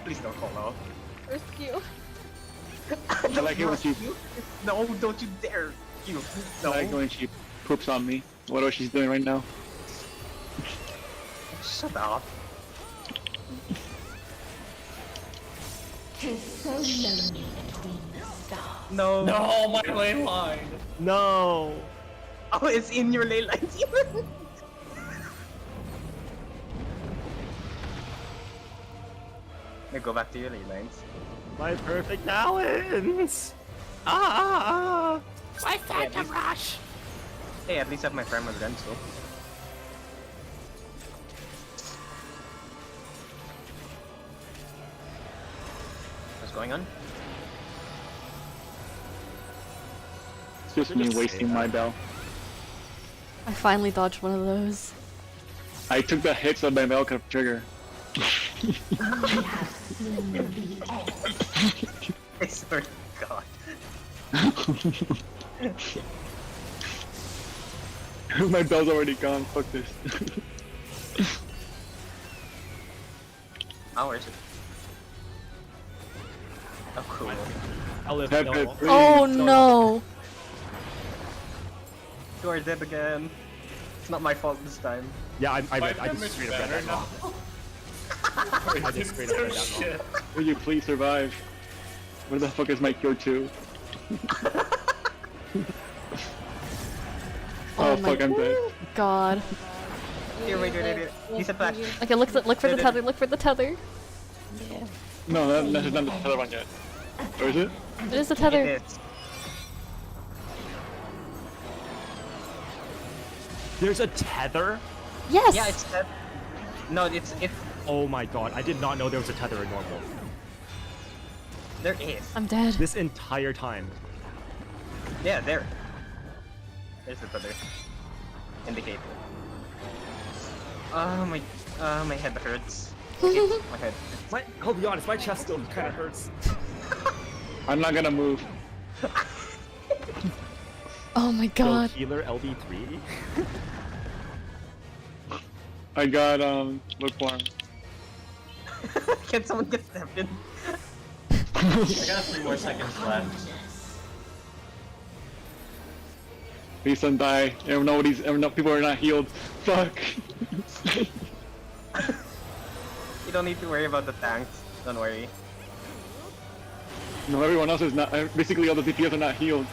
Please don't fall off. Rescue. I like it when she. No, don't you dare! You. I like it when she poops on me. Whatever she's doing right now. Shut up. Tis so lonely between the stars. No. No, my lane line. No. Oh, it's in your ley lines even. Now go back to your ley lines. My perfect balance. Ah. My phantom rush. Hey, at least I have my friend with guns though. What's going on? It's just me wasting my bell. I finally dodged one of those. I took the hits of my bell trigger. I swear to God. My bell's already gone. Fuck this. Oh, where is it? Oh, cool. I'll live. Pepe, No. please. Oh no. You are dead again. It's not my fault this time. Yeah, I My just damage straight up read better that wrong. I just straight up read that wrong. Will you please survive? Where the fuck is my cure 2? Oh my fuck, I'm dead. God. Here, wait. He's a flash. Okay, look for the tether. Look for the tether. Yeah. No, that's not the tether one yet. Or is it? It is the tether. It is. There's a tether? Yes. Yeah, it's that. No, it's if Oh my god, I did not know there was a tether in normal. there is. I'm dead. This entire time. Yeah, there. There's the other indicator. My head hurts. My head. I'll be honest, my chest still kind of hurts. I'm not gonna move. Oh my god. Yo, healer LB3. I got bookworm. Can someone get stepped in? I got 3 more seconds left. Please don't die. People are not healed. Fuck. You don't need to worry about the tanks. Don't worry. No, everyone else is not. Basically, all the DPS are not healed.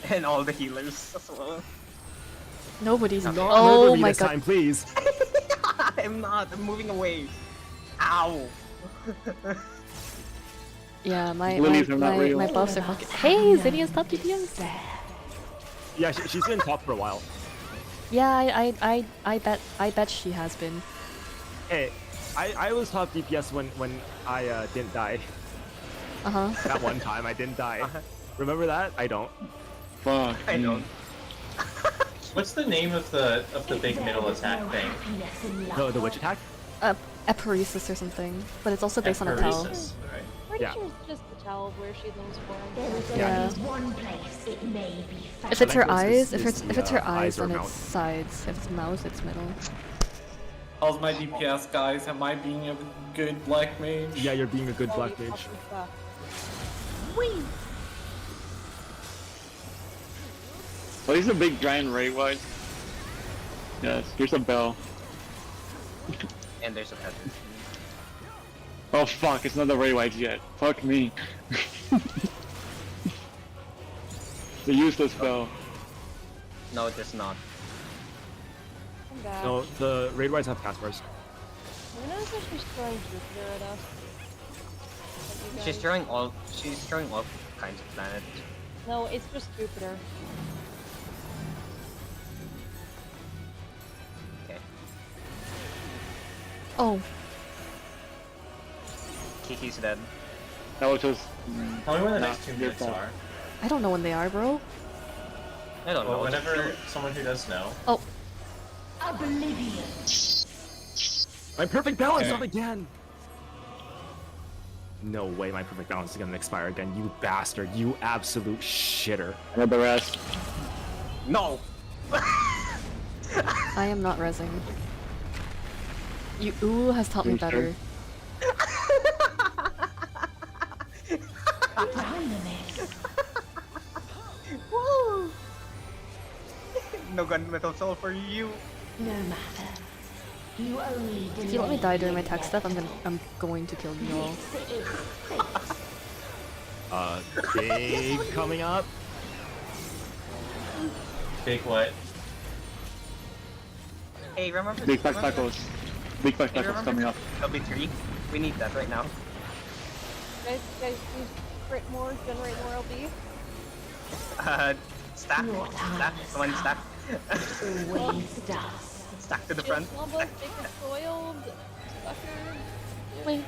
And all the healers as well. Nobody's Not oh murder me my this god. time, please. I'm not. I'm moving away. Ow. Yeah, my Lilies are not real. buffs are fucking. Hey, Zinnia's top DPS. Yeah, she's been top for a while. Yeah, I bet she has been. Hey, I was top DPS when I didn't die. That one time I didn't die. Remember that? I don't. Fuck. I don't. What's the name of the big middle attack thing? The witch attack? Eparesis or something, but it's also based on a towel. Eparesis, right. Pretty Yeah. sure it's just the towel where she lives for. Yeah. One place it may be found. If it's her eyes, is if it's her eyes, or then it's mouth. sides. If it's mouth, it's middle. How's my DPS, guys? Am I being a good black mage? Yeah, you're being a good black mage. Whee! Oh, he's a big giant ray white. Yes, here's a bell. And there's a feather. Oh fuck, it's not the ray whites yet. Fuck me. The useless bell. No, it is not. I'm back. No, the raid wides have cast bars. Luna is actually throwing Jupiter at us. Like you She's guys- throwing all. She's throwing all kinds of planets. No, it's just Jupiter. Okay. Oh, Kiki's dead. That was just. Tell me when the Nah, next 2 your minutes fault. are. I don't know when they are, bro. I don't Well, know. whenever someone who does know. Oh, Oblivion. My perfect balance up again! No way my perfect balance is gonna expire again, you bastard, you absolute shitter. And the rest. No. I am not rezzing. You has taught me You sure? better. Woo! No gunmetal soul for you. No matter. You only If you let me die during my tech stuff, I'm going to kill you all. Big coming up. Big what? Hey, remember? Big fat remember- tacos. Big fat Hey, tacos remember coming up. LB3? We need that right now. Guys, please create more, generate more LB. Stack. Stack. Someone stack. always does. Stack to the front. Lumba, make it soiled, sucker, Wait.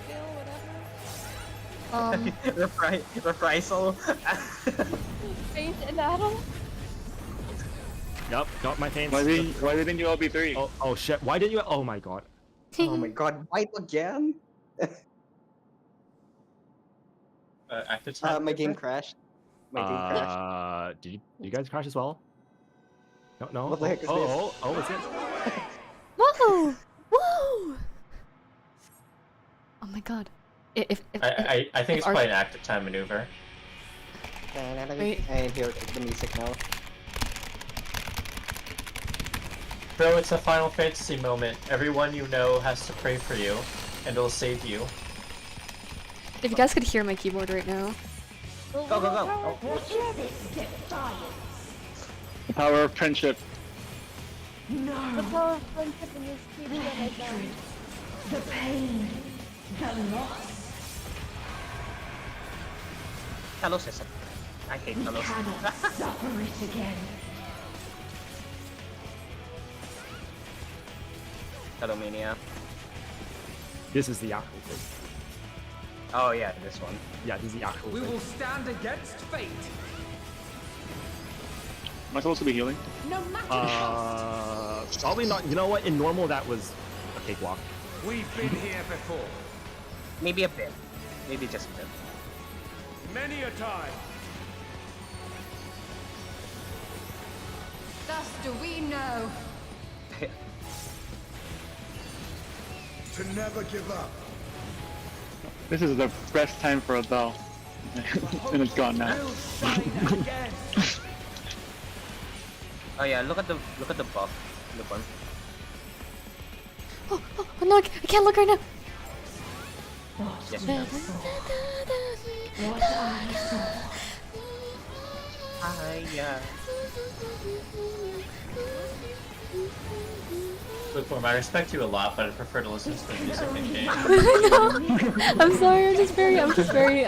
Reprisal. faint and battle. Yup, got my pains. Why didn't you LB3? Oh shit, why didn't you? Oh my god. Oh my god, white again? At the time. My game crashed. My game crashed. Did you guys crash as well? No? What the heck is this? Oh, it's it. Whoa! Whoa! Oh my god. If I think if it's our- quite an active time maneuver. Wait. I hear the music now. Bro, it's a Final Fantasy moment. Everyone you know has to pray for you, and it'll save you. If you guys could hear my keyboard right now. Go, go, go. Oh. What is this defiance? The power of friendship. No. The power of friendship in this The team that I hatred. found. The pain. The loss. Talos is I hate We Talos. cannot suffer it again. Talomania. This is the actual thing. Oh yeah, this one. Yeah, he's the actual We thing. will stand against fate. Am I supposed to be healing? No matter the cost. Probably not. You know what? In normal, that was a cakewalk. We've been here before. Maybe a bit. Maybe just a bit. Many a time. Thus do we know. To never give up. This is the best time for a bell. And it's gone now. Oh yeah, look at the buff. Look one. Oh no, I can't look right now. Yes, What I saw. yeah. Lukewarm, I respect you a lot, but I prefer to listen to the music in game. I'm sorry. I'm just very